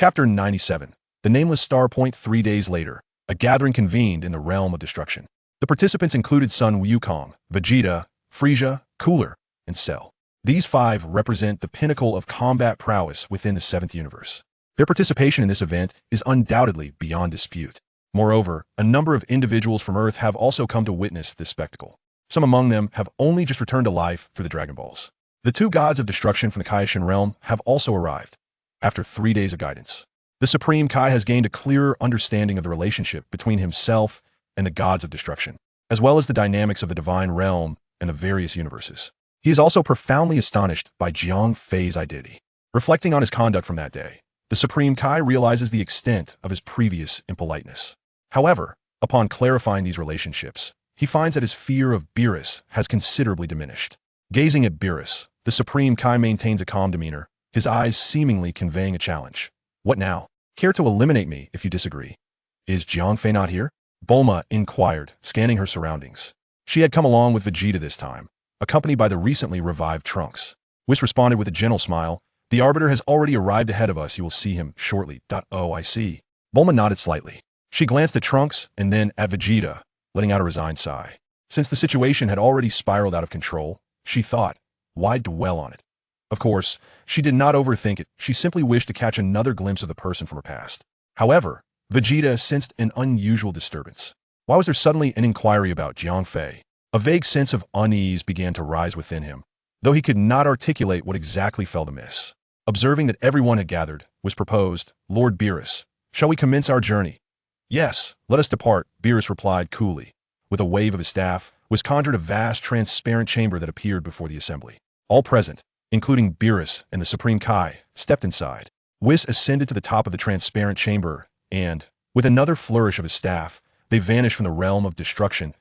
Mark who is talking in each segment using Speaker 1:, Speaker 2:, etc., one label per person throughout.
Speaker 1: Chapter 97. The Nameless Star. 3 days later, a gathering convened in the realm of destruction. The participants included Sun Wukong, Vegeta, Frieza, Cooler, and Cell. These 5 represent the pinnacle of combat prowess within the 7th universe. Their participation in this event is undoubtedly beyond dispute. Moreover, a number of individuals from Earth have also come to witness this spectacle. Some among them have only just returned to life through the Dragon Balls. The 2 gods of destruction from the Kaishin realm have also arrived. After 3 days of guidance, the Supreme Kai has gained a clearer understanding of the relationship between himself and the gods of destruction, as well as the dynamics of the divine realm and the various universes. He is also profoundly astonished by Jiang Fei's identity. Reflecting on his conduct from that day, the Supreme Kai realizes the extent of his previous impoliteness. However, upon clarifying these relationships, he finds that his fear of Beerus has considerably diminished. Gazing at Beerus, the Supreme Kai maintains a calm demeanor, his eyes seemingly conveying a challenge. What now? Care to eliminate me if you disagree? Is Jiang Fei not here? Bulma inquired, scanning her surroundings. She had come along with Vegeta this time, accompanied by the recently revived Trunks. Whis responded with a gentle smile. The Arbiter has already arrived ahead of us. You will see him shortly. Oh, I see. Bulma nodded slightly. She glanced at Trunks and then at Vegeta, letting out a resigned sigh. Since the situation had already spiraled out of control, she thought, why dwell on it? Of course, she did not overthink it. She simply wished to catch another glimpse of the person from her past. However, Vegeta sensed an unusual disturbance. Why was there suddenly an inquiry about Jiang Fei? A vague sense of unease began to rise within him, though he could not articulate what exactly felt amiss. Observing that everyone had gathered, was proposed, Lord Beerus, shall we commence our journey? Yes, let us depart, Beerus replied coolly. With a wave of his staff, was conjured a vast transparent chamber that appeared before the assembly. All present, including Beerus and the Supreme Kai, stepped inside. Whis ascended to the top of the transparent chamber, and, with another flourish of his staff, they vanished from the realm of destruction.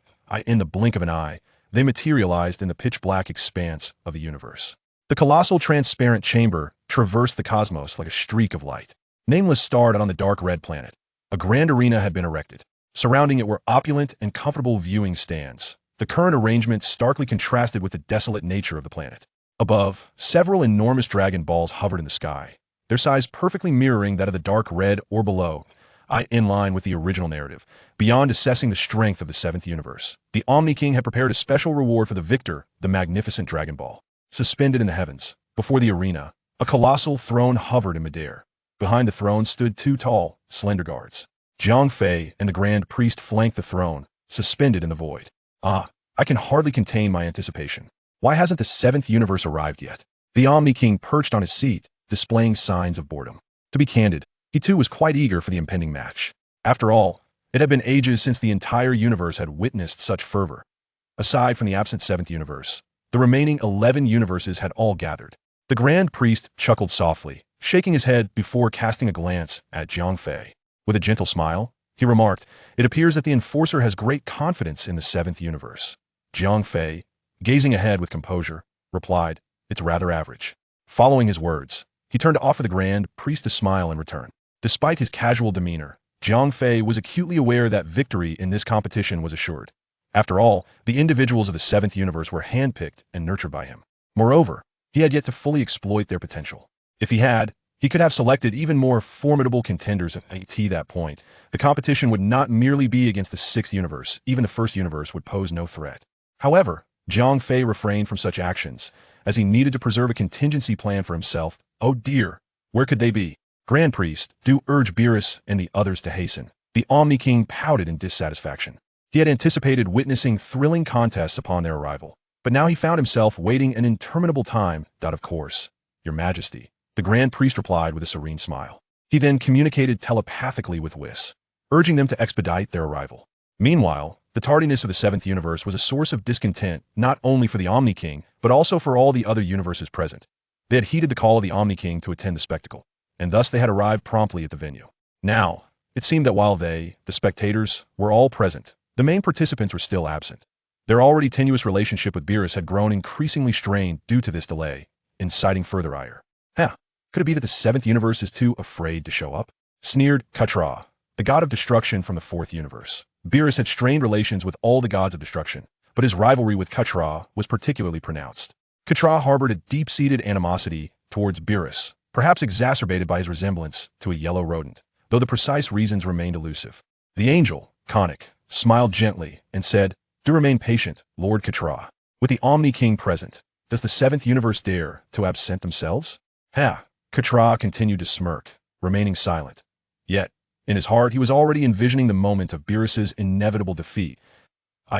Speaker 1: In the blink of an eye, they materialized in the pitch-black expanse of the universe. The colossal transparent chamber traversed the cosmos like a streak of light. Nameless starred on the dark red planet. A grand arena had been erected. Surrounding it were opulent and comfortable viewing stands. The current arrangement starkly contrasted with the desolate nature of the planet. Above, several enormous dragon balls hovered in the sky, their size perfectly mirroring that of the dark red or below, in line with the original narrative. Beyond assessing the strength of the 7th universe, the Omni King had prepared a special reward for the victor, the magnificent Dragon Ball. Suspended in the heavens, before the arena, a colossal throne hovered in midair. Behind the throne stood 2 tall, slender guards. Jiang Fei and the Grand Priest flanked the throne, suspended in the void. I can hardly contain my anticipation. Why hasn't the 7th universe arrived yet? The Omni King perched on his seat, displaying signs of boredom. To be candid, he too was quite eager for the impending match. After all, it had been ages since the entire universe had witnessed such fervor. Aside from the absent 7th universe, the remaining 11 universes had all gathered. The Grand Priest chuckled softly, shaking his head before casting a glance at Jiang Fei. With a gentle smile, he remarked, it appears that the Enforcer has great confidence in the 7th universe. Jiang Fei, gazing ahead with composure, replied, it's rather average. Following his words, he turned to offer the Grand Priest a smile in return. Despite his casual demeanor, Jiang Fei was acutely aware that victory in this competition was assured. After all, the individuals of the 7th universe were handpicked and nurtured by him. Moreover, he had yet to fully exploit their potential. If he had, he could have selected even more formidable contenders at that point. The competition would not merely be against the 6th universe, even the 1st universe would pose no threat. However, Jiang Fei refrained from such actions, as he needed to preserve a contingency plan for himself. Oh dear, where could they be? Grand Priest, do urge Beerus and the others to hasten. The Omni King pouted in dissatisfaction. He had anticipated witnessing thrilling contests upon their arrival, but now he found himself waiting an interminable time. Of course, Your Majesty, the Grand Priest replied with a serene smile. He then communicated telepathically with Whis, urging them to expedite their arrival. Meanwhile, the tardiness of the 7th universe was a source of discontent not only for the Omni King, but also for all the other universes present. They had heeded the call of the Omni King to attend the spectacle, and thus they had arrived promptly at the venue. Now, it seemed that while they, the spectators, were all present, the main participants were still absent. Their already tenuous relationship with Beerus had grown increasingly strained due to this delay, inciting further ire. Could it be that the 7th universe is too afraid to show up? Sneered Quitela, the god of destruction from the 4th universe. Beerus had strained relations with all the gods of destruction, but his rivalry with Quitela was particularly pronounced. Quitela harbored a deep-seated animosity towards Beerus, perhaps exacerbated by his resemblance to a yellow rodent, though the precise reasons remained elusive. The angel, Conic, smiled gently and said, "Do remain patient, Lord Quitela. With the Omni King present, does the seventh universe dare to absent themselves?" Ha! Quitela continued to smirk, remaining silent. Yet, in his heart, he was already envisioning the moment of Beerus's inevitable defeat.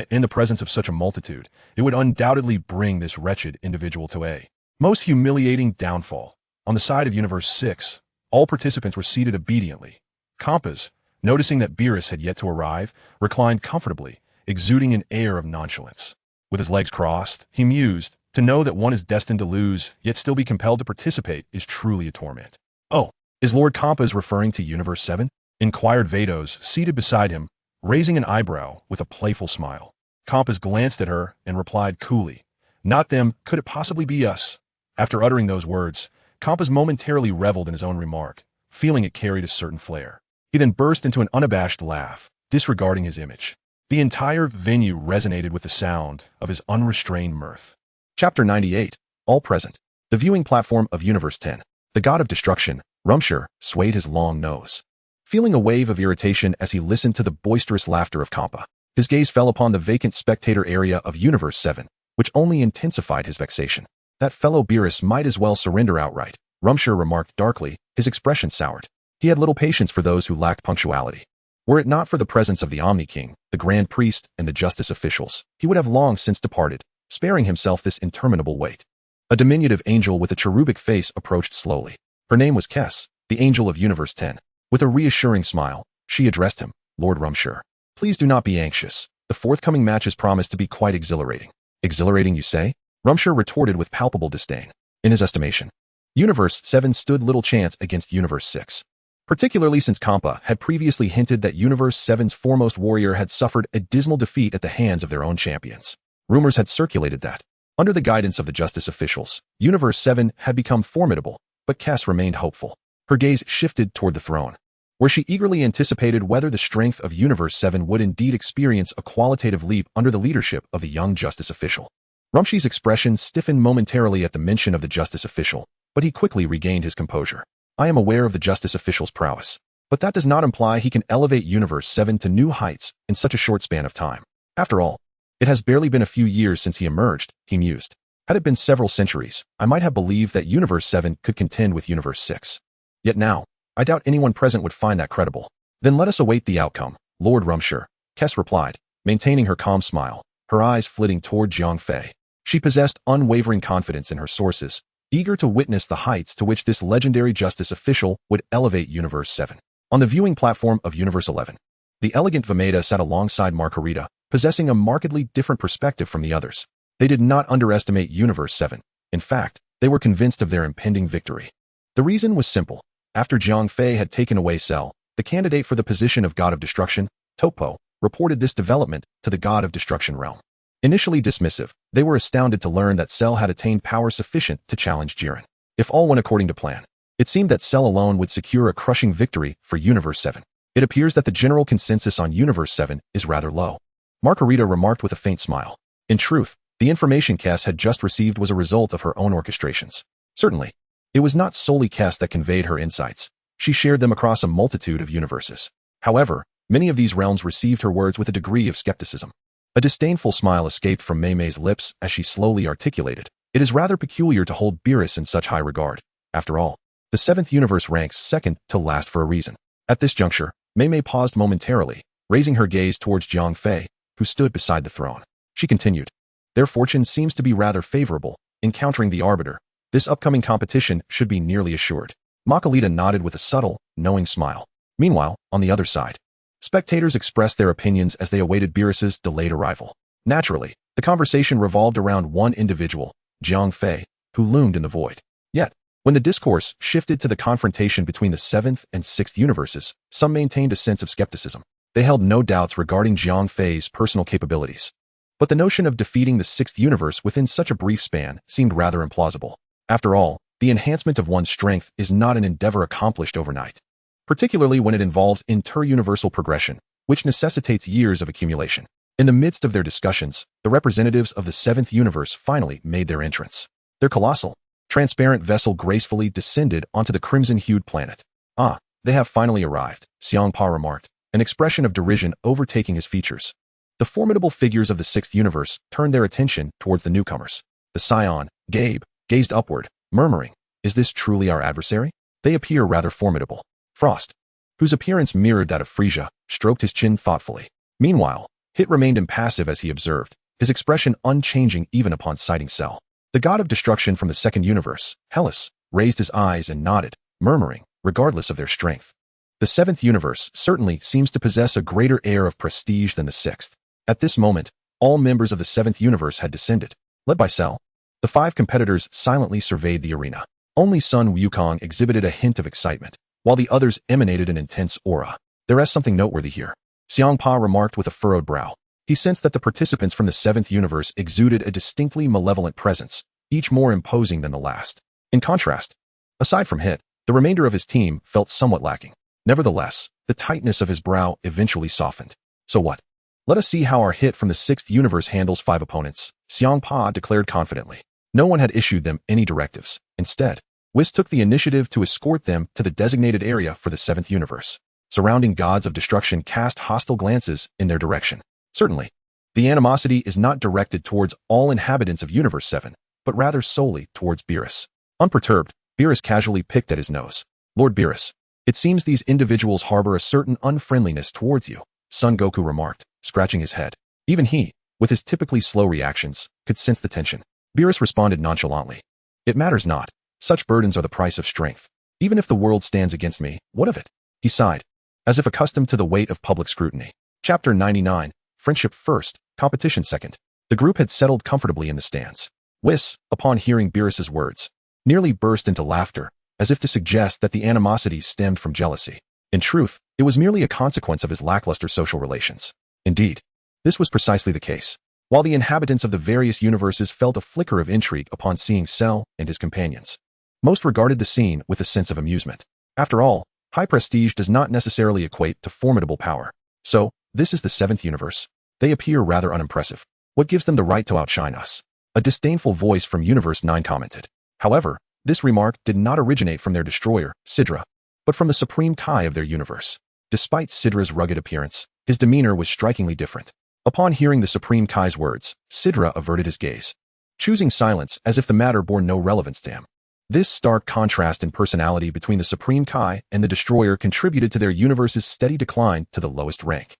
Speaker 1: In the presence of such a multitude, it would undoubtedly bring this wretched individual to a most humiliating downfall. On the side of Universe 6, all participants were seated obediently. Champas, noticing that Beerus had yet to arrive, reclined comfortably, exuding an air of nonchalance. With his legs crossed, he mused, to know that one is destined to lose, yet still be compelled to participate, is truly a torment. "Oh, is Lord Champas referring to Universe 7? Inquired Vados, seated beside him, raising an eyebrow with a playful smile. Champas glanced at her and replied coolly, "Not them, could it possibly be us?" After uttering those words, Champas momentarily reveled in his own remark, feeling it carried a certain flair. He then burst into an unabashed laugh, disregarding his image. The entire venue resonated with the sound of his unrestrained mirth. Chapter 98. All present. The viewing platform of Universe 10. The god of destruction, Rumshire, swayed his long nose, feeling a wave of irritation as he listened to the boisterous laughter of Champa. His gaze fell upon the vacant spectator area of Universe 7, which only intensified his vexation. That fellow Beerus might as well surrender outright, Rumshire remarked darkly, his expression soured. He had little patience for those who lacked punctuality. Were it not for the presence of the Omni King, the Grand Priest, and the justice officials, he would have long since departed, sparing himself this interminable wait. A diminutive angel with a cherubic face approached slowly. Her name was Kess, the angel of Universe 10. With a reassuring smile, she addressed him, "Lord Rumshire, please do not be anxious. The forthcoming matches promise to be quite exhilarating." "Exhilarating, you say?" Rumshire retorted with palpable disdain. In his estimation, Universe 7 stood little chance against Universe 6. Particularly since Champa had previously hinted that Universe 7's foremost warrior had suffered a dismal defeat at the hands of their own champions. Rumors had circulated that, under the guidance of the justice officials, Universe 7 had become formidable, but Kess remained hopeful. Her gaze shifted toward the throne, where she eagerly anticipated whether the strength of Universe 7 would indeed experience a qualitative leap under the leadership of the young justice official. Rumshi's expression stiffened momentarily at the mention of the justice official, but he quickly regained his composure. "I am aware of the justice official's prowess, but that does not imply he can elevate Universe 7 to new heights in such a short span of time. After all, it has barely been a few years since he emerged," he mused. "Had it been several centuries, I might have believed that Universe 7 could contend with Universe 6. Yet now, I doubt anyone present would find that credible." "Then let us await the outcome, Lord Rumshire," Kess replied, maintaining her calm smile, her eyes flitting toward Jiang Fei. She possessed unwavering confidence in her sources, eager to witness the heights to which this legendary justice official would elevate Universe 7. On the viewing platform of Universe 11, the elegant Vameda sat alongside Margarita, possessing a markedly different perspective from the others. They did not underestimate Universe 7. In fact, they were convinced of their impending victory. The reason was simple. After Jiang Fei had taken away Cell, the candidate for the position of God of Destruction, Topo, reported this development to the God of Destruction realm. Initially dismissive, they were astounded to learn that Cell had attained power sufficient to challenge Jiren. If all went according to plan, it seemed that Cell alone would secure a crushing victory for Universe 7. "It appears that the general consensus on Universe 7 is rather low," Margarita remarked with a faint smile. In truth, the information Cass had just received was a result of her own orchestrations. Certainly, it was not solely Cass that conveyed her insights. She shared them across a multitude of universes. However, many of these realms received her words with a degree of skepticism. A disdainful smile escaped from Mei's lips as she slowly articulated, "It is rather peculiar to hold Beerus in such high regard. After all, the seventh universe ranks second to last for a reason." At this juncture, Mei paused momentarily, raising her gaze towards Jiang Fei, who stood beside the throne. She continued, "Their fortune seems to be rather favorable, encountering the Arbiter. This upcoming competition should be nearly assured." Makalita nodded with a subtle, knowing smile. Meanwhile, on the other side, spectators expressed their opinions as they awaited Beerus's delayed arrival. Naturally, the conversation revolved around one individual, Jiang Fei, who loomed in the void. Yet, when the discourse shifted to the confrontation between the seventh and sixth universes, some maintained a sense of skepticism. They held no doubts regarding Jiang Fei's personal capabilities. But the notion of defeating the sixth universe within such a brief span seemed rather implausible. After all, the enhancement of one's strength is not an endeavor accomplished overnight, particularly when it involves inter-universal progression, which necessitates years of accumulation. In the midst of their discussions, the representatives of the seventh universe finally made their entrance. Their colossal, transparent vessel gracefully descended onto the crimson-hued planet. "Ah, they have finally arrived," Jiang Fei remarked, an expression of derision overtaking his features. The formidable figures of the sixth universe turned their attention towards the newcomers. The Saiyan, Gabe, gazed upward, murmuring, "Is this truly our adversary? They appear rather formidable." Frost, whose appearance mirrored that of Frisia, stroked his chin thoughtfully. Meanwhile, Hit remained impassive as he observed, his expression unchanging even upon sighting Cell. The god of destruction from the second universe, Hellas, raised his eyes and nodded, murmuring, regardless of their strength. The seventh universe certainly seems to possess a greater air of prestige than the sixth. At this moment, all members of the seventh universe had descended. Led by Cell, the 5 competitors silently surveyed the arena. Only Sun Wukong exhibited a hint of excitement, while the others emanated an intense aura. "There is something noteworthy here," Jiang Fei remarked with a furrowed brow. He sensed that the participants from the seventh universe exuded a distinctly malevolent presence, each more imposing than the last. In contrast, aside from Hit, the remainder of his team felt somewhat lacking. Nevertheless, the tightness of his brow eventually softened. "So what? Let us see how our Hit from the sixth universe handles 5 opponents," Jiang Fei declared confidently. No one had issued them any directives. Instead, Whis took the initiative to escort them to the designated area for the seventh universe. Surrounding gods of destruction cast hostile glances in their direction. Certainly, the animosity is not directed towards all inhabitants of Universe 7, but rather solely towards Beerus. Unperturbed, Beerus casually picked at his nose. "Lord Beerus, it seems these individuals harbor a certain unfriendliness towards you," Son Goku remarked, scratching his head. Even he, with his typically slow reactions, could sense the tension. Beerus responded nonchalantly. "It matters not. Such burdens are the price of strength. Even if the world stands against me, what of it?" He sighed, as if accustomed to the weight of public scrutiny. Chapter 99, Friendship First, Competition Second. The group had settled comfortably in the stands. Whis, upon hearing Beerus's words, nearly burst into laughter, as if to suggest that the animosity stemmed from jealousy. In truth, it was merely a consequence of his lackluster social relations. Indeed, this was precisely the case. While the inhabitants of the various universes felt a flicker of intrigue upon seeing Cell and his companions, most regarded the scene with a sense of amusement. After all, high prestige does not necessarily equate to formidable power. So, this is the seventh universe. They appear rather unimpressive. What gives them the right to outshine us? A disdainful voice from Universe 9 commented. However, this remark did not originate from their destroyer, Sidra, but from the supreme Kai of their universe. Despite Sidra's rugged appearance, his demeanor was strikingly different. Upon hearing the Supreme Kai's words, Sidra averted his gaze, choosing silence as if the matter bore no relevance to him. This stark contrast in personality between the Supreme Kai and the Destroyer contributed to their universe's steady decline to the lowest rank.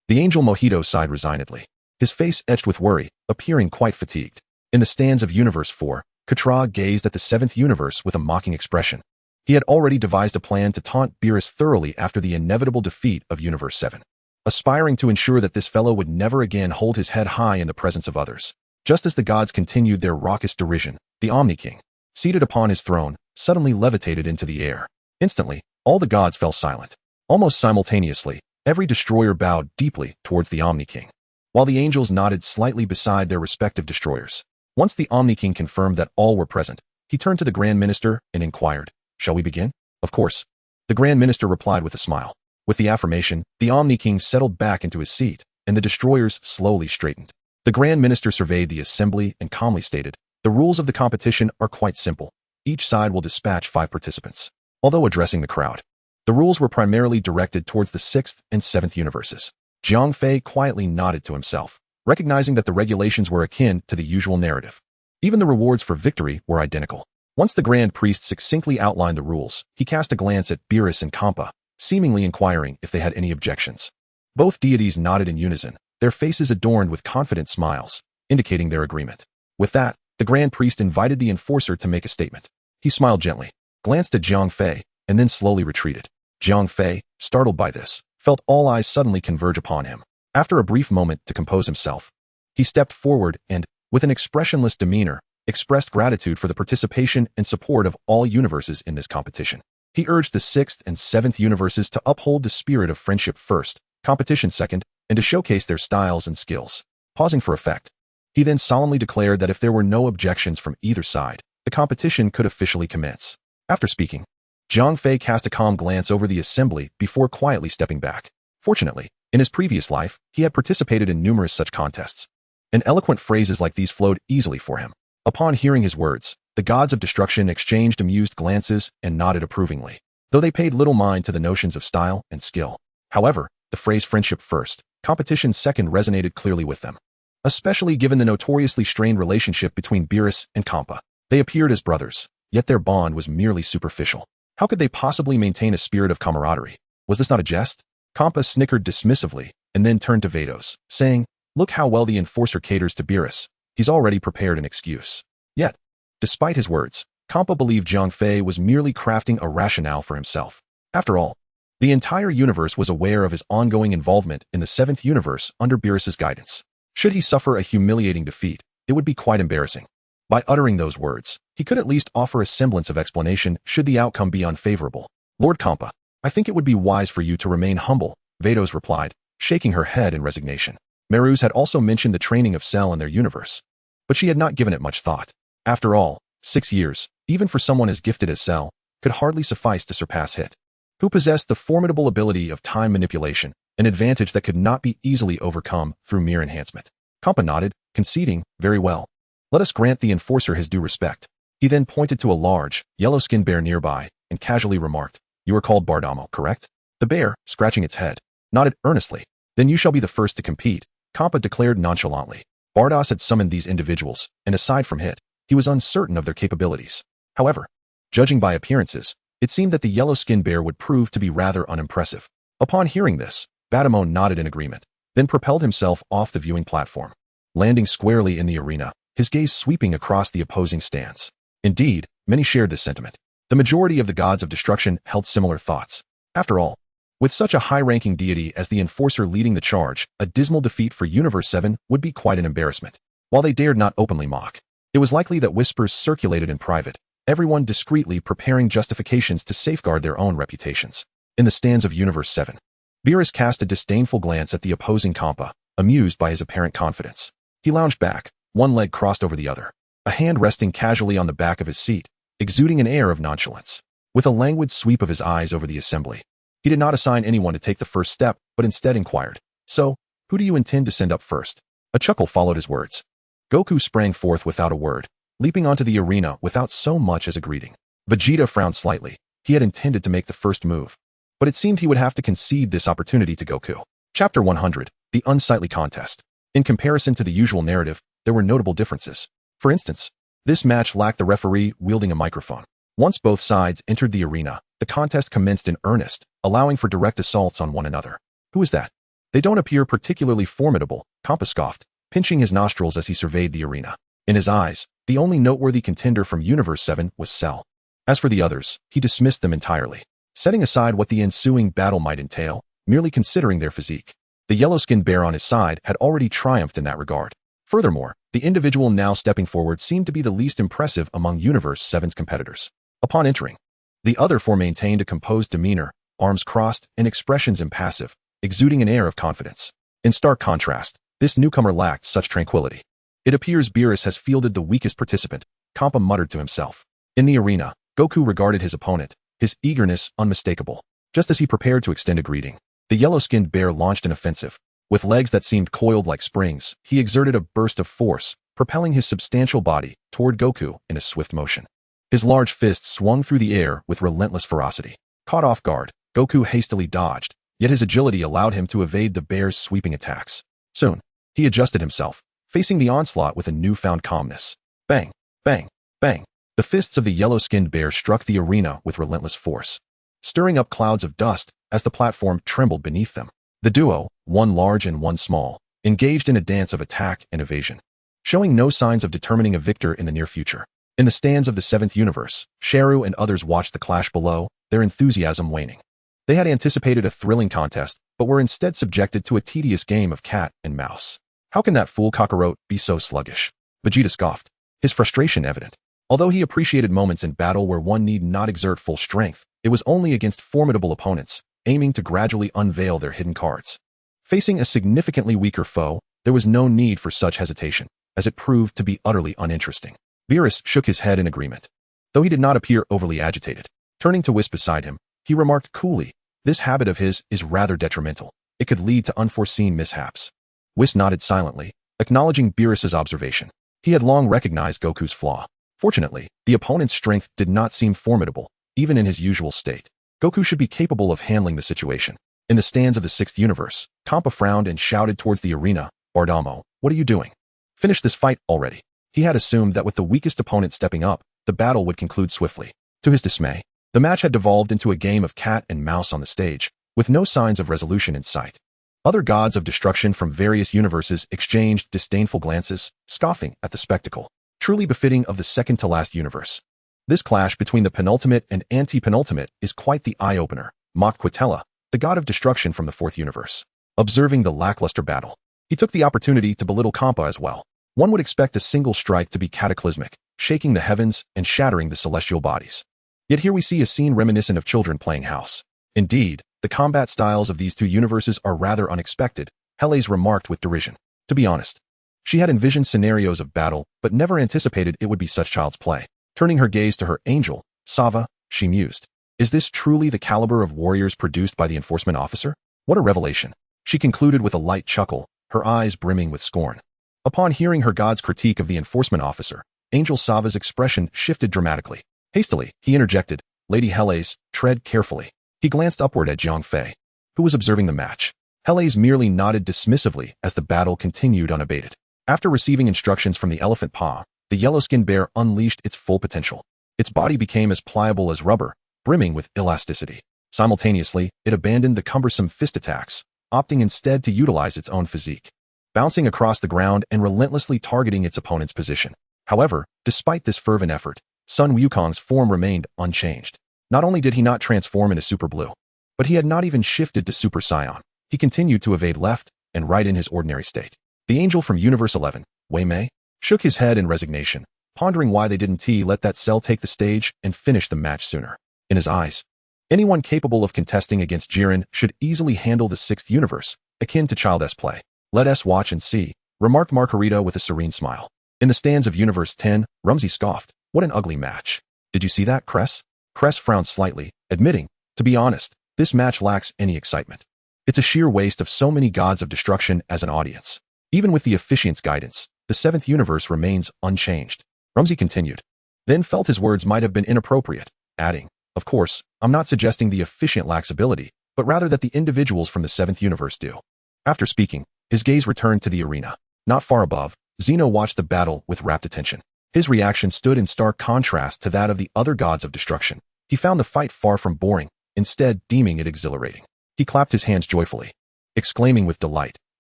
Speaker 1: The Angel Mojito sighed resignedly, his face etched with worry, appearing quite fatigued. In the stands of Universe 4, Quitela gazed at the seventh universe with a mocking expression. He had already devised a plan to taunt Beerus thoroughly after the inevitable defeat of Universe 7. Aspiring to ensure that this fellow would never again hold his head high in the presence of others. Just as the gods continued their raucous derision, the Omni King, seated upon his throne, suddenly levitated into the air. Instantly, all the gods fell silent. Almost simultaneously, every destroyer bowed deeply towards the Omni King, while the angels nodded slightly beside their respective destroyers. Once the Omni King confirmed that all were present, he turned to the Grand Minister and inquired, "Shall we begin?" "Of course." The Grand Minister replied with a smile. With the affirmation, the Omni King settled back into his seat, and the destroyers slowly straightened. The Grand Minister surveyed the assembly and calmly stated, "The rules of the competition are quite simple. Each side will dispatch 5 participants." Although addressing the crowd, the rules were primarily directed towards the sixth and seventh universes. Jiang Fei quietly nodded to himself, recognizing that the regulations were akin to the usual narrative. Even the rewards for victory were identical. Once the Grand Priest succinctly outlined the rules, he cast a glance at Beerus and Champa, seemingly inquiring if they had any objections. Both deities nodded in unison, their faces adorned with confident smiles, indicating their agreement. With that, the Grand Priest invited the enforcer to make a statement. He smiled gently, glanced at Jiang Fei, and then slowly retreated. Jiang Fei, startled by this, felt all eyes suddenly converge upon him. After a brief moment to compose himself, he stepped forward and, with an expressionless demeanor, expressed gratitude for the participation and support of all universes in this competition. He urged the sixth and seventh universes to uphold the spirit of friendship first, competition second, and to showcase their styles and skills. Pausing for effect, he then solemnly declared that if there were no objections from either side, the competition could officially commence. After speaking, Jiang Fei cast a calm glance over the assembly before quietly stepping back. Fortunately, in his previous life, he had participated in numerous such contests, and eloquent phrases like these flowed easily for him. Upon hearing his words, The gods of destruction exchanged amused glances and nodded approvingly, though they paid little mind to the notions of style and skill. However, the phrase friendship first, competition second resonated clearly with them, especially given the notoriously strained relationship between Beerus and Champa. They appeared as brothers, yet their bond was merely superficial. How could they possibly maintain a spirit of camaraderie? Was this not a jest? Champa snickered dismissively and then turned to Vados, saying, "Look how well the enforcer caters to Beerus. He's already prepared an excuse." Yet, despite his words, Champa believed Jiang Fei was merely crafting a rationale for himself. After all, the entire universe was aware of his ongoing involvement in the 7th universe under Beerus's guidance. Should he suffer a humiliating defeat, it would be quite embarrassing. By uttering those words, he could at least offer a semblance of explanation should the outcome be unfavorable. "Lord Champa, I think it would be wise for you to remain humble," Vados replied, shaking her head in resignation. Beerus had also mentioned the training of Cell in their universe, but she had not given it much thought. After all, 6 years, even for someone as gifted as Cell, could hardly suffice to surpass Hit, who possessed the formidable ability of time manipulation, an advantage that could not be easily overcome through mere enhancement. Champa nodded, conceding, "Very well. Let us grant the enforcer his due respect." He then pointed to a large, yellow-skinned bear nearby and casually remarked, "You are called Bardamo, correct?" The bear, scratching its head, nodded earnestly. "Then you shall be the first to compete," Champa declared nonchalantly. Bardos had summoned these individuals, and aside from Hit, he was uncertain of their capabilities. However, judging by appearances, it seemed that the yellow-skinned bear would prove to be rather unimpressive. Upon hearing this, Bardamo nodded in agreement, then propelled himself off the viewing platform, landing squarely in the arena, his gaze sweeping across the opposing stands. Indeed, many shared this sentiment. The majority of the gods of destruction held similar thoughts. After all, with such a high-ranking deity as the Enforcer leading the charge, a dismal defeat for Universe 7 would be quite an embarrassment. While they dared not openly mock, it was likely that whispers circulated in private, everyone discreetly preparing justifications to safeguard their own reputations. In the stands of Universe 7, Beerus cast a disdainful glance at the opposing Champa, amused by his apparent confidence. He lounged back, one leg crossed over the other, a hand resting casually on the back of his seat, exuding an air of nonchalance. With a languid sweep of his eyes over the assembly, he did not assign anyone to take the first step, but instead inquired, "So, who do you intend to send up first?" A chuckle followed his words. Goku sprang forth without a word, leaping onto the arena without so much as a greeting. Vegeta frowned slightly. He had intended to make the first move, but it seemed he would have to concede this opportunity to Goku. Chapter 100, The Unsightly Contest. In comparison to the usual narrative, there were notable differences. For instance, this match lacked the referee wielding a microphone. Once both sides entered the arena, the contest commenced in earnest, allowing for direct assaults on one another. "Who is that? They don't appear particularly formidable," Champa scoffed, pinching his nostrils as he surveyed the arena. In his eyes, the only noteworthy contender from Universe 7 was Cell. As for the others, he dismissed them entirely, setting aside what the ensuing battle might entail, merely considering their physique. The yellow-skinned bear on his side had already triumphed in that regard. Furthermore, the individual now stepping forward seemed to be the least impressive among Universe 7's competitors. Upon entering, the other four maintained a composed demeanor, arms crossed and expressions impassive, exuding an air of confidence. In stark contrast, this newcomer lacked such tranquility. "It appears Beerus has fielded the weakest participant," Champa muttered to himself. In the arena, Goku regarded his opponent, his eagerness unmistakable. Just as he prepared to extend a greeting, the yellow-skinned bear launched an offensive. With legs that seemed coiled like springs, he exerted a burst of force, propelling his substantial body toward Goku in a swift motion. His large fists swung through the air with relentless ferocity. Caught off guard, Goku hastily dodged, yet his agility allowed him to evade the bear's sweeping attacks. Soon, he adjusted himself, facing the onslaught with a newfound calmness. Bang, bang, bang. The fists of the yellow-skinned bear struck the arena with relentless force, stirring up clouds of dust as the platform trembled beneath them. The duo, one large and one small, engaged in a dance of attack and evasion, showing no signs of determining a victor in the near future. In the stands of the 7th universe, Sharu and others watched the clash below, their enthusiasm waning. They had anticipated a thrilling contest, but were instead subjected to a tedious game of cat and mouse. "How can that fool Kakarot be so sluggish?" Vegeta scoffed, his frustration evident. Although he appreciated moments in battle where one need not exert full strength, it was only against formidable opponents, aiming to gradually unveil their hidden cards. Facing a significantly weaker foe, there was no need for such hesitation, as it proved to be utterly uninteresting. Beerus shook his head in agreement, though he did not appear overly agitated. Turning to Whis beside him, he remarked coolly, "This habit of his is rather detrimental. It could lead to unforeseen mishaps." Whis nodded silently, acknowledging Beerus's observation. He had long recognized Goku's flaw. Fortunately, the opponent's strength did not seem formidable, even in his usual state. Goku should be capable of handling the situation. In the stands of the 6th universe, Champa frowned and shouted towards the arena, "Bardamo, what are you doing? Finish this fight already." He had assumed that with the weakest opponent stepping up, the battle would conclude swiftly. To his dismay, the match had devolved into a game of cat and mouse on the stage, with no signs of resolution in sight. Other gods of destruction from various universes exchanged disdainful glances, scoffing at the spectacle, truly befitting of the second-to-last universe. This clash between the penultimate and anti-penultimate is quite the eye-opener, mocked Quitela, the god of destruction from the 4th universe. Observing the lackluster battle, he took the opportunity to belittle Champa as well. One would expect a single strike to be cataclysmic, shaking the heavens and shattering the celestial bodies. Yet here we see a scene reminiscent of children playing house. Indeed, the combat styles of these two universes are rather unexpected, Helles remarked with derision. To be honest, she had envisioned scenarios of battle, but never anticipated it would be such child's play. Turning her gaze to her angel, Sava, she mused. Is this truly the caliber of warriors produced by the enforcement officer? What a revelation. She concluded with a light chuckle, her eyes brimming with scorn. Upon hearing her god's critique of the enforcement officer, Angel Sava's expression shifted dramatically. Hastily, he interjected, "Lady Helles, tread carefully." He glanced upward at Jiang Fei, who was observing the match. Helles merely nodded dismissively as the battle continued unabated. After receiving instructions from the elephant paw, the yellow-skinned bear unleashed its full potential. Its body became as pliable as rubber, brimming with elasticity. Simultaneously, it abandoned the cumbersome fist attacks, opting instead to utilize its own physique, bouncing across the ground and relentlessly targeting its opponent's position. However, despite this fervent effort, Sun Wukong's form remained unchanged. Not only did he not transform into Super Blue, but he had not even shifted to Super Saiyan. He continued to evade left and right in his ordinary state. The angel from Universe 11, Wei Mei, shook his head in resignation, pondering why they didn't let that cell take the stage and finish the match sooner. In his eyes, anyone capable of contesting against Jiren should easily handle the 6th universe, akin to child's play. "Let us watch and see," remarked Margarita with a serene smile. In the stands of Universe 10, Rumsey scoffed. "What an ugly match. Did you see that, Cress?" Cress frowned slightly, admitting, "To be honest, this match lacks any excitement. It's a sheer waste of so many gods of destruction as an audience. Even with the officiant's guidance, the 7th universe remains unchanged." Rumsey continued, then felt his words might have been inappropriate, adding, "Of course, I'm not suggesting the officiant lacks ability, but rather that the individuals from the 7th universe do." After speaking, his gaze returned to the arena. Not far above, Zeno watched the battle with rapt attention. His reaction stood in stark contrast to that of the other gods of destruction. He found the fight far from boring, instead deeming it exhilarating. He clapped his hands joyfully, exclaiming with delight,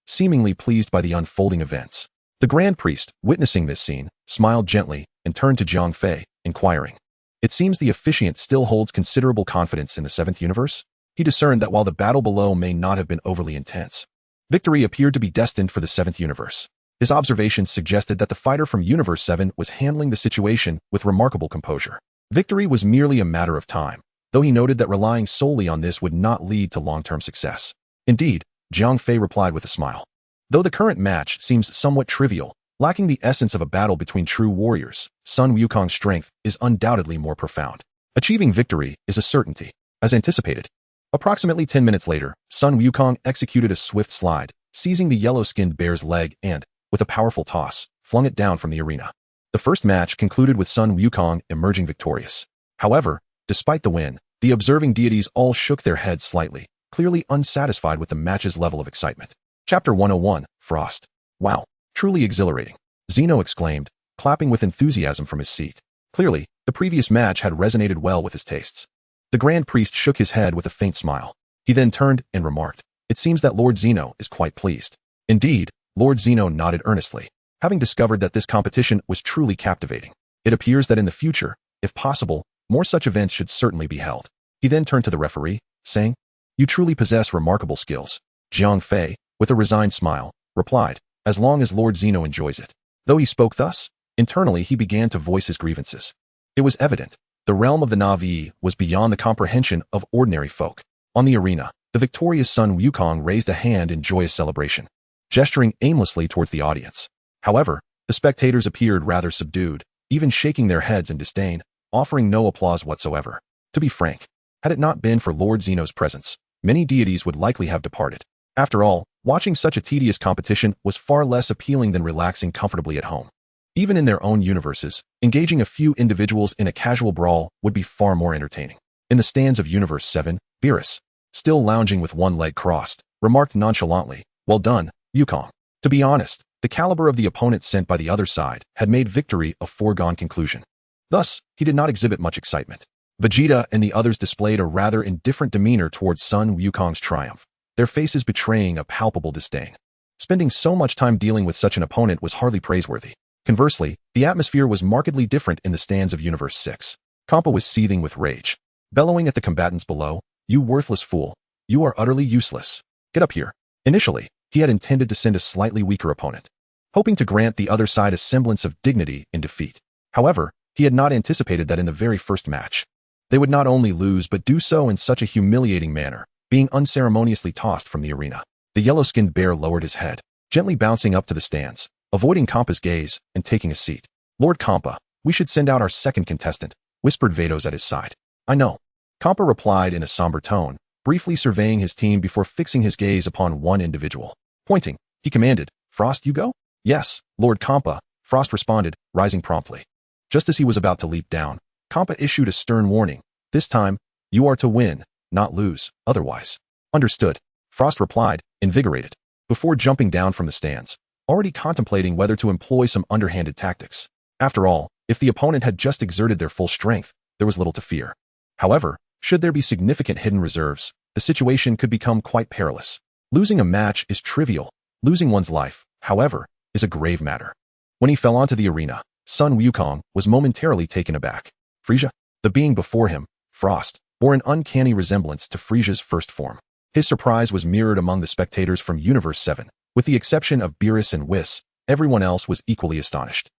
Speaker 1: seemingly pleased by the unfolding events. The Grand Priest, witnessing this scene, smiled gently and turned to Jiang Fei, inquiring, "It seems the officiant still holds considerable confidence in the 7th universe?" He discerned that while the battle below may not have been overly intense, victory appeared to be destined for the 7th universe. His observations suggested that the fighter from Universe 7 was handling the situation with remarkable composure. Victory was merely a matter of time, though he noted that relying solely on this would not lead to long-term success. Indeed, Jiang Fei replied with a smile. Though the current match seems somewhat trivial, lacking the essence of a battle between true warriors, Sun Wukong's strength is undoubtedly more profound. Achieving victory is a certainty, as anticipated. Approximately 10 minutes later, Sun Wukong executed a swift slide, seizing the yellow-skinned bear's leg and, with a powerful toss, flung it down from the arena. The first match concluded with Sun Wukong emerging victorious. However, despite the win, the observing deities all shook their heads slightly, clearly unsatisfied with the match's level of excitement. Chapter 101, Frost. "Wow, truly exhilarating," Zeno exclaimed, clapping with enthusiasm from his seat. Clearly, the previous match had resonated well with his tastes. The Grand Priest shook his head with a faint smile. He then turned and remarked, "It seems that Lord Zeno is quite pleased." Indeed, Lord Zeno nodded earnestly, having discovered that this competition was truly captivating. It appears that in the future, if possible, more such events should certainly be held. He then turned to the referee, saying, "You truly possess remarkable skills." Jiang Fei, with a resigned smile, replied, "As long as Lord Zeno enjoys it." Though he spoke thus, internally he began to voice his grievances. It was evident, the realm of the Na'vi was beyond the comprehension of ordinary folk. On the arena, the victorious Sun Wukong raised a hand in joyous celebration, gesturing aimlessly towards the audience. However, the spectators appeared rather subdued, even shaking their heads in disdain, offering no applause whatsoever. To be frank, had it not been for Lord Zeno's presence, many deities would likely have departed. After all, watching such a tedious competition was far less appealing than relaxing comfortably at home. Even in their own universes, engaging a few individuals in a casual brawl would be far more entertaining. In the stands of Universe 7, Beerus, still lounging with one leg crossed, remarked nonchalantly, "Well done, Wukong." To be honest, the caliber of the opponent sent by the other side had made victory a foregone conclusion. Thus, he did not exhibit much excitement. Vegeta and the others displayed a rather indifferent demeanor towards Sun Wukong's triumph, their faces betraying a palpable disdain. Spending so much time dealing with such an opponent was hardly praiseworthy. Conversely, the atmosphere was markedly different in the stands of Universe 6. Champa was seething with rage, bellowing at the combatants below, "You worthless fool. You are utterly useless. Get up here." Initially, he had intended to send a slightly weaker opponent, hoping to grant the other side a semblance of dignity in defeat. However, he had not anticipated that in the very first match, they would not only lose but do so in such a humiliating manner, being unceremoniously tossed from the arena. The yellow-skinned bear lowered his head, gently bouncing up to the stands, avoiding Champa's gaze and taking a seat. "Lord Champa, we should send out our second contestant," whispered Vados at his side. "I know," Champa replied in a somber tone, briefly surveying his team before fixing his gaze upon one individual. Pointing, he commanded, "Frost, you go?" "Yes, Lord Champa," Frost responded, rising promptly. Just as he was about to leap down, Champa issued a stern warning. "This time, you are to win, not lose, otherwise." "Understood," Frost replied, invigorated, before jumping down from the stands, already contemplating whether to employ some underhanded tactics. After all, if the opponent had just exerted their full strength, there was little to fear. However, should there be significant hidden reserves, the situation could become quite perilous. Losing a match is trivial. Losing one's life, however, is a grave matter. When he fell onto the arena, Sun Wukong was momentarily taken aback. Frieza, the being before him, Frost, bore an uncanny resemblance to Frieza's first form. His surprise was mirrored among the spectators from Universe 7. With the exception of Beerus and Whis, everyone else was equally astonished.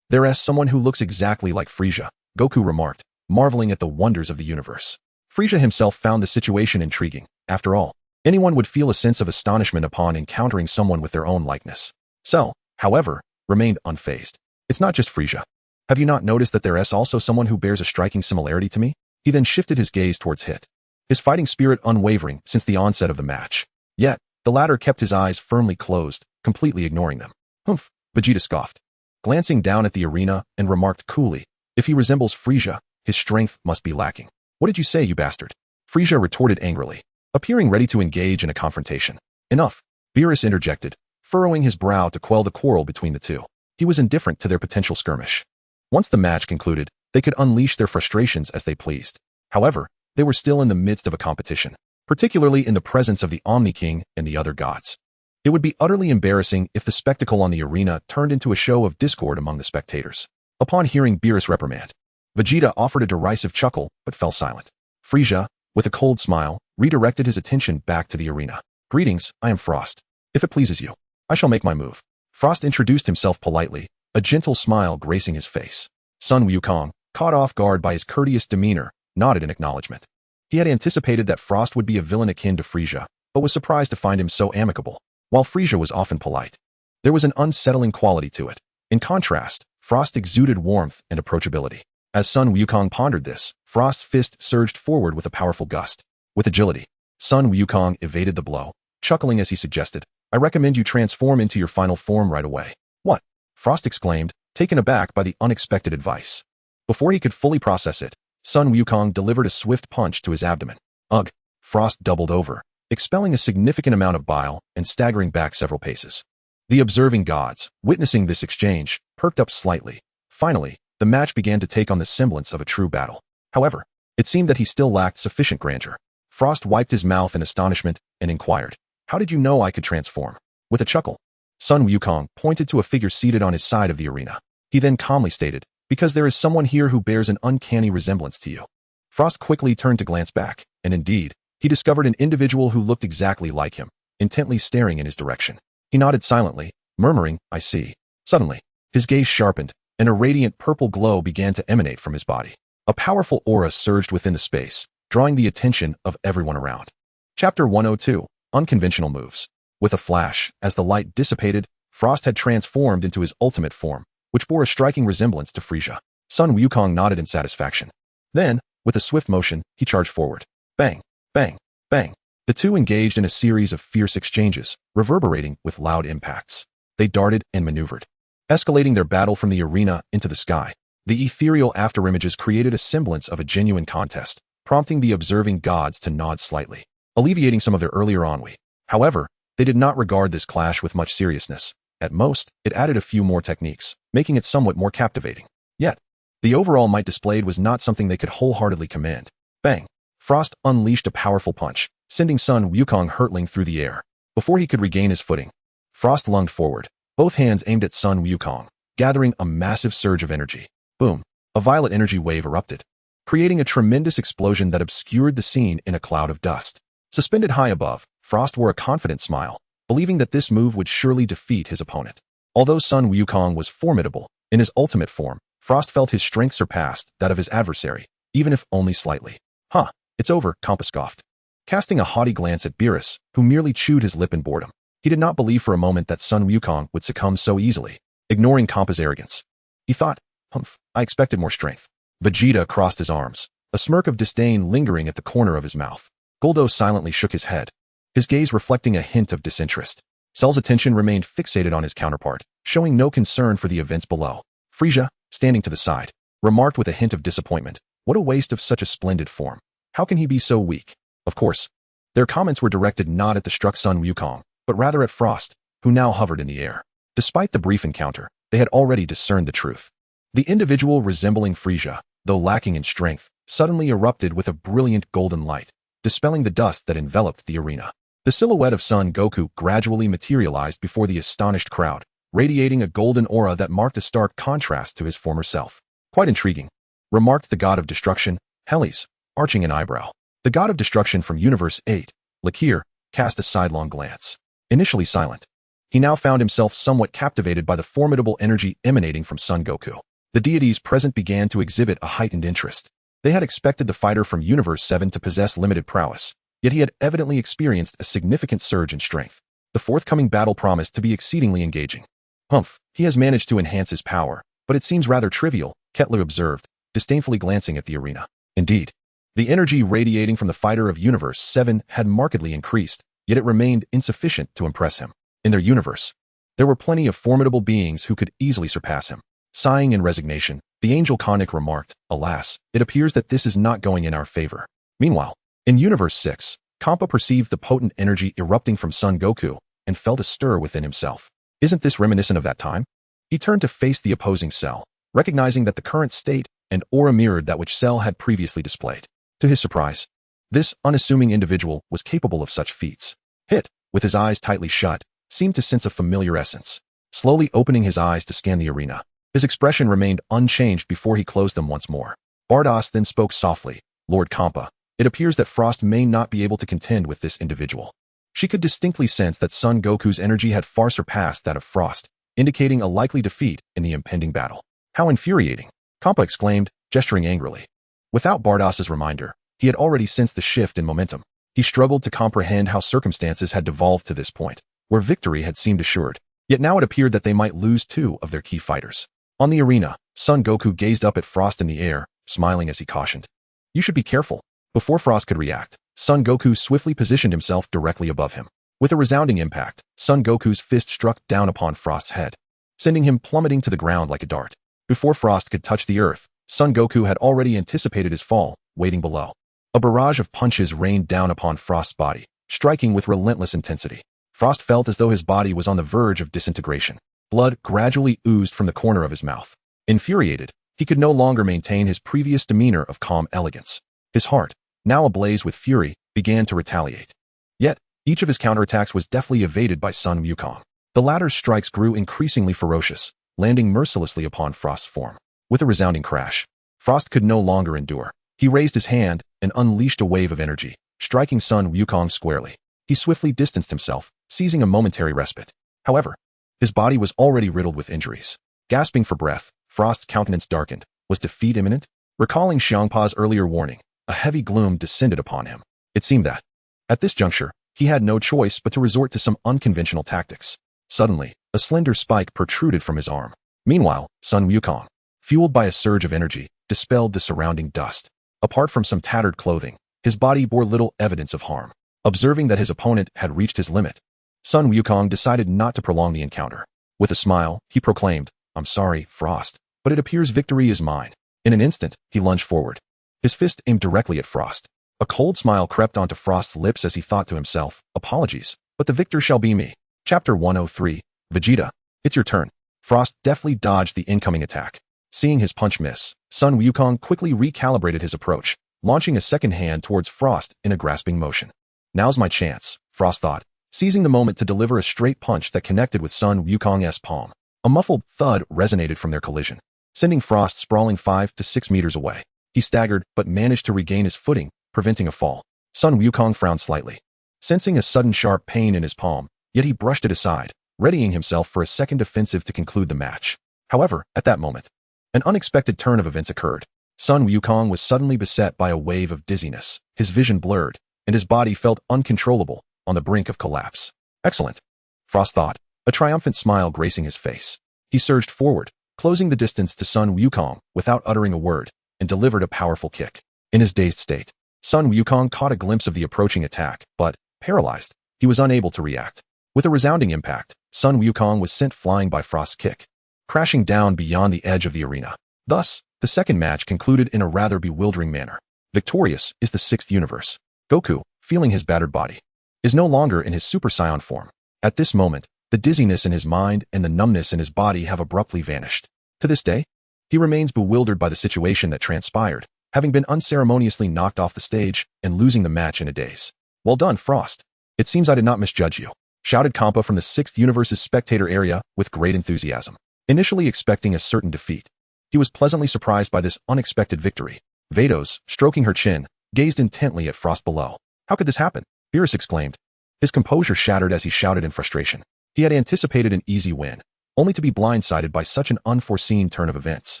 Speaker 1: There's someone who looks exactly like Frieza, Goku remarked, marveling at the wonders of the universe. Frieza himself found the situation intriguing. After all, anyone would feel a sense of astonishment upon encountering someone with their own likeness. So, however, remained unfazed. "It's not just Frieza. Have you not noticed that there's also someone who bears a striking similarity to me?" He then shifted his gaze towards Hit, his fighting spirit unwavering since the onset of the match. Yet, the latter kept his eyes firmly closed, completely ignoring them. "Humph," Vegeta scoffed, glancing down at the arena and remarked coolly, "If he resembles Frieza, his strength must be lacking." "What did you say, you bastard?" Frieza retorted angrily, appearing ready to engage in a confrontation. "Enough," Beerus interjected, furrowing his brow to quell the quarrel between the two. He was indifferent to their potential skirmish. Once the match concluded, they could unleash their frustrations as they pleased. However, they were still in the midst of a competition, particularly in the presence of the Omni King and the other gods. It would be utterly embarrassing if the spectacle on the arena turned into a show of discord among the spectators. Upon hearing Beerus' reprimand, Vegeta offered a derisive chuckle but fell silent. Frieza, with a cold smile, redirected his attention back to the arena. "Greetings, I am Frost. If it pleases you, I shall make my move." Frost introduced himself politely, a gentle smile gracing his face. Sun Wukong, caught off guard by his courteous demeanor, nodded in acknowledgement. He had anticipated that Frost would be a villain akin to Frieza, but was surprised to find him so amicable. While Frieza was often polite, there was an unsettling quality to it. In contrast, Frost exuded warmth and approachability. As Sun Wukong pondered this, Frost's fist surged forward with a powerful gust. With agility, Sun Wukong evaded the blow, chuckling as he suggested, "I recommend you transform into your final form right away." "What?" Frost exclaimed, taken aback by the unexpected advice. Before he could fully process it, Sun Wukong delivered a swift punch to his abdomen. Ugh! Frost doubled over, expelling a significant amount of bile and staggering back several paces. The observing gods, witnessing this exchange, perked up slightly. Finally, the match began to take on the semblance of a true battle. However, it seemed that he still lacked sufficient grandeur. Frost wiped his mouth in astonishment and inquired, "How did you know I could transform?" With a chuckle, Sun Wukong pointed to a figure seated on his side of the arena. He then calmly stated, "Because there is someone here who bears an uncanny resemblance to you." Frost quickly turned to glance back, and indeed, he discovered an individual who looked exactly like him, intently staring in his direction. He nodded silently, murmuring, "I see." Suddenly, his gaze sharpened, and a radiant purple glow began to emanate from his body. A powerful aura surged within the space, drawing the attention of everyone around. Chapter 102, Unconventional Moves. With a flash, as the light dissipated, Frost had transformed into his ultimate form, which bore a striking resemblance to Frieza. Sun Wukong nodded in satisfaction. Then, with a swift motion, he charged forward. Bang, bang, bang. The two engaged in a series of fierce exchanges, reverberating with loud impacts. They darted and maneuvered, escalating their battle from the arena into the sky. The ethereal afterimages created a semblance of a genuine contest, prompting the observing gods to nod slightly, alleviating some of their earlier ennui. However, they did not regard this clash with much seriousness. At most, it added a few more techniques, making it somewhat more captivating. Yet, the overall might displayed was not something they could wholeheartedly command. Bang! Frost unleashed a powerful punch, sending Sun Wukong hurtling through the air. Before he could regain his footing, Frost lunged forward, both hands aimed at Sun Wukong, gathering a massive surge of energy. Boom! A violet energy wave erupted, creating a tremendous explosion that obscured the scene in a cloud of dust. Suspended high above, Frost wore a confident smile, believing that this move would surely defeat his opponent. Although Sun Wukong was formidable, in his ultimate form, Frost felt his strength surpassed that of his adversary, even if only slightly. Huh, it's over, Champa scoffed, casting a haughty glance at Beerus, who merely chewed his lip in boredom. He did not believe for a moment that Sun Wukong would succumb so easily, ignoring Champa's arrogance. He thought, humph, I expected more strength. Vegeta crossed his arms, a smirk of disdain lingering at the corner of his mouth. Guldo silently shook his head, his gaze reflecting a hint of disinterest. Cell's attention remained fixated on his counterpart, showing no concern for the events below. Frisia, standing to the side, remarked with a hint of disappointment, what a waste of such a splendid form. How can he be so weak? Of course, their comments were directed not at the struck Sun Wukong, but rather at Frost, who now hovered in the air. Despite the brief encounter, they had already discerned the truth. The individual resembling Frisia, though lacking in strength, suddenly erupted with a brilliant golden light, dispelling the dust that enveloped the arena. The silhouette of Son Goku gradually materialized before the astonished crowd, radiating a golden aura that marked a stark contrast to his former self. Quite intriguing, remarked the god of destruction, Helios, arching an eyebrow. The god of destruction from Universe 8, Lakir, cast a sidelong glance. Initially silent, he now found himself somewhat captivated by the formidable energy emanating from Son Goku. The deities present began to exhibit a heightened interest. They had expected the fighter from Universe 7 to possess limited prowess, yet he had evidently experienced a significant surge in strength. The forthcoming battle promised to be exceedingly engaging. Humph, he has managed to enhance his power, but it seems rather trivial, Quitela observed, disdainfully glancing at the arena. Indeed, the energy radiating from the fighter of Universe 7 had markedly increased, yet it remained insufficient to impress him. In their universe, there were plenty of formidable beings who could easily surpass him. Sighing in resignation, the angel Konik remarked, alas, it appears that this is not going in our favor. Meanwhile, in Universe 6, Champa perceived the potent energy erupting from Son Goku and felt a stir within himself. Isn't this reminiscent of that time? He turned to face the opposing Cell, recognizing that the current state and aura mirrored that which Cell had previously displayed. To his surprise, this unassuming individual was capable of such feats. Hit, with his eyes tightly shut, seemed to sense a familiar essence. Slowly opening his eyes to scan the arena, his expression remained unchanged before he closed them once more. Bardos then spoke softly, Lord Champa, it appears that Frost may not be able to contend with this individual. She could distinctly sense that Son Goku's energy had far surpassed that of Frost, indicating a likely defeat in the impending battle. How infuriating, Champa exclaimed, gesturing angrily. Without Bardos's reminder, he had already sensed the shift in momentum. He struggled to comprehend how circumstances had devolved to this point, where victory had seemed assured. Yet now it appeared that they might lose two of their key fighters. On the arena, Son Goku gazed up at Frost in the air, smiling as he cautioned. You should be careful. Before Frost could react, Son Goku swiftly positioned himself directly above him. With a resounding impact, Son Goku's fist struck down upon Frost's head, sending him plummeting to the ground like a dart. Before Frost could touch the earth, Son Goku had already anticipated his fall, waiting below. A barrage of punches rained down upon Frost's body, striking with relentless intensity. Frost felt as though his body was on the verge of disintegration. Blood gradually oozed from the corner of his mouth. Infuriated, he could no longer maintain his previous demeanor of calm elegance. His heart, now ablaze with fury, began to retaliate. Yet, each of his counterattacks was deftly evaded by Sun Wukong. The latter's strikes grew increasingly ferocious, landing mercilessly upon Frost's form. With a resounding crash, Frost could no longer endure. He raised his hand and unleashed a wave of energy, striking Sun Wukong squarely. He swiftly distanced himself, seizing a momentary respite. However, his body was already riddled with injuries. Gasping for breath, Frost's countenance darkened. Was defeat imminent? Recalling Xiangpa's earlier warning, a heavy gloom descended upon him. It seemed that, at this juncture, he had no choice but to resort to some unconventional tactics. Suddenly, a slender spike protruded from his arm. Meanwhile, Sun Wukong, fueled by a surge of energy, dispelled the surrounding dust. Apart from some tattered clothing, his body bore little evidence of harm. Observing that his opponent had reached his limit, Sun Wukong decided not to prolong the encounter. With a smile, he proclaimed, I'm sorry, Frost, but it appears victory is mine. In an instant, he lunged forward. His fist aimed directly at Frost. A cold smile crept onto Frost's lips as he thought to himself, apologies, but the victor shall be me. Chapter 103, Vegeta, it's your turn. Frost deftly dodged the incoming attack. Seeing his punch miss, Sun Wukong quickly recalibrated his approach, launching a second hand towards Frost in a grasping motion. Now's my chance, Frost thought, seizing the moment to deliver a straight punch that connected with Sun Wukong's palm. A muffled thud resonated from their collision, sending Frost sprawling 5 to 6 meters away. He staggered, but managed to regain his footing, preventing a fall. Sun Wukong frowned slightly, sensing a sudden sharp pain in his palm, yet he brushed it aside, readying himself for a second offensive to conclude the match. However, at that moment, an unexpected turn of events occurred. Sun Wukong was suddenly beset by a wave of dizziness, his vision blurred, and his body felt uncontrollable, on the brink of collapse. Excellent, Frost thought, a triumphant smile gracing his face. He surged forward, closing the distance to Sun Wukong without uttering a word, and delivered a powerful kick. In his dazed state, Sun Wukong caught a glimpse of the approaching attack, but, paralyzed, he was unable to react. With a resounding impact, Sun Wukong was sent flying by Frost's kick, crashing down beyond the edge of the arena. Thus, the second match concluded in a rather bewildering manner. Victorious is the 6th universe. Goku, feeling his battered body, is no longer in his Super Saiyan form. At this moment, the dizziness in his mind and the numbness in his body have abruptly vanished. To this day, he remains bewildered by the situation that transpired, having been unceremoniously knocked off the stage and losing the match in a daze. Well done, Frost. It seems I did not misjudge you, shouted Champa from the 6th universe's spectator area with great enthusiasm. Initially expecting a certain defeat, he was pleasantly surprised by this unexpected victory. Vados, stroking her chin, gazed intently at Frost below. How could this happen? Beerus exclaimed. His composure shattered as he shouted in frustration. He had anticipated an easy win, only to be blindsided by such an unforeseen turn of events.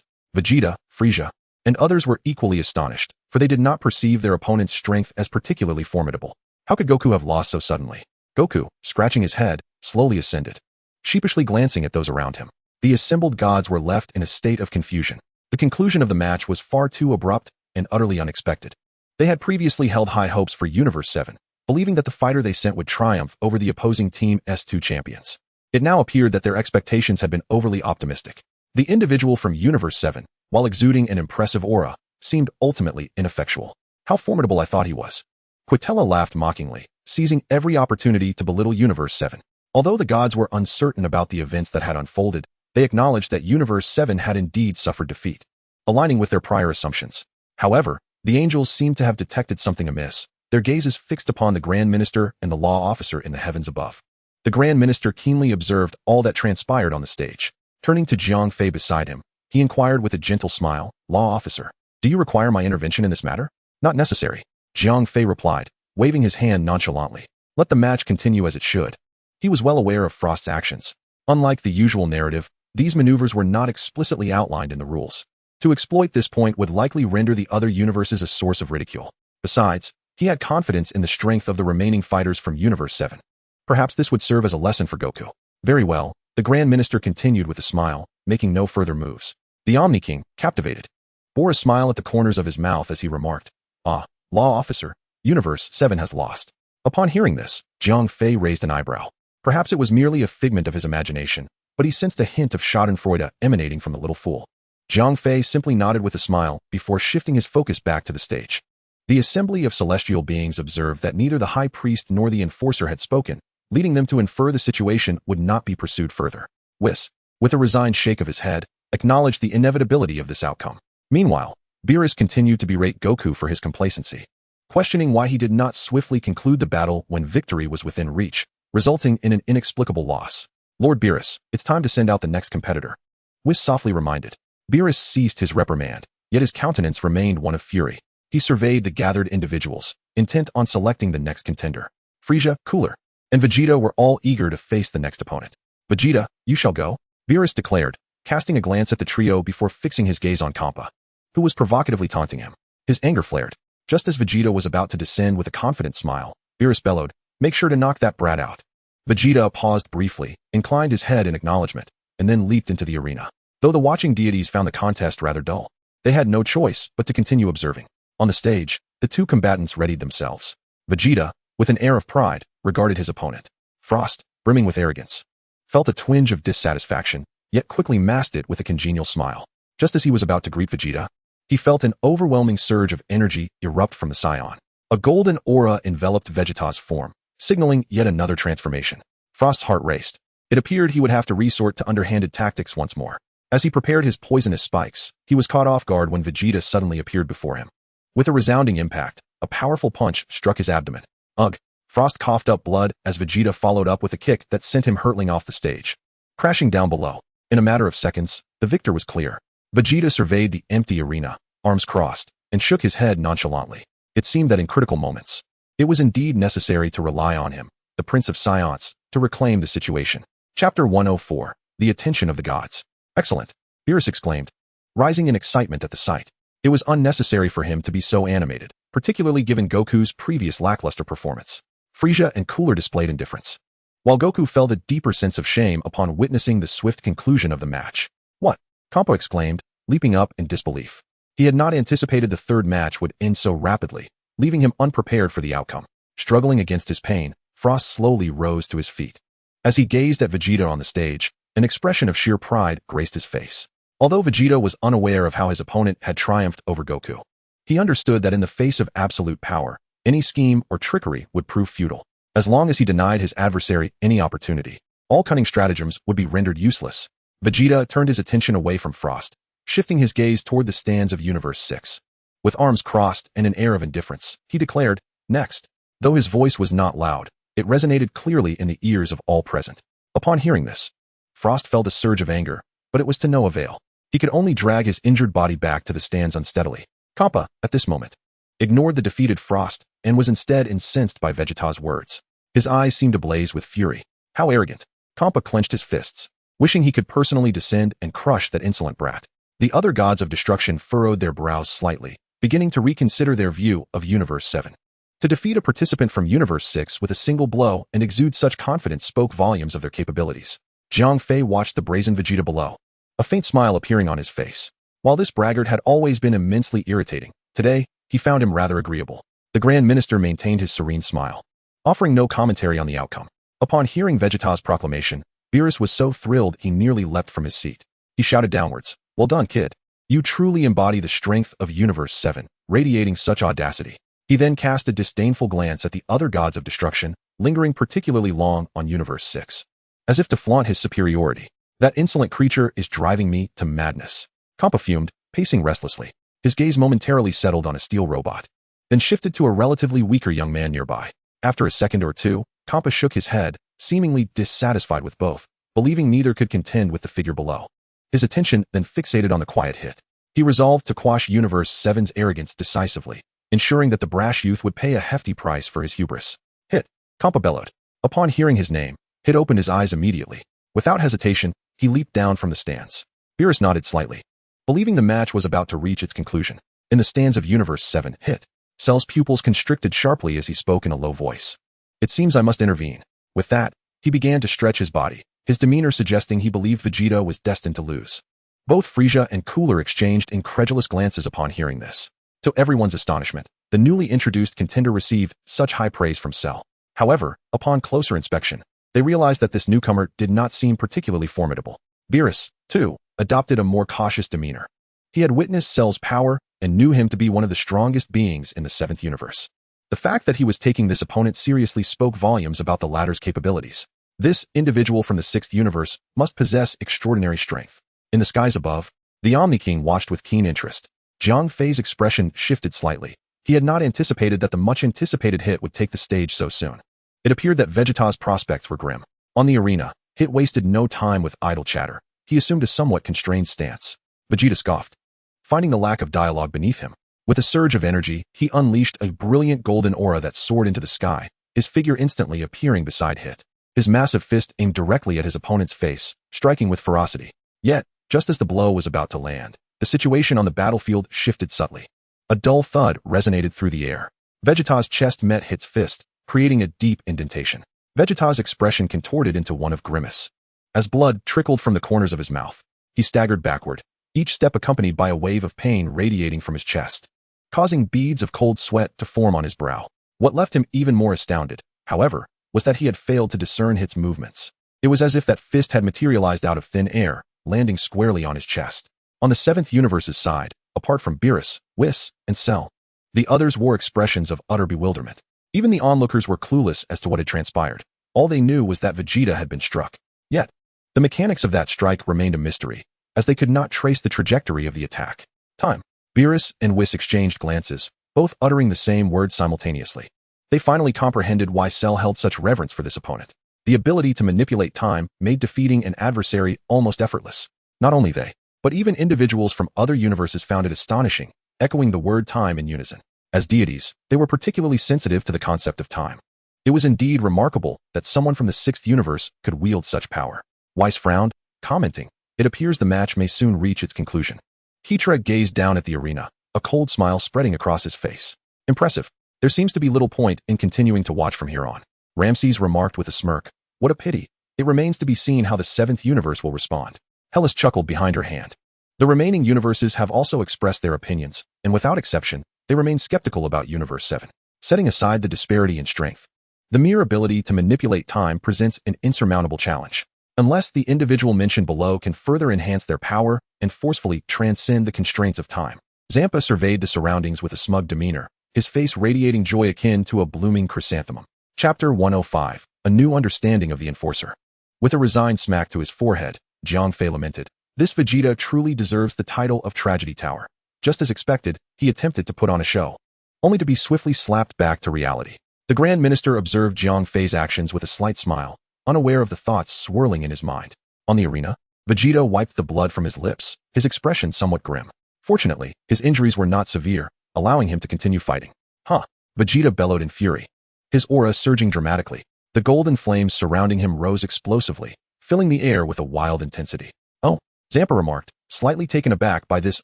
Speaker 1: Vegeta, Frieza, and others were equally astonished, for they did not perceive their opponent's strength as particularly formidable. How could Goku have lost so suddenly? Goku, scratching his head, slowly ascended, sheepishly glancing at those around him. The assembled gods were left in a state of confusion. The conclusion of the match was far too abrupt and utterly unexpected. They had previously held high hopes for Universe 7, believing that the fighter they sent would triumph over the opposing Team S2 champions. It now appeared that their expectations had been overly optimistic. The individual from Universe 7, while exuding an impressive aura, seemed ultimately ineffectual. How formidable I thought he was. Quitela laughed mockingly, seizing every opportunity to belittle Universe 7. Although the gods were uncertain about the events that had unfolded, they acknowledged that Universe 7 had indeed suffered defeat, aligning with their prior assumptions. However, the angels seemed to have detected something amiss, their gazes fixed upon the Grand Minister and the law officer in the heavens above. The Grand Minister keenly observed all that transpired on the stage. Turning to Jiang Fei beside him, he inquired with a gentle smile, "Law officer, do you require my intervention in this matter?" "Not necessary," Jiang Fei replied, waving his hand nonchalantly. Let the match continue as it should. He was well aware of Frost's actions. Unlike the usual narrative, these maneuvers were not explicitly outlined in the rules. To exploit this point would likely render the other universes a source of ridicule. Besides, he had confidence in the strength of the remaining fighters from Universe 7. Perhaps this would serve as a lesson for Goku. Very well, the Grand Minister continued with a smile, making no further moves. The Omni King, captivated, bore a smile at the corners of his mouth as he remarked, "Ah, Law Officer, Universe 7 has lost." Upon hearing this, Jiang Fei raised an eyebrow. Perhaps it was merely a figment of his imagination, but he sensed a hint of schadenfreude emanating from the little fool. Jiang Fei simply nodded with a smile before shifting his focus back to the stage. The assembly of celestial beings observed that neither the High Priest nor the Enforcer had spoken, leading them to infer the situation would not be pursued further. Whis, with a resigned shake of his head, acknowledged the inevitability of this outcome. Meanwhile, Beerus continued to berate Goku for his complacency, questioning why he did not swiftly conclude the battle when victory was within reach, resulting in an inexplicable loss. "Lord Beerus, it's time to send out the next competitor," Whis softly reminded. Beerus ceased his reprimand, yet his countenance remained one of fury. He surveyed the gathered individuals, intent on selecting the next contender. Frieza, Cooler, and Vegeta were all eager to face the next opponent. "Vegeta, you shall go," Beerus declared, casting a glance at the trio before fixing his gaze on Champa, who was provocatively taunting him. His anger flared. Just as Vegeta was about to descend with a confident smile, Beerus bellowed, "Make sure to knock that brat out." Vegeta paused briefly, inclined his head in acknowledgement, and then leaped into the arena. Though the watching deities found the contest rather dull, they had no choice but to continue observing. On the stage, the two combatants readied themselves. Vegeta, with an air of pride, regarded his opponent. Frost, brimming with arrogance, felt a twinge of dissatisfaction, yet quickly masked it with a congenial smile. Just as he was about to greet Vegeta, he felt an overwhelming surge of energy erupt from the Saiyan. A golden aura enveloped Vegeta's form, signaling yet another transformation. Frost's heart raced. It appeared he would have to resort to underhanded tactics once more. As he prepared his poisonous spikes, he was caught off guard when Vegeta suddenly appeared before him. With a resounding impact, a powerful punch struck his abdomen. Ugh! Frost coughed up blood as Vegeta followed up with a kick that sent him hurtling off the stage. Crashing down below. In a matter of seconds, the victor was clear. Vegeta surveyed the empty arena, arms crossed, and shook his head nonchalantly. It seemed that in critical moments, it was indeed necessary to rely on him, the Prince of Saiyans, to reclaim the situation. Chapter 104. The Attention of the Gods. Excellent, Beerus exclaimed, rising in excitement at the sight. It was unnecessary for him to be so animated, particularly given Goku's previous lackluster performance. Frieza and Cooler displayed indifference, while Goku felt a deeper sense of shame upon witnessing the swift conclusion of the match. What? Champa exclaimed, leaping up in disbelief. He had not anticipated the third match would end so rapidly, leaving him unprepared for the outcome. Struggling against his pain, Frost slowly rose to his feet. As he gazed at Vegeta on the stage, an expression of sheer pride graced his face. Although Vegeta was unaware of how his opponent had triumphed over Goku, he understood that in the face of absolute power, any scheme or trickery would prove futile. As long as he denied his adversary any opportunity, all cunning stratagems would be rendered useless. Vegeta turned his attention away from Frost, shifting his gaze toward the stands of Universe 6. With arms crossed and an air of indifference, he declared, "Next." Though his voice was not loud, it resonated clearly in the ears of all present. Upon hearing this, Frost felt a surge of anger, but it was to no avail. He could only drag his injured body back to the stands unsteadily. Champa, at this moment, ignored the defeated Frost and was instead incensed by Vegeta's words. His eyes seemed to blaze with fury. How arrogant! Champa clenched his fists, wishing he could personally descend and crush that insolent brat. The other gods of destruction furrowed their brows slightly, beginning to reconsider their view of Universe 7. To defeat a participant from Universe 6 with a single blow and exude such confidence spoke volumes of their capabilities. Jiang Fei watched the brazen Vegeta below, a faint smile appearing on his face. While this braggart had always been immensely irritating, today, he found him rather agreeable. The Grand Minister maintained his serene smile, offering no commentary on the outcome. Upon hearing Vegeta's proclamation, Beerus was so thrilled he nearly leapt from his seat. He shouted downwards, "Well done, kid. You truly embody the strength of Universe 7, radiating such audacity." He then cast a disdainful glance at the other gods of destruction, lingering particularly long on Universe 6. As if to flaunt his superiority. "That insolent creature is driving me to madness." Champa fumed, pacing restlessly. His gaze momentarily settled on a steel robot, then shifted to a relatively weaker young man nearby. After a second or two, Champa shook his head, seemingly dissatisfied with both, believing neither could contend with the figure below. His attention then fixated on the quiet hit. He resolved to quash Universe 7's arrogance decisively, ensuring that the brash youth would pay a hefty price for his hubris. "Hit!" Champa bellowed. Upon hearing his name, Hit opened his eyes immediately. Without hesitation, he leaped down from the stands. Beerus nodded slightly, believing the match was about to reach its conclusion. In the stands of Universe 7, Hit Cell's pupils constricted sharply as he spoke in a low voice. "It seems I must intervene." With that, he began to stretch his body, his demeanor suggesting he believed Vegeta was destined to lose. Both Frieza and Cooler exchanged incredulous glances upon hearing this. To everyone's astonishment, the newly introduced contender received such high praise from Cell. However, upon closer inspection, they realized that this newcomer did not seem particularly formidable. Beerus, too, adopted a more cautious demeanor. He had witnessed Cell's power and knew him to be one of the strongest beings in the 7th universe. The fact that he was taking this opponent seriously spoke volumes about the latter's capabilities. This individual from the 6th universe must possess extraordinary strength. In the skies above, the Omni King watched with keen interest. Jiang Fei's expression shifted slightly. He had not anticipated that the much-anticipated Hit would take the stage so soon. It appeared that Vegeta's prospects were grim. On the arena, Hit wasted no time with idle chatter. He assumed a somewhat constrained stance. Vegeta scoffed, finding the lack of dialogue beneath him. With a surge of energy, he unleashed a brilliant golden aura that soared into the sky, his figure instantly appearing beside Hit. His massive fist aimed directly at his opponent's face, striking with ferocity. Yet, just as the blow was about to land, the situation on the battlefield shifted subtly. A dull thud resonated through the air. Vegeta's chest met Hit's fist, creating a deep indentation. Vegeta's expression contorted into one of grimace. As blood trickled from the corners of his mouth, he staggered backward, each step accompanied by a wave of pain radiating from his chest, causing beads of cold sweat to form on his brow. What left him even more astounded, however, was that he had failed to discern Hit's movements. It was as if that fist had materialized out of thin air, landing squarely on his chest. On the seventh universe's side, apart from Beerus, Whis, and Cell, the others wore expressions of utter bewilderment. Even the onlookers were clueless as to what had transpired. All they knew was that Vegeta had been struck. Yet, the mechanics of that strike remained a mystery, as they could not trace the trajectory of the attack. Time. Beerus and Whis exchanged glances, both uttering the same words simultaneously. They finally comprehended why Cell held such reverence for this opponent. The ability to manipulate time made defeating an adversary almost effortless. Not only they, but even individuals from other universes found it astonishing, echoing the word time in unison. As deities, they were particularly sensitive to the concept of time. It was indeed remarkable that someone from the sixth universe could wield such power. Weiss frowned, commenting, "It appears the match may soon reach its conclusion." Quitela gazed down at the arena, a cold smile spreading across his face. "Impressive. There seems to be little point in continuing to watch from here on." Ramses remarked with a smirk. "What a pity. It remains to be seen how the seventh universe will respond." Hellas chuckled behind her hand. The remaining universes have also expressed their opinions, and without exception, they remain skeptical about Universe 7. Setting aside the disparity in strength, the mere ability to manipulate time presents an insurmountable challenge. Unless the individual mentioned below can further enhance their power and forcefully transcend the constraints of time. Champa surveyed the surroundings with a smug demeanor, his face radiating joy akin to a blooming chrysanthemum. Chapter 105, A New Understanding of the Enforcer. With a resigned smack to his forehead, Jiang Fei lamented, "This Vegeta truly deserves the title of Tragedy Tower." Just as expected, he attempted to put on a show, only to be swiftly slapped back to reality. The Grand Minister observed Jiang Fei's actions with a slight smile, unaware of the thoughts swirling in his mind. On the arena, Vegeta wiped the blood from his lips, his expression somewhat grim. Fortunately, his injuries were not severe, allowing him to continue fighting. "Huh!" Vegeta bellowed in fury, his aura surging dramatically. The golden flames surrounding him rose explosively, filling the air with a wild intensity. "Oh," Champa remarked, slightly taken aback by this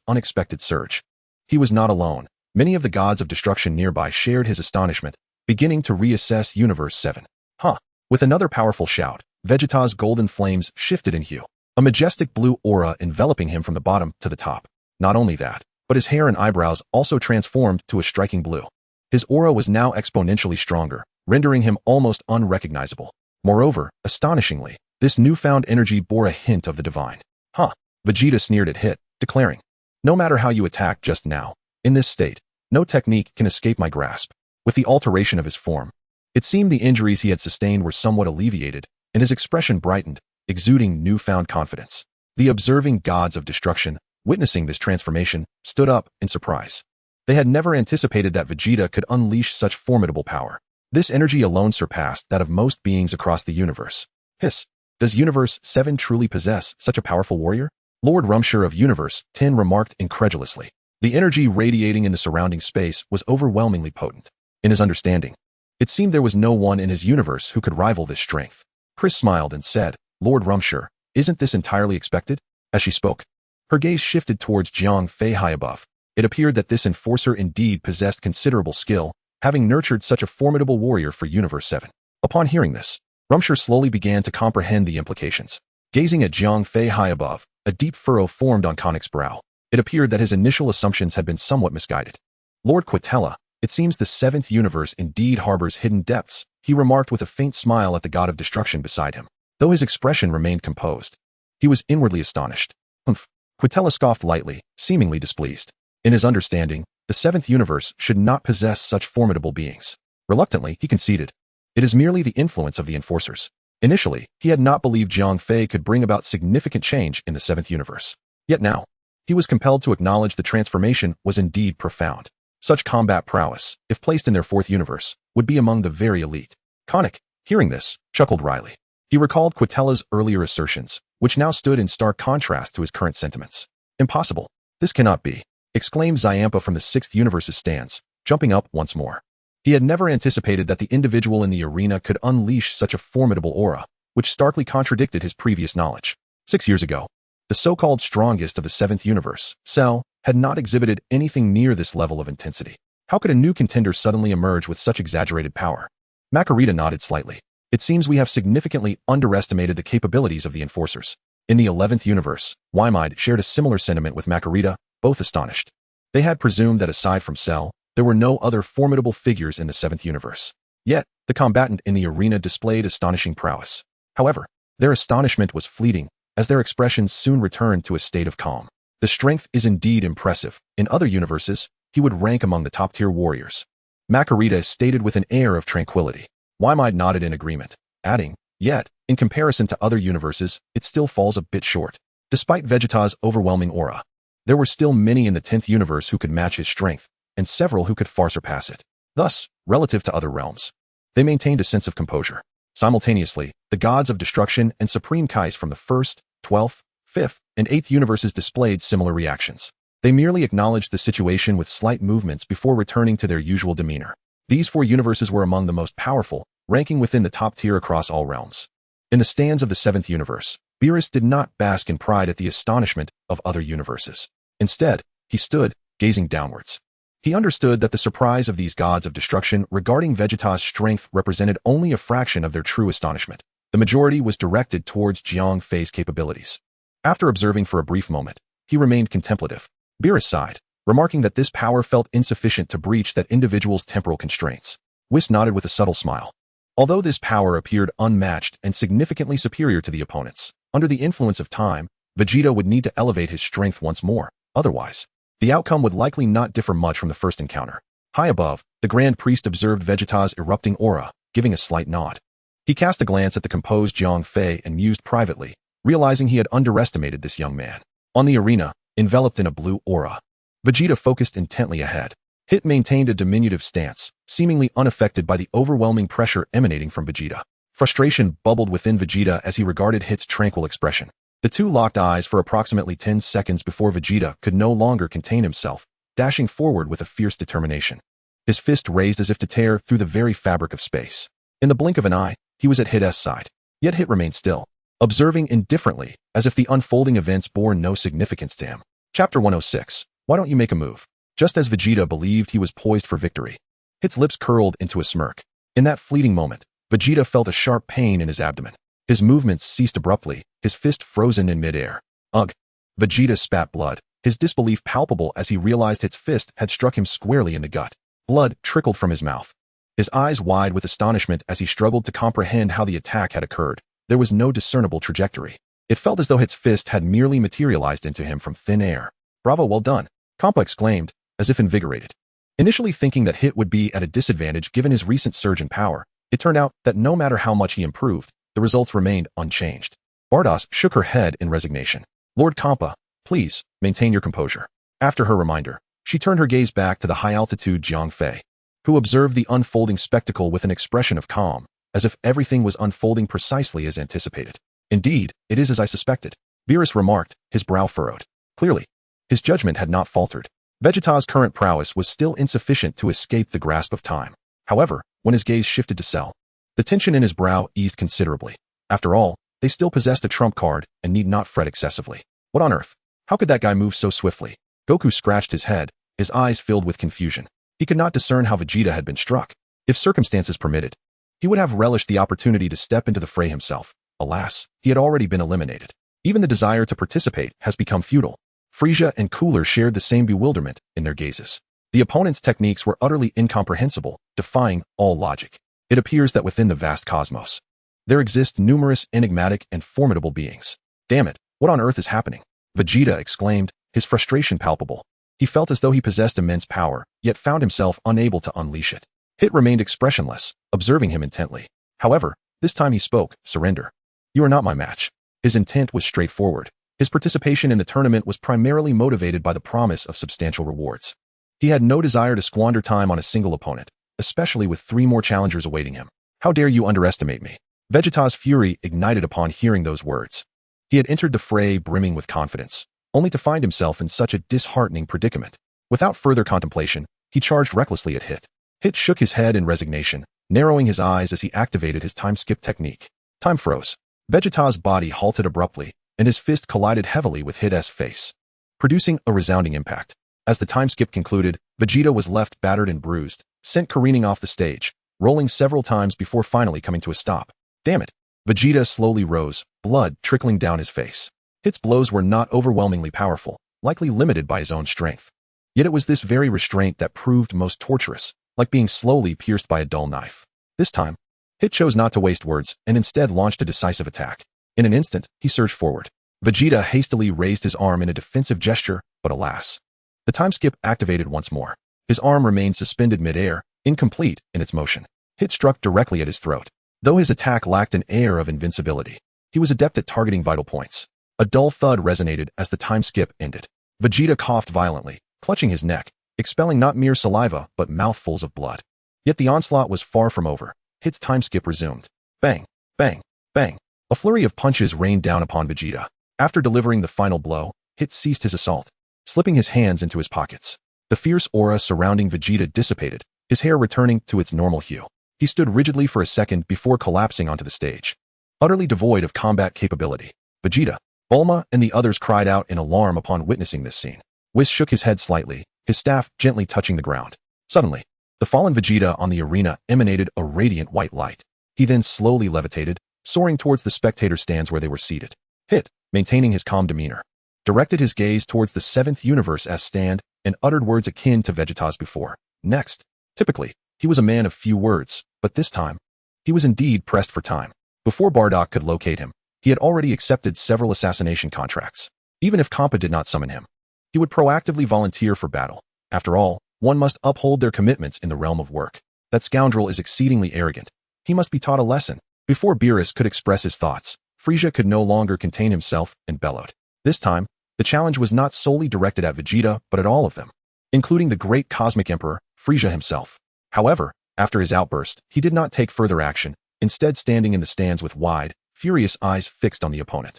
Speaker 1: unexpected surge. He was not alone. Many of the gods of destruction nearby shared his astonishment, beginning to reassess Universe 7. "Huh!" With another powerful shout, Vegeta's golden flames shifted in hue, a majestic blue aura enveloping him from the bottom to the top. Not only that, but his hair and eyebrows also transformed to a striking blue. His aura was now exponentially stronger, rendering him almost unrecognizable. Moreover, astonishingly, this newfound energy bore a hint of the divine. "Huh!" Vegeta sneered at Hit, declaring, "No matter how you attack just now, in this state, no technique can escape my grasp." With the alteration of his form, it seemed the injuries he had sustained were somewhat alleviated, and his expression brightened, exuding newfound confidence. The observing gods of destruction, witnessing this transformation, stood up in surprise. They had never anticipated that Vegeta could unleash such formidable power. This energy alone surpassed that of most beings across the universe. "Hiss! Does Universe 7 truly possess such a powerful warrior?" Lord Rumshire of Universe 10 remarked incredulously. The energy radiating in the surrounding space was overwhelmingly potent. In his understanding, it seemed there was no one in his universe who could rival this strength. Chris smiled and said, "Lord Rumshire, isn't this entirely expected?" As she spoke, her gaze shifted towards Jiang Fei high above. It appeared that this enforcer indeed possessed considerable skill, having nurtured such a formidable warrior for Universe 7. Upon hearing this, Rumshire slowly began to comprehend the implications. Gazing at Jiang Fei high above, a deep furrow formed on Konic's brow. It appeared that his initial assumptions had been somewhat misguided. "Lord Quitela, it seems the seventh universe indeed harbors hidden depths," he remarked with a faint smile at the god of destruction beside him. Though his expression remained composed, he was inwardly astonished. "Humph." Quitela scoffed lightly, seemingly displeased. In his understanding, the seventh universe should not possess such formidable beings. Reluctantly, he conceded, "It is merely the influence of the enforcers." Initially, he had not believed Jiang Fei could bring about significant change in the seventh universe. Yet now, he was compelled to acknowledge the transformation was indeed profound. Such combat prowess, if placed in their fourth universe, would be among the very elite. Conic, hearing this, chuckled wryly. He recalled Quitela's earlier assertions, which now stood in stark contrast to his current sentiments. "Impossible. This cannot be," exclaimed Champa from the sixth universe's stands, jumping up once more. He had never anticipated that the individual in the arena could unleash such a formidable aura, which starkly contradicted his previous knowledge. 6 years ago, the so-called strongest of the seventh universe, Cell, had not exhibited anything near this level of intensity. How could a new contender suddenly emerge with such exaggerated power? Makarita nodded slightly. "It seems we have significantly underestimated the capabilities of the enforcers." In the 11th universe, Wymide shared a similar sentiment with Makarita, both astonished. They had presumed that aside from Cell, there were no other formidable figures in the 7th universe. Yet, the combatant in the arena displayed astonishing prowess. However, their astonishment was fleeting, as their expressions soon returned to a state of calm. The strength is indeed impressive. In other universes, he would rank among the top-tier warriors. Makarita stated with an air of tranquility. Why-Might nodded in agreement, adding, yet, in comparison to other universes, it still falls a bit short. Despite Vegeta's overwhelming aura, there were still many in the 10th universe who could match his strength, and several who could far surpass it. Thus, relative to other realms, they maintained a sense of composure. Simultaneously, the gods of destruction and supreme kais from the 1st, 12th, 5th, and 8th universes displayed similar reactions. They merely acknowledged the situation with slight movements before returning to their usual demeanor. These 4 universes were among the most powerful, ranking within the top tier across all realms. In the stands of the 7th universe, Beerus did not bask in pride at the astonishment of other universes. Instead, he stood, gazing downwards. He understood that the surprise of these gods of destruction regarding Vegeta's strength represented only a fraction of their true astonishment. The majority was directed towards Jiang Fei's capabilities. After observing for a brief moment, he remained contemplative. Beerus sighed, remarking that this power felt insufficient to breach that individual's temporal constraints. Whis nodded with a subtle smile. Although this power appeared unmatched and significantly superior to the opponents, under the influence of time, Vegeta would need to elevate his strength once more. Otherwise, the outcome would likely not differ much from the first encounter. High above, the Grand Priest observed Vegeta's erupting aura, giving a slight nod. He cast a glance at the composed Jiang Fei and mused privately, realizing he had underestimated this young man. On the arena, enveloped in a blue aura, Vegeta focused intently ahead. Hit maintained a diminutive stance, seemingly unaffected by the overwhelming pressure emanating from Vegeta. Frustration bubbled within Vegeta as he regarded Hit's tranquil expression. The two locked eyes for approximately 10 seconds before Vegeta could no longer contain himself, dashing forward with a fierce determination. His fist raised as if to tear through the very fabric of space. In the blink of an eye, he was at Hit's side. Yet Hit remained still, observing indifferently, as if the unfolding events bore no significance to him. Chapter 106. Why don't you make a move? Just as Vegeta believed he was poised for victory, Hit's lips curled into a smirk. In that fleeting moment, Vegeta felt a sharp pain in his abdomen. His movements ceased abruptly, his fist frozen in midair. Ugh! Vegeta spat blood, his disbelief palpable as he realized Hit's fist had struck him squarely in the gut. Blood trickled from his mouth. His eyes wide with astonishment as he struggled to comprehend how the attack had occurred. There was no discernible trajectory. It felt as though Hit's fist had merely materialized into him from thin air. Bravo, well done, Champa exclaimed, as if invigorated. Initially thinking that Hit would be at a disadvantage given his recent surge in power, it turned out that no matter how much he improved, the results remained unchanged. Bardos shook her head in resignation. Lord Champa, please, maintain your composure. After her reminder, she turned her gaze back to the high-altitude Jiang Fei, who observed the unfolding spectacle with an expression of calm, as if everything was unfolding precisely as anticipated. Indeed, it is as I suspected, Beerus remarked, his brow furrowed. Clearly, his judgment had not faltered. Vegeta's current prowess was still insufficient to escape the grasp of time. However, when his gaze shifted to Cell, the tension in his brow eased considerably. After all, they still possessed a trump card and need not fret excessively. What on earth? How could that guy move so swiftly? Goku scratched his head, his eyes filled with confusion. He could not discern how Vegeta had been struck. If circumstances permitted, he would have relished the opportunity to step into the fray himself. Alas, he had already been eliminated. Even the desire to participate has become futile. Frieza and Cooler shared the same bewilderment in their gazes. The opponent's techniques were utterly incomprehensible, defying all logic. It appears that within the vast cosmos, there exist numerous enigmatic and formidable beings. Damn it, what on earth is happening? Vegeta exclaimed, his frustration palpable. He felt as though he possessed immense power, yet found himself unable to unleash it. Hit remained expressionless, observing him intently. However, this time he spoke, surrender. You are not my match. His intent was straightforward. His participation in the tournament was primarily motivated by the promise of substantial rewards. He had no desire to squander time on a single opponent, especially with 3 more challengers awaiting him. How dare you underestimate me? Vegeta's fury ignited upon hearing those words. He had entered the fray brimming with confidence, only to find himself in such a disheartening predicament. Without further contemplation, he charged recklessly at Hit. Hit shook his head in resignation, narrowing his eyes as he activated his time-skip technique. Time froze. Vegeta's body halted abruptly, and his fist collided heavily with Hit's face, producing a resounding impact. As the time skip concluded, Vegeta was left battered and bruised, sent careening off the stage, rolling several times before finally coming to a stop. Damn it! Vegeta slowly rose, blood trickling down his face. Hit's blows were not overwhelmingly powerful, likely limited by his own strength. Yet it was this very restraint that proved most torturous, like being slowly pierced by a dull knife. This time, Hit chose not to waste words and instead launched a decisive attack. In an instant, he surged forward. Vegeta hastily raised his arm in a defensive gesture, but alas. The time skip activated once more. His arm remained suspended mid-air, incomplete in its motion. Hit struck directly at his throat. Though his attack lacked an air of invincibility, he was adept at targeting vital points. A dull thud resonated as the time skip ended. Vegeta coughed violently, clutching his neck, expelling not mere saliva but mouthfuls of blood. Yet the onslaught was far from over. Hit's time skip resumed. Bang, bang, bang. A flurry of punches rained down upon Vegeta. After delivering the final blow, Hit ceased his assault, slipping his hands into his pockets. The fierce aura surrounding Vegeta dissipated, his hair returning to its normal hue. He stood rigidly for a second before collapsing onto the stage. Utterly devoid of combat capability, Vegeta, Bulma, and the others cried out in alarm upon witnessing this scene. Whis shook his head slightly, his staff gently touching the ground. Suddenly, the fallen Vegeta on the arena emanated a radiant white light. He then slowly levitated, soaring towards the spectator stands where they were seated. Hit, maintaining his calm demeanor, directed his gaze towards the 7th Universe-S stand and uttered words akin to Vegeta's before. Next. Typically, he was a man of few words, but this time, he was indeed pressed for time. Before Bardock could locate him, he had already accepted several assassination contracts. Even if Champa did not summon him, he would proactively volunteer for battle. After all, one must uphold their commitments in the realm of work. That scoundrel is exceedingly arrogant. He must be taught a lesson. Before Beerus could express his thoughts, Frieza could no longer contain himself and bellowed. This time, the challenge was not solely directed at Vegeta, but at all of them, including the great cosmic emperor, Frieza himself. However, after his outburst, he did not take further action, instead standing in the stands with wide, furious eyes fixed on the opponent.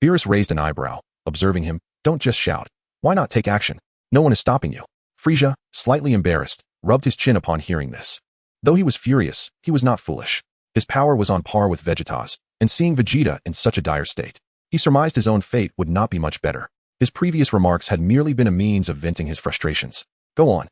Speaker 1: Beerus raised an eyebrow, observing him. Don't just shout. Why not take action? No one is stopping you. Frieza, slightly embarrassed, rubbed his chin upon hearing this. Though he was furious, he was not foolish. His power was on par with Vegeta's, and seeing Vegeta in such a dire state, he surmised his own fate would not be much better. His previous remarks had merely been a means of venting his frustrations. Go on.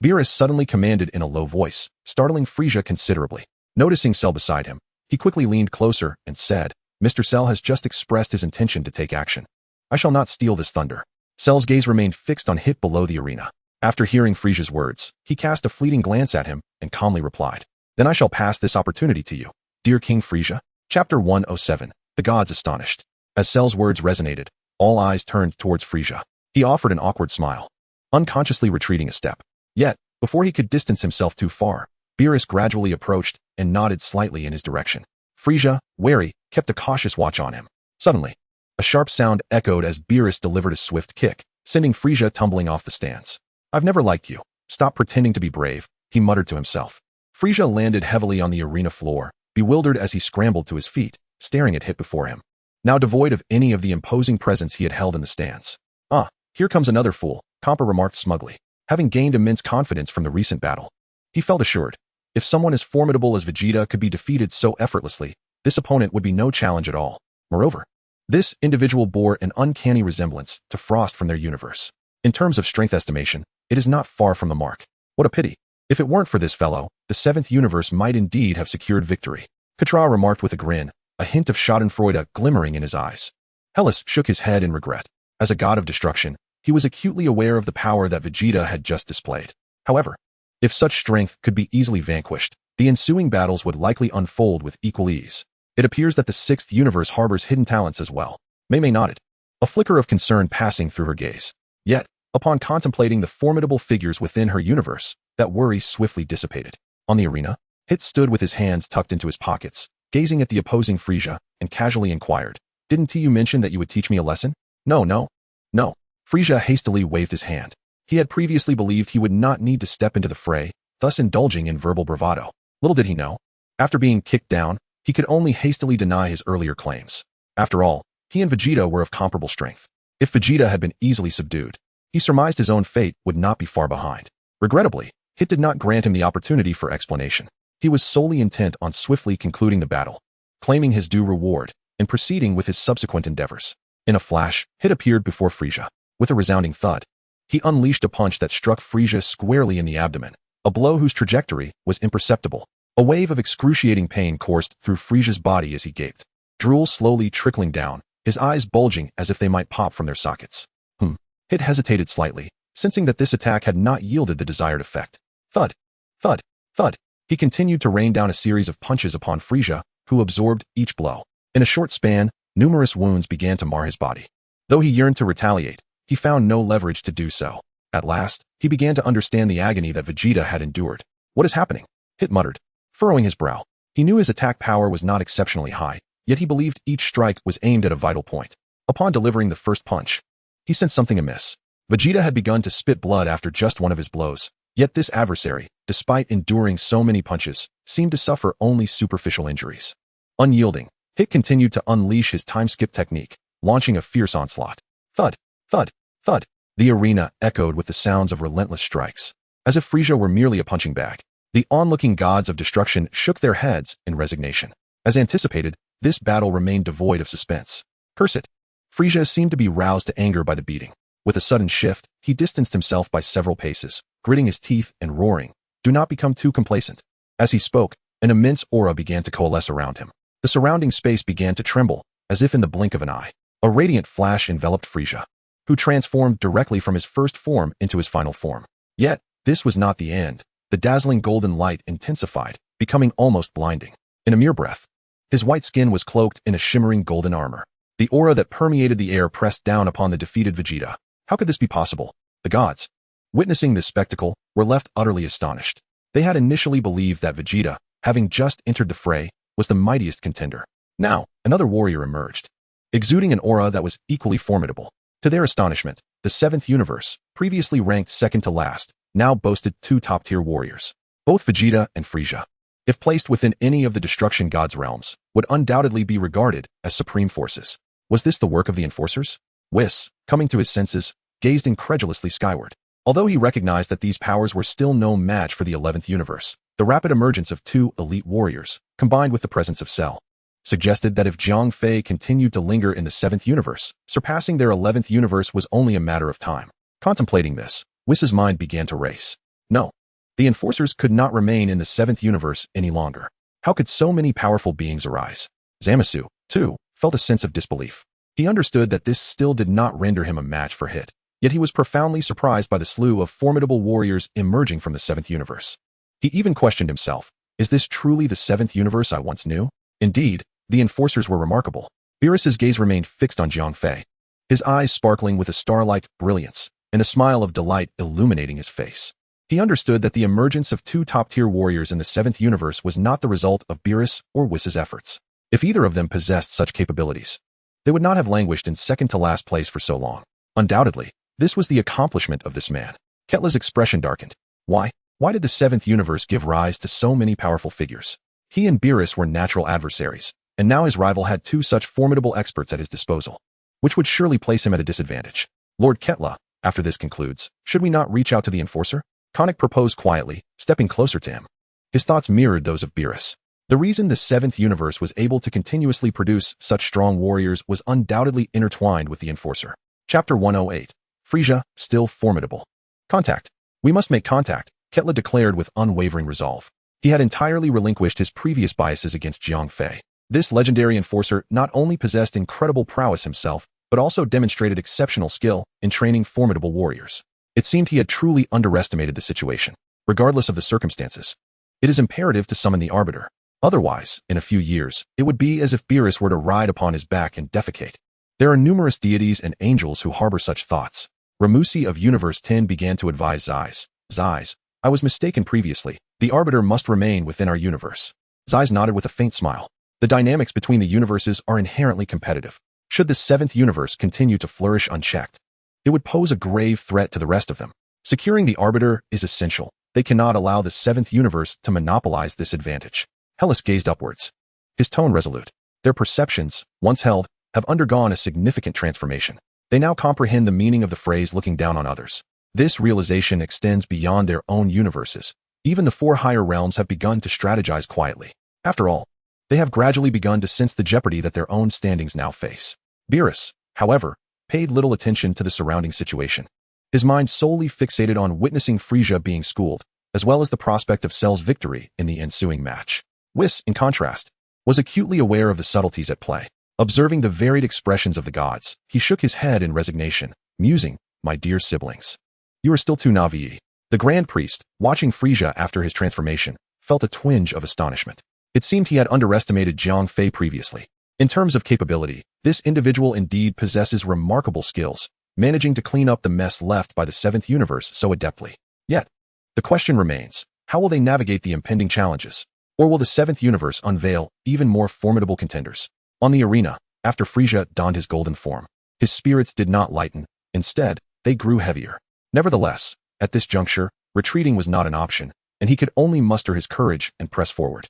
Speaker 1: Beerus suddenly commanded in a low voice, startling Frieza considerably. Noticing Cell beside him, he quickly leaned closer and said, Mr. Cell has just expressed his intention to take action. I shall not steal this thunder. Cell's gaze remained fixed on Hit below the arena. After hearing Frieza's words, he cast a fleeting glance at him and calmly replied, Then I shall pass this opportunity to you. Dear King Frieza. Chapter 107. The Gods Astonished. As Cell's words resonated, all eyes turned towards Frieza. He offered an awkward smile, unconsciously retreating a step. Yet, before he could distance himself too far, Beerus gradually approached and nodded slightly in his direction. Frieza, wary, kept a cautious watch on him. Suddenly, a sharp sound echoed as Beerus delivered a swift kick, sending Frieza tumbling off the stands. I've never liked you. Stop pretending to be brave, he muttered to himself. Frieza landed heavily on the arena floor, bewildered as he scrambled to his feet, staring at Hit before him, now devoid of any of the imposing presence he had held in the stands. Ah, here comes another fool, Champa remarked smugly. Having gained immense confidence from the recent battle, he felt assured. If someone as formidable as Vegeta could be defeated so effortlessly, this opponent would be no challenge at all. Moreover, this individual bore an uncanny resemblance to Frost from their universe. In terms of strength estimation, it is not far from the mark. What a pity. If it weren't for this fellow, the 7th Universe might indeed have secured victory. Quitela remarked with a grin, a hint of schadenfreude glimmering in his eyes. Hellas shook his head in regret. As a god of destruction, he was acutely aware of the power that Vegeta had just displayed. However, if such strength could be easily vanquished, the ensuing battles would likely unfold with equal ease. It appears that the 6th Universe harbors hidden talents as well. Mei nodded, a flicker of concern passing through her gaze. Yet, upon contemplating the formidable figures within her universe, that worry swiftly dissipated. On the arena, Hit stood with his hands tucked into his pockets, gazing at the opposing Frieza, and casually inquired, Didn't you mention that you would teach me a lesson? No. Frieza hastily waved his hand. He had previously believed he would not need to step into the fray, thus indulging in verbal bravado. Little did he know, after being kicked down, he could only hastily deny his earlier claims. After all, he and Vegeta were of comparable strength. If Vegeta had been easily subdued, he surmised his own fate would not be far behind. Regrettably, Hit did not grant him the opportunity for explanation. He was solely intent on swiftly concluding the battle, claiming his due reward, and proceeding with his subsequent endeavors. In a flash, Hit appeared before Frieza. With a resounding thud, he unleashed a punch that struck Frieza squarely in the abdomen, a blow whose trajectory was imperceptible. A wave of excruciating pain coursed through Frieza's body as he gaped, drool slowly trickling down, his eyes bulging as if they might pop from their sockets. Hit hesitated slightly, sensing that this attack had not yielded the desired effect. Thud, thud, thud. He continued to rain down a series of punches upon Frieza, who absorbed each blow. In a short span, Numerous wounds began to mar his body. Though he yearned to retaliate, he found no leverage to do so. At last, he began to understand the agony that Vegeta had endured. "What is happening?" Hit muttered, furrowing his brow. He knew his attack power was not exceptionally high, yet he believed each strike was aimed at a vital point. Upon delivering the first punch, he sensed something amiss. Vegeta had begun to spit blood after just one of his blows, yet this adversary, despite enduring so many punches, seemed to suffer only superficial injuries. Unyielding, Hit continued to unleash his time-skip technique, launching a fierce onslaught. Thud, thud, thud. The arena echoed with the sounds of relentless strikes. As if Frieza were merely a punching bag, the onlooking gods of destruction shook their heads in resignation. As anticipated, this battle remained devoid of suspense. Curse it! Frieza seemed to be roused to anger by the beating. With a sudden shift, he distanced himself by several paces, gritting his teeth and roaring, "Do not become too complacent." As he spoke, an immense aura began to coalesce around him. The surrounding space began to tremble, as if in the blink of an eye. A radiant flash enveloped Frieza, who transformed directly from his first form into his final form. Yet, this was not the end. The dazzling golden light intensified, becoming almost blinding. In a mere breath, his white skin was cloaked in a shimmering golden armor. The aura that permeated the air pressed down upon the defeated Vegeta. How could this be possible? The gods, witnessing this spectacle, were left utterly astonished. They had initially believed that Vegeta, having just entered the fray, was the mightiest contender. Now, another warrior emerged, exuding an aura that was equally formidable. To their astonishment, the seventh universe, previously ranked second to last, now boasted two top-tier warriors. Both Vegeta and Frieza, if placed within any of the destruction gods' realms, would undoubtedly be regarded as supreme forces. Was this the work of the enforcers? Whis, coming to his senses, gazed incredulously skyward. Although he recognized that these powers were still no match for the 11th universe, the rapid emergence of two elite warriors, combined with the presence of Cell, suggested that if Jiang Fei continued to linger in the 7th universe, surpassing their 11th universe was only a matter of time. Contemplating this, Whis' mind began to race. No, the enforcers could not remain in the 7th universe any longer. How could so many powerful beings arise? Zamasu, too, felt a sense of disbelief. He understood that this still did not render him a match for Hit, yet he was profoundly surprised by the slew of formidable warriors emerging from the 7th universe. He even questioned himself, is this truly the 7th universe I once knew? Indeed, the enforcers were remarkable. Beerus' gaze remained fixed on Jiang Fei, his eyes sparkling with a star-like brilliance, and a smile of delight illuminating his face. He understood that the emergence of two top-tier warriors in the 7th universe was not the result of Beerus or Whis' efforts. If either of them possessed such capabilities, they would not have languished in second-to-last place for so long. Undoubtedly, this was the accomplishment of this man. Quitela's expression darkened. Why did the 7th universe give rise to so many powerful figures? He and Beerus were natural adversaries, and now his rival had two such formidable experts at his disposal, which would surely place him at a disadvantage. Lord Quitela, after this concludes, should we not reach out to the enforcer? Konik proposed quietly, stepping closer to him. His thoughts mirrored those of Beerus. The reason the 7th universe was able to continuously produce such strong warriors was undoubtedly intertwined with the enforcer. Chapter 108. Frieza, still formidable. Contact. We must make contact, Quitela declared with unwavering resolve. He had entirely relinquished his previous biases against Jiang Fei. This legendary enforcer not only possessed incredible prowess himself, but also demonstrated exceptional skill in training formidable warriors. It seemed he had truly underestimated the situation. Regardless of the circumstances, it is imperative to summon the Arbiter. Otherwise, in a few years, it would be as if Beerus were to ride upon his back and defecate. There are numerous deities and angels who harbor such thoughts. Ramusi of Universe 10 began to advise Zeiss. Zeiss, I was mistaken previously. The Arbiter must remain within our universe. Zeiss nodded with a faint smile. The dynamics between the universes are inherently competitive. Should the 7th universe continue to flourish unchecked, it would pose a grave threat to the rest of them. Securing the Arbiter is essential. They cannot allow the 7th universe to monopolize this advantage. Hellas gazed upwards, his tone resolute. Their perceptions, once held, have undergone a significant transformation. They now comprehend the meaning of the phrase looking down on others. This realization extends beyond their own universes. Even the 4 higher realms have begun to strategize quietly. After all, they have gradually begun to sense the jeopardy that their own standings now face. Beerus, however, paid little attention to the surrounding situation. His mind solely fixated on witnessing Frieza being schooled, as well as the prospect of Cell's victory in the ensuing match. Whis, in contrast, was acutely aware of the subtleties at play. Observing the varied expressions of the gods, he shook his head in resignation, musing, my dear siblings, you are still too naive. The Grand Priest, watching Frieza after his transformation, felt a twinge of astonishment. It seemed he had underestimated Jiang Fei previously. In terms of capability, This individual indeed possesses remarkable skills, managing to clean up the mess left by the seventh universe so adeptly. Yet, the question remains, how will they navigate the impending challenges? Or will the seventh universe unveil even more formidable contenders? On the arena, after Frisia donned his golden form, his spirits did not lighten. Instead, they grew heavier. Nevertheless, at this juncture, retreating was not an option, and he could only muster his courage and press forward.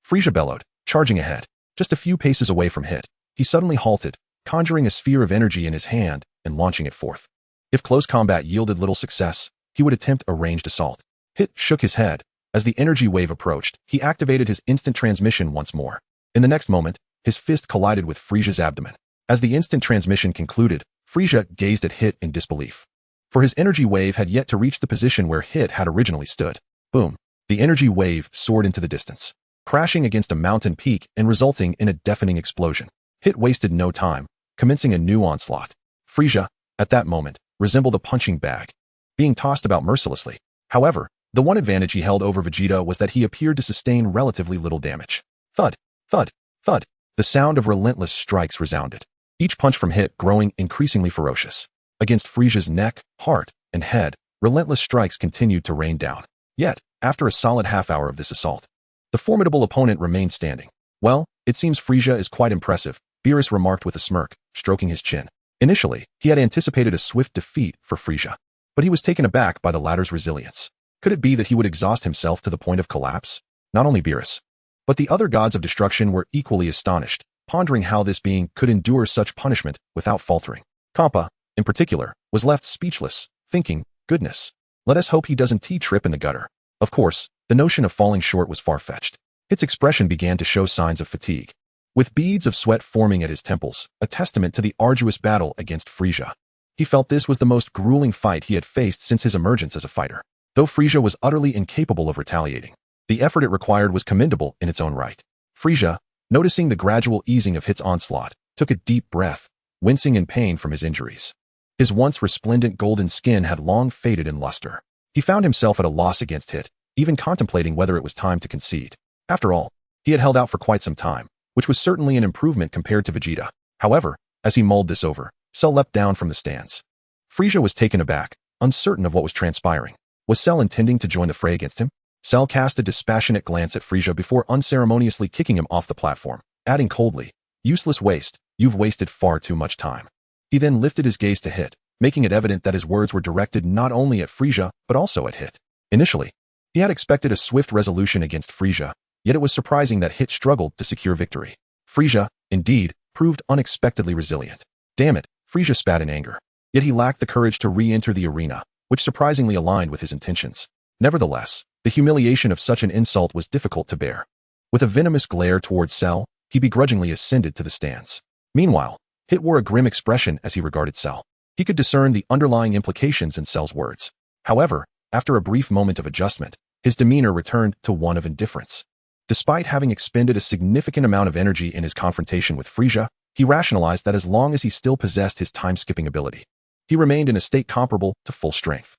Speaker 1: Frisia bellowed, charging ahead. Just a few paces away from Hit, he suddenly halted, conjuring a sphere of energy in his hand and launching it forth. If close combat yielded little success, he would attempt a ranged assault. Hit shook his head. As the energy wave approached, he activated his instant transmission once more. In the next moment, his fist collided with Frisia's abdomen. As the instant transmission concluded, Frisia gazed at Hit in disbelief. For his energy wave had yet to reach the position where Hit had originally stood. Boom! The energy wave soared into the distance, crashing against a mountain peak and resulting in a deafening explosion. Hit wasted no time, commencing a new onslaught. Frisia, at that moment, resembled a punching bag, being tossed about mercilessly. However, the one advantage he held over Vegeta was that he appeared to sustain relatively little damage. Thud, thud, thud. The sound of relentless strikes resounded, each punch from Hit growing increasingly ferocious. Against Frisia's neck, heart, and head, relentless strikes continued to rain down. Yet, after a solid half-hour of this assault, the formidable opponent remained standing. Well, it seems Frisia is quite impressive, Beerus remarked with a smirk, stroking his chin. Initially, he had anticipated a swift defeat for Frisia, but he was taken aback by the latter's resilience. Could it be that he would exhaust himself to the point of collapse? Not only Beerus, but the other gods of destruction were equally astonished, pondering how this being could endure such punishment without faltering. Champa, in particular, was left speechless, thinking, goodness, let us hope he doesn't trip in the gutter. Of course, the notion of falling short was far-fetched. Its expression began to show signs of fatigue, with beads of sweat forming at his temples, a testament to the arduous battle against Frisia. He felt this was the most grueling fight he had faced since his emergence as a fighter. Though Frisia was utterly incapable of retaliating, the effort it required was commendable in its own right. Frisia, noticing the gradual easing of Hit's onslaught, took a deep breath, wincing in pain from his injuries. His once resplendent golden skin had long faded in luster. He found himself at a loss against Hit, even contemplating whether it was time to concede. After all, he had held out for quite some time, which was certainly an improvement compared to Vegeta. However, as he mulled this over, Cell leapt down from the stands. Frisia was taken aback, uncertain of what was transpiring. Was Cell intending to join the fray against him? Cell cast a dispassionate glance at Frisia before unceremoniously kicking him off the platform, adding coldly, "Useless waste, you've wasted far too much time." He then lifted his gaze to Hit, making it evident that his words were directed not only at Frisia, but also at Hit. Initially, he had expected a swift resolution against Frisia, yet it was surprising that Hit struggled to secure victory. Frisia, indeed, proved unexpectedly resilient. Damn it, Frisia spat in anger. Yet he lacked the courage to re-enter the arena, which surprisingly aligned with his intentions. Nevertheless, the humiliation of such an insult was difficult to bear. With a venomous glare towards Cell, he begrudgingly ascended to the stands. Meanwhile, Hit wore a grim expression as he regarded Cell. He could discern the underlying implications in Cell's words. However, after a brief moment of adjustment, his demeanor returned to one of indifference. Despite having expended a significant amount of energy in his confrontation with Frisia, he rationalized that as long as he still possessed his time-skipping ability, he remained in a state comparable to full strength.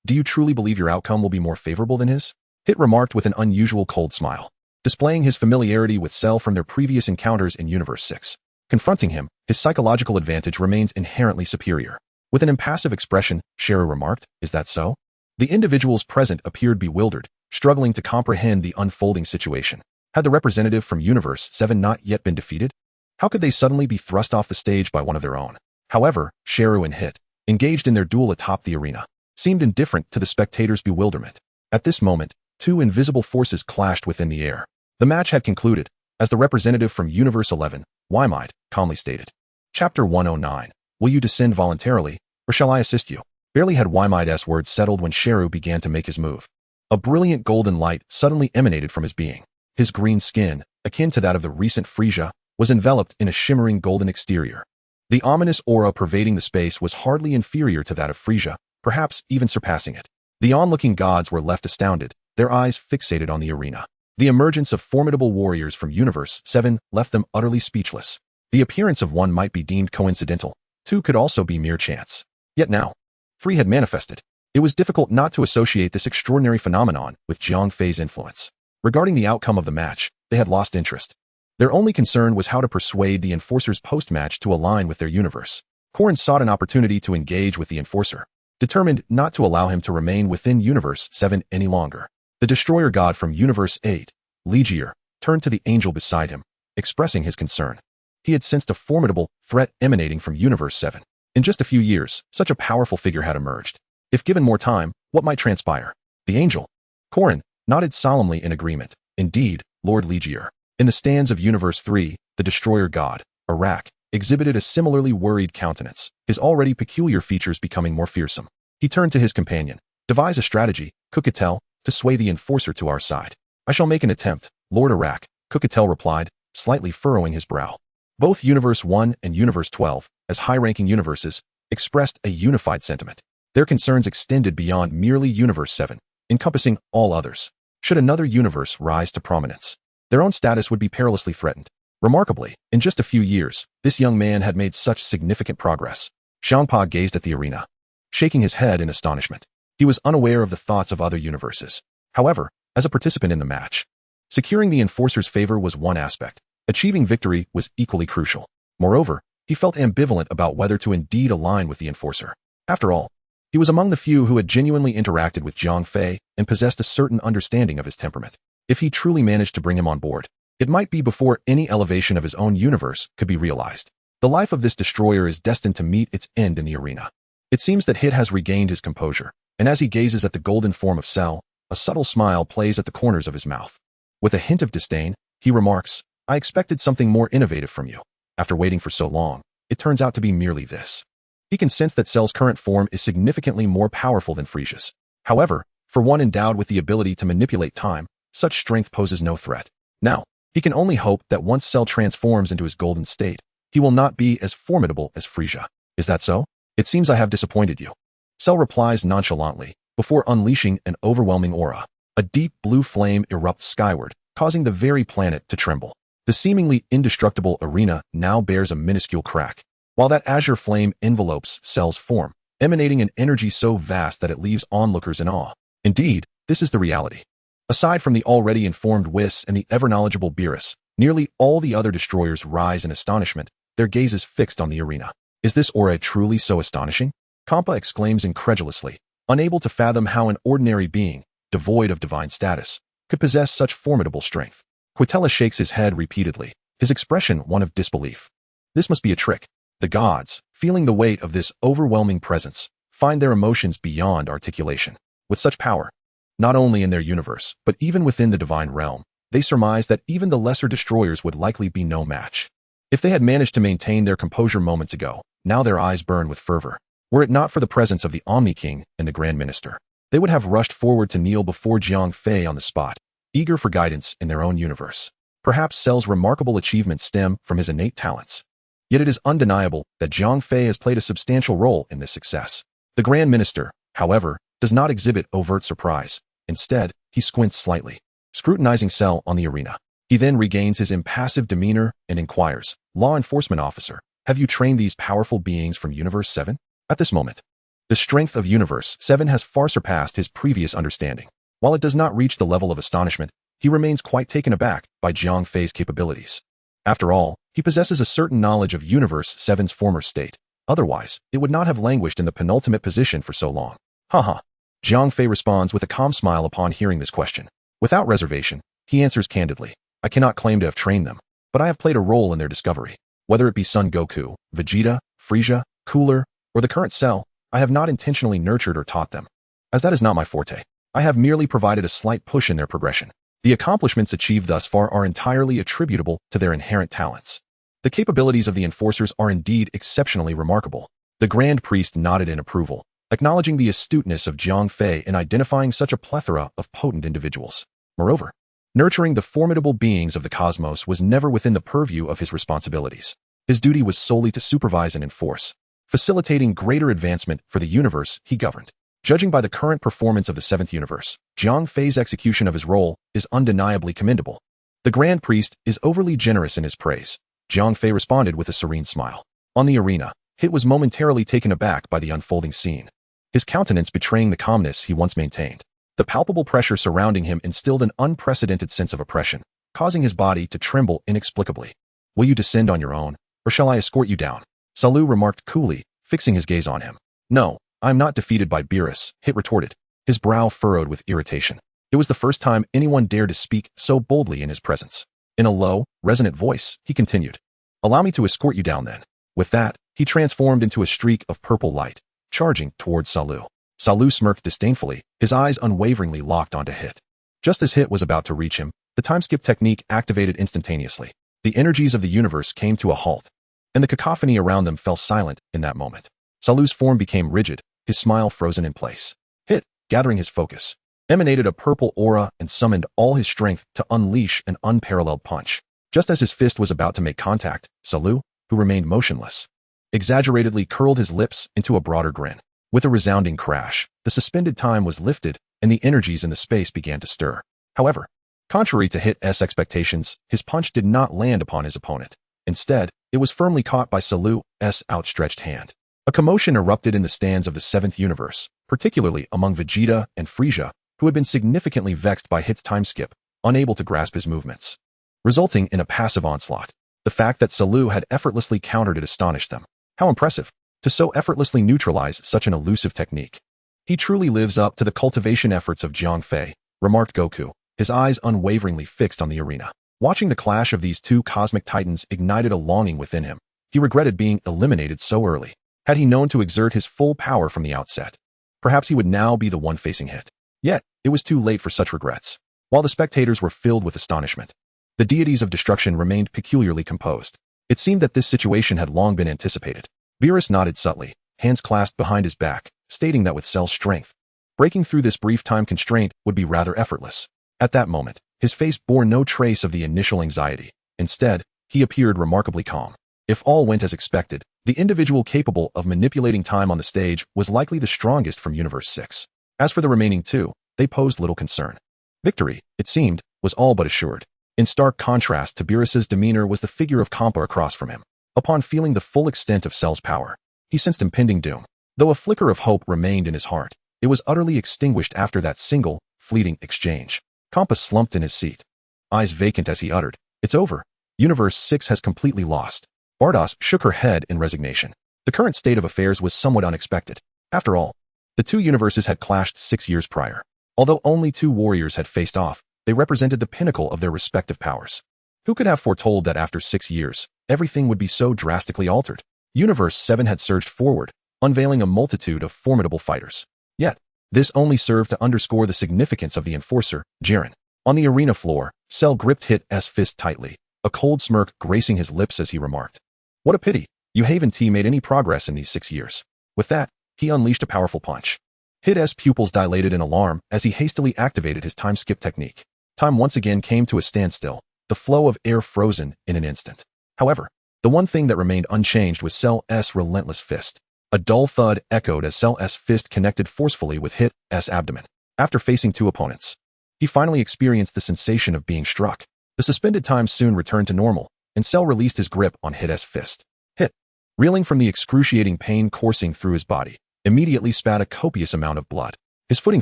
Speaker 1: Do you truly believe your outcome will be more favorable than his? Hit remarked with an unusual cold smile, displaying his familiarity with Cell from their previous encounters in Universe 6. Confronting him, his psychological advantage remains inherently superior. With an impassive expression, Sheru remarked, "Is that so?" The individuals present appeared bewildered, struggling to comprehend the unfolding situation. Had the representative from Universe 7 not yet been defeated? How could they suddenly be thrust off the stage by one of their own? However, Sheru and Hit, engaged in their duel atop the arena, seemed indifferent to the spectators' bewilderment. At this moment, two invisible forces clashed within the air. The match had concluded, as the representative from Universe 11, Wymide, calmly stated. Chapter 109. Will you descend voluntarily, or shall I assist you? Barely had Wymide's words settled when Sheru began to make his move. A brilliant golden light suddenly emanated from his being. His green skin, akin to that of the recent Frisia, was enveloped in a shimmering golden exterior. The ominous aura pervading the space was hardly inferior to that of Frisia, perhaps even surpassing it. The onlooking gods were left astounded, their eyes fixated on the arena. The emergence of formidable warriors from Universe 7 left them utterly speechless. The appearance of one might be deemed coincidental, two could also be mere chance. Yet now, three had manifested. It was difficult not to associate this extraordinary phenomenon with Jiang Fei's influence. Regarding the outcome of the match, they had lost interest. Their only concern was how to persuade the Enforcer's post-match to align with their universe. Corrin sought an opportunity to engage with the Enforcer, determined not to allow him to remain within Universe 7 any longer. The Destroyer God from Universe 8, Ligier, turned to the angel beside him, expressing his concern. He had sensed a formidable threat emanating from Universe 7. In just a few years, such a powerful figure had emerged. If given more time, what might transpire? The angel, Corrin, nodded solemnly in agreement. Indeed, Lord Ligier. In the stands of Universe 3, the Destroyer God, Iraq, exhibited a similarly worried countenance, his already peculiar features becoming more fearsome. He turned to his companion. Devise a strategy, Quitela, to sway the Enforcer to our side. I shall make an attempt, Lord Iraq, Quitela replied, slightly furrowing his brow. Both Universe 1 and Universe 12, as high-ranking universes, expressed a unified sentiment. Their concerns extended beyond merely Universe 7, encompassing all others. Should another universe rise to prominence, their own status would be perilously threatened. Remarkably, in just a few years, this young man had made such significant progress. Champa gazed at the arena, shaking his head in astonishment. He was unaware of the thoughts of other universes. However, as a participant in the match, securing the Enforcer's favor was one aspect. Achieving victory was equally crucial. Moreover, he felt ambivalent about whether to indeed align with the Enforcer. After all, he was among the few who had genuinely interacted with Jiang Fei and possessed a certain understanding of his temperament. If he truly managed to bring him on board, it might be before any elevation of his own universe could be realized. The life of this destroyer is destined to meet its end in the arena. It seems that Hit has regained his composure, and as he gazes at the golden form of Cell, a subtle smile plays at the corners of his mouth. With a hint of disdain, he remarks, I expected something more innovative from you. After waiting for so long, it turns out to be merely this. He can sense that Cell's current form is significantly more powerful than Frisia's. However, for one endowed with the ability to manipulate time, such strength poses no threat. Now, he can only hope that once Cell transforms into his golden state, he will not be as formidable as Frisia. Is that so? It seems I have disappointed you. Cell replies nonchalantly, before unleashing an overwhelming aura. A deep blue flame erupts skyward, causing the very planet to tremble. The seemingly indestructible arena now bears a minuscule crack, while that azure flame envelopes Cell's form, emanating an energy so vast that it leaves onlookers in awe. Indeed, this is the reality. Aside from the already informed Whis and the ever-knowledgeable Beerus, nearly all the other destroyers rise in astonishment, their gazes fixed on the arena. Is this aura truly so astonishing? Champa exclaims incredulously, unable to fathom how an ordinary being, devoid of divine status, could possess such formidable strength. Quitela shakes his head repeatedly, his expression one of disbelief. This must be a trick. The gods, feeling the weight of this overwhelming presence, find their emotions beyond articulation. With such power, not only in their universe, but even within the divine realm, they surmise that even the lesser destroyers would likely be no match. If they had managed to maintain their composure moments ago, now their eyes burn with fervor. Were it not for the presence of the Omni King and the Grand Minister, they would have rushed forward to kneel before Jiang Fei on the spot, eager for guidance in their own universe. Perhaps Cell's remarkable achievements stem from his innate talents. Yet it is undeniable that Jiang Fei has played a substantial role in this success. The Grand Minister, however, does not exhibit overt surprise. Instead, he squints slightly, scrutinizing Cell on the arena. He then regains his impassive demeanor and inquires, Law Enforcement Officer, have you trained these powerful beings from Universe 7? At this moment, the strength of Universe 7 has far surpassed his previous understanding. While it does not reach the level of astonishment, he remains quite taken aback by Jiang Fei's capabilities. After all, he possesses a certain knowledge of Universe 7's former state. Otherwise, it would not have languished in the penultimate position for so long. Haha. Jiang Fei responds with a calm smile upon hearing this question. Without reservation, he answers candidly, I cannot claim to have trained them, but I have played a role in their discovery. Whether it be Son Goku, Vegeta, Frisia, Cooler, or the current Cell, I have not intentionally nurtured or taught them. As that is not my forte, I have merely provided a slight push in their progression. The accomplishments achieved thus far are entirely attributable to their inherent talents. The capabilities of the Enforcers are indeed exceptionally remarkable. The Grand Priest nodded in approval, acknowledging the astuteness of Jiang Fei in identifying such a plethora of potent individuals. Moreover, nurturing the formidable beings of the cosmos was never within the purview of his responsibilities. His duty was solely to supervise and enforce, facilitating greater advancement for the universe he governed. Judging by the current performance of the 7th universe, Jiang Fei's execution of his role is undeniably commendable. The Grand Priest is overly generous in his praise. Jiang Fei responded with a serene smile. On the arena, Hit was momentarily taken aback by the unfolding scene, his countenance betraying the calmness he once maintained. The palpable pressure surrounding him instilled an unprecedented sense of oppression. causing his body to tremble inexplicably. Will you descend on your own, or shall I escort you down? Salu remarked coolly, fixing his gaze on him. No, I am not defeated by Beerus, Hit retorted, his brow furrowed with irritation. It was the first time anyone dared to speak so boldly in his presence. In a low, resonant voice, he continued. Allow me to escort you down then. With that, he transformed into a streak of purple light, charging towards Salu. Salu smirked disdainfully, his eyes unwaveringly locked onto Hit. Just as Hit was about to reach him, the time skip technique activated instantaneously. The energies of the universe came to a halt, and the cacophony around them fell silent in that moment. Salu's form became rigid, his smile frozen in place. Hit, gathering his focus, emanated a purple aura and summoned all his strength to unleash an unparalleled punch. Just as his fist was about to make contact, Salu, who remained motionless, exaggeratedly curled his lips into a broader grin. With a resounding crash, the suspended time was lifted, and the energies in the space began to stir. However, contrary to Hit's expectations, his punch did not land upon his opponent. Instead, it was firmly caught by Salu's outstretched hand. A commotion erupted in the stands of the Seventh Universe, particularly among Vegeta and Frieza, who had been significantly vexed by Hit's time skip, unable to grasp his movements, resulting in a passive onslaught. The fact that Salu had effortlessly countered it astonished them. How impressive, to so effortlessly neutralize such an elusive technique. He truly lives up to the cultivation efforts of Jiang Fei, remarked Goku, his eyes unwaveringly fixed on the arena. Watching the clash of these two cosmic titans ignited a longing within him. He regretted being eliminated so early. Had he known to exert his full power from the outset, perhaps he would now be the one facing Hit. Yet, it was too late for such regrets. While the spectators were filled with astonishment, the deities of destruction remained peculiarly composed. It seemed that this situation had long been anticipated. Beerus nodded subtly, hands clasped behind his back, stating that with Cell's strength, breaking through this brief time constraint would be rather effortless. At that moment, his face bore no trace of the initial anxiety. Instead, he appeared remarkably calm. If all went as expected, the individual capable of manipulating time on the stage was likely the strongest from Universe 6. As for the remaining two, they posed little concern. Victory, it seemed, was all but assured. In stark contrast to Beerus's demeanor was the figure of Champa across from him. Upon feeling the full extent of Cell's power, he sensed impending doom. Though a flicker of hope remained in his heart, it was utterly extinguished after that single, fleeting exchange. Champa slumped in his seat, eyes vacant as he uttered, "It's over. Universe 6 has completely lost." Bardos shook her head in resignation. The current state of affairs was somewhat unexpected. After all, the two universes had clashed 6 years prior. Although only two warriors had faced off, they represented the pinnacle of their respective powers. Who could have foretold that after 6 years, everything would be so drastically altered? Universe 7 had surged forward, unveiling a multitude of formidable fighters. Yet, this only served to underscore the significance of the enforcer, Jiren. On the arena floor, Cell gripped Hit's fist tightly, a cold smirk gracing his lips as he remarked, "What a pity, you haven't made any progress in these 6 years." With that, he unleashed a powerful punch. Hit's pupils dilated in alarm as he hastily activated his time skip technique. Time once again came to a standstill, the flow of air frozen in an instant. However, the one thing that remained unchanged was Cell's relentless fist. A dull thud echoed as Cell's fist connected forcefully with Hit's abdomen. After facing two opponents, he finally experienced the sensation of being struck. The suspended time soon returned to normal, and Cell released his grip on Hit's fist. Hit, reeling from the excruciating pain coursing through his body, immediately spat a copious amount of blood. His footing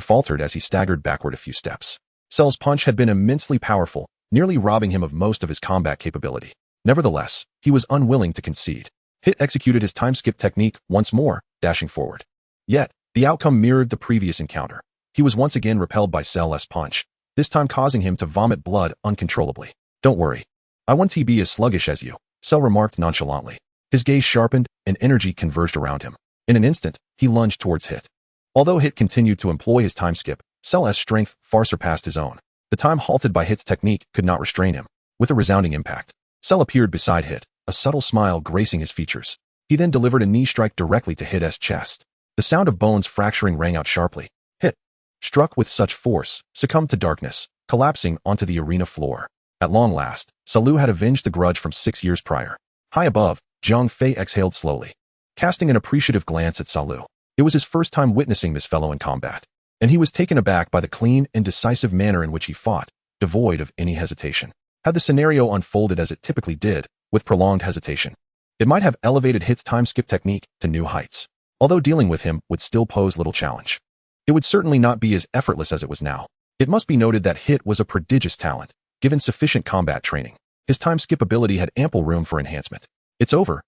Speaker 1: faltered as he staggered backward a few steps. Cell's punch had been immensely powerful, nearly robbing him of most of his combat capability. Nevertheless, he was unwilling to concede. Hit executed his time skip technique once more, dashing forward. Yet, the outcome mirrored the previous encounter. He was once again repelled by Cell's punch, this time causing him to vomit blood uncontrollably. "Don't worry. I won't be as sluggish as you," Cell remarked nonchalantly. His gaze sharpened, and energy converged around him. In an instant, he lunged towards Hit. Although Hit continued to employ his time skip, Cell's strength far surpassed his own. The time halted by Hit's technique could not restrain him. With a resounding impact, Cell appeared beside Hit, a subtle smile gracing his features. He then delivered a knee strike directly to Hit's chest. The sound of bones fracturing rang out sharply. Hit, struck with such force, succumbed to darkness, collapsing onto the arena floor. At long last, Salu had avenged the grudge from 6 years prior. High above, Jiang Fei exhaled slowly, casting an appreciative glance at Salu. It was his first time witnessing this fellow in combat, and he was taken aback by the clean and decisive manner in which he fought, devoid of any hesitation. Had the scenario unfolded as it typically did, with prolonged hesitation, it might have elevated Hit's time skip technique to new heights. Although dealing with him would still pose little challenge, it would certainly not be as effortless as it was now. It must be noted that Hit was a prodigious talent. given sufficient combat training. His time skip ability had ample room for enhancement. It's over,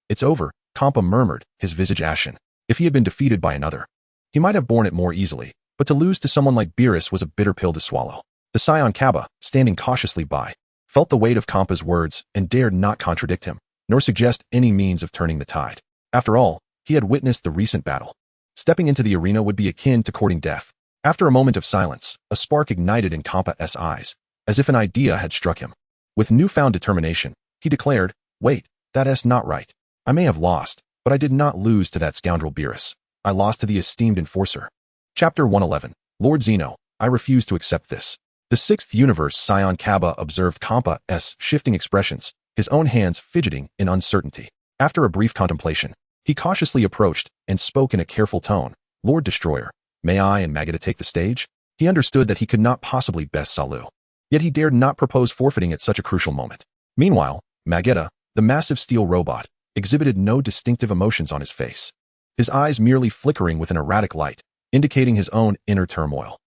Speaker 1: Champa murmured, his visage ashen. If he had been defeated by another, he might have borne it more easily, but to lose to someone like Beerus was a bitter pill to swallow. The Saiyan Kaba, standing cautiously by, felt the weight of Champa's words and dared not contradict him, nor suggest any means of turning the tide. After all, he had witnessed the recent battle. Stepping into the arena would be akin to courting death. After a moment of silence, a spark ignited in Champa's eyes, as if an idea had struck him. With newfound determination, he declared, "Wait, that's not right. I may have lost, but I did not lose to that scoundrel Beerus. I lost to the esteemed enforcer." Chapter 111. Lord Zeno, I refuse to accept this. The sixth universe Saiyan Kaba observed Champa's shifting expressions, his own hands fidgeting in uncertainty. After a brief contemplation, he cautiously approached and spoke in a careful tone. "Lord Destroyer, may I and Majesty take the stage?" He understood that he could not possibly best Salu. Yet he dared not propose forfeiting at such a crucial moment. Meanwhile, Majesty, the massive steel robot, exhibited no distinctive emotions on his face. His eyes merely flickering with an erratic light, indicating his own inner turmoil.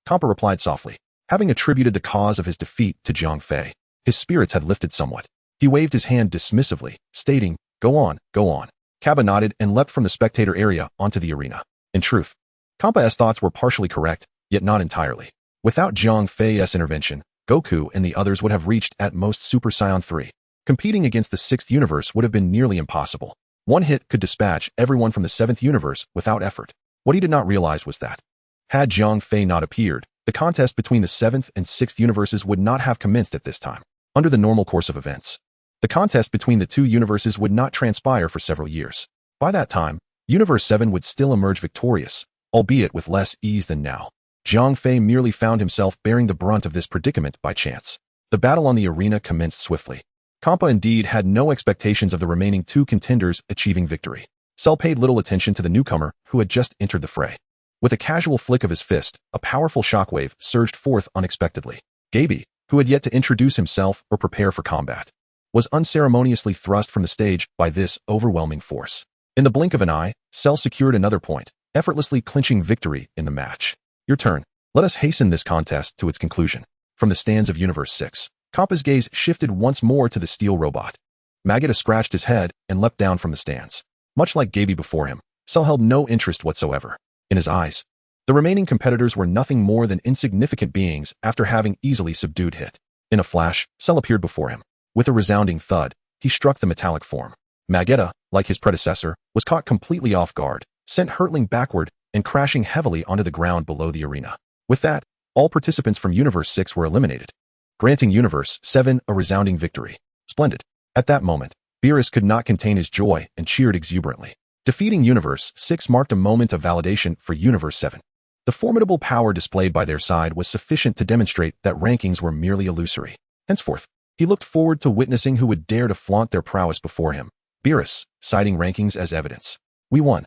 Speaker 1: Champa replied softly. Having attributed the cause of his defeat to Jiang Fei, his spirits had lifted somewhat. He waved his hand dismissively, stating, Go on. Kaba nodded and leapt from the spectator area onto the arena. In truth, Champa's thoughts were partially correct, yet not entirely. Without Jiang Fei's intervention, Goku and the others would have reached at most Super Saiyan 3. Competing against the sixth universe would have been nearly impossible. One hit could dispatch everyone from the seventh universe without effort. What he did not realize was that, had Jiang Fei not appeared, the contest between the seventh and sixth universes would not have commenced at this time. Under the normal course of events, the contest between the two universes would not transpire for several years. By that time, Universe 7 would still emerge victorious, albeit with less ease than now. Jiang Fei merely found himself bearing the brunt of this predicament by chance. The battle on the arena commenced swiftly. Champa indeed had no expectations of the remaining two contenders achieving victory. Cell paid little attention to the newcomer who had just entered the fray. With a casual flick of his fist, a powerful shockwave surged forth unexpectedly. Gaby, who had yet to introduce himself or prepare for combat, was unceremoniously thrust from the stage by this overwhelming force. In the blink of an eye, Cell secured another point, effortlessly clinching victory in the match. Your turn. Let us hasten this contest to its conclusion. From the stands of Universe 6, Champa's gaze shifted once more to the steel robot. Majesty scratched his head and leapt down from the stands. Much like Gaby before him, Cell held no interest whatsoever. In his eyes, the remaining competitors were nothing more than insignificant beings after having easily subdued Hit. In a flash, Cell appeared before him. With a resounding thud, he struck the metallic form. Majesty, like his predecessor, was caught completely off guard, sent hurtling backward and crashing heavily onto the ground below the arena. With that, all participants from Universe 6 were eliminated, granting Universe 7 a resounding victory. Splendid. At that moment, Beerus could not contain his joy and cheered exuberantly. Defeating Universe 6 marked a moment of validation for Universe 7. The formidable power displayed by their side was sufficient to demonstrate that rankings were merely illusory. Henceforth, he looked forward to witnessing who would dare to flaunt their prowess before him. Beerus, citing rankings as evidence. We won.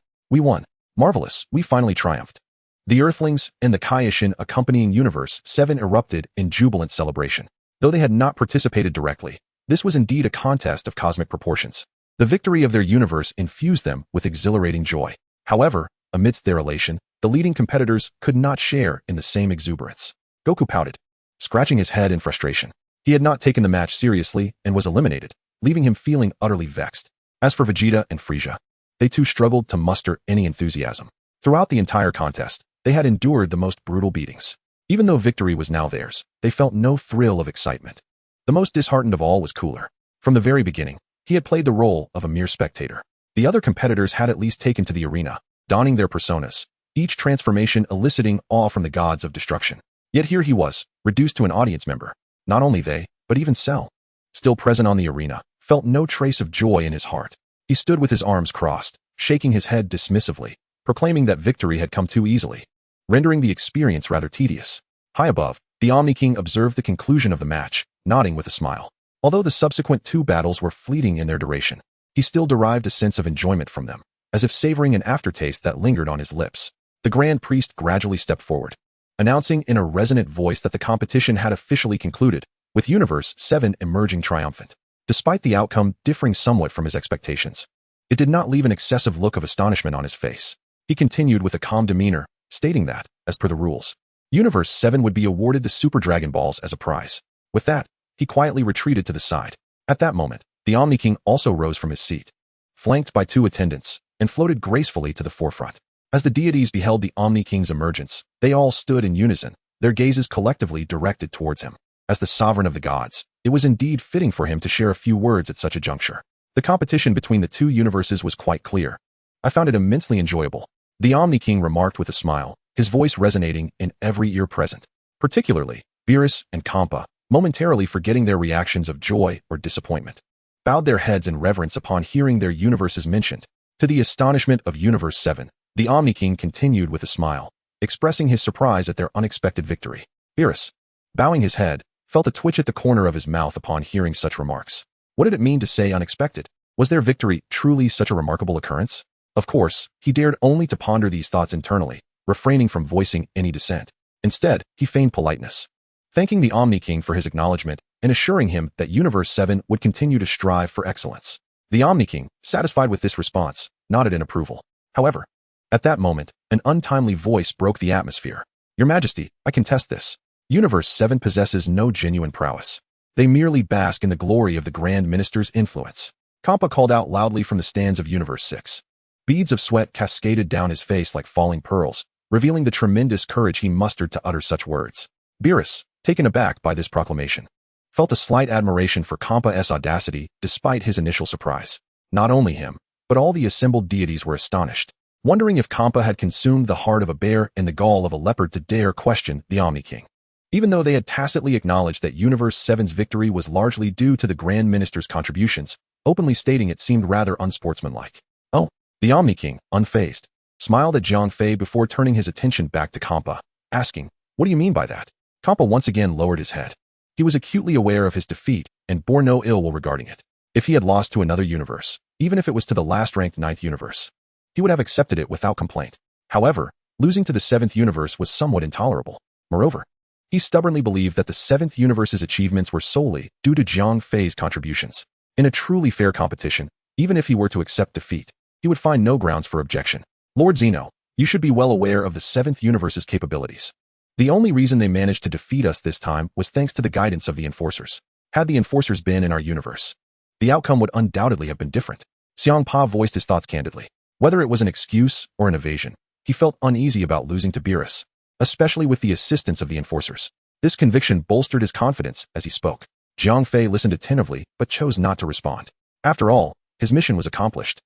Speaker 1: Marvelous, we finally triumphed. The Earthlings and the Kaioshin accompanying Universe 7 erupted in jubilant celebration. Though they had not participated directly, this was indeed a contest of cosmic proportions. The victory of their universe infused them with exhilarating joy. However, amidst their elation, the leading competitors could not share in the same exuberance. Goku pouted, scratching his head in frustration. He had not taken the match seriously and was eliminated, leaving him feeling utterly vexed. As for Vegeta and Frieza, they too struggled to muster any enthusiasm. Throughout the entire contest, they had endured the most brutal beatings. Even though victory was now theirs, they felt no thrill of excitement. The most disheartened of all was Cooler. From the very beginning, he had played the role of a mere spectator. The other competitors had at least taken to the arena, donning their personas, each transformation eliciting awe from the gods of destruction. Yet here he was, reduced to an audience member. Not only they, but even Cell, still present on the arena, felt no trace of joy in his heart. He stood with his arms crossed, shaking his head dismissively, proclaiming that victory had come too easily, rendering the experience rather tedious. High above, the Omni King observed the conclusion of the match, nodding with a smile. Although the subsequent two battles were fleeting in their duration, he still derived a sense of enjoyment from them, as if savoring an aftertaste that lingered on his lips. The Grand Priest gradually stepped forward, announcing in a resonant voice that the competition had officially concluded, with Universe 7 emerging triumphant. Despite the outcome differing somewhat from his expectations, it did not leave an excessive look of astonishment on his face. He continued with a calm demeanor, stating that, as per the rules, Universe 7 would be awarded the Super Dragon Balls as a prize. With that, he quietly retreated to the side. At that moment, the Omni King also rose from his seat, flanked by 2 attendants, and floated gracefully to the forefront. As the deities beheld the Omni King's emergence, they all stood in unison, their gazes collectively directed towards him. As the sovereign of the gods, it was indeed fitting for him to share a few words at such a juncture. The competition between the 2 universes was quite clear. I found it immensely enjoyable, the Omni King remarked with a smile, his voice resonating in every ear present. Particularly, Beerus and Champa, momentarily forgetting their reactions of joy or disappointment, bowed their heads in reverence upon hearing their universes mentioned. To the astonishment of Universe 7, the Omni King continued with a smile, expressing his surprise at their unexpected victory. Beerus, bowing his head, felt a twitch at the corner of his mouth upon hearing such remarks. What did it mean to say unexpected? Was their victory truly such a remarkable occurrence? Of course, he dared only to ponder these thoughts internally, refraining from voicing any dissent. Instead, he feigned politeness, thanking the Omni King for his acknowledgement and assuring him that Universe 7 would continue to strive for excellence. The Omni King, satisfied with this response, nodded in approval. However, at that moment, an untimely voice broke the atmosphere. Your Majesty, I contest this. Universe 7 possesses no genuine prowess. They merely bask in the glory of the Grand Minister's influence. Champa called out loudly from the stands of Universe 6. Beads of sweat cascaded down his face like falling pearls, revealing the tremendous courage he mustered to utter such words. Beerus, taken aback by this proclamation, felt a slight admiration for Champa's audacity despite his initial surprise. Not only him, but all the assembled deities were astonished, wondering if Champa had consumed the heart of a bear and the gall of a leopard to dare question the Omni King. Even though they had tacitly acknowledged that Universe 7's victory was largely due to the Grand Minister's contributions, openly stating it seemed rather unsportsmanlike. Oh, the Omni King, unfazed, smiled at Jiang Fei before turning his attention back to Champa, asking, what do you mean by that? Champa once again lowered his head. He was acutely aware of his defeat and bore no ill will regarding it. If he had lost to another universe, even if it was to the last-ranked 9th universe, he would have accepted it without complaint. However, losing to the 7th universe was somewhat intolerable. Moreover, he stubbornly believed that the 7th universe's achievements were solely due to Jiang Fei's contributions. In a truly fair competition, even if he were to accept defeat, he would find no grounds for objection. Lord Zeno, you should be well aware of the 7th universe's capabilities. The only reason they managed to defeat us this time was thanks to the guidance of the enforcers. Had the enforcers been in our universe, the outcome would undoubtedly have been different. Xiangpa voiced his thoughts candidly. Whether it was an excuse or an evasion, he felt uneasy about losing to Beerus, especially with the assistance of the enforcers. This conviction bolstered his confidence as he spoke. Jiang Fei listened attentively but chose not to respond. After all, his mission was accomplished,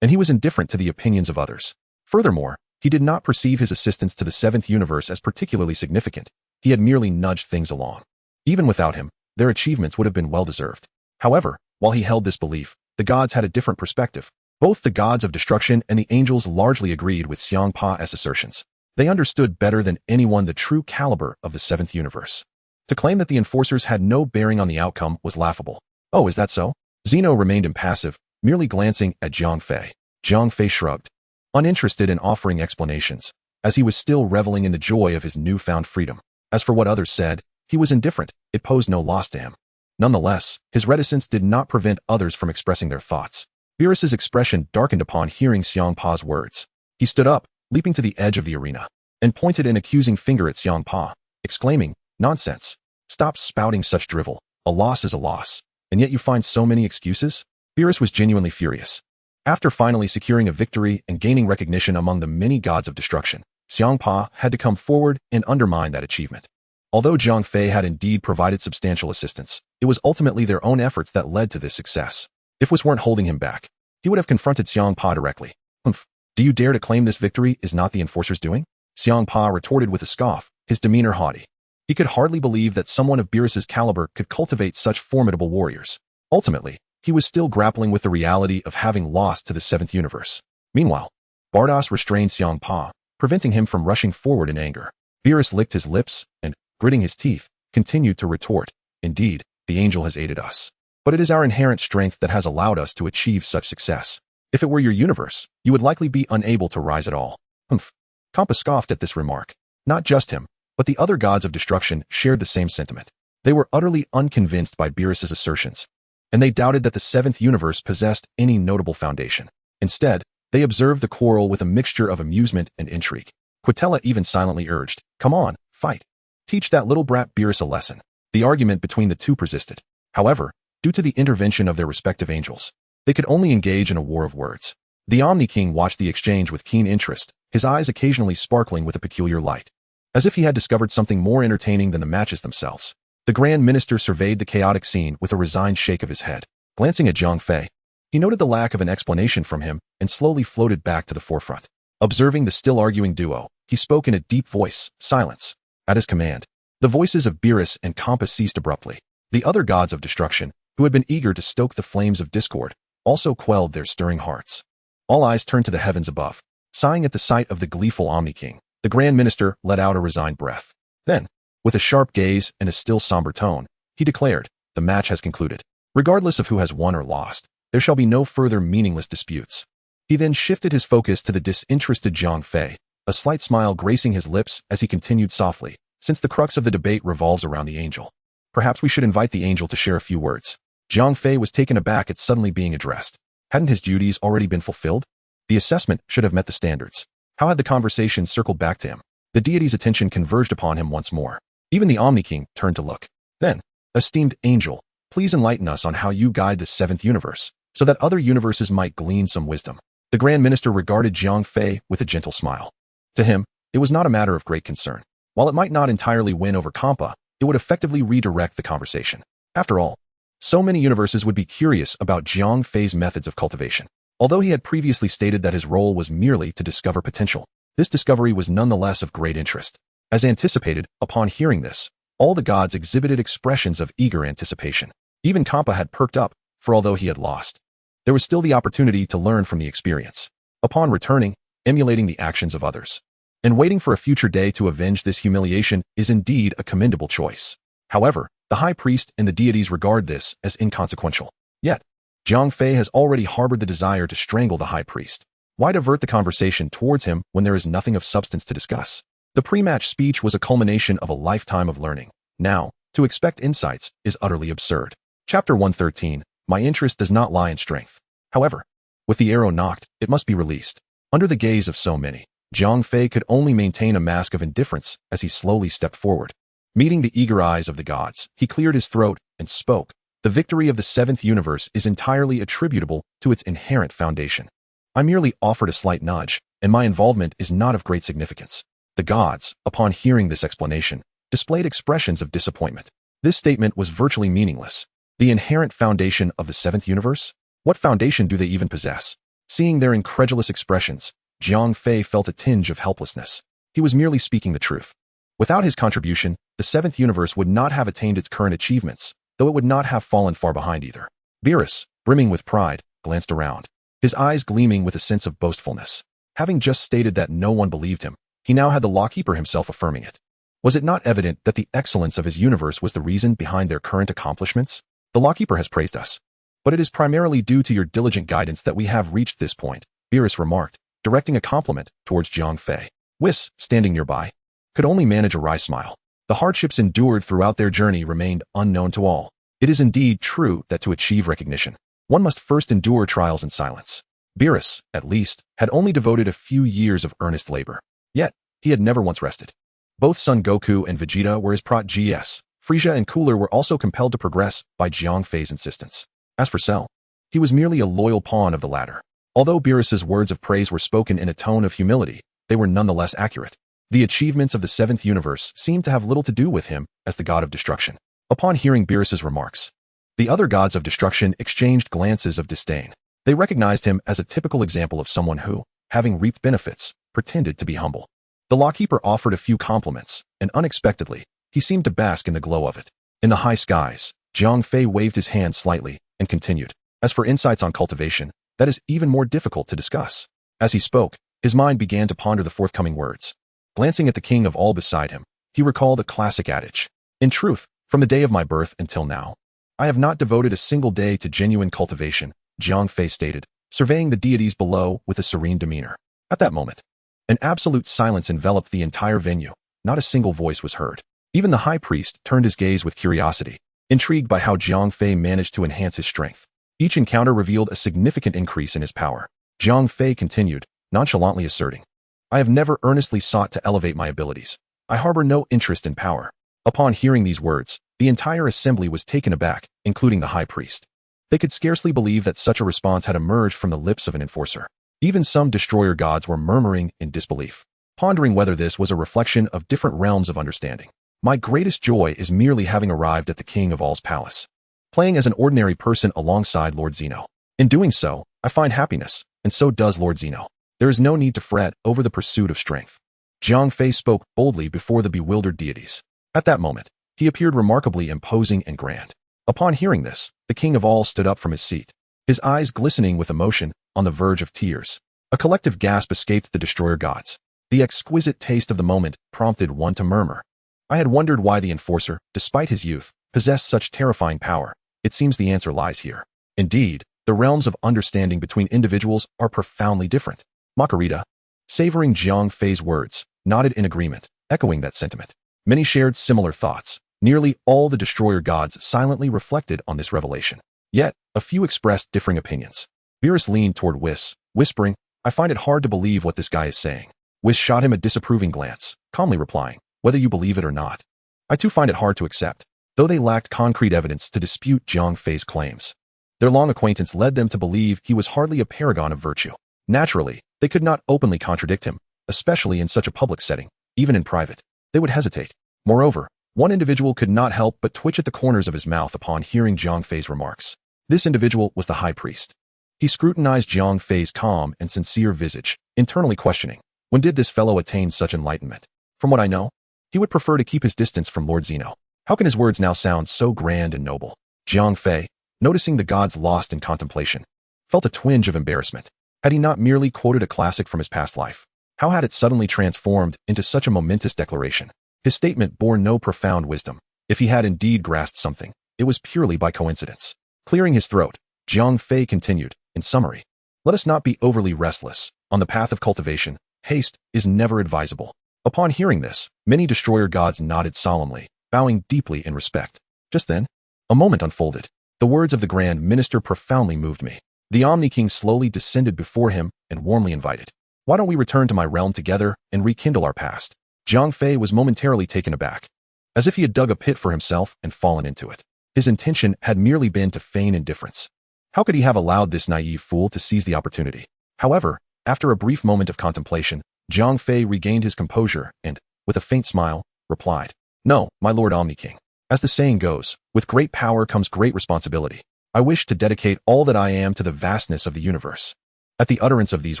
Speaker 1: and he was indifferent to the opinions of others. Furthermore, he did not perceive his assistance to the 7th universe as particularly significant. He had merely nudged things along. Even without him, their achievements would have been well-deserved. However, while he held this belief, the gods had a different perspective. Both the gods of destruction and the angels largely agreed with Xiangpa's assertions. They understood better than anyone the true caliber of the 7th universe. To claim that the enforcers had no bearing on the outcome was laughable. Oh, is that so? Zeno remained impassive, merely glancing at Jiang Fei. Jiang Fei shrugged, uninterested in offering explanations, as he was still reveling in the joy of his newfound freedom. As for what others said, he was indifferent. It posed no loss to him. Nonetheless, his reticence did not prevent others from expressing their thoughts. Beerus's expression darkened upon hearing Xiangpa's words. He stood up, leaping to the edge of the arena, and pointed an accusing finger at Xiangpa, exclaiming, nonsense. Stop spouting such drivel. A loss is a loss. And yet you find so many excuses? Beerus was genuinely furious. After finally securing a victory and gaining recognition among the many gods of destruction, Xiangpa had to come forward and undermine that achievement. Although Jiang Fei had indeed provided substantial assistance, it was ultimately their own efforts that led to this success. If this weren't holding him back, he would have confronted Xiangpa directly. Humph, do you dare to claim this victory is not the enforcer's doing? Xiangpa retorted with a scoff, his demeanor haughty. He could hardly believe that someone of Beerus's caliber could cultivate such formidable warriors. Ultimately, he was still grappling with the reality of having lost to the 7th universe. Meanwhile, Bardos restrained Xiangpa, preventing him from rushing forward in anger. Beerus licked his lips and, gritting his teeth, continued to retort, indeed, the angel has aided us. But it is our inherent strength that has allowed us to achieve such success. If it were your universe, you would likely be unable to rise at all. Humph. Champa scoffed at this remark. Not just him, but the other gods of destruction shared the same sentiment. They were utterly unconvinced by Beerus's assertions, and they doubted that the 7th universe possessed any notable foundation. Instead, they observed the quarrel with a mixture of amusement and intrigue. Quitela even silently urged, come on, fight. Teach that little brat Beerus a lesson. The argument between the two persisted. However, due to the intervention of their respective angels, they could only engage in a war of words. The Omni King watched the exchange with keen interest, his eyes occasionally sparkling with a peculiar light, as if he had discovered something more entertaining than the matches themselves. The Grand Minister surveyed the chaotic scene with a resigned shake of his head. Glancing at Jiang Fei, he noted the lack of an explanation from him and slowly floated back to the forefront. Observing the still arguing duo, he spoke in a deep voice. Silence. At his command, the voices of Beerus and Champa ceased abruptly. The other gods of destruction, who had been eager to stoke the flames of discord, also quelled their stirring hearts. All eyes turned to the heavens above. Sighing at the sight of the gleeful Omni King, the Grand Minister let out a resigned breath. Then, with a sharp gaze and a still somber tone, he declared, "The match has concluded. Regardless of who has won or lost, there shall be no further meaningless disputes." He then shifted his focus to the disinterested Jiang Fei, a slight smile gracing his lips as he continued softly, "Since the crux of the debate revolves around the angel, perhaps we should invite the angel to share a few words." Jiang Fei was taken aback at suddenly being addressed. Hadn't his duties already been fulfilled? The assessment should have met the standards. How had the conversation circled back to him? The deity's attention converged upon him once more. Even the Omni King turned to look. Then, "Esteemed angel, please enlighten us on how you guide the seventh universe, so that other universes might glean some wisdom." The Grand Minister regarded Jiang Fei with a gentle smile. To him, it was not a matter of great concern. While it might not entirely win over Champa, it would effectively redirect the conversation. After all, so many universes would be curious about Jiang Fei's methods of cultivation. Although he had previously stated that his role was merely to discover potential, this discovery was nonetheless of great interest. As anticipated, upon hearing this, all the gods exhibited expressions of eager anticipation. Even Champa had perked up, for although he had lost, there was still the opportunity to learn from the experience. Upon returning, emulating the actions of others, and waiting for a future day to avenge this humiliation is indeed a commendable choice. However, the High Priest and the deities regard this as inconsequential. Yet, Jiang Fei has already harbored the desire to strangle the High Priest. Why divert the conversation towards him when there is nothing of substance to discuss? The pre-match speech was a culmination of a lifetime of learning. Now, to expect insights is utterly absurd. Chapter 113, My interest does not lie in strength. However, with the arrow knocked, it must be released. Under the gaze of so many, Jiang Fei could only maintain a mask of indifference as he slowly stepped forward. Meeting the eager eyes of the gods, he cleared his throat and spoke. "The victory of the seventh universe is entirely attributable to its inherent foundation. I merely offered a slight nudge, and my involvement is not of great significance." The gods, upon hearing this explanation, displayed expressions of disappointment. This statement was virtually meaningless. The inherent foundation of the seventh universe? What foundation do they even possess? Seeing their incredulous expressions, Jiang Fei felt a tinge of helplessness. He was merely speaking the truth. Without his contribution, the seventh universe would not have attained its current achievements, though it would not have fallen far behind either. Beerus, brimming with pride, glanced around, his eyes gleaming with a sense of boastfulness. Having just stated that no one believed him, he now had the Lawkeeper himself affirming it. Was it not evident that the excellence of his universe was the reason behind their current accomplishments? "The Lawkeeper has praised us, but it is primarily due to your diligent guidance that we have reached this point," Beerus remarked, directing a compliment towards Jiang Fei. Whis, standing nearby, could only manage a wry smile. The hardships endured throughout their journey remained unknown to all. It is indeed true that to achieve recognition, one must first endure trials in silence. Beerus, at least, had only devoted a few years of earnest labor. Yet, he had never once rested. Both Son Goku and Vegeta were his prot-gs. Frieza and Cooler were also compelled to progress by Jiang Fei's insistence. As for Cell, he was merely a loyal pawn of the latter. Although Beerus's words of praise were spoken in a tone of humility, they were nonetheless accurate. The achievements of the seventh universe seemed to have little to do with him as the god of destruction. Upon hearing Beerus's remarks, the other gods of destruction exchanged glances of disdain. They recognized him as a typical example of someone who, having reaped benefits, pretended to be humble. The Lawkeeper offered a few compliments, and unexpectedly, he seemed to bask in the glow of it. In the high skies, Jiang Fei waved his hand slightly and continued. "As for insights on cultivation, that is even more difficult to discuss." As he spoke, his mind began to ponder the forthcoming words. Glancing at the king of all beside him, he recalled a classic adage. "In truth, from the day of my birth until now, I have not devoted a single day to genuine cultivation," Jiang Fei stated, surveying the deities below with a serene demeanor. At that moment, an absolute silence enveloped the entire venue. Not a single voice was heard. Even the high priest turned his gaze with curiosity, intrigued by how Jiang Fei managed to enhance his strength. Each encounter revealed a significant increase in his power. Jiang Fei continued, nonchalantly asserting, "I have never earnestly sought to elevate my abilities. I harbor no interest in power." Upon hearing these words, The entire assembly was taken aback, including the high priest. They could scarcely believe that such a response had emerged from the lips of an enforcer. Even some destroyer gods were murmuring in disbelief, pondering whether this was a reflection of different realms of understanding. My greatest joy is merely having arrived at the King of All's palace, playing as an ordinary person alongside Lord Zeno. In doing so, I find happiness, and so does Lord Zeno. There is no need to fret over the pursuit of strength. Jiang Fei spoke boldly before the bewildered deities. At that moment, he appeared remarkably imposing and grand. Upon hearing this, the King of All stood up from his seat, his eyes glistening with emotion, on the verge of tears. A collective gasp escaped the destroyer gods. The exquisite taste of the moment prompted one to murmur. I had wondered why the enforcer, despite his youth, possessed such terrifying power. It seems the answer lies here. Indeed, the realms of understanding between individuals are profoundly different. Makarita, savoring Jiang Fei's words, nodded in agreement, echoing that sentiment. Many shared similar thoughts. Nearly all the destroyer gods silently reflected on this revelation. Yet, a few expressed differing opinions. Beerus leaned toward Whis, whispering, "I find it hard to believe what this guy is saying." Whis shot him a disapproving glance, calmly replying, "Whether you believe it or not, I too find it hard to accept." Though they lacked concrete evidence to dispute Jiang Fei's claims, their long acquaintance led them to believe he was hardly a paragon of virtue. Naturally, they could not openly contradict him, especially in such a public setting. Even in private, they would hesitate. Moreover, one individual could not help but twitch at the corners of his mouth upon hearing Jiang Fei's remarks. This individual was the high priest. He scrutinized Jiang Fei's calm and sincere visage, internally questioning, when did this fellow attain such enlightenment? From what I know, he would prefer to keep his distance from Lord Zeno. How can his words now sound so grand and noble? Jiang Fei, noticing the gods lost in contemplation, felt a twinge of embarrassment. Had he not merely quoted a classic from his past life? How had it suddenly transformed into such a momentous declaration? His statement bore no profound wisdom. If he had indeed grasped something, it was purely by coincidence. Clearing his throat, Jiang Fei continued, in summary, let us not be overly restless. On the path of cultivation, haste is never advisable. Upon hearing this, many destroyer gods nodded solemnly, bowing deeply in respect. Just then, a moment unfolded. The words of the Grand Minister profoundly moved me. The Omni King slowly descended before him and warmly invited, "Why don't we return to my realm together and rekindle our past?" Jiang Fei was momentarily taken aback, as if he had dug a pit for himself and fallen into it. His intention had merely been to feign indifference. How could he have allowed this naive fool to seize the opportunity? However, after a brief moment of contemplation, Jiang Fei regained his composure and, with a faint smile, replied, "No, my Lord Omni King. As the saying goes, with great power comes great responsibility. I wish to dedicate all that I am to the vastness of the universe." At the utterance of these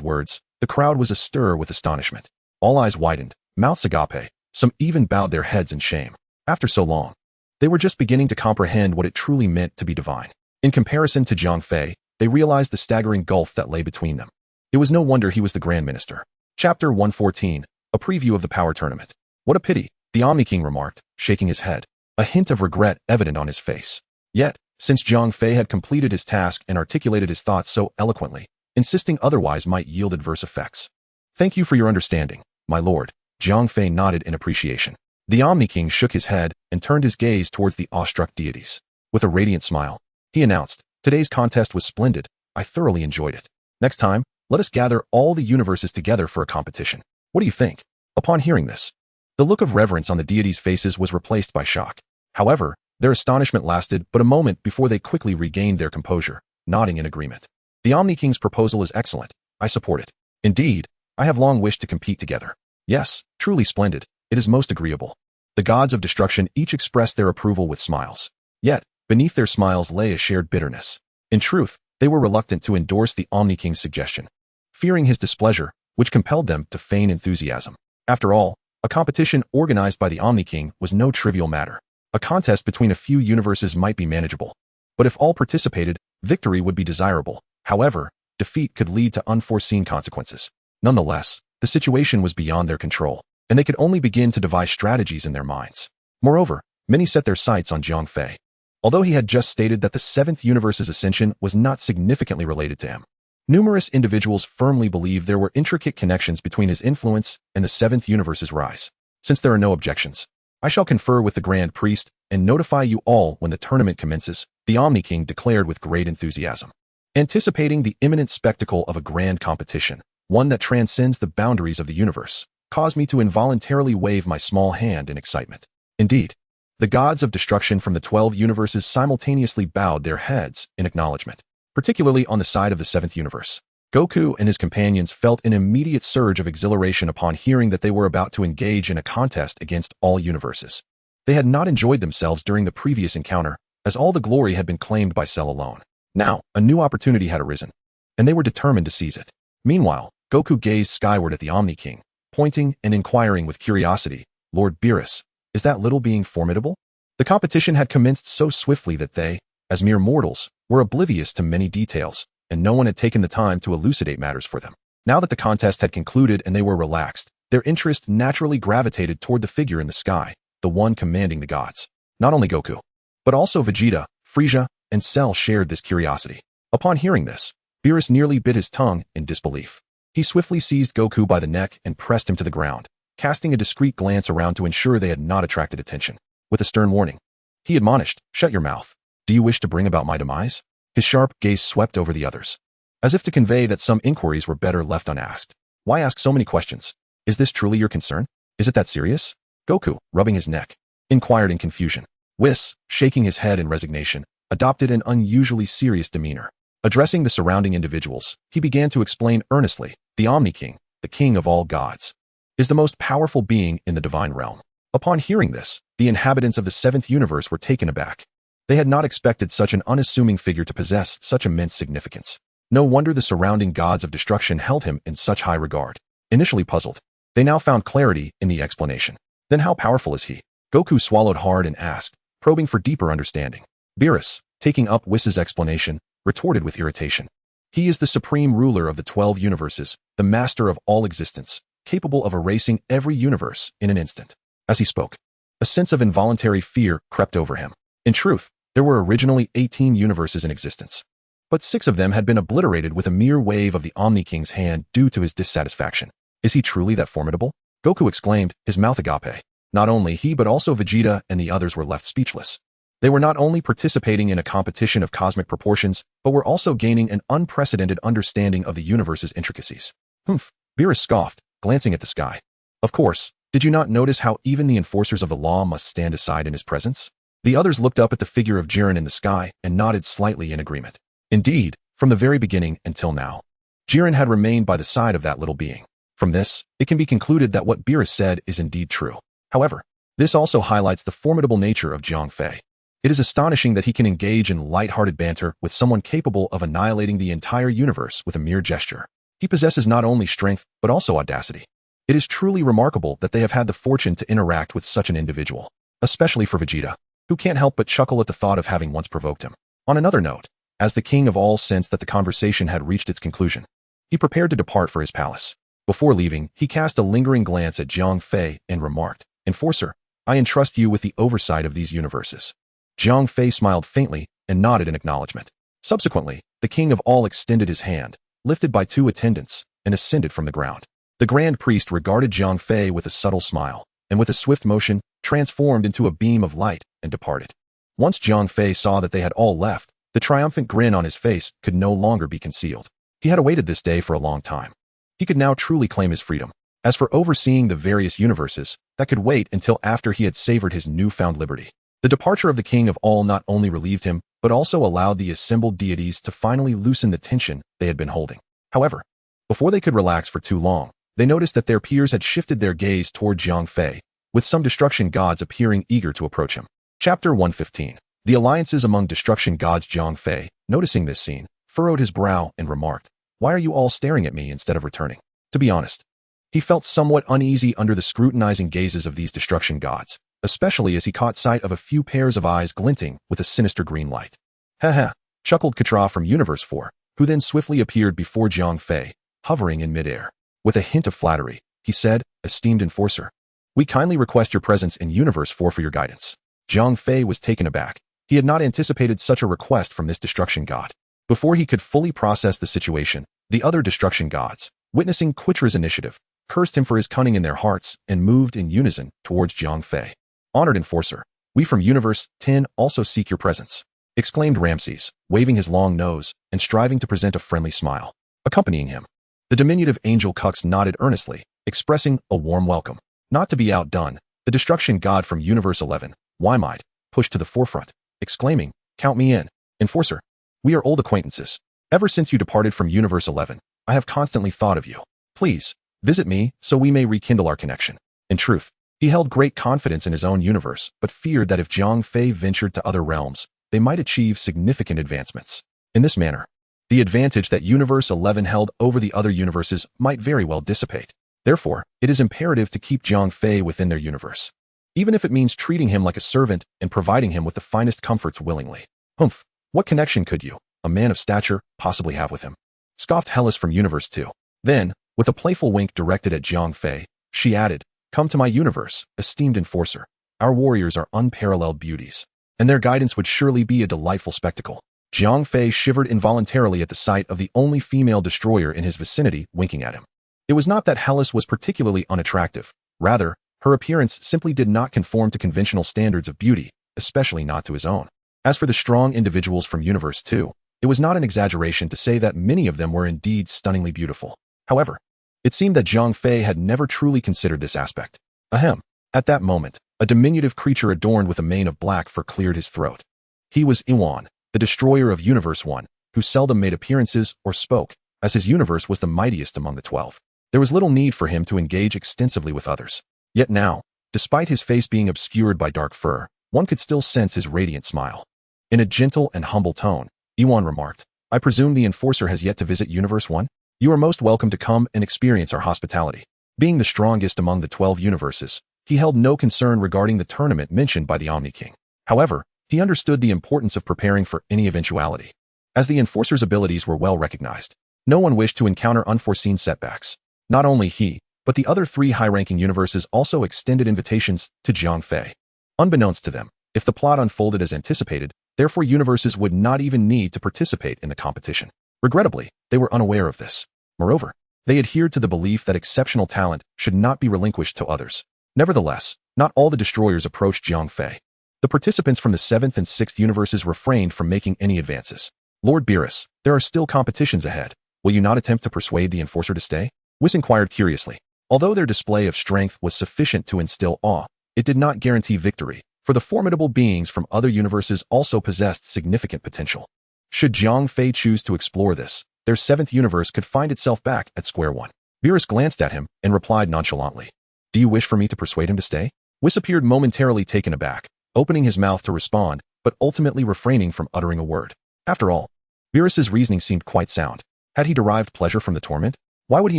Speaker 1: words, the crowd was astir with astonishment. All eyes widened, mouths agape, some even bowed their heads in shame. After so long, they were just beginning to comprehend what it truly meant to be divine. In comparison to Jiang Fei, they realized the staggering gulf that lay between them. It was no wonder he was the Grand Minister. Chapter 114, a preview of the power tournament. What a pity, the Omni King remarked, shaking his head, a hint of regret evident on his face. Yet, since Jiang Fei had completed his task and articulated his thoughts so eloquently, insisting otherwise might yield adverse effects. "Thank you for your understanding, my lord." Jiang Fei nodded in appreciation. The Omni King shook his head and turned his gaze towards the awestruck deities. With a radiant smile, he announced, "Today's contest was splendid. I thoroughly enjoyed it. Next time, let us gather all the universes together for a competition. What do you think?" Upon hearing this, the look of reverence on the deities' faces was replaced by shock. However, their astonishment lasted but a moment before they quickly regained their composure, nodding in agreement. "The Omni King's proposal is excellent. I support it. Indeed, I have long wished to compete together. Yes, truly splendid. It is most agreeable." The gods of destruction each expressed their approval with smiles. Yet, beneath their smiles lay a shared bitterness. In truth, they were reluctant to endorse the Omni King's suggestion, fearing his displeasure, which compelled them to feign enthusiasm. After all, a competition organized by the Omni King was no trivial matter. A contest between a few universes might be manageable, but if all participated, victory would be desirable. However, defeat could lead to unforeseen consequences. Nonetheless, the situation was beyond their control, and they could only begin to devise strategies in their minds. Moreover, many set their sights on Jiang Fei. Although he had just stated that the seventh universe's ascension was not significantly related to him, numerous individuals firmly believed there were intricate connections between his influence and the seventh universe's rise. Since there are no objections, I shall confer with the Grand Priest and notify you all when the tournament commences, the Omni King declared with great enthusiasm. Anticipating the imminent spectacle of a grand competition, one that transcends the boundaries of the universe, caused me to involuntarily wave my small hand in excitement. Indeed, The gods of destruction from the 12 universes simultaneously bowed their heads in acknowledgement, particularly on the side of the 7th universe. Goku and his companions felt an immediate surge of exhilaration upon hearing that they were about to engage in a contest against all universes. They had not enjoyed themselves during the previous encounter, as all the glory had been claimed by Cell alone. Now, a new opportunity had arisen, and they were determined to seize it. Meanwhile, Goku gazed skyward at the Omni King, pointing and inquiring with curiosity, "Lord Beerus, is that little being formidable?" The competition had commenced so swiftly that they, as mere mortals, were oblivious to many details, and no one had taken the time to elucidate matters for them. Now that the contest had concluded and they were relaxed, their interest naturally gravitated toward the figure in the sky, the one commanding the gods. Not only Goku, but also Vegeta, Frieza, and Cell shared this curiosity. Upon hearing this, Beerus nearly bit his tongue in disbelief. He swiftly seized Goku by the neck and pressed him to the ground, casting a discreet glance around to ensure they had not attracted attention. With a stern warning, he admonished, "Shut your mouth. Do you wish to bring about my demise?" His sharp gaze swept over the others, as if to convey that some inquiries were better left unasked. "Why ask so many questions? Is this truly your concern? Is it that serious?" Goku, rubbing his neck, inquired in confusion. Whis, shaking his head in resignation, adopted an unusually serious demeanor. Addressing the surrounding individuals, he began to explain earnestly, "The Omni King, the king of all gods, is the most powerful being in the divine realm." Upon hearing this, the inhabitants of the 7th universe were taken aback. They had not expected such an unassuming figure to possess such immense significance. No wonder the surrounding gods of destruction held him in such high regard. Initially puzzled, they now found clarity in the explanation. "Then how powerful is he?" Goku swallowed hard and asked, probing for deeper understanding. Beerus, taking up Whis' explanation, retorted with irritation. "He is the supreme ruler of the 12 universes, the master of all existence, capable of erasing every universe in an instant." As he spoke, a sense of involuntary fear crept over him. In truth, there were originally 18 universes in existence, but 6 of them had been obliterated with a mere wave of the Omni King's hand due to his dissatisfaction. "Is he truly that formidable?" Goku exclaimed, his mouth agape. Not only he but also Vegeta and the others were left speechless. They were not only participating in a competition of cosmic proportions, but were also gaining an unprecedented understanding of the universe's intricacies. "Humph," Beerus scoffed, glancing at the sky. "Of course, did you not notice how even the enforcers of the law must stand aside in his presence?" The others looked up at the figure of Jiren in the sky and nodded slightly in agreement. Indeed, from the very beginning until now, Jiren had remained by the side of that little being. From this, it can be concluded that what Beerus said is indeed true. However, this also highlights the formidable nature of Jiang Fei. It is astonishing that he can engage in light-hearted banter with someone capable of annihilating the entire universe with a mere gesture. He possesses not only strength, but also audacity. It is truly remarkable that they have had the fortune to interact with such an individual, especially for Vegeta, who can't help but chuckle at the thought of having once provoked him. On another note, as the king of all sensed that the conversation had reached its conclusion, he prepared to depart for his palace. Before leaving, he cast a lingering glance at Jiang Fei and remarked, "Enforcer, I entrust you with the oversight of these universes." Jiang Fei smiled faintly and nodded in acknowledgement. Subsequently, the king of all extended his hand, lifted by 2 attendants, and ascended from the ground. The grand priest regarded Jiang Fei with a subtle smile, and with a swift motion, transformed into a beam of light and departed. Once Jiang Fei saw that they had all left, the triumphant grin on his face could no longer be concealed. He had awaited this day for a long time. He could now truly claim his freedom. As for overseeing the various universes, that could wait until after he had savored his newfound liberty. The departure of the king of all not only relieved him, but also allowed the assembled deities to finally loosen the tension they had been holding. However, before they could relax for too long, they noticed that their peers had shifted their gaze toward Jiang Fei, with some destruction gods appearing eager to approach him. Chapter 115. The alliances among destruction gods. Jiang Fei, noticing this scene, furrowed his brow and remarked, "Why are you all staring at me instead of returning?" To be honest, he felt somewhat uneasy under the scrutinizing gazes of these destruction gods, especially as he caught sight of a few pairs of eyes glinting with a sinister green light. "Ha," chuckled Quitela from Universe 4, who then swiftly appeared before Jiang Fei, hovering in midair. With a hint of flattery, he said, "Esteemed enforcer, we kindly request your presence in Universe 4 for your guidance." Jiang Fei was taken aback. He had not anticipated such a request from this destruction god. Before he could fully process the situation, the other destruction gods, witnessing Quitela's initiative, cursed him for his cunning in their hearts and moved in unison towards Jiang Fei. "Honored enforcer, we from Universe 10 also seek your presence," exclaimed Ramses, waving his long nose and striving to present a friendly smile. Accompanying him, the diminutive angel Cux nodded earnestly, expressing a warm welcome. Not to be outdone, the destruction god from Universe 11, Wymight pushed to the forefront, exclaiming, "Count me in, Enforcer. We are old acquaintances. Ever since you departed from Universe 11, I have constantly thought of you. Please, visit me so we may rekindle our connection." In truth, he held great confidence in his own universe, but feared that if Jiang Fei ventured to other realms, they might achieve significant advancements. In this manner, the advantage that Universe 11 held over the other universes might very well dissipate. Therefore, it is imperative to keep Jiang Fei within their universe, even if it means treating him like a servant and providing him with the finest comforts willingly. Humph, what connection could you, a man of stature, possibly have with him? Scoffed Hellas from Universe 2. Then, with a playful wink directed at Jiang Fei, she added, "Come to my universe, esteemed Enforcer. Our warriors are unparalleled beauties, and their guidance would surely be a delightful spectacle." Jiang Fei shivered involuntarily at the sight of the only female destroyer in his vicinity winking at him. It was not that Hellas was particularly unattractive. Rather, her appearance simply did not conform to conventional standards of beauty, especially not to his own. As for the strong individuals from Universe 2, it was not an exaggeration to say that many of them were indeed stunningly beautiful. However, it seemed that Jiang Fei had never truly considered this aspect. Ahem. At that moment, a diminutive creature adorned with a mane of black fur cleared his throat. He was Iwan, the destroyer of Universe 1, who seldom made appearances or spoke, as his universe was the mightiest among the 12. There was little need for him to engage extensively with others. Yet now, despite his face being obscured by dark fur, one could still sense his radiant smile. In a gentle and humble tone, Iwan remarked, "I presume the Enforcer has yet to visit Universe 1? You are most welcome to come and experience our hospitality." Being the strongest among the 12 universes, he held no concern regarding the tournament mentioned by the Omni King. However, he understood the importance of preparing for any eventuality. As the Enforcer's abilities were well recognized, no one wished to encounter unforeseen setbacks. Not only he, but the other 3 high-ranking universes also extended invitations to Jiang Fei. Unbeknownst to them, if the plot unfolded as anticipated, therefore universes would not even need to participate in the competition. Regrettably, they were unaware of this. Moreover, they adhered to the belief that exceptional talent should not be relinquished to others. Nevertheless, not all the destroyers approached Jiang Fei. The participants from the 7th and 6th universes refrained from making any advances. "Lord Beerus, there are still competitions ahead. Will you not attempt to persuade the Enforcer to stay?" Whis inquired curiously. Although their display of strength was sufficient to instill awe, it did not guarantee victory, for the formidable beings from other universes also possessed significant potential. Should Jiang Fei choose to explore this, their 7th universe could find itself back at square one. Beerus glanced at him and replied nonchalantly, "Do you wish for me to persuade him to stay?" Whis appeared momentarily taken aback, opening his mouth to respond, but ultimately refraining from uttering a word. After all, Beerus's reasoning seemed quite sound. Had he derived pleasure from the torment? Why would he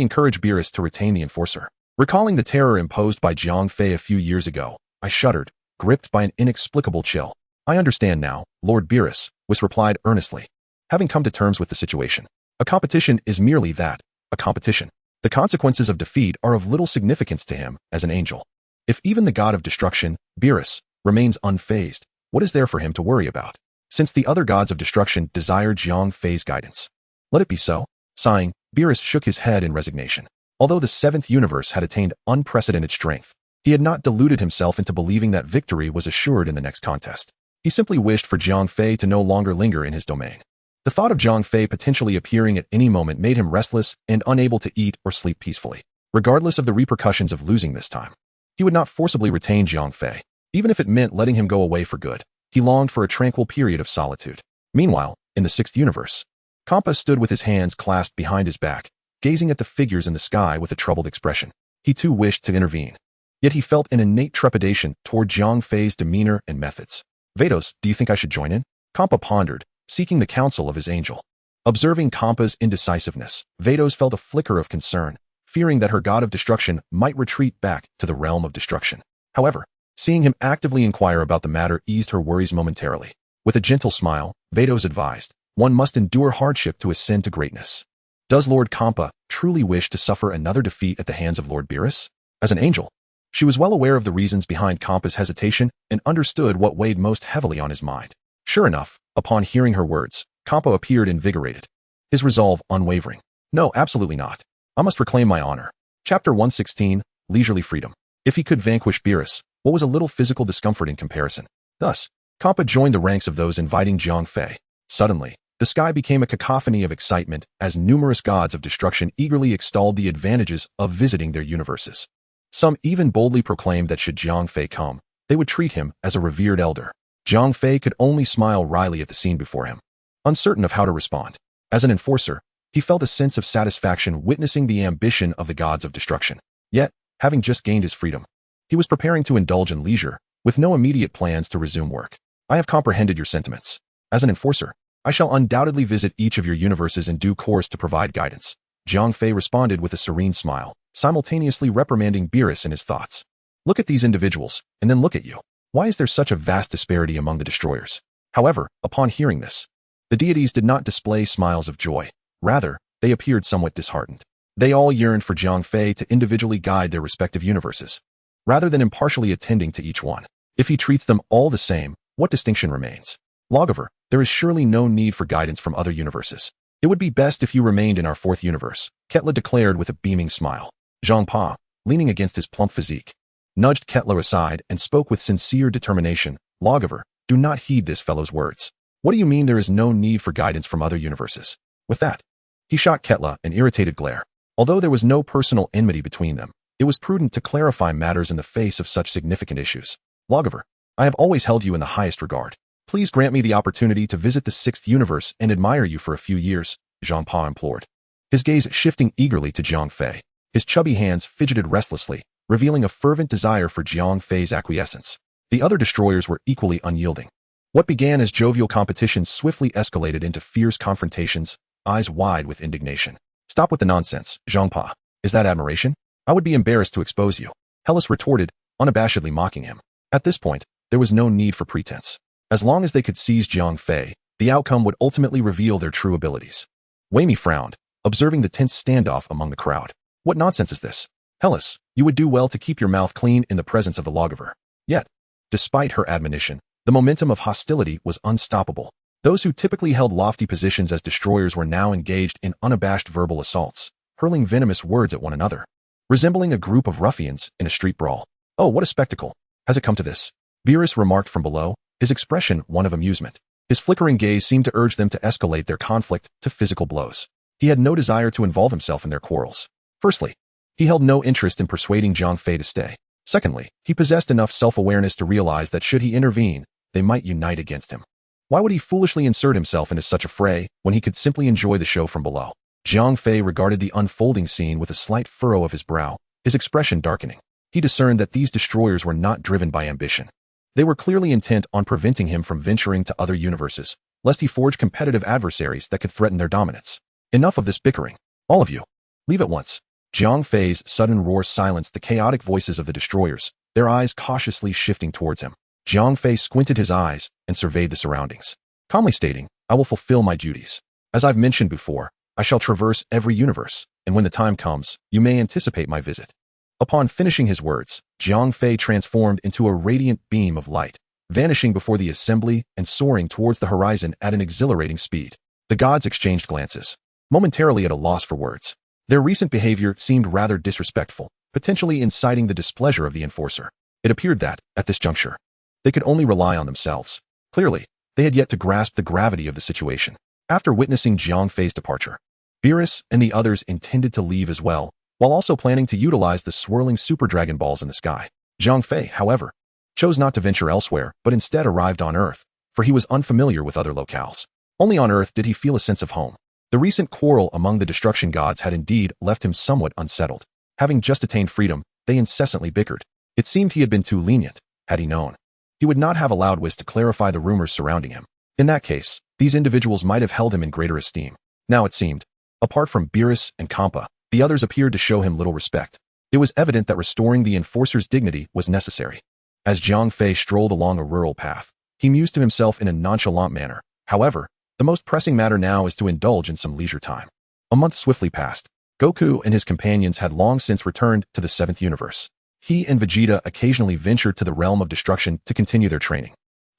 Speaker 1: encourage Beerus to retain the Enforcer? Recalling the terror imposed by Jiang Fei a few years ago, I shuddered, gripped by an inexplicable chill. "I understand now, Lord Beerus," Whis replied earnestly, having come to terms with the situation. A competition is merely that, a competition. The consequences of defeat are of little significance to him as an angel. If even the god of destruction, Beerus, remains unfazed, what is there for him to worry about? Since the other gods of destruction desire Jiang Fei's guidance, let it be so. Sighing, Beerus shook his head in resignation. Although the 7th universe had attained unprecedented strength, he had not deluded himself into believing that victory was assured in the next contest. He simply wished for Jiang Fei to no longer linger in his domain. The thought of Jiang Fei potentially appearing at any moment made him restless and unable to eat or sleep peacefully. Regardless of the repercussions of losing this time, he would not forcibly retain Jiang Fei, even if it meant letting him go away for good. He longed for a tranquil period of solitude. Meanwhile, in the 6th universe, Champa stood with his hands clasped behind his back, gazing at the figures in the sky with a troubled expression. He too wished to intervene, yet he felt an innate trepidation toward Jiang Fei's demeanor and methods. "Vados, do you think I should join in?" Champa pondered, seeking the counsel of his angel. Observing Champa's indecisiveness, Vados felt a flicker of concern, fearing that her god of destruction might retreat back to the realm of destruction. However, seeing him actively inquire about the matter eased her worries momentarily. With a gentle smile, Vados advised, "One must endure hardship to ascend to greatness." Does Lord Champa truly wish to suffer another defeat at the hands of Lord Beerus? As an angel, she was well aware of the reasons behind Champa's hesitation and understood what weighed most heavily on his mind. Sure enough, upon hearing her words, Champa appeared invigorated, his resolve unwavering. "No, absolutely not. I must reclaim my honor." Chapter 116, Leisurely Freedom. If he could vanquish Beerus, what was a little physical discomfort in comparison? Thus, Champa joined the ranks of those inviting Jiang Fei. Suddenly, the sky became a cacophony of excitement as numerous gods of destruction eagerly extolled the advantages of visiting their universes. Some even boldly proclaimed that should Jiang Fei come, they would treat him as a revered elder. Jiang Fei could only smile wryly at the scene before him, uncertain of how to respond. As an enforcer, he felt a sense of satisfaction witnessing the ambition of the gods of destruction. Yet, having just gained his freedom, he was preparing to indulge in leisure, with no immediate plans to resume work. I have comprehended your sentiments. As an enforcer, I shall undoubtedly visit each of your universes in due course to provide guidance. Jiang Fei responded with a serene smile, simultaneously reprimanding Beerus in his thoughts. Look at these individuals, and then look at you. Why is there such a vast disparity among the destroyers? However, upon hearing this, the deities did not display smiles of joy. Rather, they appeared somewhat disheartened. They all yearned for Jiang Fei to individually guide their respective universes, rather than impartially attending to each one. If he treats them all the same, what distinction remains? Lawgiver, there is surely no need for guidance from other universes. It would be best if you remained in our fourth universe, Quitela declared with a beaming smile. Champa, leaning against his plump physique, nudged Quitela aside and spoke with sincere determination. Lawgiver, do not heed this fellow's words. What do you mean there is no need for guidance from other universes? With that, he shot Quitela an irritated glare. Although there was no personal enmity between them, it was prudent to clarify matters in the face of such significant issues. Lawgiver, I have always held you in the highest regard. Please grant me the opportunity to visit the sixth universe and admire you for a few years, Champa implored, his gaze shifting eagerly to Jiang Fei. His chubby hands fidgeted restlessly, revealing a fervent desire for Jiang Fei's acquiescence. The other destroyers were equally unyielding. What began as jovial competition swiftly escalated into fierce confrontations, eyes wide with indignation. Stop with the nonsense, Champa. Is that admiration? I would be embarrassed to expose you, Hellas retorted, unabashedly mocking him. At this point, there was no need for pretense. As long as they could seize Jiang Fei, the outcome would ultimately reveal their true abilities. Wei frowned, observing the tense standoff among the crowd. What nonsense is this? Hellas, you would do well to keep your mouth clean in the presence of the lawgiver. Yet, despite her admonition, the momentum of hostility was unstoppable. Those who typically held lofty positions as destroyers were now engaged in unabashed verbal assaults, hurling venomous words at one another, resembling a group of ruffians in a street brawl. Oh, what a spectacle! Has it come to this? Beerus remarked from below, his expression one of amusement. His flickering gaze seemed to urge them to escalate their conflict to physical blows. He had no desire to involve himself in their quarrels. Firstly, he held no interest in persuading Jiang Fei to stay. Secondly, he possessed enough self-awareness to realize that should he intervene, they might unite against him. Why would he foolishly insert himself into such a fray when he could simply enjoy the show from below? Jiang Fei regarded the unfolding scene with a slight furrow of his brow, his expression darkening. He discerned that these destroyers were not driven by ambition. They were clearly intent on preventing him from venturing to other universes, lest he forge competitive adversaries that could threaten their dominance. Enough of this bickering. All of you. Leave at once. Jiang Fei's sudden roar silenced the chaotic voices of the destroyers, their eyes cautiously shifting towards him. Jiang Fei squinted his eyes and surveyed the surroundings, calmly stating, I will fulfill my duties. As I've mentioned before, I shall traverse every universe, and when the time comes, you may anticipate my visit. Upon finishing his words, Jiang Fei transformed into a radiant beam of light, vanishing before the assembly and soaring towards the horizon at an exhilarating speed. The gods exchanged glances, momentarily at a loss for words. Their recent behavior seemed rather disrespectful, potentially inciting the displeasure of the enforcer. It appeared that, at this juncture, they could only rely on themselves. Clearly, they had yet to grasp the gravity of the situation. After witnessing Jiang Fei's departure, Beerus and the others intended to leave as well, while also planning to utilize the swirling super Dragon Balls in the sky. Jiang Fei, however, chose not to venture elsewhere, but instead arrived on Earth, for he was unfamiliar with other locales. Only on Earth did he feel a sense of home. The recent quarrel among the destruction gods had indeed left him somewhat unsettled. Having just attained freedom, they incessantly bickered. It seemed he had been too lenient. Had he known, he would not have allowed Whis to clarify the rumors surrounding him. In that case, these individuals might have held him in greater esteem. Now it seemed, apart from Beerus and Champa, the others appeared to show him little respect. It was evident that restoring the enforcer's dignity was necessary. As Jiang Fei strolled along a rural path, he mused to himself in a nonchalant manner. However, the most pressing matter now is to indulge in some leisure time. A month swiftly passed. Goku and his companions had long since returned to the seventh universe. He and Vegeta occasionally ventured to the realm of destruction to continue their training.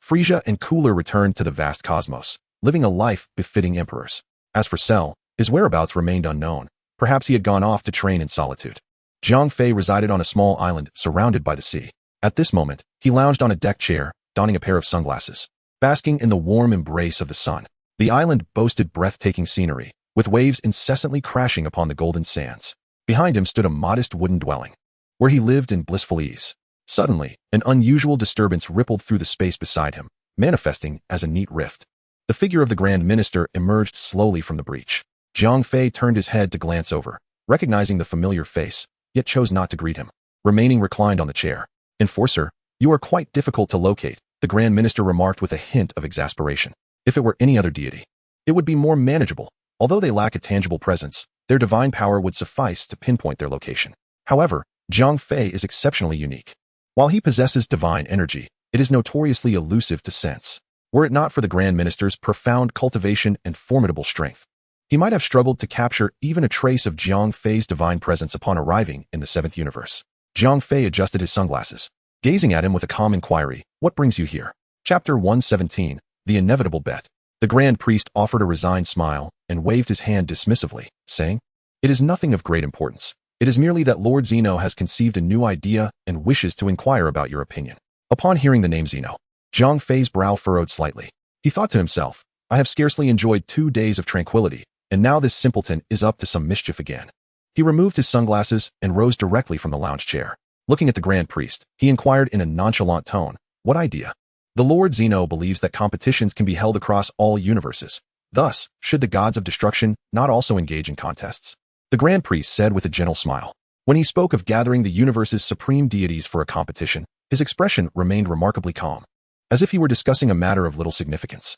Speaker 1: Frieza and Cooler returned to the vast cosmos, living a life befitting emperors. As for Cell, his whereabouts remained unknown. Perhaps he had gone off to train in solitude. Jiang Fei resided on a small island surrounded by the sea. At this moment, he lounged on a deck chair, donning a pair of sunglasses, basking in the warm embrace of the sun. The island boasted breathtaking scenery, with waves incessantly crashing upon the golden sands. Behind him stood a modest wooden dwelling, where he lived in blissful ease. Suddenly, an unusual disturbance rippled through the space beside him, manifesting as a neat rift. The figure of the Grand Minister emerged slowly from the breach. Jiang Fei turned his head to glance over, recognizing the familiar face, yet chose not to greet him, remaining reclined on the chair. Enforcer, you are quite difficult to locate, the Grand Minister remarked with a hint of exasperation. If it were any other deity, it would be more manageable. Although they lack a tangible presence, their divine power would suffice to pinpoint their location. However, Jiang Fei is exceptionally unique. While he possesses divine energy, it is notoriously elusive to sense. Were it not for the Grand Minister's profound cultivation and formidable strength, he might have struggled to capture even a trace of Jiang Fei's divine presence upon arriving in the seventh universe. Jiang Fei adjusted his sunglasses, gazing at him with a calm inquiry. What brings you here? Chapter 117, The Inevitable Bet. The Grand Priest offered a resigned smile and waved his hand dismissively, saying, It is nothing of great importance. It is merely that Lord Zeno has conceived a new idea and wishes to inquire about your opinion. Upon hearing the name Zeno, Jiang Fei's brow furrowed slightly. He thought to himself, I have scarcely enjoyed 2 days of tranquility, and now this simpleton is up to some mischief again. He removed his sunglasses and rose directly from the lounge chair. Looking at the Grand Priest, he inquired in a nonchalant tone, What idea? The Lord Zeno believes that competitions can be held across all universes. Thus, should the gods of destruction not also engage in contests? The Grand Priest said with a gentle smile. When he spoke of gathering the universe's supreme deities for a competition, his expression remained remarkably calm, as if he were discussing a matter of little significance.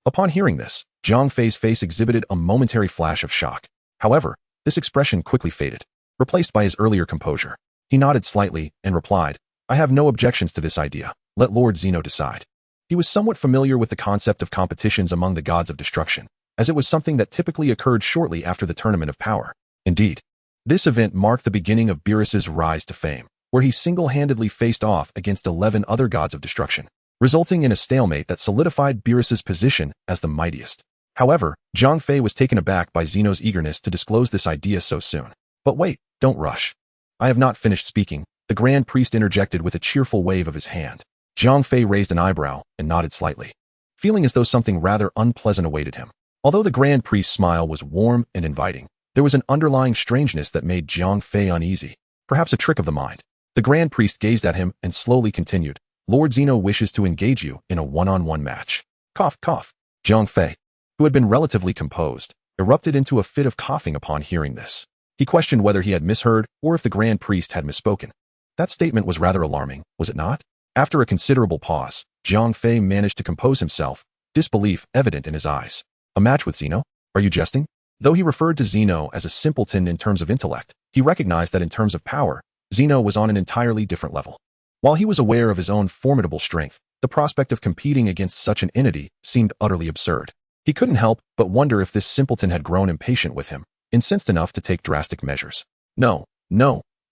Speaker 1: Upon hearing this, Jiang Fei's face exhibited a momentary flash of shock. However, this expression quickly faded, replaced by his earlier composure. He nodded slightly and replied, I have no objections to this idea. Let Lord Zeno decide. He was somewhat familiar with the concept of competitions among the gods of destruction, as it was something that typically occurred shortly after the Tournament of Power. Indeed, this event marked the beginning of Beerus's rise to fame, where he single-handedly faced off against 11 other gods of destruction, resulting in a stalemate that solidified Beerus's position as the mightiest. However, Jiang Fei was taken aback by Zeno's eagerness to disclose this idea so soon. But wait, don't rush. I have not finished speaking, the Grand Priest interjected with a cheerful wave of his hand. Jiang Fei raised an eyebrow and nodded slightly, feeling as though something rather unpleasant awaited him. Although the Grand Priest's smile was warm and inviting, there was an underlying strangeness that made Jiang Fei uneasy, perhaps a trick of the mind. The Grand Priest gazed at him and slowly continued, Lord Zeno wishes to engage you in a one-on-one match. Cough, cough. Jiang Fei, who had been relatively composed, erupted into a fit of coughing upon hearing this. He questioned whether he had misheard or if the Grand Priest had misspoken. That statement was rather alarming, was it not? After a considerable pause, Jiang Fei managed to compose himself, disbelief evident in his eyes. A match with Zeno? Are you jesting? Though he referred to Zeno as a simpleton in terms of intellect, he recognized that in terms of power, Zeno was on an entirely different level. While he was aware of his own formidable strength, the prospect of competing against such an entity seemed utterly absurd. He couldn't help but wonder if this simpleton had grown impatient with him, incensed enough to take drastic measures. No,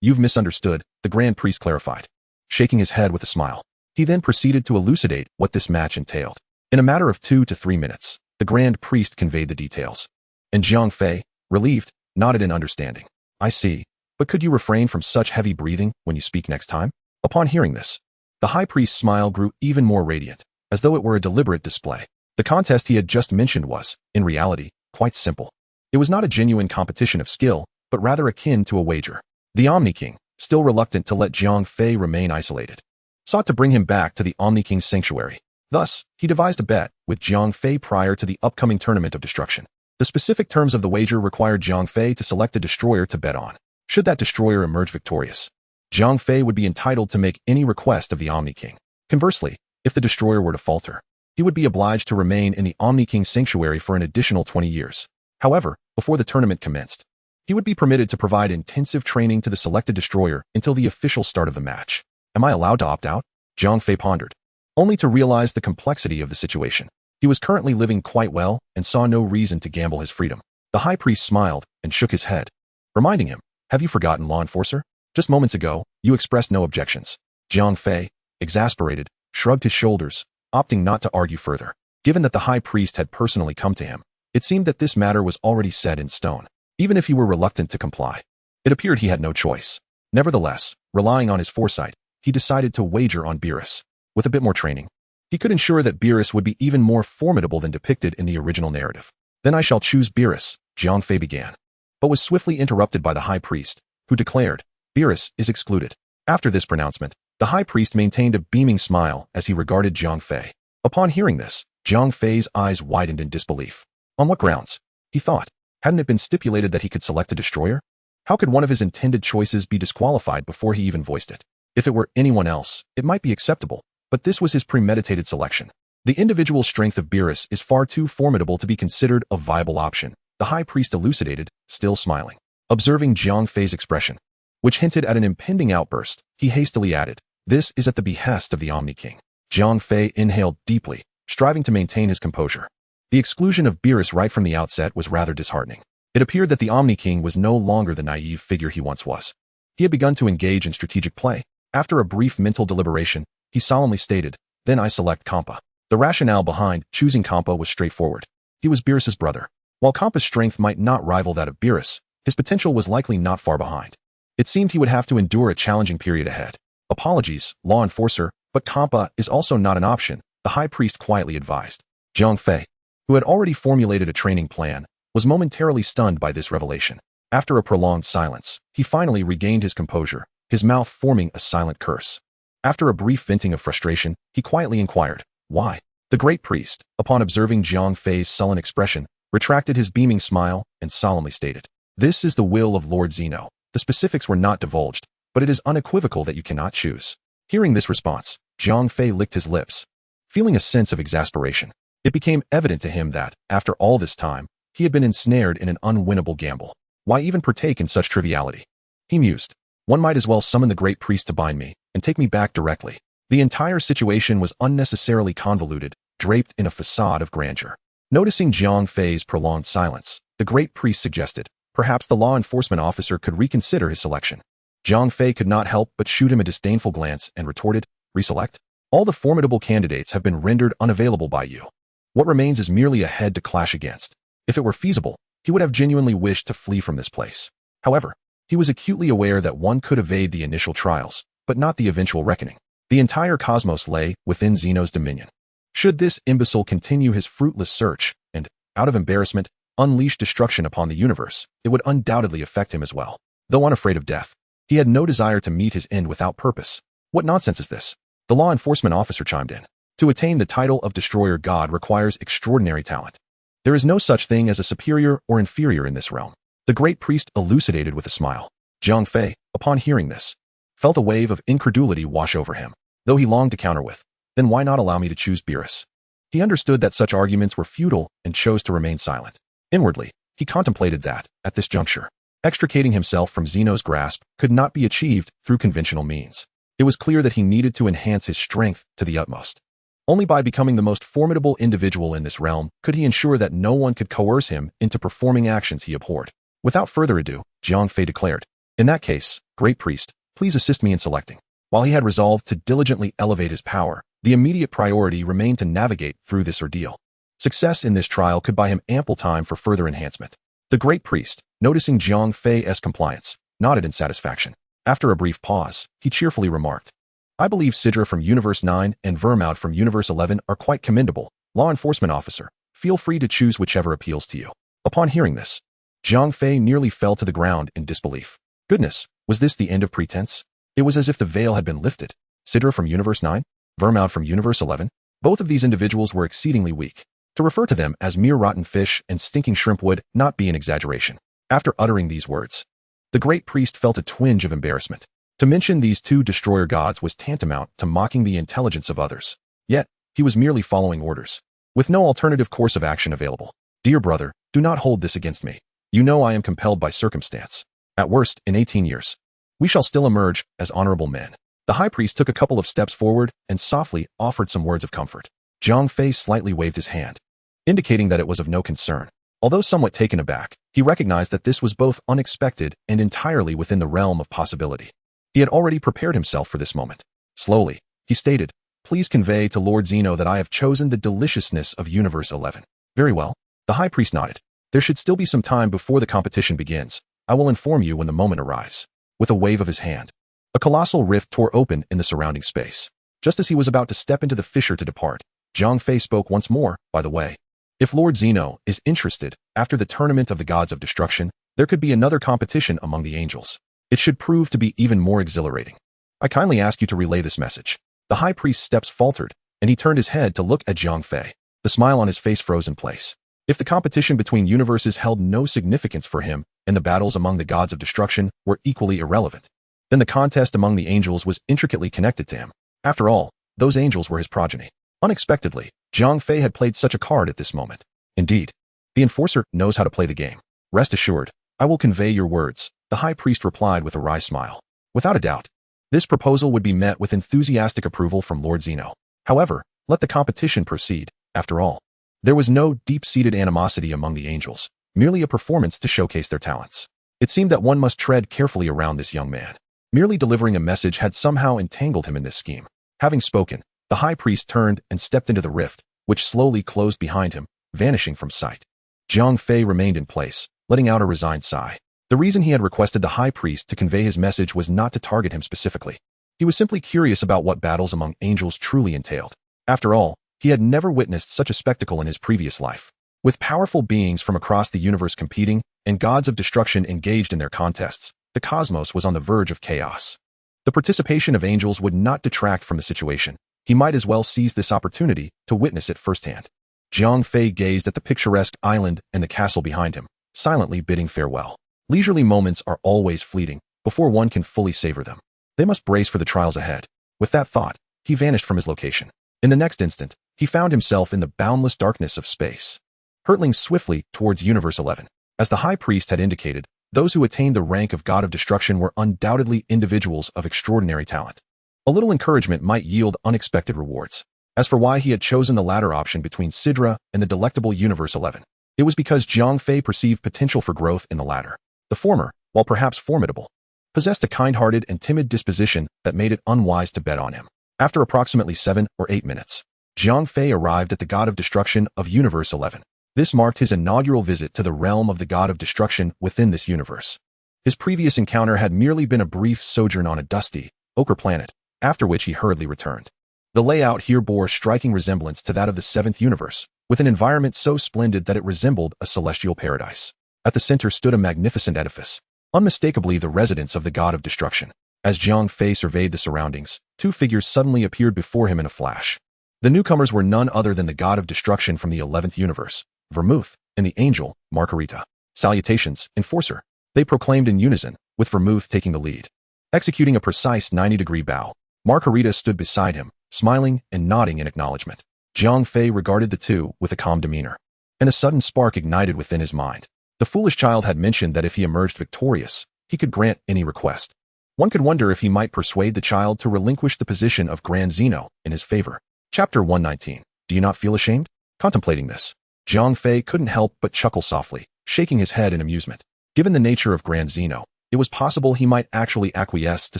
Speaker 1: you've misunderstood, the Grand Priest clarified, shaking his head with a smile. He then proceeded to elucidate what this match entailed. In a matter of 2 to 3 minutes, the Grand Priest conveyed the details. And Jiang Fei, relieved, nodded in understanding. I see, but could you refrain from such heavy breathing when you speak next time? Upon hearing this, the High Priest's smile grew even more radiant, as though it were a deliberate display. The contest he had just mentioned was, in reality, quite simple. It was not a genuine competition of skill, but rather akin to a wager. The Omni King, still reluctant to let Jiang Fei remain isolated, sought to bring him back to the Omni King's sanctuary. Thus, he devised a bet with Jiang Fei prior to the upcoming Tournament of Destruction. The specific terms of the wager required Jiang Fei to select a destroyer to bet on. Should that destroyer emerge victorious, Jiang Fei would be entitled to make any request of the Omni King. Conversely, if the destroyer were to falter, he would be obliged to remain in the Omni King's sanctuary for an additional 20 years. However, before the tournament commenced, he would be permitted to provide intensive training to the selected destroyer until the official start of the match. Am I allowed to opt out? Jiang Fei pondered, only to realize the complexity of the situation. He was currently living quite well and saw no reason to gamble his freedom. The High Priest smiled and shook his head, reminding him, have you forgotten, Law Enforcer? Just moments ago, you expressed no objections. Jiang Fei, exasperated, shrugged his shoulders, opting not to argue further. Given that the High Priest had personally come to him, it seemed that this matter was already set in stone, even if he were reluctant to comply. It appeared he had no choice. Nevertheless, relying on his foresight, he decided to wager on Beerus. With a bit more training, he could ensure that Beerus would be even more formidable than depicted in the original narrative. Then I shall choose Beerus, Jiang Fei began, but was swiftly interrupted by the High Priest, who declared, Beerus is excluded. After this pronouncement, The high priest maintained a beaming smile as he regarded Jiang Fei. Upon hearing this, Jiang Fei's eyes widened in disbelief. On what grounds? He thought. Hadn't it been stipulated that he could select a destroyer? How could one of his intended choices be disqualified before he even voiced it? If it were anyone else, it might be acceptable, but this was his premeditated selection. The individual strength of Beerus is far too formidable to be considered a viable option, the high priest elucidated, still smiling. Observing Jiang Fei's expression, which hinted at an impending outburst, he hastily added, "This is at the behest of the Omni King." Jiang Fei inhaled deeply, striving to maintain his composure. The exclusion of Beerus right from the outset was rather disheartening. It appeared that the Omni King was no longer the naive figure he once was. He had begun to engage in strategic play. After a brief mental deliberation, he solemnly stated, "Then I select Champa." The rationale behind choosing Champa was straightforward. He was Beerus's brother. While Champa's strength might not rival that of Beerus, his potential was likely not far behind. It seemed he would have to endure a challenging period ahead. "Apologies, law enforcer, but Champa is also not an option," the high priest quietly advised. Jiang Fei, who had already formulated a training plan, was momentarily stunned by this revelation. After a prolonged silence, he finally regained his composure, his mouth forming a silent curse. After a brief venting of frustration, he quietly inquired, "Why?" The great priest, upon observing Jiang Fei's sullen expression, retracted his beaming smile and solemnly stated, "This is the will of Lord Zeno. The specifics were not divulged, but it is unequivocal that you cannot choose." Hearing this response, Jiang Fei licked his lips, feeling a sense of exasperation. It became evident to him that, after all this time, he had been ensnared in an unwinnable gamble. Why even partake in such triviality? He mused. One might as well summon the great priest to bind me and take me back directly. The entire situation was unnecessarily convoluted, draped in a facade of grandeur. Noticing Jiang Fei's prolonged silence, the great priest suggested, perhaps the law enforcement officer could reconsider his selection. Jiang Fei could not help but shoot him a disdainful glance and retorted, "Reselect? All the formidable candidates have been rendered unavailable by you. What remains is merely a head to clash against." If it were feasible, he would have genuinely wished to flee from this place. However, he was acutely aware that one could evade the initial trials, but not the eventual reckoning. The entire cosmos lay within Zeno's dominion. Should this imbecile continue his fruitless search and, out of embarrassment, unleash destruction upon the universe, it would undoubtedly affect him as well. Though unafraid of death, he had no desire to meet his end without purpose. What nonsense is this? The law enforcement officer chimed in. To attain the title of Destroyer God requires extraordinary talent. There is no such thing as a superior or inferior in this realm. The great priest elucidated with a smile. Jiang Fei, upon hearing this, felt a wave of incredulity wash over him, though he longed to counter with, "Then why not allow me to choose Beerus?" He understood that such arguments were futile and chose to remain silent. Inwardly, he contemplated that, at this juncture, extricating himself from Zeno's grasp could not be achieved through conventional means. It was clear that he needed to enhance his strength to the utmost. Only by becoming the most formidable individual in this realm could he ensure that no one could coerce him into performing actions he abhorred. Without further ado, Jiang Fei declared, "In that case, great priest, please assist me in selecting." While he had resolved to diligently elevate his power, the immediate priority remained to navigate through this ordeal. Success in this trial could buy him ample time for further enhancement. The great priest, noticing Jiang Fei's compliance, nodded in satisfaction. After a brief pause, he cheerfully remarked, "I believe Sidra from Universe 9 and Vermaud from Universe 11 are quite commendable. Law enforcement officer, feel free to choose whichever appeals to you." Upon hearing this, Jiang Fei nearly fell to the ground in disbelief. Goodness, was this the end of pretense? It was as if the veil had been lifted. Sidra from Universe 9? Vermaud from Universe 11? Both of these individuals were exceedingly weak. To refer to them as mere rotten fish and stinking shrimp would not be an exaggeration. After uttering these words, the great priest felt a twinge of embarrassment. To mention these two destroyer gods was tantamount to mocking the intelligence of others. Yet, he was merely following orders, with no alternative course of action available. "Dear brother, do not hold this against me. You know I am compelled by circumstance. At worst, in 18 years, we shall still emerge as honorable men." The high priest took a couple of steps forward and softly offered some words of comfort. Jiang Fei slightly waved his hand, indicating that it was of no concern. Although somewhat taken aback, he recognized that this was both unexpected and entirely within the realm of possibility. He had already prepared himself for this moment. Slowly, he stated, "Please convey to Lord Zeno that I have chosen the deliciousness of Universe 11. "Very well." The high priest nodded. "There should still be some time before the competition begins. I will inform you when the moment arrives." With a wave of his hand, a colossal rift tore open in the surrounding space. Just as he was about to step into the fissure to depart, Jiang Fei spoke once more, "By the way, if Lord Zeno is interested, after the tournament of the gods of destruction, there could be another competition among the angels. It should prove to be even more exhilarating." I kindly ask you to relay this message. The high priest's steps faltered, and he turned his head to look at Jiang Fei. The smile on his face froze in place. If the competition between universes held no significance for him, and the battles among the gods of destruction were equally irrelevant, then the contest among the angels was intricately connected to him. After all, those angels were his progeny. Unexpectedly, Jiang Fei had played such a card at this moment. Indeed, the enforcer knows how to play the game. Rest assured, I will convey your words, the high priest replied with a wry smile. Without a doubt, this proposal would be met with enthusiastic approval from Lord Zeno. However, let the competition proceed. After all, there was no deep-seated animosity among the angels, merely a performance to showcase their talents. It seemed that one must tread carefully around this young man. Merely delivering a message had somehow entangled him in this scheme. Having spoken, the high priest turned and stepped into the rift, which slowly closed behind him, vanishing from sight. Jiang Fei remained in place, letting out a resigned sigh. The reason he had requested the high priest to convey his message was not to target him specifically. He was simply curious about what battles among angels truly entailed. After all, he had never witnessed such a spectacle in his previous life. With powerful beings from across the universe competing, and gods of destruction engaged in their contests, the cosmos was on the verge of chaos. The participation of angels would not detract from the situation. He might as well seize this opportunity to witness it firsthand. Jiang Fei gazed at the picturesque island and the castle behind him, silently bidding farewell. Leisurely moments are always fleeting, before one can fully savor them. They must brace for the trials ahead. With that thought, he vanished from his location. In the next instant, he found himself in the boundless darkness of space, hurtling swiftly towards Universe 11. As the high priest had indicated, those who attained the rank of god of destruction were undoubtedly individuals of extraordinary talent. A little encouragement might yield unexpected rewards. As for why he had chosen the latter option between Sidra and the delectable Universe 11, it was because Jiang Fei perceived potential for growth in the latter. The former, while perhaps formidable, possessed a kind-hearted and timid disposition that made it unwise to bet on him. After approximately 7 or 8 minutes, Jiang Fei arrived at the god of destruction of Universe 11. This marked his inaugural visit to the realm of the god of destruction within this universe. His previous encounter had merely been a brief sojourn on a dusty, ochre planet, after which he hurriedly returned. The layout here bore striking resemblance to that of the 7th universe, with an environment so splendid that it resembled a celestial paradise. At the center stood a magnificent edifice, unmistakably the residence of the god of destruction. As Jiang Fei surveyed the surroundings, 2 figures suddenly appeared before him in a flash. The newcomers were none other than the god of destruction from the 11th universe, Vermouth, and the angel, Margarita. Salutations, enforcer, they proclaimed in unison, with Vermouth taking the lead. Executing a precise 90-degree bow, Margarita stood beside him, smiling and nodding in acknowledgement. Jiang Fei regarded the two with a calm demeanor, and a sudden spark ignited within his mind. The foolish child had mentioned that if he emerged victorious, he could grant any request. One could wonder if he might persuade the child to relinquish the position of Grand Zeno in his favor. Chapter 119. Do you not feel ashamed? Contemplating this, Jiang Fei couldn't help but chuckle softly, shaking his head in amusement. Given the nature of Grand Zeno, it was possible he might actually acquiesce to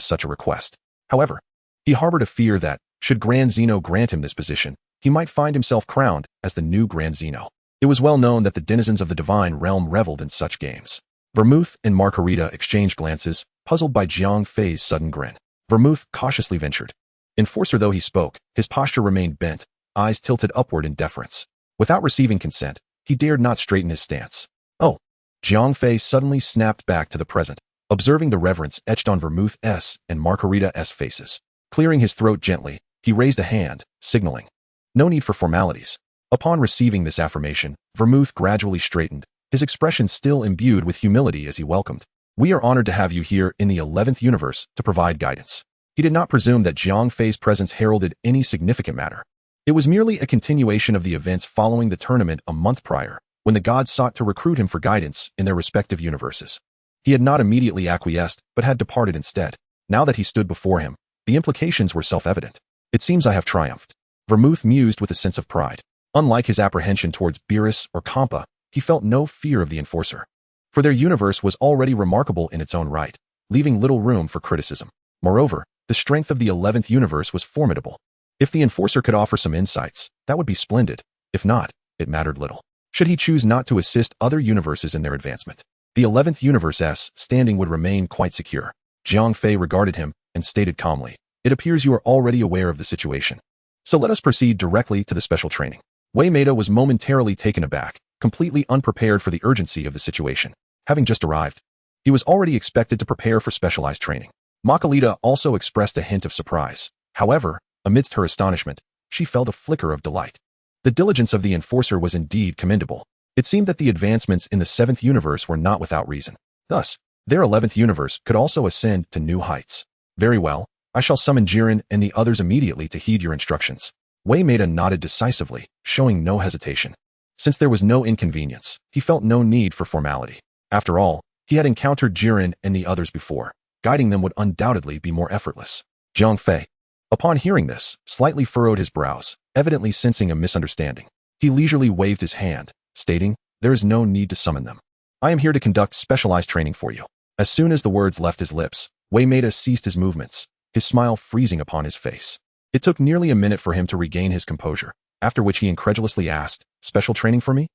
Speaker 1: such a request. However, he harbored a fear that, should Grand Zeno grant him this position, he might find himself crowned as the new Grand Zeno. It was well known that the denizens of the divine realm reveled in such games. Vermouth and Margarita exchanged glances, puzzled by Jiang Fei's sudden grin. Vermouth cautiously ventured. Enforcer though he spoke, his posture remained bent, eyes tilted upward in deference. Without receiving consent, he dared not straighten his stance. Oh! Jiang Fei suddenly snapped back to the present, observing the reverence etched on Vermouth's and Margarita's faces. Clearing his throat gently, he raised a hand, signaling. No need for formalities. Upon receiving this affirmation, Vermouth gradually straightened, his expression still imbued with humility as he welcomed. We are honored to have you here in the 11th universe to provide guidance. He did not presume that Jiang Fei's presence heralded any significant matter. It was merely a continuation of the events following the tournament a month prior, when the gods sought to recruit him for guidance in their respective universes. He had not immediately acquiesced, but had departed instead. Now that he stood before him, the implications were self-evident. It seems I have triumphed. Vermouth mused with a sense of pride. Unlike his apprehension towards Beerus or Champa, he felt no fear of the enforcer. For their universe was already remarkable in its own right, leaving little room for criticism. Moreover, the strength of the 11th universe was formidable. If the enforcer could offer some insights, that would be splendid. If not, it mattered little. Should he choose not to assist other universes in their advancement, the 11th universe's standing would remain quite secure. Jiang Fei regarded him and stated calmly, "It appears you are already aware of the situation. So let us proceed directly to the special training." Wei Maida was momentarily taken aback, completely unprepared for the urgency of the situation. Having just arrived, he was already expected to prepare for specialized training. Makalita also expressed a hint of surprise. However, amidst her astonishment, she felt a flicker of delight. The diligence of the enforcer was indeed commendable. It seemed that the advancements in the 7th universe were not without reason. Thus, their 11th universe could also ascend to new heights. Very well, I shall summon Jiren and the others immediately to heed your instructions. Wei Maida nodded decisively, showing no hesitation. Since there was no inconvenience, he felt no need for formality. After all, he had encountered Jiren and the others before. Guiding them would undoubtedly be more effortless. Jiang Fei, upon hearing this, slightly furrowed his brows, evidently sensing a misunderstanding. He leisurely waved his hand, stating, "There is no need to summon them. I am here to conduct specialized training for you." As soon as the words left his lips, Wei Maida ceased his movements, his smile freezing upon his face. It took nearly a minute for him to regain his composure, after which he incredulously asked, "Special training for me?"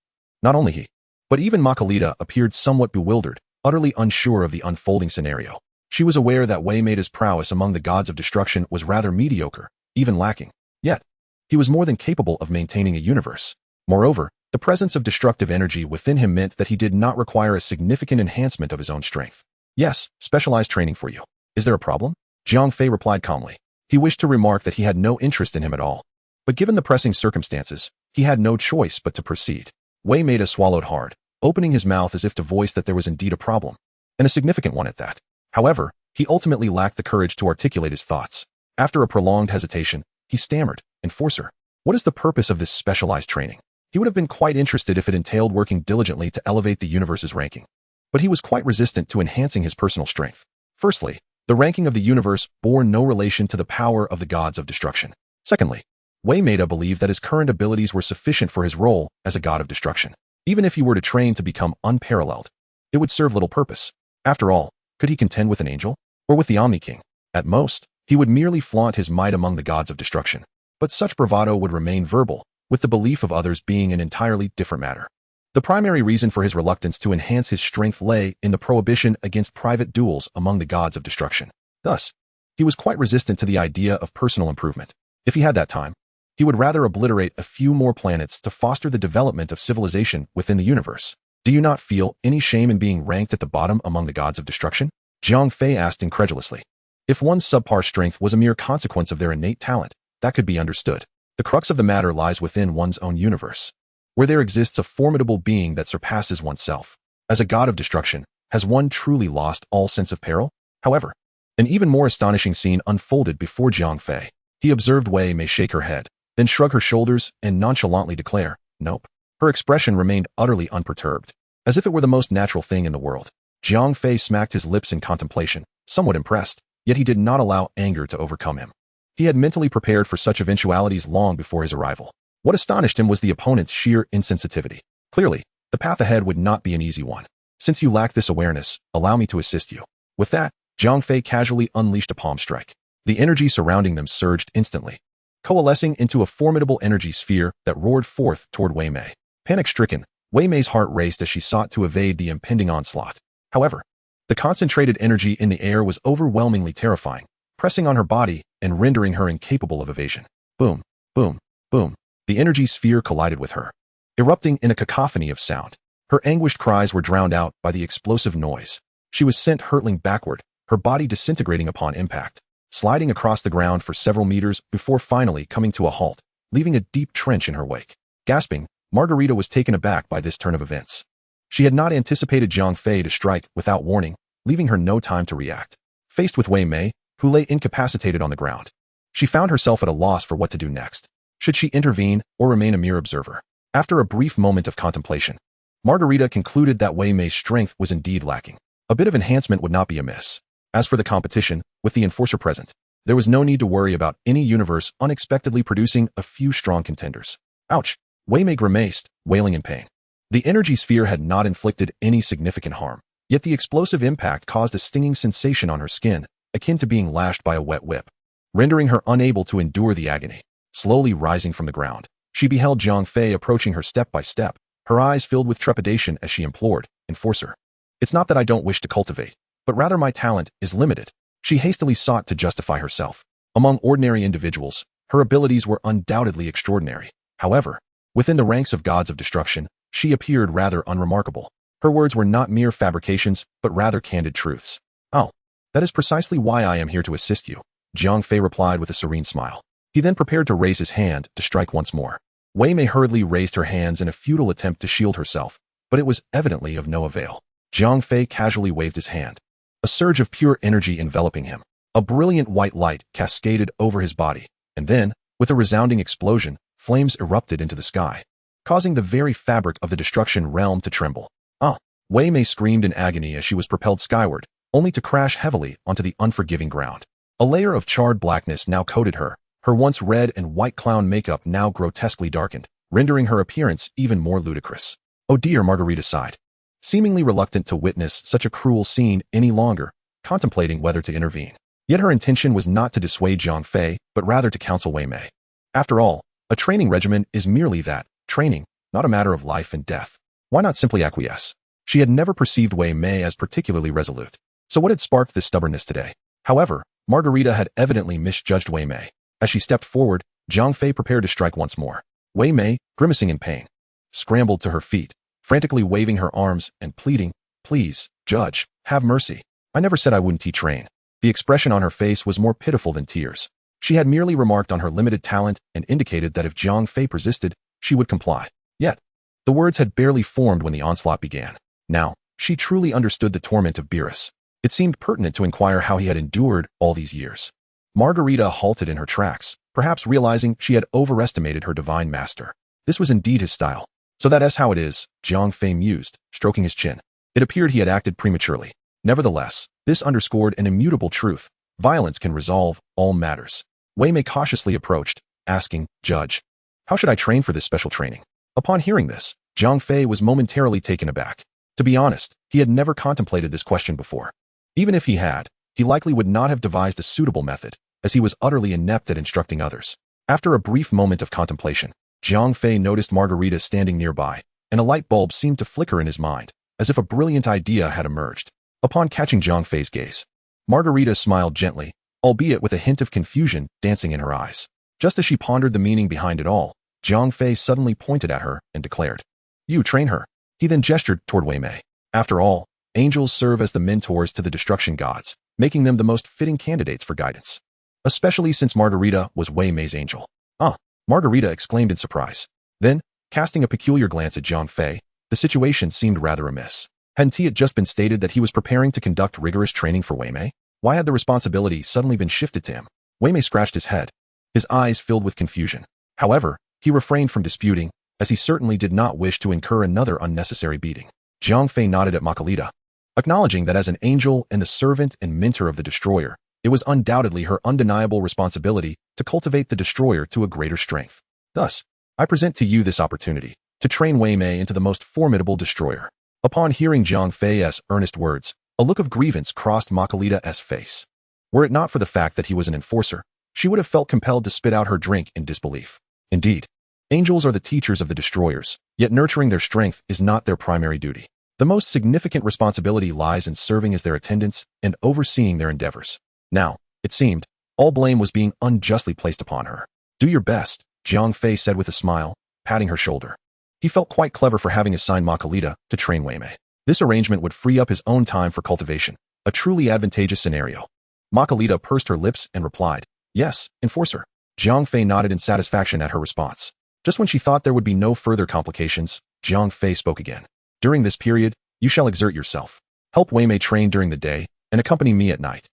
Speaker 1: Not only he, but even Makalita appeared somewhat bewildered, utterly unsure of the unfolding scenario. She was aware that Wei Maida's prowess among the gods of destruction was rather mediocre, even lacking. Yet, he was more than capable of maintaining a universe. Moreover, the presence of destructive energy within him meant that he did not require a significant enhancement of his own strength. "Yes, specialized training for you. Is there a problem?" Jiang Fei replied calmly. He wished to remark that he had no interest in him at all. But given the pressing circumstances, he had no choice but to proceed. Wei Maida swallowed hard, opening his mouth as if to voice that there was indeed a problem, and a significant one at that. However, he ultimately lacked the courage to articulate his thoughts. After a prolonged hesitation, he stammered, "Enforcer, what is the purpose of this specialized training?" He would have been quite interested if it entailed working diligently to elevate the universe's ranking. But he was quite resistant to enhancing his personal strength. Firstly, the ranking of the universe bore no relation to the power of the gods of destruction. Secondly, Wei Maida believed that his current abilities were sufficient for his role as a god of destruction. Even if he were to train to become unparalleled, it would serve little purpose. After all, could he contend with an angel? Or with the Omni King? At most, he would merely flaunt his might among the gods of destruction. But such bravado would remain verbal, with the belief of others being an entirely different matter. The primary reason for his reluctance to enhance his strength lay in the prohibition against private duels among the gods of destruction. Thus, he was quite resistant to the idea of personal improvement. If he had that time, he would rather obliterate a few more planets to foster the development of civilization within the universe. "Do you not feel any shame in being ranked at the bottom among the gods of destruction?" Jiang Fei asked incredulously. If one's subpar strength was a mere consequence of their innate talent, that could be understood. The crux of the matter lies within one's own universe, where there exists a formidable being that surpasses oneself. As a god of destruction, has one truly lost all sense of peril? However, an even more astonishing scene unfolded before Jiang Fei. He observed Wei Mei shake her head, then shrug her shoulders and nonchalantly declare, "Nope." Her expression remained utterly unperturbed, as if it were the most natural thing in the world. Jiang Fei smacked his lips in contemplation, somewhat impressed, yet he did not allow anger to overcome him. He had mentally prepared for such eventualities long before his arrival. What astonished him was the opponent's sheer insensitivity. Clearly, the path ahead would not be an easy one. "Since you lack this awareness, allow me to assist you." With that, Jiang Fei casually unleashed a palm strike. The energy surrounding them surged instantly, coalescing into a formidable energy sphere that roared forth toward Wei Mei. Panic-stricken, Wei Mei's heart raced as she sought to evade the impending onslaught. However, the concentrated energy in the air was overwhelmingly terrifying, pressing on her body and rendering her incapable of evasion. Boom, boom, boom. The energy sphere collided with her, erupting in a cacophony of sound. Her anguished cries were drowned out by the explosive noise. She was sent hurtling backward, her body disintegrating upon impact, sliding across the ground for several meters before finally coming to a halt, leaving a deep trench in her wake. Gasping, Margarita was taken aback by this turn of events. She had not anticipated Jiang Fei to strike without warning, leaving her no time to react. Faced with Wei Mei, who lay incapacitated on the ground, she found herself at a loss for what to do next. Should she intervene or remain a mere observer? After a brief moment of contemplation, Margarita concluded that Wei Mei's strength was indeed lacking. A bit of enhancement would not be amiss. As for the competition, with the enforcer present, there was no need to worry about any universe unexpectedly producing a few strong contenders. Ouch! Wei Mei grimaced, wailing in pain. The energy sphere had not inflicted any significant harm, yet the explosive impact caused a stinging sensation on her skin, akin to being lashed by a wet whip, rendering her unable to endure the agony. Slowly rising from the ground, she beheld Jiang Fei approaching her step by step, her eyes filled with trepidation as she implored, "Enforcer, it's not that I don't wish to cultivate, but rather my talent is limited." She hastily sought to justify herself. Among ordinary individuals, her abilities were undoubtedly extraordinary. However, within the ranks of gods of destruction, she appeared rather unremarkable. Her words were not mere fabrications, but rather candid truths. "Oh, That is precisely why I am here to assist you, Jiang Fei replied with a serene smile. He then prepared to raise his hand to strike once more. Wei Mei hurriedly raised her hands in a futile attempt to shield herself, but it was evidently of no avail. Jiang Fei casually waved his hand. A surge of pure energy enveloping him. A brilliant white light cascaded over his body, and then, with a resounding explosion, flames erupted into the sky, causing the very fabric of the destruction realm to tremble. Ah! Wei Mei screamed in agony as she was propelled skyward, only to crash heavily onto the unforgiving ground. A layer of charred blackness now coated her, her once red and white clown makeup now grotesquely darkened, rendering her appearance even more ludicrous. Oh dear, Margarita sighed, seemingly reluctant to witness such a cruel scene any longer, contemplating whether to intervene. Yet her intention was not to dissuade Jiang Fei, but rather to counsel Wei Mei. After all, a training regimen is merely that, training, not a matter of life and death. Why not simply acquiesce? She had never perceived Wei Mei as particularly resolute. So what had sparked this stubbornness today? However, Margarita had evidently misjudged Wei Mei. As she stepped forward, Jiang Fei prepared to strike once more. Wei Mei, grimacing in pain, scrambled to her feet, frantically waving her arms and pleading, "Please, Judge, have mercy. I never said I wouldn't train." The expression on her face was more pitiful than tears. She had merely remarked on her limited talent and indicated that if Jiang Fei persisted, she would comply. Yet, the words had barely formed when the onslaught began. Now, she truly understood the torment of Beerus. It seemed pertinent to inquire how he had endured all these years. Margarita halted in her tracks, perhaps realizing she had overestimated her divine master. This was indeed his style. So that's how it is, Jiang Fei mused, stroking his chin. It appeared he had acted prematurely. Nevertheless, this underscored an immutable truth. Violence can resolve all matters. Wei Mei cautiously approached, asking, "Judge, how should I train for this special training?" Upon hearing this, Jiang Fei was momentarily taken aback. To be honest, he had never contemplated this question before. Even if he had, he likely would not have devised a suitable method, as he was utterly inept at instructing others. After a brief moment of contemplation, Jiang Fei noticed Margarita standing nearby, and a light bulb seemed to flicker in his mind, as if a brilliant idea had emerged. Upon catching Jiang Fei's gaze, Margarita smiled gently, albeit with a hint of confusion dancing in her eyes. Just as she pondered the meaning behind it all, Jiang Fei suddenly pointed at her and declared, "You train her." He then gestured toward Wei Mei. After all, angels serve as the mentors to the destruction gods, making them the most fitting candidates for guidance. Especially since Margarita was Wei Mei's angel. "Ah!" Margarita exclaimed in surprise. Then, casting a peculiar glance at Jiang Fei, the situation seemed rather amiss. Hadn't it just been stated that he was preparing to conduct rigorous training for Wei Mei? Why had the responsibility suddenly been shifted to him? Wei Mei scratched his head, his eyes filled with confusion. However, he refrained from disputing, as he certainly did not wish to incur another unnecessary beating. Jiang Fei nodded at Margarita, acknowledging that as an angel and the servant and mentor of the destroyer, it was undoubtedly her undeniable responsibility to cultivate the destroyer to a greater strength. Thus, I present to you this opportunity to train Wei Mei into the most formidable destroyer. Upon hearing Jiang Fei's earnest words, a look of grievance crossed Margarita's face. Were it not for the fact that he was an enforcer, she would have felt compelled to spit out her drink in disbelief. Indeed, angels are the teachers of the destroyers, yet nurturing their strength is not their primary duty. The most significant responsibility lies in serving as their attendants and overseeing their endeavors. Now, it seemed, all blame was being unjustly placed upon her. "Do your best," Jiang Fei said with a smile, patting her shoulder. He felt quite clever for having assigned Margarita to train Wei Mei. This arrangement would free up his own time for cultivation, a truly advantageous scenario. Margarita pursed her lips and replied, "Yes, enforcer." Jiang Fei nodded in satisfaction at her response. Just when she thought there would be no further complications, Jiang Fei spoke again. "During this period, you shall exert yourself. Help Wei Mei train during the day and accompany me at night."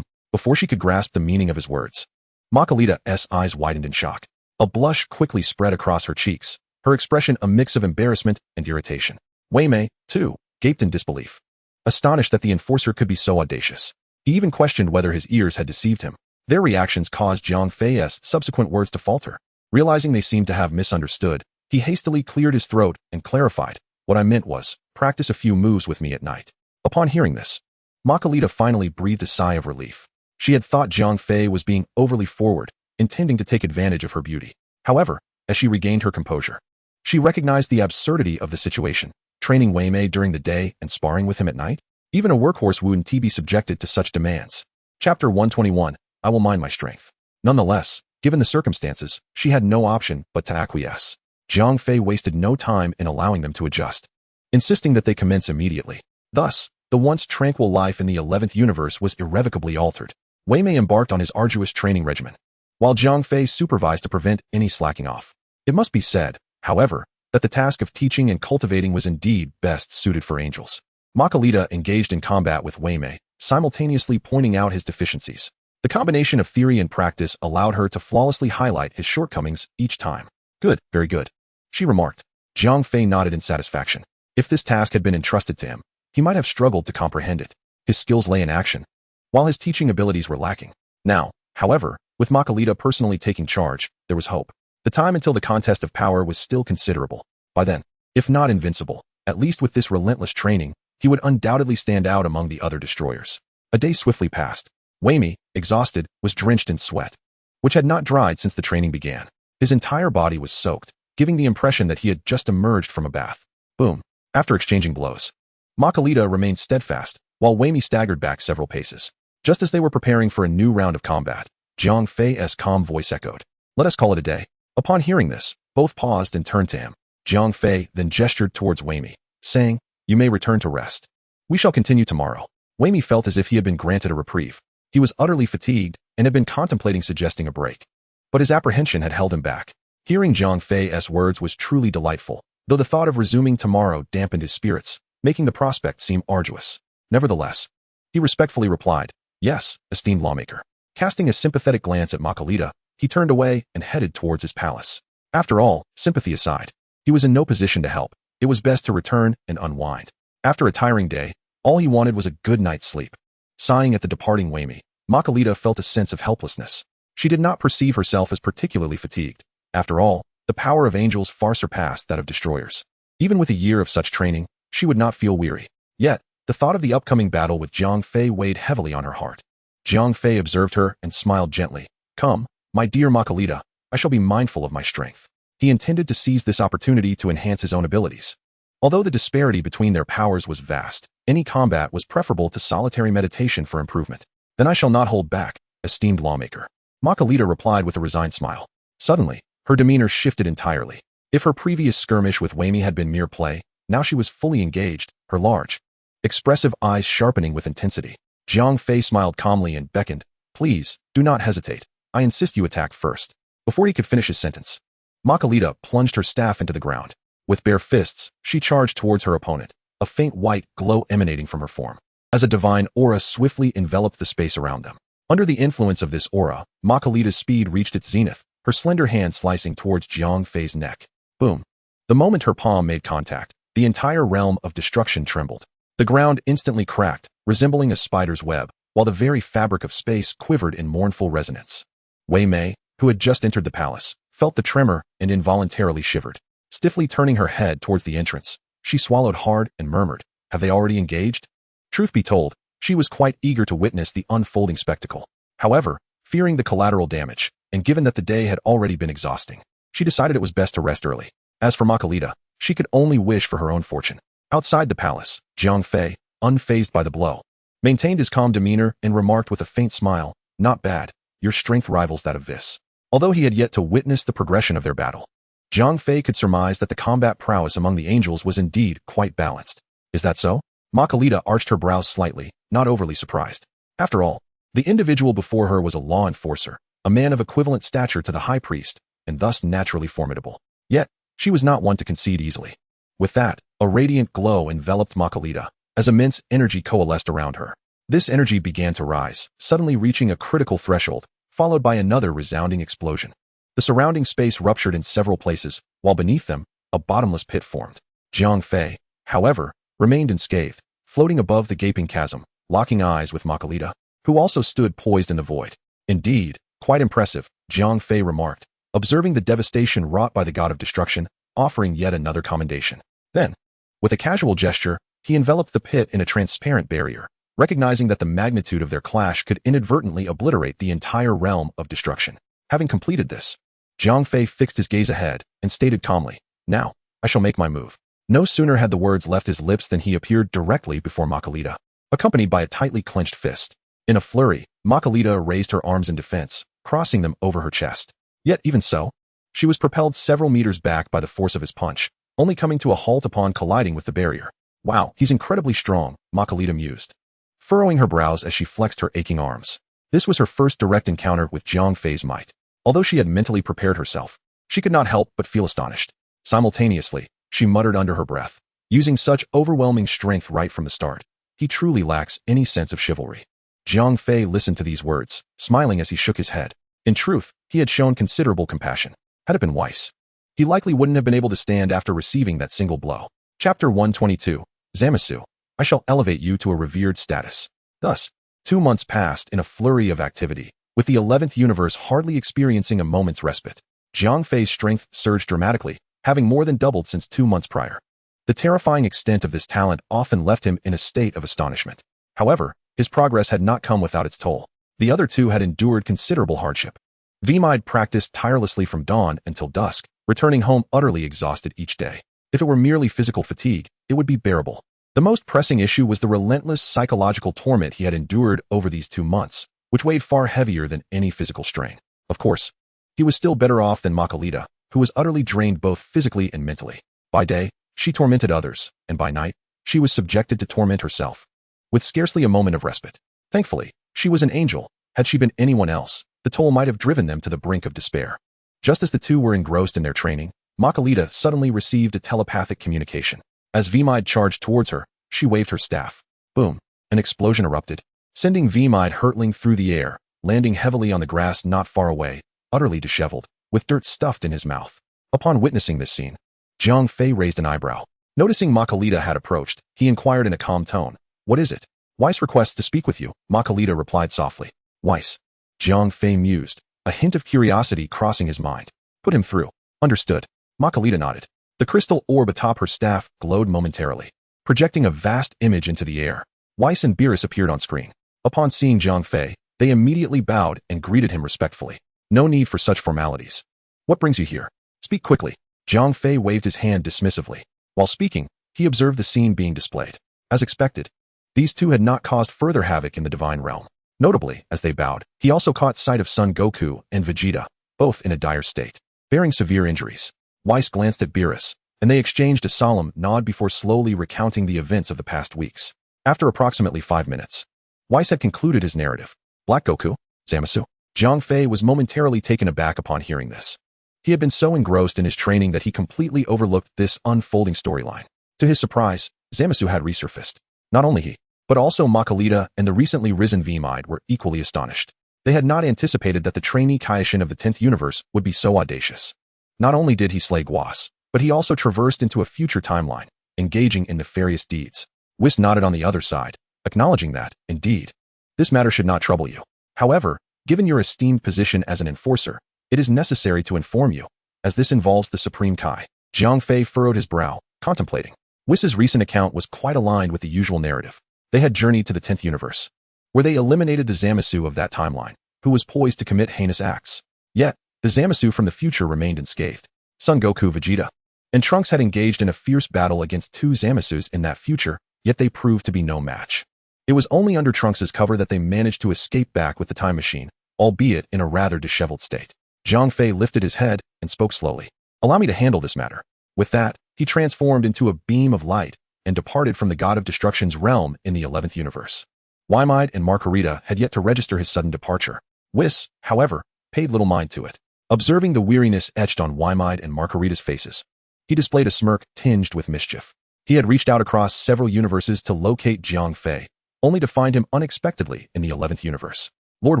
Speaker 1: Before she could grasp the meaning of his words, Margarita's eyes widened in shock. A blush quickly spread across her cheeks, her expression a mix of embarrassment and irritation. Wei Mei, too, gaped in disbelief, astonished that the enforcer could be so audacious. He even questioned whether his ears had deceived him. Their reactions caused Jiang Fei's subsequent words to falter. Realizing they seemed to have misunderstood, he hastily cleared his throat and clarified, "What I meant was, practice a few moves with me at night." Upon hearing this, Margarita finally breathed a sigh of relief. She had thought Jiang Fei was being overly forward, intending to take advantage of her beauty. However, as she regained her composure, she recognized the absurdity of the situation, training Wei Mei during the day and sparring with him at night. Even a workhorse wouldn't be subjected to such demands. Chapter 121, I will mind my strength. Nonetheless, given the circumstances, she had no option but to acquiesce. Jiang Fei wasted no time in allowing them to adjust, insisting that they commence immediately. Thus, The once tranquil life in the 11th universe was irrevocably altered. Wei Mei embarked on his arduous training regimen, while Jiang Fei supervised to prevent any slacking off. It must be said, however, that the task of teaching and cultivating was indeed best suited for angels. Makalita engaged in combat with Wei Mei, simultaneously pointing out his deficiencies. The combination of theory and practice allowed her to flawlessly highlight his shortcomings each time. Good, very good, she remarked. Jiang Fei nodded in satisfaction. If this task had been entrusted to him, he might have struggled to comprehend it. His skills lay in action, while his teaching abilities were lacking. Now, however, with Makalita personally taking charge, there was hope. The time until the contest of power was still considerable. By then, if not invincible, at least with this relentless training, he would undoubtedly stand out among the other destroyers. A day swiftly passed. Wei Mei, exhausted, was drenched in sweat, which had not dried since the training began. His entire body was soaked, giving the impression that he had just emerged from a bath. Boom. After exchanging blows, Makalita remained steadfast, while Wei Mei staggered back several paces. Just as they were preparing for a new round of combat, Jiang Fei's calm voice echoed. Let us call it a day. Upon hearing this, both paused and turned to him. Jiang Fei then gestured towards Wei Mei, saying, You may return to rest. We shall continue tomorrow. Wei Mei felt as if he had been granted a reprieve. He was utterly fatigued and had been contemplating suggesting a break. But his apprehension had held him back. Hearing Jiang Fei's words was truly delightful, though the thought of resuming tomorrow dampened his spirits, making the prospect seem arduous. Nevertheless, he respectfully replied, Yes, esteemed lawmaker. Casting a sympathetic glance at Makalita, he turned away and headed towards his palace. After all, sympathy aside, he was in no position to help. It was best to return and unwind. After a tiring day, all he wanted was a good night's sleep. Sighing at the departing Wei Mei, Makalita felt a sense of helplessness. She did not perceive herself as particularly fatigued. After all, the power of angels far surpassed that of destroyers. Even with a year of such training, she would not feel weary. Yet, the thought of the upcoming battle with Jiang Fei weighed heavily on her heart. Jiang Fei observed her and smiled gently. Come, my dear Makalita, I shall be mindful of my strength. He intended to seize this opportunity to enhance his own abilities. Although the disparity between their powers was vast, any combat was preferable to solitary meditation for improvement. Then I shall not hold back, esteemed lawmaker. Makalita replied with a resigned smile. Suddenly, her demeanor shifted entirely. If her previous skirmish with Wei Mei had been mere play, now she was fully engaged, her large, expressive eyes sharpening with intensity. Jiang Fei smiled calmly and beckoned. Please, do not hesitate. I insist you attack first. Before he could finish his sentence, Makalita plunged her staff into the ground. With bare fists, she charged towards her opponent, a faint white glow emanating from her form, as a divine aura swiftly enveloped the space around them. Under the influence of this aura, Makalita's speed reached its zenith, her slender hand slicing towards Jiang Fei's neck. Boom. The moment her palm made contact, the entire realm of destruction trembled. The ground instantly cracked, resembling a spider's web, while the very fabric of space quivered in mournful resonance. Wei Mei, who had just entered the palace, felt the tremor and involuntarily shivered. Stiffly turning her head towards the entrance, she swallowed hard and murmured, Have they already engaged? Truth be told, she was quite eager to witness the unfolding spectacle. However, fearing the collateral damage, and given that the day had already been exhausting, she decided it was best to rest early. As for Makalita, she could only wish for her own fortune. Outside the palace, Jiang Fei, unfazed by the blow, maintained his calm demeanor and remarked with a faint smile, Not bad, your strength rivals that of this. Although he had yet to witness the progression of their battle, Jiang Fei could surmise that the combat prowess among the angels was indeed quite balanced. Is that so? Makalita arched her brows slightly, not overly surprised. After all, the individual before her was a law enforcer, a man of equivalent stature to the high priest, and thus naturally formidable. Yet, she was not one to concede easily. With that, a radiant glow enveloped Makalita, as immense energy coalesced around her. This energy began to rise, suddenly reaching a critical threshold, followed by another resounding explosion. The surrounding space ruptured in several places, while beneath them, a bottomless pit formed. Jiang Fei, however, remained unscathed, floating above the gaping chasm, locking eyes with Makalita, who also stood poised in the void. Indeed, quite impressive, Jiang Fei remarked, observing the devastation wrought by the god of destruction, offering yet another commendation. Then, with a casual gesture, he enveloped the pit in a transparent barrier, recognizing that the magnitude of their clash could inadvertently obliterate the entire realm of destruction. Having completed this, Jiang Fei fixed his gaze ahead and stated calmly, Now, I shall make my move. No sooner had the words left his lips than he appeared directly before Makalita, accompanied by a tightly clenched fist. In a flurry, Makalita raised her arms in defense, crossing them over her chest. Yet even so, she was propelled several meters back by the force of his punch, only coming to a halt upon colliding with the barrier. Wow, he's incredibly strong, Makalita mused, furrowing her brows as she flexed her aching arms. This was her first direct encounter with Jiang Fei's might. Although she had mentally prepared herself, she could not help but feel astonished. Simultaneously, she muttered under her breath, using such overwhelming strength right from the start. He truly lacks any sense of chivalry. Jiang Fei listened to these words, smiling as he shook his head. In truth, he had shown considerable compassion. Had it been Weiss, he likely wouldn't have been able to stand after receiving that single blow. Chapter 122. Zamasu, I shall elevate you to a revered status. Thus, 2 months passed in a flurry of activity, with the 11th universe hardly experiencing a moment's respite. Jiang Fei's strength surged dramatically, having more than doubled since 2 months prior. The terrifying extent of this talent often left him in a state of astonishment. However, his progress had not come without its toll. The other two had endured considerable hardship. Vimide practiced tirelessly from dawn until dusk, returning home utterly exhausted each day. If it were merely physical fatigue, it would be bearable. The most pressing issue was the relentless psychological torment he had endured over these 2 months, which weighed far heavier than any physical strain. Of course, he was still better off than Makalita, who was utterly drained both physically and mentally. By day, she tormented others, and by night, she was subjected to torment herself, with scarcely a moment of respite. Thankfully, she was an angel. Had she been anyone else, the toll might have driven them to the brink of despair. Just as the two were engrossed in their training, Makalita suddenly received a telepathic communication. As Vimide charged towards her, she waved her staff. Boom! An explosion erupted, sending Vimide hurtling through the air, landing heavily on the grass not far away, utterly disheveled, with dirt stuffed in his mouth. Upon witnessing this scene, Jiang Fei raised an eyebrow. Noticing Makalita had approached, he inquired in a calm tone, "What is it?" "Weiss requests to speak with you," Makalita replied softly. "Weiss?" Jiang Fei mused, a hint of curiosity crossing his mind. "Put him through." "Understood." Makalita nodded. The crystal orb atop her staff glowed momentarily, projecting a vast image into the air. Weiss and Beerus appeared on screen. Upon seeing Jiang Fei, they immediately bowed and greeted him respectfully. No need for such formalities. "What brings you here? Speak quickly." Jiang Fei waved his hand dismissively. While speaking, he observed the scene being displayed. As expected, these two had not caused further havoc in the divine realm. Notably, as they bowed, he also caught sight of Son Goku and Vegeta, both in a dire state, bearing severe injuries. Weiss glanced at Beerus, and they exchanged a solemn nod before slowly recounting the events of the past weeks. After approximately 5 minutes, Weiss had concluded his narrative. "Black Goku? Zamasu?" Jiang Fei was momentarily taken aback upon hearing this. He had been so engrossed in his training that he completely overlooked this unfolding storyline. To his surprise, Zamasu had resurfaced. Not only he, but also Makalita and the recently risen Vimide were equally astonished. They had not anticipated that the trainee Kaishin of the 10th universe would be so audacious. Not only did he slay Guas, but he also traversed into a future timeline, engaging in nefarious deeds. Whis nodded on the other side, acknowledging that, indeed, this matter should not trouble you. However, given your esteemed position as an enforcer, it is necessary to inform you, as this involves the Supreme Kai. Jiang Fei furrowed his brow, contemplating. Whis' recent account was quite aligned with the usual narrative. They had journeyed to the 10th universe, where they eliminated the Zamasu of that timeline, who was poised to commit heinous acts. Yet, the Zamasu from the future remained unscathed. Son Goku, Vegeta, and Trunks had engaged in a fierce battle against 2 Zamasus in that future, yet they proved to be no match. It was only under Trunks' cover that they managed to escape back with the time machine, albeit in a rather disheveled state. Jiang Fei lifted his head and spoke slowly. "Allow me to handle this matter." With that, he transformed into a beam of light and departed from the God of Destruction's realm in the 11th universe. Wymide and Margarita had yet to register his sudden departure. Whis, however, paid little mind to it. Observing the weariness etched on Wymide and Margarita's faces, he displayed a smirk tinged with mischief. He had reached out across several universes to locate Jiang Fei, only to find him unexpectedly in the 11th universe. "Lord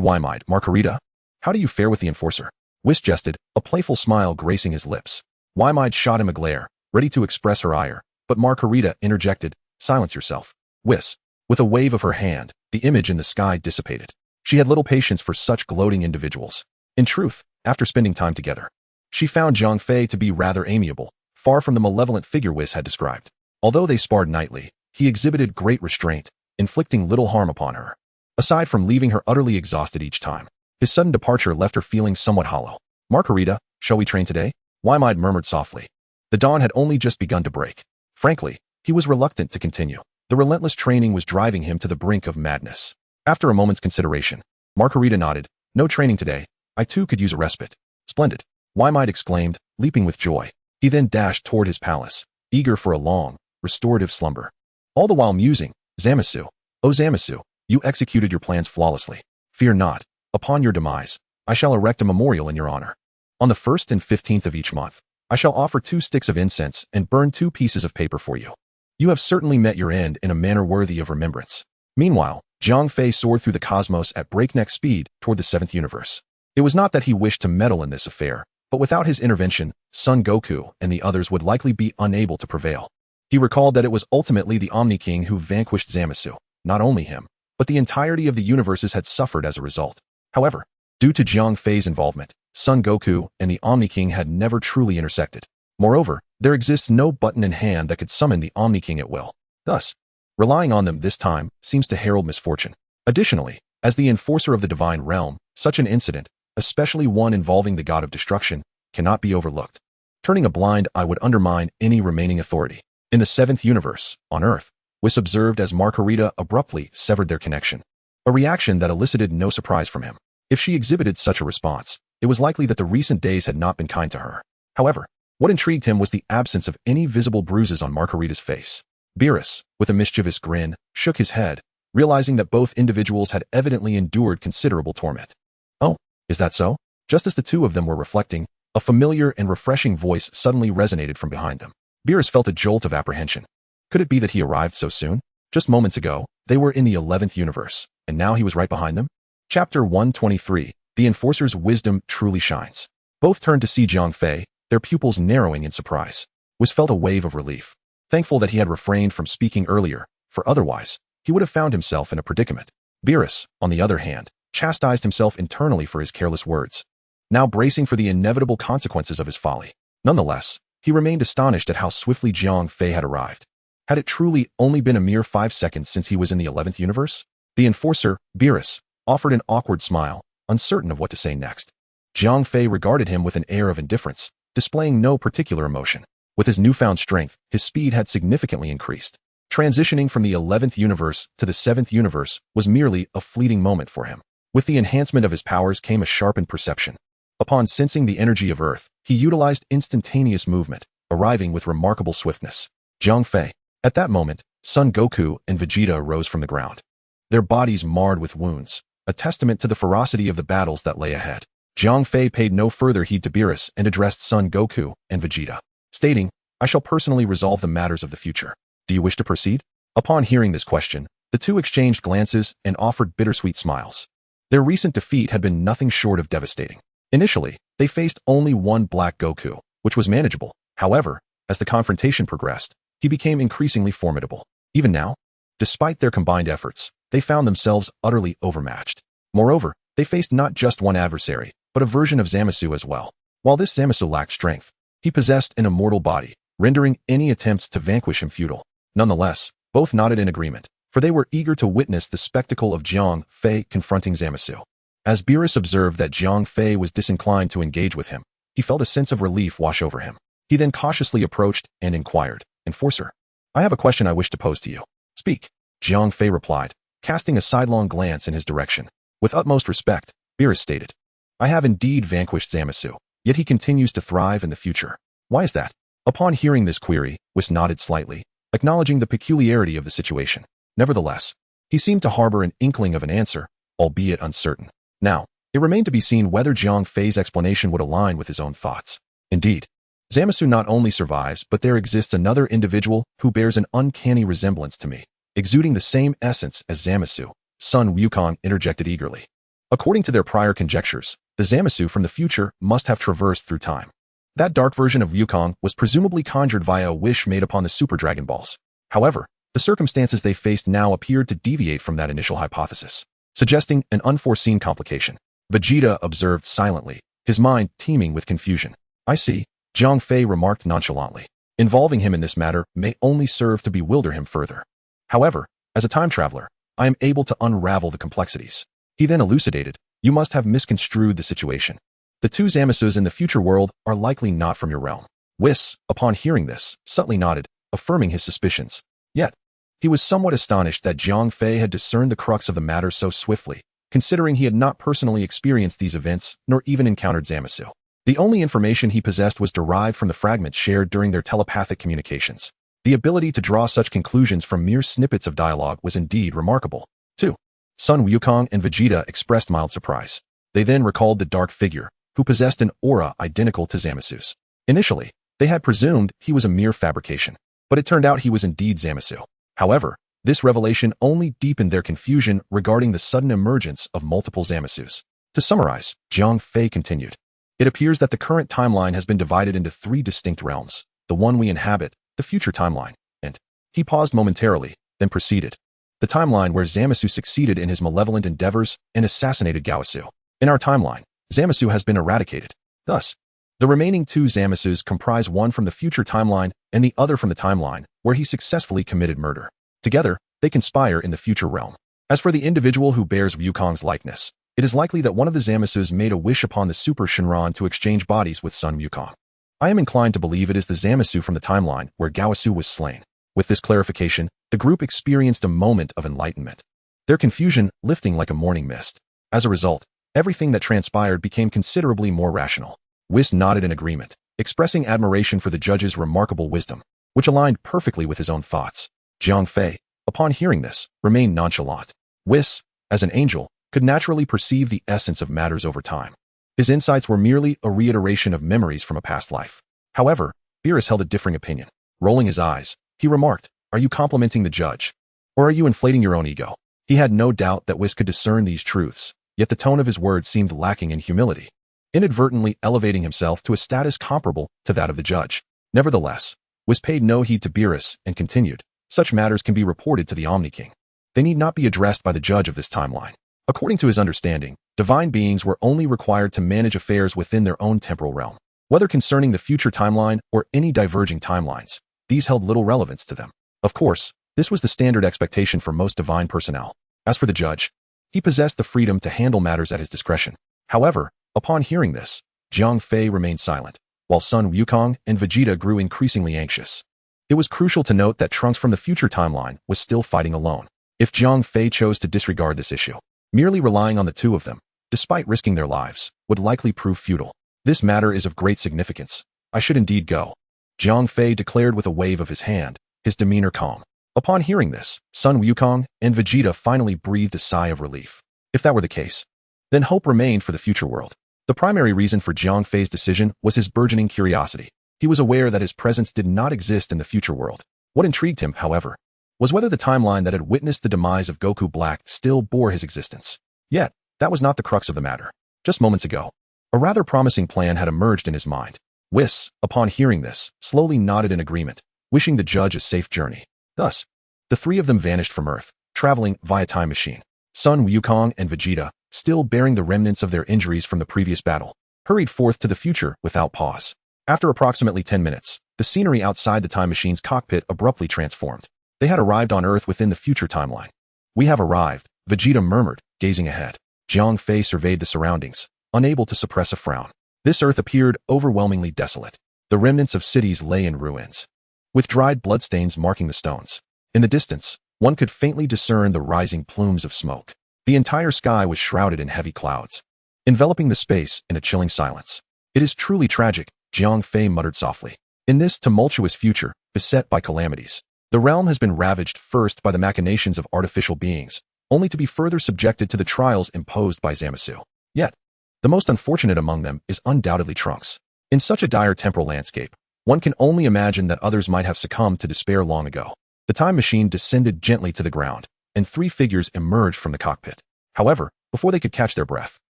Speaker 1: Wymide, Margarita, how do you fare with the enforcer?" Whis jested, a playful smile gracing his lips. Wymide shot him a glare, ready to express her ire, but Margarita interjected, "Silence yourself." Whis, with a wave of her hand, the image in the sky dissipated. She had little patience for such gloating individuals. In truth, after spending time together, she found Jiang Fei to be rather amiable, far from the malevolent figure Whis had described. Although they sparred nightly, he exhibited great restraint, inflicting little harm upon her. Aside from leaving her utterly exhausted each time, his sudden departure left her feeling somewhat hollow. "Margarita, shall we train today?" Wymide murmured softly. The dawn had only just begun to break. Frankly, he was reluctant to continue. The relentless training was driving him to the brink of madness. After a moment's consideration, Margarita nodded. "No training today. I too could use a respite." "Splendid," Wymide exclaimed, leaping with joy. He then dashed toward his palace, eager for a long, restorative slumber. all the while musing, Zamasu, O Zamasu, you executed your plans flawlessly. Fear not. Upon your demise, I shall erect a memorial in your honor. On the 1st and 15th of each month, I shall offer 2 sticks of incense and burn 2 pieces of paper for you. You have certainly met your end in a manner worthy of remembrance. Meanwhile, Jiang Fei soared through the cosmos at breakneck speed toward the 7th universe. It was not that he wished to meddle in this affair, but without his intervention, Son Goku and the others would likely be unable to prevail. He recalled that it was ultimately the Omni King who vanquished Zamasu. Not only him, but the entirety of the universes had suffered as a result. However, due to Jiang Fei's involvement, Son Goku and the Omni King had never truly intersected. Moreover, there exists no button in hand that could summon the Omni King at will. Thus, relying on them this time seems to herald misfortune. Additionally, as the enforcer of the divine realm, such an incident, especially one involving the god of destruction, cannot be overlooked. Turning a blind eye would undermine any remaining authority. In the 7th universe, on Earth, was observed as Margarita abruptly severed their connection. A reaction that elicited no surprise from him. If she exhibited such a response, it was likely that the recent days had not been kind to her. However, what intrigued him was the absence of any visible bruises on Margarita's face. Beerus, with a mischievous grin, shook his head, realizing that both individuals had evidently endured considerable torment. Oh, is that so? Just as the two of them were reflecting, a familiar and refreshing voice suddenly resonated from behind them. Beerus felt a jolt of apprehension. Could it be that he arrived so soon? Just moments ago, they were in the 11th universe, and now he was right behind them? Chapter 123, The Enforcer's Wisdom Truly Shines. Both turned to see Jiang Fei, their pupils narrowing in surprise. Was felt a wave of relief. Thankful that he had refrained from speaking earlier, for otherwise, he would have found himself in a predicament. Beerus, on the other hand, chastised himself internally for his careless words, now bracing for the inevitable consequences of his folly. Nonetheless, he remained astonished at how swiftly Jiang Fei had arrived. Had it truly only been a mere 5 seconds since he was in the 11th universe? The enforcer, Beerus, offered an awkward smile, uncertain of what to say next. Jiang Fei regarded him with an air of indifference, displaying no particular emotion. With his newfound strength, his speed had significantly increased. Transitioning from the 11th universe to the 7th universe was merely a fleeting moment for him. With the enhancement of his powers came a sharpened perception. Upon sensing the energy of Earth, he utilized instantaneous movement, arriving with remarkable swiftness. Jiang Fei. At that moment, Son Goku and Vegeta arose from the ground, their bodies marred with wounds, a testament to the ferocity of the battles that lay ahead. Jiang Fei paid no further heed to Beerus and addressed Son Goku and Vegeta, stating, I shall personally resolve the matters of the future. Do you wish to proceed? Upon hearing this question, the two exchanged glances and offered bittersweet smiles. Their recent defeat had been nothing short of devastating. Initially, they faced only one Black Goku, which was manageable. However, as the confrontation progressed, he became increasingly formidable. Even now, despite their combined efforts, they found themselves utterly overmatched. Moreover, they faced not just one adversary, but a version of Zamasu as well. While this Zamasu lacked strength, he possessed an immortal body, rendering any attempts to vanquish him futile. Nonetheless, both nodded in agreement, for they were eager to witness the spectacle of Jiang Fei confronting Zamasu. As Beerus observed that Jiang Fei was disinclined to engage with him, he felt a sense of relief wash over him. He then cautiously approached and inquired, Enforcer, I have a question I wish to pose to you. Speak, Jiang Fei replied, casting a sidelong glance in his direction. With utmost respect, Beerus stated, I have indeed vanquished Zamasu, yet he continues to thrive in the future. Why is that? Upon hearing this query, Whis nodded slightly, acknowledging the peculiarity of the situation. Nevertheless, he seemed to harbor an inkling of an answer, albeit uncertain. Now, it remained to be seen whether Jiang Fei's explanation would align with his own thoughts. Indeed, Zamasu not only survives, but there exists another individual who bears an uncanny resemblance to me, exuding the same essence as Zamasu, Sun Wukong interjected eagerly. According to their prior conjectures, the Zamasu from the future must have traversed through time. That dark version of Wukong was presumably conjured via a wish made upon the Super Dragon Balls. However, the circumstances they faced now appeared to deviate from that initial hypothesis, suggesting an unforeseen complication. Vegeta observed silently, his mind teeming with confusion. I see, Jiang Fei remarked nonchalantly. Involving him in this matter may only serve to bewilder him further. However, as a time traveler, I am able to unravel the complexities. He then elucidated, you must have misconstrued the situation. The two Zamasus in the future world are likely not from your realm. Whis, upon hearing this, subtly nodded, affirming his suspicions. Yet, he was somewhat astonished that Jiang Fei had discerned the crux of the matter so swiftly, considering he had not personally experienced these events nor even encountered Zamasu. The only information he possessed was derived from the fragments shared during their telepathic communications. The ability to draw such conclusions from mere snippets of dialogue was indeed remarkable. 2. Sun Wukong and Vegeta expressed mild surprise. They then recalled the dark figure, who possessed an aura identical to Zamasu's. Initially, they had presumed he was a mere fabrication, but it turned out he was indeed Zamasu. However, this revelation only deepened their confusion regarding the sudden emergence of multiple Zamasus. To summarize, Jiang Fei continued. It appears that the current timeline has been divided into 3 distinct realms, the one we inhabit, the future timeline, and he paused momentarily, then proceeded. The timeline where Zamasu succeeded in his malevolent endeavors and assassinated Gaosu. In our timeline, Zamasu has been eradicated. Thus, the remaining 2 Zamasus comprise one from the future timeline and the other from the timeline where he successfully committed murder. Together, they conspire in the future realm. As for the individual who bears Wukong's likeness, it is likely that one of the Zamasus made a wish upon the Super Shenron to exchange bodies with Sun Wukong. I am inclined to believe it is the Zamasu from the timeline where Gaosu was slain. With this clarification, the group experienced a moment of enlightenment, their confusion lifting like a morning mist. As a result, everything that transpired became considerably more rational. Whis nodded in agreement, expressing admiration for the judge's remarkable wisdom, which aligned perfectly with his own thoughts. Jiang Fei, upon hearing this, remained nonchalant. Whis, as an angel, could naturally perceive the essence of matters over time. His insights were merely a reiteration of memories from a past life. However, Beerus held a differing opinion. Rolling his eyes, he remarked, "Are you complimenting the judge? Or are you inflating your own ego?" He had no doubt that Whis could discern these truths, yet the tone of his words seemed lacking in humility, inadvertently elevating himself to a status comparable to that of the judge. Nevertheless, Whis paid no heed to Beerus and continued, "Such matters can be reported to the Omni King. They need not be addressed by the judge of this timeline." According to his understanding, divine beings were only required to manage affairs within their own temporal realm. Whether concerning the future timeline or any diverging timelines, these held little relevance to them. Of course, this was the standard expectation for most divine personnel. As for the judge, he possessed the freedom to handle matters at his discretion. However, upon hearing this, Jiang Fei remained silent, while Sun Wukong and Vegeta grew increasingly anxious. It was crucial to note that Trunks from the future timeline was still fighting alone. If Jiang Fei chose to disregard this issue, merely relying on the 2 of them, despite risking their lives, would likely prove futile. "This matter is of great significance. I should indeed go," Jiang Fei declared with a wave of his hand, his demeanor calm. Upon hearing this, Sun Wukong and Vegeta finally breathed a sigh of relief. If that were the case, then hope remained for the future world. The primary reason for Jiang Fei's decision was his burgeoning curiosity. He was aware that his presence did not exist in the future world. What intrigued him, however, was whether the timeline that had witnessed the demise of Goku Black still bore his existence. Yet, that was not the crux of the matter. Just moments ago, a rather promising plan had emerged in his mind. Whis, upon hearing this, slowly nodded in agreement, wishing the judge a safe journey. Thus, the 3 of them vanished from Earth, traveling via time machine. Sun Wukong and Vegeta, still bearing the remnants of their injuries from the previous battle, hurried forth to the future without pause. After approximately 10 minutes, the scenery outside the time machine's cockpit abruptly transformed. They had arrived on Earth within the future timeline. "We have arrived," Vegeta murmured, gazing ahead. Jiang Fei surveyed the surroundings, unable to suppress a frown. This Earth appeared overwhelmingly desolate. The remnants of cities lay in ruins, with dried bloodstains marking the stones. In the distance, one could faintly discern the rising plumes of smoke. The entire sky was shrouded in heavy clouds, enveloping the space in a chilling silence. "It is truly tragic," Jiang Fei muttered softly. "In this tumultuous future, beset by calamities, the realm has been ravaged first by the machinations of artificial beings, only to be further subjected to the trials imposed by Zamasu. Yet, the most unfortunate among them is undoubtedly Trunks. In such a dire temporal landscape, one can only imagine that others might have succumbed to despair long ago." The time machine descended gently to the ground, and 3 figures emerged from the cockpit. However, before they could catch their breath,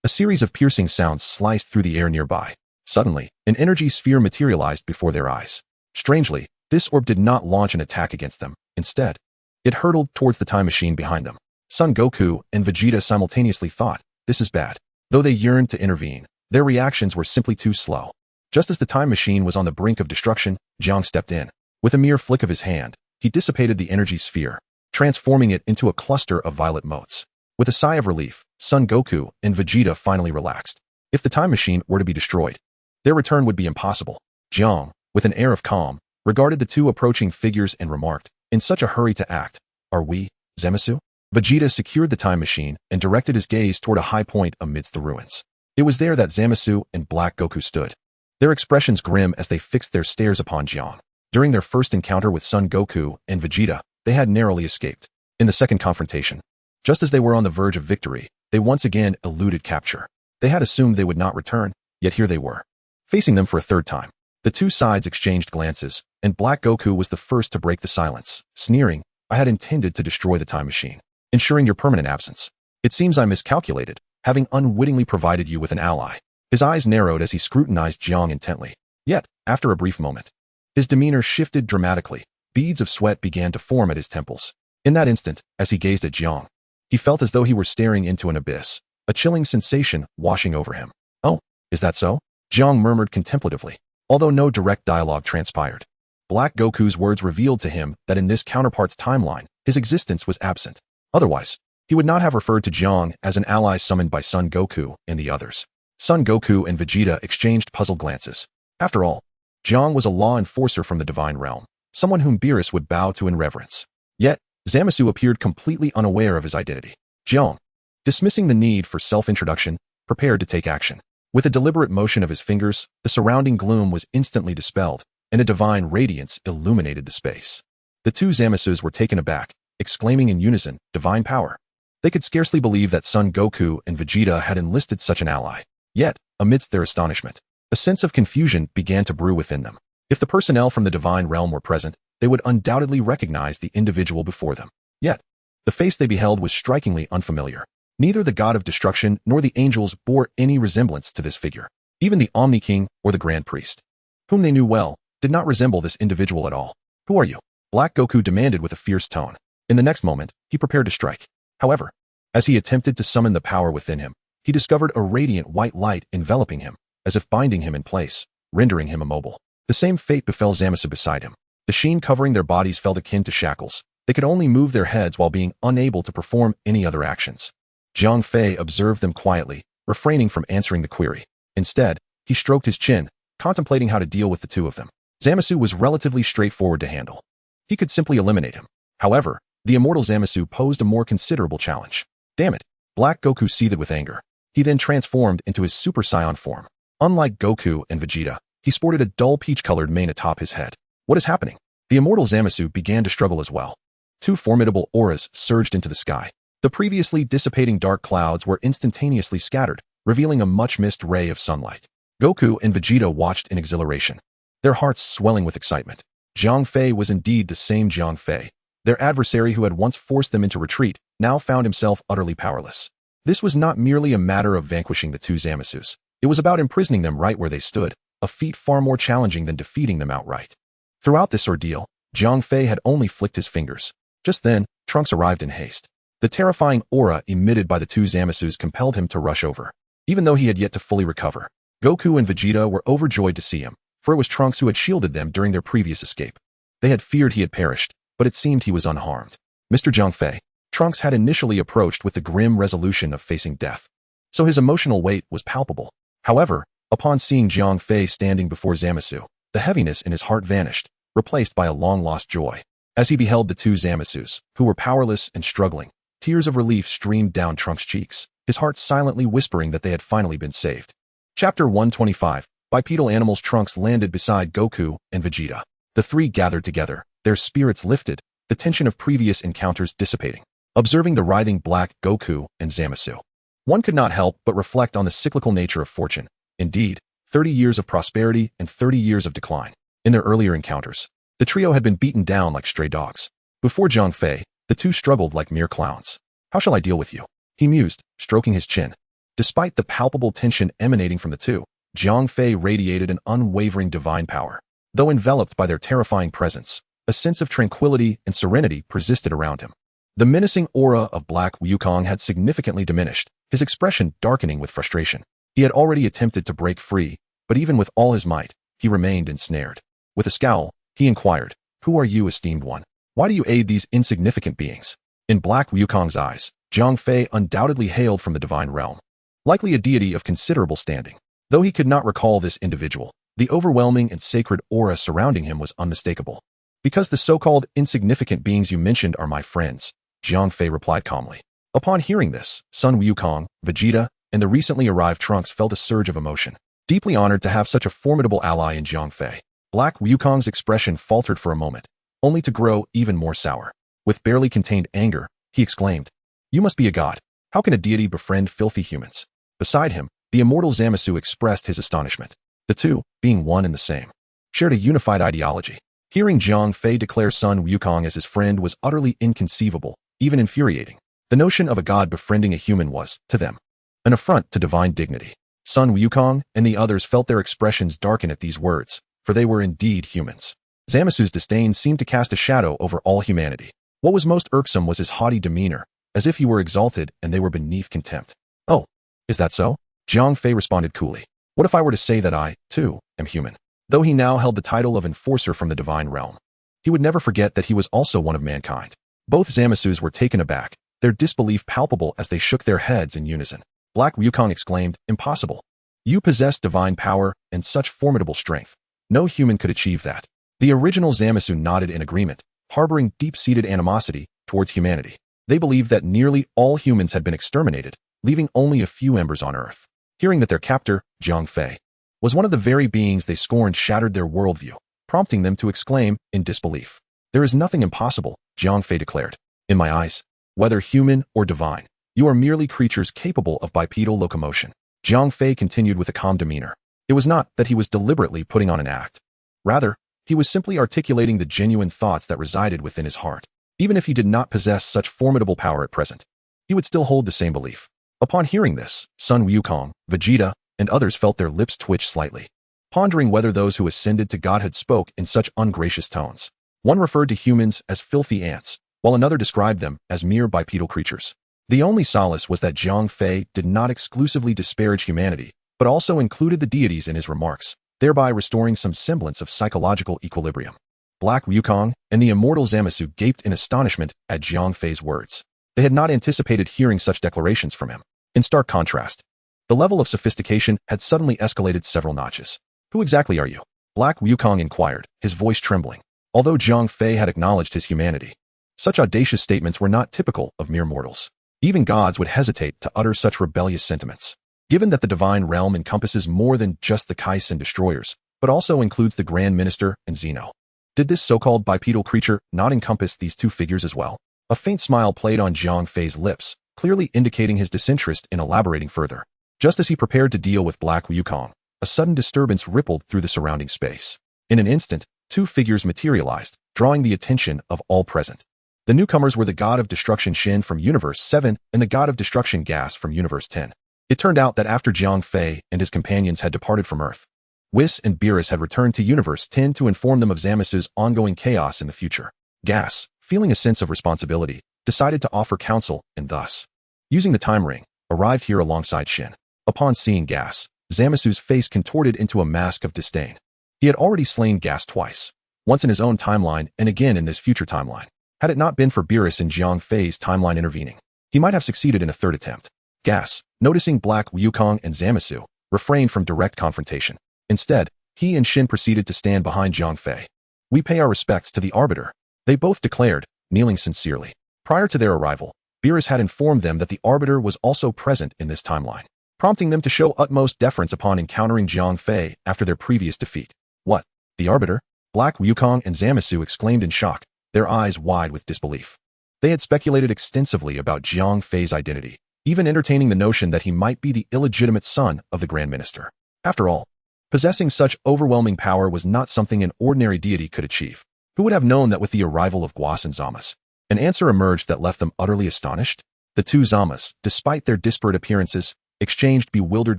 Speaker 1: a series of piercing sounds sliced through the air nearby. Suddenly, an energy sphere materialized before their eyes. Strangely, this orb did not launch an attack against them. Instead, it hurtled towards the time machine behind them. Son Goku and Vegeta simultaneously thought, "This is bad." Though they yearned to intervene, their reactions were simply too slow. Just as the time machine was on the brink of destruction, Jiang stepped in. With a mere flick of his hand, he dissipated the energy sphere, transforming it into a cluster of violet motes. With a sigh of relief, Son Goku and Vegeta finally relaxed. If the time machine were to be destroyed, their return would be impossible. Jiang, with an air of calm, regarded the 2 approaching figures and remarked, "In such a hurry to act, are we, Zamasu?" Vegeta secured the time machine and directed his gaze toward a high point amidst the ruins. It was there that Zamasu and Black Goku stood, their expressions grim as they fixed their stares upon Jiang. During their first encounter with Son Goku and Vegeta, they had narrowly escaped. In the second confrontation, just as they were on the verge of victory, they once again eluded capture. They had assumed they would not return, yet here they were, facing them for a third time. The two sides exchanged glances, and Black Goku was the first to break the silence, sneering, "I had intended to destroy the time machine, ensuring your permanent absence. It seems I miscalculated, having unwittingly provided you with an ally." His eyes narrowed as he scrutinized Jiang intently. Yet, after a brief moment, his demeanor shifted dramatically. Beads of sweat began to form at his temples. In that instant, as he gazed at Jiang, he felt as though he were staring into an abyss, a chilling sensation washing over him. "Oh, is that so?" Jiang murmured contemplatively, although no direct dialogue transpired. Black Goku's words revealed to him that in this counterpart's timeline, his existence was absent. Otherwise, he would not have referred to Jiang as an ally summoned by Son Goku and the others. Son Goku and Vegeta exchanged puzzled glances. After all, Jiang was a law enforcer from the divine realm, someone whom Beerus would bow to in reverence. Yet, Zamasu appeared completely unaware of his identity. Jiang, dismissing the need for self-introduction, prepared to take action. With a deliberate motion of his fingers, the surrounding gloom was instantly dispelled, and a divine radiance illuminated the space. The two Zamasus were taken aback, exclaiming in unison, "Divine power!" They could scarcely believe that Son Goku and Vegeta had enlisted such an ally. Yet, amidst their astonishment, a sense of confusion began to brew within them. If the personnel from the divine realm were present, they would undoubtedly recognize the individual before them. Yet, the face they beheld was strikingly unfamiliar. Neither the god of destruction nor the angels bore any resemblance to this figure. Even the Omni King or the Grand Priest, whom they knew well, did not resemble this individual at all. "Who are you?" Black Goku demanded with a fierce tone. In the next moment, he prepared to strike. However, as he attempted to summon the power within him, he discovered a radiant white light enveloping him, as if binding him in place, rendering him immobile. The same fate befell Zamasu beside him. The sheen covering their bodies felt akin to shackles. They could only move their heads while being unable to perform any other actions. Jiang Fei observed them quietly, refraining from answering the query. Instead, he stroked his chin, contemplating how to deal with the two of them. Zamasu was relatively straightforward to handle. He could simply eliminate him. However, the immortal Zamasu posed a more considerable challenge. Damn it! Black Goku seethed with anger. He then transformed into his Super Saiyan form. Unlike Goku and Vegeta, he sported a dull peach-colored mane atop his head. What is happening? The immortal Zamasu began to struggle as well. Two formidable auras surged into the sky. The previously dissipating dark clouds were instantaneously scattered, revealing a much-missed ray of sunlight. Goku and Vegeta watched in exhilaration, their hearts swelling with excitement. Jiang Fei was indeed the same Jiang Fei. Their adversary who had once forced them into retreat now found himself utterly powerless. This was not merely a matter of vanquishing the two Zamasus. It was about imprisoning them right where they stood, a feat far more challenging than defeating them outright. Throughout this ordeal, Jiang Fei had only flicked his fingers. Just then, Trunks arrived in haste. The terrifying aura emitted by the two Zamasus compelled him to rush over. Even though he had yet to fully recover, Goku and Vegeta were overjoyed to see him, for it was Trunks who had shielded them during their previous escape. They had feared he had perished, but it seemed he was unharmed. "Mr. Jiang Fei," Trunks had initially approached with the grim resolution of facing death, so his emotional weight was palpable. However, upon seeing Jiang Fei standing before Zamasu, the heaviness in his heart vanished, replaced by a long-lost joy. As he beheld the two Zamasus, who were powerless and struggling, tears of relief streamed down Trunks' cheeks, his heart silently whispering that they had finally been saved. Chapter 125. Bipedal animals. Trunks landed beside Goku and Vegeta. The three gathered together, their spirits lifted, the tension of previous encounters dissipating. Observing the writhing Black Goku and Zamasu, one could not help but reflect on the cyclical nature of fortune. Indeed, 30 years of prosperity and 30 years of decline. In their earlier encounters, the trio had been beaten down like stray dogs. Before Jiang Fei, the two struggled like mere clowns. "How shall I deal with you?" he mused, stroking his chin. Despite the palpable tension emanating from the two, Jiang Fei radiated an unwavering divine power. Though enveloped by their terrifying presence, a sense of tranquility and serenity persisted around him. The menacing aura of Black Wukong had significantly diminished, his expression darkening with frustration. He had already attempted to break free, but even with all his might, he remained ensnared. With a scowl, he inquired, "Who are you, esteemed one? Why do you aid these insignificant beings?" In Black Wukong's eyes, Jiang Fei undoubtedly hailed from the divine realm, likely a deity of considerable standing. Though he could not recall this individual, the overwhelming and sacred aura surrounding him was unmistakable. "Because the so-called insignificant beings you mentioned are my friends," Jiang Fei replied calmly. Upon hearing this, Son Wukong, Vegeta, and the recently arrived Trunks felt a surge of emotion. Deeply honored to have such a formidable ally in Jiang Fei, Black Wukong's expression faltered for a moment, only to grow even more sour. With barely contained anger, he exclaimed, "You must be a god. How can a deity befriend filthy humans?" Beside him, the immortal Zamasu expressed his astonishment. The two, being one and the same, shared a unified ideology. Hearing Jiang Fei declare Sun Wukong as his friend was utterly inconceivable, even infuriating. The notion of a god befriending a human was, to them, an affront to divine dignity. Sun Wukong and the others felt their expressions darken at these words, for they were indeed humans. Zamasu's disdain seemed to cast a shadow over all humanity. What was most irksome was his haughty demeanor, as if he were exalted and they were beneath contempt. "Oh, is that so?" Jiang Fei responded coolly. "What if I were to say that I, too, am human?" Though he now held the title of enforcer from the divine realm, he would never forget that he was also one of mankind. Both Zamasus were taken aback, their disbelief palpable as they shook their heads in unison. Black Wukong exclaimed, "Impossible. You possess divine power and such formidable strength. No human could achieve that." The original Zamasu nodded in agreement, harboring deep-seated animosity towards humanity. They believed that nearly all humans had been exterminated, leaving only a few embers on Earth. Hearing that their captor, Jiang Fei, was one of the very beings they scorned shattered their worldview, prompting them to exclaim in disbelief. "There is nothing impossible," Jiang Fei declared. "In my eyes, whether human or divine, you are merely creatures capable of bipedal locomotion." Jiang Fei continued with a calm demeanor. It was not that he was deliberately putting on an act. Rather, he was simply articulating the genuine thoughts that resided within his heart. Even if he did not possess such formidable power at present, he would still hold the same belief. Upon hearing this, Sun Wukong, Vegeta, and others felt their lips twitch slightly, pondering whether those who ascended to godhood spoke in such ungracious tones. One referred to humans as filthy ants, while another described them as mere bipedal creatures. The only solace was that Jiang Fei did not exclusively disparage humanity, but also included the deities in his remarks, thereby restoring some semblance of psychological equilibrium. Black Wukong and the immortal Zamasu gaped in astonishment at Jiang Fei's words. They had not anticipated hearing such declarations from him. In stark contrast, the level of sophistication had suddenly escalated several notches. "Who exactly are you?" Black Wukong inquired, his voice trembling. Although Jiang Fei had acknowledged his humanity, such audacious statements were not typical of mere mortals. Even gods would hesitate to utter such rebellious sentiments. Given that the divine realm encompasses more than just the Kais and destroyers, but also includes the Grand Minister and Zeno, did this so-called bipedal creature not encompass these two figures as well? A faint smile played on Jiang Fei's lips, clearly indicating his disinterest in elaborating further. Just as he prepared to deal with Black Wukong, a sudden disturbance rippled through the surrounding space. In an instant, two figures materialized, drawing the attention of all present. The newcomers were the god of destruction Shin from Universe 7 and the god of destruction Gas from Universe 10. It turned out that after Jiang Fei and his companions had departed from Earth, Whis and Beerus had returned to Universe 10 to inform them of Zamasu's ongoing chaos in the future. Gas, feeling a sense of responsibility, decided to offer counsel and thus, using the time ring, arrived here alongside Shin. Upon seeing Gas, Zamasu's face contorted into a mask of disdain. He had already slain Gas twice, once in his own timeline and again in this future timeline. Had it not been for Beerus and Jiang Fei's timeline intervening, he might have succeeded in a third attempt. Gas, noticing Black Wukong and Zamasu, refrained from direct confrontation. Instead, he and Shin proceeded to stand behind Jiang Fei. "We pay our respects to the Arbiter," they both declared, kneeling sincerely. Prior to their arrival, Beerus had informed them that the Arbiter was also present in this timeline, prompting them to show utmost deference upon encountering Jiang Fei after their previous defeat. "What? The Arbiter?" Black Wukong and Zamasu exclaimed in shock, their eyes wide with disbelief. They had speculated extensively about Jiang Fei's identity, even entertaining the notion that he might be the illegitimate son of the Grand Minister. After all, possessing such overwhelming power was not something an ordinary deity could achieve. Who would have known that with the arrival of Guas and Zamas? An answer emerged that left them utterly astonished. The two Zamas, despite their disparate appearances, exchanged bewildered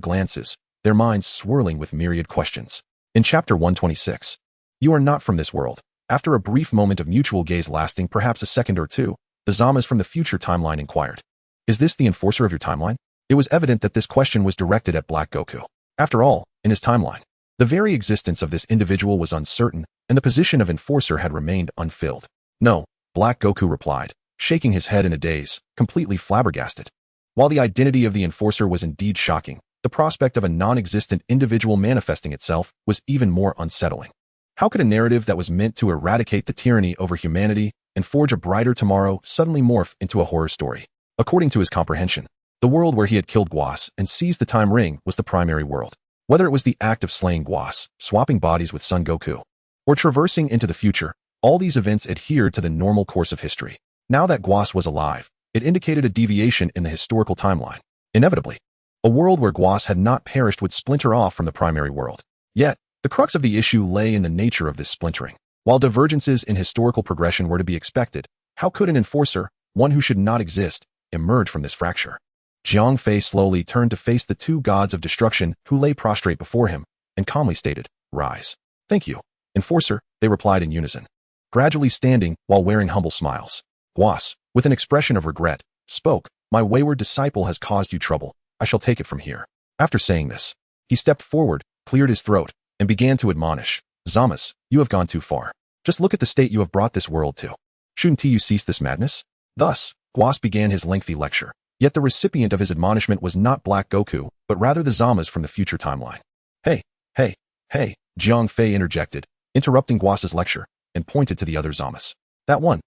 Speaker 1: glances, their minds swirling with myriad questions. In Chapter 126, "You are not from this world." After a brief moment of mutual gaze lasting perhaps a second or two, the Zamas from the future timeline inquired, "Is this the enforcer of your timeline?" It was evident that this question was directed at Black Goku. After all, in his timeline, the very existence of this individual was uncertain, and the position of enforcer had remained unfilled. "No," Black Goku replied, shaking his head in a daze, completely flabbergasted. While the identity of the enforcer was indeed shocking, the prospect of a non-existent individual manifesting itself was even more unsettling. How could a narrative that was meant to eradicate the tyranny over humanity and forge a brighter tomorrow suddenly morph into a horror story? According to his comprehension, the world where he had killed Guas and seized the time ring was the primary world. Whether it was the act of slaying Guas, swapping bodies with Son Goku, or traversing into the future, all these events adhered to the normal course of history. Now that Guas was alive, it indicated a deviation in the historical timeline. Inevitably, a world where Guas had not perished would splinter off from the primary world. Yet, the crux of the issue lay in the nature of this splintering. While divergences in historical progression were to be expected, how could an enforcer, one who should not exist, emerge from this fracture? Jiang Fei slowly turned to face the two gods of destruction who lay prostrate before him, and calmly stated, "Rise." "Thank you, Enforcer," they replied in unison, gradually standing while wearing humble smiles. Guas, with an expression of regret, spoke, "My wayward disciple has caused you trouble. I shall take it from here." After saying this, he stepped forward, cleared his throat, and began to admonish, "Zamas, you have gone too far. Just look at the state you have brought this world to. Shouldn't you cease this madness?" Thus, Guas began his lengthy lecture. Yet the recipient of his admonishment was not Black Goku, but rather the Zamas from the future timeline. Hey, Jiang Fei interjected, interrupting Guas's lecture, and pointed to the other Zamas. That one.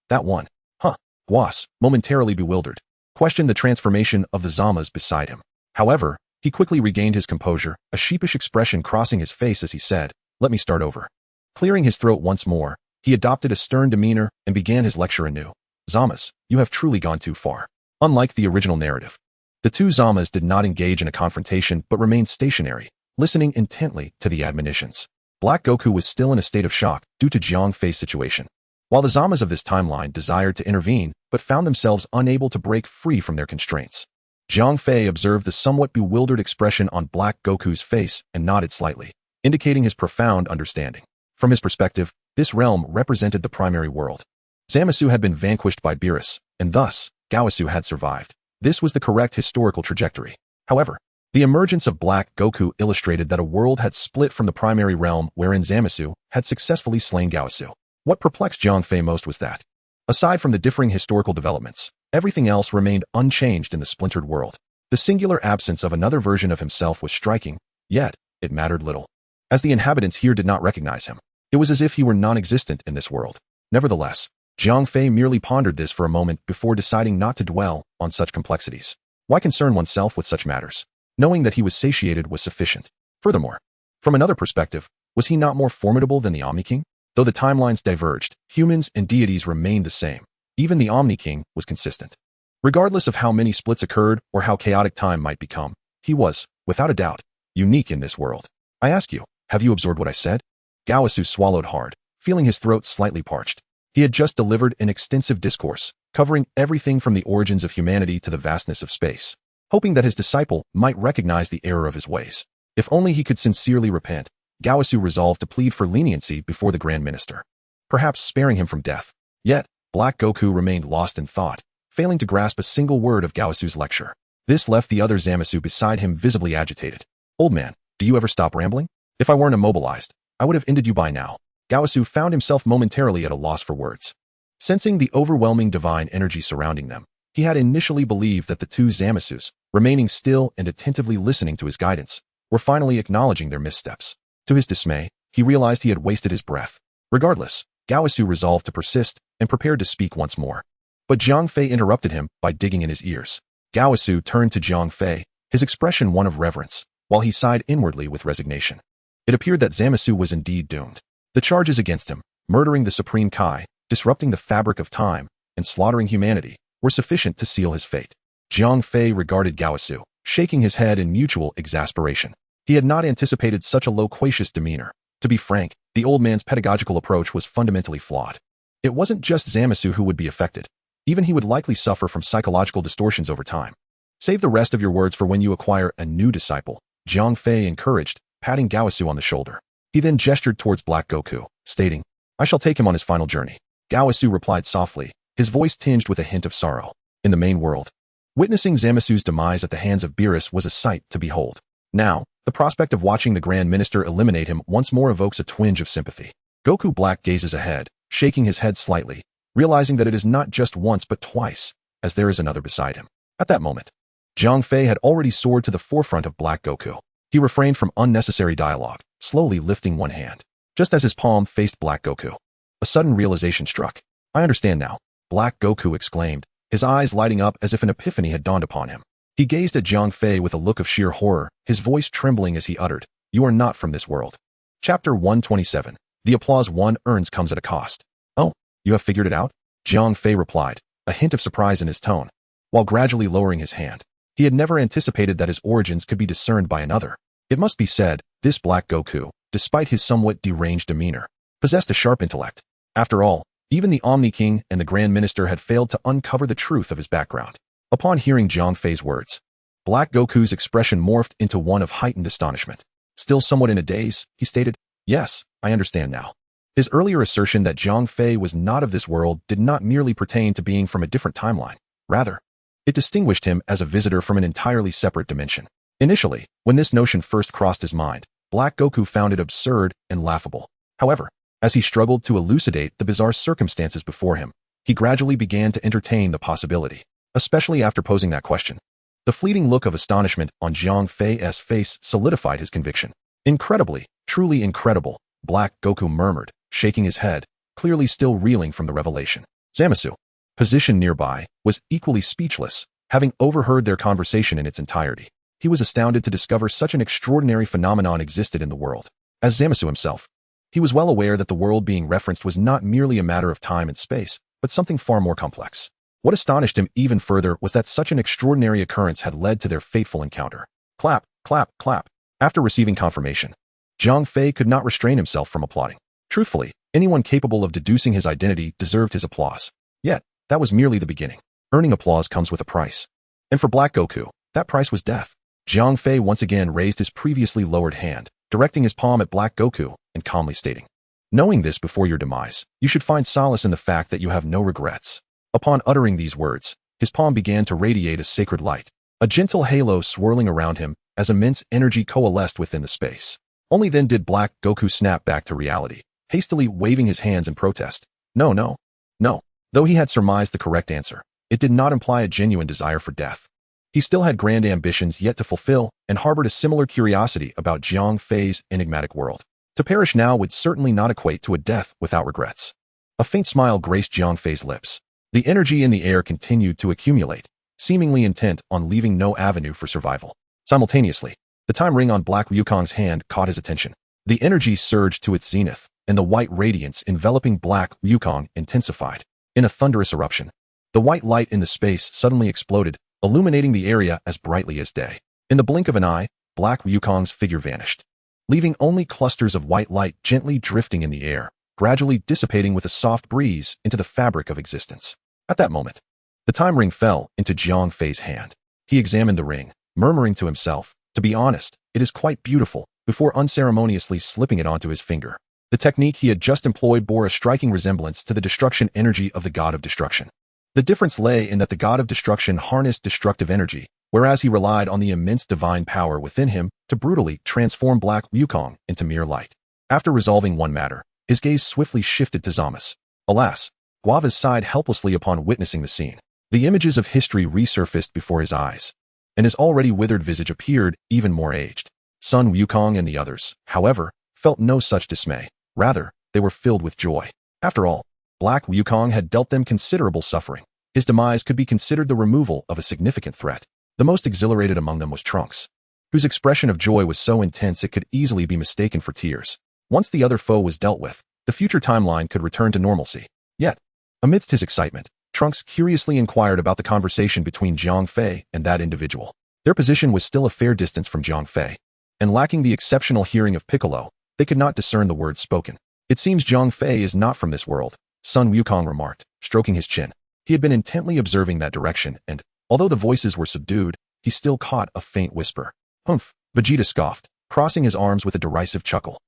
Speaker 1: Huh. Guas, momentarily bewildered, questioned the transformation of the Zamas beside him. However, he quickly regained his composure, a sheepish expression crossing his face as he said, "Let me start over." Clearing his throat once more, he adopted a stern demeanor and began his lecture anew. "Zamas, you have truly gone too far." Unlike the original narrative, the two Zamas did not engage in a confrontation but remained stationary, listening intently to the admonitions. Black Goku was still in a state of shock due to Jiang Fei's situation, while the Zamas of this timeline desired to intervene but found themselves unable to break free from their constraints. Jiang Fei observed the somewhat bewildered expression on Black Goku's face and nodded slightly, indicating his profound understanding. From his perspective, this realm represented the primary world. Zamasu had been vanquished by Beerus, and thus, Gowasu had survived. This was the correct historical trajectory. However, the emergence of Black Goku illustrated that a world had split from the primary realm wherein Zamasu had successfully slain Gowasu. What perplexed Jiang Fei most was that, aside from the differing historical developments, everything else remained unchanged in the splintered world. The singular absence of another version of himself was striking, yet it mattered little. As the inhabitants here did not recognize him, it was as if he were non-existent in this world. Nevertheless, Jiang Fei merely pondered this for a moment before deciding not to dwell on such complexities. Why concern oneself with such matters? Knowing that he was satiated was sufficient. Furthermore, from another perspective, was he not more formidable than the Omni King? Though the timelines diverged, humans and deities remained the same. Even the Omni King was consistent. Regardless of how many splits occurred or how chaotic time might become, he was, without a doubt, unique in this world. "I ask you, have you absorbed what I said?" Gowasu swallowed hard, feeling his throat slightly parched. He had just delivered an extensive discourse, covering everything from the origins of humanity to the vastness of space, hoping that his disciple might recognize the error of his ways. If only he could sincerely repent, Gowasu resolved to plead for leniency before the Grand Minister, perhaps sparing him from death. Yet, Black Goku remained lost in thought, failing to grasp a single word of Gowasu's lecture. This left the other Zamasu beside him visibly agitated. "Old man, do you ever stop rambling? If I weren't immobilized, I would have ended you by now." Gowasu found himself momentarily at a loss for words. Sensing the overwhelming divine energy surrounding them, he had initially believed that the two Zamasus, remaining still and attentively listening to his guidance, were finally acknowledging their missteps. To his dismay, he realized he had wasted his breath. Regardless, Gowasu resolved to persist and prepared to speak once more. But Jiang Fei interrupted him by digging in his ears. Gowasu turned to Jiang Fei, his expression one of reverence, while he sighed inwardly with resignation. It appeared that Zamasu was indeed doomed. The charges against him, murdering the Supreme Kai, disrupting the fabric of time, and slaughtering humanity, were sufficient to seal his fate. Jiang Fei regarded Gowasu, shaking his head in mutual exasperation. He had not anticipated such a loquacious demeanor. To be frank, the old man's pedagogical approach was fundamentally flawed. It wasn't just Zamasu who would be affected. Even he would likely suffer from psychological distortions over time. "Save the rest of your words for when you acquire a new disciple," Jiang Fei encouraged, patting Gowasu on the shoulder. He then gestured towards Black Goku, stating, "I shall take him on his final journey." Gowasu replied softly, his voice tinged with a hint of sorrow. In the main world, witnessing Zamasu's demise at the hands of Beerus was a sight to behold. Now, the prospect of watching the Grand Minister eliminate him once more evokes a twinge of sympathy. Goku Black gazes ahead, shaking his head slightly, realizing that it is not just once but twice, as there is another beside him. At that moment, Jiang Fei had already soared to the forefront of Black Goku. He refrained from unnecessary dialogue, slowly lifting one hand. Just as his palm faced Black Goku, a sudden realization struck. "I understand now," Black Goku exclaimed, his eyes lighting up as if an epiphany had dawned upon him. He gazed at Jiang Fei with a look of sheer horror, his voice trembling as he uttered, "You are not from this world." Chapter 127, The applause one earns comes at a cost. Oh, you have figured it out? Jiang Fei replied, a hint of surprise in his tone, while gradually lowering his hand. He had never anticipated that his origins could be discerned by another. It must be said, this Black Goku, despite his somewhat deranged demeanor, possessed a sharp intellect. After all, even the Omni King and the Grand Minister had failed to uncover the truth of his background. Upon hearing Jiang Fei's words, Black Goku's expression morphed into one of heightened astonishment. Still somewhat in a daze, he stated, "Yes, I understand now." His earlier assertion that Jiang Fei was not of this world did not merely pertain to being from a different timeline. Rather, it distinguished him as a visitor from an entirely separate dimension. Initially, when this notion first crossed his mind, Black Goku found it absurd and laughable. However, as he struggled to elucidate the bizarre circumstances before him, he gradually began to entertain the possibility, especially after posing that question. The fleeting look of astonishment on Jiang Fei's face solidified his conviction. Incredibly, truly incredible, Black Goku murmured, shaking his head, clearly still reeling from the revelation. Zamasu, positioned nearby, was equally speechless, having overheard their conversation in its entirety. He was astounded to discover such an extraordinary phenomenon existed in the world. As Zamasu himself, he was well aware that the world being referenced was not merely a matter of time and space, but something far more complex. What astonished him even further was that such an extraordinary occurrence had led to their fateful encounter. Clap, clap, clap. After receiving confirmation, Jiang Fei could not restrain himself from applauding. Truthfully, anyone capable of deducing his identity deserved his applause. Yet, that was merely the beginning. Earning applause comes with a price. And for Black Goku, that price was death. Jiang Fei once again raised his previously lowered hand, directing his palm at Black Goku, and calmly stating, "Knowing this before your demise, you should find solace in the fact that you have no regrets." Upon uttering these words, his palm began to radiate a sacred light, a gentle halo swirling around him as immense energy coalesced within the space. Only then did Black Goku snap back to reality, hastily waving his hands in protest. No, no, no. Though he had surmised the correct answer, it did not imply a genuine desire for death. He still had grand ambitions yet to fulfill and harbored a similar curiosity about Jiang Fei's enigmatic world. To perish now would certainly not equate to a death without regrets. A faint smile graced Jiang Fei's lips. The energy in the air continued to accumulate, seemingly intent on leaving no avenue for survival. Simultaneously, the time ring on Black Wukong's hand caught his attention. The energy surged to its zenith, and the white radiance enveloping Black Wukong intensified. In a thunderous eruption, the white light in the space suddenly exploded, illuminating the area as brightly as day. In the blink of an eye, Black Wukong's figure vanished, leaving only clusters of white light gently drifting in the air, gradually dissipating with a soft breeze into the fabric of existence. At that moment, the time ring fell into Jiang Fei's hand. He examined the ring, murmuring to himself, "To be honest, it is quite beautiful," before unceremoniously slipping it onto his finger. The technique he had just employed bore a striking resemblance to the destruction energy of the god of destruction. The difference lay in that the god of destruction harnessed destructive energy, whereas he relied on the immense divine power within him to brutally transform Black Wukong into mere light. After resolving one matter, his gaze swiftly shifted to Zama's. Alas, Guava's sighed helplessly upon witnessing the scene. The images of history resurfaced before his eyes, and his already withered visage appeared even more aged. Sun Wukong and the others, however, felt no such dismay. Rather, they were filled with joy. After all, Black Wukong had dealt them considerable suffering. His demise could be considered the removal of a significant threat. The most exhilarated among them was Trunks, whose expression of joy was so intense it could easily be mistaken for tears. Once the other foe was dealt with, the future timeline could return to normalcy. Yet, amidst his excitement, Trunks curiously inquired about the conversation between Jiang Fei and that individual. Their position was still a fair distance from Jiang Fei, and lacking the exceptional hearing of Piccolo, they could not discern the words spoken. "It seems Jiang Fei is not from this world," Sun Wukong remarked, stroking his chin. He had been intently observing that direction, and, although the voices were subdued, he still caught a faint whisper. "Humph," Vegeta scoffed, crossing his arms with a derisive chuckle.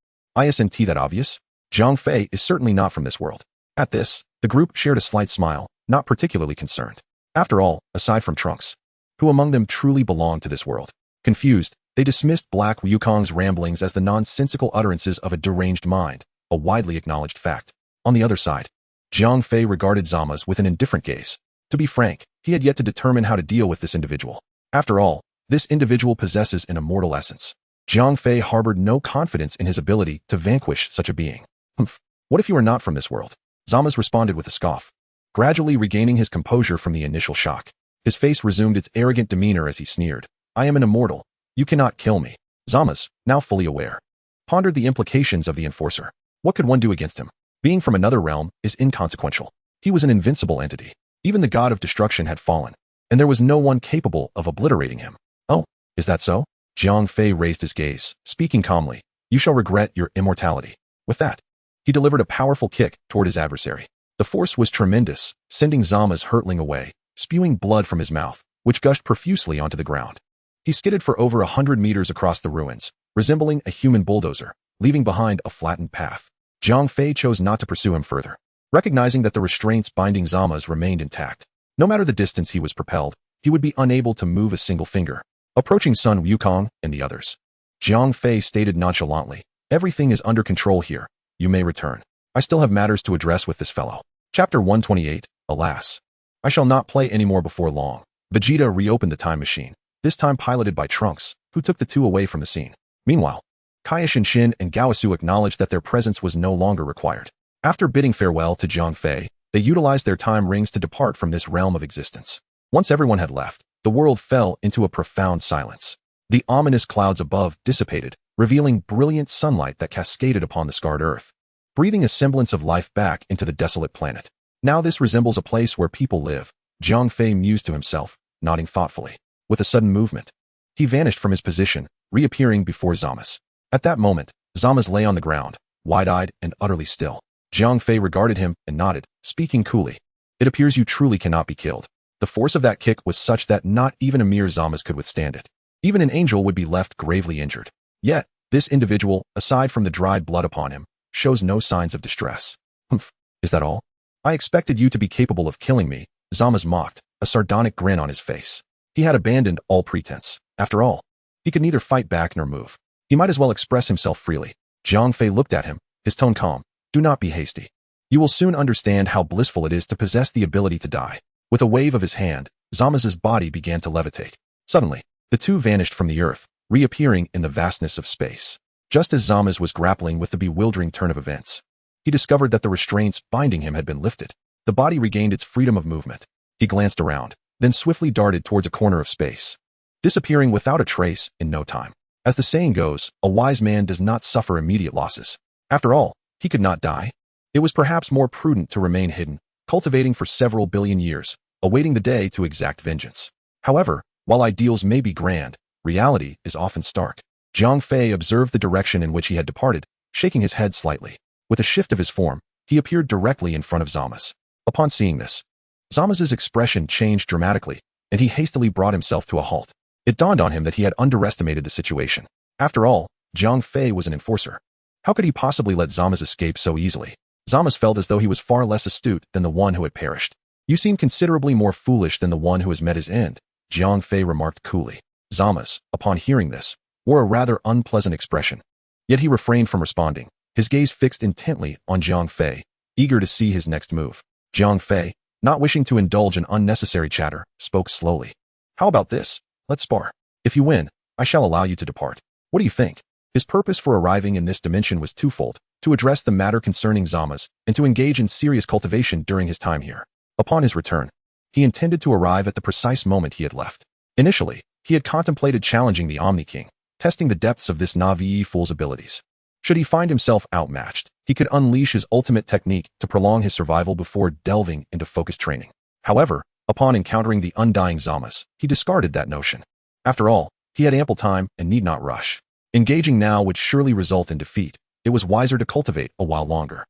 Speaker 1: "Isn't that obvious? Jiang Fei is certainly not from this world." At this, the group shared a slight smile, not particularly concerned. After all, aside from Trunks, who among them truly belonged to this world? Confused, they dismissed Black Wukong's ramblings as the nonsensical utterances of a deranged mind, a widely acknowledged fact. On the other side, Jiang Fei regarded Zama's with an indifferent gaze. To be frank, he had yet to determine how to deal with this individual. After all, this individual possesses an immortal essence. Jiang Fei harbored no confidence in his ability to vanquish such a being. "Humph, what if you are not from this world?" Zama's responded with a scoff. Gradually regaining his composure from the initial shock, his face resumed its arrogant demeanor as he sneered. "I am an immortal. You cannot kill me." Zama's, now fully aware, pondered the implications of the enforcer. What could one do against him? Being from another realm is inconsequential. He was an invincible entity. Even the god of destruction had fallen, and there was no one capable of obliterating him. Oh, is that so? Jiang Fei raised his gaze, speaking calmly. You shall regret your immortality. With that, he delivered a powerful kick toward his adversary. The force was tremendous, sending Zama's hurtling away, spewing blood from his mouth, which gushed profusely onto the ground. He skidded for over 100 meters across the ruins, resembling a human bulldozer, leaving behind a flattened path. Jiang Fei chose not to pursue him further, recognizing that the restraints binding Zama's remained intact. No matter the distance he was propelled, he would be unable to move a single finger. Approaching Sun Wukong and the others, Jiang Fei stated nonchalantly, "Everything is under control here. You may return. I still have matters to address with this fellow." Chapter 128, Alas. I shall not play anymore before long. Vegeta reopened the time machine, this time piloted by Trunks, who took the two away from the scene. Meanwhile, Kai Shinshin and Gaosu acknowledged that their presence was no longer required. After bidding farewell to Jiang Fei, they utilized their time rings to depart from this realm of existence. Once everyone had left, the world fell into a profound silence. The ominous clouds above dissipated, revealing brilliant sunlight that cascaded upon the scarred earth, breathing a semblance of life back into the desolate planet. Now this resembles a place where people live, Jiang Fei mused to himself, nodding thoughtfully. With a sudden movement, he vanished from his position, reappearing before Zama's. At that moment, Zama's lay on the ground, wide-eyed and utterly still. Jiang Fei regarded him and nodded, speaking coolly. It appears you truly cannot be killed. The force of that kick was such that not even a mere Zama's could withstand it. Even an angel would be left gravely injured. Yet, this individual, aside from the dried blood upon him, shows no signs of distress. Humph, is that all? I expected you to be capable of killing me, Zama's mocked, a sardonic grin on his face. He had abandoned all pretense. After all, he could neither fight back nor move. He might as well express himself freely. Jiang Fei looked at him, his tone calm. Do not be hasty. You will soon understand how blissful it is to possess the ability to die. With a wave of his hand, Zama's body began to levitate. Suddenly, the two vanished from the earth, reappearing in the vastness of space. Just as Zama's was grappling with the bewildering turn of events, he discovered that the restraints binding him had been lifted. The body regained its freedom of movement. He glanced around, then swiftly darted towards a corner of space, disappearing without a trace in no time. As the saying goes, a wise man does not suffer immediate losses. After all, he could not die. It was perhaps more prudent to remain hidden, cultivating for several billion years, awaiting the day to exact vengeance. However, while ideals may be grand, reality is often stark. Jiang Fei observed the direction in which he had departed, shaking his head slightly. With a shift of his form, he appeared directly in front of Zama's. Upon seeing this, Zama's expression changed dramatically, and he hastily brought himself to a halt. It dawned on him that he had underestimated the situation. After all, Jiang Fei was an enforcer. How could he possibly let Zama's escape so easily? Zama's felt as though he was far less astute than the one who had perished. You seem considerably more foolish than the one who has met his end, Jiang Fei remarked coolly. Zama's, upon hearing this, wore a rather unpleasant expression. Yet he refrained from responding, his gaze fixed intently on Jiang Fei, eager to see his next move. Jiang Fei, not wishing to indulge in unnecessary chatter, spoke slowly. How about this? Let's spar. If you win, I shall allow you to depart. What do you think? His purpose for arriving in this dimension was twofold, to address the matter concerning Zama's, and to engage in serious cultivation during his time here. Upon his return, he intended to arrive at the precise moment he had left. Initially, he had contemplated challenging the Omni King, testing the depths of this Na'vi fool's abilities. Should he find himself outmatched, he could unleash his ultimate technique to prolong his survival before delving into focused training. However, upon encountering the undying Zama's, he discarded that notion. After all, he had ample time and need not rush. Engaging now would surely result in defeat. It was wiser to cultivate a while longer.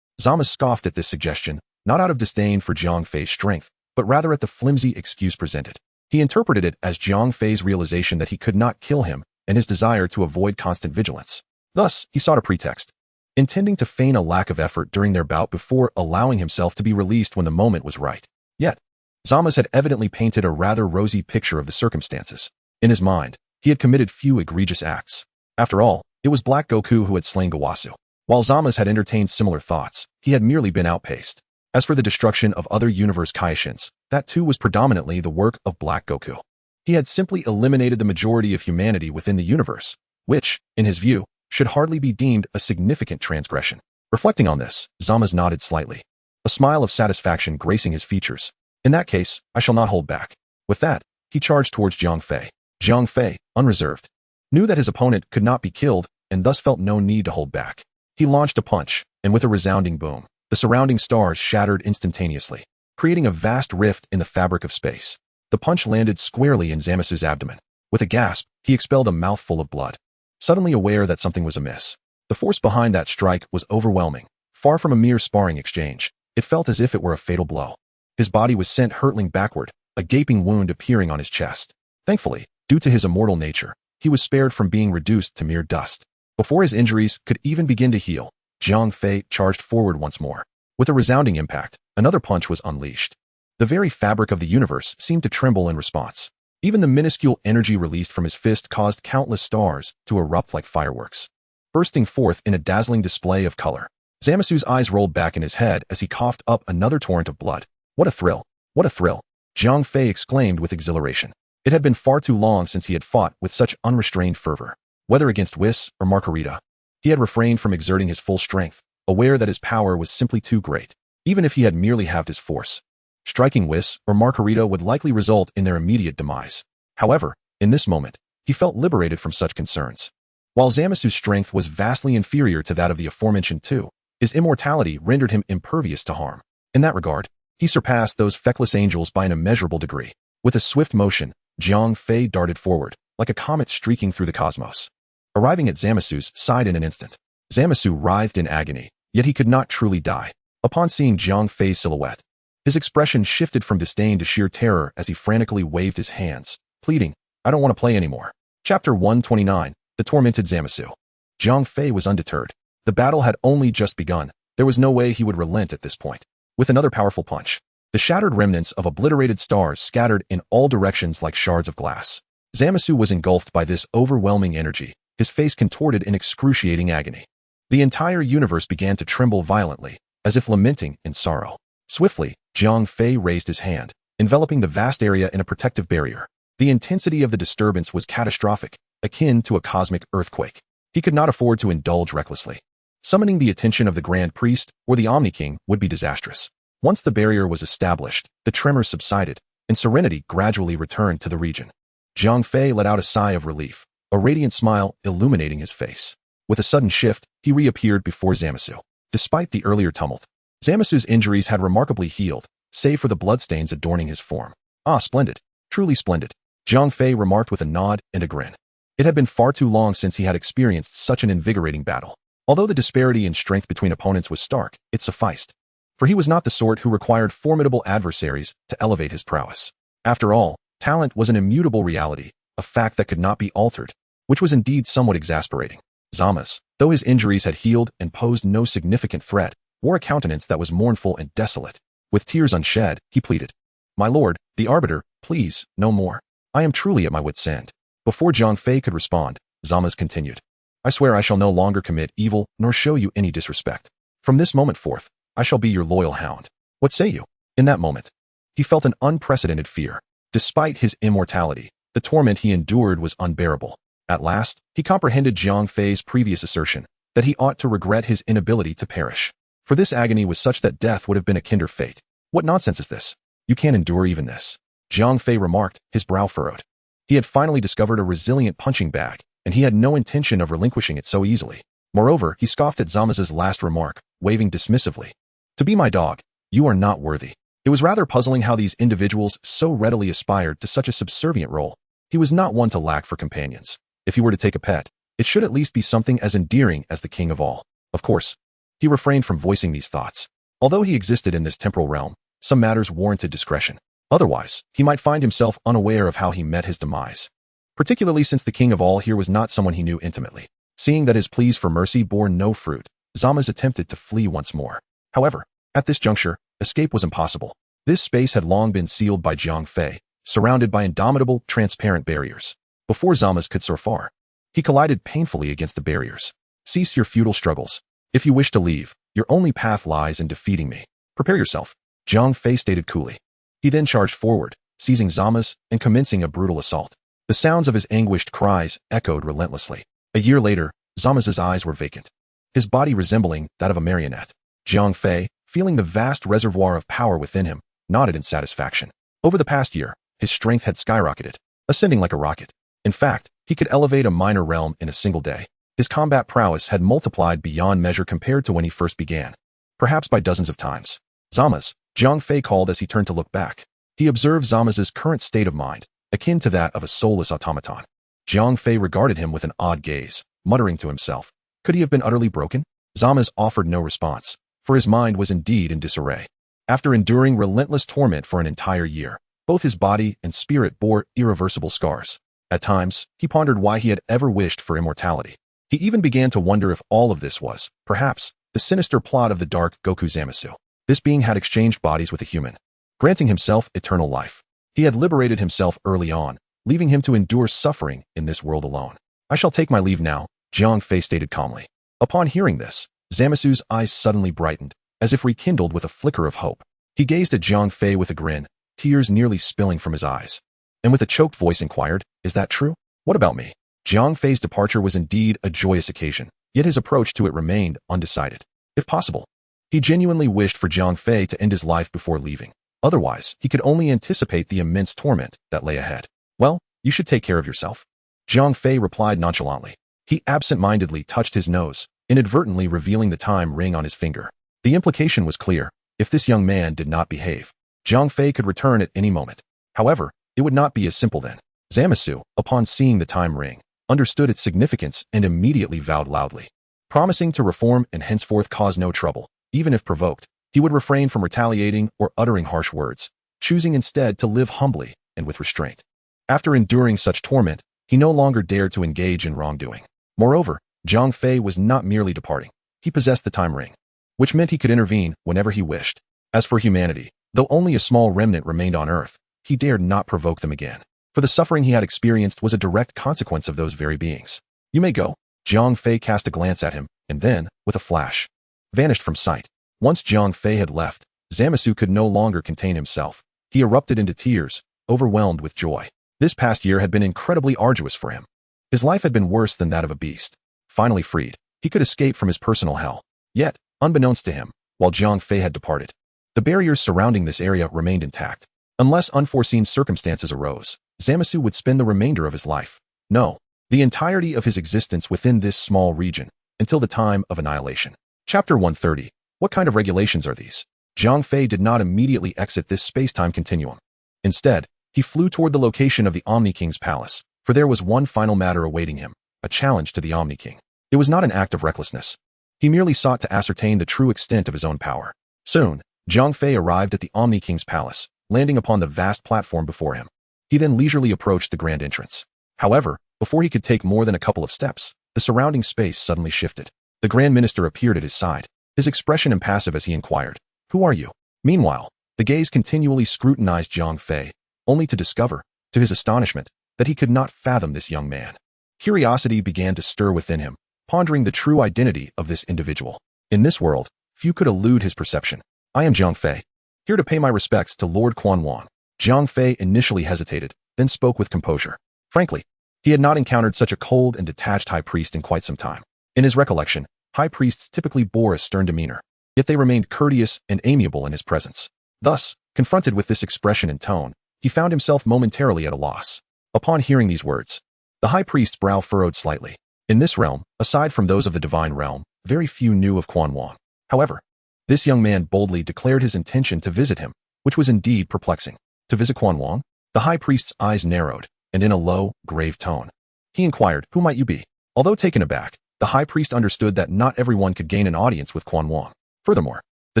Speaker 1: Zama's scoffed at this suggestion, not out of disdain for Jiang Fei's strength, but rather at the flimsy excuse presented. He interpreted it as Jiang Fei's realization that he could not kill him and his desire to avoid constant vigilance. Thus, he sought a pretext, intending to feign a lack of effort during their bout before allowing himself to be released when the moment was right. Yet, Zama's had evidently painted a rather rosy picture of the circumstances. In his mind, he had committed few egregious acts. After all, it was Black Goku who had slain Gawasu. While Zama's had entertained similar thoughts, he had merely been outpaced. As for the destruction of other universe Kaishins, that too was predominantly the work of Black Goku. He had simply eliminated the majority of humanity within the universe, which, in his view, should hardly be deemed a significant transgression. Reflecting on this, Zama's nodded slightly, a smile of satisfaction gracing his features. In that case, I shall not hold back. With that, he charged towards Jiang Fei. Jiang Fei, unreserved, knew that his opponent could not be killed and thus felt no need to hold back. He launched a punch, and with a resounding boom, the surrounding stars shattered instantaneously, creating a vast rift in the fabric of space. The punch landed squarely in Zamasu's abdomen. With a gasp, he expelled a mouthful of blood, suddenly aware that something was amiss. The force behind that strike was overwhelming. Far from a mere sparring exchange, it felt as if it were a fatal blow. His body was sent hurtling backward, a gaping wound appearing on his chest. Thankfully, due to his immortal nature, he was spared from being reduced to mere dust. Before his injuries could even begin to heal, Jiang Fei charged forward once more. With a resounding impact, another punch was unleashed. The very fabric of the universe seemed to tremble in response. Even the minuscule energy released from his fist caused countless stars to erupt like fireworks, bursting forth in a dazzling display of color. Zamasu's eyes rolled back in his head as he coughed up another torrent of blood. What a thrill! What a thrill! Jiang Fei exclaimed with exhilaration. It had been far too long since he had fought with such unrestrained fervor. Whether against Whis or Margarita, he had refrained from exerting his full strength, aware that his power was simply too great. Even if he had merely halved his force, striking Whis or Margarita would likely result in their immediate demise. However, in this moment, he felt liberated from such concerns. While Zamasu's strength was vastly inferior to that of the aforementioned two, his immortality rendered him impervious to harm. In that regard, he surpassed those feckless angels by an immeasurable degree. With a swift motion, Jiang Fei darted forward, like a comet streaking through the cosmos, arriving at Zamasu's side in an instant. Zamasu writhed in agony, yet he could not truly die. Upon seeing Jiang Fei's silhouette, his expression shifted from disdain to sheer terror as he frantically waved his hands, pleading, "I don't want to play anymore." Chapter 129, The Tormented Zamasu. Jiang Fei was undeterred. The battle had only just begun. There was no way he would relent at this point. With another powerful punch, the shattered remnants of obliterated stars scattered in all directions like shards of glass. Zamasu was engulfed by this overwhelming energy, his face contorted in excruciating agony. The entire universe began to tremble violently, as if lamenting in sorrow. Swiftly, Jiang Fei raised his hand, enveloping the vast area in a protective barrier. The intensity of the disturbance was catastrophic, akin to a cosmic earthquake. He could not afford to indulge recklessly. Summoning the attention of the Grand Priest or the Omni King would be disastrous. Once the barrier was established, the tremors subsided, and serenity gradually returned to the region. Jiang Fei let out a sigh of relief, a radiant smile illuminating his face. With a sudden shift, he reappeared before Zamasu. Despite the earlier tumult, Zamasu's injuries had remarkably healed, save for the bloodstains adorning his form. "Ah, splendid. Truly splendid," Jiang Fei remarked with a nod and a grin. It had been far too long since he had experienced such an invigorating battle. Although the disparity in strength between opponents was stark, it sufficed. For he was not the sort who required formidable adversaries to elevate his prowess. After all, talent was an immutable reality, a fact that could not be altered, which was indeed somewhat exasperating. Zamas, though his injuries had healed and posed no significant threat, wore a countenance that was mournful and desolate. With tears unshed, he pleaded, "My lord, the arbiter, please, no more. I am truly at my wit's end." Before Jiang Fei could respond, Zamas continued, "I swear I shall no longer commit evil nor show you any disrespect. From this moment forth, I shall be your loyal hound. What say you?" In that moment, he felt an unprecedented fear. Despite his immortality, the torment he endured was unbearable. At last, he comprehended Jiang Fei's previous assertion that he ought to regret his inability to perish. For this agony was such that death would have been a kinder fate. "What nonsense is this? You can't endure even this," Jiang Fei remarked, his brow furrowed. He had finally discovered a resilient punching bag, and he had no intention of relinquishing it so easily. Moreover, he scoffed at Zamas's last remark, waving dismissively, "To be my dog, you are not worthy." It was rather puzzling how these individuals so readily aspired to such a subservient role. He was not one to lack for companions. If he were to take a pet, it should at least be something as endearing as the king of all. Of course, he refrained from voicing these thoughts. Although he existed in this temporal realm, some matters warranted discretion. Otherwise, he might find himself unaware of how he met his demise. Particularly since the king of all here was not someone he knew intimately. Seeing that his pleas for mercy bore no fruit, Zamas attempted to flee once more. However, at this juncture, escape was impossible. This space had long been sealed by Jiang Fei, surrounded by indomitable, transparent barriers. Before Zamas could soar far, he collided painfully against the barriers. "Cease your futile struggles. If you wish to leave, your only path lies in defeating me. Prepare yourself," Jiang Fei stated coolly. He then charged forward, seizing Zamas and commencing a brutal assault. The sounds of his anguished cries echoed relentlessly. A year later, Zamas's eyes were vacant, his body resembling that of a marionette. Jiang Fei, feeling the vast reservoir of power within him, nodded in satisfaction. Over the past year, his strength had skyrocketed, ascending like a rocket. In fact, he could elevate a minor realm in a single day. His combat prowess had multiplied beyond measure compared to when he first began, perhaps by dozens of times. Zama's, Jiang Fei called as he turned to look back. He observed Zama's current state of mind, akin to that of a soulless automaton. Jiang Fei regarded him with an odd gaze, muttering to himself, could he have been utterly broken? Zama's offered no response, for his mind was indeed in disarray. After enduring relentless torment for an entire year, both his body and spirit bore irreversible scars. At times, he pondered why he had ever wished for immortality. He even began to wonder if all of this was, perhaps, the sinister plot of the dark Goku Zamasu. This being had exchanged bodies with a human, granting himself eternal life. He had liberated himself early on, leaving him to endure suffering in this world alone. I shall take my leave now, Jiang Fei stated calmly. Upon hearing this, Zamasu's eyes suddenly brightened, as if rekindled with a flicker of hope. He gazed at Jiang Fei with a grin, tears nearly spilling from his eyes, and with a choked voice inquired, is that true? What about me? Jiang Fei's departure was indeed a joyous occasion, yet his approach to it remained undecided. If possible, he genuinely wished for Jiang Fei to end his life before leaving. Otherwise, he could only anticipate the immense torment that lay ahead. Well, you should take care of yourself. Jiang Fei replied nonchalantly. He absent-mindedly touched his nose, inadvertently revealing the time ring on his finger. The implication was clear. If this young man did not behave, Jiang Fei could return at any moment. However, it would not be as simple then. Zamasu, upon seeing the time ring, understood its significance and immediately vowed loudly. Promising to reform and henceforth cause no trouble, even if provoked, he would refrain from retaliating or uttering harsh words, choosing instead to live humbly and with restraint. After enduring such torment, he no longer dared to engage in wrongdoing. Moreover, Jiang Fei was not merely departing. He possessed the time ring, which meant he could intervene whenever he wished. As for humanity, though only a small remnant remained on Earth, he dared not provoke them again, for the suffering he had experienced was a direct consequence of those very beings. You may go. Jiang Fei cast a glance at him, and then, with a flash, vanished from sight. Once Jiang Fei had left, Zamasu could no longer contain himself. He erupted into tears, overwhelmed with joy. This past year had been incredibly arduous for him. His life had been worse than that of a beast. Finally freed, he could escape from his personal hell. Yet, unbeknownst to him, while Jiang Fei had departed, the barriers surrounding this area remained intact. Unless unforeseen circumstances arose, Zamasu would spend the remainder of his life, no, the entirety of his existence within this small region, until the time of annihilation. Chapter 130. What kind of regulations are these? Jiang Fei did not immediately exit this space-time continuum. Instead, he flew toward the location of the Omni King's palace, for there was one final matter awaiting him, a challenge to the Omni King. It was not an act of recklessness. He merely sought to ascertain the true extent of his own power. Soon, Jiang Fei arrived at the Omni King's palace, landing upon the vast platform before him. He then leisurely approached the grand entrance. However, before he could take more than a couple of steps, the surrounding space suddenly shifted. The Grand Minister appeared at his side, his expression impassive as he inquired, "Who are you?" Meanwhile, the gaze continually scrutinized Jiang Fei, only to discover, to his astonishment, that he could not fathom this young man. Curiosity began to stir within him, pondering the true identity of this individual. In this world, few could elude his perception. I am Jiang Fei, here to pay my respects to Lord Quan Wang. Jiang Fei initially hesitated, then spoke with composure. Frankly, he had not encountered such a cold and detached high priest in quite some time. In his recollection, high priests typically bore a stern demeanor, yet they remained courteous and amiable in his presence. Thus, confronted with this expression and tone, he found himself momentarily at a loss. Upon hearing these words, the high priest's brow furrowed slightly. In this realm, aside from those of the divine realm, very few knew of Quan Wang. However, this young man boldly declared his intention to visit him, which was indeed perplexing. To visit Quan Wang? The high priest's eyes narrowed, and in a low, grave tone, he inquired, "Who might you be?" Although taken aback, the high priest understood that not everyone could gain an audience with Quan Wang. Furthermore, the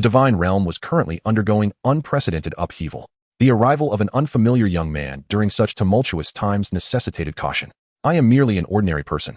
Speaker 1: divine realm was currently undergoing unprecedented upheaval. The arrival of an unfamiliar young man during such tumultuous times necessitated caution. I am merely an ordinary person,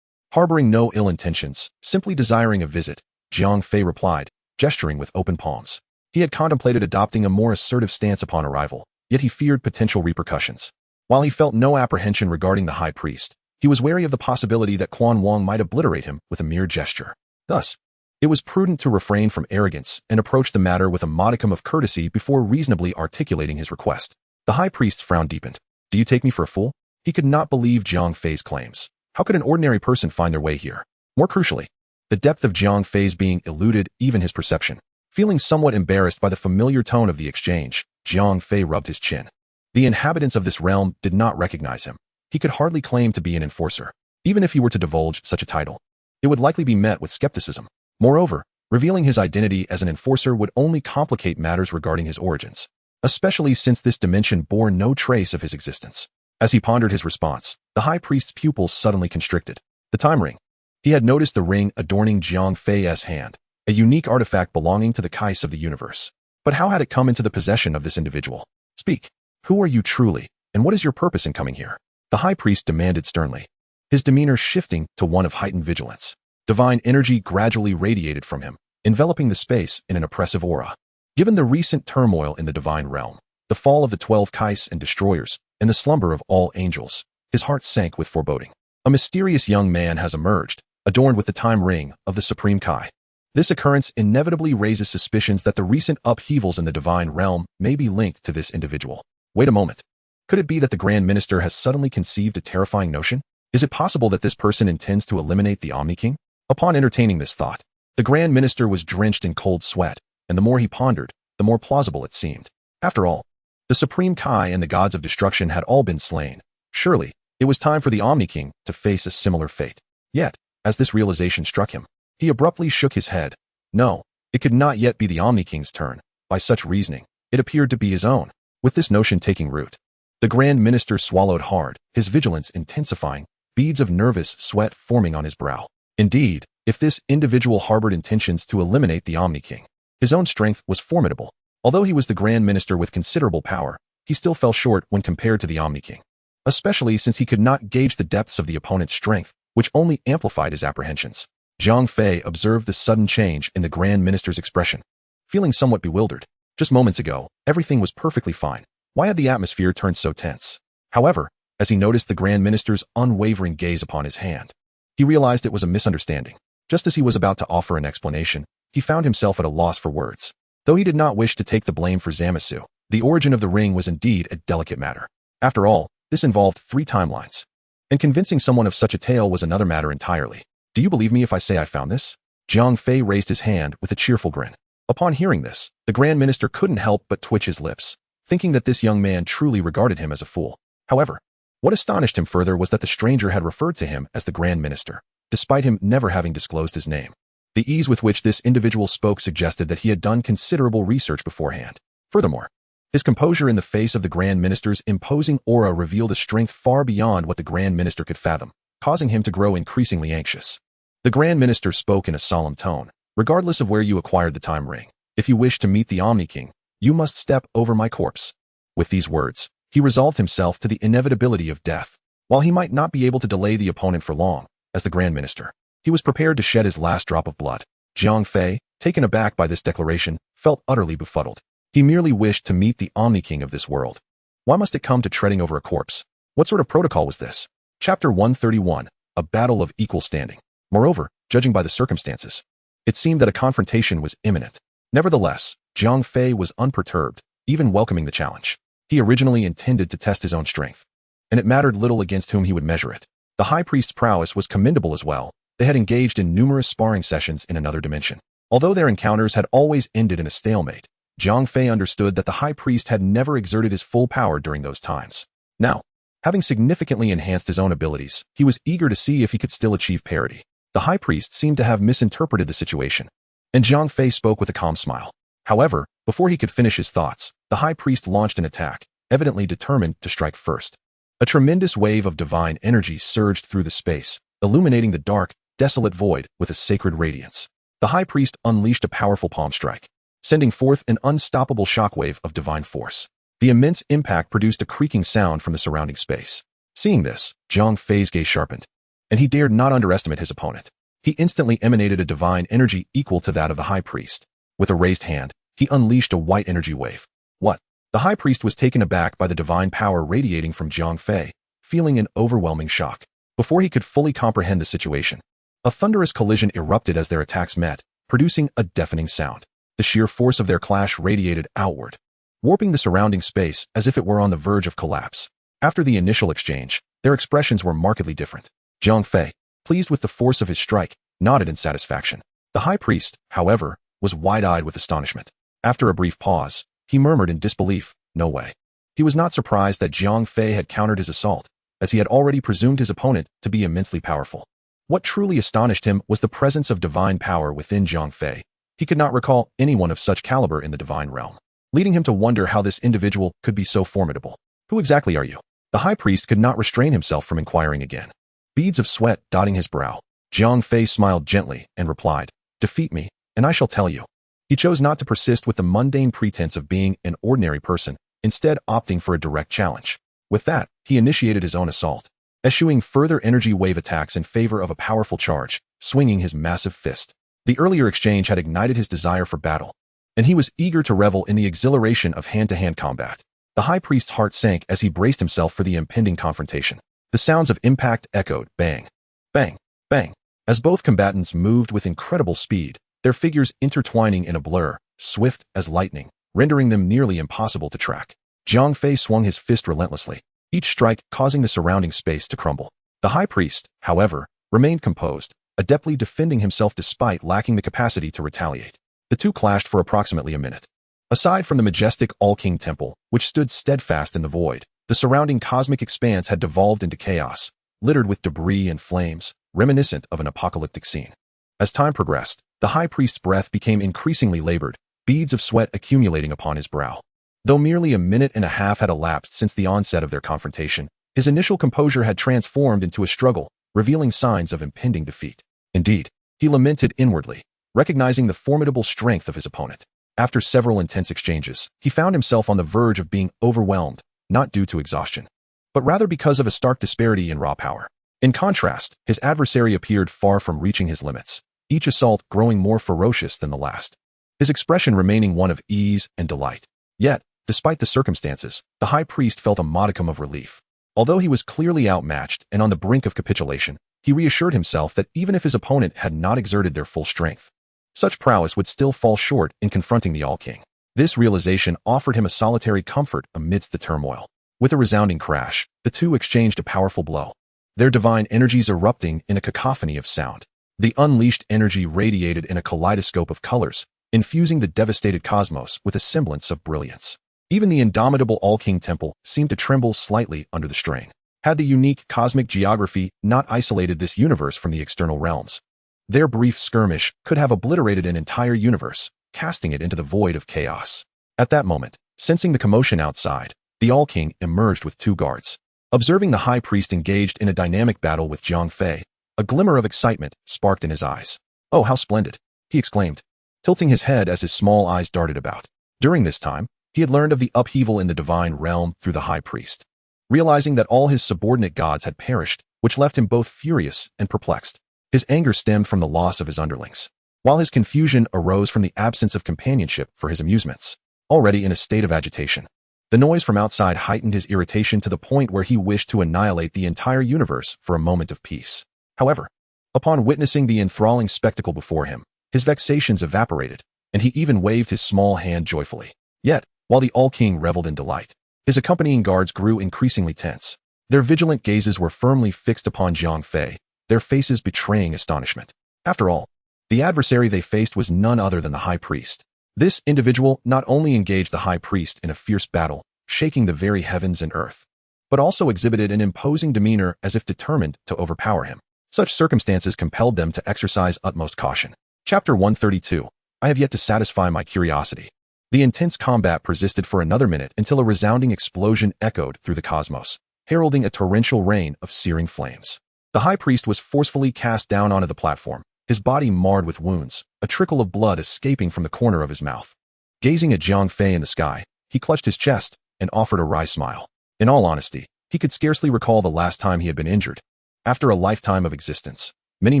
Speaker 1: harboring no ill intentions, simply desiring a visit, Jiang Fei replied, gesturing with open palms. He had contemplated adopting a more assertive stance upon arrival, yet he feared potential repercussions. While he felt no apprehension regarding the high priest, he was wary of the possibility that Quan Wang might obliterate him with a mere gesture. Thus, it was prudent to refrain from arrogance and approach the matter with a modicum of courtesy before reasonably articulating his request. The high priest's frown deepened. Do you take me for a fool? He could not believe Jiang Fei's claims. How could an ordinary person find their way here? More crucially, the depth of Jiang Fei's being eluded even his perception. Feeling somewhat embarrassed by the familiar tone of the exchange, Jiang Fei rubbed his chin. The inhabitants of this realm did not recognize him. He could hardly claim to be an enforcer, even if he were to divulge such a title. it would likely be met with skepticism. Moreover, revealing his identity as an enforcer would only complicate matters regarding his origins, especially since this dimension bore no trace of his existence. As he pondered his response, the high priest's pupils suddenly constricted. The time ring. He had noticed the ring adorning Jiang Fei's hand, a unique artifact belonging to the Kais of the universe. But how had it come into the possession of this individual? Speak. Who are you truly, and what is your purpose in coming here? The high priest demanded sternly, his demeanor shifting to one of heightened vigilance. Divine energy gradually radiated from him, enveloping the space in an oppressive aura. Given the recent turmoil in the divine realm, the fall of the 12 Kais and destroyers, and the slumber of all angels, his heart sank with foreboding. A mysterious young man has emerged, adorned with the time ring of the Supreme Kai. This occurrence inevitably raises suspicions that the recent upheavals in the divine realm may be linked to this individual. Wait a moment. Could it be that the Grand Minister has suddenly conceived a terrifying notion? Is it possible that this person intends to eliminate the Omni King? Upon entertaining this thought, the Grand Minister was drenched in cold sweat, and the more he pondered, the more plausible it seemed. After all, the Supreme Kai and the gods of destruction had all been slain. Surely, it was time for the Omni King to face a similar fate. Yet, as this realization struck him, he abruptly shook his head. No, it could not yet be the Omni King's turn. By such reasoning, it appeared to be his own. With this notion taking root, the Grand Minister swallowed hard, his vigilance intensifying, beads of nervous sweat forming on his brow. Indeed, if this individual harbored intentions to eliminate the Omni King, his own strength was formidable. Although he was the Grand Minister with considerable power, he still fell short when compared to the Omni King, especially since he could not gauge the depths of the opponent's strength, which only amplified his apprehensions. Jiang Fei observed the sudden change in the Grand Minister's expression, feeling somewhat bewildered. Just moments ago, everything was perfectly fine. Why had the atmosphere turned so tense? However, as he noticed the Grand Minister's unwavering gaze upon his hand, he realized it was a misunderstanding. Just as he was about to offer an explanation, he found himself at a loss for words. Though he did not wish to take the blame for Zamasu, the origin of the ring was indeed a delicate matter. After all, this involved 3 timelines. And convincing someone of such a tale was another matter entirely. Do you believe me if I say I found this? Jiang Fei raised his hand with a cheerful grin. Upon hearing this, the Grand Minister couldn't help but twitch his lips, thinking that this young man truly regarded him as a fool. However, what astonished him further was that the stranger had referred to him as the Grand Minister, despite him never having disclosed his name. The ease with which this individual spoke suggested that he had done considerable research beforehand. Furthermore, his composure in the face of the Grand Minister's imposing aura revealed a strength far beyond what the Grand Minister could fathom, causing him to grow increasingly anxious. The Grand Minister spoke in a solemn tone. Regardless of where you acquired the time ring, if you wish to meet the Omni King, you must step over my corpse. With these words, he resolved himself to the inevitability of death. While he might not be able to delay the opponent for long, as the Grand Minister, he was prepared to shed his last drop of blood. Jiang Fei, taken aback by this declaration, felt utterly befuddled. He merely wished to meet the Omni King of this world. Why must it come to treading over a corpse? What sort of protocol was this? Chapter 131, A Battle of Equal Standing. Moreover, judging by the circumstances, it seemed that a confrontation was imminent. Nevertheless, Jiang Fei was unperturbed, even welcoming the challenge. He originally intended to test his own strength, and it mattered little against whom he would measure it. The High Priest's prowess was commendable as well. They had engaged in numerous sparring sessions in another dimension. Although their encounters had always ended in a stalemate, Jiang Fei understood that the High Priest had never exerted his full power during those times. Now, having significantly enhanced his own abilities, he was eager to see if he could still achieve parity. The High Priest seemed to have misinterpreted the situation, and Jiang Fei spoke with a calm smile. However, before he could finish his thoughts, the High Priest launched an attack, evidently determined to strike first. A tremendous wave of divine energy surged through the space, illuminating the dark, desolate void with a sacred radiance. The High Priest unleashed a powerful palm strike, sending forth an unstoppable shockwave of divine force. The immense impact produced a creaking sound from the surrounding space. Seeing this, Jiang Fei's gaze sharpened, and he dared not underestimate his opponent. He instantly emanated a divine energy equal to that of the High Priest. With a raised hand, he unleashed a white energy wave. What? The High Priest was taken aback by the divine power radiating from Jiang Fei, feeling an overwhelming shock. Before he could fully comprehend the situation, a thunderous collision erupted as their attacks met, producing a deafening sound. The sheer force of their clash radiated outward, warping the surrounding space as if it were on the verge of collapse. After the initial exchange, their expressions were markedly different. Jiang Fei, pleased with the force of his strike, nodded in satisfaction. The High Priest, however, was wide-eyed with astonishment. After a brief pause, he murmured in disbelief, "No way." He was not surprised that Jiang Fei had countered his assault, as he had already presumed his opponent to be immensely powerful. What truly astonished him was the presence of divine power within Jiang Fei. He could not recall anyone of such caliber in the divine realm, leading him to wonder how this individual could be so formidable. Who exactly are you? The high priest could not restrain himself from inquiring again. Beads of sweat dotting his brow, Jiang Fei smiled gently and replied, "Defeat me, and I shall tell you." He chose not to persist with the mundane pretense of being an ordinary person, instead opting for a direct challenge. With that, he initiated his own assault, eschewing further energy wave attacks in favor of a powerful charge, swinging his massive fist. The earlier exchange had ignited his desire for battle, and he was eager to revel in the exhilaration of hand-to-hand combat. The high priest's heart sank as he braced himself for the impending confrontation. The sounds of impact echoed, bang, bang, bang, as both combatants moved with incredible speed, their figures intertwining in a blur, swift as lightning, rendering them nearly impossible to track. Jiang Fei swung his fist relentlessly, each strike causing the surrounding space to crumble. The high priest, however, remained composed, adeptly defending himself despite lacking the capacity to retaliate. The two clashed for approximately a minute. Aside from the majestic All-King Temple, which stood steadfast in the void, the surrounding cosmic expanse had devolved into chaos, littered with debris and flames, reminiscent of an apocalyptic scene. As time progressed, the high priest's breath became increasingly labored, beads of sweat accumulating upon his brow. Though merely a minute and a half had elapsed since the onset of their confrontation, his initial composure had transformed into a struggle, revealing signs of impending defeat. Indeed, he lamented inwardly, recognizing the formidable strength of his opponent. After several intense exchanges, he found himself on the verge of being overwhelmed, not due to exhaustion, but rather because of a stark disparity in raw power. In contrast, his adversary appeared far from reaching his limits, each assault growing more ferocious than the last, his expression remaining one of ease and delight. Yet, despite the circumstances, the high priest felt a modicum of relief. Although he was clearly outmatched and on the brink of capitulation, he reassured himself that even if his opponent had not exerted their full strength, such prowess would still fall short in confronting the All-King. This realization offered him a solitary comfort amidst the turmoil. With a resounding crash, the two exchanged a powerful blow, their divine energies erupting in a cacophony of sound. The unleashed energy radiated in a kaleidoscope of colors, infusing the devastated cosmos with a semblance of brilliance. Even the indomitable All-King Temple seemed to tremble slightly under the strain. Had the unique cosmic geography not isolated this universe from the external realms, their brief skirmish could have obliterated an entire universe, casting it into the void of chaos. At that moment, sensing the commotion outside, the All-King emerged with two guards. Observing the high priest engaged in a dynamic battle with Jiang Fei, a glimmer of excitement sparked in his eyes. "Oh, how splendid!" he exclaimed, tilting his head as his small eyes darted about. During this time, he had learned of the upheaval in the divine realm through the high priest, realizing that all his subordinate gods had perished, which left him both furious and perplexed. His anger stemmed from the loss of his underlings, while his confusion arose from the absence of companionship for his amusements. Already in a state of agitation, the noise from outside heightened his irritation to the point where he wished to annihilate the entire universe for a moment of peace. However, upon witnessing the enthralling spectacle before him, his vexations evaporated, and he even waved his small hand joyfully. Yet, while the All-King reveled in delight, his accompanying guards grew increasingly tense. Their vigilant gazes were firmly fixed upon Jiang Fei, their faces betraying astonishment. After all, the adversary they faced was none other than the high priest. This individual not only engaged the high priest in a fierce battle, shaking the very heavens and earth, but also exhibited an imposing demeanor as if determined to overpower him. Such circumstances compelled them to exercise utmost caution. Chapter 132. I have yet to satisfy my curiosity. The intense combat persisted for another minute until a resounding explosion echoed through the cosmos, heralding a torrential rain of searing flames. The high priest was forcefully cast down onto the platform, his body marred with wounds, a trickle of blood escaping from the corner of his mouth. Gazing at Jiang Fei in the sky, he clutched his chest and offered a wry smile. In all honesty, he could scarcely recall the last time he had been injured. After a lifetime of existence, many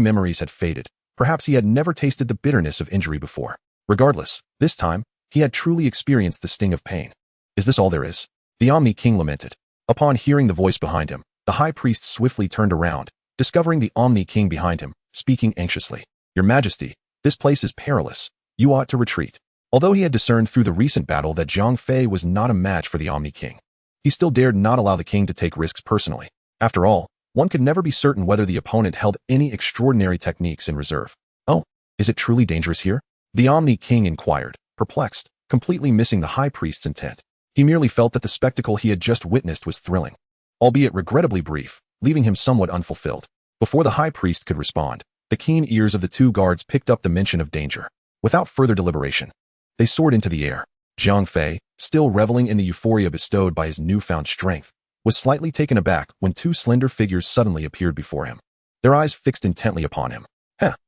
Speaker 1: memories had faded. Perhaps he had never tasted the bitterness of injury before. Regardless, this time, he had truly experienced the sting of pain. Is this all there is? The Omni-King lamented. Upon hearing the voice behind him, the high priest swiftly turned around, discovering the Omni-King behind him, speaking anxiously. Your Majesty, this place is perilous. You ought to retreat. Although he had discerned through the recent battle that Jiang Fei was not a match for the Omni-King, he still dared not allow the king to take risks personally. After all, one could never be certain whether the opponent held any extraordinary techniques in reserve. Oh, is it truly dangerous here? The Omni-King inquired, perplexed, completely missing the high priest's intent. He merely felt that the spectacle he had just witnessed was thrilling, albeit regrettably brief, leaving him somewhat unfulfilled. Before the high priest could respond, the keen ears of the two guards picked up the mention of danger. Without further deliberation, they soared into the air. Jiang Fei, still reveling in the euphoria bestowed by his newfound strength, was slightly taken aback when two slender figures suddenly appeared before him, their eyes fixed intently upon him.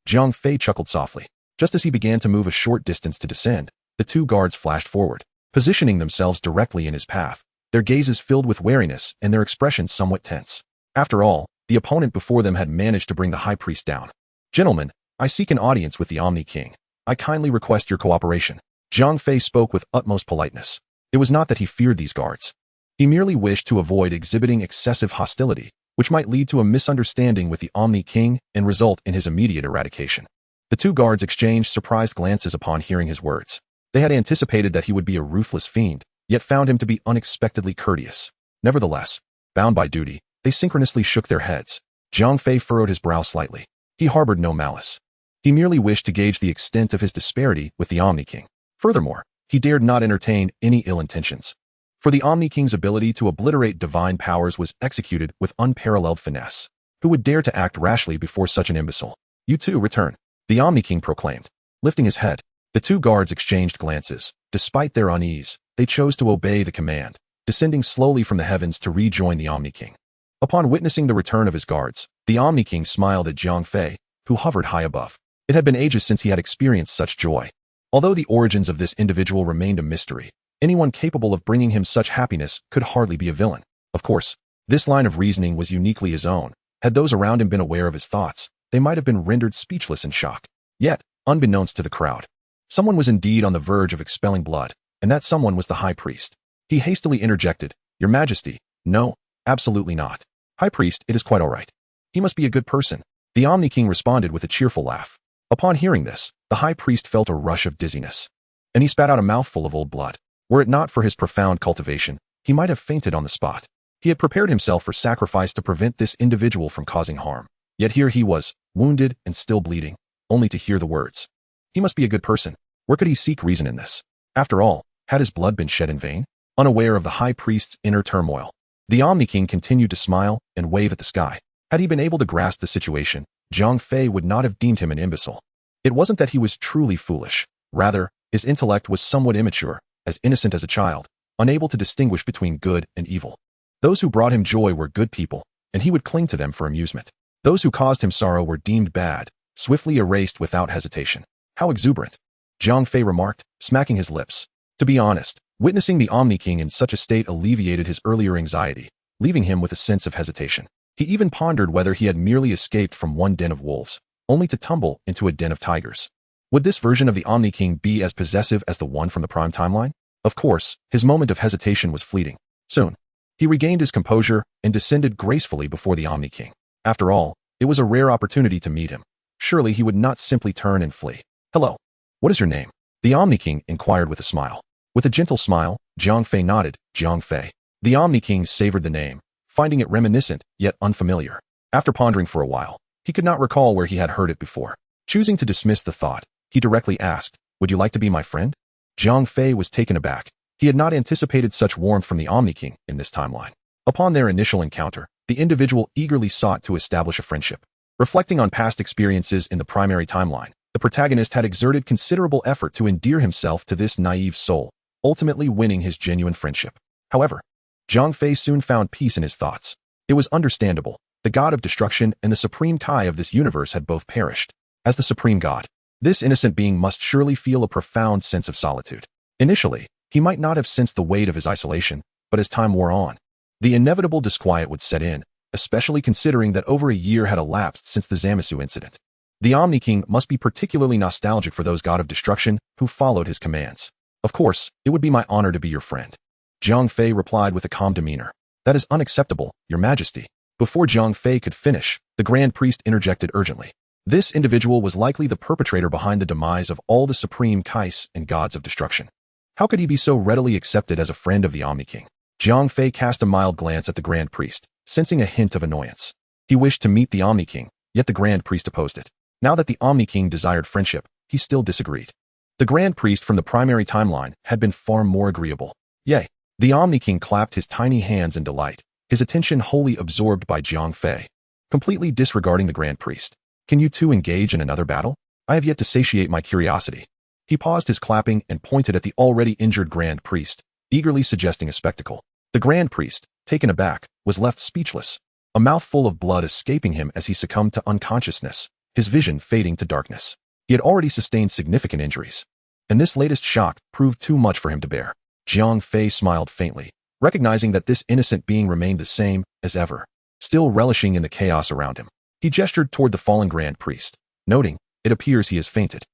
Speaker 1: Jiang Fei chuckled softly. Just as he began to move a short distance to descend, the two guards flashed forward, positioning themselves directly in his path, their gazes filled with wariness and their expressions somewhat tense. After all, the opponent before them had managed to bring the high priest down. "Gentlemen, I seek an audience with the Omni King. I kindly request your cooperation." Jiang Fei spoke with utmost politeness. It was not that he feared these guards. He merely wished to avoid exhibiting excessive hostility, which might lead to a misunderstanding with the Omni King and result in his immediate eradication. The two guards exchanged surprised glances upon hearing his words. They had anticipated that he would be a ruthless fiend, yet found him to be unexpectedly courteous. Nevertheless, bound by duty, they synchronously shook their heads. Jiang Fei furrowed his brow slightly. He harbored no malice. He merely wished to gauge the extent of his disparity with the Omni King. Furthermore, he dared not entertain any ill intentions. For the Omni King's ability to obliterate divine powers was executed with unparalleled finesse. Who would dare to act rashly before such an imbecile? "You too return," the Omni King proclaimed. Lifting his head, the two guards exchanged glances. Despite their unease, they chose to obey the command, descending slowly from the heavens to rejoin the Omni King. Upon witnessing the return of his guards, the Omni King smiled at Jiang Fei, who hovered high above. It had been ages since he had experienced such joy. Although the origins of this individual remained a mystery, anyone capable of bringing him such happiness could hardly be a villain. Of course, this line of reasoning was uniquely his own. Had those around him been aware of his thoughts, they might have been rendered speechless in shock. Yet, unbeknownst to the crowd, someone was indeed on the verge of expelling blood, and that someone was the high priest. He hastily interjected, "Your Majesty, no, absolutely not. High priest, it is quite all right. He must be a good person." The Omni King responded with a cheerful laugh. Upon hearing this, the high priest felt a rush of dizziness, and he spat out a mouthful of old blood. Were it not for his profound cultivation, he might have fainted on the spot. He had prepared himself for sacrifice to prevent this individual from causing harm. Yet here he was, wounded and still bleeding, only to hear the words. He must be a good person. Where could he seek reason in this? After all, had his blood been shed in vain? Unaware of the high priest's inner turmoil, the Omni King continued to smile and wave at the sky. Had he been able to grasp the situation, Jiang Fei would not have deemed him an imbecile. It wasn't that he was truly foolish. Rather, his intellect was somewhat immature, as innocent as a child, unable to distinguish between good and evil. Those who brought him joy were good people, and he would cling to them for amusement. Those who caused him sorrow were deemed bad, swiftly erased without hesitation. How exuberant, Jiang Fei remarked, smacking his lips. To be honest, witnessing the Omni King in such a state alleviated his earlier anxiety, leaving him with a sense of hesitation. He even pondered whether he had merely escaped from one den of wolves, only to tumble into a den of tigers. Would this version of the Omni King be as possessive as the one from the Prime Timeline? Of course, his moment of hesitation was fleeting. Soon, he regained his composure and descended gracefully before the Omni King. After all, it was a rare opportunity to meet him. Surely he would not simply turn and flee. "Hello. What is your name?" the Omni King inquired with a smile. With a gentle smile, Jiang Fei nodded. "Jiang Fei." The Omni King savored the name, finding it reminiscent yet unfamiliar. After pondering for a while, he could not recall where he had heard it before. Choosing to dismiss the thought, he directly asked, "Would you like to be my friend?" Jiang Fei was taken aback. He had not anticipated such warmth from the Omni King in this timeline. Upon their initial encounter, the individual eagerly sought to establish a friendship. Reflecting on past experiences in the primary timeline, the protagonist had exerted considerable effort to endear himself to this naive soul, ultimately winning his genuine friendship. However, Jiang Fei soon found peace in his thoughts. It was understandable. The god of destruction and the supreme Kai of this universe had both perished. As the supreme god, this innocent being must surely feel a profound sense of solitude. Initially, he might not have sensed the weight of his isolation, but as time wore on, the inevitable disquiet would set in, especially considering that over a year had elapsed since the Zamasu incident. The Omni King must be particularly nostalgic for those god of destruction who followed his commands. "Of course, it would be my honor to be your friend," Jiang Fei replied with a calm demeanor. "That is unacceptable, Your Majesty." Before Jiang Fei could finish, the Grand Priest interjected urgently. This individual was likely the perpetrator behind the demise of all the supreme Kais and gods of destruction. How could he be so readily accepted as a friend of the Omni King? Jiang Fei cast a mild glance at the Grand Priest, sensing a hint of annoyance. He wished to meet the Omni King, yet the Grand Priest opposed it. Now that the Omni King desired friendship, he still disagreed. The Grand Priest from the primary timeline had been far more agreeable. Yea, the Omni King clapped his tiny hands in delight, his attention wholly absorbed by Jiang Fei. completely disregarding the Grand Priest. Can you two engage in another battle? I have yet to satiate my curiosity. He paused his clapping and pointed at the already injured Grand Priest, eagerly suggesting a spectacle. The Grand Priest, taken aback, was left speechless, a mouthful of blood escaping him as he succumbed to unconsciousness, his vision fading to darkness. He had already sustained significant injuries, and this latest shock proved too much for him to bear. Jiang Fei smiled faintly, recognizing that this innocent being remained the same as ever, still relishing in the chaos around him. He gestured toward the fallen Grand Priest, noting, "It appears he has fainted."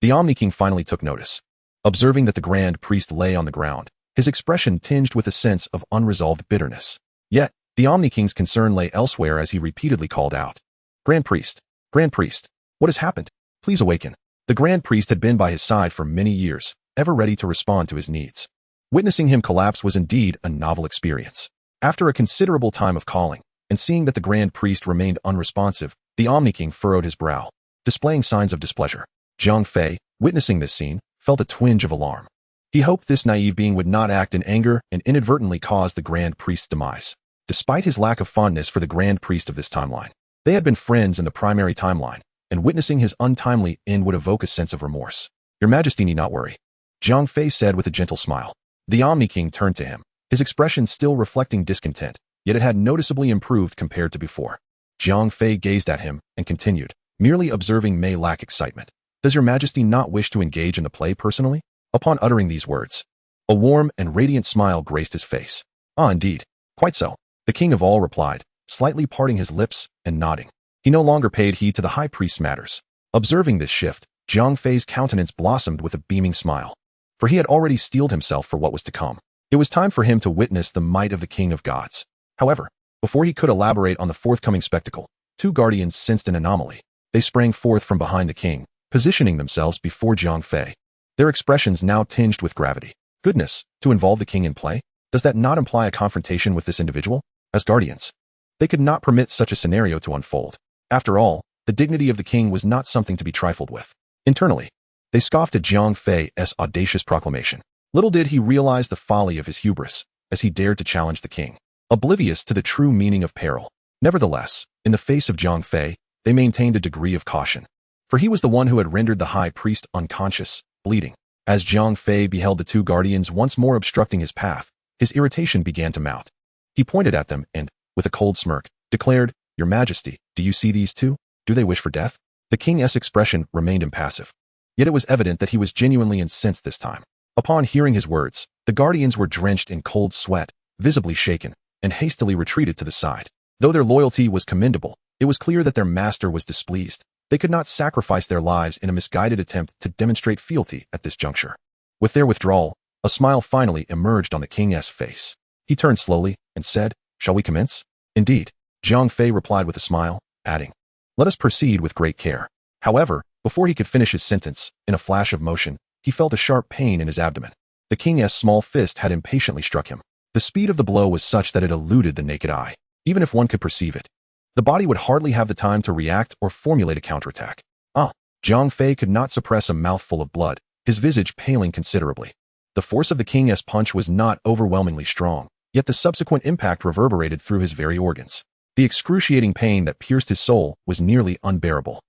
Speaker 1: The Omni King finally took notice. Observing that the Grand Priest lay on the ground, his expression tinged with a sense of unresolved bitterness. Yet, the Omni King's concern lay elsewhere as he repeatedly called out, Grand Priest, what has happened? Please awaken." The Grand Priest had been by his side for many years, ever ready to respond to his needs. Witnessing him collapse was indeed a novel experience. After a considerable time of calling, and seeing that the Grand Priest remained unresponsive, the Omni King furrowed his brow, displaying signs of displeasure. Jiang Fei, witnessing this scene, felt a twinge of alarm. He hoped this naive being would not act in anger and inadvertently cause the Grand Priest's demise. Despite his lack of fondness for the Grand Priest of this timeline, they had been friends in the primary timeline, and witnessing his untimely end would evoke a sense of remorse. "Your Majesty need not worry," Jiang Fei said with a gentle smile. The Omni King turned to him, his expression still reflecting discontent, yet it had noticeably improved compared to before. Jiang Fei gazed at him and continued, "Merely observing may lack excitement. Does your Majesty not wish to engage in the play personally?" Upon uttering these words, a warm and radiant smile graced his face. Indeed. Quite so," the King of all replied, slightly parting his lips and nodding. He no longer paid heed to the High Priest's matters. Observing this shift, Jiang Fei's countenance blossomed with a beaming smile, for he had already steeled himself for what was to come. It was time for him to witness the might of the King of Gods. However, before he could elaborate on the forthcoming spectacle, two guardians sensed an anomaly. They sprang forth from behind the king, positioning themselves before Jiang Fei, their expressions now tinged with gravity. Goodness, to involve the king in play? Does that not imply a confrontation with this individual? As guardians, they could not permit such a scenario to unfold. After all, the dignity of the king was not something to be trifled with. Internally, they scoffed at Jiang Fei's audacious proclamation. Little did he realize the folly of his hubris, as he dared to challenge the king, oblivious to the true meaning of peril. Nevertheless, in the face of Jiang Fei, they maintained a degree of caution, for he was the one who had rendered the high priest unconscious, bleeding. As Jiang Fei beheld the two guardians once more obstructing his path, his irritation began to mount. He pointed at them and, with a cold smirk, declared, "Your Majesty, do you see these two? Do they wish for death?" The king's expression remained impassive, yet it was evident that he was genuinely incensed this time. Upon hearing his words, the guardians were drenched in cold sweat, visibly shaken, and hastily retreated to the side. Though their loyalty was commendable, it was clear that their master was displeased. They could not sacrifice their lives in a misguided attempt to demonstrate fealty at this juncture. With their withdrawal, a smile finally emerged on the king's face. He turned slowly and said, "Shall we commence?" "Indeed," Jiang Fei replied with a smile, adding, "Let us proceed with great care." However, before he could finish his sentence, in a flash of motion, he felt a sharp pain in his abdomen. The king's small fist had impatiently struck him. The speed of the blow was such that it eluded the naked eye, even if one could perceive it. The body would hardly have the time to react or formulate a counterattack. Jiang Fei could not suppress a mouthful of blood, his visage paling considerably. The force of the king's punch was not overwhelmingly strong, yet the subsequent impact reverberated through his very organs. The excruciating pain that pierced his soul was nearly unbearable.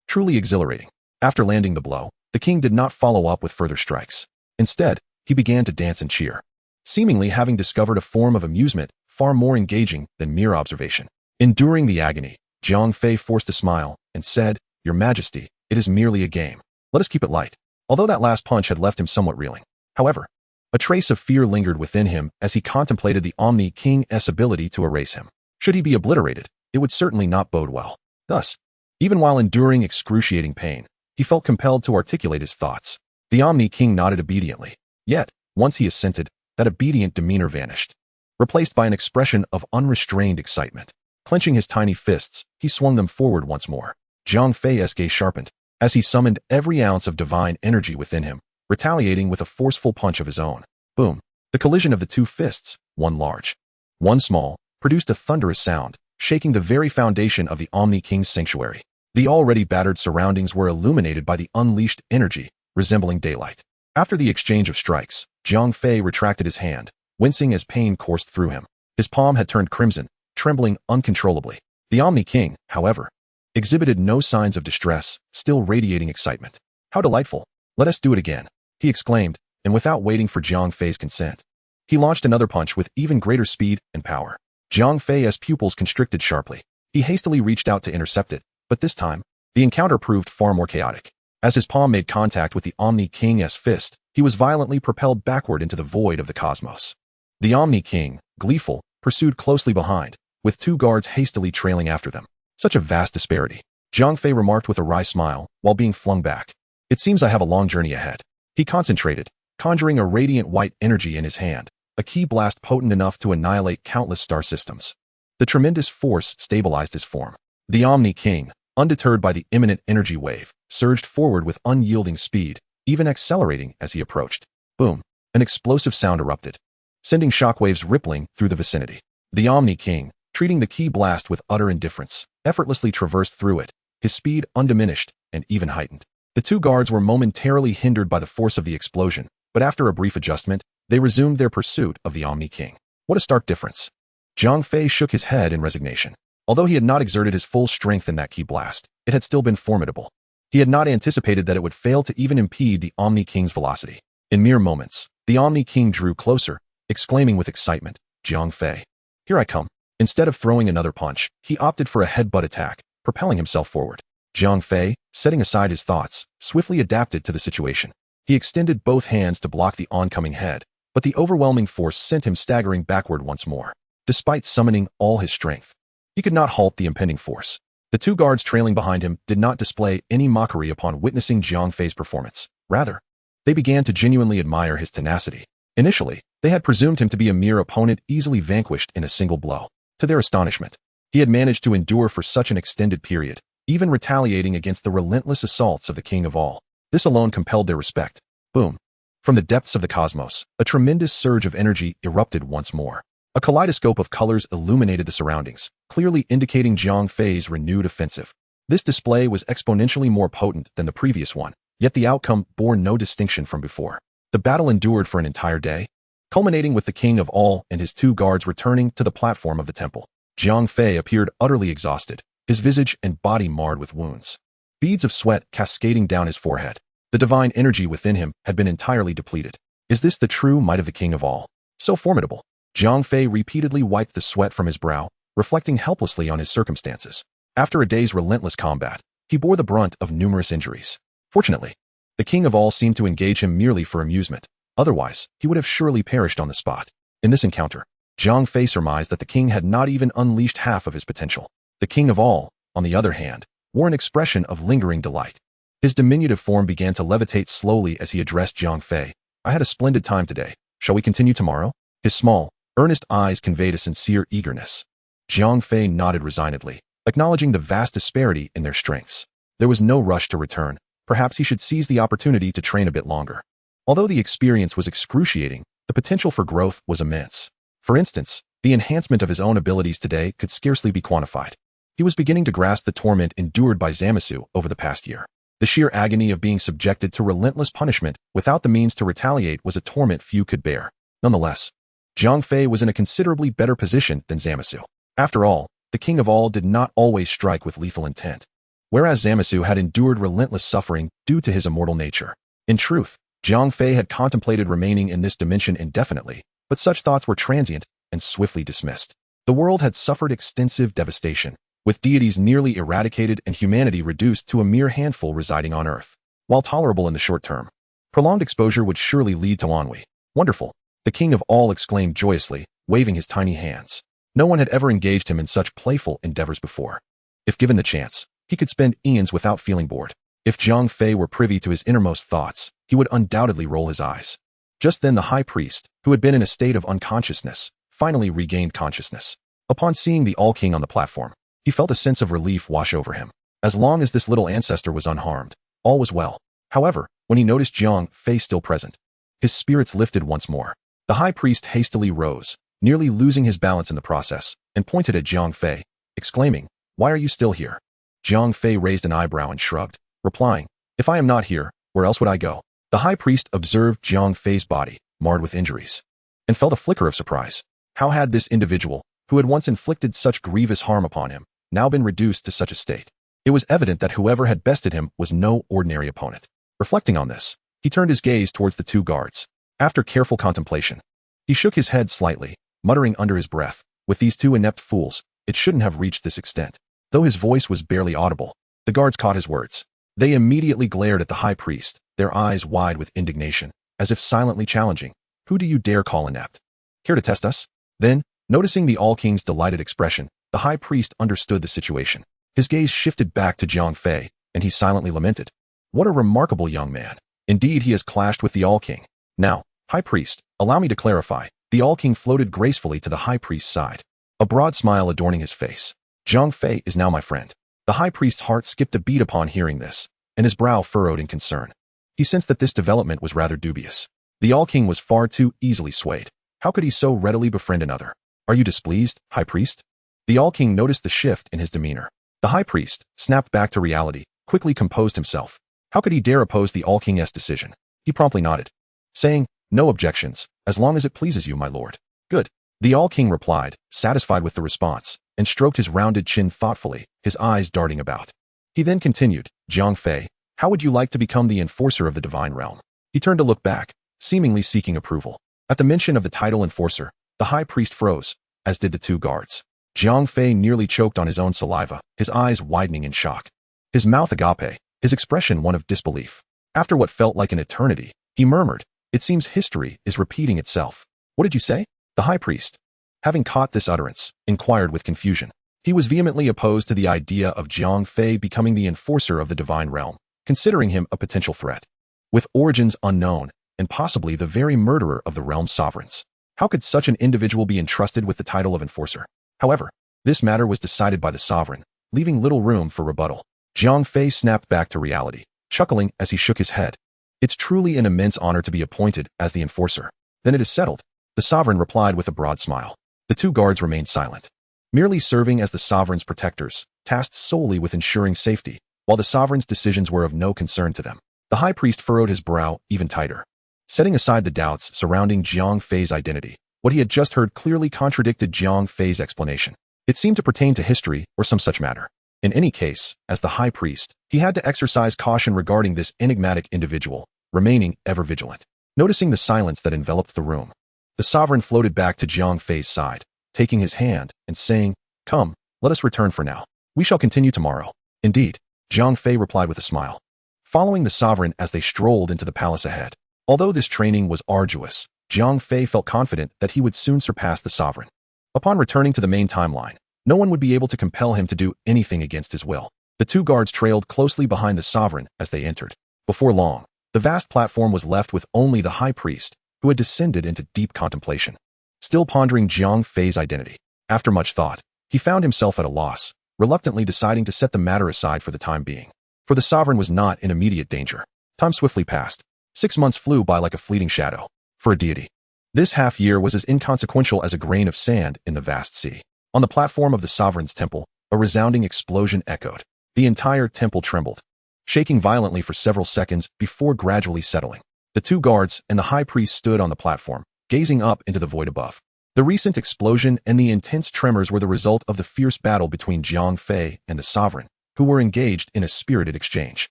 Speaker 1: Truly exhilarating. After landing the blow, the king did not follow up with further strikes. Instead, he began to dance and cheer, seemingly having discovered a form of amusement far more engaging than mere observation. Enduring the agony, Jiang Fei forced a smile and said, "Your Majesty, it is merely a game. Let us keep it light." Although that last punch had left him somewhat reeling, however, a trace of fear lingered within him as he contemplated the Omni King's ability to erase him. Should he be obliterated, it would certainly not bode well. Thus, even while enduring excruciating pain, he felt compelled to articulate his thoughts. The Omni King nodded obediently. Yet, once he assented, that obedient demeanor vanished, replaced by an expression of unrestrained excitement. Clenching his tiny fists, he swung them forward once more. Jiang Fei's gaze sharpened, as he summoned every ounce of divine energy within him, retaliating with a forceful punch of his own. Boom! The collision of the two fists, one large, one small, produced a thunderous sound, shaking the very foundation of the Omni King's sanctuary. The already battered surroundings were illuminated by the unleashed energy, resembling daylight. After the exchange of strikes, Jiang Fei retracted his hand, wincing as pain coursed through him. His palm had turned crimson, trembling uncontrollably. The Omni King, however, exhibited no signs of distress, still radiating excitement. How delightful! Let us do it again, he exclaimed, and without waiting for Jiang Fei's consent, he launched another punch with even greater speed and power. Jiang Fei's pupils constricted sharply. He hastily reached out to intercept it, but this time, the encounter proved far more chaotic. As his palm made contact with the Omni King's fist, he was violently propelled backward into the void of the cosmos. The Omni King, gleeful, pursued closely behind, with two guards hastily trailing after them. Such a vast disparity, Jiang Fei remarked with a wry smile, while being flung back. It seems I have a long journey ahead. He concentrated, conjuring a radiant white energy in his hand, a ki blast potent enough to annihilate countless star systems. The tremendous force stabilized his form. The Omni King, undeterred by the imminent energy wave, surged forward with unyielding speed, even accelerating as he approached. Boom! An explosive sound erupted, sending shockwaves rippling through the vicinity. The Omni King, treating the ki blast with utter indifference, effortlessly traversed through it, his speed undiminished and even heightened. The two guards were momentarily hindered by the force of the explosion, but after a brief adjustment, they resumed their pursuit of the Omni King. What a stark difference! Jiang Fei shook his head in resignation. Although he had not exerted his full strength in that ki blast, it had still been formidable. He had not anticipated that it would fail to even impede the Omni King's velocity. In mere moments, the Omni King drew closer, exclaiming with excitement, "Jiang Fei, here I come." Instead of throwing another punch, he opted for a headbutt attack, propelling himself forward. Jiang Fei, setting aside his thoughts, swiftly adapted to the situation. He extended both hands to block the oncoming head, but the overwhelming force sent him staggering backward once more. Despite summoning all his strength, he could not halt the impending force. The two guards trailing behind him did not display any mockery upon witnessing Jiang Fei's performance. Rather, they began to genuinely admire his tenacity. Initially, they had presumed him to be a mere opponent easily vanquished in a single blow. To their astonishment, he had managed to endure for such an extended period, even retaliating against the relentless assaults of the King of all. This alone compelled their respect. Boom! From the depths of the cosmos, a tremendous surge of energy erupted once more. A kaleidoscope of colors illuminated the surroundings, clearly indicating Jiang Fei's renewed offensive. This display was exponentially more potent than the previous one, yet the outcome bore no distinction from before. The battle endured for an entire day, culminating with the King of all and his two guards returning to the platform of the temple. Jiang Fei appeared utterly exhausted, his visage and body marred with wounds, beads of sweat cascading down his forehead. The divine energy within him had been entirely depleted. Is this the true might of the King of all? So formidable. Jiang Fei repeatedly wiped the sweat from his brow, reflecting helplessly on his circumstances. After a day's relentless combat, he bore the brunt of numerous injuries. Fortunately, the King of all seemed to engage him merely for amusement. Otherwise, he would have surely perished on the spot. In this encounter, Jiang Fei surmised that the king had not even unleashed half of his potential. The King of all, on the other hand, wore an expression of lingering delight. His diminutive form began to levitate slowly as he addressed Jiang Fei. "I had a splendid time today. Shall we continue tomorrow?" His small, earnest eyes conveyed a sincere eagerness. Jiang Fei nodded resignedly, acknowledging the vast disparity in their strengths. There was no rush to return. Perhaps he should seize the opportunity to train a bit longer. Although the experience was excruciating, the potential for growth was immense. For instance, the enhancement of his own abilities today could scarcely be quantified. He was beginning to grasp the torment endured by Zamasu over the past year. The sheer agony of being subjected to relentless punishment without the means to retaliate was a torment few could bear. Nonetheless, Jiang Fei was in a considerably better position than Zamasu. After all, the King of all did not always strike with lethal intent, whereas Zamasu had endured relentless suffering due to his immortal nature. In truth, Jiang Fei had contemplated remaining in this dimension indefinitely, but such thoughts were transient and swiftly dismissed. The world had suffered extensive devastation, with deities nearly eradicated and humanity reduced to a mere handful residing on Earth. While tolerable in the short term, prolonged exposure would surely lead to ennui. Wonderful! The King of all exclaimed joyously, waving his tiny hands. No one had ever engaged him in such playful endeavors before. If given the chance, he could spend eons without feeling bored. If Jiang Fei were privy to his innermost thoughts, he would undoubtedly roll his eyes. Just then the high priest, who had been in a state of unconsciousness, finally regained consciousness. Upon seeing the All-King on the platform, he felt a sense of relief wash over him. As long as this little ancestor was unharmed, all was well. However, when he noticed Jiang Fei still present, his spirits lifted once more. The high priest hastily rose, nearly losing his balance in the process, and pointed at Jiang Fei, exclaiming, "Why are you still here?" Jiang Fei raised an eyebrow and shrugged, replying, "If I am not here, where else would I go?" The high priest observed Jiang Fei's body, marred with injuries, and felt a flicker of surprise. How had this individual, who had once inflicted such grievous harm upon him, now been reduced to such a state. It was evident that whoever had bested him was no ordinary opponent. Reflecting on this, he turned his gaze towards the two guards. After careful contemplation, he shook his head slightly, muttering under his breath, "With these two inept fools, it shouldn't have reached this extent." Though his voice was barely audible, the guards caught his words. They immediately glared at the high priest, their eyes wide with indignation, as if silently challenging, "Who do you dare call inept? Care to test us?" Then, noticing the all-king's delighted expression, the high priest understood the situation. His gaze shifted back to Jiang Fei, and he silently lamented, "What a remarkable young man. Indeed, he has clashed with the all-king. Now, high priest, allow me to clarify." The all-king floated gracefully to the high priest's side, a broad smile adorning his face. "Jiang Fei is now my friend." The high priest's heart skipped a beat upon hearing this, and his brow furrowed in concern. He sensed that this development was rather dubious. The all-king was far too easily swayed. How could he so readily befriend another? "Are you displeased, high priest?" The all-king noticed the shift in his demeanor. The high priest, snapped back to reality, quickly composed himself. How could he dare oppose the all-king's decision? He promptly nodded, saying, "No objections, as long as it pleases you, my lord." "Good." The all-king replied, satisfied with the response, and stroked his rounded chin thoughtfully, his eyes darting about. He then continued, "Jiang Fei, how would you like to become the enforcer of the divine realm?" He turned to look back, seemingly seeking approval. At the mention of the title enforcer, the high priest froze, as did the two guards. Jiang Fei nearly choked on his own saliva, his eyes widening in shock. His mouth agape, his expression one of disbelief. After what felt like an eternity, he murmured, "It seems history is repeating itself." "What did you say?" The high priest, having caught this utterance, inquired with confusion. He was vehemently opposed to the idea of Jiang Fei becoming the enforcer of the divine realm, considering him a potential threat. With origins unknown, and possibly the very murderer of the realm's sovereigns, how could such an individual be entrusted with the title of enforcer? However, this matter was decided by the sovereign, leaving little room for rebuttal. Jiang Fei snapped back to reality, chuckling as he shook his head. "It's truly an immense honor to be appointed as the enforcer." "Then it is settled," the sovereign replied with a broad smile. The two guards remained silent, merely serving as the sovereign's protectors, tasked solely with ensuring safety, while the sovereign's decisions were of no concern to them. The high priest furrowed his brow even tighter. Setting aside the doubts surrounding Jiang Fei's identity, what he had just heard clearly contradicted Jiang Fei's explanation. It seemed to pertain to history or some such matter. In any case, as the high priest, he had to exercise caution regarding this enigmatic individual, remaining ever vigilant. Noticing the silence that enveloped the room, the sovereign floated back to Jiang Fei's side, taking his hand and saying, "Come, let us return for now. We shall continue tomorrow." "Indeed," Jiang Fei replied with a smile, following the sovereign as they strolled into the palace ahead. Although this training was arduous, Jiang Fei felt confident that he would soon surpass the sovereign. Upon returning to the main timeline, no one would be able to compel him to do anything against his will. The two guards trailed closely behind the sovereign as they entered. Before long, the vast platform was left with only the high priest, who had descended into deep contemplation. Still pondering Jiang Fei's identity, after much thought, he found himself at a loss, reluctantly deciding to set the matter aside for the time being. For the sovereign was not in immediate danger. Time swiftly passed. 6 months flew by like a fleeting shadow. For a deity, this half-year was as inconsequential as a grain of sand in the vast sea. On the platform of the sovereign's temple, a resounding explosion echoed. The entire temple trembled, shaking violently for several seconds before gradually settling. The two guards and the high priest stood on the platform, gazing up into the void above. The recent explosion and the intense tremors were the result of the fierce battle between Jiang Fei and the sovereign, who were engaged in a spirited exchange.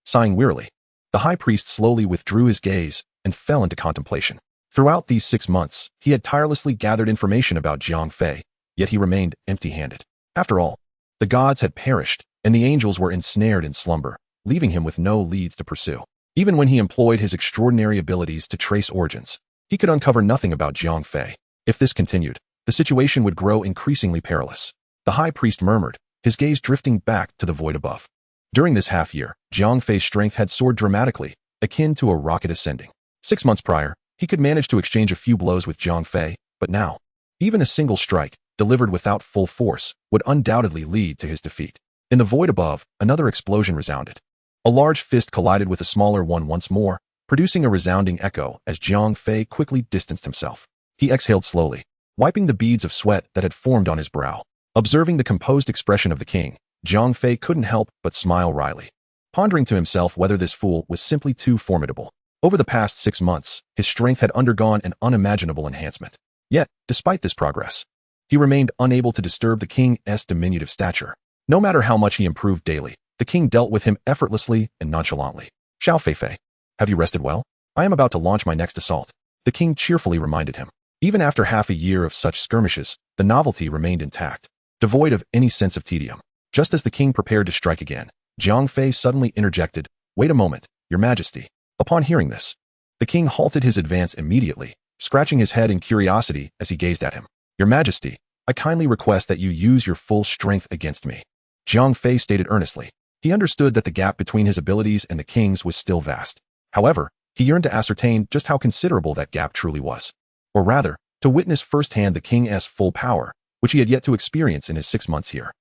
Speaker 1: Sighing wearily, the high priest slowly withdrew his gaze and fell into contemplation. Throughout these 6 months, he had tirelessly gathered information about Jiang Fei, yet he remained empty-handed. After all, the gods had perished, and the angels were ensnared in slumber, leaving him with no leads to pursue. Even when he employed his extraordinary abilities to trace origins, he could uncover nothing about Jiang Fei. If this continued, the situation would grow increasingly perilous. The high priest murmured, his gaze drifting back to the void above. During this half-year, Jiang Fei's strength had soared dramatically, akin to a rocket ascending. 6 months prior, he could manage to exchange a few blows with Jiang Fei, but now, even a single strike, delivered without full force, would undoubtedly lead to his defeat. In the void above, another explosion resounded. A large fist collided with a smaller one once more, producing a resounding echo as Jiang Fei quickly distanced himself. He exhaled slowly, wiping the beads of sweat that had formed on his brow. Observing the composed expression of the king, Jiang Fei couldn't help but smile wryly, pondering to himself whether this fool was simply too formidable. Over the past 6 months, his strength had undergone an unimaginable enhancement. Yet, despite this progress, he remained unable to disturb the king's diminutive stature. No matter how much he improved daily, the king dealt with him effortlessly and nonchalantly. Jiang Fei, have you rested well? I am about to launch my next assault. The king cheerfully reminded him. Even after half a year of such skirmishes, the novelty remained intact, devoid of any sense of tedium. Just as the king prepared to strike again, Jiang Fei suddenly interjected, "Wait a moment, Your Majesty." Upon hearing this, the king halted his advance immediately, scratching his head in curiosity as he gazed at him. "Your Majesty, I kindly request that you use your full strength against me," Jiang Fei stated earnestly. He understood that the gap between his abilities and the king's was still vast. However, he yearned to ascertain just how considerable that gap truly was. Or rather, to witness firsthand the king's full power, which he had yet to experience in his 6 months here.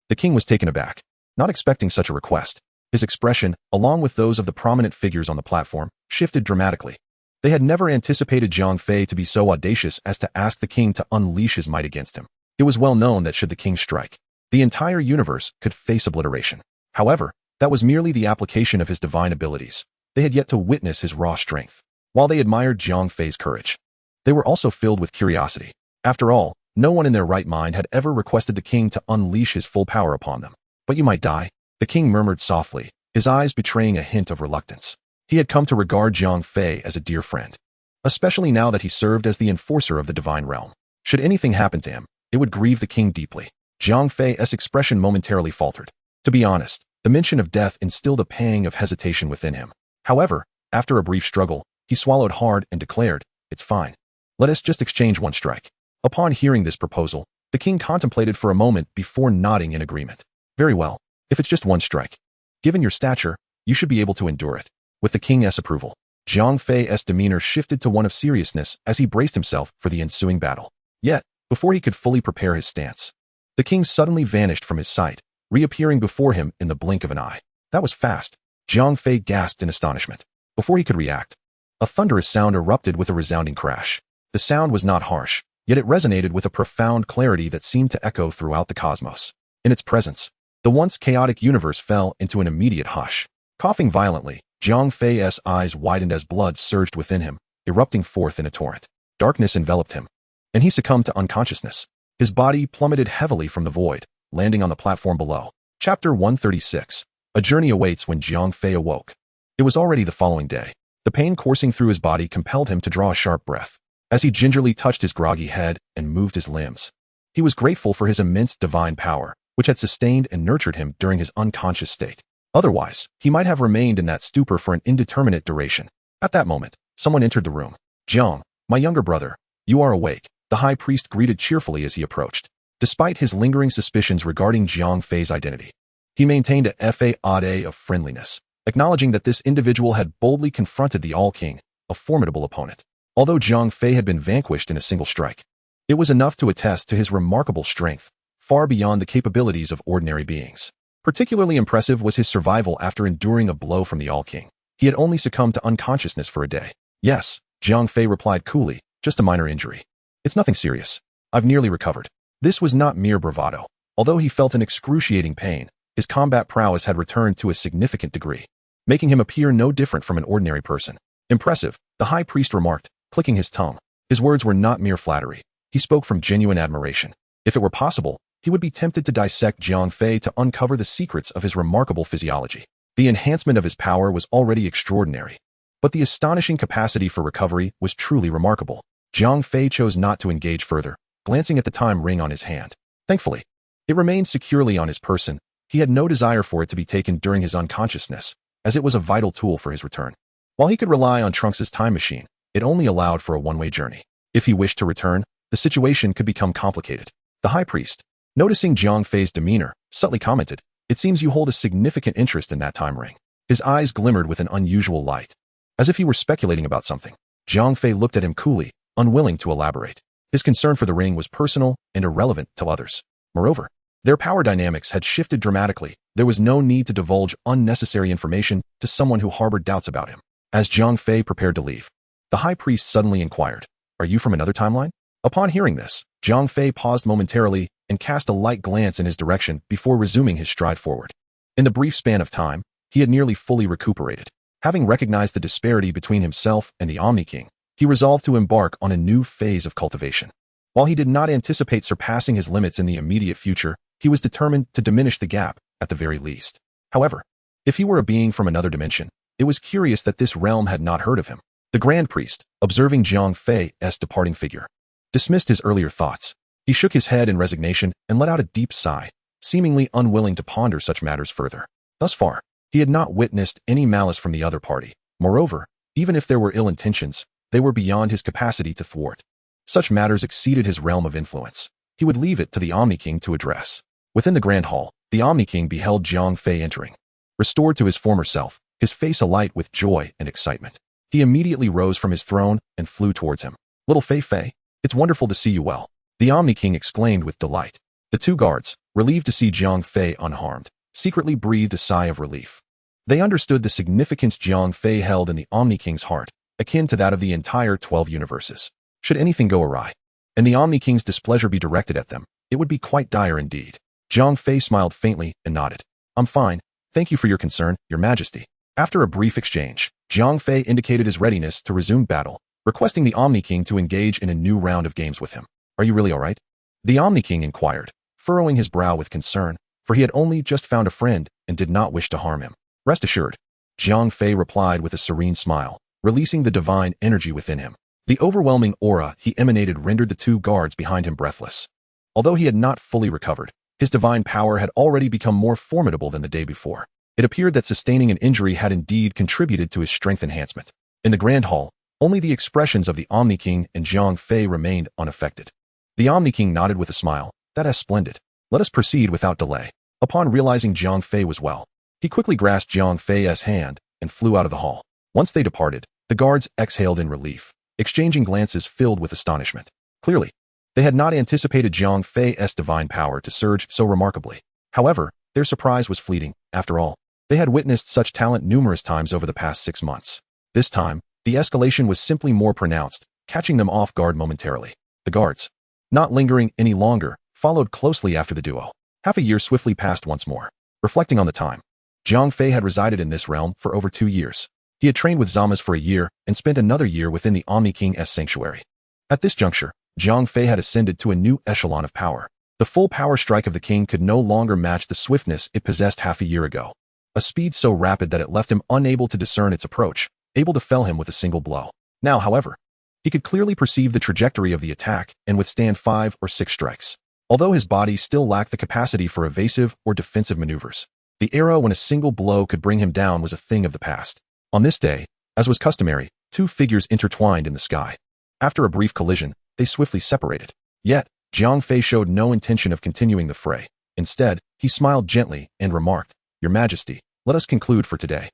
Speaker 1: The king was taken aback, not expecting such a request. His expression, along with those of the prominent figures on the platform, shifted dramatically. They had never anticipated Jiang Fei to be so audacious as to ask the king to unleash his might against him. It was well known that should the king strike, the entire universe could face obliteration. However, that was merely the application of his divine abilities. They had yet to witness his raw strength. While they admired Jiang Fei's courage, they were also filled with curiosity. After all, no one in their right mind had ever requested the king to unleash his full power upon them. "But you might die," the king murmured softly, his eyes betraying a hint of reluctance. He had come to regard Jiang Fei as a dear friend, especially now that he served as the enforcer of the divine realm. Should anything happen to him, it would grieve the king deeply. Jiang Fei's expression momentarily faltered. To be honest, the mention of death instilled a pang of hesitation within him. However, after a brief struggle, he swallowed hard and declared, "It's fine. Let us just exchange one strike." Upon hearing this proposal, the king contemplated for a moment before nodding in agreement. "Very well, if it's just one strike. Given your stature, you should be able to endure it." With the king's approval, Jiang Fei's demeanor shifted to one of seriousness as he braced himself for the ensuing battle. Yet, before he could fully prepare his stance, the king suddenly vanished from his sight, reappearing before him in the blink of an eye. That was fast. Jiang Fei gasped in astonishment. Before he could react, a thunderous sound erupted with a resounding crash. The sound was not harsh, yet it resonated with a profound clarity that seemed to echo throughout the cosmos. In its presence, the once chaotic universe fell into an immediate hush. Coughing violently, Jiang Fei's eyes widened as blood surged within him, erupting forth in a torrent. Darkness enveloped him, and he succumbed to unconsciousness. His body plummeted heavily from the void, landing on the platform below. Chapter 136. A journey awaits when Jiang Fei awoke. It was already the following day. The pain coursing through his body compelled him to draw a sharp breath. As he gingerly touched his groggy head and moved his limbs, he was grateful for his immense divine power, which had sustained and nurtured him during his unconscious state. Otherwise, he might have remained in that stupor for an indeterminate duration. At that moment, someone entered the room. "Jiang, my younger brother, you are awake," the high priest greeted cheerfully as he approached. Despite his lingering suspicions regarding Jiang Fei's identity, he maintained a facade of friendliness, acknowledging that this individual had boldly confronted the All-King, a formidable opponent. Although Jiang Fei had been vanquished in a single strike, it was enough to attest to his remarkable strength, far beyond the capabilities of ordinary beings. Particularly impressive was his survival after enduring a blow from the All-King. He had only succumbed to unconsciousness for a day. "Yes," Jiang Fei replied coolly, "just a minor injury. It's nothing serious. I've nearly recovered." This was not mere bravado. Although he felt an excruciating pain, his combat prowess had returned to a significant degree, making him appear no different from an ordinary person. "Impressive," the high priest remarked, clicking his tongue. His words were not mere flattery. He spoke from genuine admiration. If it were possible, he would be tempted to dissect Jiang Fei to uncover the secrets of his remarkable physiology. The enhancement of his power was already extraordinary, but the astonishing capacity for recovery was truly remarkable. Jiang Fei chose not to engage further, glancing at the time ring on his hand. Thankfully, it remained securely on his person. He had no desire for it to be taken during his unconsciousness, as it was a vital tool for his return. While he could rely on Trunks' time machine, it only allowed for a one-way journey. If he wished to return, the situation could become complicated. The high priest, noticing Jiang Fei's demeanor, subtly commented, "It seems you hold a significant interest in that time ring." His eyes glimmered with an unusual light, as if he were speculating about something. Jiang Fei looked at him coolly, unwilling to elaborate. His concern for the ring was personal and irrelevant to others. Moreover, their power dynamics had shifted dramatically. There was no need to divulge unnecessary information to someone who harbored doubts about him. As Jiang Fei prepared to leave, the high priest suddenly inquired, "Are you from another timeline?" Upon hearing this, Jiang Fei paused momentarily and cast a light glance in his direction before resuming his stride forward. In the brief span of time, he had nearly fully recuperated. Having recognized the disparity between himself and the Omni King, he resolved to embark on a new phase of cultivation. While he did not anticipate surpassing his limits in the immediate future, He was determined to diminish the gap, at the very least. However, if he were a being from another dimension, it was curious that this realm had not heard of him. The Grand Priest, observing Jiang Fei's departing figure, dismissed his earlier thoughts. He shook his head in resignation and let out a deep sigh, seemingly unwilling to ponder such matters further. Thus far, he had not witnessed any malice from the other party. Moreover, even if there were ill intentions, they were beyond his capacity to thwart. Such matters exceeded his realm of influence. He would leave it to the Omni King to address. Within the Grand Hall, the Omni King beheld Jiang Fei entering. Restored to his former self, his face alight with joy and excitement, he immediately rose from his throne and flew towards him. "Little Fei, it's wonderful to see you well," the Omni King exclaimed with delight. The two guards, relieved to see Jiang Fei unharmed, secretly breathed a sigh of relief. They understood the significance Jiang Fei held in the Omni King's heart, akin to that of the entire 12 universes. Should anything go awry, and the Omni King's displeasure be directed at them, it would be quite dire indeed. Jiang Fei smiled faintly and nodded. "I'm fine. Thank you for your concern, Your Majesty." After a brief exchange, Jiang Fei indicated his readiness to resume battle, requesting the Omni King to engage in a new round of games with him. "Are you really all right?" the Omni King inquired, furrowing his brow with concern, for he had only just found a friend and did not wish to harm him. "Rest assured," Jiang Fei replied with a serene smile, releasing the divine energy within him. The overwhelming aura he emanated rendered the two guards behind him breathless. Although he had not fully recovered, his divine power had already become more formidable than the day before. It appeared that sustaining an injury had indeed contributed to his strength enhancement. In the Grand Hall, only the expressions of the Omni King and Jiang Fei remained unaffected. The Omni King nodded with a smile. "That is splendid. Let us proceed without delay." Upon realizing Jiang Fei was well, he quickly grasped Jiang Fei's hand and flew out of the hall. Once they departed, the guards exhaled in relief, exchanging glances filled with astonishment. Clearly, they had not anticipated Jiang Fei's divine power to surge so remarkably. However, their surprise was fleeting. After all, they had witnessed such talent numerous times over the past 6 months. This time, the escalation was simply more pronounced, catching them off guard momentarily. The guards, not lingering any longer, followed closely after the duo. Half a year swiftly passed once more. Reflecting on the time, Jiang Fei had resided in this realm for over 2 years. He had trained with Zamas for a year and spent another year within the Omni King's sanctuary. At this juncture, Jiang Fei had ascended to a new echelon of power. The full power strike of the king could no longer match the swiftness it possessed half a year ago. A speed so rapid that it left him unable to discern its approach, able to fell him with a single blow. Now, however, he could clearly perceive the trajectory of the attack and withstand 5 or 6 strikes. Although his body still lacked the capacity for evasive or defensive maneuvers, the era when a single blow could bring him down was a thing of the past. On this day, as was customary, 2 figures intertwined in the sky. After a brief collision, they swiftly separated. Yet, Jiang Fei showed no intention of continuing the fray. Instead, he smiled gently and remarked, "Your Majesty, let us conclude for today."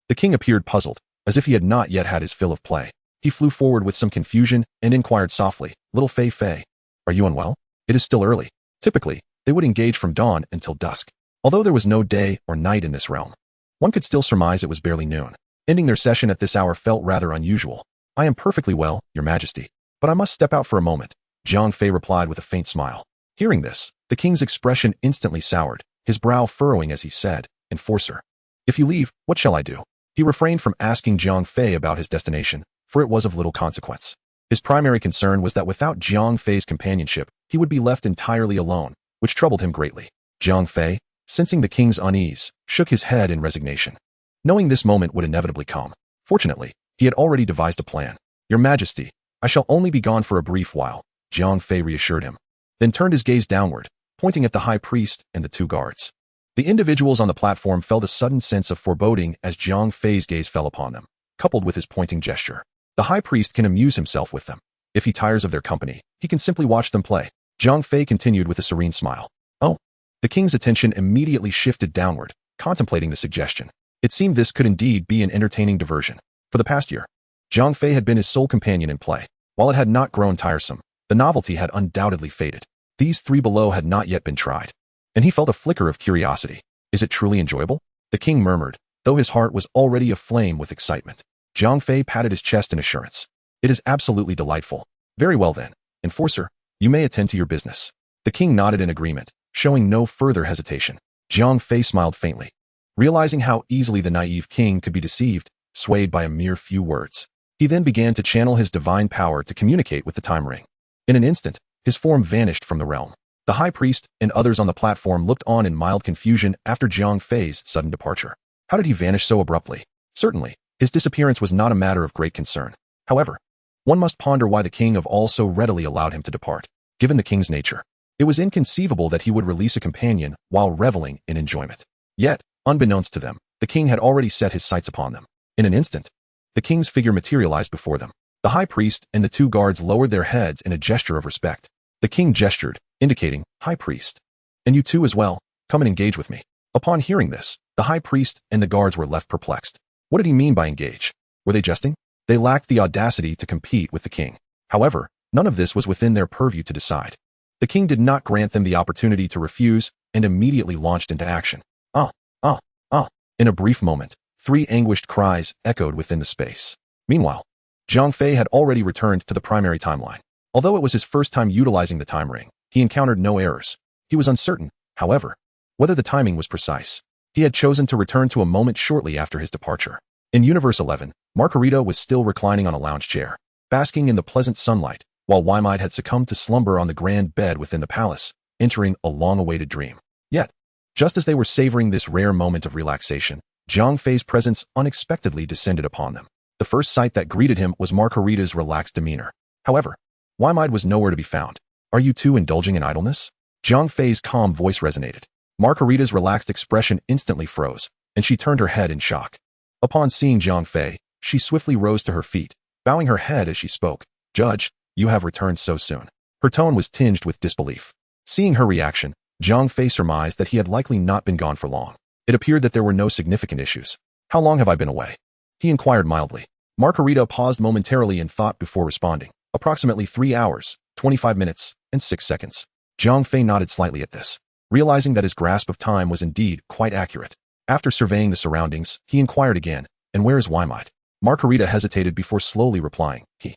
Speaker 1: The king appeared puzzled, as if he had not yet had his fill of play. He flew forward with some confusion and inquired softly, "Little Fei, are you unwell? It is still early." Typically, they would engage from dawn until dusk. Although there was no day or night in this realm, one could still surmise it was barely noon. Ending their session at this hour felt rather unusual. "I am perfectly well, Your Majesty, but I must step out for a moment," Jiang Fei replied with a faint smile. Hearing this, the king's expression instantly soured, his brow furrowing as he said, "Enforcer, if you leave, what shall I do?" He refrained from asking Jiang Fei about his destination, for it was of little consequence. His primary concern was that without Jiang Fei's companionship, he would be left entirely alone, which troubled him greatly. Jiang Fei, sensing the king's unease, shook his head in resignation, knowing this moment would inevitably come. Fortunately, he had already devised a plan. "Your Majesty, I shall only be gone for a brief while," Jiang Fei reassured him, then turned his gaze downward, pointing at the high priest and the 2 guards. The individuals on the platform felt a sudden sense of foreboding as Jiang Fei's gaze fell upon them, coupled with his pointing gesture. The high priest can amuse himself with them. If he tires of their company, he can simply watch them play. Jiang Fei continued with a serene smile. "Oh." The king's attention immediately shifted downward, contemplating the suggestion. It seemed this could indeed be an entertaining diversion. For the past year, Jiang Fei had been his sole companion in play. While it had not grown tiresome, the novelty had undoubtedly faded. These 3 below had not yet been tried, and he felt a flicker of curiosity. "Is it truly enjoyable?" the king murmured, though his heart was already aflame with excitement. Jiang Fei patted his chest in assurance. "It is absolutely delightful." "Very well then, Enforcer, you may attend to your business." The king nodded in agreement, showing no further hesitation. Jiang Fei smiled faintly, realizing how easily the naive king could be deceived, swayed by a mere few words. He then began to channel his divine power to communicate with the time ring. In an instant, his form vanished from the realm. The high priest and others on the platform looked on in mild confusion after Jiang Fei's sudden departure. How did he vanish so abruptly? Certainly, his disappearance was not a matter of great concern. However, one must ponder why the king of all so readily allowed him to depart. Given the king's nature, it was inconceivable that he would release a companion while reveling in enjoyment. Yet, unbeknownst to them, the king had already set his sights upon them. In an instant, the king's figure materialized before them. The high priest and the two guards lowered their heads in a gesture of respect. The king gestured, indicating, "High priest. And you too as well, come and engage with me." Upon hearing this, the high priest and the guards were left perplexed. What did he mean by engage? Were they jesting? They lacked the audacity to compete with the king. However, none of this was within their purview to decide. The king did not grant them the opportunity to refuse and immediately launched into action. In a brief moment, 3 anguished cries echoed within the space. Meanwhile, Jiang Fei had already returned to the primary timeline. Although it was his first time utilizing the time ring, he encountered no errors. He was uncertain, however, whether the timing was precise. He had chosen to return to a moment shortly after his departure. In Universe 11, Margarita was still reclining on a lounge chair, basking in the pleasant sunlight, while Waimide had succumbed to slumber on the grand bed within the palace, entering a long-awaited dream. Yet, just as they were savoring this rare moment of relaxation, Jiang Fei's presence unexpectedly descended upon them. The first sight that greeted him was Margarita's relaxed demeanor. However, Waimide was nowhere to be found. "Are you two indulging in idleness?" Jiang Fei's calm voice resonated. Margarita's relaxed expression instantly froze, and she turned her head in shock. Upon seeing Jiang Fei, she swiftly rose to her feet, bowing her head as she spoke. "Judge, you have returned so soon." Her tone was tinged with disbelief. Seeing her reaction, Jiang Fei surmised that he had likely not been gone for long. It appeared that there were no significant issues. "How long have I been away?" he inquired mildly. Margarita paused momentarily in thought before responding. "Approximately 3 hours, 25 minutes, and 6 seconds. Jiang Fei nodded slightly at this, realizing that his grasp of time was indeed quite accurate. After surveying the surroundings, he inquired again, "And where is Waimide?" Margarita hesitated before slowly replying, He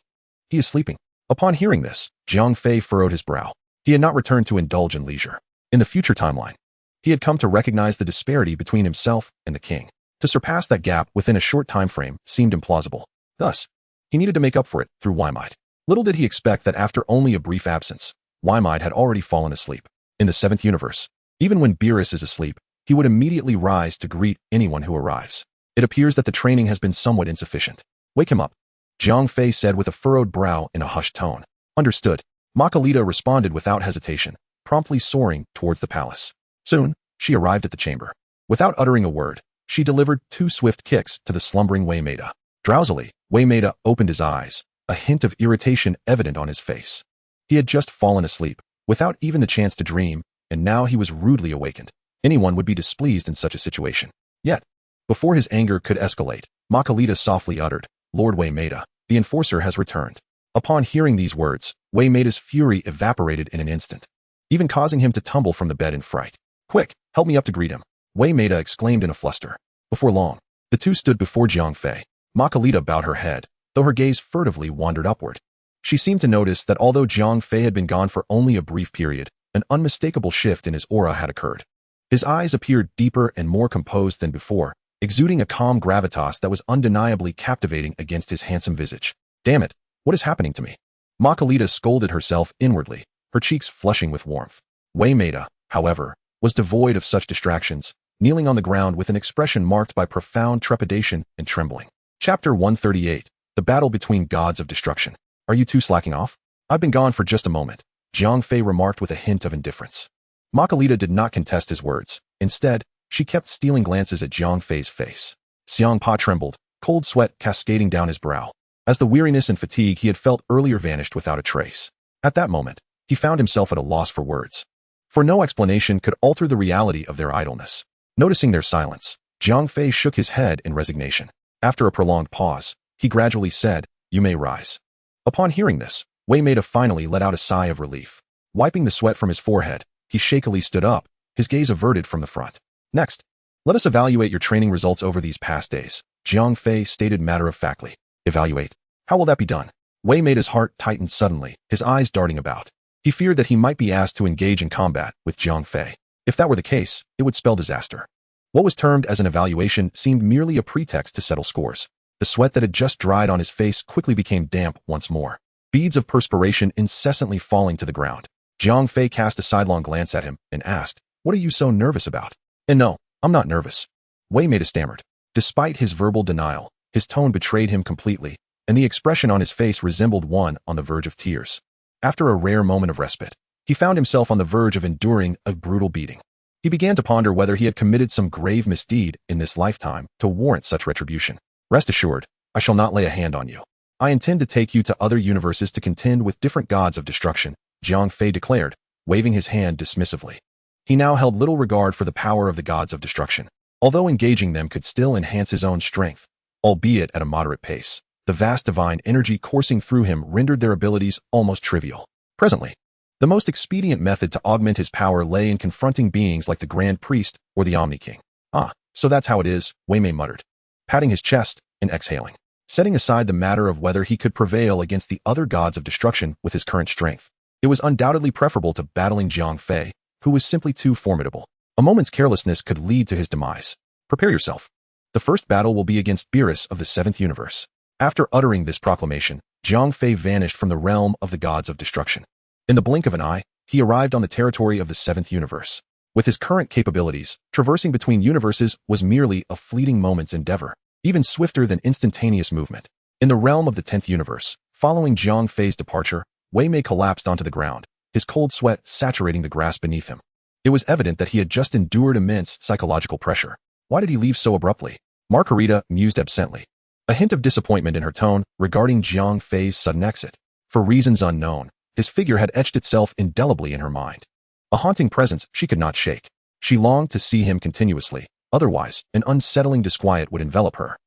Speaker 1: is sleeping." Upon hearing this, Jiang Fei furrowed his brow. He had not returned to indulge in leisure. In the future timeline, he had come to recognize the disparity between himself and the king. To surpass that gap within a short time frame seemed implausible. Thus, he needed to make up for it through Waimide. Little did he expect that after only a brief absence, Waimide had already fallen asleep. In the 7th universe, even when Beerus is asleep, he would immediately rise to greet anyone who arrives. It appears that the training has been somewhat insufficient. "Wake him up," Jiang Fei said with a furrowed brow in a hushed tone. "Understood." Makalita responded without hesitation, promptly soaring towards the palace. Soon, she arrived at the chamber. Without uttering a word, she delivered 2 swift kicks to the slumbering Waimeda. Drowsily, Waimeda opened his eyes, a hint of irritation evident on his face. He had just fallen asleep, without even the chance to dream, and now he was rudely awakened. Anyone would be displeased in such a situation. Yet, before his anger could escalate, Makalita softly uttered, "Lord Waimeda, the enforcer has returned." Upon hearing these words, Waymeda's fury evaporated in an instant, even causing him to tumble from the bed in fright. "Quick, help me up to greet him," Waimeda exclaimed in a fluster. Before long, the two stood before Jiang Fei. Makalita bowed her head, though her gaze furtively wandered upward. She seemed to notice that although Jiang Fei had been gone for only a brief period, an unmistakable shift in his aura had occurred. His eyes appeared deeper and more composed than before, exuding a calm gravitas that was undeniably captivating against his handsome visage. "Damn it, what is happening to me?" Makalita scolded herself inwardly, her cheeks flushing with warmth. Waimeda, however, was devoid of such distractions, kneeling on the ground with an expression marked by profound trepidation and trembling. Chapter 138, The Battle Between Gods of Destruction. "Are you two slacking off? I've been gone for just a moment," Jiang Fei remarked with a hint of indifference. Makalita did not contest his words. Instead, she kept stealing glances at Jiang Fei's face. Xiangpa trembled, cold sweat cascading down his brow, as the weariness and fatigue he had felt earlier vanished without a trace. At that moment, he found himself at a loss for words. For no explanation could alter the reality of their idleness. Noticing their silence, Jiang Fei shook his head in resignation. After a prolonged pause, he gradually said, "You may rise." Upon hearing this, Waimeda finally let out a sigh of relief. Wiping the sweat from his forehead, he shakily stood up, his gaze averted from the front. "Next, let us evaluate your training results over these past days," Jiang Fei stated matter-of-factly. "Evaluate? How will that be done?" Waymeda's heart tightened suddenly, his eyes darting about. He feared that he might be asked to engage in combat with Jiang Fei. If that were the case, it would spell disaster. What was termed as an evaluation seemed merely a pretext to settle scores. The sweat that had just dried on his face quickly became damp once more, beads of perspiration incessantly falling to the ground. Jiang Fei cast a sidelong glance at him and asked, "What are you so nervous about?" "And no, I'm not nervous." Wei Maida stammered. Despite his verbal denial, his tone betrayed him completely, and the expression on his face resembled one on the verge of tears. After a rare moment of respite, he found himself on the verge of enduring a brutal beating. He began to ponder whether he had committed some grave misdeed in this lifetime to warrant such retribution. "Rest assured, I shall not lay a hand on you. I intend to take you to other universes to contend with different gods of destruction," Jiang Fei declared, waving his hand dismissively. He now held little regard for the power of the gods of destruction, although engaging them could still enhance his own strength, albeit at a moderate pace. The vast divine energy coursing through him rendered their abilities almost trivial. Presently, the most expedient method to augment his power lay in confronting beings like the Grand Priest or the Omni King. "Ah, so that's how it is," Wei Mei muttered, patting his chest and exhaling. Setting aside the matter of whether he could prevail against the other gods of destruction with his current strength, it was undoubtedly preferable to battling Jiang Fei, who was simply too formidable. A moment's carelessness could lead to his demise. "Prepare yourself. The first battle will be against Beerus of the 7th universe." After uttering this proclamation, Jiang Fei vanished from the realm of the gods of destruction. In the blink of an eye, he arrived on the territory of the 7th universe. With his current capabilities, traversing between universes was merely a fleeting moment's endeavor, even swifter than instantaneous movement. In the realm of the 10th universe, following Jiang Fei's departure, Wei Mei collapsed onto the ground, his cold sweat saturating the grass beneath him. It was evident that he had just endured immense psychological pressure. Why did he leave so abruptly? Margarita mused absently, a hint of disappointment in her tone regarding Jiang Fei's sudden exit. For reasons unknown, his figure had etched itself indelibly in her mind. A haunting presence she could not shake. She longed to see him continuously, otherwise an unsettling disquiet would envelop her.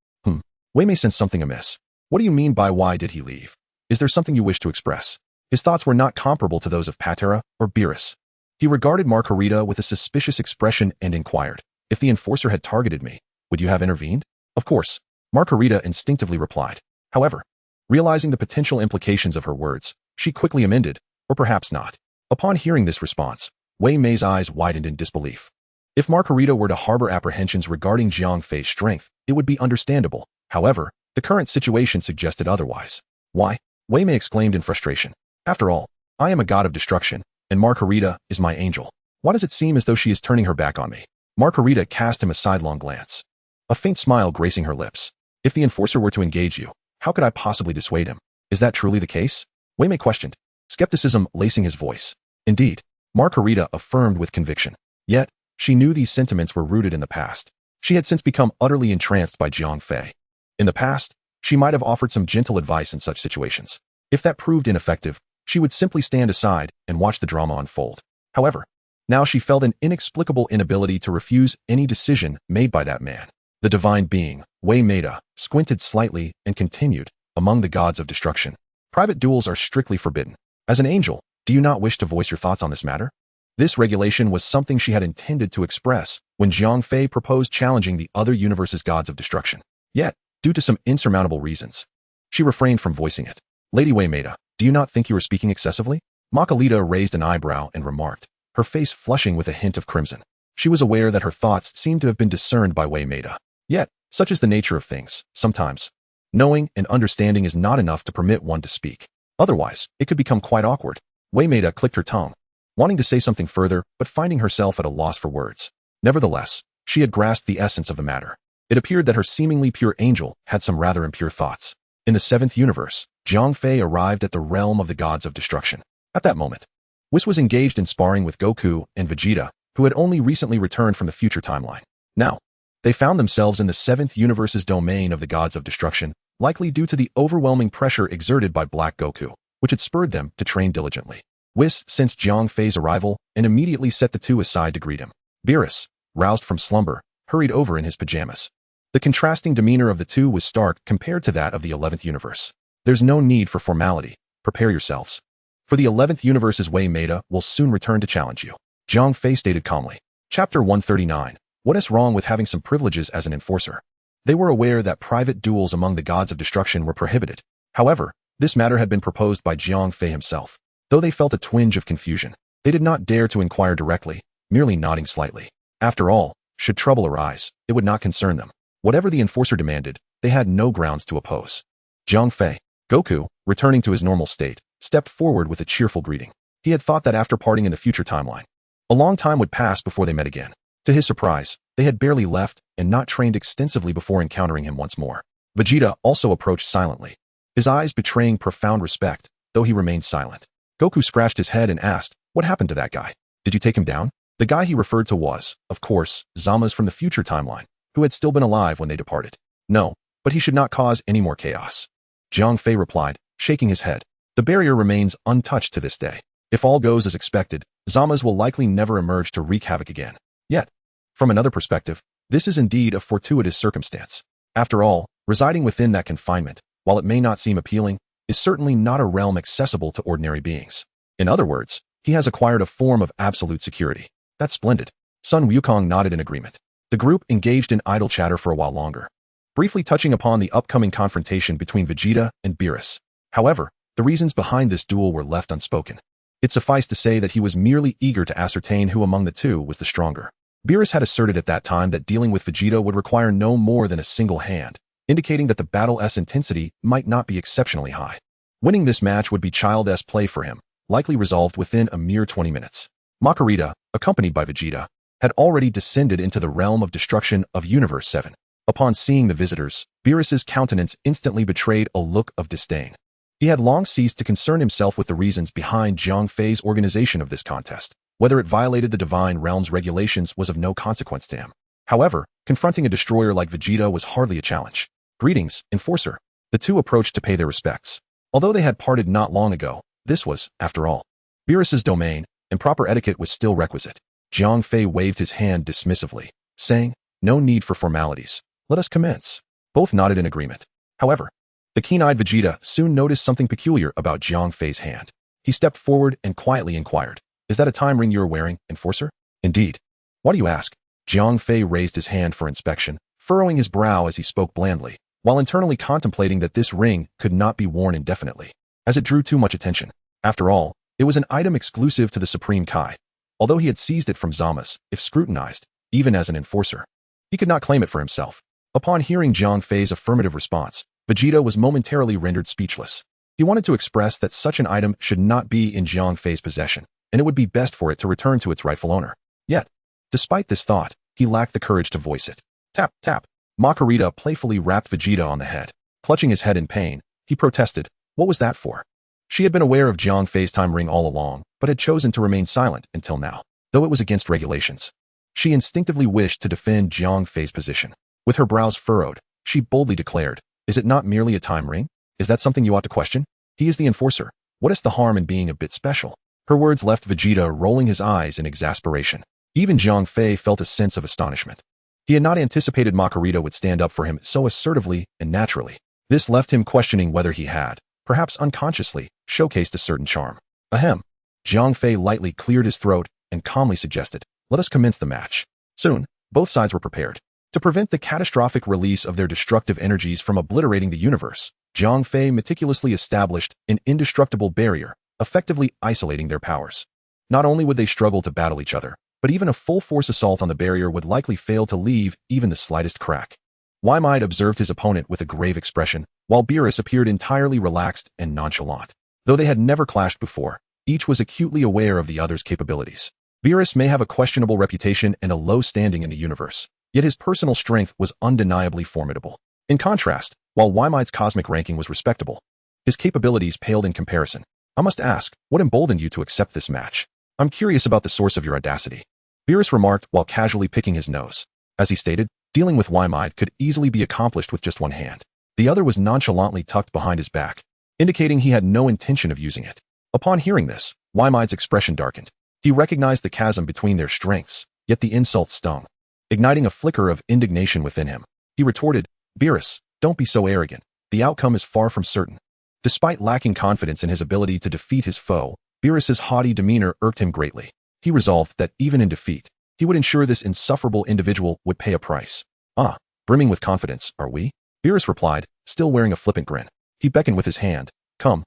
Speaker 1: Wei Mei sensed something amiss. "What do you mean by why did he leave? Is there something you wish to express?" His thoughts were not comparable to those of Patera or Beerus. He regarded Margarita with a suspicious expression and inquired, "If the enforcer had targeted me, would you have intervened?" "Of course," Margarita instinctively replied. However, realizing the potential implications of her words, she quickly amended, "Or perhaps not." Upon hearing this response, Wei Mei's eyes widened in disbelief. If Margarita were to harbor apprehensions regarding Jiang Fei's strength, it would be understandable. However, the current situation suggested otherwise. "Why?" Wei Mei exclaimed in frustration. "After all, I am a god of destruction, and Margarita is my angel. Why does it seem as though she is turning her back on me?" Margarita cast him a sidelong glance, a faint smile gracing her lips. "If the enforcer were to engage you, how could I possibly dissuade him? Is that truly the case?" Wei Mei questioned, skepticism lacing his voice. "Indeed," Margarita affirmed with conviction. Yet, she knew these sentiments were rooted in the past. She had since become utterly entranced by Jiang Fei. In the past, she might have offered some gentle advice in such situations. If that proved ineffective, she would simply stand aside and watch the drama unfold. However, now she felt an inexplicable inability to refuse any decision made by that man. The divine being, Wei Maida, squinted slightly and continued, "Among the gods of destruction, private duels are strictly forbidden. As an angel, do you not wish to voice your thoughts on this matter?" This regulation was something she had intended to express when Jiang Fei proposed challenging the other universe's gods of destruction. Yet, due to some insurmountable reasons, she refrained from voicing it. "Lady Wei Maida, do you not think you are speaking excessively?" Makalita raised an eyebrow and remarked, her face flushing with a hint of crimson. She was aware that her thoughts seemed to have been discerned by Wei Maida. Yet, such is the nature of things, sometimes. Knowing and understanding is not enough to permit one to speak. Otherwise, it could become quite awkward. Wei Maida clicked her tongue, wanting to say something further, but finding herself at a loss for words. Nevertheless, she had grasped the essence of the matter. It appeared that her seemingly pure angel had some rather impure thoughts. In the 7th universe, Jiang Fei arrived at the realm of the gods of destruction. At that moment, Whis was engaged in sparring with Goku and Vegeta, who had only recently returned from the future timeline. Now, they found themselves in the 7th universe's domain of the gods of destruction, likely due to the overwhelming pressure exerted by Black Goku, which had spurred them to train diligently. Whis sensed Jiang Fei's arrival and immediately set the two aside to greet him. Beerus, roused from slumber, hurried over in his pajamas. The contrasting demeanor of the two was stark compared to that of the 11th universe. "There's no need for formality. Prepare yourselves. For the 11th universe's Wei Maida will soon return to challenge you," Jiang Fei stated calmly. Chapter 139. What is wrong with having some privileges as an enforcer? They were aware that private duels among the gods of destruction were prohibited. However, this matter had been proposed by Jiang Fei himself. Though they felt a twinge of confusion, they did not dare to inquire directly, merely nodding slightly. After all, should trouble arise, it would not concern them. Whatever the enforcer demanded, they had no grounds to oppose. Jiang Fei, Goku, returning to his normal state, stepped forward with a cheerful greeting. He had thought that after parting in the future timeline, a long time would pass before they met again. To his surprise, they had barely left and not trained extensively before encountering him once more. Vegeta also approached silently, his eyes betraying profound respect, though he remained silent. Goku scratched his head and asked, "What happened to that guy? Did you take him down?" The guy he referred to was, of course, Zama's from the future timeline, who had still been alive when they departed. "No, but he should not cause any more chaos," Jiang Fei replied, shaking his head. "The barrier remains untouched to this day. If all goes as expected, Zama's will likely never emerge to wreak havoc again. Yet, from another perspective, this is indeed a fortuitous circumstance. After all, residing within that confinement, while it may not seem appealing, is certainly not a realm accessible to ordinary beings. In other words, he has acquired a form of absolute security. That's splendid." Sun Wukong nodded in agreement. The group engaged in idle chatter for a while longer, briefly touching upon the upcoming confrontation between Vegeta and Beerus. However, the reasons behind this duel were left unspoken. It sufficed to say that he was merely eager to ascertain who among the two was the stronger. Beerus had asserted at that time that dealing with Vegeta would require no more than a single hand, indicating that the battle's intensity might not be exceptionally high. Winning this match would be childish play for him, likely resolved within a mere 20 minutes. Makarita, accompanied by Vegeta, had already descended into the realm of destruction of Universe 7. Upon seeing the visitors, Beerus's countenance instantly betrayed a look of disdain. He had long ceased to concern himself with the reasons behind Jiang Fei's organization of this contest. Whether it violated the Divine Realm's regulations was of no consequence to him. However, confronting a destroyer like Vegeta was hardly a challenge. "Greetings, Enforcer." The two approached to pay their respects. Although they had parted not long ago, this was, after all, Beerus's domain, and proper etiquette was still requisite. Jiang Fei waved his hand dismissively, saying, "No need for formalities. Let us commence." Both nodded in agreement. However, the keen-eyed Vegeta soon noticed something peculiar about Jiang Fei's hand. He stepped forward and quietly inquired, "Is that a time ring you're wearing, Enforcer?" "Indeed." "Why do you ask?" Jiang Fei raised his hand for inspection, furrowing his brow as he spoke blandly, while internally contemplating that this ring could not be worn indefinitely, as it drew too much attention. After all, it was an item exclusive to the Supreme Kai. Although he had seized it from Zama's, if scrutinized, even as an enforcer, he could not claim it for himself. Upon hearing Jiang Fei's affirmative response, Vegeta was momentarily rendered speechless. He wanted to express that such an item should not be in Jiang Fei's possession, and it would be best for it to return to its rightful owner. Yet, despite this thought, he lacked the courage to voice it. Tap, tap. Makarita playfully rapped Vegeta on the head. Clutching his head in pain, he protested, "What was that for?" She had been aware of Jiang Fei's time ring all along, but had chosen to remain silent until now, though it was against regulations. She instinctively wished to defend Jiang Fei's position. With her brows furrowed, she boldly declared, "Is it not merely a time ring? Is that something you ought to question? He is the enforcer. What is the harm in being a bit special?" Her words left Vegeta rolling his eyes in exasperation. Even Jiang Fei felt a sense of astonishment. He had not anticipated Makarita would stand up for him so assertively and naturally. This left him questioning whether he had, perhaps unconsciously, showcased a certain charm. Ahem. Jiang Fei lightly cleared his throat and calmly suggested, "Let us commence the match." Soon, both sides were prepared. To prevent the catastrophic release of their destructive energies from obliterating the universe, Jiang Fei meticulously established an indestructible barrier, effectively isolating their powers. Not only would they struggle to battle each other, but even a full-force assault on the barrier would likely fail to leave even the slightest crack. Waimai observed his opponent with a grave expression, while Beerus appeared entirely relaxed and nonchalant. Though they had never clashed before, each was acutely aware of the other's capabilities. Beerus may have a questionable reputation and a low standing in the universe, yet his personal strength was undeniably formidable. In contrast, while Waimai's cosmic ranking was respectable, his capabilities paled in comparison. "I must ask, what emboldened you to accept this match? I'm curious about the source of your audacity," Beerus remarked while casually picking his nose. As he stated, dealing with Waimai could easily be accomplished with just one hand. The other was nonchalantly tucked behind his back, indicating he had no intention of using it. Upon hearing this, Waimai's expression darkened. He recognized the chasm between their strengths, yet the insult stung, igniting a flicker of indignation within him. He retorted, "Beerus, don't be so arrogant. The outcome is far from certain." Despite lacking confidence in his ability to defeat his foe, Beerus's haughty demeanor irked him greatly. He resolved that even in defeat, he would ensure this insufferable individual would pay a price. "Ah, brimming with confidence, are we?" Beerus replied, still wearing a flippant grin. He beckoned with his hand. Come.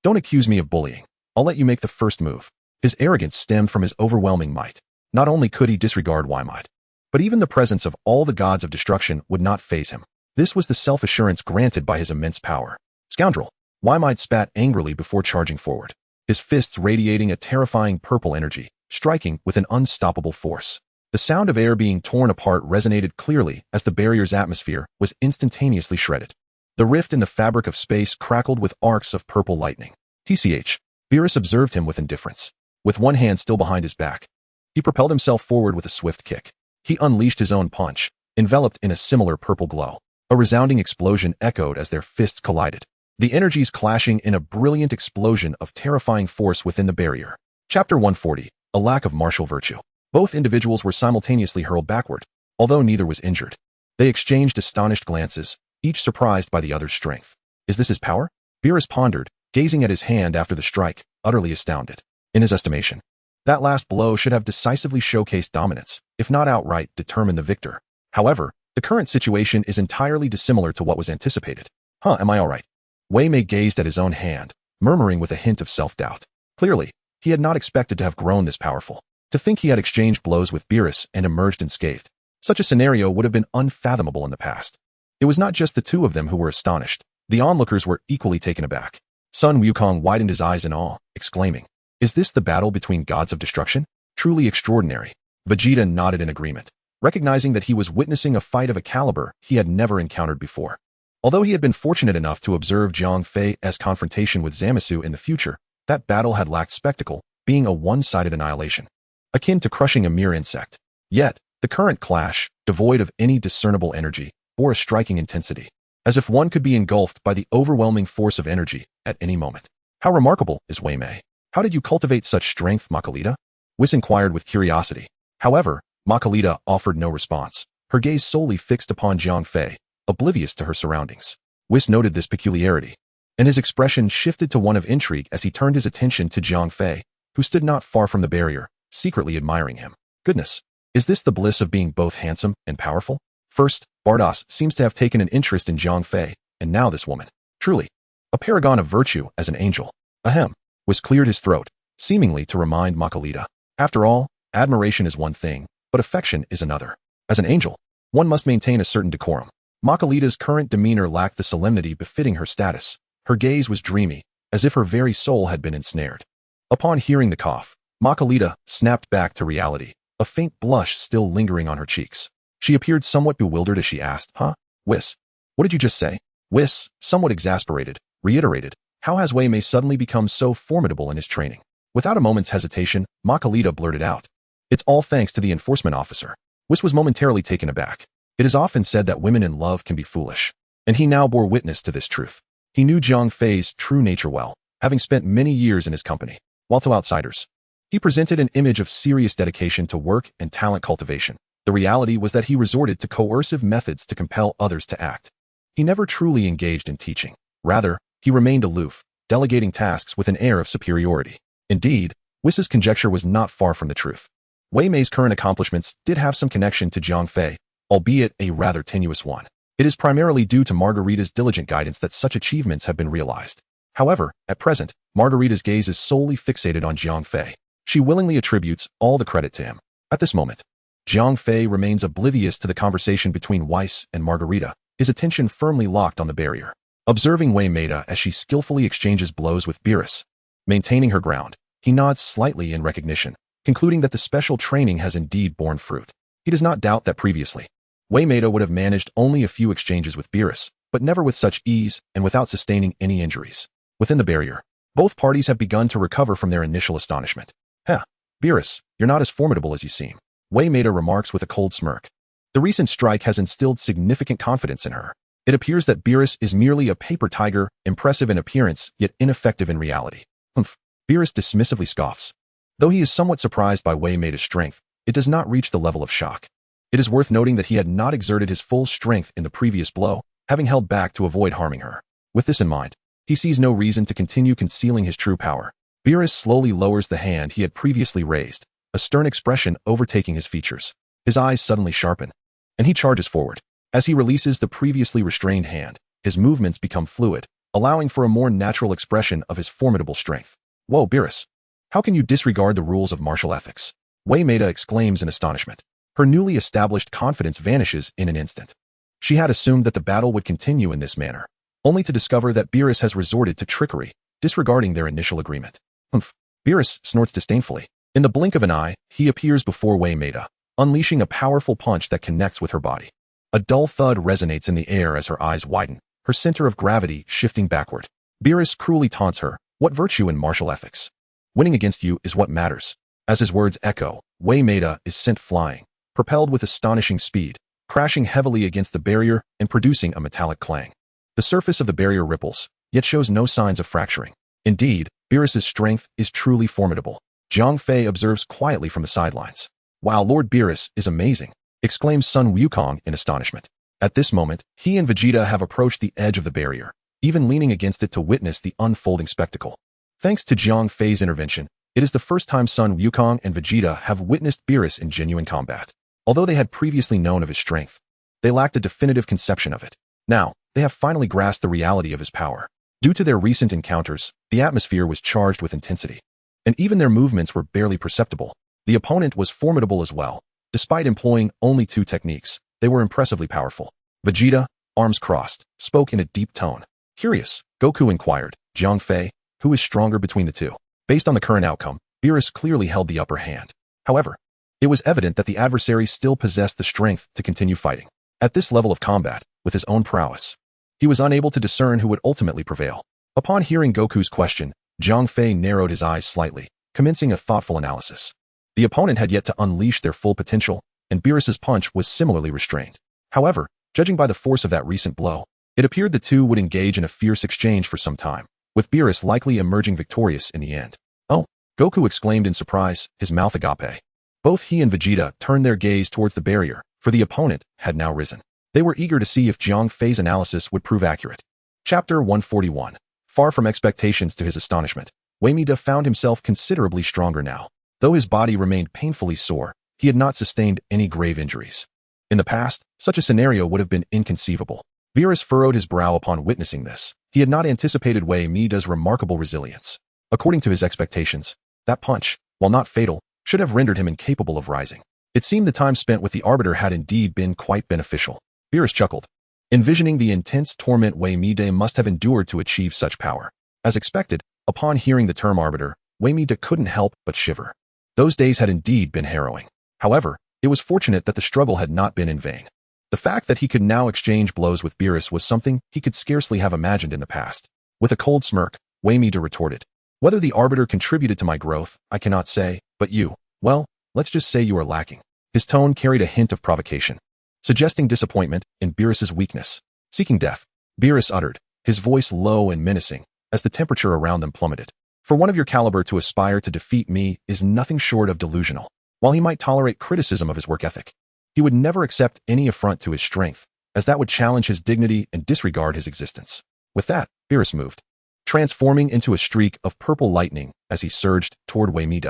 Speaker 1: Don't accuse me of bullying. I'll let you make the first move." His arrogance stemmed from his overwhelming might. Not only could he disregard Waimai, but even the presence of all the gods of destruction would not faze him. This was the self-assurance granted by his immense power. "Scoundrel!" Waimai spat angrily before charging forward. his fists radiating a terrifying purple energy, striking with an unstoppable force. The sound of air being torn apart resonated clearly as the barrier's atmosphere was instantaneously shredded. The rift in the fabric of space crackled with arcs of purple lightning. TCH. Beerus observed him with indifference. With one hand still behind his back, he propelled himself forward with a swift kick. He unleashed his own punch, enveloped in a similar purple glow. A resounding explosion echoed as their fists collided, the energies clashing in a brilliant explosion of terrifying force within the barrier. Chapter 140. A lack of martial virtue. Both individuals were simultaneously hurled backward, although neither was injured. They exchanged astonished glances, each surprised by the other's strength. Is this his power? Beerus pondered, gazing at his hand after the strike, utterly astounded. In his estimation, that last blow should have decisively showcased dominance, if not outright determined the victor. However, the current situation is entirely dissimilar to what was anticipated. Am I all right? Wei Mei gazed at his own hand, murmuring with a hint of self-doubt. Clearly, he had not expected to have grown this powerful. To think he had exchanged blows with Beerus and emerged unscathed. Such a scenario would have been unfathomable in the past. It was not just the two of them who were astonished. The onlookers were equally taken aback. Sun Wukong widened his eyes in awe, exclaiming, "Is this the battle between gods of destruction? Truly extraordinary." Vegeta nodded in agreement, recognizing that he was witnessing a fight of a caliber he had never encountered before. Although he had been fortunate enough to observe Jiang Fei's confrontation with Zamasu in the future, that battle had lacked spectacle, being a one-sided annihilation, akin to crushing a mere insect. Yet, the current clash, devoid of any discernible energy, bore a striking intensity, as if one could be engulfed by the overwhelming force of energy at any moment. How remarkable is Wei Mei? How did you cultivate such strength, Makalita? Whis inquired with curiosity. However, Makalita offered no response, her gaze solely fixed upon Jiang Fei, oblivious to her surroundings. Whis noted this peculiarity, and his expression shifted to one of intrigue as he turned his attention to Jiang Fei, who stood not far from the barrier, secretly admiring him. Goodness, is this the bliss of being both handsome and powerful? First, Bardos seems to have taken an interest in Jiang Fei, and now this woman. Truly, a paragon of virtue as an angel. Ahem. Whis cleared his throat, seemingly to remind Makalita. After all, admiration is one thing, but affection is another. As an angel, one must maintain a certain decorum. Makalita's current demeanor lacked the solemnity befitting her status. Her gaze was dreamy, as if her very soul had been ensnared. Upon hearing the cough, Makalita snapped back to reality, a faint blush still lingering on her cheeks. She appeared somewhat bewildered as she asked, Whis, what did you just say? Whis, somewhat exasperated, reiterated, how has Wei Mei suddenly become so formidable in his training? Without a moment's hesitation, Makalita blurted out, "It's all thanks to the enforcement officer." Whis was momentarily taken aback. It is often said that women in love can be foolish, and he now bore witness to this truth. He knew Jiang Fei's true nature well, having spent many years in his company, while to outsiders, he presented an image of serious dedication to work and talent cultivation. The reality was that he resorted to coercive methods to compel others to act. He never truly engaged in teaching. Rather, he remained aloof, delegating tasks with an air of superiority. Indeed, Whis' conjecture was not far from the truth. Wei Mei's current accomplishments did have some connection to Jiang Fei, albeit a rather tenuous one. It is primarily due to Margarita's diligent guidance that such achievements have been realized. However, at present, Margarita's gaze is solely fixated on Jiang Fei. She willingly attributes all the credit to him. At this moment, Jiang Fei remains oblivious to the conversation between Weiss and Margarita, his attention firmly locked on the barrier. Observing Wei Mei as she skillfully exchanges blows with Beerus, maintaining her ground, he nods slightly in recognition, concluding that the special training has indeed borne fruit. He does not doubt that previously, Wei Mei would have managed only a few exchanges with Beerus, but never with such ease and without sustaining any injuries. Within the barrier, both parties have begun to recover from their initial astonishment. Beerus, you're not as formidable as you seem. Wei Mei remarks with a cold smirk. The recent strike has instilled significant confidence in her. It appears that Beerus is merely a paper tiger, impressive in appearance, yet ineffective in reality. Beerus dismissively scoffs. Though he is somewhat surprised by Wei Mei's strength, it does not reach the level of shock. It is worth noting that he had not exerted his full strength in the previous blow, having held back to avoid harming her. With this in mind, he sees no reason to continue concealing his true power. Beerus slowly lowers the hand he had previously raised, a stern expression overtaking his features. His eyes suddenly sharpen, and he charges forward. As he releases the previously restrained hand, his movements become fluid, allowing for a more natural expression of his formidable strength. Whoa, Beerus! How can you disregard the rules of martial ethics? Wei Mei exclaims in astonishment. Her newly established confidence vanishes in an instant. She had assumed that the battle would continue in this manner, only to discover that Beerus has resorted to trickery, disregarding their initial agreement. Humph. Beerus snorts disdainfully. In the blink of an eye, he appears before Wei Mei, unleashing a powerful punch that connects with her body. A dull thud resonates in the air as her eyes widen, her center of gravity shifting backward. Beerus cruelly taunts her, "What virtue in martial ethics? Winning against you is what matters." As his words echo, Wei Mei is sent flying, propelled with astonishing speed, crashing heavily against the barrier and producing a metallic clang. The surface of the barrier ripples, yet shows no signs of fracturing. Indeed, Beerus's strength is truly formidable. Jiang Fei observes quietly from the sidelines. "Wow, Lord Beerus is amazing," exclaims Sun Wukong in astonishment. At this moment, he and Vegeta have approached the edge of the barrier, even leaning against it to witness the unfolding spectacle. Thanks to Jiang Fei's intervention, it is the first time Sun Wukong and Vegeta have witnessed Beerus in genuine combat. Although they had previously known of his strength, they lacked a definitive conception of it. Now, they have finally grasped the reality of his power. Due to their recent encounters, the atmosphere was charged with intensity, and even their movements were barely perceptible. The opponent was formidable as well. Despite employing only 2 techniques, they were impressively powerful. Vegeta, arms crossed, spoke in a deep tone. Curious, Goku inquired, "Jiang Fei, who is stronger between the two?" Based on the current outcome, Beerus clearly held the upper hand. However, it was evident that the adversary still possessed the strength to continue fighting. At this level of combat, with his own prowess, he was unable to discern who would ultimately prevail. Upon hearing Goku's question, Jiang Fei narrowed his eyes slightly, commencing a thoughtful analysis. The opponent had yet to unleash their full potential, and Beerus's punch was similarly restrained. However, judging by the force of that recent blow, it appeared the two would engage in a fierce exchange for some time, with Beerus likely emerging victorious in the end. "Oh!" Goku exclaimed in surprise, his mouth agape. Both he and Vegeta turned their gaze towards the barrier, for the opponent had now risen. They were eager to see if Jiang Fei's analysis would prove accurate. Chapter 141. Far from expectations to his astonishment, Wei Mei found himself considerably stronger now. Though his body remained painfully sore, he had not sustained any grave injuries. In the past, such a scenario would have been inconceivable. Beerus furrowed his brow upon witnessing this. He had not anticipated Wei Mei's remarkable resilience. According to his expectations, that punch, while not fatal, should have rendered him incapable of rising. It seemed the time spent with the Arbiter had indeed been quite beneficial. Beerus chuckled, envisioning the intense torment Wei Mei must have endured to achieve such power. As expected, upon hearing the term Arbiter, Wei Mei couldn't help but shiver. Those days had indeed been harrowing. However, it was fortunate that the struggle had not been in vain. The fact that he could now exchange blows with Beerus was something he could scarcely have imagined in the past. With a cold smirk, Wei Mei retorted, "Whether the Arbiter contributed to my growth, I cannot say, but you, well, let's just say you are lacking." His tone carried a hint of provocation, suggesting disappointment in Beerus's weakness. "Seeking death," Beerus uttered, his voice low and menacing, as the temperature around them plummeted. "For one of your caliber to aspire to defeat me is nothing short of delusional." While he might tolerate criticism of his work ethic, he would never accept any affront to his strength, as that would challenge his dignity and disregard his existence. With that, Beerus moved, transforming into a streak of purple lightning as he surged toward Wei Mei.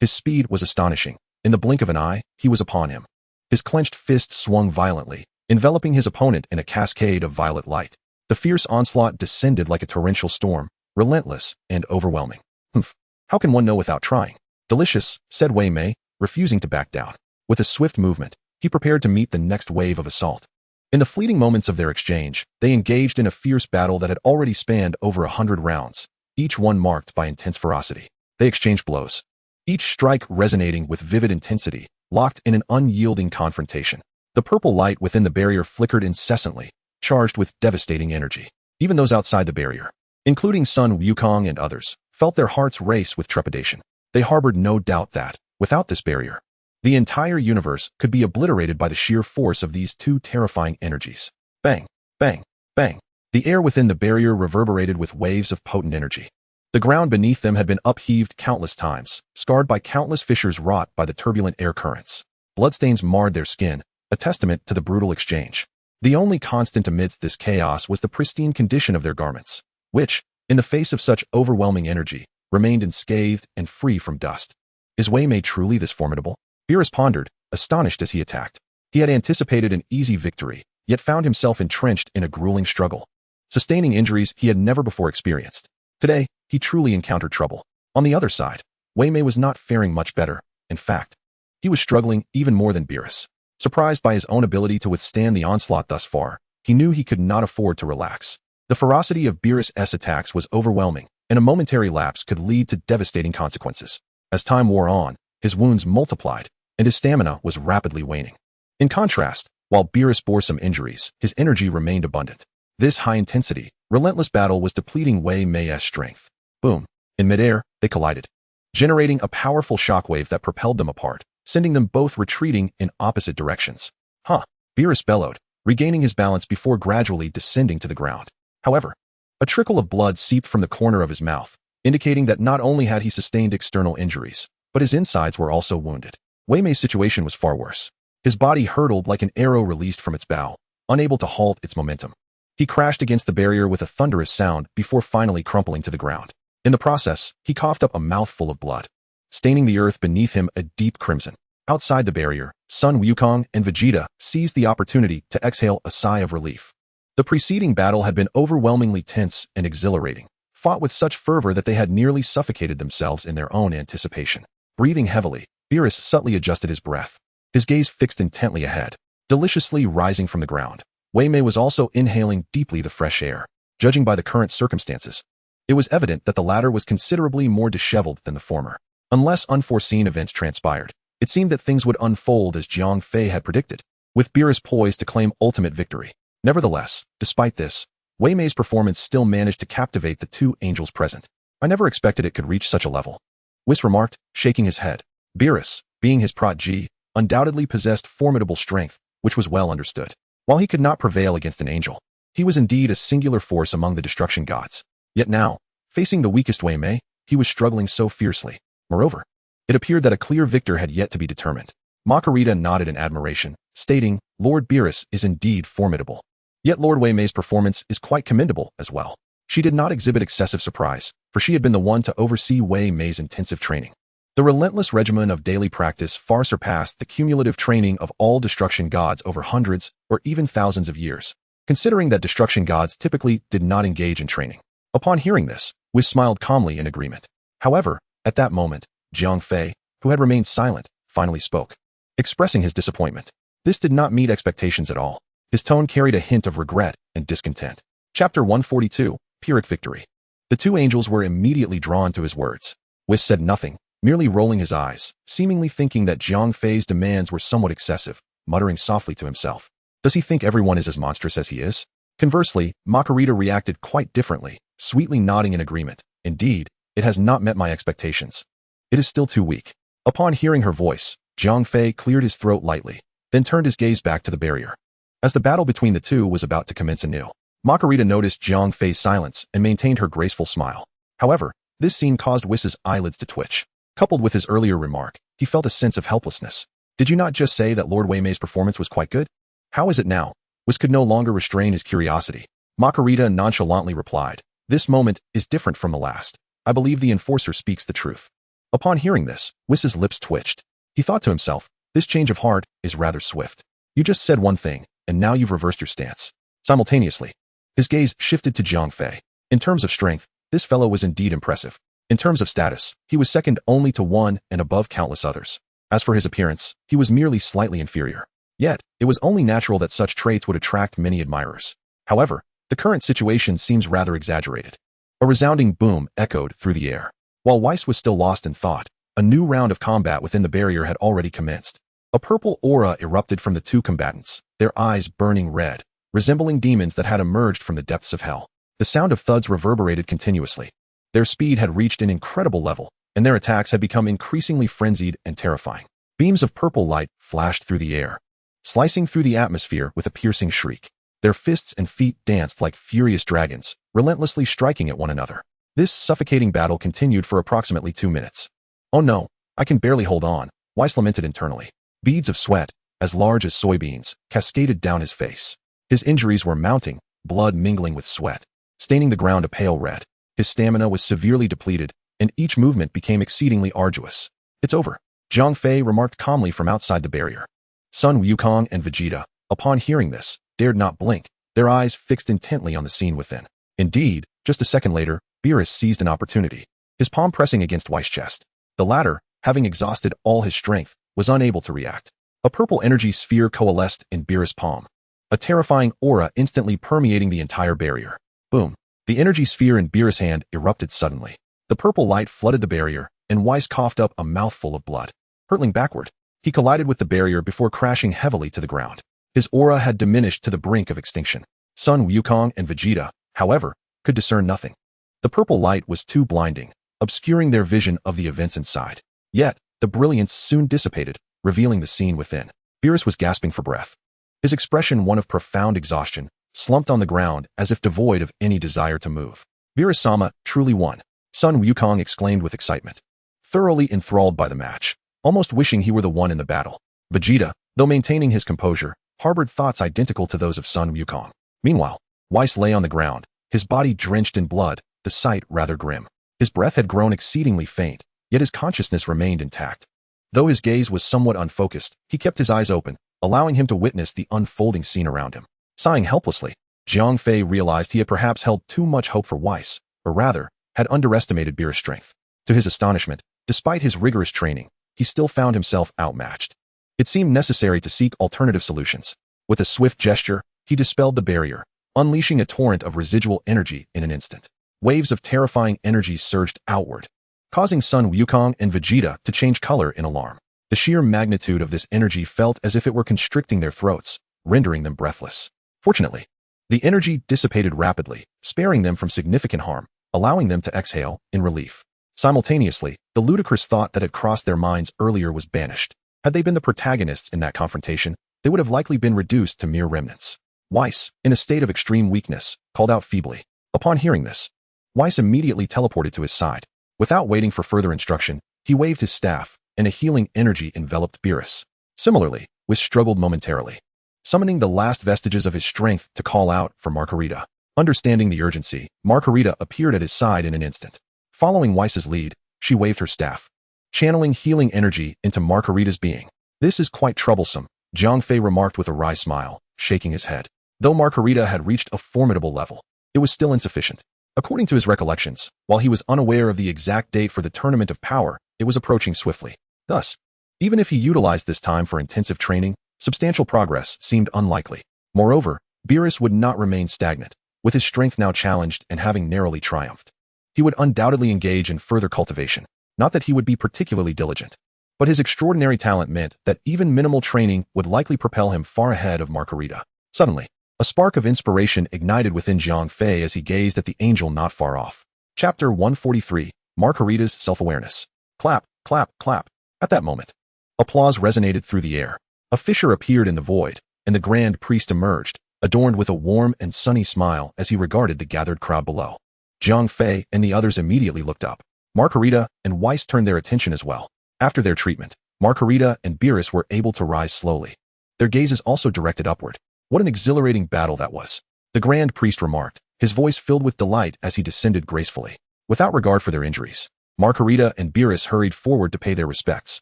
Speaker 1: His speed was astonishing. In the blink of an eye, he was upon him. His clenched fist swung violently, enveloping his opponent in a cascade of violet light. The fierce onslaught descended like a torrential storm, relentless and overwhelming. "Humph! How can one know without trying?" "Delicious," said Wei Mei, refusing to back down. With a swift movement, he prepared to meet the next wave of assault. In the fleeting moments of their exchange, they engaged in a fierce battle that had already spanned over 100 rounds, each one marked by intense ferocity. They exchanged blows, each strike resonating with vivid intensity, locked in an unyielding confrontation. The purple light within the barrier flickered incessantly, charged with devastating energy. Even those outside the barrier, including Sun Wukong and others, felt their hearts race with trepidation. They harbored no doubt that, without this barrier, the entire universe could be obliterated by the sheer force of these two terrifying energies. Bang, bang, bang. The air within the barrier reverberated with waves of potent energy. The ground beneath them had been upheaved countless times, scarred by countless fissures wrought by the turbulent air currents. Bloodstains marred their skin, a testament to the brutal exchange. The only constant amidst this chaos was the pristine condition of their garments, which, in the face of such overwhelming energy, remained unscathed and free from dust. Is Wei Mei truly this formidable? Beerus pondered, astonished as he attacked. He had anticipated an easy victory, yet found himself entrenched in a grueling struggle, sustaining injuries he had never before experienced. Today, he truly encountered trouble. On the other side, Wei Mei was not faring much better. In fact, he was struggling even more than Beerus. Surprised by his own ability to withstand the onslaught thus far, he knew he could not afford to relax. The ferocity of Beerus' attacks was overwhelming, and a momentary lapse could lead to devastating consequences. As time wore on, his wounds multiplied, and his stamina was rapidly waning. In contrast, while Beerus bore some injuries, his energy remained abundant. This high-intensity, relentless battle was depleting Wei Mei's strength. Boom! In midair, they collided, generating a powerful shockwave that propelled them apart, sending them both retreating in opposite directions. Huh! Beerus bellowed, regaining his balance before gradually descending to the ground. However, a trickle of blood seeped from the corner of his mouth, indicating that not only had he sustained external injuries, but his insides were also wounded. Wei Mei's situation was far worse. His body hurtled like an arrow released from its bow, unable to halt its momentum. He crashed against the barrier with a thunderous sound before finally crumpling to the ground. In the process, he coughed up a mouthful of blood, staining the earth beneath him a deep crimson. Outside the barrier, Sun Wukong and Vegeta seized the opportunity to exhale a sigh of relief. The preceding battle had been overwhelmingly tense and exhilarating, fought with such fervor that they had nearly suffocated themselves in their own anticipation. Breathing heavily, Beerus subtly adjusted his breath, his gaze fixed intently ahead, deliciously rising from the ground. Wei Mei was also inhaling deeply the fresh air. Judging by the current circumstances, it was evident that the latter was considerably more disheveled than the former. Unless unforeseen events transpired, it seemed that things would unfold as Jiang Fei had predicted, with Beerus poised to claim ultimate victory. Nevertheless, despite this, Wei Mei's performance still managed to captivate the two angels present. I never expected it could reach such a level, Whis remarked, shaking his head. Beerus, being his protege, undoubtedly possessed formidable strength, which was well understood. While he could not prevail against an angel, he was indeed a singular force among the destruction gods. Yet now, facing the weakest Wei Mei, he was struggling so fiercely. Moreover, it appeared that a clear victor had yet to be determined. Makarita nodded in admiration, stating, Lord Beerus is indeed formidable. Yet Lord Wei Mei's performance is quite commendable as well. She did not exhibit excessive surprise, for she had been the one to oversee Wei Mei's intensive training. The relentless regimen of daily practice far surpassed the cumulative training of all destruction gods over hundreds or even thousands of years, considering that destruction gods typically did not engage in training. Upon hearing this, Whis smiled calmly in agreement. However, at that moment, Jiang Fei, who had remained silent, finally spoke, expressing his disappointment. This did not meet expectations at all. His tone carried a hint of regret and discontent. Chapter 142, Pyrrhic Victory. The two angels were immediately drawn to his words. Whis said nothing, merely rolling his eyes, seemingly thinking that Jiang Fei's demands were somewhat excessive, muttering softly to himself. Does he think everyone is as monstrous as he is? Conversely, Makarita reacted quite differently, sweetly nodding in agreement. Indeed, it has not met my expectations. It is still too weak. Upon hearing her voice, Jiang Fei cleared his throat lightly, then turned his gaze back to the barrier. As the battle between the two was about to commence anew, Makarita noticed Jiang Fei's silence and maintained her graceful smile. However, this scene caused Whis' eyelids to twitch. Coupled with his earlier remark, he felt a sense of helplessness. Did you not just say that Lord Wei Mei's performance was quite good? How is it now? Whis could no longer restrain his curiosity. Makarita nonchalantly replied, This moment is different from the last. I believe the enforcer speaks the truth. Upon hearing this, Whis' lips twitched. He thought to himself, this change of heart is rather swift. You just said one thing, and now you've reversed your stance. Simultaneously, his gaze shifted to Jiang Fei. In terms of strength, this fellow was indeed impressive. In terms of status, he was second only to one and above countless others. As for his appearance, he was merely slightly inferior. Yet, it was only natural that such traits would attract many admirers. However, the current situation seems rather exaggerated. A resounding boom echoed through the air. While Whis was still lost in thought, a new round of combat within the barrier had already commenced. A purple aura erupted from the two combatants, their eyes burning red, resembling demons that had emerged from the depths of hell. The sound of thuds reverberated continuously. Their speed had reached an incredible level, and their attacks had become increasingly frenzied and terrifying. Beams of purple light flashed through the air, slicing through the atmosphere with a piercing shriek. Their fists and feet danced like furious dragons, relentlessly striking at one another. This suffocating battle continued for approximately 2 minutes. Oh no, I can barely hold on, Whis lamented internally. Beads of sweat, as large as soybeans, cascaded down his face. His injuries were mounting, blood mingling with sweat, staining the ground a pale red. His stamina was severely depleted, and each movement became exceedingly arduous. It's over, Jiang Fei remarked calmly from outside the barrier. Sun Wukong and Vegeta, upon hearing this, dared not blink, their eyes fixed intently on the scene within. Indeed, just a second later, Beerus seized an opportunity, his palm pressing against Whis' chest. The latter, having exhausted all his strength, was unable to react. A purple energy sphere coalesced in Beerus' palm, a terrifying aura instantly permeating the entire barrier. Boom. The energy sphere in Beerus' hand erupted suddenly. The purple light flooded the barrier, and Weiss coughed up a mouthful of blood. Hurtling backward, he collided with the barrier before crashing heavily to the ground. His aura had diminished to the brink of extinction. Sun Wukong and Vegeta, however, could discern nothing. The purple light was too blinding, obscuring their vision of the events inside. Yet, the brilliance soon dissipated, revealing the scene within. Beerus was gasping for breath. His expression one of profound exhaustion, slumped on the ground as if devoid of any desire to move. Beerus-sama truly won, Sun Wukong exclaimed with excitement. Thoroughly enthralled by the match, almost wishing he were the one in the battle. Vegeta, though maintaining his composure, harbored thoughts identical to those of Sun Wukong. Meanwhile, Weiss lay on the ground, his body drenched in blood, the sight rather grim. His breath had grown exceedingly faint, yet his consciousness remained intact. Though his gaze was somewhat unfocused, he kept his eyes open, allowing him to witness the unfolding scene around him. Sighing helplessly, Jiang Fei realized he had perhaps held too much hope for Weiss, or rather, had underestimated Beerus' strength. To his astonishment, despite his rigorous training, he still found himself outmatched. It seemed necessary to seek alternative solutions. With a swift gesture, he dispelled the barrier, unleashing a torrent of residual energy in an instant. Waves of terrifying energy surged outward, causing Sun Wukong and Vegeta to change color in alarm. The sheer magnitude of this energy felt as if it were constricting their throats, rendering them breathless. Fortunately, the energy dissipated rapidly, sparing them from significant harm, allowing them to exhale in relief. Simultaneously, the ludicrous thought that had crossed their minds earlier was banished. Had they been the protagonists in that confrontation, they would have likely been reduced to mere remnants. Weiss, in a state of extreme weakness, called out feebly. Upon hearing this, Weiss immediately teleported to his side. Without waiting for further instruction, he waved his staff, and a healing energy enveloped Beerus. Similarly, Weiss struggled momentarily, summoning the last vestiges of his strength to call out for Margarita. Understanding the urgency, Margarita appeared at his side in an instant. Following Weiss's lead, she waved her staff, channeling healing energy into Margarita's being. This is quite troublesome, Jiang Fei remarked with a wry smile, shaking his head. Though Margarita had reached a formidable level, it was still insufficient. According to his recollections, while he was unaware of the exact date for the Tournament of Power, it was approaching swiftly. Thus, even if he utilized this time for intensive training, substantial progress seemed unlikely. Moreover, Beerus would not remain stagnant, with his strength now challenged and having narrowly triumphed. He would undoubtedly engage in further cultivation. Not that he would be particularly diligent, but his extraordinary talent meant that even minimal training would likely propel him far ahead of Margarita. Suddenly, a spark of inspiration ignited within Jiang Fei as he gazed at the angel not far off. Chapter 143, Margarita's Self-Awareness. Clap, clap, clap. At that moment, applause resonated through the air. A fissure appeared in the void, and the Grand Priest emerged, adorned with a warm and sunny smile as he regarded the gathered crowd below. Jiang Fei and the others immediately looked up. Margarita and Weiss turned their attention as well. After their treatment, Margarita and Beerus were able to rise slowly. Their gazes also directed upward. What an exhilarating battle that was, the Grand Priest remarked, his voice filled with delight as he descended gracefully. Without regard for their injuries, Margarita and Beerus hurried forward to pay their respects,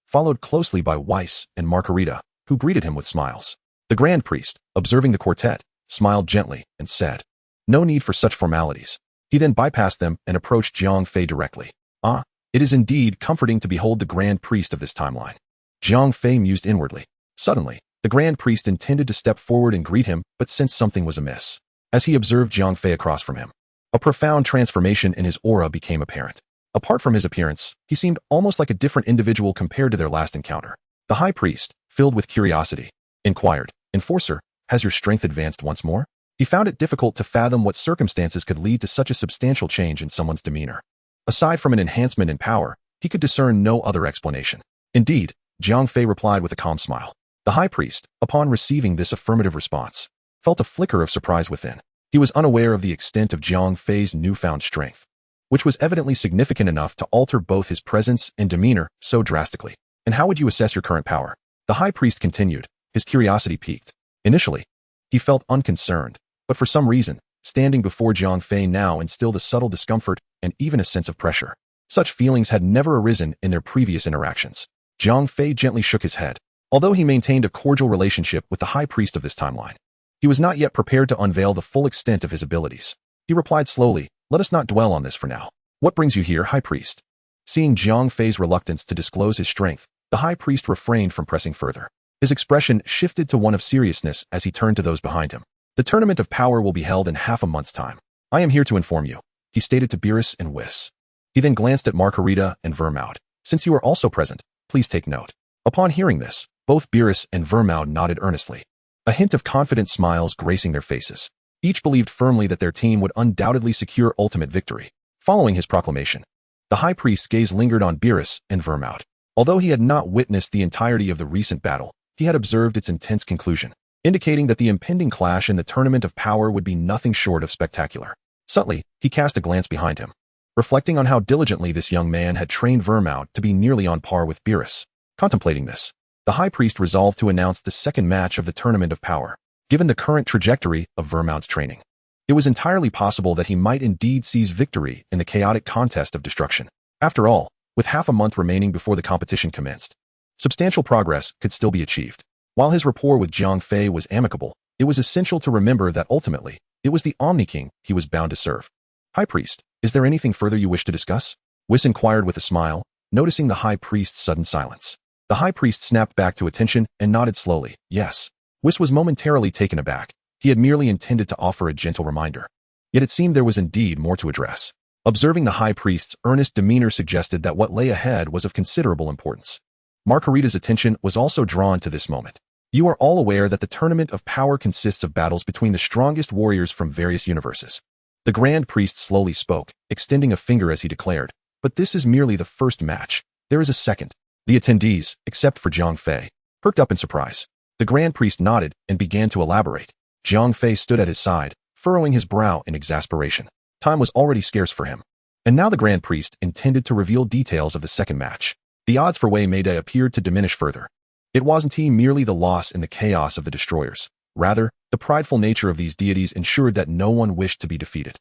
Speaker 1: followed closely by Weiss and Margarita, who greeted him with smiles. The Grand Priest, observing the quartet, smiled gently and said, "No need for such formalities." He then bypassed them and approached Jiang Fei directly. "Ah, it is indeed comforting to behold the Grand Priest of this timeline." Jiang Fei mused inwardly. Suddenly, the Grand Priest intended to step forward and greet him, but sensed something was amiss. As he observed Jiang Fei across from him, a profound transformation in his aura became apparent. Apart from his appearance, he seemed almost like a different individual compared to their last encounter. The High Priest, filled with curiosity, inquired, "Enforcer, has your strength advanced once more?" He found it difficult to fathom what circumstances could lead to such a substantial change in someone's demeanor. Aside from an enhancement in power, he could discern no other explanation. Indeed, Jiang Fei replied with a calm smile. The High Priest, upon receiving this affirmative response, felt a flicker of surprise within. He was unaware of the extent of Jiang Fei's newfound strength, which was evidently significant enough to alter both his presence and demeanor so drastically. "And how would you assess your current power?" The High Priest continued, his curiosity piqued. Initially, he felt unconcerned, but for some reason, standing before Jiang Fei now instilled a subtle discomfort and even a sense of pressure. Such feelings had never arisen in their previous interactions. Jiang Fei gently shook his head. Although he maintained a cordial relationship with the High Priest of this timeline, he was not yet prepared to unveil the full extent of his abilities. He replied slowly, "Let us not dwell on this for now. What brings you here, High Priest?" Seeing Jiang Fei's reluctance to disclose his strength, the High Priest refrained from pressing further. His expression shifted to one of seriousness as he turned to those behind him. "The Tournament of Power will be held in half a month's time. I am here to inform you, he stated to Beerus and Whis. He then glanced at Margarita and Vermouth. Since you are also present, please take note. Upon hearing this, both Beerus and Vermouth nodded earnestly, a hint of confident smiles gracing their faces. Each believed firmly that their team would undoubtedly secure ultimate victory. Following his proclamation, the High Priest's gaze lingered on Beerus and Vermouth. Although he had not witnessed the entirety of the recent battle, he had observed its intense conclusion, indicating that the impending clash in the Tournament of Power would be nothing short of spectacular. Subtly, he cast a glance behind him, reflecting on how diligently this young man had trained Vermouth to be nearly on par with Beerus. Contemplating this, the High Priest resolved to announce the second match of the Tournament of Power. Given the current trajectory of Vermouth's training, it was entirely possible that he might indeed seize victory in the chaotic contest of destruction. After all, with half a month remaining before the competition commenced, substantial progress could still be achieved. While his rapport with Jiang Fei was amicable, it was essential to remember that ultimately, it was the Omni King he was bound to serve. High Priest, is there anything further you wish to discuss? Whis inquired with a smile, noticing the High Priest's sudden silence. The High Priest snapped back to attention and nodded slowly. Yes. Whis was momentarily taken aback. He had merely intended to offer a gentle reminder. Yet it seemed there was indeed more to address. Observing the High Priest's earnest demeanor suggested that what lay ahead was of considerable importance. Margarita's attention was also drawn to this moment. You are all aware that the Tournament of Power consists of battles between the strongest warriors from various universes. The Grand Priest slowly spoke, extending a finger as he declared, but this is merely the first match. There is a second. The attendees, except for Jiang Fei, perked up in surprise. The Grand Priest nodded and began to elaborate. Jiang Fei stood at his side, furrowing his brow in exasperation. Time was already scarce for him. And now the Grand Priest intended to reveal details of the second match. The odds for Wei Meidai appeared to diminish further. It wasn't merely the loss in the chaos of the destroyers. Rather, the prideful nature of these deities ensured that no one wished to be defeated.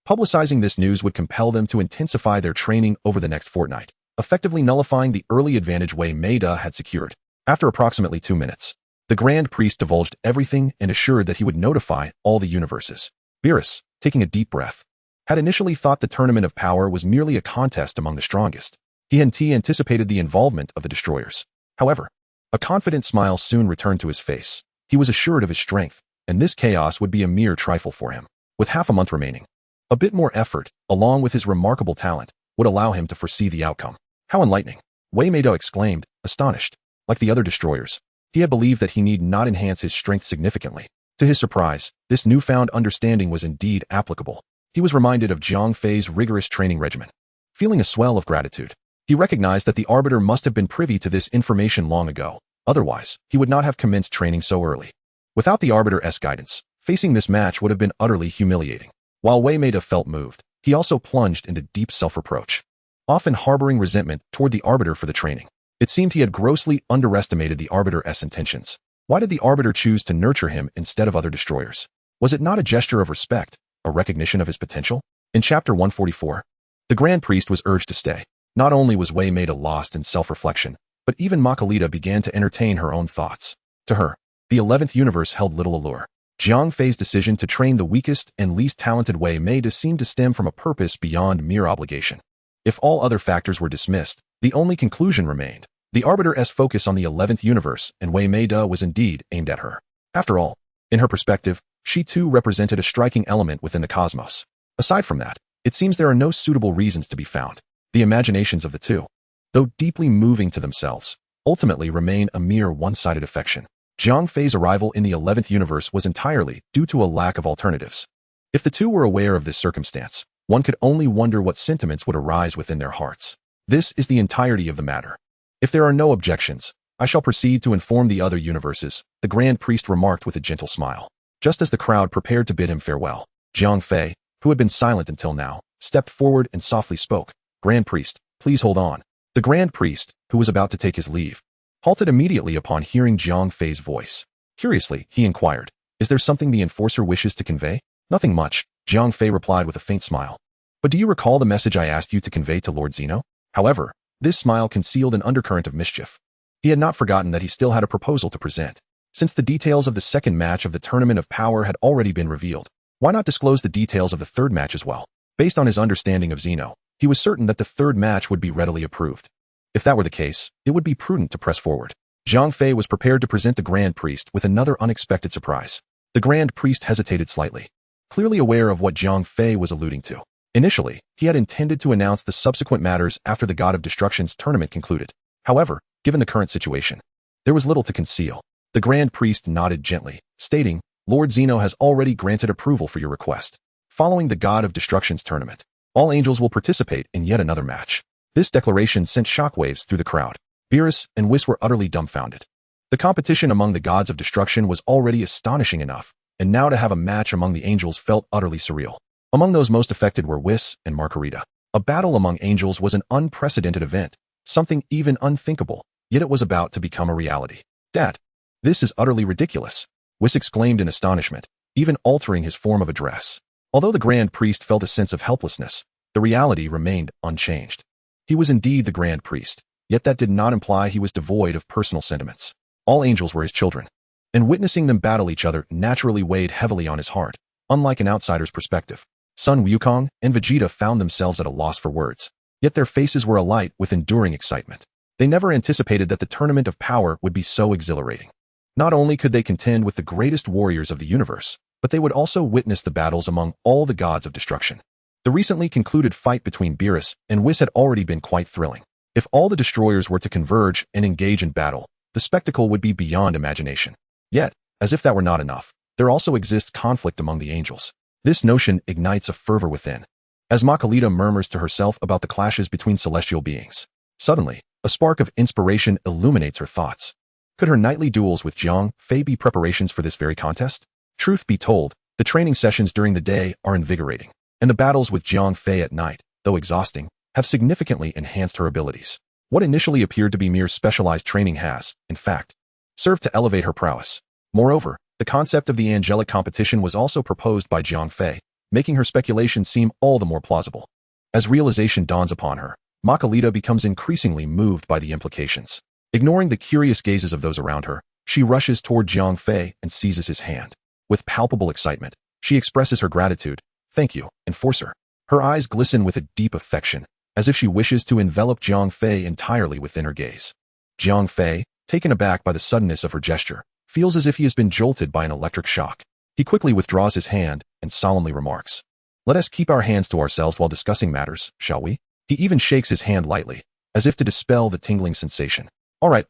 Speaker 1: Publicizing this news would compel them to intensify their training over the next fortnight, effectively nullifying the early advantage Wei Meidai had secured. After approximately 2 minutes, the Grand Priest divulged everything and assured that he would notify all the universes. Beerus, taking a deep breath, had initially thought the Tournament of Power was merely a contest among the strongest. He had anticipated the involvement of the destroyers. However, a confident smile soon returned to his face. He was assured of his strength, and this chaos would be a mere trifle for him. With half a month remaining, a bit more effort, along with his remarkable talent, would allow him to foresee the outcome. How enlightening! Wei Meidai exclaimed, astonished. Like the other destroyers, he had believed that he need not enhance his strength significantly. To his surprise, this newfound understanding was indeed applicable. He was reminded of Jiang Fei's rigorous training regimen. Feeling a swell of gratitude, he recognized that the Arbiter must have been privy to this information long ago. Otherwise, he would not have commenced training so early. Without the Arbiter's guidance, facing this match would have been utterly humiliating. While Wei Meidai felt moved, he also plunged into deep self-reproach, often harboring resentment toward the Arbiter for the training. It seemed he had grossly underestimated the Arbiter's intentions. Why did the Arbiter choose to nurture him instead of other destroyers? Was it not a gesture of respect, a recognition of his potential? In Chapter 144, the Grand Priest was urged to stay. Not only was Wei Meidai lost in self-reflection, but even Margarita began to entertain her own thoughts. To her, the 11th universe held little allure. Jiang Fei's decision to train the weakest and least talented Wei Meidai seemed to stem from a purpose beyond mere obligation. If all other factors were dismissed, the only conclusion remained. The Arbiter's focus on the 11th universe and Wei Meidai was indeed aimed at her. After all, in her perspective, she too represented a striking element within the cosmos. Aside from that, it seems there are no suitable reasons to be found. The imaginations of the two, though deeply moving to themselves, ultimately remain a mere one-sided affection. Jiang Fei's arrival in the 11th universe was entirely due to a lack of alternatives. If the two were aware of this circumstance, one could only wonder what sentiments would arise within their hearts. This is the entirety of the matter. If there are no objections, I shall proceed to inform the other universes, the Grand Priest remarked with a gentle smile. Just as the crowd prepared to bid him farewell, Jiang Fei, who had been silent until now, stepped forward and softly spoke. Grand Priest, please hold on. The Grand Priest, who was about to take his leave, halted immediately upon hearing Jiang Fei's voice. Curiously, he inquired, is there something the enforcer wishes to convey? Nothing much, Jiang Fei replied with a faint smile. But do you recall the message I asked you to convey to Lord Zeno? However, this smile concealed an undercurrent of mischief. He had not forgotten that he still had a proposal to present. Since the details of the second match of the Tournament of Power had already been revealed, why not disclose the details of the third match as well? Based on his understanding of Zeno, he was certain that the third match would be readily approved. If that were the case, it would be prudent to press forward. Jiang Fei was prepared to present the Grand Priest with another unexpected surprise. The Grand Priest hesitated slightly. clearly aware of what Jiang Fei was alluding to. Initially, he had intended to announce the subsequent matters after the God of Destruction's tournament concluded. However, given the current situation, there was little to conceal. The Grand Priest nodded gently, stating, Lord Zeno has already granted approval for your request. Following the God of Destruction's tournament, all angels will participate in yet another match. This declaration sent shockwaves through the crowd. Beerus and Whis were utterly dumbfounded. The competition among the gods of destruction was already astonishing enough, and now to have a match among the angels felt utterly surreal. Among those most affected were Whis and Margarita. A battle among angels was an unprecedented event, something even unthinkable, yet it was about to become a reality. Dad, this is utterly ridiculous, Whis exclaimed in astonishment, even altering his form of address. Although the Grand Priest felt a sense of helplessness, the reality remained unchanged. He was indeed the Grand Priest, yet that did not imply he was devoid of personal sentiments. All angels were his children, and witnessing them battle each other naturally weighed heavily on his heart, unlike an outsider's perspective. Sun Wukong and Vegeta found themselves at a loss for words, yet their faces were alight with enduring excitement. They never anticipated that the tournament of power would be so exhilarating. Not only could they contend with the greatest warriors of the universe, but they would also witness the battles among all the gods of destruction. The recently concluded fight between Beerus and Whis had already been quite thrilling. If all the destroyers were to converge and engage in battle, the spectacle would be beyond imagination. Yet, as if that were not enough, there also exists conflict among the angels. This notion ignites a fervor within. As Makalita murmurs to herself about the clashes between celestial beings, suddenly, a spark of inspiration illuminates her thoughts. Could her nightly duels with Jiang Fei be preparations for this very contest? Truth be told, the training sessions during the day are invigorating, and the battles with Jiang Fei at night, though exhausting, have significantly enhanced her abilities. What initially appeared to be mere specialized training has, in fact, served to elevate her prowess. Moreover, the concept of the angelic competition was also proposed by Jiang Fei, making her speculation seem all the more plausible. As realization dawns upon her, Makalita becomes increasingly moved by the implications. Ignoring the curious gazes of those around her, she rushes toward Jiang Fei and seizes his hand. With palpable excitement, she expresses her gratitude. Thank you, Enforcer. Her eyes glisten with a deep affection, as if she wishes to envelop Jiang Fei entirely within her gaze. Jiang Fei, taken aback by the suddenness of her gesture, feels as if he has been jolted by an electric shock. He quickly withdraws his hand and solemnly remarks, Let us keep our hands to ourselves while discussing matters, shall we? He even shakes his hand lightly, as if to dispel the tingling sensation. All right.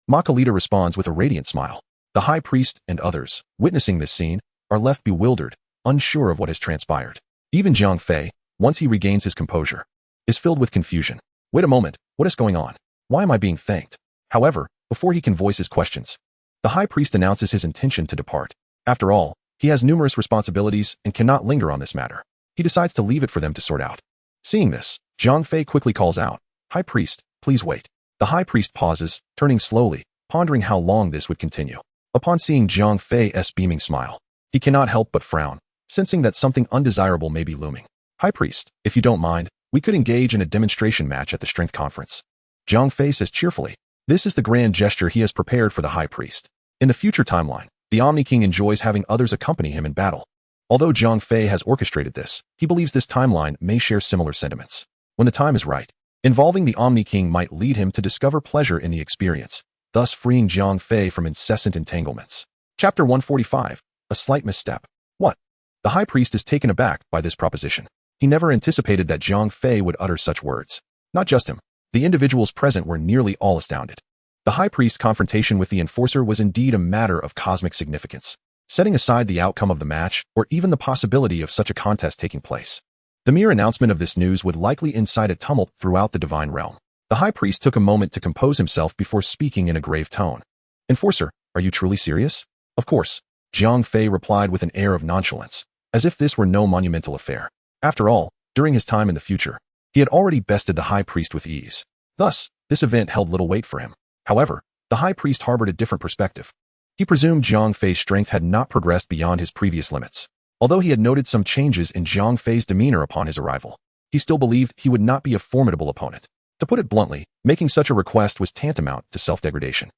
Speaker 1: Makalita responds with a radiant smile. The High Priest and others, witnessing this scene, are left bewildered, unsure of what has transpired. Even Jiang Fei, once he regains his composure, is filled with confusion. Wait a moment, what is going on? Why am I being thanked? However, before he can voice his questions, the High Priest announces his intention to depart. After all, he has numerous responsibilities and cannot linger on this matter. He decides to leave it for them to sort out. Seeing this, Jiang Fei quickly calls out, High Priest, please wait. The High Priest pauses, turning slowly, pondering how long this would continue. Upon seeing Jiang Fei's beaming smile, he cannot help but frown, sensing that something undesirable may be looming. High Priest, if you don't mind, we could engage in a demonstration match at the Strength Conference. Jiang Fei says cheerfully. This is the grand gesture he has prepared for the High Priest. In the future timeline, the Omni King enjoys having others accompany him in battle. Although Jiang Fei has orchestrated this, he believes this timeline may share similar sentiments. When the time is right, involving the Omni King might lead him to discover pleasure in the experience, thus freeing Jiang Fei from incessant entanglements. Chapter 145, A Slight Misstep. What? The High Priest is taken aback by this proposition. He never anticipated that Jiang Fei would utter such words. Not just him. The individuals present were nearly all astounded. The High Priest's confrontation with the Enforcer was indeed a matter of cosmic significance, setting aside the outcome of the match or even the possibility of such a contest taking place. The mere announcement of this news would likely incite a tumult throughout the divine realm. The High Priest took a moment to compose himself before speaking in a grave tone. Enforcer, are you truly serious? Of course, Jiang Fei replied with an air of nonchalance, as if this were no monumental affair. After all, during his time in the future, he had already bested the High Priest with ease. Thus, this event held little weight for him. However, the High Priest harbored a different perspective. He presumed Jiang Fei's strength had not progressed beyond his previous limits. Although he had noted some changes in Jiang Fei's demeanor upon his arrival, he still believed he would not be a formidable opponent. To put it bluntly, making such a request was tantamount to self-degradation.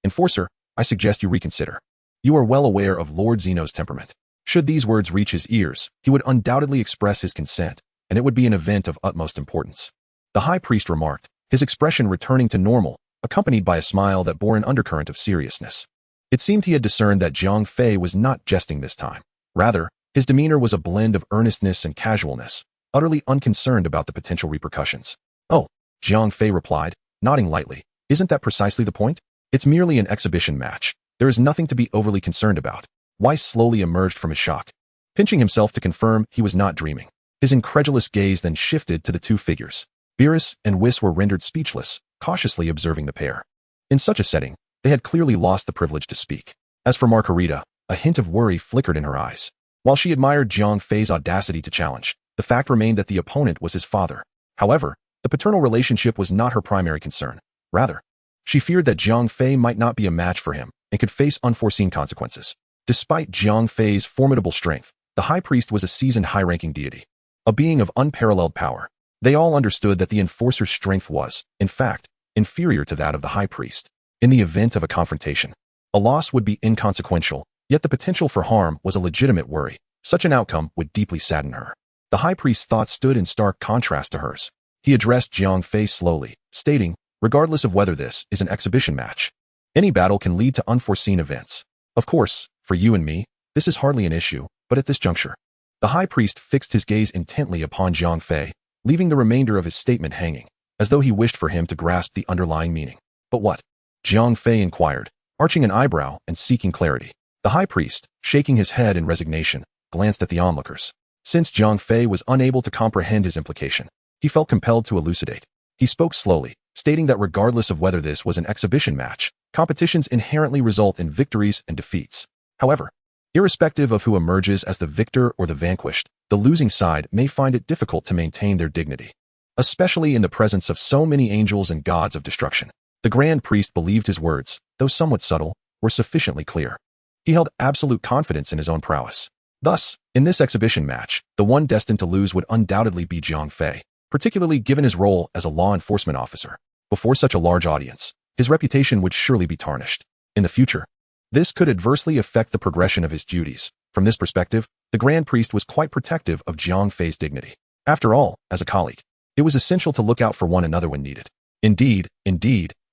Speaker 1: Enforcer, I suggest you reconsider. You are well aware of Lord Zeno's temperament. Should these words reach his ears, he would undoubtedly express his consent, and it would be an event of utmost importance. The High Priest remarked, his expression returning to normal, accompanied by a smile that bore an undercurrent of seriousness. It seemed he had discerned that Jiang Fei was not jesting this time. Rather, His demeanor was a blend of earnestness and casualness, utterly unconcerned about the potential repercussions. "Oh," Jiang Fei replied, nodding lightly. "Isn't that precisely the point? It's merely an exhibition match. There is nothing to be overly concerned about." Weiss slowly emerged from his shock, pinching himself to confirm he was not dreaming. His incredulous gaze then shifted to the two figures. Beerus and Weiss were rendered speechless, cautiously observing the pair. In such a setting, they had clearly lost the privilege to speak. As for Margarita, a hint of worry flickered in her eyes. While she admired Jiang Fei's audacity to challenge, the fact remained that the opponent was his father. However, the paternal relationship was not her primary concern. Rather, she feared that Jiang Fei might not be a match for him and could face unforeseen consequences. Despite Jiang Fei's formidable strength, the high priest was a seasoned high-ranking deity, a being of unparalleled power. They all understood that the enforcer's strength was, in fact, inferior to that of the high priest. In the event of a confrontation, a loss would be inconsequential, yet the potential for harm was a legitimate worry. Such an outcome would deeply sadden her. The high priest's thoughts stood in stark contrast to hers. He addressed Jiang Fei slowly, stating, "Regardless of whether this is an exhibition match, any battle can lead to unforeseen events. Of course, for you and me, this is hardly an issue, but at this juncture." The high priest fixed his gaze intently upon Jiang Fei, leaving the remainder of his statement hanging, as though he wished for him to grasp the underlying meaning. "But what?" Jiang Fei inquired, arching an eyebrow and seeking clarity. The high priest, shaking his head in resignation, glanced at the onlookers. Since Jiang Fei was unable to comprehend his implication, he felt compelled to elucidate. He spoke slowly, stating that regardless of whether this was an exhibition match, competitions inherently result in victories and defeats. However, irrespective of who emerges as the victor or the vanquished, the losing side may find it difficult to maintain their dignity, especially in the presence of so many angels and gods of destruction. The Grand Priest believed his words, though somewhat subtle, were sufficiently clear. He held absolute confidence in his own prowess. Thus, in this exhibition match, the one destined to lose would undoubtedly be Jiang Fei, particularly given his role as a law enforcement officer. Before such a large audience, his reputation would surely be tarnished. In the future, this could adversely affect the progression of his duties. From this perspective, the Grand Priest was quite protective of Jiang Fei's dignity. After all, as a colleague, it was essential to look out for one another when needed. Indeed,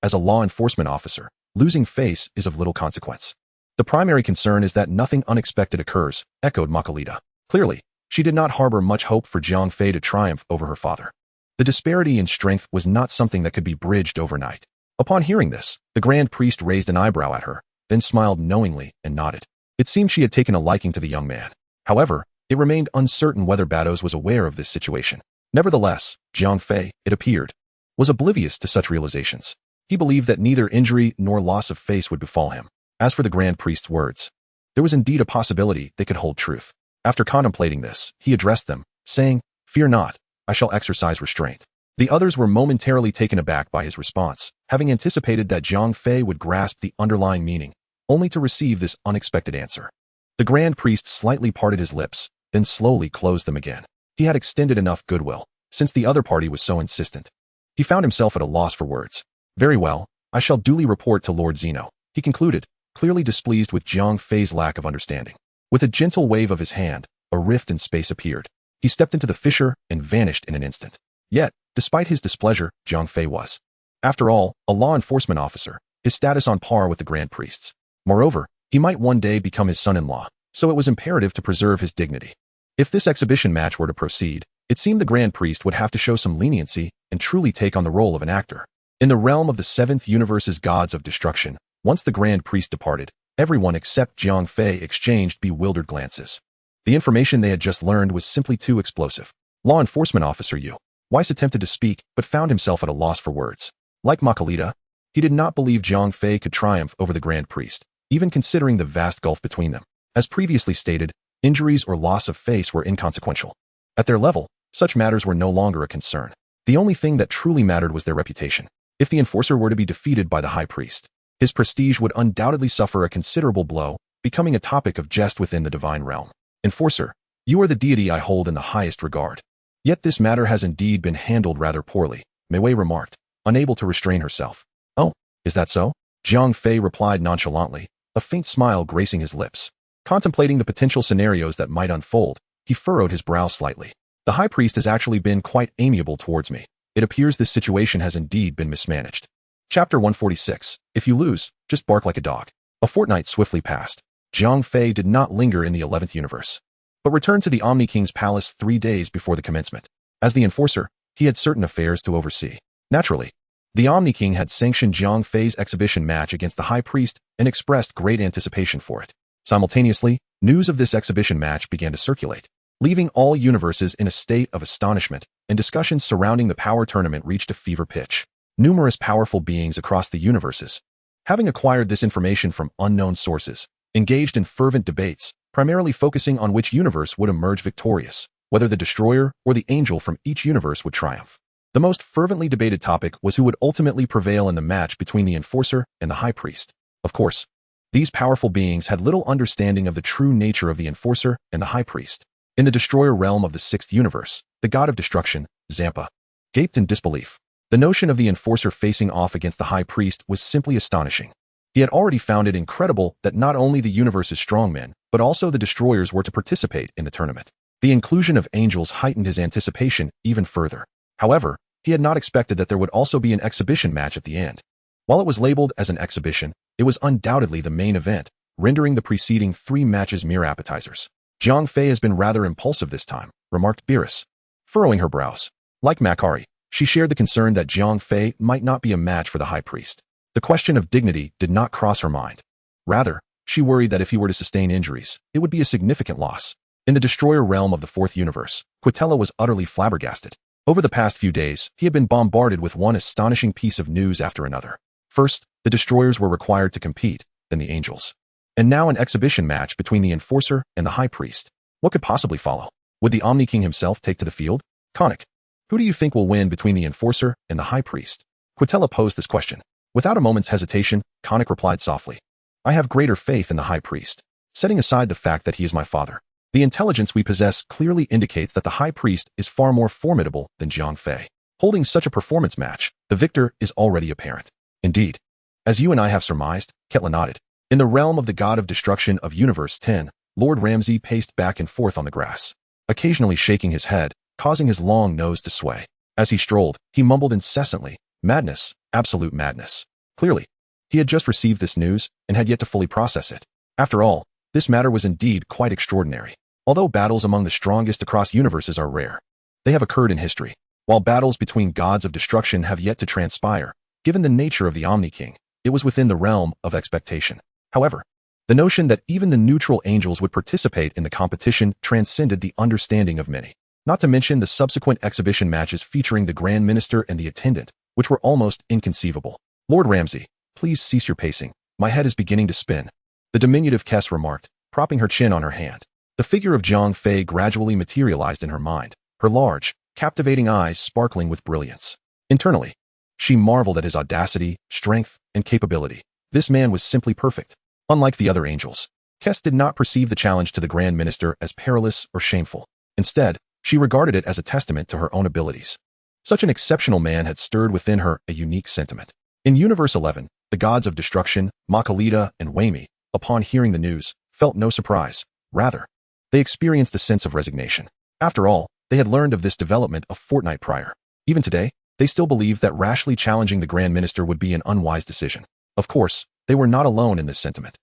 Speaker 1: as a law enforcement officer, losing face is of little consequence. The primary concern is that nothing unexpected occurs, echoed Margarita. Clearly, she did not harbor much hope for Jiang Fei to triumph over her father. The disparity in strength was not something that could be bridged overnight. Upon hearing this, the Grand Priest raised an eyebrow at her, then smiled knowingly and nodded. It seemed she had taken a liking to the young man. However, it remained uncertain whether Beerus was aware of this situation. Nevertheless, Jiang Fei, it appeared, was oblivious to such realizations. He believed that neither injury nor loss of face would befall him. As for the Grand Priest's words, there was indeed a possibility they could hold truth. After contemplating this, he addressed them, saying, "Fear not, I shall exercise restraint." The others were momentarily taken aback by his response, having anticipated that Jiang Fei would grasp the underlying meaning, only to receive this unexpected answer. The Grand Priest slightly parted his lips, then slowly closed them again. He had extended enough goodwill, since the other party was so insistent. He found himself at a loss for words. "Very well, I shall duly report to Lord Zeno," he concluded, clearly displeased with Jiang Fei's lack of understanding. With a gentle wave of his hand, a rift in space appeared. He stepped into the fissure and vanished in an instant. Yet, despite his displeasure, Jiang Fei was, after all, a law enforcement officer, his status on par with the Grand Priest's. Moreover, he might one day become his son-in-law, so it was imperative to preserve his dignity. If this exhibition match were to proceed, it seemed the Grand Priest would have to show some leniency and truly take on the role of an actor. In the realm of the seventh universe's gods of destruction, once the Grand Priest departed, everyone except Jiang Fei exchanged bewildered glances. The information they had just learned was simply too explosive. "Law enforcement officer you." Weiss attempted to speak, but found himself at a loss for words. Like Margarita, he did not believe Jiang Fei could triumph over the Grand Priest, even considering the vast gulf between them. As previously stated, injuries or loss of face were inconsequential. At their level, such matters were no longer a concern. The only thing that truly mattered was their reputation. If the enforcer were to be defeated by the High Priest, his prestige would undoubtedly suffer a considerable blow, becoming a topic of jest within the divine realm. "Enforcer, you are the deity I hold in the highest regard. Yet this matter has indeed been handled rather poorly," Mei remarked, unable to restrain herself. "Oh, is that so?" Jiang Fei replied nonchalantly, a faint smile gracing his lips. Contemplating the potential scenarios that might unfold, he furrowed his brow slightly. "The High Priest has actually been quite amiable towards me. It appears this situation has indeed been mismanaged." Chapter 146. If you lose, just bark like a dog. A fortnight swiftly passed. Jiang Fei did not linger in the 11th universe. but returned to the Omni King's palace 3 days before the commencement. As the enforcer, he had certain affairs to oversee. Naturally, the Omni King had sanctioned Jiang Fei's exhibition match against the High Priest and expressed great anticipation for it. Simultaneously, news of this exhibition match began to circulate, leaving all universes in a state of astonishment, and discussions surrounding the power tournament reached a fever pitch. Numerous powerful beings across the universes, having acquired this information from unknown sources, engaged in fervent debates, primarily focusing on which universe would emerge victorious, whether the destroyer or the angel from each universe would triumph. The most fervently debated topic was who would ultimately prevail in the match between the enforcer and the high priest. Of course, these powerful beings had little understanding of the true nature of the enforcer and the high priest. In the destroyer realm of the 6th universe, the god of destruction, Champa, gaped in disbelief. The notion of the enforcer facing off against the high priest was simply astonishing. He had already found it incredible that not only the universe's strongmen, but also the destroyers were to participate in the tournament. The inclusion of angels heightened his anticipation even further. However, he had not expected that there would also be an exhibition match at the end. While it was labeled as an exhibition, it was undoubtedly the main event, rendering the preceding 3 matches mere appetizers. Jiang Fei has been rather impulsive this time, remarked Beerus, furrowing her brows. Like Makari, she shared the concern that Jiang Fei might not be a match for the high priest. The question of dignity did not cross her mind. Rather, she worried that if he were to sustain injuries, it would be a significant loss. In the destroyer realm of the 4th universe, Quitela was utterly flabbergasted. Over the past few days, he had been bombarded with one astonishing piece of news after another. First, the destroyers were required to compete, then the angels. And now an exhibition match between the enforcer and the high priest. What could possibly follow? Would the Omni King himself take to the field? Conic, who do you think will win between the enforcer and the high priest? Quitela posed this question. Without a moment's hesitation, Conic replied softly. I have greater faith in the high priest, setting aside the fact that he is my father. The intelligence we possess clearly indicates that the high priest is far more formidable than Jiang Fei. Holding such a performance match, the victor is already apparent. Indeed, as you and I have surmised, Quitela nodded. In the realm of the god of destruction of Universe 10, Lord Ramsay paced back and forth on the grass, occasionally shaking his head, causing his long nose to sway. As he strolled, he mumbled incessantly, madness, absolute madness. Clearly, he had just received this news and had yet to fully process it. After all, this matter was indeed quite extraordinary. Although battles among the strongest across universes are rare, they have occurred in history. While battles between gods of destruction have yet to transpire, given the nature of the Omni King, it was within the realm of expectation. However, the notion that even the neutral angels would participate in the competition transcended the understanding of many. Not to mention the subsequent exhibition matches featuring the Grand Minister and the attendant, which were almost inconceivable. Lord Ramsay, please cease your pacing. My head is beginning to spin. The diminutive Kess remarked, propping her chin on her hand. The figure of Jiang Fei gradually materialized in her mind, her large, captivating eyes sparkling with brilliance. Internally, she marveled at his audacity, strength, and capability. This man was simply perfect. Unlike the other angels, Kess did not perceive the challenge to the Grand Minister as perilous or shameful. Instead, she regarded it as a testament to her own abilities. Such an exceptional man had stirred within her a unique sentiment. In Universe 11, the gods of destruction, Makalita and Wami, upon hearing the news, felt no surprise. Rather, they experienced a sense of resignation. After all, they had learned of this development a fortnight prior. Even today, they still believed that rashly challenging the Grand Minister would be an unwise decision. Of course, they were not alone in this sentiment.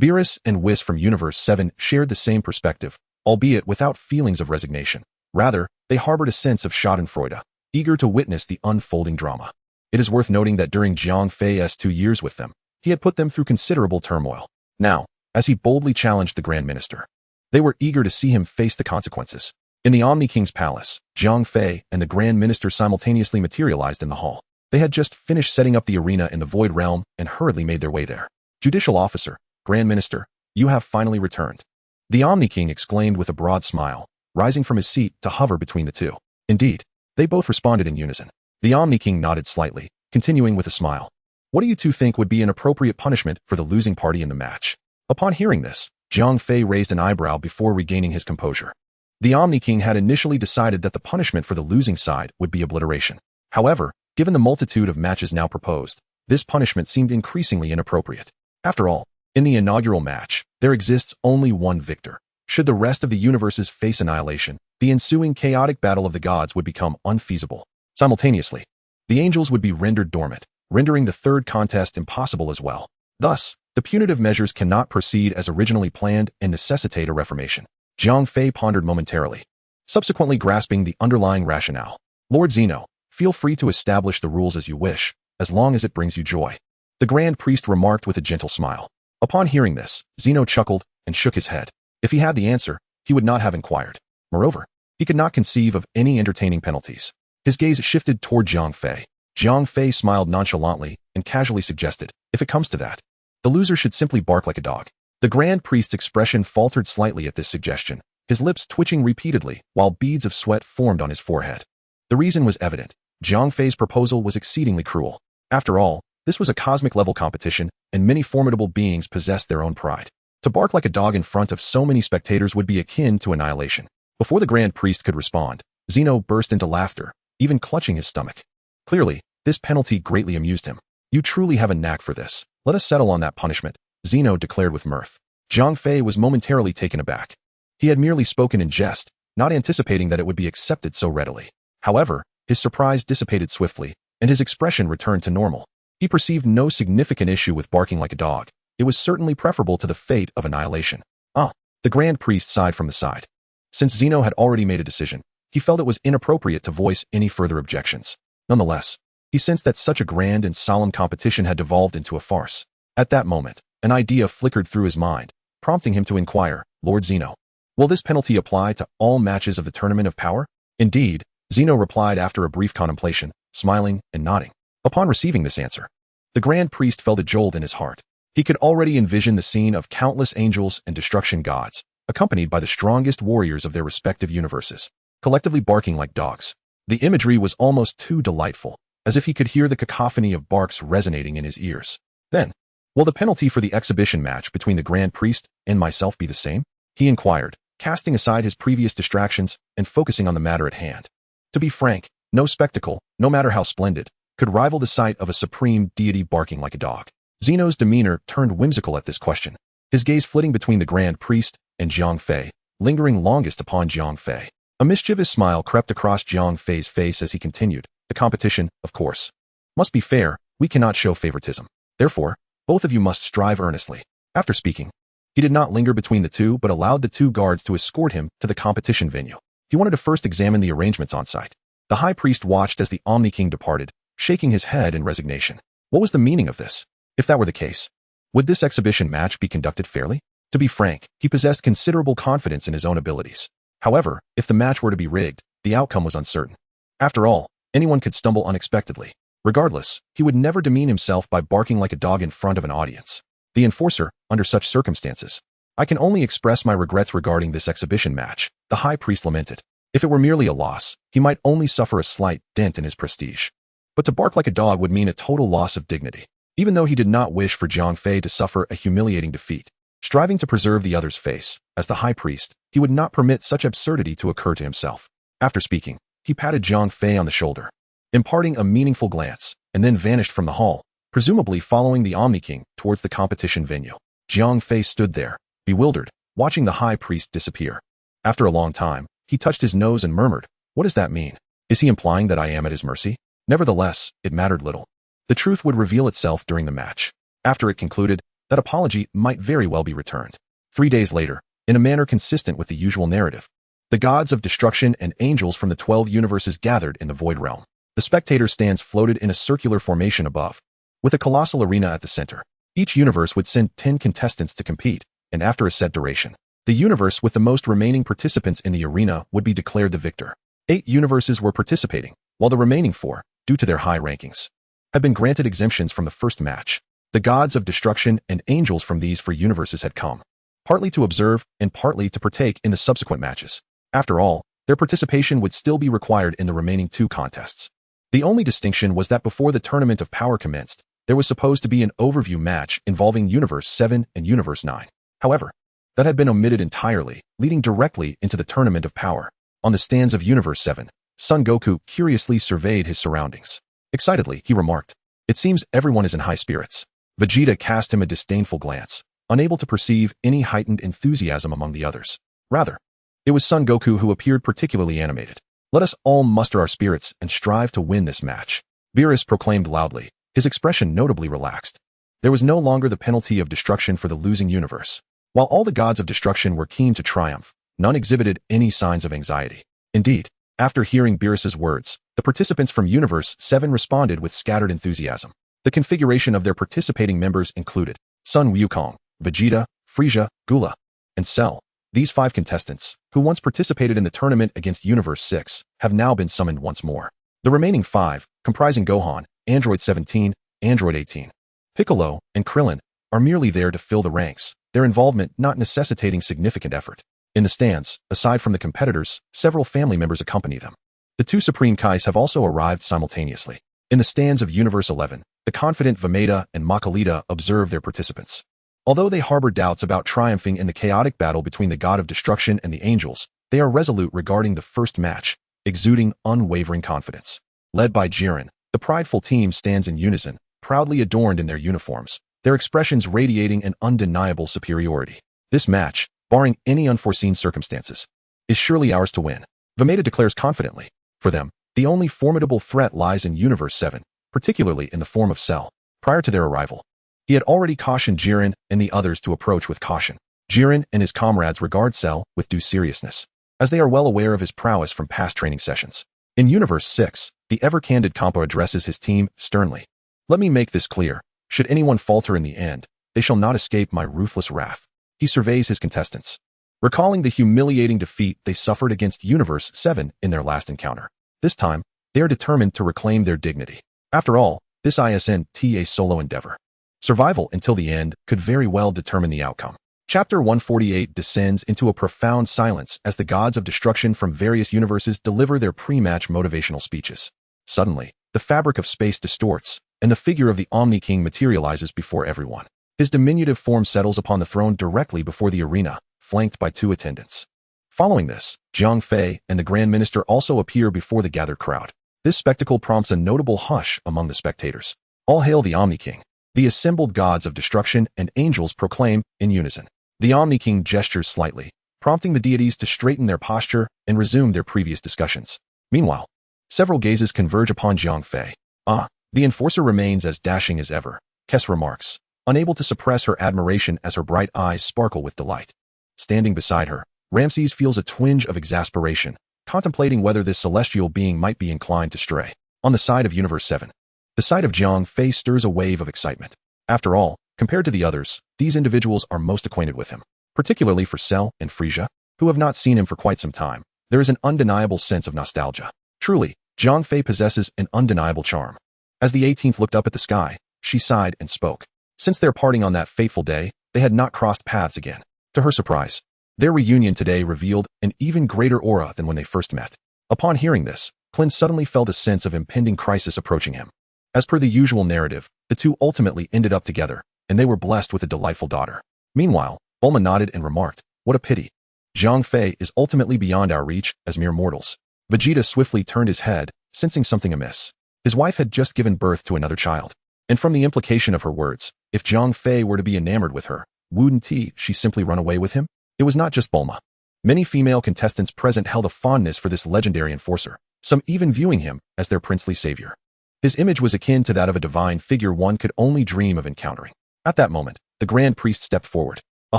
Speaker 1: Beerus and Whis from Universe 7 shared the same perspective, albeit without feelings of resignation. Rather, they harbored a sense of schadenfreude, eager to witness the unfolding drama. It is worth noting that during Jiang Fei's 2 years with them, he had put them through considerable turmoil. Now, as he boldly challenged the Grand Minister, they were eager to see him face the consequences. In the Omni King's palace, Jiang Fei and the Grand Minister simultaneously materialized in the hall. They had just finished setting up the arena in the Void Realm and hurriedly made their way there. Judicial Officer, Grand Minister, you have finally returned. The Omni King exclaimed with a broad smile, rising from his seat to hover between the two. Indeed, they both responded in unison. The Omni King nodded slightly, continuing with a smile. What do you two think would be an appropriate punishment for the losing party in the match? Upon hearing this, Jiang Fei raised an eyebrow before regaining his composure. The Omni King had initially decided that the punishment for the losing side would be obliteration. However, given the multitude of matches now proposed, this punishment seemed increasingly inappropriate. After all, in the inaugural match, there exists only one victor. Should the rest of the universes face annihilation, the ensuing chaotic battle of the gods would become unfeasible. Simultaneously, the angels would be rendered dormant, rendering the third contest impossible as well. Thus, the punitive measures cannot proceed as originally planned and necessitate a reformation. Jiang Fei pondered momentarily, subsequently grasping the underlying rationale. Lord Zeno, feel free to establish the rules as you wish, as long as it brings you joy. The Grand Priest remarked with a gentle smile. Upon hearing this, Zeno chuckled and shook his head. If he had the answer, he would not have inquired. Moreover, he could not conceive of any entertaining penalties. His gaze shifted toward Jiang Fei. Jiang Fei smiled nonchalantly and casually suggested, if it comes to that, the loser should simply bark like a dog. The Grand Priest's expression faltered slightly at this suggestion, his lips twitching repeatedly while beads of sweat formed on his forehead. The reason was evident. Jiang Fei's proposal was exceedingly cruel. After all, this was a cosmic-level competition, and many formidable beings possessed their own pride. To bark like a dog in front of so many spectators would be akin to annihilation. Before the Grand Priest could respond, Zeno burst into laughter, even clutching his stomach. Clearly, this penalty greatly amused him. You truly have a knack for this. Let us settle on that punishment, Zeno declared with mirth. Jiang Fei was momentarily taken aback. He had merely spoken in jest, not anticipating that it would be accepted so readily. However, his surprise dissipated swiftly, and his expression returned to normal. He perceived no significant issue with barking like a dog. It was certainly preferable to the fate of annihilation. The Grand Priest sighed from the side. Since Zeno had already made a decision, he felt it was inappropriate to voice any further objections. Nonetheless, he sensed that such a grand and solemn competition had devolved into a farce. At that moment, an idea flickered through his mind, prompting him to inquire, Lord Zeno, will this penalty apply to all matches of the Tournament of Power? Indeed, Zeno replied after a brief contemplation, smiling and nodding. Upon receiving this answer, the Grand Priest felt a jolt in his heart. He could already envision the scene of countless angels and destruction gods, accompanied by the strongest warriors of their respective universes, collectively barking like dogs. The imagery was almost too delightful, as if he could hear the cacophony of barks resonating in his ears. Then, will the penalty for the exhibition match between the Grand Priest and myself be the same? He inquired, casting aside his previous distractions and focusing on the matter at hand. To be frank, no spectacle, no matter how splendid, could rival the sight of a supreme deity barking like a dog. Zeno's demeanor turned whimsical at this question, his gaze flitting between the Grand Priest and Jiang Fei, lingering longest upon Jiang Fei. A mischievous smile crept across Jiang Fei's face as he continued, the competition, of course, must be fair. We cannot show favoritism. Therefore, both of you must strive earnestly. After speaking, he did not linger between the two but allowed the two guards to escort him to the competition venue. He wanted to first examine the arrangements on site. The High Priest watched as the Omni King departed, shaking his head in resignation. What was the meaning of this? If that were the case, would this exhibition match be conducted fairly? To be frank, he possessed considerable confidence in his own abilities. However, if the match were to be rigged, the outcome was uncertain. After all, anyone could stumble unexpectedly. Regardless, he would never demean himself by barking like a dog in front of an audience. The enforcer, under such circumstances. I can only express my regrets regarding this exhibition match, the High Priest lamented. If it were merely a loss, he might only suffer a slight dent in his prestige. But to bark like a dog would mean a total loss of dignity. Even though he did not wish for Jiang Fei to suffer a humiliating defeat, striving to preserve the other's face, as the High Priest, he would not permit such absurdity to occur to himself. After speaking, he patted Jiang Fei on the shoulder, imparting a meaningful glance, and then vanished from the hall, presumably following the Omni King towards the competition venue. Jiang Fei stood there, bewildered, watching the High Priest disappear. After a long time, he touched his nose and murmured, "What does that mean? Is he implying that I am at his mercy?" Nevertheless, it mattered little. The truth would reveal itself during the match. After it concluded, that apology might very well be returned. 3 days later, in a manner consistent with the usual narrative, the gods of destruction and angels from the 12 universes gathered in the Void Realm. The spectator stands floated in a circular formation above, with a colossal arena at the center. Each universe would send 10 contestants to compete, and after a set duration, the universe with the most remaining participants in the arena would be declared the victor. 8 universes were participating, while the remaining 4, due to their high rankings, had been granted exemptions from the first match. The gods of destruction and angels from these 4 universes had come, partly to observe and partly to partake in the subsequent matches. After all, their participation would still be required in the remaining 2 contests. The only distinction was that before the Tournament of Power commenced, there was supposed to be an overview match involving Universe 7 and Universe 9. However, that had been omitted entirely, leading directly into the Tournament of Power. On the stands of Universe 7, Son Goku curiously surveyed his surroundings. Excitedly, he remarked, "It seems everyone is in high spirits." Vegeta cast him a disdainful glance, unable to perceive any heightened enthusiasm among the others. Rather, it was Son Goku who appeared particularly animated. "Let us all muster our spirits and strive to win this match," Beerus proclaimed loudly, his expression notably relaxed. There was no longer the penalty of destruction for the losing universe. While all the gods of destruction were keen to triumph, none exhibited any signs of anxiety. Indeed, after hearing Beerus's words, the participants from Universe 7 responded with scattered enthusiasm. The configuration of their participating members included Sun Wukong, Vegeta, Frieza, Gula, and Cell. These 5 contestants, who once participated in the tournament against Universe 6, have now been summoned once more. The remaining 5, comprising Gohan, Android 17, Android 18, Piccolo, and Krillin, are merely there to fill the ranks, their involvement not necessitating significant effort. In the stands, aside from the competitors, several family members accompany them. The 2 Supreme Kais have also arrived simultaneously. In the stands of Universe 11, the confident Vegeta and Makalita observe their participants. Although they harbor doubts about triumphing in the chaotic battle between the God of Destruction and the Angels, they are resolute regarding the first match, exuding unwavering confidence. Led by Jiren, the prideful team stands in unison, proudly adorned in their uniforms, their expressions radiating an undeniable superiority. This match, barring any unforeseen circumstances, is surely ours to win, Vegeta declares confidently. For them, the only formidable threat lies in Universe 7, particularly in the form of Cell. Prior to their arrival, he had already cautioned Jiren and the others to approach with caution. Jiren and his comrades regard Cell with due seriousness, as they are well aware of his prowess from past training sessions. In Universe 6, the ever-candid Champa addresses his team sternly. Let me make this clear. Should anyone falter in the end, they shall not escape my ruthless wrath. He surveys his contestants, recalling the humiliating defeat they suffered against Universe 7 in their last encounter. This time, they are determined to reclaim their dignity. After all, this isn't a solo endeavor. Survival until the end could very well determine the outcome. Chapter 148 descends into a profound silence as the gods of destruction from various universes deliver their pre-match motivational speeches. Suddenly, the fabric of space distorts, and the figure of the Omni King materializes before everyone. His diminutive form settles upon the throne directly before the arena, flanked by 2 attendants. Following this, Jiang Fei and the Grand Minister also appear before the gathered crowd. This spectacle prompts a notable hush among the spectators. All hail the Omni King. The assembled gods of destruction and angels proclaim in unison. The Omni King gestures slightly, prompting the deities to straighten their posture and resume their previous discussions. Meanwhile, several gazes converge upon Jiang Fei. The enforcer remains as dashing as ever, Kes remarks, unable to suppress her admiration as her bright eyes sparkle with delight. Standing beside her, Ramses feels a twinge of exasperation, contemplating whether this celestial being might be inclined to stray. On the side of Universe 7, the sight of Jiang Fei stirs a wave of excitement. After all, compared to the others, these individuals are most acquainted with him. Particularly for Cell and Frieza, who have not seen him for quite some time, there is an undeniable sense of nostalgia. Truly, Jiang Fei possesses an undeniable charm. As the 18th looked up at the sky, she sighed and spoke. Since their parting on that fateful day, they had not crossed paths again. To her surprise, their reunion today revealed an even greater aura than when they first met. Upon hearing this, Clint suddenly felt a sense of impending crisis approaching him. As per the usual narrative, the 2 ultimately ended up together, and they were blessed with a delightful daughter. Meanwhile, Bulma nodded and remarked, "What a pity. Jiang Fei is ultimately beyond our reach as mere mortals." Vegeta swiftly turned his head, sensing something amiss. His wife had just given birth to another child, and from the implication of her words, if Jiang Fei were to be enamored with her, wouldn't she simply run away with him? It was not just Bulma. Many female contestants present held a fondness for this legendary enforcer, some even viewing him as their princely savior. His image was akin to that of a divine figure one could only dream of encountering. At that moment, the Grand Priest stepped forward. A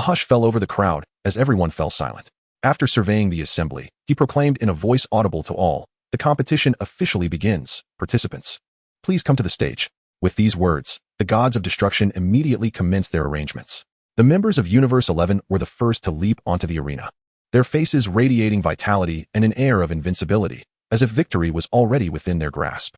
Speaker 1: hush fell over the crowd as everyone fell silent. After surveying the assembly, he proclaimed in a voice audible to all, "The competition officially begins. Participants, please come to the stage." With these words, the gods of destruction immediately commenced their arrangements. The members of Universe 11 were the first to leap onto the arena, their faces radiating vitality and an air of invincibility, as if victory was already within their grasp.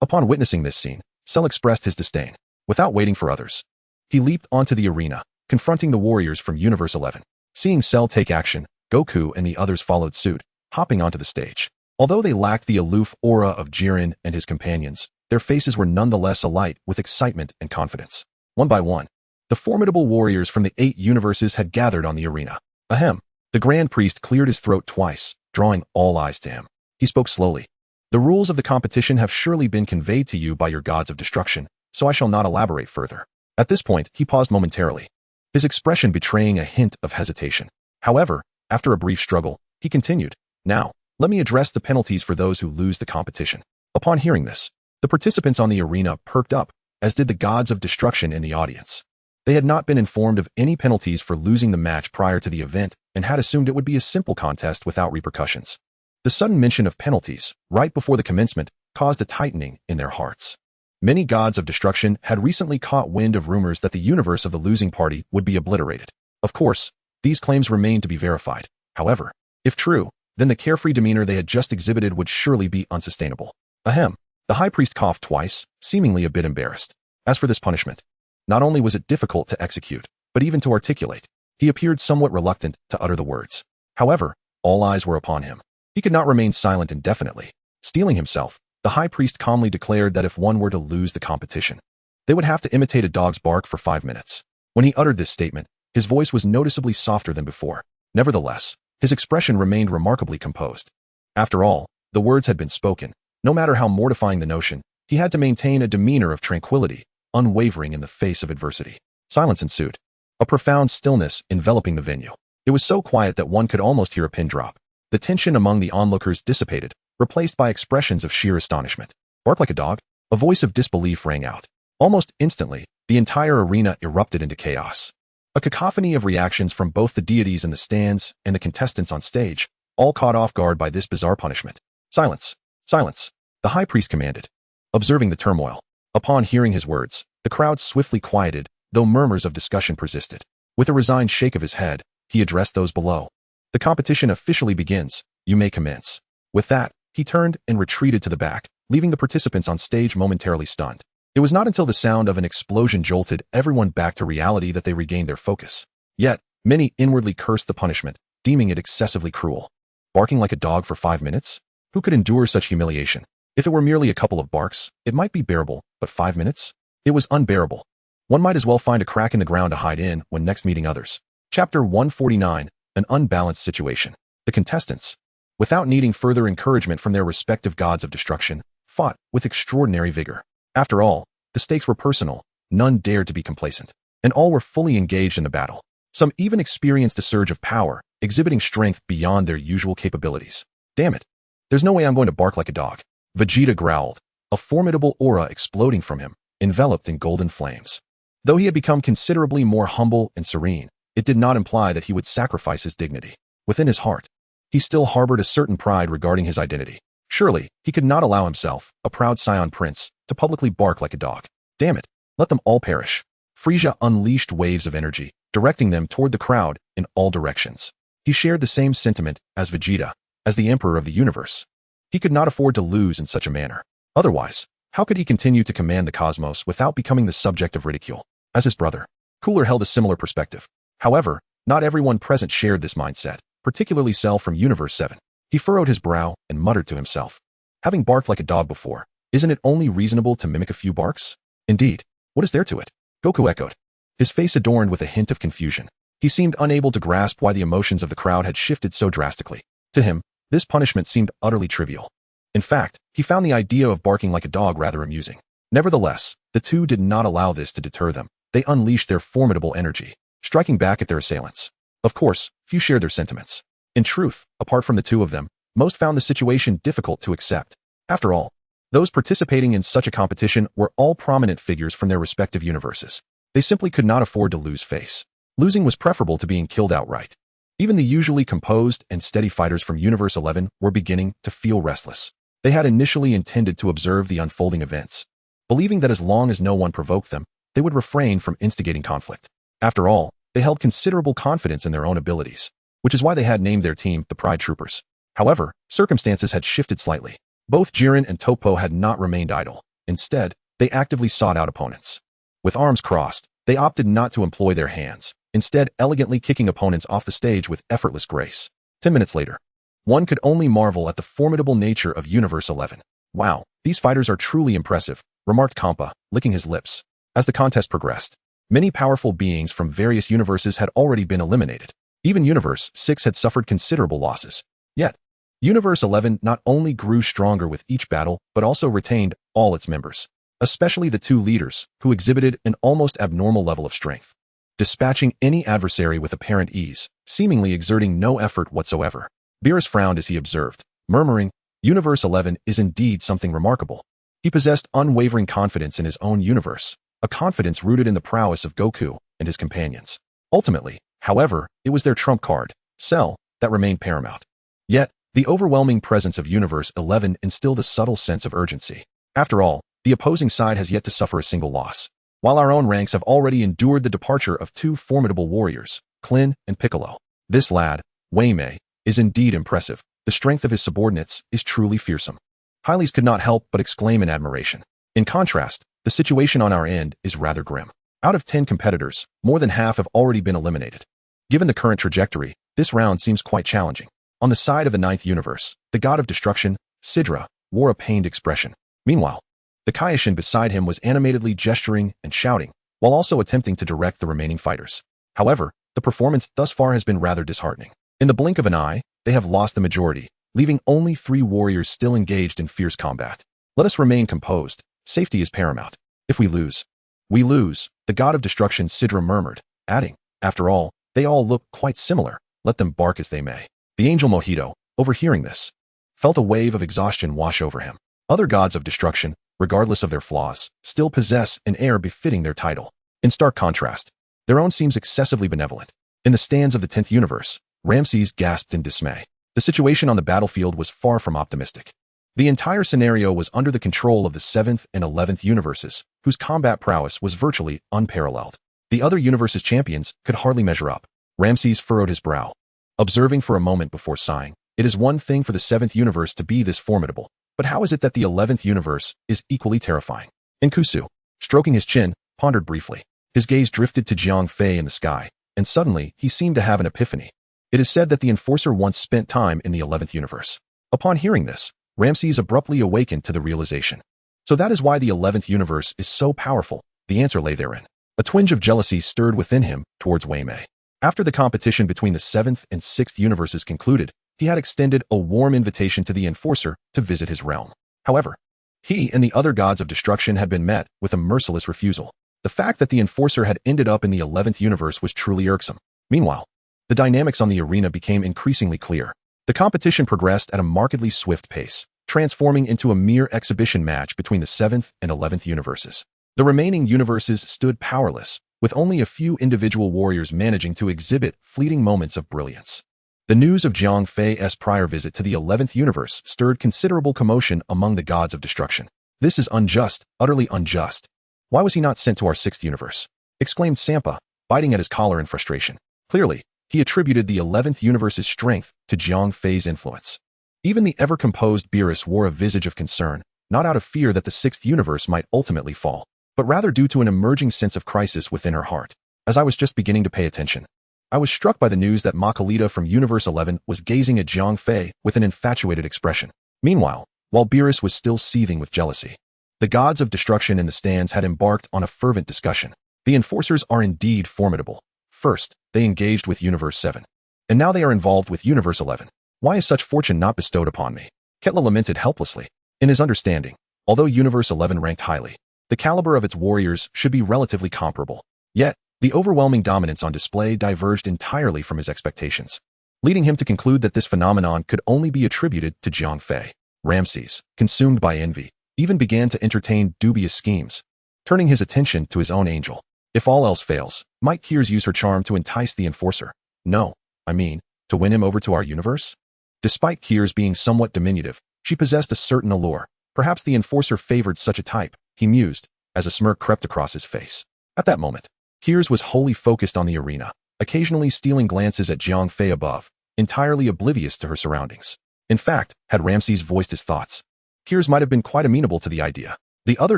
Speaker 1: Upon witnessing this scene, Cell expressed his disdain. Without waiting for others, he leaped onto the arena, confronting the warriors from Universe 11. Seeing Cell take action, Goku and the others followed suit, hopping onto the stage. Although they lacked the aloof aura of Jiren and his companions, their faces were nonetheless alight with excitement and confidence. One by one, the formidable warriors from the 8 universes had gathered on the arena. Ahem. The Grand Priest cleared his throat twice, drawing all eyes to him. He spoke slowly. "The rules of the competition have surely been conveyed to you by your gods of destruction, so I shall not elaborate further." At this point, he paused momentarily, his expression betraying a hint of hesitation. However, after a brief struggle, he continued, "Now, let me address the penalties for those who lose the competition." Upon hearing this, the participants on the arena perked up, as did the gods of destruction in the audience. They had not been informed of any penalties for losing the match prior to the event, and had assumed it would be a simple contest without repercussions. The sudden mention of penalties, right before the commencement, caused a tightening in their hearts. Many gods of destruction had recently caught wind of rumors that the universe of the losing party would be obliterated. Of course, these claims remained to be verified. However, if true, then the carefree demeanor they had just exhibited would surely be unsustainable. Ahem. The high priest coughed twice, seemingly a bit embarrassed. As for this punishment, not only was it difficult to execute, but even to articulate. He appeared somewhat reluctant to utter the words. However, all eyes were upon him. He could not remain silent indefinitely. Steeling himself, the high priest calmly declared that if one were to lose the competition, they would have to imitate a dog's bark for 5 minutes. When he uttered this statement, his voice was noticeably softer than before. Nevertheless, his expression remained remarkably composed. After all, the words had been spoken. No matter how mortifying the notion, he had to maintain a demeanor of tranquility, unwavering in the face of adversity. Silence ensued. A profound stillness enveloping the venue. It was so quiet that one could almost hear a pin drop. The tension among the onlookers dissipated, replaced by expressions of sheer astonishment. Bark like a dog? A voice of disbelief rang out. Almost instantly, the entire arena erupted into chaos. A cacophony of reactions from both the deities in the stands and the contestants on stage, all caught off guard by this bizarre punishment. Silence! Silence! The high priest commanded. Observing the turmoil, upon hearing his words, the crowd swiftly quieted, though murmurs of discussion persisted. With a resigned shake of his head, he addressed those below. The competition officially begins. You may commence. With that, he turned and retreated to the back, leaving the participants on stage momentarily stunned. It was not until the sound of an explosion jolted everyone back to reality that they regained their focus. Yet, many inwardly cursed the punishment, deeming it excessively cruel. Barking like a dog for 5 minutes? Who could endure such humiliation? If it were merely a couple of barks, it might be bearable, but 5 minutes? It was unbearable. One might as well find a crack in the ground to hide in when next meeting others. Chapter 149, An Unbalanced Situation. The contestants, without needing further encouragement from their respective gods of destruction, fought with extraordinary vigor. After all, the stakes were personal, none dared to be complacent, and all were fully engaged in the battle. Some even experienced a surge of power, exhibiting strength beyond their usual capabilities. Damn it. There's no way I'm going to bark like a dog. Vegeta growled, a formidable aura exploding from him, enveloped in golden flames. Though he had become considerably more humble and serene, it did not imply that he would sacrifice his dignity. Within his heart, he still harbored a certain pride regarding his identity. Surely, he could not allow himself, a proud Saiyan prince, to publicly bark like a dog. Damn it, let them all perish. Frieza unleashed waves of energy, directing them toward the crowd in all directions. He shared the same sentiment as Vegeta, as the Emperor of the universe. He could not afford to lose in such a manner. Otherwise, how could he continue to command the cosmos without becoming the subject of ridicule? As his brother, Cooler held a similar perspective. However, not everyone present shared this mindset, particularly Cell from Universe 7. He furrowed his brow and muttered to himself. Having barked like a dog before, isn't it only reasonable to mimic a few barks? Indeed, what is there to it? Goku echoed, his face adorned with a hint of confusion. He seemed unable to grasp why the emotions of the crowd had shifted so drastically. To him, this punishment seemed utterly trivial. In fact, he found the idea of barking like a dog rather amusing. Nevertheless, the two did not allow this to deter them. They unleashed their formidable energy, striking back at their assailants. Of course, few shared their sentiments. In truth, apart from the two of them, most found the situation difficult to accept. After all, those participating in such a competition were all prominent figures from their respective universes. They simply could not afford to lose face. Losing was preferable to being killed outright. Even the usually composed and steady fighters from Universe 11 were beginning to feel restless. They had initially intended to observe the unfolding events, believing that as long as no one provoked them, they would refrain from instigating conflict. After all, they held considerable confidence in their own abilities, which is why they had named their team the Pride Troopers. However, circumstances had shifted slightly. Both Jiren and Toppo had not remained idle. Instead, they actively sought out opponents. With arms crossed, they opted not to employ their hands, instead elegantly kicking opponents off the stage with effortless grace. 10 minutes later, one could only marvel at the formidable nature of Universe 11. Wow, these fighters are truly impressive, remarked Champa, licking his lips. As the contest progressed, many powerful beings from various universes had already been eliminated. Even Universe 6 had suffered considerable losses. Yet, Universe 11 not only grew stronger with each battle, but also retained all its members, especially the two leaders, who exhibited an almost abnormal level of strength, dispatching any adversary with apparent ease, seemingly exerting no effort whatsoever. Beerus frowned as he observed, murmuring, Universe 11 is indeed something remarkable. He possessed unwavering confidence in his own universe, a confidence rooted in the prowess of Goku and his companions. Ultimately, however, it was their trump card, cell, that remained paramount. Yet, the overwhelming presence of Universe 11 instilled a subtle sense of urgency. After all, the opposing side has yet to suffer a single loss, while our own ranks have already endured the departure of two formidable warriors, Clin and Piccolo. This lad, Wei Mei, is indeed impressive. The strength of his subordinates is truly fearsome. Hyles could not help but exclaim in admiration. In contrast, the situation on our end is rather grim. Out of 10 competitors, more than half have already been eliminated. Given the current trajectory, this round seems quite challenging. On the side of the 9th universe, the god of destruction, Sidra, wore a pained expression. Meanwhile, the Kaioshin beside him was animatedly gesturing and shouting, while also attempting to direct the remaining fighters. However, the performance thus far has been rather disheartening. In the blink of an eye, they have lost the majority, leaving only 3 warriors still engaged in fierce combat. Let us remain composed. Safety is paramount. If we lose, we lose, the god of destruction Sidra murmured, adding, after all, they all look quite similar, let them bark as they may. The angel Mojito, overhearing this, felt a wave of exhaustion wash over him. Other gods of destruction, regardless of their flaws, still possess an air befitting their title. In stark contrast, their own seems excessively benevolent. In the stands of the 10th universe, Ramses gasped in dismay. The situation on the battlefield was far from optimistic. The entire scenario was under the control of the 7th and 11th universes, whose combat prowess was virtually unparalleled. The other universes' champions could hardly measure up. Ramses furrowed his brow, observing for a moment before sighing. It is one thing for the 7th universe to be this formidable, but how is it that the 11th universe is equally terrifying? Nkusu, stroking his chin, pondered briefly. His gaze drifted to Jiang Fei in the sky, and suddenly he seemed to have an epiphany. It is said that the Enforcer once spent time in the 11th universe. Upon hearing this, Ramses abruptly awakened to the realization. So that is why the 11th universe is so powerful. The answer lay therein. A twinge of jealousy stirred within him towards Wei Mei. After the competition between the 7th and 6th universes concluded, he had extended a warm invitation to the Enforcer to visit his realm. However, he and the other gods of destruction had been met with a merciless refusal. The fact that the Enforcer had ended up in the 11th universe was truly irksome. Meanwhile, the dynamics on the arena became increasingly clear. The competition progressed at a markedly swift pace, transforming into a mere exhibition match between the 7th and 11th universes. The remaining universes stood powerless, with only a few individual warriors managing to exhibit fleeting moments of brilliance. The news of Jiang Fei's prior visit to the 11th universe stirred considerable commotion among the gods of destruction. This is unjust, utterly unjust. Why was he not sent to our 6th universe? Exclaimed Champa, biting at his collar in frustration. Clearly, he attributed the 11th universe's strength to Jiang Fei's influence. Even the ever-composed Beerus wore a visage of concern, not out of fear that the 6th universe might ultimately fall, but rather due to an emerging sense of crisis within her heart. As I was just beginning to pay attention, I was struck by the news that Makalita from Universe 11 was gazing at Jiang Fei with an infatuated expression. Meanwhile, while Beerus was still seething with jealousy, the gods of destruction in the stands had embarked on a fervent discussion. The Enforcers are indeed formidable. First, they engaged with Universe 7. And now they are involved with Universe 11. Why is such fortune not bestowed upon me? Quitela lamented helplessly. In his understanding, although Universe 11 ranked highly, the caliber of its warriors should be relatively comparable. Yet, the overwhelming dominance on display diverged entirely from his expectations, leading him to conclude that this phenomenon could only be attributed to Jiang Fei. Ramses, consumed by envy, even began to entertain dubious schemes, turning his attention to his own angel. If all else fails, might Kiers use her charm to entice the Enforcer? No, I mean, to win him over to our universe? Despite Kiers being somewhat diminutive, she possessed a certain allure. Perhaps the Enforcer favored such a type, he mused, as a smirk crept across his face. At that moment, Kiers was wholly focused on the arena, occasionally stealing glances at Jiang Fei above, entirely oblivious to her surroundings. In fact, had Ramses voiced his thoughts, Kiers might have been quite amenable to the idea. The other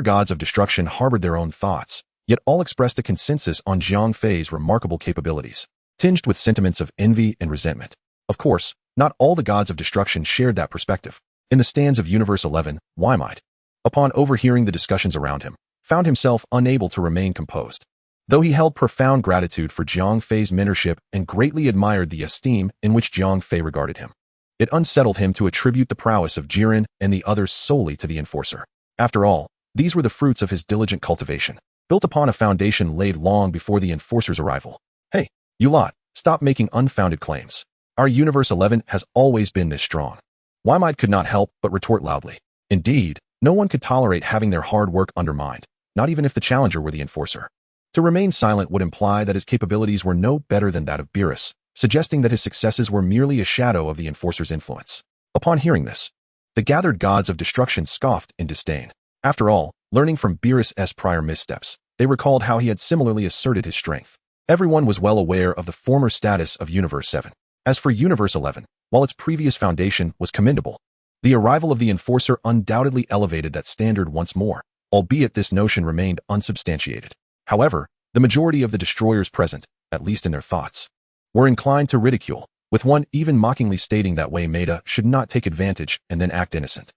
Speaker 1: gods of destruction harbored their own thoughts, yet all expressed a consensus on Jiang Fei's remarkable capabilities, tinged with sentiments of envy and resentment. Of course, not all the gods of destruction shared that perspective. In the stands of Universe 11, Wymite, upon overhearing the discussions around him, found himself unable to remain composed. Though he held profound gratitude for Jiang Fei's mentorship and greatly admired the esteem in which Jiang Fei regarded him, it unsettled him to attribute the prowess of Jiren and the others solely to the Enforcer. After all, these were the fruits of his diligent cultivation, built upon a foundation laid long before the Enforcer's arrival. Hey, you lot, stop making unfounded claims. Our Universe 11 has always been this strong. Wymite could not help but retort loudly. Indeed, no one could tolerate having their hard work undermined, not even if the challenger were the Enforcer. To remain silent would imply that his capabilities were no better than that of Beerus, suggesting that his successes were merely a shadow of the Enforcer's influence. Upon hearing this, the gathered gods of destruction scoffed in disdain. After all, learning from Beerus' prior missteps, they recalled how he had similarly asserted his strength. Everyone was well aware of the former status of Universe 7. As for Universe 11, while its previous foundation was commendable, the arrival of the Enforcer undoubtedly elevated that standard once more, albeit this notion remained unsubstantiated. However, the majority of the destroyers present, at least in their thoughts, were inclined to ridicule, with one even mockingly stating that Waymeda should not take advantage and then act innocent.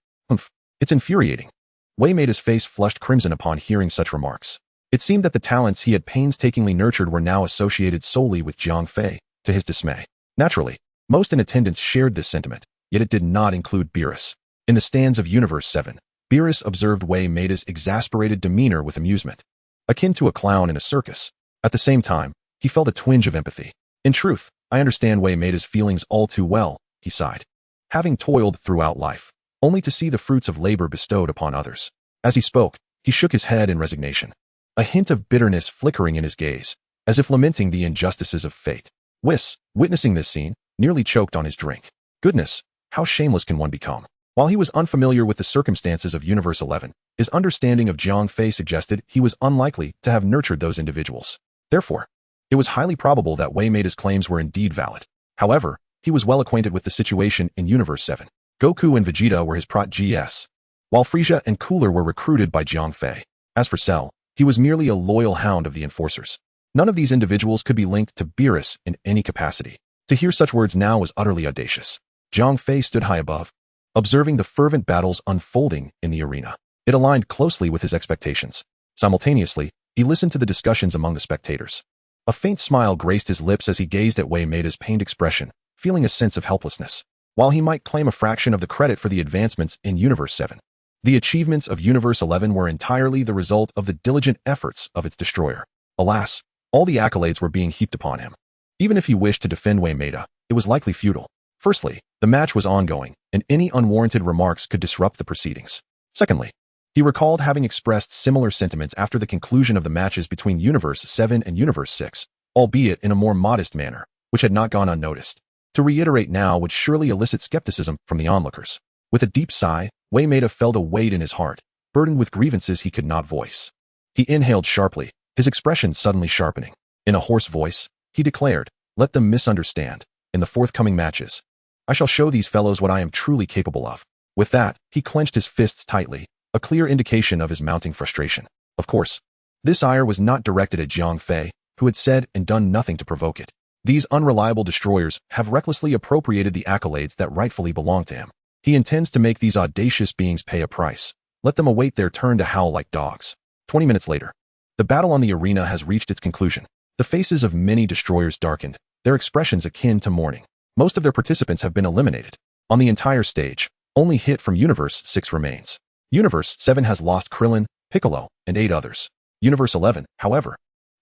Speaker 1: It's infuriating. Waymeda's face flushed crimson upon hearing such remarks. It seemed that the talents he had painstakingly nurtured were now associated solely with Jiang Fei, to his dismay. Naturally, most in attendance shared this sentiment, yet it did not include Beerus. In the stands of Universe 7, Beerus observed Waymeda's exasperated demeanor with amusement, akin to a clown in a circus. At the same time, he felt a twinge of empathy. In truth, I understand Waymeda's feelings all too well, he sighed. Having toiled throughout life, only to see the fruits of labor bestowed upon others. As he spoke, he shook his head in resignation, a hint of bitterness flickering in his gaze, as if lamenting the injustices of fate. Witnessing this scene, nearly choked on his drink. Goodness, how shameless can one become? While he was unfamiliar with the circumstances of Universe 11, his understanding of Jiang Fei suggested he was unlikely to have nurtured those individuals. Therefore, it was highly probable that Waymeda's claims were indeed valid. However, he was well acquainted with the situation in Universe 7. Goku and Vegeta were his prot-gs, while Frieza and Cooler were recruited by Jiang Fei. As for Cell, he was merely a loyal hound of the Enforcers. None of these individuals could be linked to Beerus in any capacity. To hear such words now was utterly audacious. Jiang Fei stood high above, observing the fervent battles unfolding in the arena. It aligned closely with his expectations. Simultaneously, he listened to the discussions among the spectators. A faint smile graced his lips as he gazed at Waymeda's pained expression, feeling a sense of helplessness. While he might claim a fraction of the credit for the advancements in Universe 7, the achievements of Universe 11 were entirely the result of the diligent efforts of its destroyer. Alas, all the accolades were being heaped upon him. Even if he wished to defend Waymeda, it was likely futile. Firstly, the match was ongoing, and any unwarranted remarks could disrupt the proceedings. Secondly, he recalled having expressed similar sentiments after the conclusion of the matches between Universe 7 and Universe 6, albeit in a more modest manner, which had not gone unnoticed. To reiterate now would surely elicit skepticism from the onlookers. With a deep sigh, Waymeda felt a weight in his heart, burdened with grievances he could not voice. He inhaled sharply, his expression suddenly sharpening. In a hoarse voice, he declared, "Let them misunderstand. In the forthcoming matches, I shall show these fellows what I am truly capable of." With that, he clenched his fists tightly, a clear indication of his mounting frustration. Of course, this ire was not directed at Jiang Fei, who had said and done nothing to provoke it. These unreliable destroyers have recklessly appropriated the accolades that rightfully belong to him. He intends to make these audacious beings pay a price. Let them await their turn to howl like dogs. 20 minutes later, the battle on the arena has reached its conclusion. The faces of many destroyers darkened, their expressions akin to mourning. Most of their participants have been eliminated. On the entire stage, only Hit from Universe 6 remains. Universe 7 has lost Krillin, Piccolo, and 8 others. Universe 11, however,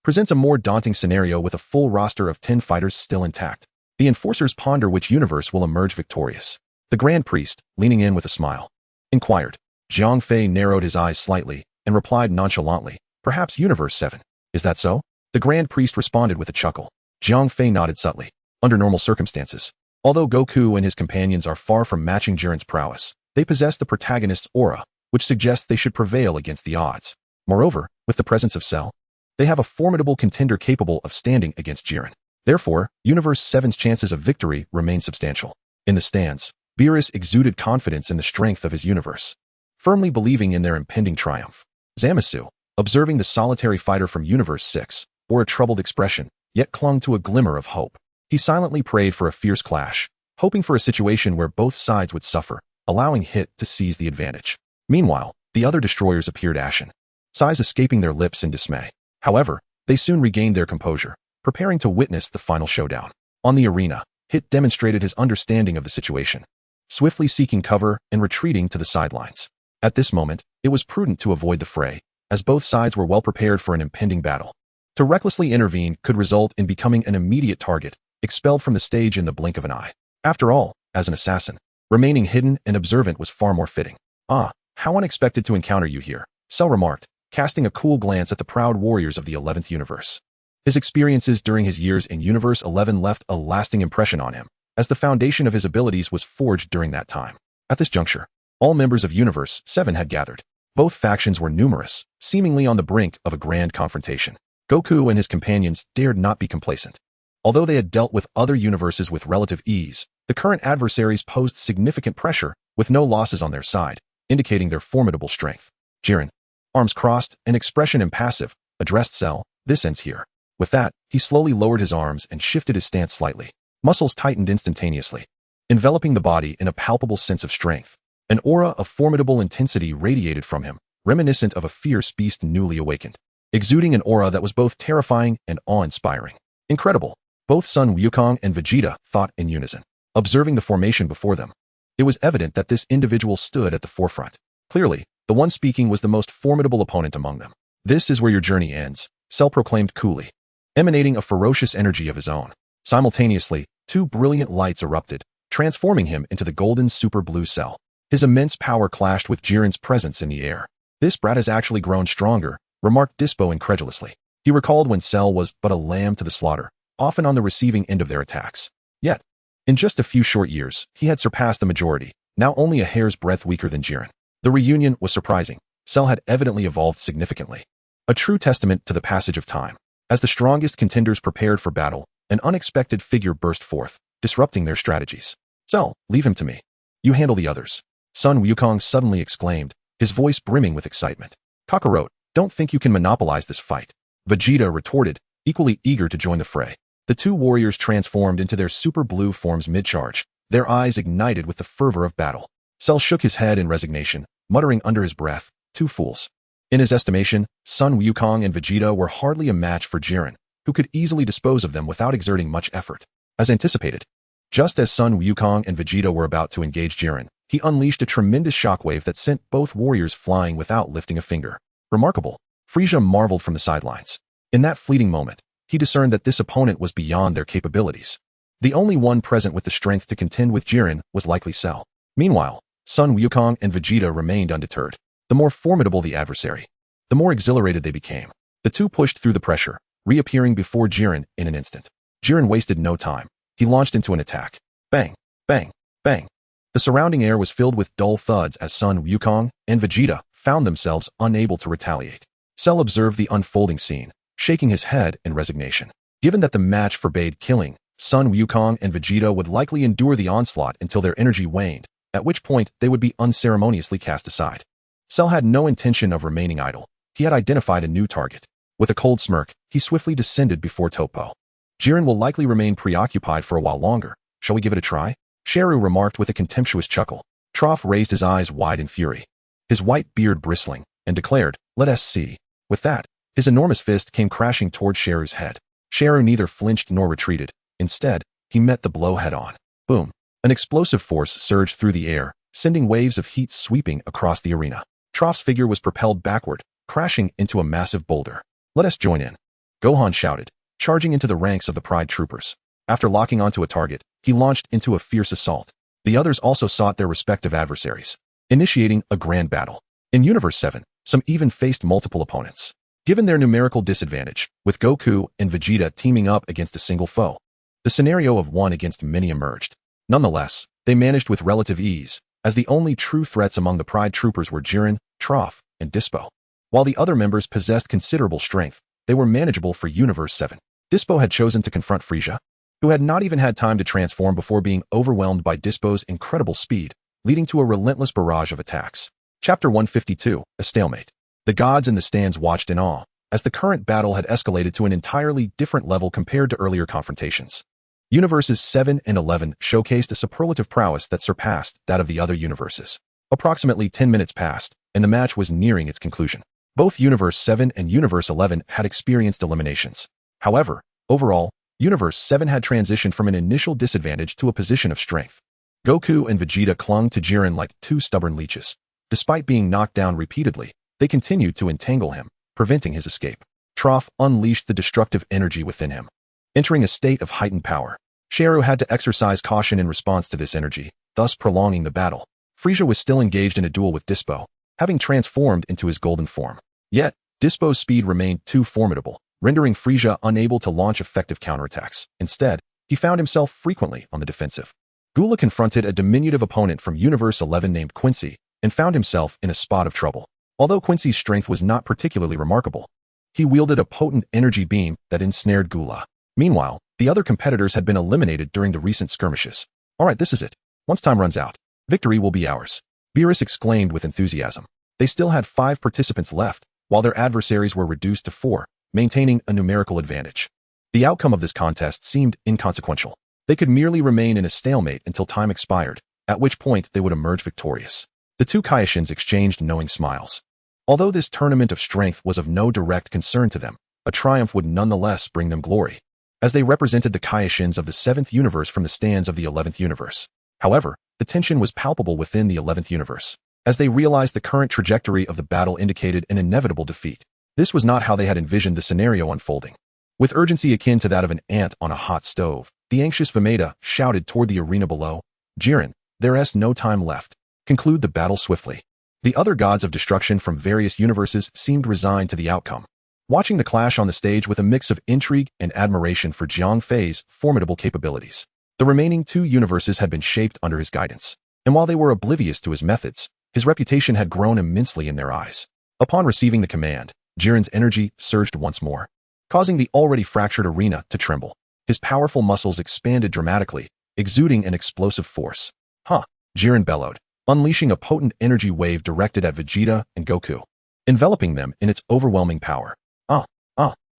Speaker 1: presents a more daunting scenario with a full roster of 10 fighters still intact. The Enforcers ponder which universe will emerge victorious. The Grand Priest, leaning in with a smile, inquired. Jiang Fei narrowed his eyes slightly and replied nonchalantly, "Perhaps Universe 7. Is that so?" The Grand Priest responded with a chuckle. Jiang Fei nodded subtly. Under normal circumstances, although Goku and his companions are far from matching Jiren's prowess, they possess the protagonist's aura, which suggests they should prevail against the odds. Moreover, with the presence of Cell, they have a formidable contender capable of standing against Jiren. Therefore, Universe 7's chances of victory remain substantial. In the stands, Beerus exuded confidence in the strength of his universe, firmly believing in their impending triumph. Zamasu, observing the solitary fighter from Universe 6, bore a troubled expression, yet clung to a glimmer of hope. He silently prayed for a fierce clash, hoping for a situation where both sides would suffer, allowing Hit to seize the advantage. Meanwhile, the other destroyers appeared ashen, sighs escaping their lips in dismay. However, they soon regained their composure, preparing to witness the final showdown. On the arena, Hit demonstrated his understanding of the situation, swiftly seeking cover and retreating to the sidelines. At this moment, it was prudent to avoid the fray, as both sides were well prepared for an impending battle. To recklessly intervene could result in becoming an immediate target, expelled from the stage in the blink of an eye. After all, as an assassin, remaining hidden and observant was far more fitting. "Ah, how unexpected to encounter you here," Cell remarked, casting a cool glance at the proud warriors of the 11th universe. His experiences during his years in Universe 11 left a lasting impression on him, as the foundation of his abilities was forged during that time. At this juncture, all members of Universe 7 had gathered. Both factions were numerous, seemingly on the brink of a grand confrontation. Goku and his companions dared not be complacent. Although they had dealt with other universes with relative ease, the current adversaries posed significant pressure, with no losses on their side, indicating their formidable strength. Jiren, arms crossed, an expression impassive, addressed Cell, "This ends here." With that, he slowly lowered his arms and shifted his stance slightly. Muscles tightened instantaneously, enveloping the body in a palpable sense of strength. An aura of formidable intensity radiated from him, reminiscent of a fierce beast newly awakened, exuding an aura that was both terrifying and awe-inspiring. Incredible. Both Sun Wukong and Vegeta thought in unison, observing the formation before them. It was evident that this individual stood at the forefront. Clearly, the one speaking was the most formidable opponent among them. "This is where your journey ends," Cell proclaimed coolly, emanating a ferocious energy of his own. Simultaneously, two brilliant lights erupted, transforming him into the golden super blue Cell. His immense power clashed with Jiren's presence in the air. "This brat has actually grown stronger," remarked Dispo incredulously. He recalled when Cell was but a lamb to the slaughter, often on the receiving end of their attacks. Yet, in just a few short years, he had surpassed the majority, now only a hair's breadth weaker than Jiren. The reunion was surprising. Cell had evidently evolved significantly. A true testament to the passage of time. As the strongest contenders prepared for battle, an unexpected figure burst forth, disrupting their strategies. "Cell, leave him to me. You handle the others," Sun Wukong suddenly exclaimed, his voice brimming with excitement. "Kakarot, don't think you can monopolize this fight," Vegeta retorted, equally eager to join the fray. The two warriors transformed into their super blue forms mid-charge, their eyes ignited with the fervor of battle. Cell shook his head in resignation, muttering under his breath, "Two fools." In his estimation, Sun Wukong and Vegeta were hardly a match for Jiren, who could easily dispose of them without exerting much effort. As anticipated, just as Sun Wukong and Vegeta were about to engage Jiren, he unleashed a tremendous shockwave that sent both warriors flying without lifting a finger. Remarkable. Frieza marveled from the sidelines. In that fleeting moment, he discerned that this opponent was beyond their capabilities. The only one present with the strength to contend with Jiren was likely Cell. Meanwhile, Sun Wukong and Vegeta remained undeterred. The more formidable the adversary, the more exhilarated they became. The two pushed through the pressure, reappearing before Jiren in an instant. Jiren wasted no time. He launched into an attack. Bang, bang, bang. The surrounding air was filled with dull thuds as Sun Wukong and Vegeta found themselves unable to retaliate. Cell observed the unfolding scene, shaking his head in resignation. Given that the match forbade killing, Sun Wukong and Vegeta would likely endure the onslaught until their energy waned, at which point they would be unceremoniously cast aside. Cell had no intention of remaining idle. He had identified a new target. With a cold smirk, he swiftly descended before Toppo. "Jiren will likely remain preoccupied for a while longer. Shall we give it a try?" Sheru remarked with a contemptuous chuckle. Toph raised his eyes wide in fury, his white beard bristling, and declared, "Let us see." With that, his enormous fist came crashing toward Sheru's head. Sheru neither flinched nor retreated. Instead, he met the blow head-on. Boom. An explosive force surged through the air, sending waves of heat sweeping across the arena. Troph's figure was propelled backward, crashing into a massive boulder. "Let us join in," Gohan shouted, charging into the ranks of the Pride troopers. After locking onto a target, he launched into a fierce assault. The others also sought their respective adversaries, initiating a grand battle. In Universe 7, some even faced multiple opponents. Given their numerical disadvantage, with Goku and Vegeta teaming up against a single foe, the scenario of one against many emerged. Nonetheless, they managed with relative ease, as the only true threats among the Pride troopers were Jiren, Toph, and Dispo. While the other members possessed considerable strength, they were manageable for Universe 7. Dispo had chosen to confront Frieza, who had not even had time to transform before being overwhelmed by Dispo's incredible speed, leading to a relentless barrage of attacks. Chapter 152, A Stalemate. The gods in the stands watched in awe, as the current battle had escalated to an entirely different level compared to earlier confrontations. Universes 7 and 11 showcased a superlative prowess that surpassed that of the other universes. Approximately 10 minutes passed, and the match was nearing its conclusion. Both Universe 7 and Universe 11 had experienced eliminations. However, overall, Universe 7 had transitioned from an initial disadvantage to a position of strength. Goku and Vegeta clung to Jiren like two stubborn leeches. Despite being knocked down repeatedly, they continued to entangle him, preventing his escape. Toph unleashed the destructive energy within him, entering a state of heightened power. Sheru had to exercise caution in response to this energy, thus prolonging the battle. Frieza was still engaged in a duel with Dispo, having transformed into his golden form. Yet, Dispo's speed remained too formidable, rendering Frieza unable to launch effective counterattacks. Instead, he found himself frequently on the defensive. Gula confronted a diminutive opponent from Universe 11 named Quincy and found himself in a spot of trouble. Although Quincy's strength was not particularly remarkable, he wielded a potent energy beam that ensnared Gula. Meanwhile, the other competitors had been eliminated during the recent skirmishes. Alright, this is it. Once time runs out, victory will be ours. Beerus exclaimed with enthusiasm. They still had 5 participants left, while their adversaries were reduced to 4, maintaining a numerical advantage. The outcome of this contest seemed inconsequential. They could merely remain in a stalemate until time expired, at which point they would emerge victorious. The two Kaioshin exchanged knowing smiles. Although this tournament of strength was of no direct concern to them, a triumph would nonetheless bring them glory, as they represented the Kaioshin of the 7th universe from the stands of the 11th universe. However, the tension was palpable within the 11th universe, as they realized the current trajectory of the battle indicated an inevitable defeat. This was not how they had envisioned the scenario unfolding. With urgency akin to that of an ant on a hot stove, the anxious Vegeta shouted toward the arena below, "Jiren, there's no time left. Conclude the battle swiftly." The other gods of destruction from various universes seemed resigned to the outcome, watching the clash on the stage with a mix of intrigue and admiration for Jiang Fei's formidable capabilities. The remaining 2 universes had been shaped under his guidance, and while they were oblivious to his methods, his reputation had grown immensely in their eyes. Upon receiving the command, Jiren's energy surged once more, causing the already fractured arena to tremble. His powerful muscles expanded dramatically, exuding an explosive force. "Huh," Jiren bellowed, unleashing a potent energy wave directed at Vegeta and Goku, enveloping them in its overwhelming power.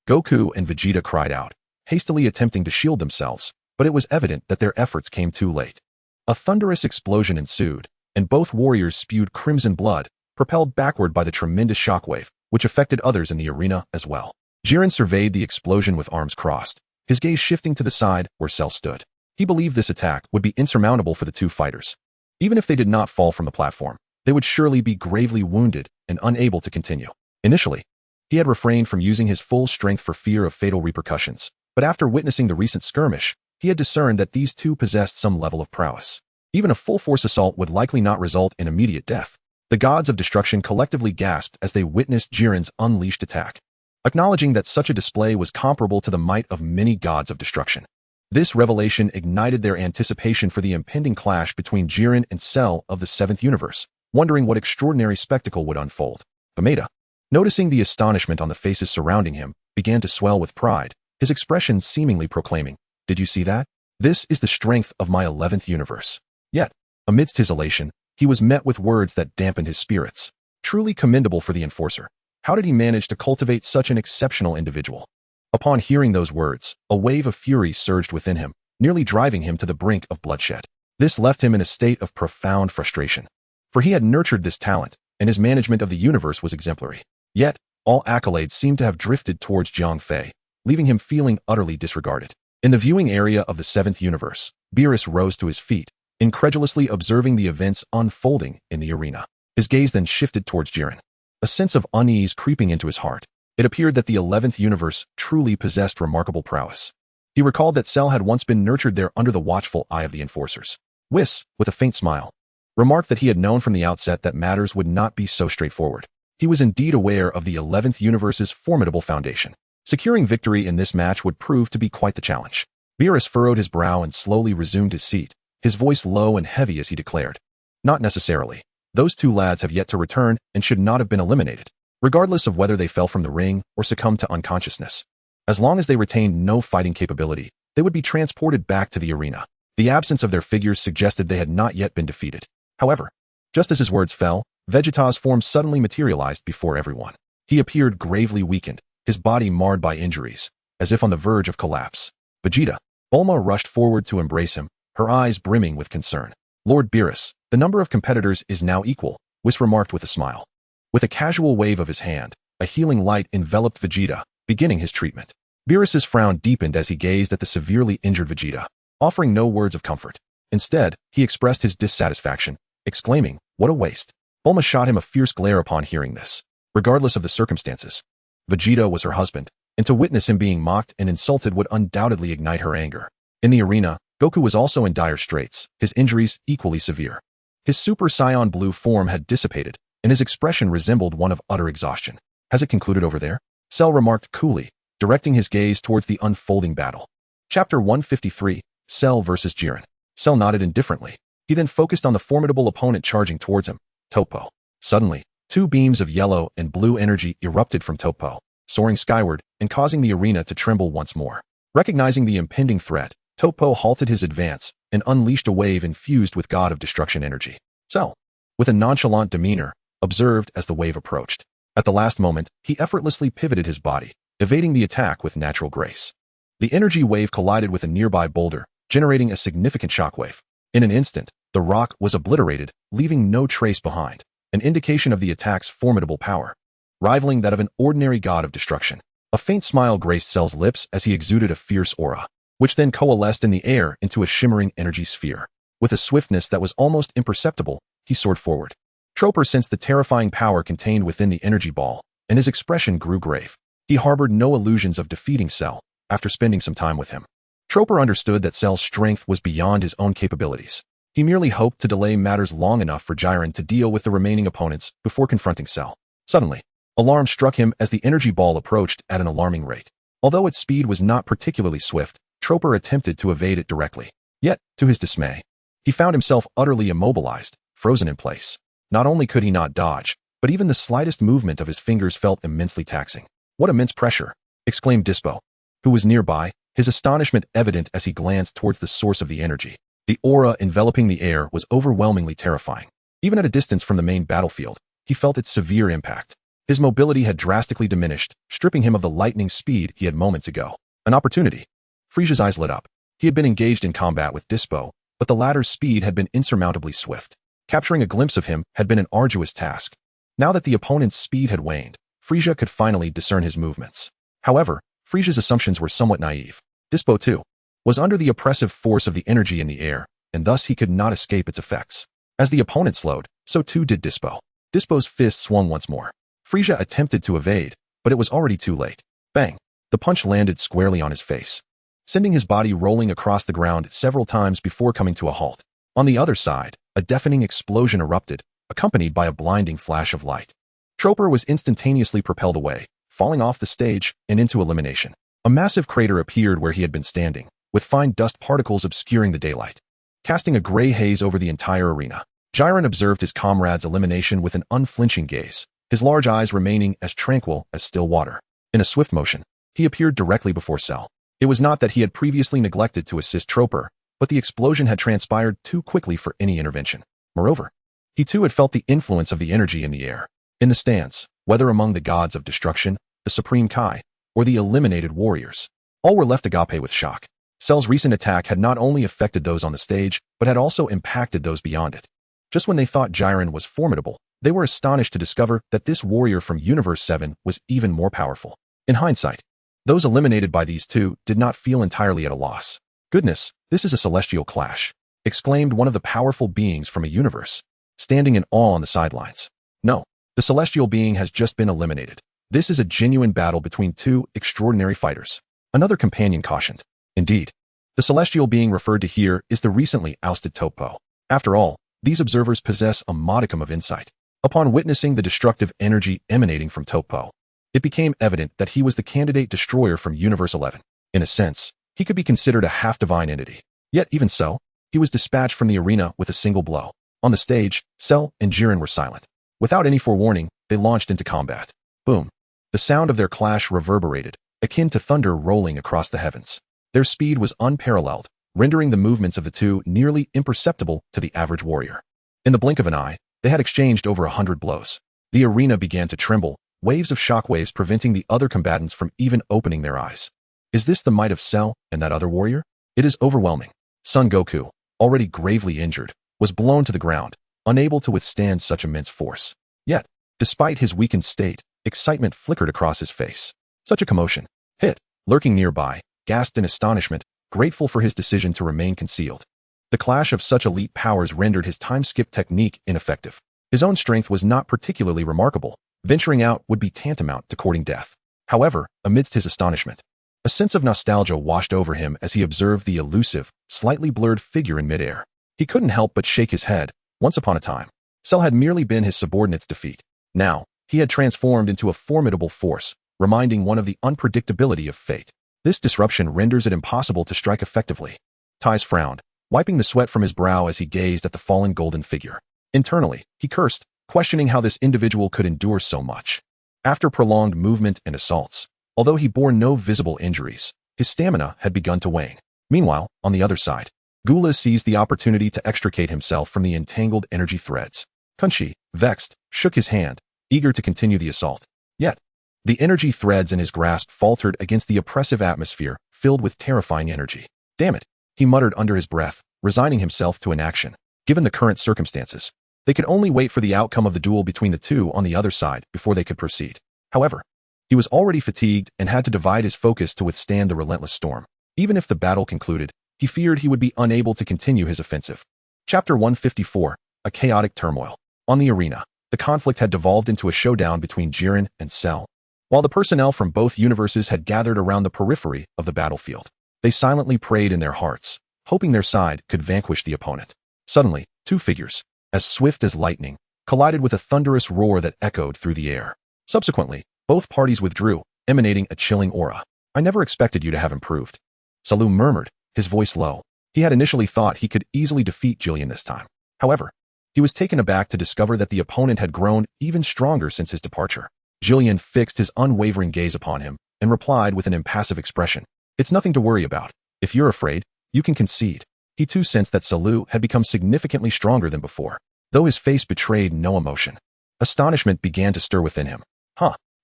Speaker 1: Goku and Vegeta cried out, hastily attempting to shield themselves, but it was evident that their efforts came too late. A thunderous explosion ensued, and both warriors spewed crimson blood, propelled backward by the tremendous shockwave, which affected others in the arena as well. Jiren surveyed the explosion with arms crossed, his gaze shifting to the side where Cell stood. He believed this attack would be insurmountable for the 2 fighters. Even if they did not fall from the platform, they would surely be gravely wounded and unable to continue. Initially, he had refrained from using his full strength for fear of fatal repercussions, but after witnessing the recent skirmish, he had discerned that these 2 possessed some level of prowess. Even a full-force assault would likely not result in immediate death. The gods of destruction collectively gasped as they witnessed Jiren's unleashed attack, acknowledging that such a display was comparable to the might of many gods of destruction. This revelation ignited their anticipation for the impending clash between Jiren and Cell of the 7th universe, wondering what extraordinary spectacle would unfold. Vegeta, noticing the astonishment on the faces surrounding him, began to swell with pride, his expression seemingly proclaiming, "Did you see that? This is the strength of my 11th universe." Yet, amidst his elation, he was met with words that dampened his spirits. Truly commendable for the enforcer. How did he manage to cultivate such an exceptional individual? Upon hearing those words, a wave of fury surged within him, nearly driving him to the brink of bloodshed. This left him in a state of profound frustration, for he had nurtured this talent, and his management of the universe was exemplary. Yet, all accolades seemed to have drifted towards Jiang Fei, leaving him feeling utterly disregarded. In the viewing area of the 7th universe, Beerus rose to his feet, incredulously observing the events unfolding in the arena. His gaze then shifted towards Jiren, a sense of unease creeping into his heart. It appeared that the 11th universe truly possessed remarkable prowess. He recalled that Cell had once been nurtured there under the watchful eye of the enforcers. Whis, with a faint smile, remarked that he had known from the outset that matters would not be so straightforward. He was indeed aware of the 11th universe's formidable foundation. Securing victory in this match would prove to be quite the challenge. Beerus furrowed his brow and slowly resumed his seat, his voice low and heavy as he declared, "Not necessarily. Those 2 lads have yet to return and should not have been eliminated, regardless of whether they fell from the ring or succumbed to unconsciousness. As long as they retained no fighting capability, they would be transported back to the arena." The absence of their figures suggested they had not yet been defeated. However, just as his words fell, Vegeta's form suddenly materialized before everyone. He appeared gravely weakened, his body marred by injuries, as if on the verge of collapse. Vegeta. Bulma rushed forward to embrace him, her eyes brimming with concern. "Lord Beerus, the number of competitors is now equal," Whis remarked with a smile. With a casual wave of his hand, a healing light enveloped Vegeta, beginning his treatment. Beerus's frown deepened as he gazed at the severely injured Vegeta, offering no words of comfort. Instead, he expressed his dissatisfaction, exclaiming, "What a waste." Bulma shot him a fierce glare upon hearing this. Regardless of the circumstances, Vegeta was her husband, and to witness him being mocked and insulted would undoubtedly ignite her anger. In the arena, Goku was also in dire straits, his injuries equally severe. His Super Saiyan blue form had dissipated, and his expression resembled one of utter exhaustion. "Has it concluded over there?" Cell remarked coolly, directing his gaze towards the unfolding battle. Chapter 153, Cell vs. Jiren. Cell nodded indifferently. He then focused on the formidable opponent charging towards him, Topo. Suddenly, two beams of yellow and blue energy erupted from Topo, soaring skyward and causing the arena to tremble once more. Recognizing the impending threat, Topo halted his advance and unleashed a wave infused with God of Destruction energy. Cell, with a nonchalant demeanor, observed as the wave approached. At the last moment, he effortlessly pivoted his body, evading the attack with natural grace. The energy wave collided with a nearby boulder, generating a significant shockwave. In an instant, the rock was obliterated, leaving no trace behind, an indication of the attack's formidable power, rivaling that of an ordinary God of Destruction. A faint smile graced Cell's lips as he exuded a fierce aura, which then coalesced in the air into a shimmering energy sphere. With a swiftness that was almost imperceptible, he soared forward. Troper sensed the terrifying power contained within the energy ball, and his expression grew grave. He harbored no illusions of defeating Cell after spending some time with him. Troper understood that Cell's strength was beyond his own capabilities. He merely hoped to delay matters long enough for Jiren to deal with the remaining opponents before confronting Cell. Suddenly, alarm struck him as the energy ball approached at an alarming rate. Although its speed was not particularly swift, Troper attempted to evade it directly. Yet, to his dismay, he found himself utterly immobilized, frozen in place. Not only could he not dodge, but even the slightest movement of his fingers felt immensely taxing. "What immense pressure!" exclaimed Dispo, who was nearby, his astonishment evident as he glanced towards the source of the energy. The aura enveloping the air was overwhelmingly terrifying. Even at a distance from the main battlefield, he felt its severe impact. His mobility had drastically diminished, stripping him of the lightning speed he had moments ago. An opportunity. Frisia's eyes lit up. He had been engaged in combat with Dispo, but the latter's speed had been insurmountably swift. Capturing a glimpse of him had been an arduous task. Now that the opponent's speed had waned, Frisia could finally discern his movements. However, Frisia's assumptions were somewhat naive. Dispo, too, was under the oppressive force of the energy in the air, and thus he could not escape its effects. As the opponent slowed, so too did Dispo. Dispo's fist swung once more. Frisia attempted to evade, but it was already too late. Bang! The punch landed squarely on his face, sending his body rolling across the ground several times before coming to a halt. On the other side, a deafening explosion erupted, accompanied by a blinding flash of light. Troper was instantaneously propelled away, falling off the stage and into elimination. A massive crater appeared where he had been standing, with fine dust particles obscuring the daylight, casting a gray haze over the entire arena. Jiren observed his comrade's elimination with an unflinching gaze, his large eyes remaining as tranquil as still water. In a swift motion, he appeared directly before Cell. It was not that he had previously neglected to assist Troper, but the explosion had transpired too quickly for any intervention. Moreover, he too had felt the influence of the energy in the air. In the stands, whether among the gods of destruction, the Supreme Kai, or the eliminated warriors, all were left agape with shock. Cell's recent attack had not only affected those on the stage, but had also impacted those beyond it. Just when they thought Jiren was formidable, they were astonished to discover that this warrior from Universe 7 was even more powerful. In hindsight, those eliminated by these two did not feel entirely at a loss. "Goodness, this is a celestial clash," exclaimed one of the powerful beings from a universe, standing in awe on the sidelines. "No, the celestial being has just been eliminated. This is a genuine battle between two extraordinary fighters," another companion cautioned. Indeed, the celestial being referred to here is the recently ousted Topo. After all, these observers possess a modicum of insight. Upon witnessing the destructive energy emanating from Topo, it became evident that he was the candidate destroyer from Universe 11. In a sense, he could be considered a half-divine entity. Yet even so, he was dispatched from the arena with a single blow. On the stage, Cell and Jiren were silent. Without any forewarning, they launched into combat. Boom! The sound of their clash reverberated, akin to thunder rolling across the heavens. Their speed was unparalleled, rendering the movements of the two nearly imperceptible to the average warrior. In the blink of an eye, they had exchanged over 100 blows. The arena began to tremble, waves of shockwaves preventing the other combatants from even opening their eyes. Is this the might of Cell and that other warrior? It is overwhelming. Son Goku, already gravely injured, was blown to the ground, unable to withstand such immense force. Yet, despite his weakened state, excitement flickered across his face. Such a commotion. Hit, lurking nearby, gasped in astonishment, grateful for his decision to remain concealed. The clash of such elite powers rendered his time-skip technique ineffective. His own strength was not particularly remarkable. Venturing out would be tantamount to courting death. However, amidst his astonishment, a sense of nostalgia washed over him as he observed the elusive, slightly blurred figure in midair. He couldn't help but shake his head. Once upon a time, Cell had merely been his subordinate's defeat. Now, he had transformed into a formidable force, reminding one of the unpredictability of fate. This disruption renders it impossible to strike effectively. Ty's frowned, wiping the sweat from his brow as he gazed at the fallen golden figure. Internally, he cursed, questioning how this individual could endure so much. After prolonged movement and assaults, although he bore no visible injuries, his stamina had begun to wane. Meanwhile, on the other side, Gula seized the opportunity to extricate himself from the entangled energy threads. Kunshi, vexed, shook his hand, eager to continue the assault. Yet, the energy threads in his grasp faltered against the oppressive atmosphere filled with terrifying energy. Damn it, he muttered under his breath, resigning himself to inaction. Given the current circumstances, they could only wait for the outcome of the duel between the two on the other side before they could proceed. However, he was already fatigued and had to divide his focus to withstand the relentless storm. Even if the battle concluded, he feared he would be unable to continue his offensive. Chapter 154, A Chaotic Turmoil. On the arena, the conflict had devolved into a showdown between Jiren and Cell. While the personnel from both universes had gathered around the periphery of the battlefield, they silently prayed in their hearts, hoping their side could vanquish the opponent. Suddenly, two figures, as swift as lightning, collided with a thunderous roar that echoed through the air. Subsequently, both parties withdrew, emanating a chilling aura. I never expected you to have improved. Salu murmured, his voice low. He had initially thought he could easily defeat Jillian this time. However, he was taken aback to discover that the opponent had grown even stronger since his departure. Jillian fixed his unwavering gaze upon him and replied with an impassive expression. It's nothing to worry about. If you're afraid, you can concede. He too sensed that Salu had become significantly stronger than before, though his face betrayed no emotion. Astonishment began to stir within him.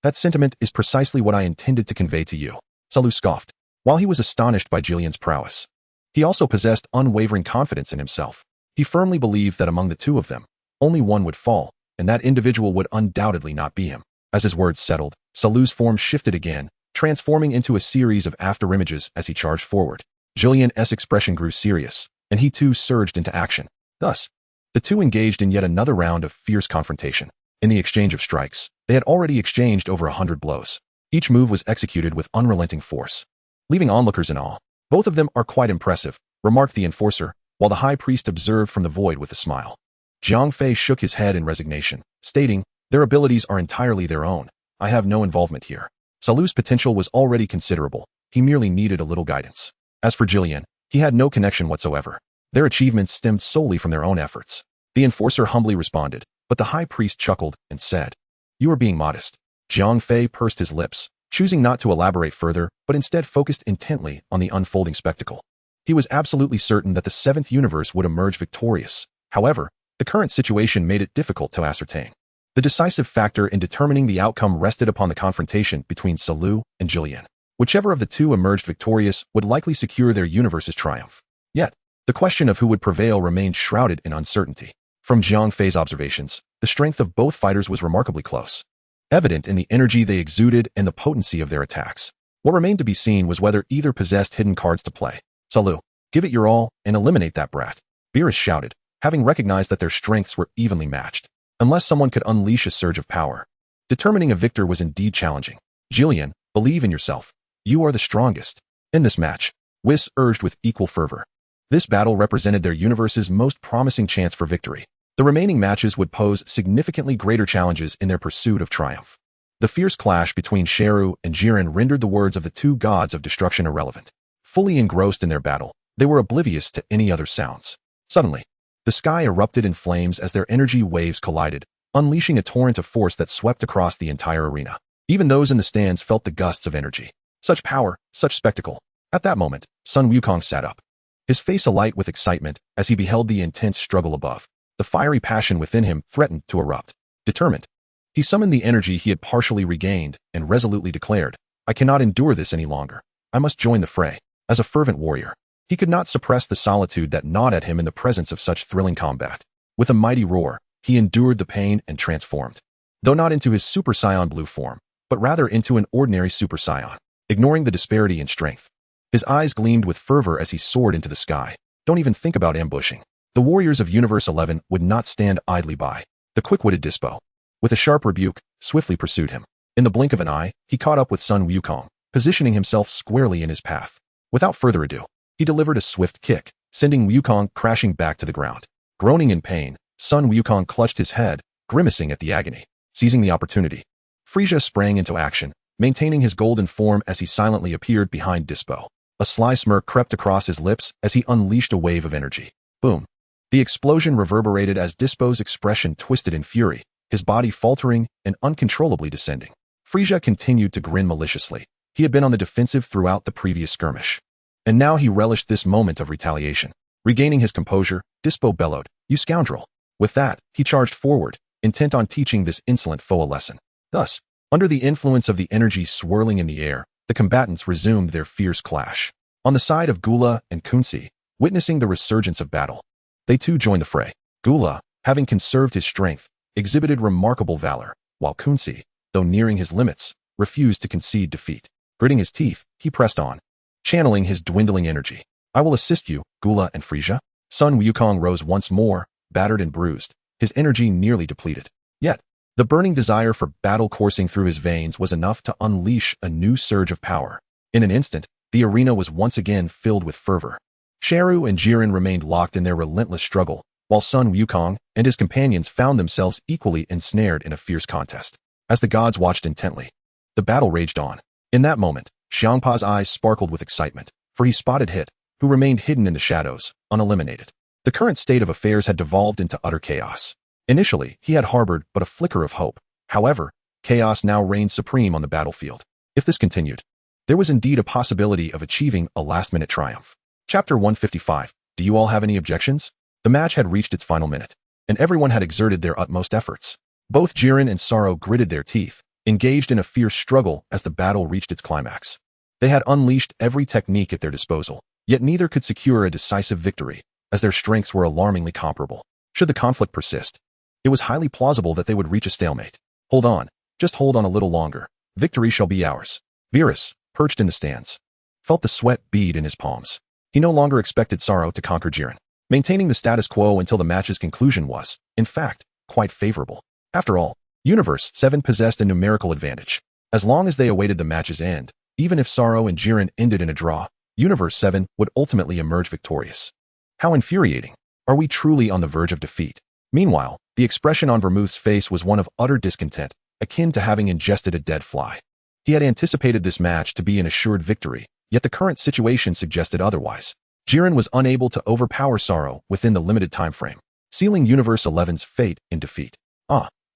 Speaker 1: That sentiment is precisely what I intended to convey to you. Salu scoffed. While he was astonished by Jillian's prowess, he also possessed unwavering confidence in himself. He firmly believed that among the two of them, only one would fall, and that individual would undoubtedly not be him. As his words settled, Salu's form shifted again, transforming into a series of afterimages as he charged forward. Jillian's expression grew serious, and he too surged into action. Thus, the two engaged in yet another round of fierce confrontation. In the exchange of strikes, they had already exchanged over 100 blows. Each move was executed with unrelenting force, leaving onlookers in awe. Both of them are quite impressive, remarked the enforcer, while the high priest observed from the void with a smile. Jiang Fei shook his head in resignation, stating, their abilities are entirely their own. I have no involvement here. Salu's potential was already considerable. He merely needed a little guidance. As for Jillian, he had no connection whatsoever. Their achievements stemmed solely from their own efforts. The enforcer humbly responded, but the high priest chuckled and said, you are being modest. Jiang Fei pursed his lips, choosing not to elaborate further, but instead focused intently on the unfolding spectacle. He was absolutely certain that the seventh universe would emerge victorious. However, the current situation made it difficult to ascertain. The decisive factor in determining the outcome rested upon the confrontation between Salu and Jillian. Whichever of the two emerged victorious would likely secure their universe's triumph. Yet, the question of who would prevail remained shrouded in uncertainty. From Jiang Fei's observations, the strength of both fighters was remarkably close, evident in the energy they exuded and the potency of their attacks. What remained to be seen was whether either possessed hidden cards to play. Salu, give it your all and eliminate that brat, Beerus shouted, having recognized that their strengths were evenly matched. Unless someone could unleash a surge of power, determining a victor was indeed challenging. Jillian, believe in yourself. You are the strongest. In this match, Whis urged with equal fervor. This battle represented their universe's most promising chance for victory. The remaining matches would pose significantly greater challenges in their pursuit of triumph. The fierce clash between Sheru and Jiren rendered the words of the two gods of destruction irrelevant. Fully engrossed in their battle, they were oblivious to any other sounds. Suddenly, the sky erupted in flames as their energy waves collided, unleashing a torrent of force that swept across the entire arena. Even those in the stands felt the gusts of energy. Such power, such spectacle. At that moment, Sun Wukong sat up, his face alight with excitement as he beheld the intense struggle above. The fiery passion within him threatened to erupt. Determined, he summoned the energy he had partially regained and resolutely declared, I cannot endure this any longer. I must join the fray. As a fervent warrior, he could not suppress the solitude that gnawed at him in the presence of such thrilling combat. With a mighty roar, he endured the pain and transformed, though not into his Super Saiyan blue form, but rather into an ordinary Super Saiyan, ignoring the disparity in strength. His eyes gleamed with fervor as he soared into the sky. Don't even think about ambushing. The warriors of Universe 11 would not stand idly by. The quick-witted Dispo, with a sharp rebuke, swiftly pursued him. In the blink of an eye, he caught up with Sun Wukong, positioning himself squarely in his path. Without further ado, he delivered a swift kick, sending Wukong crashing back to the ground. Groaning in pain, Sun Wukong clutched his head, grimacing at the agony. Seizing the opportunity, Frisia sprang into action, maintaining his golden form as he silently appeared behind Dispo. A sly smirk crept across his lips as he unleashed a wave of energy. Boom. The explosion reverberated as Dispo's expression twisted in fury, his body faltering and uncontrollably descending. Frisia continued to grin maliciously. He had been on the defensive throughout the previous skirmish. And now he relished this moment of retaliation. Regaining his composure, Dispo bellowed, "You scoundrel!" With that, he charged forward, intent on teaching this insolent foe a lesson. Thus, under the influence of the energy swirling in the air, the combatants resumed their fierce clash. On the side of Gula and Kunsi, witnessing the resurgence of battle, they too joined the fray. Gula, having conserved his strength, exhibited remarkable valor, while Kunsi, though nearing his limits, refused to concede defeat. Gritting his teeth, he pressed on, channeling his dwindling energy. "I will assist you, Gula and Frisia." Sun Wukong rose once more, battered and bruised, his energy nearly depleted. Yet, the burning desire for battle coursing through his veins was enough to unleash a new surge of power. In an instant, the arena was once again filled with fervor. Sharu and Jiren remained locked in their relentless struggle, while Sun Wukong and his companions found themselves equally ensnared in a fierce contest. As the gods watched intently, the battle raged on. In that moment, Xiangpa's eyes sparkled with excitement, for he spotted Hit, who remained hidden in the shadows, uneliminated. The current state of affairs had devolved into utter chaos. Initially, he had harbored but a flicker of hope. However, chaos now reigned supreme on the battlefield. If this continued, there was indeed a possibility of achieving a last-minute triumph. Chapter 155. Do you all have any objections? The match had reached its final minute, and everyone had exerted their utmost efforts. Both Jiren and Sorrow gritted their teeth, engaged in a fierce struggle as the battle reached its climax. They had unleashed every technique at their disposal, yet neither could secure a decisive victory, as their strengths were alarmingly comparable. Should the conflict persist, it was highly plausible that they would reach a stalemate. Hold on, just hold on a little longer. Victory shall be ours. Beerus, perched in the stands, felt the sweat bead in his palms. He no longer expected Sorrow to conquer Jiren. Maintaining the status quo until the match's conclusion was, in fact, quite favorable. After all, Universe 7 possessed a numerical advantage. As long as they awaited the match's end, even if Sorrow and Jiren ended in a draw, Universe 7 would ultimately emerge victorious. How infuriating. Are we truly on the verge of defeat? Meanwhile, the expression on Vermouth's face was one of utter discontent, akin to having ingested a dead fly. He had anticipated this match to be an assured victory, yet the current situation suggested otherwise. Jiren was unable to overpower Sorrow within the limited time frame, sealing Universe 11's fate in defeat.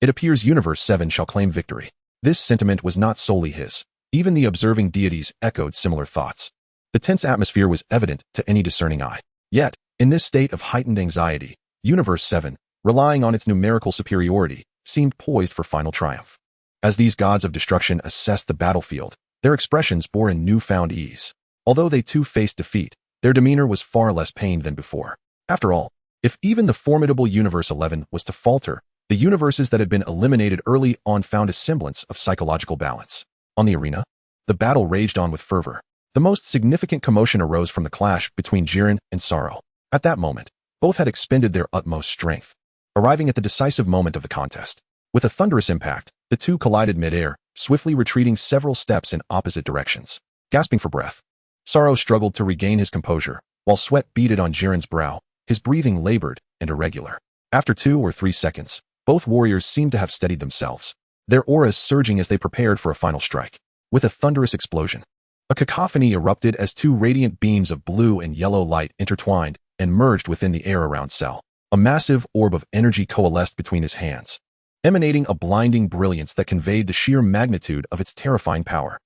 Speaker 1: It appears Universe 7 shall claim victory. This sentiment was not solely his. Even the observing deities echoed similar thoughts. The tense atmosphere was evident to any discerning eye. Yet, in this state of heightened anxiety, Universe 7, relying on its numerical superiority, seemed poised for final triumph. As these gods of destruction assessed the battlefield, their expressions bore a newfound ease. Although they too faced defeat, their demeanor was far less pained than before. After all, if even the formidable Universe 11 was to falter, the universes that had been eliminated early on found a semblance of psychological balance. On the arena, the battle raged on with fervor. The most significant commotion arose from the clash between Jiren and Sorrow. At that moment, both had expended their utmost strength, arriving at the decisive moment of the contest. With a thunderous impact, the two collided mid-air, swiftly retreating several steps in opposite directions. Gasping for breath, Sorrow struggled to regain his composure, while sweat beaded on Jiren's brow, his breathing labored and irregular. After 2 or 3 seconds, both warriors seemed to have steadied themselves, their auras surging as they prepared for a final strike. With a thunderous explosion, a cacophony erupted as 2 radiant beams of blue and yellow light intertwined and merged within the air around Cell. A massive orb of energy coalesced between his hands, emanating a blinding brilliance that conveyed the sheer magnitude of its terrifying power.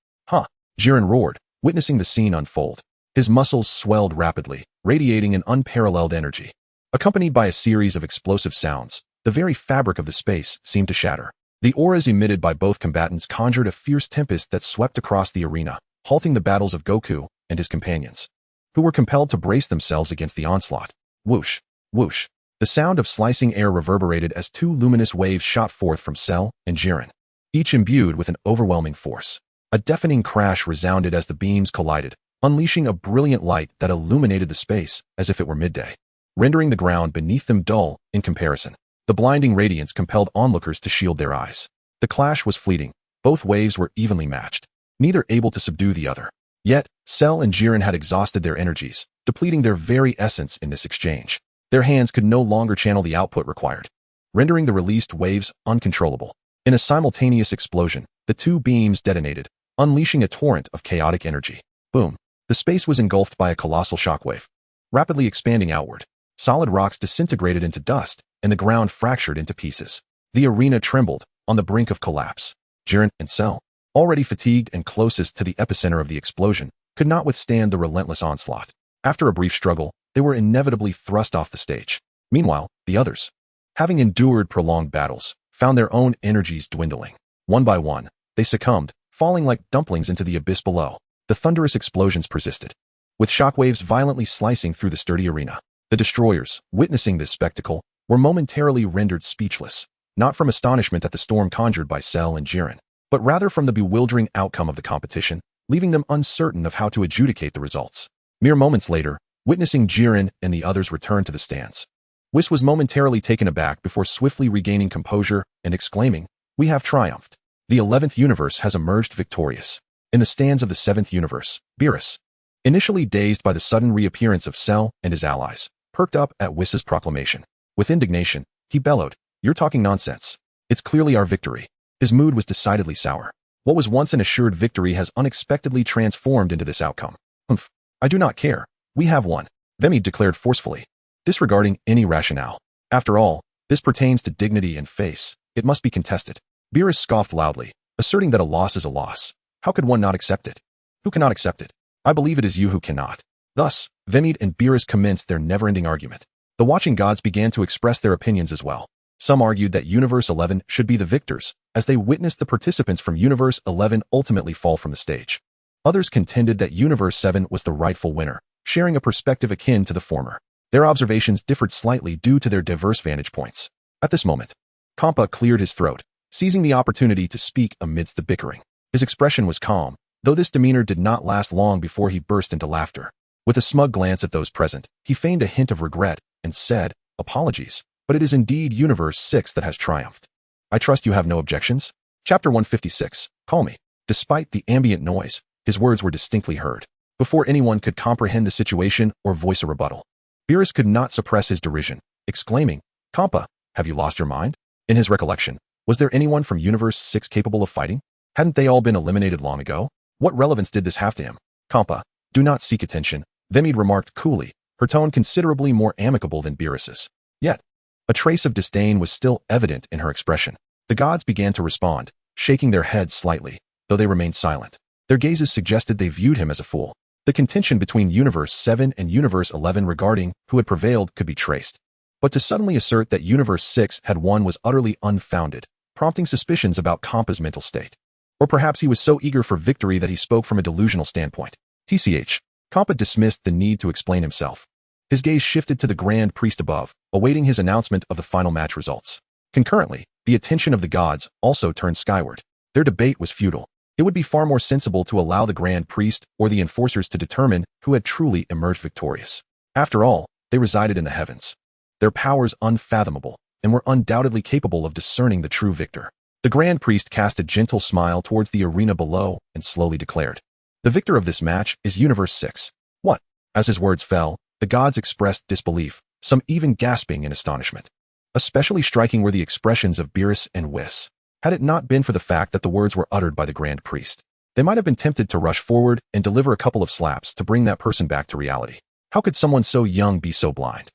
Speaker 1: Jiren roared, witnessing the scene unfold. His muscles swelled rapidly, radiating an unparalleled energy. Accompanied by a series of explosive sounds, the very fabric of the space seemed to shatter. The auras emitted by both combatants conjured a fierce tempest that swept across the arena, halting the battles of Goku and his companions, who were compelled to brace themselves against the onslaught. Whoosh, whoosh. The sound of slicing air reverberated as 2 luminous waves shot forth from Cell and Jiren, each imbued with an overwhelming force. A deafening crash resounded as the beams collided, unleashing a brilliant light that illuminated the space as if it were midday, rendering the ground beneath them dull in comparison. The blinding radiance compelled onlookers to shield their eyes. The clash was fleeting. Both waves were evenly matched, neither able to subdue the other. Yet, Cell and Jiren had exhausted their energies, depleting their very essence in this exchange. Their hands could no longer channel the output required, rendering the released waves uncontrollable. In a simultaneous explosion, the 2 beams detonated, unleashing a torrent of chaotic energy. Boom. The space was engulfed by a colossal shockwave, rapidly expanding outward. Solid rocks disintegrated into dust, and the ground fractured into pieces. The arena trembled, on the brink of collapse. Jiren and Cell, already fatigued and closest to the epicenter of the explosion, could not withstand the relentless onslaught. After a brief struggle, they were inevitably thrust off the stage. Meanwhile, the others, having endured prolonged battles, found their own energies dwindling. One by one, they succumbed, falling like dumplings into the abyss below. The thunderous explosions persisted, with shockwaves violently slicing through the sturdy arena. The destroyers, witnessing this spectacle, were momentarily rendered speechless, not from astonishment at the storm conjured by Cell and Jiren, but rather from the bewildering outcome of the competition, leaving them uncertain of how to adjudicate the results. Mere moments later, witnessing Jiren and the others return to the stands, Whis was momentarily taken aback before swiftly regaining composure and exclaiming, "We have triumphed. The 11th universe has emerged victorious." In the stands of the 7th universe, Beerus, initially dazed by the sudden reappearance of Cell and his allies, perked up at Whis's proclamation. With indignation, he bellowed, "You're talking nonsense. It's clearly our victory." His mood was decidedly sour. What was once an assured victory has unexpectedly transformed into this outcome. "Humph, I do not care. We have won," Vemid declared forcefully, disregarding any rationale. "After all, this pertains to dignity and face. It must be contested." Beerus scoffed loudly, asserting that a loss is a loss. How could one not accept it? Who cannot accept it? I believe it is you who cannot. Thus, Vemid and Beerus commenced their never-ending argument. The watching gods began to express their opinions as well. Some argued that Universe 11 should be the victors, as they witnessed the participants from Universe 11 ultimately fall from the stage. Others contended that Universe 7 was the rightful winner, sharing a perspective akin to the former. Their observations differed slightly due to their diverse vantage points. At this moment, Champa cleared his throat, seizing the opportunity to speak amidst the bickering. His expression was calm, though this demeanor did not last long before he burst into laughter. With a smug glance at those present, he feigned a hint of regret and said, "Apologies, but it is indeed Universe 6 that has triumphed. I trust you have no objections?" Chapter 156, Call Me. Despite the ambient noise, his words were distinctly heard. Before anyone could comprehend the situation or voice a rebuttal, Beerus could not suppress his derision, exclaiming, "Champa, have you lost your mind?" In his recollection, was there anyone from Universe 6 capable of fighting? Hadn't they all been eliminated long ago? What relevance did this have to him? "Champa, do not seek attention," Vemid remarked coolly, her tone considerably more amicable than Beerus's. Yet, a trace of disdain was still evident in her expression. The gods began to respond, shaking their heads slightly, though they remained silent. Their gazes suggested they viewed him as a fool. The contention between Universe 7 and Universe 11 regarding who had prevailed could be traced. But to suddenly assert that Universe 6 had won was utterly unfounded, prompting suspicions about Champa's mental state. Or perhaps he was so eager for victory that he spoke from a delusional standpoint. TCH, Champa dismissed the need to explain himself. His gaze shifted to the Grand Priest above, awaiting his announcement of the final match results. Concurrently, the attention of the gods also turned skyward. Their debate was futile. It would be far more sensible to allow the Grand Priest or the enforcers to determine who had truly emerged victorious. After all, they resided in the heavens. Their powers unfathomable, and were undoubtedly capable of discerning the true victor. The Grand Priest cast a gentle smile towards the arena below and slowly declared, "The victor of this match is Universe 6. What?" As his words fell, the gods expressed disbelief, some even gasping in astonishment. Especially striking were the expressions of Beerus and Whis. Had it not been for the fact that the words were uttered by the Grand Priest, they might have been tempted to rush forward and deliver a couple of slaps to bring that person back to reality. How could someone so young be so blind?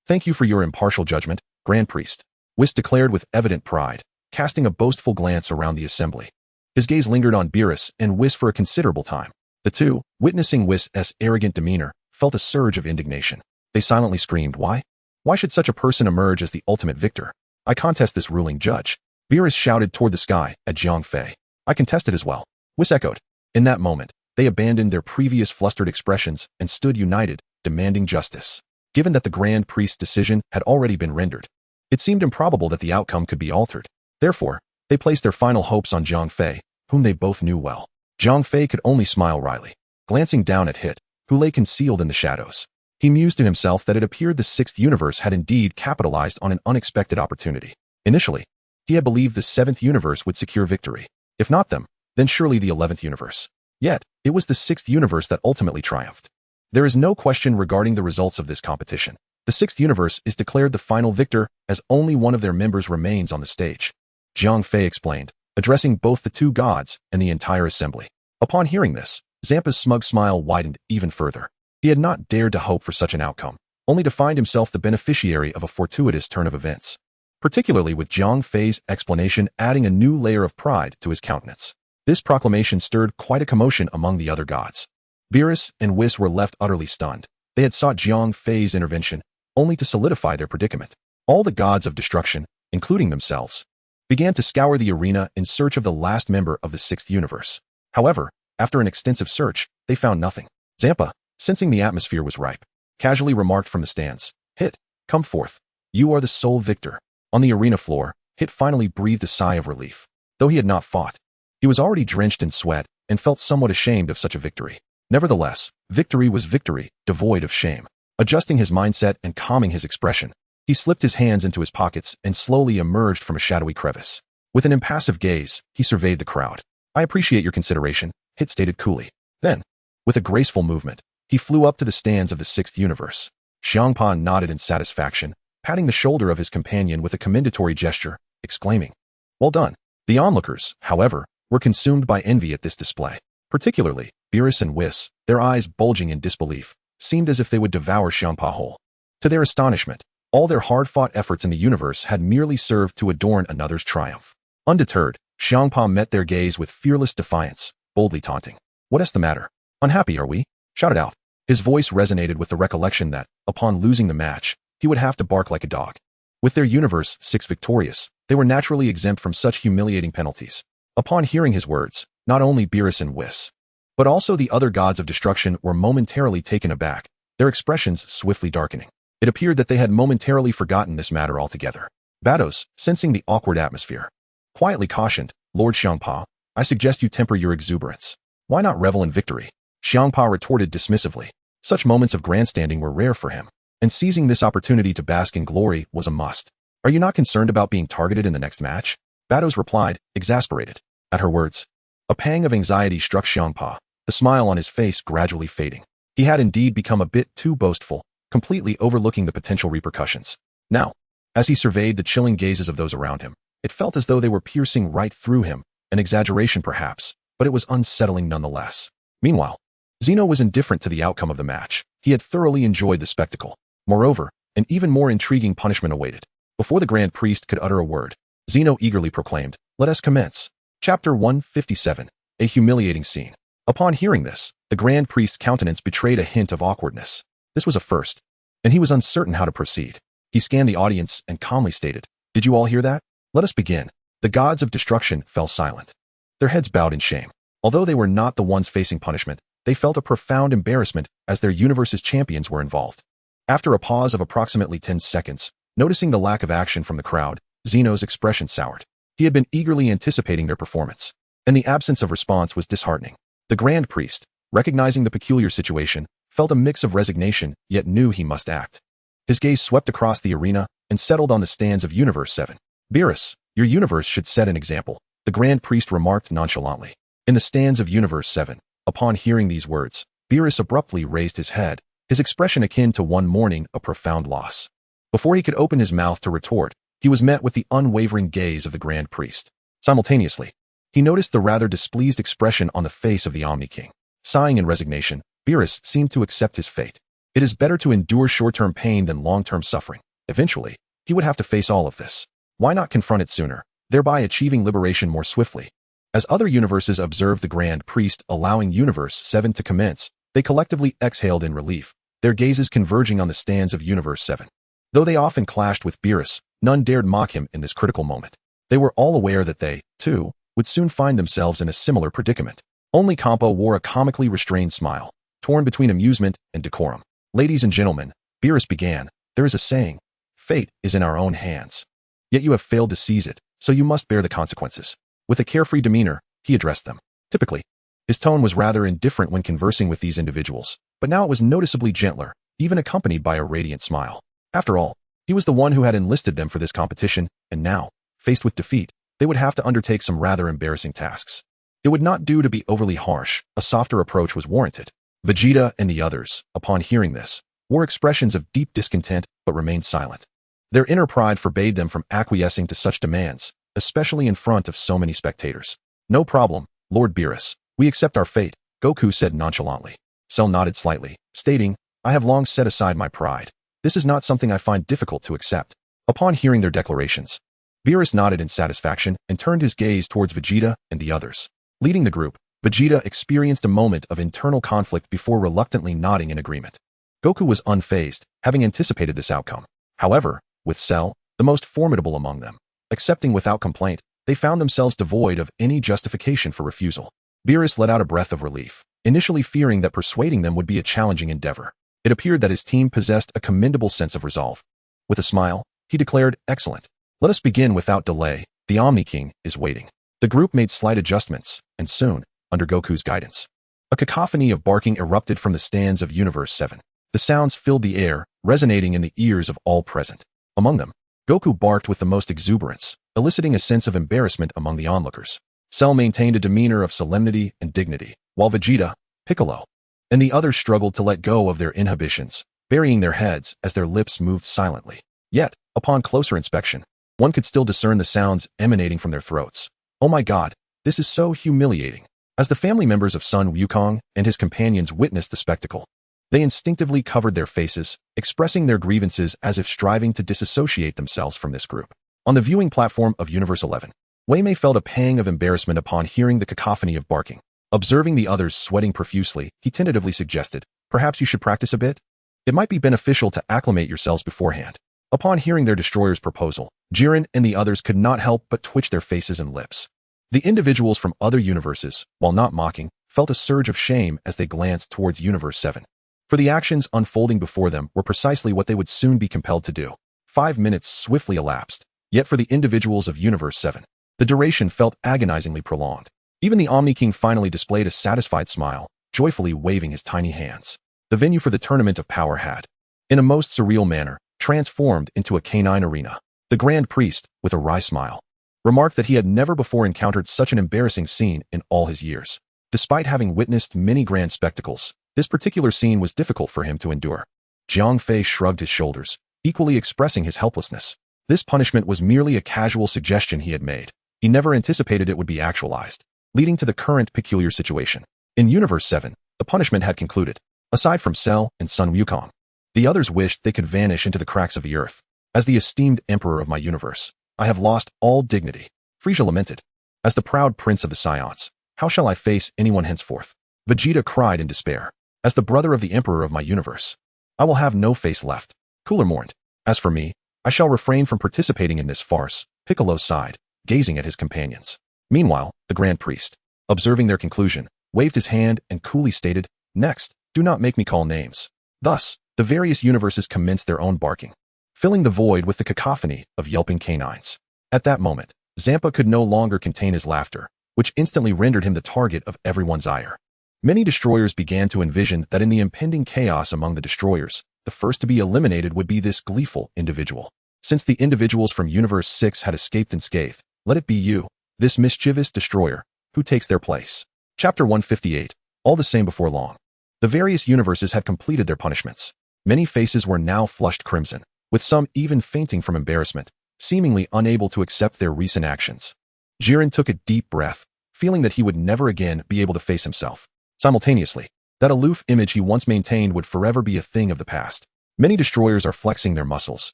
Speaker 1: Thank you for your impartial judgment, Grand Priest," Whis declared with evident pride, casting a boastful glance around the assembly. His gaze lingered on Beerus and Whis for a considerable time. The two, witnessing Whis' arrogant demeanor, felt a surge of indignation. They silently screamed, "Why? Why should such a person emerge as the ultimate victor? I contest this ruling judge." Beerus shouted toward the sky at Jiang Fei. "I contest it as well," Whis echoed. In that moment, they abandoned their previous flustered expressions and stood united, demanding justice. Given that the Grand Priest's decision had already been rendered, it seemed improbable that the outcome could be altered. Therefore, they placed their final hopes on Jiang Fei, whom they both knew well. Jiang Fei could only smile wryly, glancing down at Hit, who lay concealed in the shadows. He mused to himself that it appeared the 6th universe had indeed capitalized on an unexpected opportunity. Initially, he had believed the 7th universe would secure victory. If not them, then surely the 11th universe. Yet, it was the 6th universe that ultimately triumphed. There is no question regarding the results of this competition. The 6th universe is declared the final victor as only one of their members remains on the stage. Jiang Fei explained, addressing both the two gods and the entire assembly. Upon hearing this, Zampa's smug smile widened even further. He had not dared to hope for such an outcome, only to find himself the beneficiary of a fortuitous turn of events, particularly with Jiang Fei's explanation adding a new layer of pride to his countenance. This proclamation stirred quite a commotion among the other gods. Beerus and Whis were left utterly stunned. They had sought Jiang Fei's intervention, only to solidify their predicament. All the gods of destruction, including themselves, began to scour the arena in search of the last member of the sixth universe. However, after an extensive search, they found nothing. Champa, sensing the atmosphere was ripe, casually remarked from the stands, "Hit, come forth. You are the sole victor." On the arena floor, Hit finally breathed a sigh of relief. Though he had not fought, he was already drenched in sweat and felt somewhat ashamed of such a victory. Nevertheless, victory was victory, devoid of shame. Adjusting his mindset and calming his expression, he slipped his hands into his pockets and slowly emerged from a shadowy crevice. With an impassive gaze, he surveyed the crowd. "I appreciate your consideration," Hit stated coolly. Then, with a graceful movement, he flew up to the stands of the sixth universe. Champa nodded in satisfaction, patting the shoulder of his companion with a commendatory gesture, exclaiming, "Well done." The onlookers, however, were consumed by envy at this display. Particularly, Beerus and Whis, their eyes bulging in disbelief, seemed as if they would devour Champa whole. To their astonishment, all their hard-fought efforts in the universe had merely served to adorn another's triumph. Undeterred, Champa met their gaze with fearless defiance, boldly taunting. "What's the matter? Unhappy, are we?" shouted out. His voice resonated with the recollection that, upon losing the match, he would have to bark like a dog. With their universe 6 victorious, they were naturally exempt from such humiliating penalties. Upon hearing his words, not only Beerus and Whis, but also the other gods of destruction were momentarily taken aback, their expressions swiftly darkening. It appeared that they had momentarily forgotten this matter altogether. Bados, sensing the awkward atmosphere, quietly cautioned, "Lord Champa, I suggest you temper your exuberance. Why not revel in victory?" Champa retorted dismissively. Such moments of grandstanding were rare for him, and seizing this opportunity to bask in glory was a must. "Are you not concerned about being targeted in the next match?" Bados replied, exasperated. At her words, a pang of anxiety struck Champa, the smile on his face gradually fading. He had indeed become a bit too boastful, completely overlooking the potential repercussions. Now, as he surveyed the chilling gazes of those around him, it felt as though they were piercing right through him, an exaggeration perhaps, but it was unsettling nonetheless. Meanwhile, Zeno was indifferent to the outcome of the match. He had thoroughly enjoyed the spectacle. Moreover, an even more intriguing punishment awaited. Before the Grand Priest could utter a word, Zeno eagerly proclaimed, "Let us commence." Chapter 157, A Humiliating Scene. Upon hearing this, the Grand Priest's countenance betrayed a hint of awkwardness. This was a first, and he was uncertain how to proceed. He scanned the audience and calmly stated, "Did you all hear that? Let us begin." The gods of destruction fell silent. Their heads bowed in shame. Although they were not the ones facing punishment, they felt a profound embarrassment as their universe's champions were involved. After a pause of approximately 10 seconds, noticing the lack of action from the crowd, Zeno's expression soured. He had been eagerly anticipating their performance, and the absence of response was disheartening. The Grand Priest, recognizing the peculiar situation, felt a mix of resignation, yet knew he must act. His gaze swept across the arena and settled on the stands of Universe 7. "Beerus, your universe should set an example," the Grand Priest remarked nonchalantly. In the stands of Universe 7, upon hearing these words, Beerus abruptly raised his head, his expression akin to one mourning a profound loss. Before he could open his mouth to retort, he was met with the unwavering gaze of the Grand Priest. Simultaneously, he noticed the rather displeased expression on the face of the Omni King. Sighing in resignation, Beerus seemed to accept his fate. It is better to endure short-term pain than long-term suffering. Eventually, he would have to face all of this. Why not confront it sooner, thereby achieving liberation more swiftly? As other universes observed the Grand Priest allowing Universe 7 to commence, they collectively exhaled in relief, their gazes converging on the stands of Universe 7. Though they often clashed with Beerus, none dared mock him in this critical moment. They were all aware that they, too, would soon find themselves in a similar predicament. Only Champa wore a comically restrained smile, torn between amusement and decorum. "Ladies and gentlemen," Beerus began, "there is a saying, fate is in our own hands. Yet you have failed to seize it, so you must bear the consequences." With a carefree demeanor, he addressed them. Typically, his tone was rather indifferent when conversing with these individuals, but now it was noticeably gentler, even accompanied by a radiant smile. After all, he was the one who had enlisted them for this competition, and now, faced with defeat, they would have to undertake some rather embarrassing tasks. It would not do to be overly harsh, a softer approach was warranted. Vegeta and the others, upon hearing this, wore expressions of deep discontent but remained silent. Their inner pride forbade them from acquiescing to such demands, especially in front of so many spectators. No problem, Lord Beerus. We accept our fate, Goku said nonchalantly. Cell nodded slightly, stating, I have long set aside my pride. This is not something I find difficult to accept. Upon hearing their declarations, Beerus nodded in satisfaction and turned his gaze towards Vegeta and the others. Leading the group, Vegeta experienced a moment of internal conflict before reluctantly nodding in agreement. Goku was unfazed, having anticipated this outcome. However, with Cell, the most formidable among them, accepting without complaint, they found themselves devoid of any justification for refusal. Beerus let out a breath of relief, initially fearing that persuading them would be a challenging endeavor. It appeared that his team possessed a commendable sense of resolve. With a smile, he declared, excellent. Let us begin without delay. The Omni King is waiting. The group made slight adjustments, and soon, under Goku's guidance, a cacophony of barking erupted from the stands of Universe 7. The sounds filled the air, resonating in the ears of all present. Among them, Goku barked with the most exuberance, eliciting a sense of embarrassment among the onlookers. Cell maintained a demeanor of solemnity and dignity, while Vegeta, Piccolo, and the others struggled to let go of their inhibitions, burying their heads as their lips moved silently. Yet, upon closer inspection, one could still discern the sounds emanating from their throats. Oh my god, this is so humiliating. As the family members of Sun Wukong and his companions witnessed the spectacle, they instinctively covered their faces, expressing their grievances as if striving to disassociate themselves from this group. On the viewing platform of Universe 11, Wei Mei felt a pang of embarrassment upon hearing the cacophony of barking. Observing the others sweating profusely, he tentatively suggested, perhaps you should practice a bit? It might be beneficial to acclimate yourselves beforehand. Upon hearing their destroyer's proposal, Jiren and the others could not help but twitch their faces and lips. The individuals from other universes, while not mocking, felt a surge of shame as they glanced towards Universe 7. For the actions unfolding before them were precisely what they would soon be compelled to do. 5 minutes swiftly elapsed, yet for the individuals of Universe 7, the duration felt agonizingly prolonged. Even the Omni King finally displayed a satisfied smile, joyfully waving his tiny hands. The venue for the Tournament of Power had, in a most surreal manner, transformed into a canine arena. The Grand Priest, with a wry smile, remarked that he had never before encountered such an embarrassing scene in all his years. Despite having witnessed many grand spectacles, this particular scene was difficult for him to endure. Jiang Fei shrugged his shoulders, equally expressing his helplessness. This punishment was merely a casual suggestion he had made. He never anticipated it would be actualized, leading to the current peculiar situation. In Universe 7, the punishment had concluded. Aside from Cell and Sun Wukong, the others wished they could vanish into the cracks of the earth. As the esteemed emperor of my universe, I have lost all dignity. Frieza lamented. As the proud prince of the Saiyans, how shall I face anyone henceforth? Vegeta cried in despair. As the brother of the emperor of my universe, I will have no face left. Cooler mourned. As for me, I shall refrain from participating in this farce. Piccolo sighed, gazing at his companions. Meanwhile, the Grand Priest, observing their conclusion, waved his hand and coolly stated, next, do not make me call names. Thus, the various universes commenced their own barking, filling the void with the cacophony of yelping canines. At that moment, Champa could no longer contain his laughter, which instantly rendered him the target of everyone's ire. Many destroyers began to envision that in the impending chaos among the destroyers, the first to be eliminated would be this gleeful individual. Since the individuals from Universe 6 had escaped unscathed, let it be you, this mischievous destroyer, who takes their place. Chapter 158, all the same before long. The various universes had completed their punishments. Many faces were now flushed crimson, with some even fainting from embarrassment, seemingly unable to accept their recent actions. Jiren took a deep breath, feeling that he would never again be able to face himself. Simultaneously, that aloof image he once maintained would forever be a thing of the past. Many destroyers are flexing their muscles,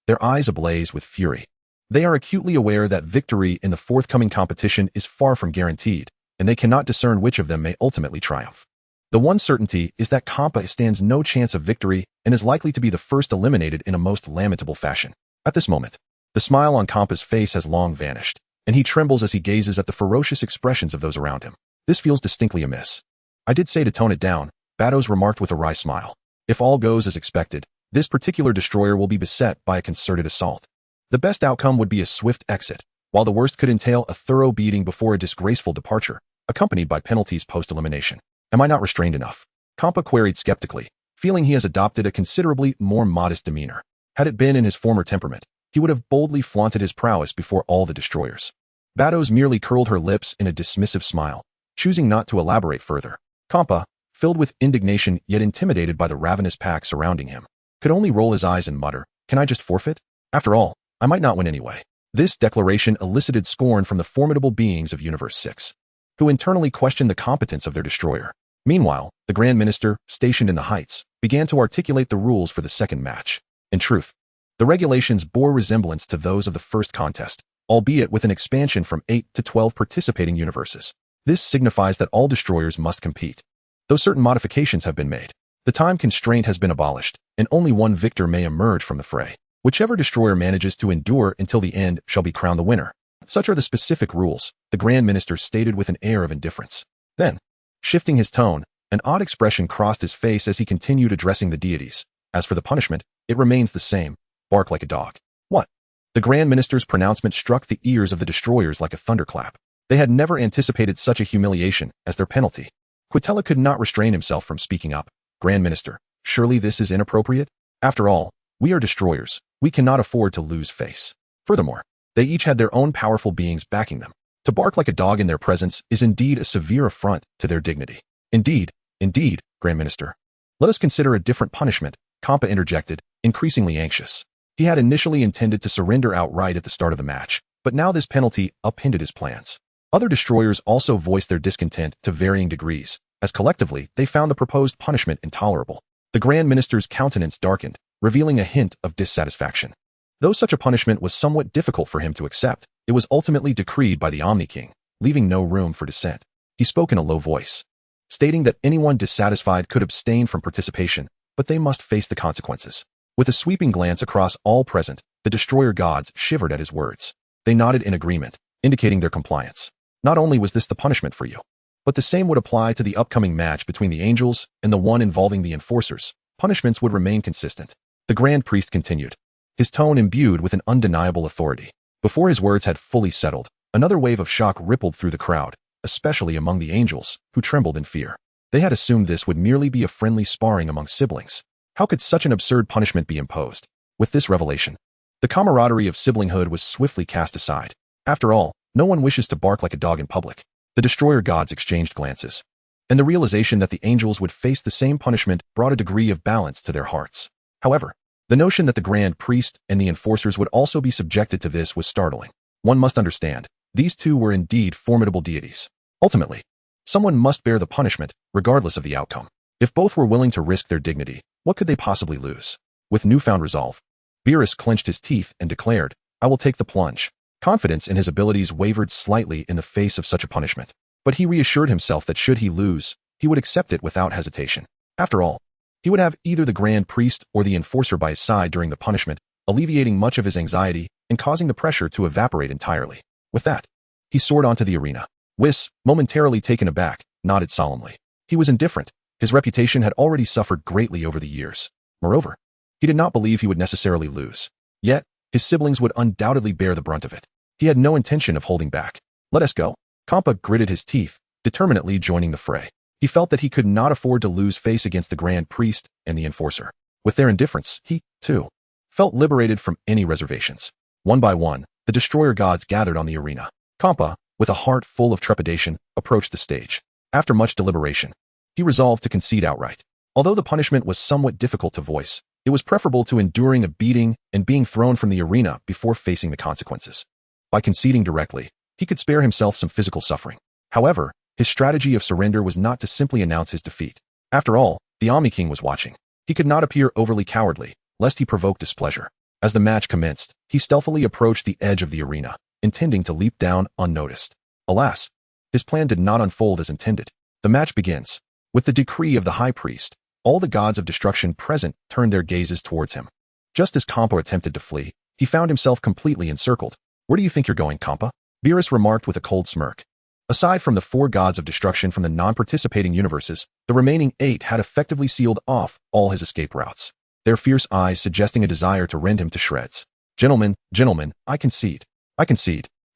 Speaker 1: their eyes ablaze with fury. They are acutely aware that victory in the forthcoming competition is far from guaranteed, and they cannot discern which of them may ultimately triumph. The one certainty is that Champa stands no chance of victory and is likely to be the first eliminated in a most lamentable fashion. At this moment, the smile on Champa's face has long vanished, and he trembles as he gazes at the ferocious expressions of those around him. This feels distinctly amiss. I did say to tone it down, Batos remarked with a wry smile. If all goes as expected, this particular destroyer will be beset by a concerted assault. The best outcome would be a swift exit, while the worst could entail a thorough beating before a disgraceful departure, accompanied by penalties post-elimination. Am I not restrained enough? Champa queried skeptically, feeling he has adopted a considerably more modest demeanor. Had it been in his former temperament, he would have boldly flaunted his prowess before all the destroyers. Batos merely curled her lips in a dismissive smile, choosing not to elaborate further. Champa, filled with indignation yet intimidated by the ravenous pack surrounding him, could only roll his eyes and mutter, can I just forfeit? After all, I might not win anyway. This declaration elicited scorn from the formidable beings of Universe 6, who internally questioned the competence of their destroyer. Meanwhile, the Grand Minister, stationed in the Heights, began to articulate the rules for the second match. In truth, the regulations bore resemblance to those of the first contest, albeit with an expansion from 8 to 12 participating universes. This signifies that all destroyers must compete. Though certain modifications have been made, the time constraint has been abolished, and only one victor may emerge from the fray. Whichever destroyer manages to endure until the end shall be crowned the winner. Such are the specific rules, the Grand Minister stated with an air of indifference. Then, shifting his tone, an odd expression crossed his face as he continued addressing the deities. As for the punishment, it remains the same: bark like a dog. What? The Grand Minister's pronouncement struck the ears of the destroyers like a thunderclap. They had never anticipated such a humiliation as their penalty. Quitela could not restrain himself from speaking up. Grand Minister, surely this is inappropriate? After all, we are destroyers. We cannot afford to lose face. Furthermore, they each had their own powerful beings backing them. To bark like a dog in their presence is indeed a severe affront to their dignity. Indeed, Grand Minister. Let us consider a different punishment, Champa interjected, increasingly anxious. He had initially intended to surrender outright at the start of the match, but now this penalty upended his plans. Other destroyers also voiced their discontent to varying degrees, as collectively they found the proposed punishment intolerable. The Grand Minister's countenance darkened, revealing a hint of dissatisfaction. Though such a punishment was somewhat difficult for him to accept, it was ultimately decreed by the Omni King, leaving no room for dissent. He spoke in a low voice, stating that anyone dissatisfied could abstain from participation, but they must face the consequences. With a sweeping glance across all present, the destroyer gods shivered at his words. They nodded in agreement, indicating their compliance. Not only was this the punishment for you, but the same would apply to the upcoming match between the angels and the one involving the enforcers. Punishments would remain consistent. The Grand Priest continued, his tone imbued with an undeniable authority. Before his words had fully settled, another wave of shock rippled through the crowd, especially among the angels, who trembled in fear. They had assumed this would merely be a friendly sparring among siblings. How could such an absurd punishment be imposed? With this revelation, the camaraderie of siblinghood was swiftly cast aside. After all, no one wishes to bark like a dog in public. The destroyer gods exchanged glances, and the realization that the angels would face the same punishment brought a degree of balance to their hearts. However, the notion that the Grand Priest and the enforcers would also be subjected to this was startling. One must understand, these two were indeed formidable deities. Ultimately, someone must bear the punishment, regardless of the outcome. If both were willing to risk their dignity, what could they possibly lose? With newfound resolve, Beerus clenched his teeth and declared, I will take the plunge. Confidence in his abilities wavered slightly in the face of such a punishment, but he reassured himself that should he lose, he would accept it without hesitation. After all, he would have either the Grand Priest or the enforcer by his side during the punishment, alleviating much of his anxiety and causing the pressure to evaporate entirely. With that, he soared onto the arena. Whis, momentarily taken aback, nodded solemnly. He was indifferent. His reputation had already suffered greatly over the years. Moreover, he did not believe he would necessarily lose. Yet, his siblings would undoubtedly bear the brunt of it. He had no intention of holding back. Let us go. Champa gritted his teeth, determinedly joining the fray. He felt that he could not afford to lose face against the Grand Priest and the enforcer. With their indifference, he, too, felt liberated from any reservations. One by one, the destroyer gods gathered on the arena. Champa, with a heart full of trepidation, approached the stage. After much deliberation, he resolved to concede outright. Although the punishment was somewhat difficult to voice, it was preferable to enduring a beating and being thrown from the arena before facing the consequences. By conceding directly, he could spare himself some physical suffering. However, his strategy of surrender was not to simply announce his defeat. After all, the Omni King was watching. He could not appear overly cowardly, lest he provoke displeasure. As the match commenced, he stealthily approached the edge of the arena, intending to leap down unnoticed. Alas, his plan did not unfold as intended. The match begins. With the decree of the High Priest, all the gods of destruction present turned their gazes towards him. Just as Champa attempted to flee, he found himself completely encircled. Where do you think you're going, Champa? Beerus remarked with a cold smirk. Aside from the 4 gods of destruction from the non-participating universes, the remaining 8 had effectively sealed off all his escape routes, their fierce eyes suggesting a desire to rend him to shreds. Gentlemen, I concede.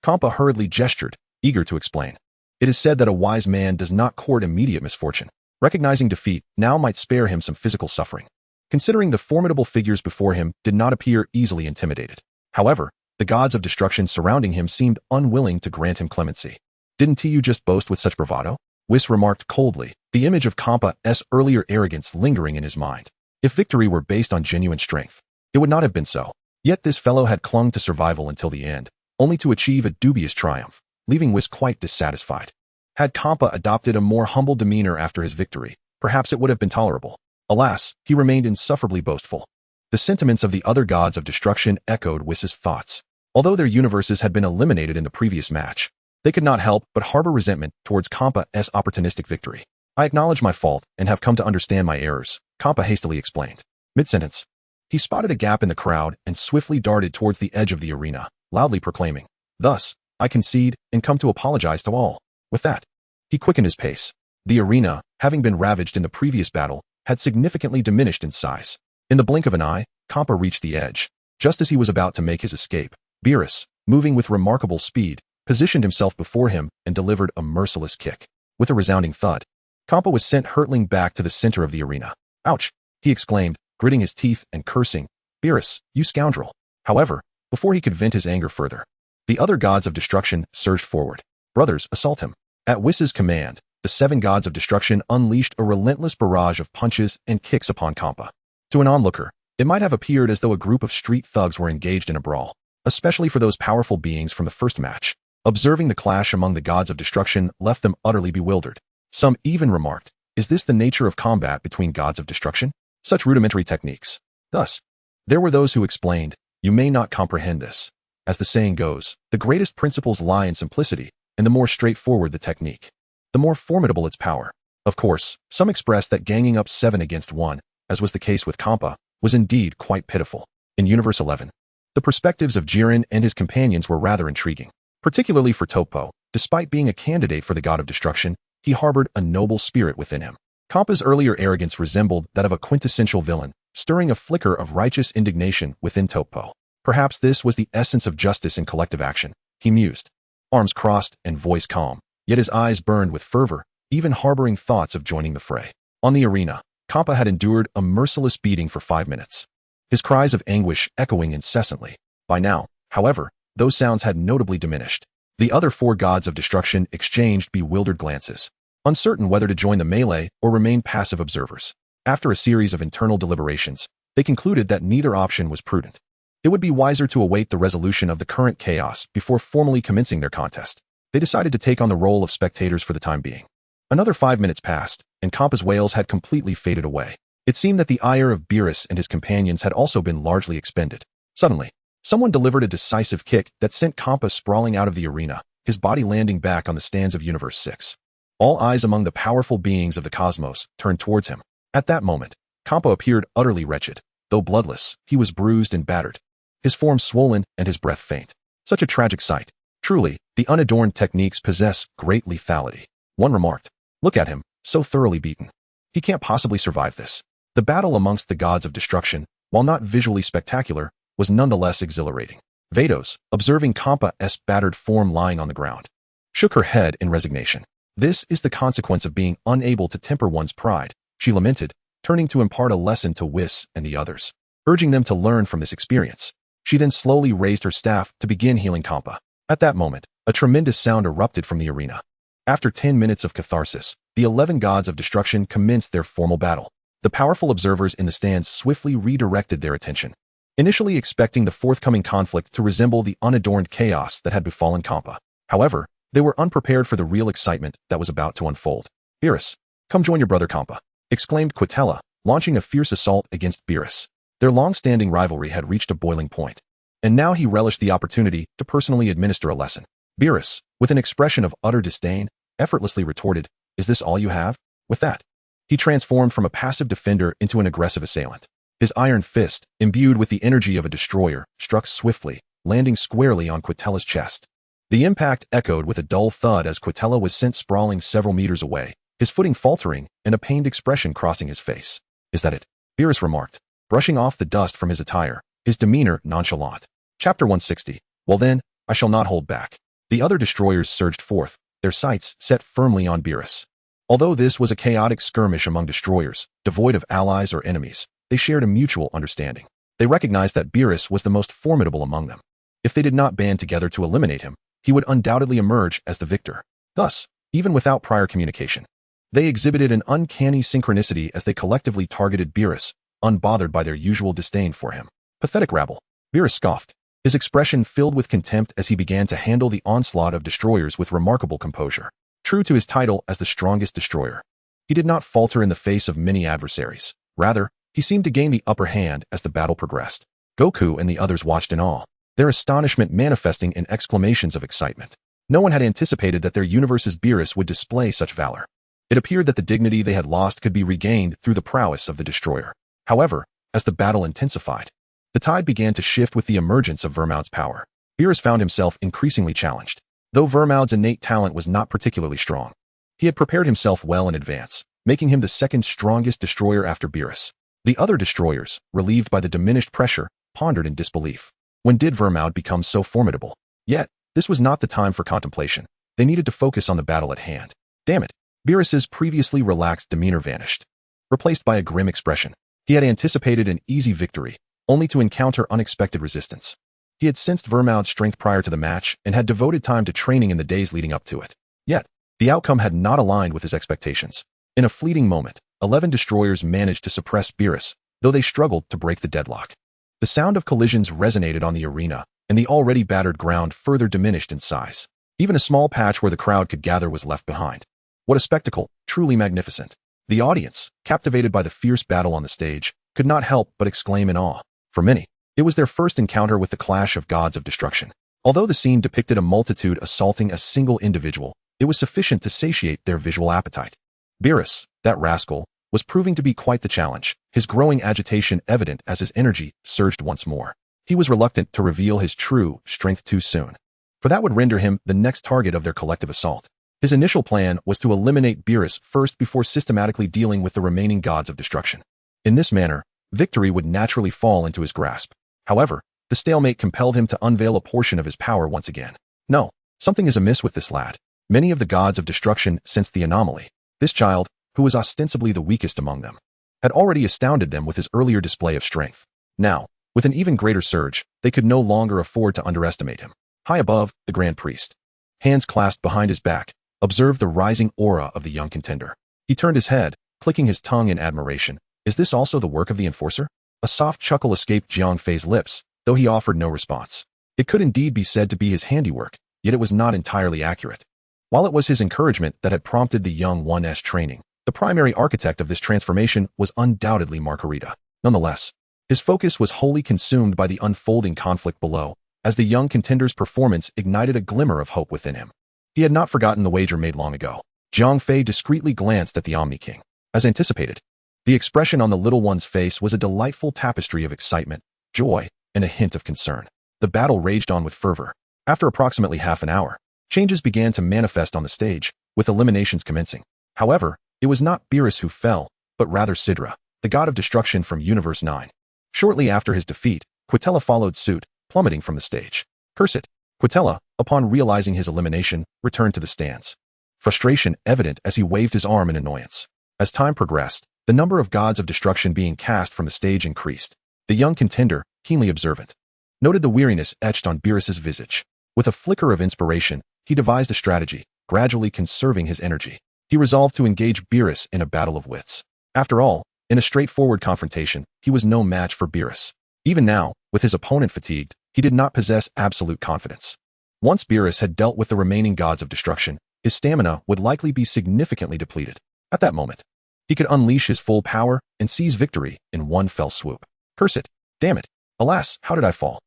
Speaker 1: Champa hurriedly gestured, eager to explain. It is said that a wise man does not court immediate misfortune. Recognizing defeat now might spare him some physical suffering. Considering the formidable figures before him did not appear easily intimidated. However, the gods of destruction surrounding him seemed unwilling to grant him clemency. Didn't you just boast with such bravado? Whis remarked coldly, the image of Champa's earlier arrogance lingering in his mind. If victory were based on genuine strength, it would not have been so. Yet this fellow had clung to survival until the end, only to achieve a dubious triumph, leaving Whis quite dissatisfied. Had Champa adopted a more humble demeanor after his victory, perhaps it would have been tolerable. Alas, he remained insufferably boastful. The sentiments of the other gods of destruction echoed Whis's thoughts. Although their universes had been eliminated in the previous match, they could not help but harbor resentment towards Champa's opportunistic victory. I acknowledge my fault and have come to understand my errors, Champa hastily explained. Mid-sentence, he spotted a gap in the crowd and swiftly darted towards the edge of the arena, loudly proclaiming, "Thus, I concede and come to apologize to all." With that, he quickened his pace. The arena, having been ravaged in the previous battle, had significantly diminished in size. In the blink of an eye, Champa reached the edge. Just as he was about to make his escape, Beerus, moving with remarkable speed, positioned himself before him and delivered a merciless kick. With a resounding thud, Champa was sent hurtling back to the center of the arena. "Ouch!" he exclaimed, gritting his teeth and cursing, "Beerus, you scoundrel!" However, before he could vent his anger further, the other gods of destruction surged forward. "Brothers, assault him." At Whis's command, the 7 gods of destruction unleashed a relentless barrage of punches and kicks upon Champa. To an onlooker, it might have appeared as though a group of street thugs were engaged in a brawl, especially for those powerful beings from the first match. Observing the clash among the gods of destruction left them utterly bewildered. Some even remarked, "Is this the nature of combat between gods of destruction? Such rudimentary techniques." Thus, there were those who explained, "You may not comprehend this. As the saying goes, the greatest principles lie in simplicity, and the more straightforward the technique, the more formidable its power." Of course, some expressed that ganging up 7 against 1, as was the case with Champa, was indeed quite pitiful. In Universe 11, the perspectives of Jiren and his companions were rather intriguing, particularly for Topo. Despite being a candidate for the god of destruction, he harbored a noble spirit within him. Champa's earlier arrogance resembled that of a quintessential villain, stirring a flicker of righteous indignation within Topo. Perhaps this was the essence of justice in collective action, he mused. Arms crossed and voice calm, yet his eyes burned with fervor, even harboring thoughts of joining the fray. On the arena, Champa had endured a merciless beating for 5 minutes, his cries of anguish echoing incessantly. By now, however, those sounds had notably diminished. The other 4 gods of destruction exchanged bewildered glances, uncertain whether to join the melee or remain passive observers. After a series of internal deliberations, they concluded that neither option was prudent. It would be wiser to await the resolution of the current chaos before formally commencing their contest. They decided to take on the role of spectators for the time being. Another 5 minutes passed, and Champa's wails had completely faded away. It seemed that the ire of Beerus and his companions had also been largely expended. Suddenly, someone delivered a decisive kick that sent Champa sprawling out of the arena, his body landing back on the stands of Universe 6. All eyes among the powerful beings of the cosmos turned towards him. At that moment, Champa appeared utterly wretched. Though bloodless, he was bruised and battered, his form swollen and his breath faint. Such a tragic sight. Truly, the unadorned techniques possess great lethality. One remarked, "Look at him, so thoroughly beaten. He can't possibly survive this." The battle amongst the gods of destruction, while not visually spectacular, was nonetheless exhilarating. Vados, observing Champa's battered form lying on the ground, shook her head in resignation. "This is the consequence of being unable to temper one's pride," she lamented, turning to impart a lesson to Whis and the others, urging them to learn from this experience. She then slowly raised her staff to begin healing Champa. At that moment, a tremendous sound erupted from the arena. After 10 minutes of catharsis, the 11 gods of destruction commenced their formal battle. The powerful observers in the stands swiftly redirected their attention, initially expecting the forthcoming conflict to resemble the unadorned chaos that had befallen Champa. However, they were unprepared for the real excitement that was about to unfold. "Beerus, come join your brother Champa," exclaimed Quitela, launching a fierce assault against Beerus. Their long-standing rivalry had reached a boiling point, and now he relished the opportunity to personally administer a lesson. Beerus, with an expression of utter disdain, effortlessly retorted, "Is this all you have?" With that, he transformed from a passive defender into an aggressive assailant. His iron fist, imbued with the energy of a destroyer, struck swiftly, landing squarely on Quitela's chest. The impact echoed with a dull thud as Quitela was sent sprawling several meters away, his footing faltering and a pained expression crossing his face. "Is that it?" Beerus remarked, brushing off the dust from his attire, his demeanor nonchalant. Chapter 160. Well then, I shall not hold back. The other destroyers surged forth, their sights set firmly on Beerus. Although this was a chaotic skirmish among destroyers, devoid of allies or enemies, they shared a mutual understanding. They recognized that Beerus was the most formidable among them. If they did not band together to eliminate him, he would undoubtedly emerge as the victor. Thus, even without prior communication, they exhibited an uncanny synchronicity as they collectively targeted Beerus, unbothered by their usual disdain for him. "Pathetic rabble," Beerus scoffed. his expression filled with contempt as he began to handle the onslaught of destroyers with remarkable composure. True to his title as the strongest destroyer, he did not falter in the face of many adversaries. Rather, he seemed to gain the upper hand as the battle progressed. Goku and the others watched in awe, their astonishment manifesting in exclamations of excitement. No one had anticipated that their universe's Beerus would display such valor. It appeared that the dignity they had lost could be regained through the prowess of the destroyer. However, as the battle intensified, the tide began to shift with the emergence of Vermaud's power. Beerus found himself increasingly challenged. Though Vermaud's innate talent was not particularly strong, he had prepared himself well in advance, making him the second strongest destroyer after Beerus. The other destroyers, relieved by the diminished pressure, pondered in disbelief. When did Vermaud become so formidable? Yet, this was not the time for contemplation. They needed to focus on the battle at hand. Damn it! Beerus's previously relaxed demeanor vanished, replaced by a grim expression. He had anticipated an easy victory, only to encounter unexpected resistance. He had sensed Vermaud's strength prior to the match and had devoted time to training in the days leading up to it. Yet, the outcome had not aligned with his expectations. In a fleeting moment, 11 destroyers managed to suppress Beerus, though they struggled to break the deadlock. The sound of collisions resonated on the arena, and the already battered ground further diminished in size. Even a small patch where the crowd could gather was left behind. What a spectacle, truly magnificent. The audience, captivated by the fierce battle on the stage, could not help but exclaim in awe. For many, it was their first encounter with the clash of gods of destruction. Although the scene depicted a multitude assaulting a single individual, it was sufficient to satiate their visual appetite. Beerus, that rascal, was proving to be quite the challenge, his growing agitation evident as his energy surged once more. He was reluctant to reveal his true strength too soon, for that would render him the next target of their collective assault. His initial plan was to eliminate Beerus first before systematically dealing with the remaining gods of destruction. In this manner, victory would naturally fall into his grasp. However, the stalemate compelled him to unveil a portion of his power once again. No, something is amiss with this lad. Many of the gods of destruction sensed the anomaly. This child, who was ostensibly the weakest among them, had already astounded them with his earlier display of strength. Now, with an even greater surge, they could no longer afford to underestimate him. High above, the Grand Priest, hands clasped behind his back, observed the rising aura of the young contender. He turned his head, clicking his tongue in admiration. Is this also the work of the enforcer? A soft chuckle escaped Jiang Fei's lips, though he offered no response. It could indeed be said to be his handiwork, yet it was not entirely accurate. While it was his encouragement that had prompted the young one's training, the primary architect of this transformation was undoubtedly Margarita. Nonetheless, his focus was wholly consumed by the unfolding conflict below, as the young contender's performance ignited a glimmer of hope within him. He had not forgotten the wager made long ago. Jiang Fei discreetly glanced at the Omni King. As anticipated, the expression on the little one's face was a delightful tapestry of excitement, joy, and a hint of concern. The battle raged on with fervor. After approximately half an hour, changes began to manifest on the stage, with eliminations commencing. However, it was not Beerus who fell, but rather Sidra, the god of destruction from Universe 9. Shortly after his defeat, Quitela followed suit, plummeting from the stage. Curse it! Quitela, upon realizing his elimination, returned to the stands. Frustration evident as he waved his arm in annoyance. As time progressed, the number of gods of destruction being cast from the stage increased. The young contender, keenly observant, noted the weariness etched on Beerus's visage. With a flicker of inspiration, he devised a strategy, gradually conserving his energy. He resolved to engage Beerus in a battle of wits. After all, in a straightforward confrontation, he was no match for Beerus. Even now, with his opponent fatigued, he did not possess absolute confidence. Once Beerus had dealt with the remaining gods of destruction, his stamina would likely be significantly depleted. At that moment, he could unleash his full power and seize victory in one fell swoop. Curse it! Damn it! Alas, how did I fall?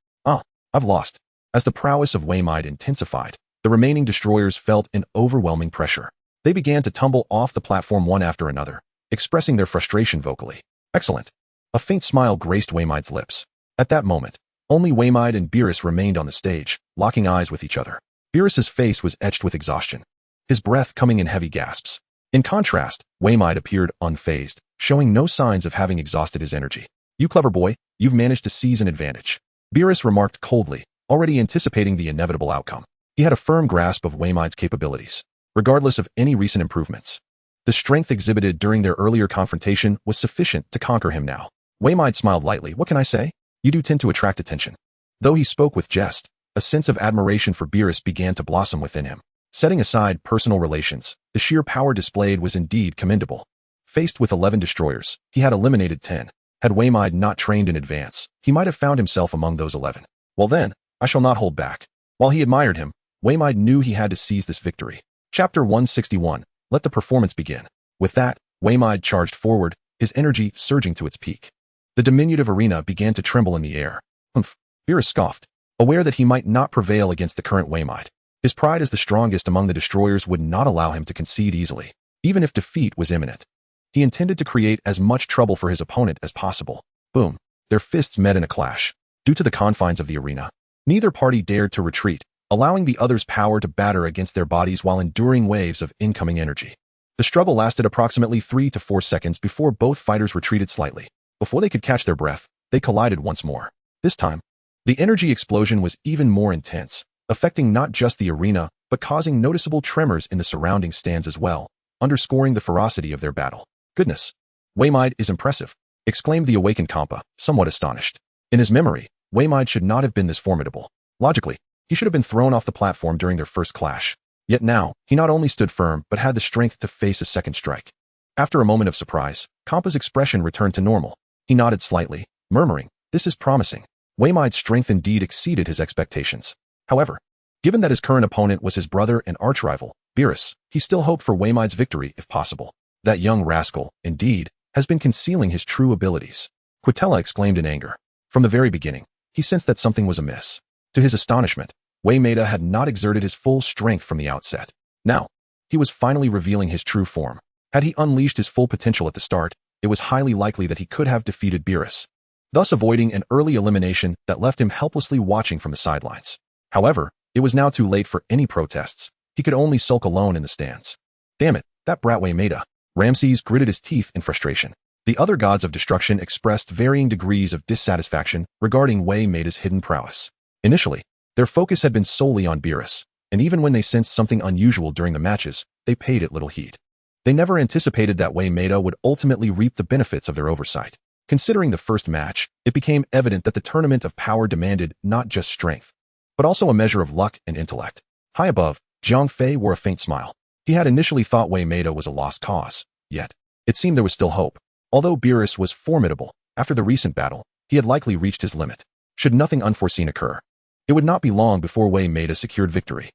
Speaker 1: I've lost. As the prowess of Waymide intensified, the remaining destroyers felt an overwhelming pressure. They began to tumble off the platform one after another, expressing their frustration vocally. Excellent. A faint smile graced Waymide's lips. At that moment, only Waymide and Beerus remained on the stage, locking eyes with each other. Beerus's face was etched with exhaustion, his breath coming in heavy gasps. In contrast, Waymide appeared unfazed, showing no signs of having exhausted his energy. You clever boy, you've managed to seize an advantage. Beerus remarked coldly, already anticipating the inevitable outcome. He had a firm grasp of Waymide's capabilities, regardless of any recent improvements. The strength exhibited during their earlier confrontation was sufficient to conquer him now. Waymide smiled lightly. What can I say? You do tend to attract attention. Though he spoke with jest, a sense of admiration for Beerus began to blossom within him. Setting aside personal relations, the sheer power displayed was indeed commendable. Faced with 11 destroyers, he had eliminated 10. Had Waymide not trained in advance, he might have found himself among those 11. Well then, I shall not hold back. While he admired him, Waymide knew he had to seize this victory. Chapter 161. Let the performance begin. With that, Waymide charged forward, his energy surging to its peak. The diminutive arena began to tremble in the air. Humph, Beerus scoffed, aware that he might not prevail against the current Waymide. His pride as the strongest among the destroyers would not allow him to concede easily, even if defeat was imminent. He intended to create as much trouble for his opponent as possible. Boom. Their fists met in a clash. Due to the confines of the arena, neither party dared to retreat, allowing the other's power to batter against their bodies while enduring waves of incoming energy. The struggle lasted approximately 3 to 4 seconds before both fighters retreated slightly. Before they could catch their breath, they collided once more. This time, the energy explosion was even more intense, affecting not just the arena, but causing noticeable tremors in the surrounding stands as well, underscoring the ferocity of their battle. Goodness, Waymide is impressive, exclaimed the awakened Champa, somewhat astonished. In his memory, Waymide should not have been this formidable. Logically, he should have been thrown off the platform during their first clash. Yet now, he not only stood firm but had the strength to face a second strike. After a moment of surprise, Champa's expression returned to normal. He nodded slightly, murmuring, "This is promising." Waymide's strength indeed exceeded his expectations. However, given that his current opponent was his brother and archrival, Beerus, he still hoped for Waymide's victory if possible. That young rascal, indeed, has been concealing his true abilities. Quitela exclaimed in anger. From the very beginning, he sensed that something was amiss. To his astonishment, Waymida had not exerted his full strength from the outset. Now, he was finally revealing his true form. Had he unleashed his full potential at the start, it was highly likely that he could have defeated Beerus, thus avoiding an early elimination that left him helplessly watching from the sidelines. However, it was now too late for any protests. He could only sulk alone in the stands. Damn it, that brat Waymida. Ramses gritted his teeth in frustration. The other gods of destruction expressed varying degrees of dissatisfaction regarding Waymida's hidden prowess. Initially, their focus had been solely on Beerus, and even when they sensed something unusual during the matches, they paid it little heed. They never anticipated that Waymida would ultimately reap the benefits of their oversight. Considering the first match, it became evident that the tournament of power demanded not just strength, but also a measure of luck and intellect. High above, Jiang Fei wore a faint smile. He had initially thought Waymida was a lost cause, yet it seemed there was still hope. Although Beerus was formidable, after the recent battle, he had likely reached his limit. Should nothing unforeseen occur, it would not be long before Waymida secured victory.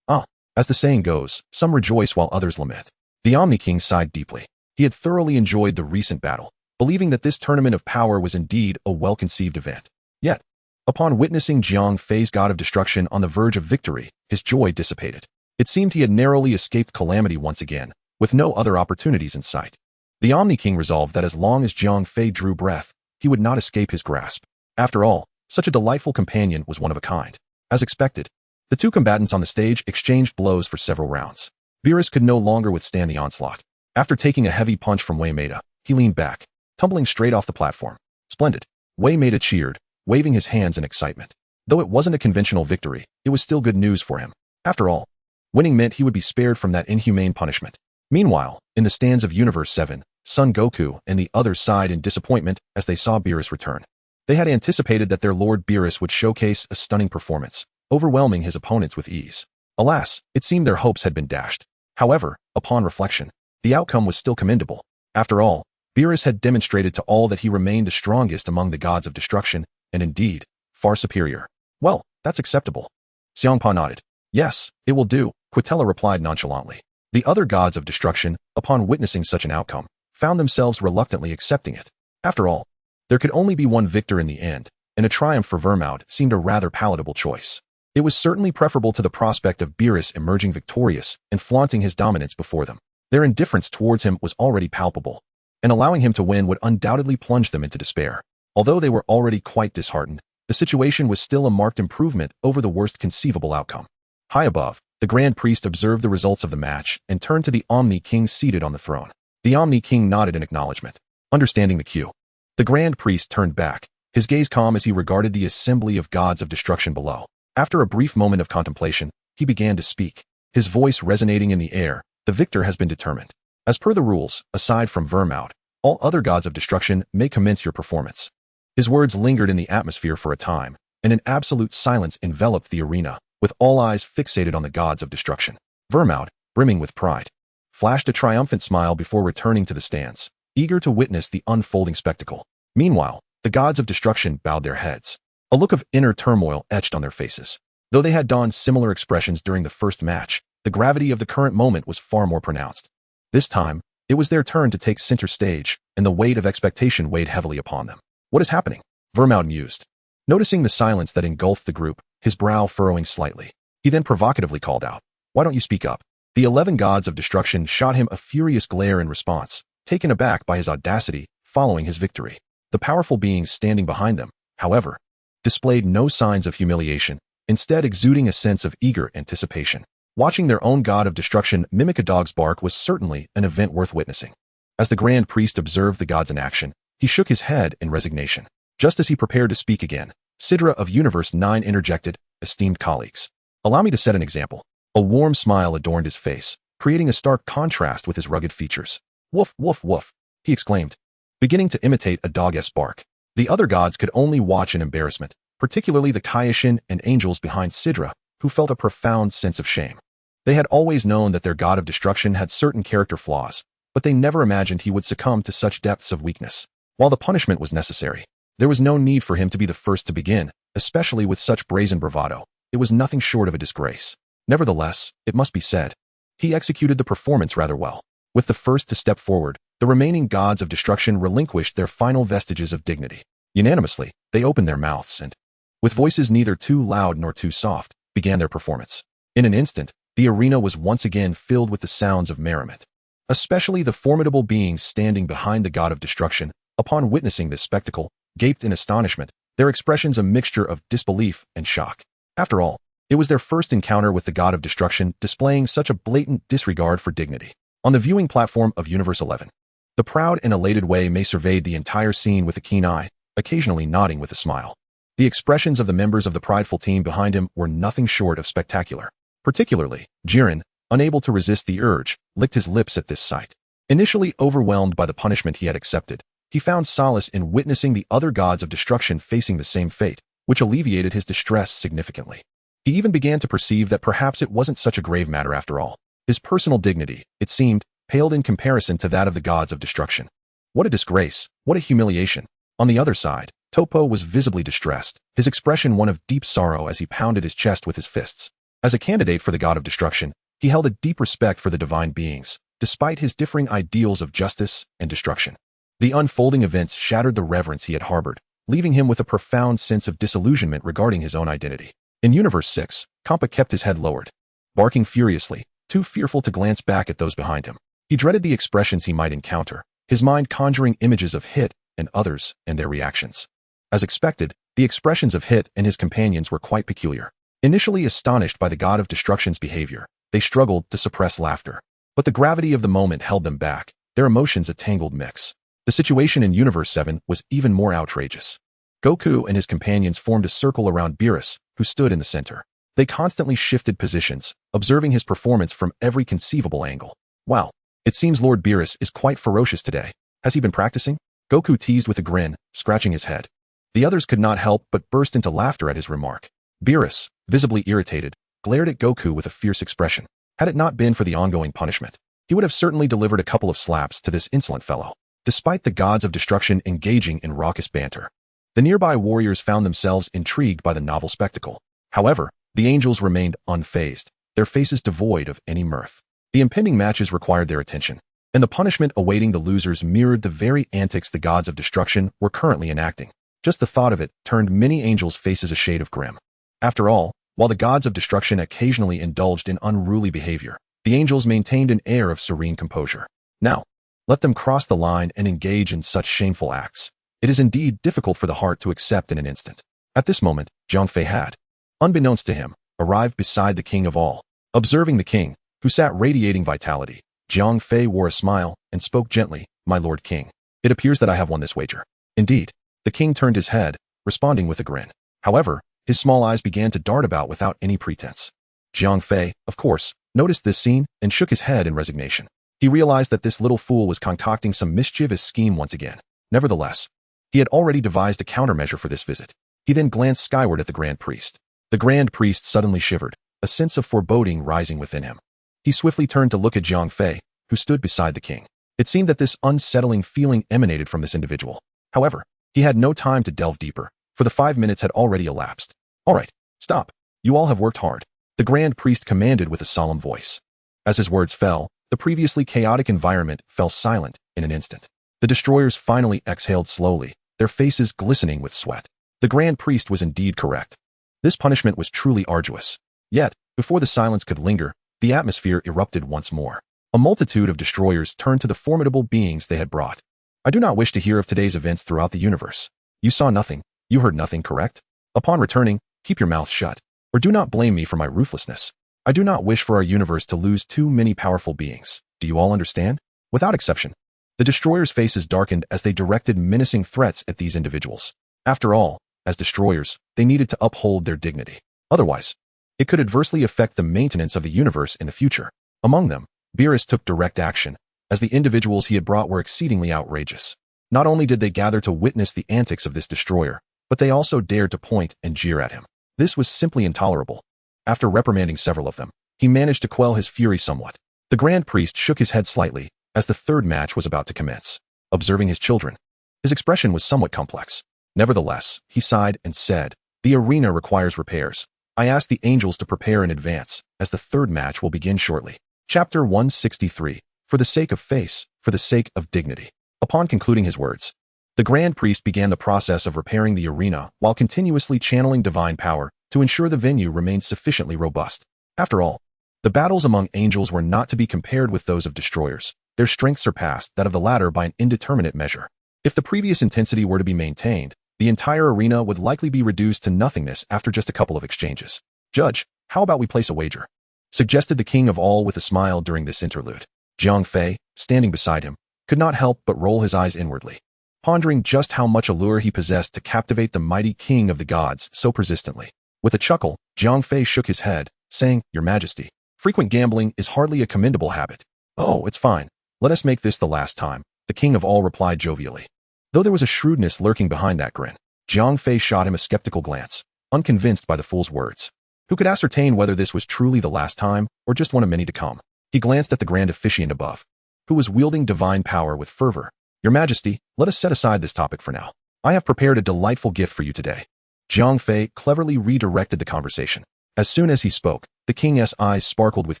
Speaker 1: As the saying goes, some rejoice while others lament. The Omni King sighed deeply. He had thoroughly enjoyed the recent battle, believing that this tournament of power was indeed a well-conceived event. Yet, upon witnessing Jiang Fei's god of destruction on the verge of victory, his joy dissipated. It seemed he had narrowly escaped calamity once again, with no other opportunities in sight. The Omni King resolved that as long as Jiang Fei drew breath, he would not escape his grasp. After all, such a delightful companion was one of a kind. As expected, the two combatants on the stage exchanged blows for several rounds. Beerus could no longer withstand the onslaught. After taking a heavy punch from Waymida, he leaned back, tumbling straight off the platform. Splendid. Waymida cheered, waving his hands in excitement. Though it wasn't a conventional victory, it was still good news for him. After all, winning meant he would be spared from that inhumane punishment. Meanwhile, in the stands of Universe 7, Son Goku and the others sighed in disappointment as they saw Beerus return. They had anticipated that their Lord Beerus would showcase a stunning performance, overwhelming his opponents with ease. Alas, it seemed their hopes had been dashed. However, upon reflection, the outcome was still commendable. After all, Beerus had demonstrated to all that he remained the strongest among the gods of destruction, and indeed, far superior. Well, that's acceptable. Xiangpa nodded. Yes, it will do, Quitela replied nonchalantly. The other gods of destruction, upon witnessing such an outcome, found themselves reluctantly accepting it. After all, there could only be one victor in the end, and a triumph for Vermouth seemed a rather palatable choice. It was certainly preferable to the prospect of Beerus emerging victorious and flaunting his dominance before them. Their indifference towards him was already palpable, and allowing him to win would undoubtedly plunge them into despair. Although they were already quite disheartened, the situation was still a marked improvement over the worst conceivable outcome. High above, the Grand Priest observed the results of the match and turned to the Omni King seated on the throne. The Omni King nodded in acknowledgement. Understanding the cue, the Grand Priest turned back, his gaze calm as he regarded the assembly of gods of destruction below. After a brief moment of contemplation, he began to speak, his voice resonating in the air. The victor has been determined. As per the rules, aside from Vermouth, all other gods of destruction may commence your performance. His words lingered in the atmosphere for a time, and an absolute silence enveloped the arena, with all eyes fixated on the gods of destruction. Vermouth, brimming with pride, flashed a triumphant smile before returning to the stands, eager to witness the unfolding spectacle. Meanwhile, the gods of destruction bowed their heads. A look of inner turmoil etched on their faces. Though they had donned similar expressions during the first match, the gravity of the current moment was far more pronounced. This time, it was their turn to take center stage, and the weight of expectation weighed heavily upon them. What is happening? Vermaud mused. Noticing the silence that engulfed the group, his brow furrowing slightly, he then provocatively called out, "Why don't you speak up?" The 11 gods of destruction shot him a furious glare in response, taken aback by his audacity following his victory. The powerful beings standing behind them, however, displayed no signs of humiliation, instead exuding a sense of eager anticipation. Watching their own god of destruction mimic a dog's bark was certainly an event worth witnessing. As the Grand Priest observed the gods in action, he shook his head in resignation. Just as he prepared to speak again, Sidra of Universe 9 interjected, "Esteemed colleagues, allow me to set an example." A warm smile adorned his face, creating a stark contrast with his rugged features. "Woof, woof, woof," he exclaimed, beginning to imitate a dog-esque bark. The other gods could only watch in embarrassment, particularly the Kaioshin and angels behind Sidra, who felt a profound sense of shame. They had always known that their god of destruction had certain character flaws, but they never imagined he would succumb to such depths of weakness. While the punishment was necessary, there was no need for him to be the first to begin, especially with such brazen bravado. It was nothing short of a disgrace. Nevertheless, it must be said, he executed the performance rather well. With the first to step forward, the remaining gods of destruction relinquished their final vestiges of dignity. Unanimously, they opened their mouths and, with voices neither too loud nor too soft, began their performance. In an instant, the arena was once again filled with the sounds of merriment. Especially the formidable beings standing behind the god of destruction, upon witnessing this spectacle, gaped in astonishment, their expressions a mixture of disbelief and shock. After all, it was their first encounter with the god of destruction displaying such a blatant disregard for dignity. On the viewing platform of Universe 11, the proud and elated Wei Mei surveyed the entire scene with a keen eye, occasionally nodding with a smile. The expressions of the members of the prideful team behind him were nothing short of spectacular. Particularly, Jiren, unable to resist the urge, licked his lips at this sight. Initially overwhelmed by the punishment he had accepted, he found solace in witnessing the other gods of destruction facing the same fate, which alleviated his distress significantly. He even began to perceive that perhaps it wasn't such a grave matter after all. His personal dignity, it seemed, paled in comparison to that of the gods of destruction. What a disgrace, what a humiliation. On the other side, Topo was visibly distressed, his expression one of deep sorrow as he pounded his chest with his fists. As a candidate for the god of destruction, he held a deep respect for the divine beings, despite his differing ideals of justice and destruction. The unfolding events shattered the reverence he had harbored, leaving him with a profound sense of disillusionment regarding his own identity. In Universe 6, Champa kept his head lowered, barking furiously, too fearful to glance back at those behind him. He dreaded the expressions he might encounter, his mind conjuring images of Hit and others and their reactions. As expected, the expressions of Hit and his companions were quite peculiar. Initially astonished by the god of destruction's behavior, they struggled to suppress laughter. But the gravity of the moment held them back, their emotions a tangled mix. The situation in Universe 7 was even more outrageous. Goku and his companions formed a circle around Beerus, who stood in the center. They constantly shifted positions, observing his performance from every conceivable angle. "Wow, it seems Lord Beerus is quite ferocious today. Has he been practicing?" Goku teased with a grin, scratching his head. The others could not help but burst into laughter at his remark. Beerus, visibly irritated, glared at Goku with a fierce expression. Had it not been for the ongoing punishment, he would have certainly delivered a couple of slaps to this insolent fellow. Despite the gods of destruction engaging in raucous banter, the nearby warriors found themselves intrigued by the novel spectacle. However, the angels remained unfazed, their faces devoid of any mirth. The impending matches required their attention, and the punishment awaiting the losers mirrored the very antics the gods of destruction were currently enacting. Just the thought of it turned many angels' faces a shade of grim. After all, while the gods of destruction occasionally indulged in unruly behavior, the angels maintained an air of serene composure. Now, let them cross the line and engage in such shameful acts. It is indeed difficult for the heart to accept in an instant. At this moment, Jiang Fei had, unbeknownst to him, arrived beside the king of all. Observing the king, who sat radiating vitality, Jiang Fei wore a smile and spoke gently, "My lord king, it appears that I have won this wager." Indeed, the king turned his head, responding with a grin. However, his small eyes began to dart about without any pretense. Jiang Fei, of course, noticed this scene and shook his head in resignation. He realized that this little fool was concocting some mischievous scheme once again. Nevertheless, he had already devised a countermeasure for this visit. He then glanced skyward at the Grand Priest. The Grand Priest suddenly shivered, a sense of foreboding rising within him. He swiftly turned to look at Jiang Fei, who stood beside the king. It seemed that this unsettling feeling emanated from this individual. However, he had no time to delve deeper. for the 5 minutes had already elapsed. All right, stop. You all have worked hard, the Grand Priest commanded with a solemn voice. As his words fell, the previously chaotic environment fell silent in an instant. The destroyers finally exhaled slowly, their faces glistening with sweat. The Grand Priest was indeed correct. This punishment was truly arduous. Yet, before the silence could linger, the atmosphere erupted once more. A multitude of destroyers turned to the formidable beings they had brought. I do not wish to hear of today's events throughout the universe. You saw nothing, you heard nothing, correct? Upon returning, keep your mouth shut, or do not blame me for my ruthlessness. I do not wish for our universe to lose too many powerful beings. Do you all understand? Without exception, the destroyers' faces darkened as they directed menacing threats at these individuals. After all, as destroyers, they needed to uphold their dignity. Otherwise, it could adversely affect the maintenance of the universe in the future. Among them, Beerus took direct action, as the individuals he had brought were exceedingly outrageous. Not only did they gather to witness the antics of this destroyer, but they also dared to point and jeer at him. This was simply intolerable. After reprimanding several of them, he managed to quell his fury somewhat. The Grand Priest shook his head slightly as the third match was about to commence. Observing his children, his expression was somewhat complex. Nevertheless, he sighed and said, "The arena requires repairs. I ask the angels to prepare in advance, as the third match will begin shortly." Chapter 163. For the sake of face, for the sake of dignity. Upon concluding his words, the Grand Priest began the process of repairing the arena while continuously channeling divine power to ensure the venue remained sufficiently robust. After all, the battles among angels were not to be compared with those of destroyers. Their strength surpassed that of the latter by an indeterminate measure. If the previous intensity were to be maintained, the entire arena would likely be reduced to nothingness after just a couple of exchanges. "Judge, how about we place a wager?" suggested the king of all with a smile during this interlude. Jiang Fei, standing beside him, could not help but roll his eyes inwardly, pondering just how much allure he possessed to captivate the mighty king of the gods so persistently. With a chuckle, Jiang Fei shook his head, saying, "Your Majesty, frequent gambling is hardly a commendable habit." "Oh, it's fine. Let us make this the last time," the king of all replied jovially. Though there was a shrewdness lurking behind that grin, Jiang Fei shot him a skeptical glance, unconvinced by the fool's words. Who could ascertain whether this was truly the last time, or just one of many to come? He glanced at the grand officiant above, who was wielding divine power with fervor. "Your Majesty, let us set aside this topic for now. I have prepared a delightful gift for you today." Jiang Fei cleverly redirected the conversation. As soon as he spoke, the king's eyes sparkled with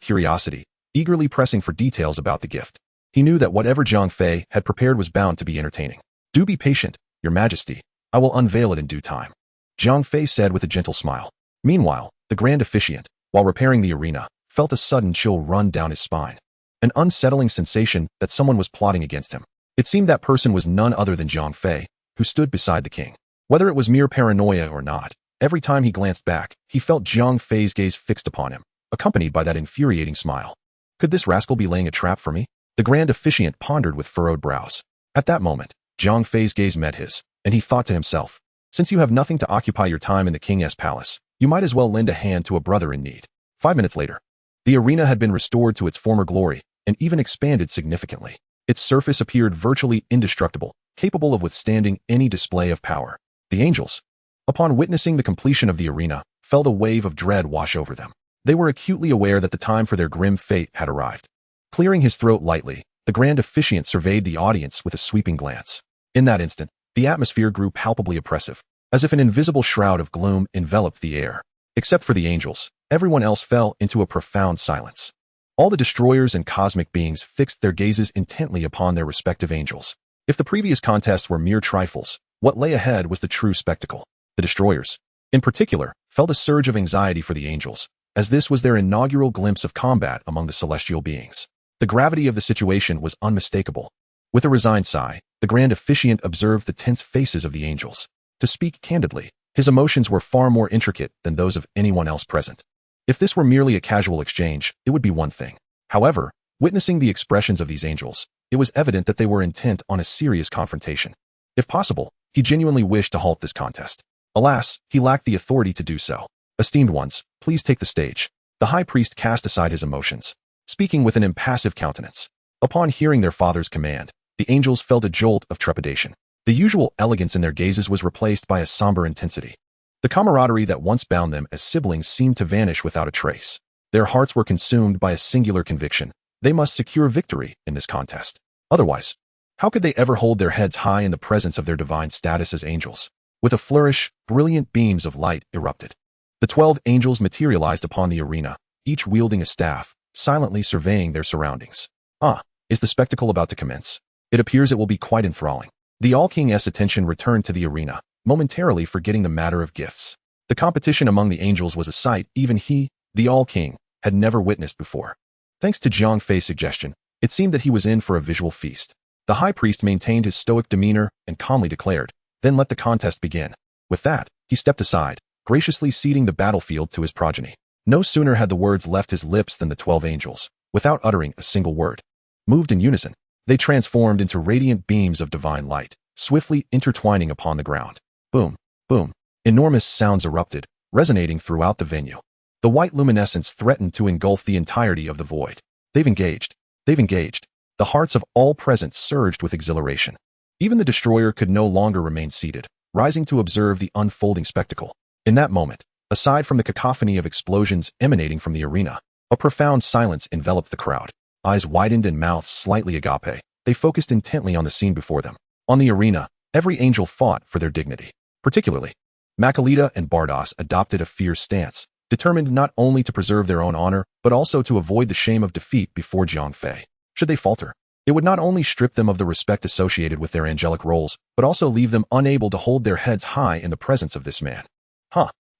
Speaker 1: curiosity, eagerly pressing for details about the gift. He knew that whatever Jiang Fei had prepared was bound to be entertaining. "Do be patient, Your Majesty. I will unveil it in due time," Jiang Fei said with a gentle smile. Meanwhile, the grand officiant, while repairing the arena, felt a sudden chill run down his spine. An unsettling sensation that someone was plotting against him. It seemed that person was none other than Jiang Fei, who stood beside the king. Whether it was mere paranoia or not, every time he glanced back, he felt Jiang Fei's gaze fixed upon him, accompanied by that infuriating smile. Could this rascal be laying a trap for me? The grand officiant pondered with furrowed brows. At that moment, Jiang Fei's gaze met his, and he thought to himself, "Since you have nothing to occupy your time in the king's palace, you might as well lend a hand to a brother in need." 5 minutes later, the arena had been restored to its former glory and even expanded significantly. Its surface appeared virtually indestructible, capable of withstanding any display of power. The angels, upon witnessing the completion of the arena, felt a wave of dread wash over them. They were acutely aware that the time for their grim fate had arrived. Clearing his throat lightly, the grand officiant surveyed the audience with a sweeping glance. In that instant, the atmosphere grew palpably oppressive, as if an invisible shroud of gloom enveloped the air. Except for the angels, everyone else fell into a profound silence. All the destroyers and cosmic beings fixed their gazes intently upon their respective angels. If the previous contests were mere trifles, what lay ahead was the true spectacle. The destroyers, in particular, felt a surge of anxiety for the angels, as this was their inaugural glimpse of combat among the celestial beings. The gravity of the situation was unmistakable. With a resigned sigh, the grand officiant observed the tense faces of the angels. To speak candidly, his emotions were far more intricate than those of anyone else present. If this were merely a casual exchange, it would be one thing. However, witnessing the expressions of these angels, it was evident that they were intent on a serious confrontation. If possible, he genuinely wished to halt this contest. Alas, he lacked the authority to do so. "Esteemed ones, please take the stage." The high priest cast aside his emotions, speaking with an impassive countenance. Upon hearing their father's command, the angels felt a jolt of trepidation. The usual elegance in their gazes was replaced by a somber intensity. The camaraderie that once bound them as siblings seemed to vanish without a trace. Their hearts were consumed by a singular conviction: they must secure victory in this contest. Otherwise, how could they ever hold their heads high in the presence of their divine status as angels? With a flourish, brilliant beams of light erupted. The 12 angels materialized upon the arena, each wielding a staff, silently surveying their surroundings. Is the spectacle about to commence? It appears it will be quite enthralling. The All-King's attention returned to the arena, momentarily forgetting the matter of gifts. The competition among the angels was a sight even he, the All-King, had never witnessed before. Thanks to Jiang Fei's suggestion, it seemed that he was in for a visual feast. The high priest maintained his stoic demeanor and calmly declared, "Then let the contest begin." With that, he stepped aside, graciously ceding the battlefield to his progeny. No sooner had the words left his lips than the 12 angels, without uttering a single word, moved in unison. They transformed into radiant beams of divine light, swiftly intertwining upon the ground. Boom, boom. Enormous sounds erupted, resonating throughout the venue. The white luminescence threatened to engulf the entirety of the void. They've engaged. They've engaged. The hearts of all present surged with exhilaration. Even the destroyer could no longer remain seated, rising to observe the unfolding spectacle. In that moment, aside from the cacophony of explosions emanating from the arena, a profound silence enveloped the crowd. Eyes widened and mouths slightly agape, they focused intently on the scene before them. On the arena, every angel fought for their dignity. Particularly, Makalita and Bardos adopted a fierce stance, determined not only to preserve their own honor, but also to avoid the shame of defeat before Jiang Fei. Should they falter, it would not only strip them of the respect associated with their angelic roles, but also leave them unable to hold their heads high in the presence of this man.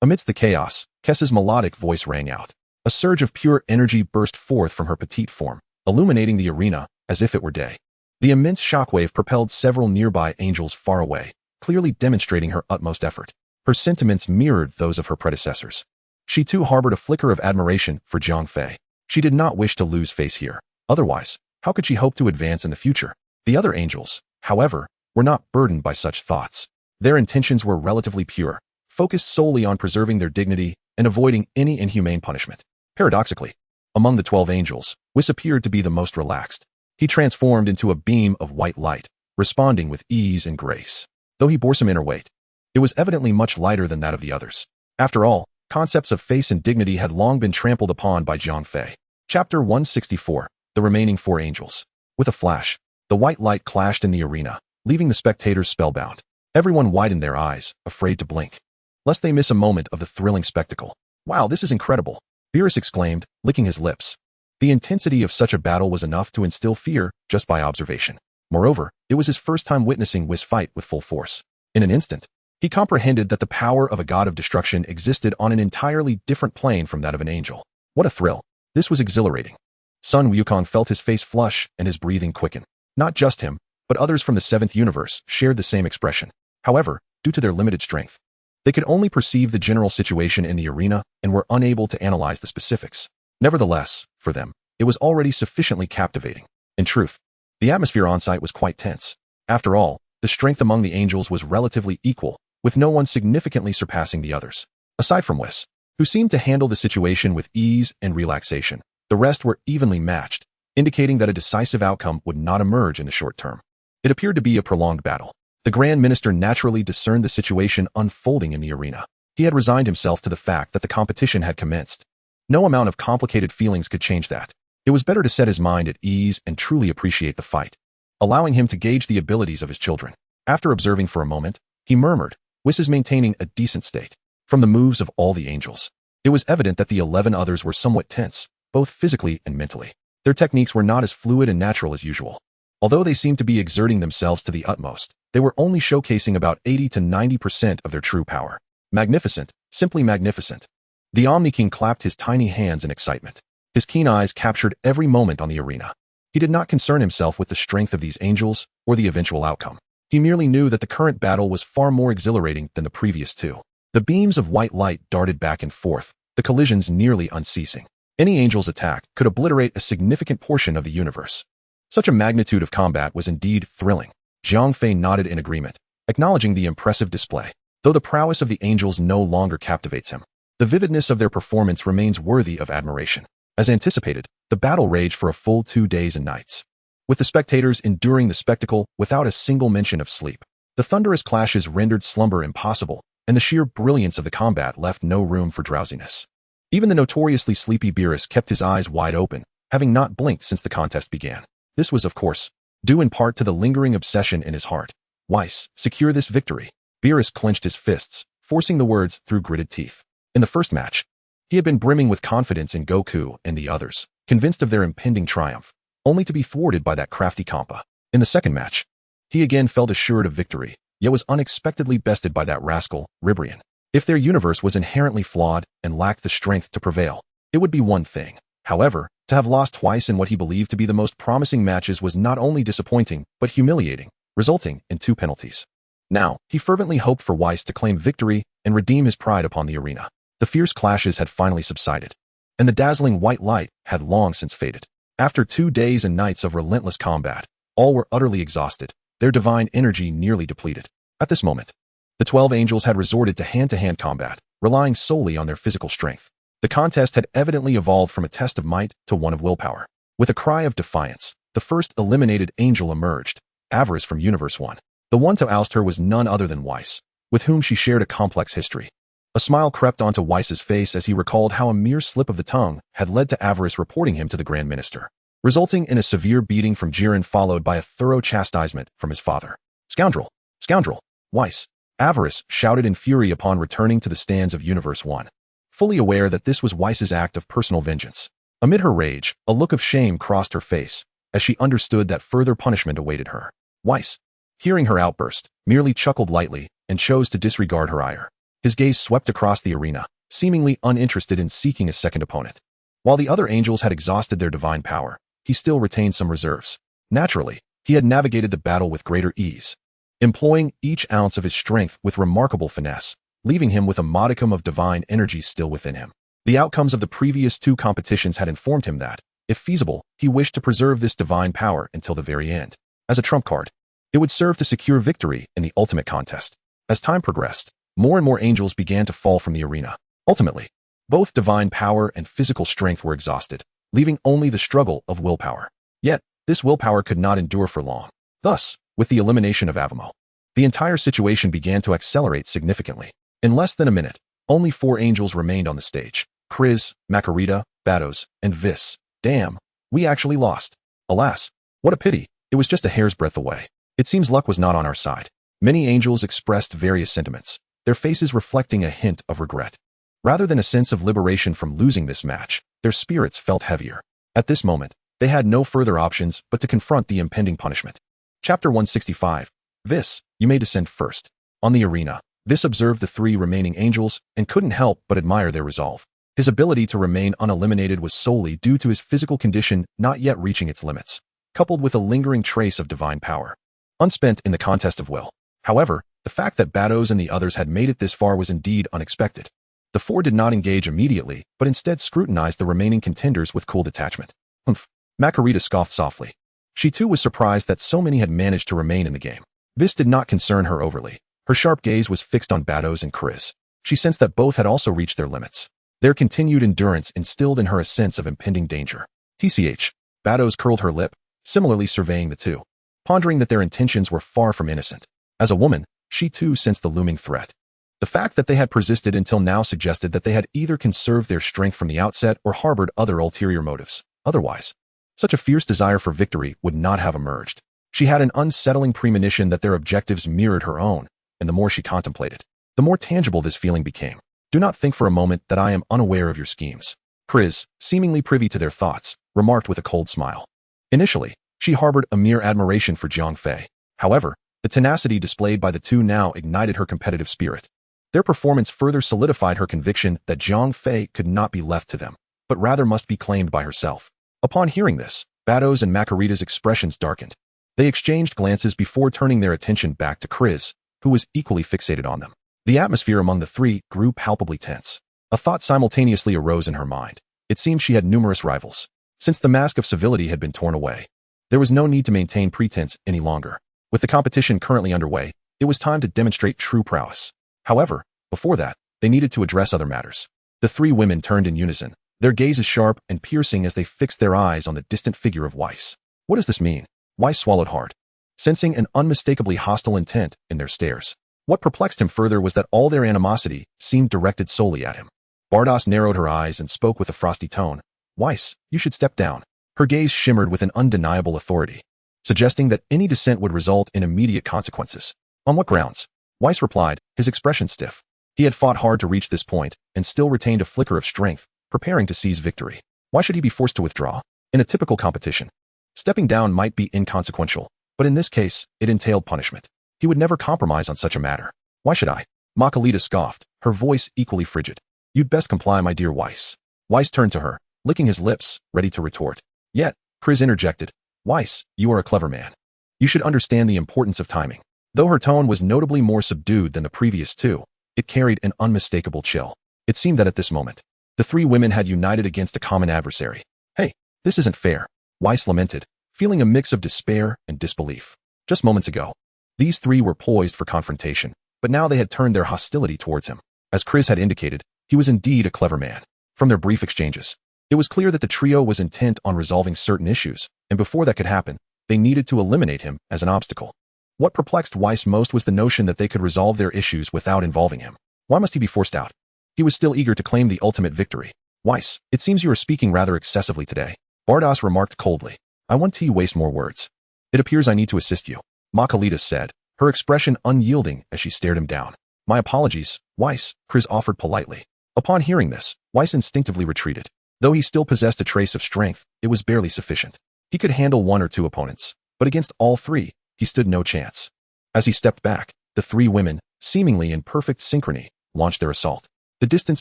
Speaker 1: Amidst the chaos, Kessa's melodic voice rang out. A surge of pure energy burst forth from her petite form, illuminating the arena as if it were day. The immense shockwave propelled several nearby angels far away, clearly demonstrating her utmost effort. Her sentiments mirrored those of her predecessors. She too harbored a flicker of admiration for Jiang Fei. She did not wish to lose face here. Otherwise, how could she hope to advance in the future? The other angels, however, were not burdened by such thoughts. Their intentions were relatively pure, focused solely on preserving their dignity and avoiding any inhumane punishment. Paradoxically, among the 12 angels, Whis appeared to be the most relaxed. He transformed into a beam of white light, responding with ease and grace. Though he bore some inner weight, it was evidently much lighter than that of the others. After all, concepts of face and dignity had long been trampled upon by Jiang Fei. Chapter 164, The Remaining 4 Angels. With a flash, the white light clashed in the arena, leaving the spectators spellbound. Everyone widened their eyes, afraid to blink, lest they miss a moment of the thrilling spectacle. "Wow, this is incredible," Beerus exclaimed, licking his lips. The intensity of such a battle was enough to instill fear just by observation. Moreover, it was his first time witnessing Whis fight with full force. In an instant, he comprehended that the power of a god of destruction existed on an entirely different plane from that of an angel. What a thrill! This was exhilarating. Sun Wukong felt his face flush and his breathing quicken. Not just him, but others from the 7th universe shared the same expression. However, due to their limited strength, they could only perceive the general situation in the arena and were unable to analyze the specifics. Nevertheless, for them, it was already sufficiently captivating. In truth, the atmosphere on site was quite tense. After all, the strength among the angels was relatively equal, with no one significantly surpassing the others. Aside from Whis, who seemed to handle the situation with ease and relaxation, the rest were evenly matched, indicating that a decisive outcome would not emerge in the short term. It appeared to be a prolonged battle. The Grand Minister naturally discerned the situation unfolding in the arena. He had resigned himself to the fact that the competition had commenced. No amount of complicated feelings could change that. It was better to set his mind at ease and truly appreciate the fight, allowing him to gauge the abilities of his children. After observing for a moment, he murmured, "Whis is maintaining a decent state." From the moves of all the angels, it was evident that the 11 others were somewhat tense, both physically and mentally. Their techniques were not as fluid and natural as usual. Although they seemed to be exerting themselves to the utmost, they were only showcasing about 80 to 90% of their true power. Magnificent, simply magnificent. The Omni King clapped his tiny hands in excitement. His keen eyes captured every moment on the arena. He did not concern himself with the strength of these angels or the eventual outcome. He merely knew that the current battle was far more exhilarating than the previous two. The beams of white light darted back and forth, the collisions nearly unceasing. Any angel's attack could obliterate a significant portion of the universe. Such a magnitude of combat was indeed thrilling. Jiang Fei nodded in agreement, acknowledging the impressive display. Though the prowess of the angels no longer captivates him, the vividness of their performance remains worthy of admiration. As anticipated, the battle raged for a full 2 days and nights, with the spectators enduring the spectacle without a single mention of sleep. The thunderous clashes rendered slumber impossible, and the sheer brilliance of the combat left no room for drowsiness. Even the notoriously sleepy Beerus kept his eyes wide open, having not blinked since the contest began. This was, of course, due in part to the lingering obsession in his heart. Weiss, secure this victory. Beerus clenched his fists, forcing the words through gritted teeth. In the first match, he had been brimming with confidence in Goku and the others, convinced of their impending triumph, only to be thwarted by that crafty Champa. In the second match, he again felt assured of victory, yet was unexpectedly bested by that rascal, Ribrian. If their universe was inherently flawed and lacked the strength to prevail, it would be one thing. However, to have lost twice in what he believed to be the most promising matches was not only disappointing, but humiliating, resulting in 2 penalties. Now, he fervently hoped for Weiss to claim victory and redeem his pride upon the arena. The fierce clashes had finally subsided, and the dazzling white light had long since faded. After 2 days and nights of relentless combat, all were utterly exhausted, their divine energy nearly depleted. At this moment, the 12 angels had resorted to hand-to-hand combat, relying solely on their physical strength. The contest had evidently evolved from a test of might to one of willpower. With a cry of defiance, the first eliminated angel emerged, Avarice from Universe 1. The one to oust her was none other than Weiss, with whom she shared a complex history. A smile crept onto Weiss's face as he recalled how a mere slip of the tongue had led to Avarice reporting him to the Grand Minister, resulting in a severe beating from Jiren followed by a thorough chastisement from his father. Scoundrel! Scoundrel! Weiss! Avarice shouted in fury upon returning to the stands of Universe 1, fully aware that this was Weiss's act of personal vengeance. Amid her rage, a look of shame crossed her face as she understood that further punishment awaited her. Weiss, hearing her outburst, merely chuckled lightly and chose to disregard her ire. His gaze swept across the arena, seemingly uninterested in seeking a second opponent. While the other angels had exhausted their divine power, he still retained some reserves. Naturally, he had navigated the battle with greater ease, employing each ounce of his strength with remarkable finesse, leaving him with a modicum of divine energy still within him. The outcomes of the previous 2 competitions had informed him that, if feasible, he wished to preserve this divine power until the very end. As a trump card, it would serve to secure victory in the ultimate contest. As time progressed, more and more angels began to fall from the arena. Ultimately, both divine power and physical strength were exhausted, leaving only the struggle of willpower. Yet, this willpower could not endure for long. Thus, with the elimination of Avamo, the entire situation began to accelerate significantly. In less than a minute, only 4 angels remained on the stage. Kriz, Makarita, Batos, and Vis. Damn, we actually lost. Alas, what a pity, it was just a hair's breadth away. It seems luck was not on our side. Many angels expressed various sentiments, their faces reflecting a hint of regret. Rather than a sense of liberation from losing this match, their spirits felt heavier. At this moment, they had no further options but to confront the impending punishment. Chapter 165. Vis, you may descend first. On the arena, Vis observed the 3 remaining angels and couldn't help but admire their resolve. His ability to remain uneliminated was solely due to his physical condition not yet reaching its limits, coupled with a lingering trace of divine power, unspent in the contest of will. However, the fact that Batos and the others had made it this far was indeed unexpected. The 4 did not engage immediately, but instead scrutinized the remaining contenders with cool detachment. Humph. Makarita scoffed softly. She too was surprised that so many had managed to remain in the game. This did not concern her overly. Her sharp gaze was fixed on Batos and Kriz. She sensed that both had also reached their limits. Their continued endurance instilled in her a sense of impending danger. TCH. Batos curled her lip, similarly surveying the 2, pondering that their intentions were far from innocent. As a woman, she too sensed the looming threat. The fact that they had persisted until now suggested that they had either conserved their strength from the outset or harbored other ulterior motives. Otherwise, such a fierce desire for victory would not have emerged. She had an unsettling premonition that their objectives mirrored her own, and the more she contemplated, the more tangible this feeling became. Do not think for a moment that I am unaware of your schemes. Kriz, seemingly privy to their thoughts, remarked with a cold smile. Initially, she harbored a mere admiration for Jiang Fei. However, the tenacity displayed by the 2 now ignited her competitive spirit. Their performance further solidified her conviction that Jiang Fei could not be left to them, but rather must be claimed by herself. Upon hearing this, Batos and Makarita's expressions darkened. They exchanged glances before turning their attention back to Kriz, who was equally fixated on them. The atmosphere among the 3 grew palpably tense. A thought simultaneously arose in her mind. It seemed she had numerous rivals. Since the mask of civility had been torn away, there was no need to maintain pretense any longer. With the competition currently underway, it was time to demonstrate true prowess. However, before that, they needed to address other matters. The 3 women turned in unison, their gazes sharp and piercing as they fixed their eyes on the distant figure of Weiss. What does this mean? Weiss swallowed hard, sensing an unmistakably hostile intent in their stares. What perplexed him further was that all their animosity seemed directed solely at him. Bardos narrowed her eyes and spoke with a frosty tone. Weiss, you should step down. Her gaze shimmered with an undeniable authority, suggesting that any dissent would result in immediate consequences. On what grounds? Weiss replied, his expression stiff. He had fought hard to reach this point and still retained a flicker of strength, preparing to seize victory. Why should he be forced to withdraw? In a typical competition, stepping down might be inconsequential, but in this case, it entailed punishment. He would never compromise on such a matter. Why should I? Makalita scoffed, her voice equally frigid. You'd best comply, my dear Weiss. Weiss turned to her, licking his lips, ready to retort. Yet, Chris interjected. Weiss, you are a clever man. You should understand the importance of timing. Though her tone was notably more subdued than the previous two, it carried an unmistakable chill. It seemed that at this moment, the three women had united against a common adversary. Hey, this isn't fair, Weiss lamented, feeling a mix of despair and disbelief. Just moments ago, these three were poised for confrontation, but now they had turned their hostility towards him. As Chris had indicated, he was indeed a clever man. From their brief exchanges, it was clear that the trio was intent on resolving certain issues, and before that could happen, they needed to eliminate him as an obstacle. What perplexed Weiss most was the notion that they could resolve their issues without involving him. Why must he be forced out? He was still eager to claim the ultimate victory. Weiss, it seems you are speaking rather excessively today, Bardas remarked coldly. I want to waste more words. It appears I need to assist you, Makalita said, her expression unyielding as she stared him down. My apologies, Weiss, Chris offered politely. Upon hearing this, Weiss instinctively retreated. Though he still possessed a trace of strength, it was barely sufficient. He could handle one or two opponents, but against all three, he stood no chance. As he stepped back, the three women, seemingly in perfect synchrony, launched their assault. The distance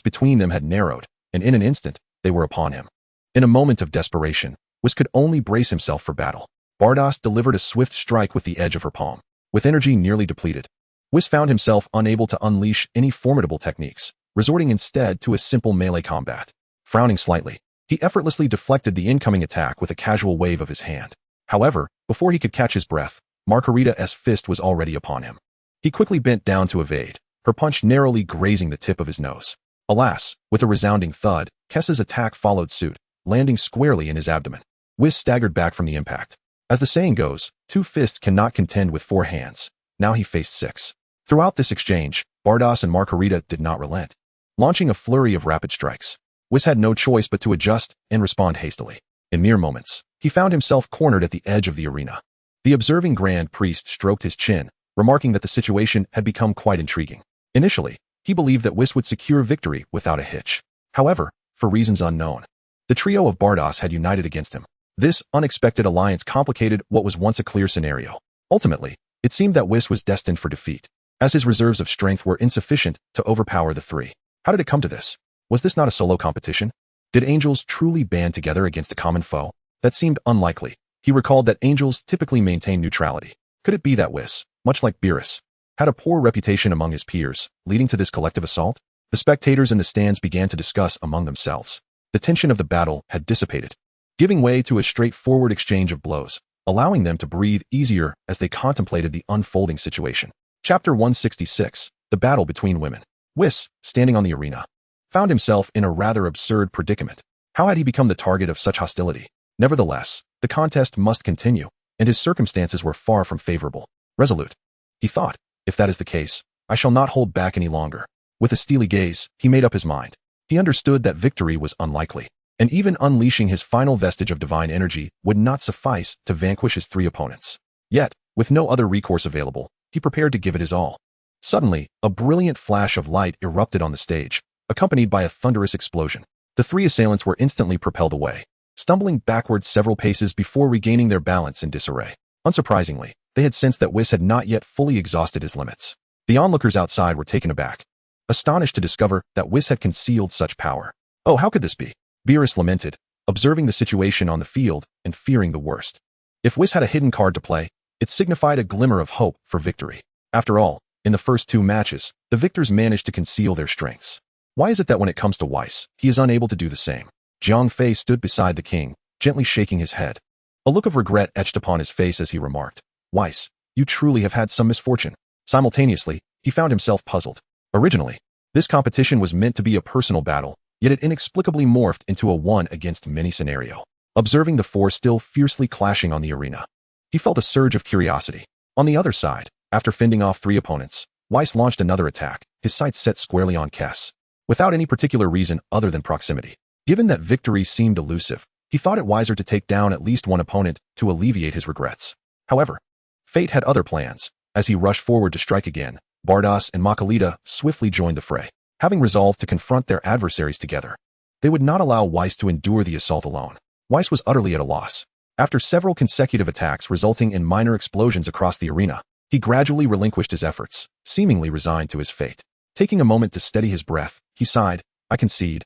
Speaker 1: between them had narrowed, and in an instant, they were upon him. In a moment of desperation, Weiss could only brace himself for battle. Bardas delivered a swift strike with the edge of her palm. With energy nearly depleted, Weiss found himself unable to unleash any formidable techniques, resorting instead to a simple melee combat. Frowning slightly, he effortlessly deflected the incoming attack with a casual wave of his hand. However, before he could catch his breath, Margarita's fist was already upon him. He quickly bent down to evade, her punch narrowly grazing the tip of his nose. Alas, with a resounding thud, Kessa's attack followed suit, landing squarely in his abdomen. Weiss staggered back from the impact. As the saying goes, 2 fists cannot contend with 4 hands. Now he faced 6. Throughout this exchange, Bardas and Margarita did not relent, launching a flurry of rapid strikes. Weiss had no choice but to adjust and respond hastily. In mere moments, he found himself cornered at the edge of the arena. The observing Grand Priest stroked his chin, remarking that the situation had become quite intriguing. Initially, he believed that Weiss would secure victory without a hitch. However, for reasons unknown, the trio of Bardas had united against him. This unexpected alliance complicated what was once a clear scenario. Ultimately, it seemed that Weiss was destined for defeat, as his reserves of strength were insufficient to overpower the three. How did it come to this? Was this not a solo competition? Did angels truly band together against a common foe? That seemed unlikely. He recalled that angels typically maintain neutrality. Could it be that Weiss, much like Beerus, had a poor reputation among his peers, leading to this collective assault? The spectators in the stands began to discuss among themselves. The tension of the battle had dissipated, giving way to a straightforward exchange of blows, allowing them to breathe easier as they contemplated the unfolding situation. Chapter 166, The Battle Between Women. Weiss, standing on the arena, found himself in a rather absurd predicament. How had he become the target of such hostility? Nevertheless, the contest must continue, and his circumstances were far from favorable. Resolute, he thought, if that is the case, I shall not hold back any longer. With a steely gaze, he made up his mind. He understood that victory was unlikely, and even unleashing his final vestige of divine energy would not suffice to vanquish his 3 opponents. Yet, with no other recourse available, he prepared to give it his all. Suddenly, a brilliant flash of light erupted on the stage, accompanied by a thunderous explosion. The 3 assailants were instantly propelled away, stumbling backwards several paces before regaining their balance in disarray. Unsurprisingly, they had sensed that Weiss had not yet fully exhausted his limits. The onlookers outside were taken aback, astonished to discover that Weiss had concealed such power. Oh, how could this be? Beerus lamented, observing the situation on the field and fearing the worst. If Weiss had a hidden card to play, it signified a glimmer of hope for victory. After all, in the first 2 matches, the victors managed to conceal their strengths. Why is it that when it comes to Weiss, he is unable to do the same? Jiang Fei stood beside the king, gently shaking his head. A look of regret etched upon his face as he remarked, Weiss, you truly have had some misfortune. Simultaneously, he found himself puzzled. Originally, this competition was meant to be a personal battle, yet it inexplicably morphed into a one-against-many scenario. Observing the 4 still fiercely clashing on the arena, he felt a surge of curiosity. On the other side, after fending off 3 opponents, Weiss launched another attack, his sights set squarely on Kess, without any particular reason other than proximity. Given that victory seemed elusive, he thought it wiser to take down at least one opponent to alleviate his regrets. However, fate had other plans. As he rushed forward to strike again, Bardas and Makalita swiftly joined the fray. Having resolved to confront their adversaries together, they would not allow Weiss to endure the assault alone. Weiss was utterly at a loss. After several consecutive attacks resulting in minor explosions across the arena, he gradually relinquished his efforts, seemingly resigned to his fate. Taking a moment to steady his breath, he sighed, I concede,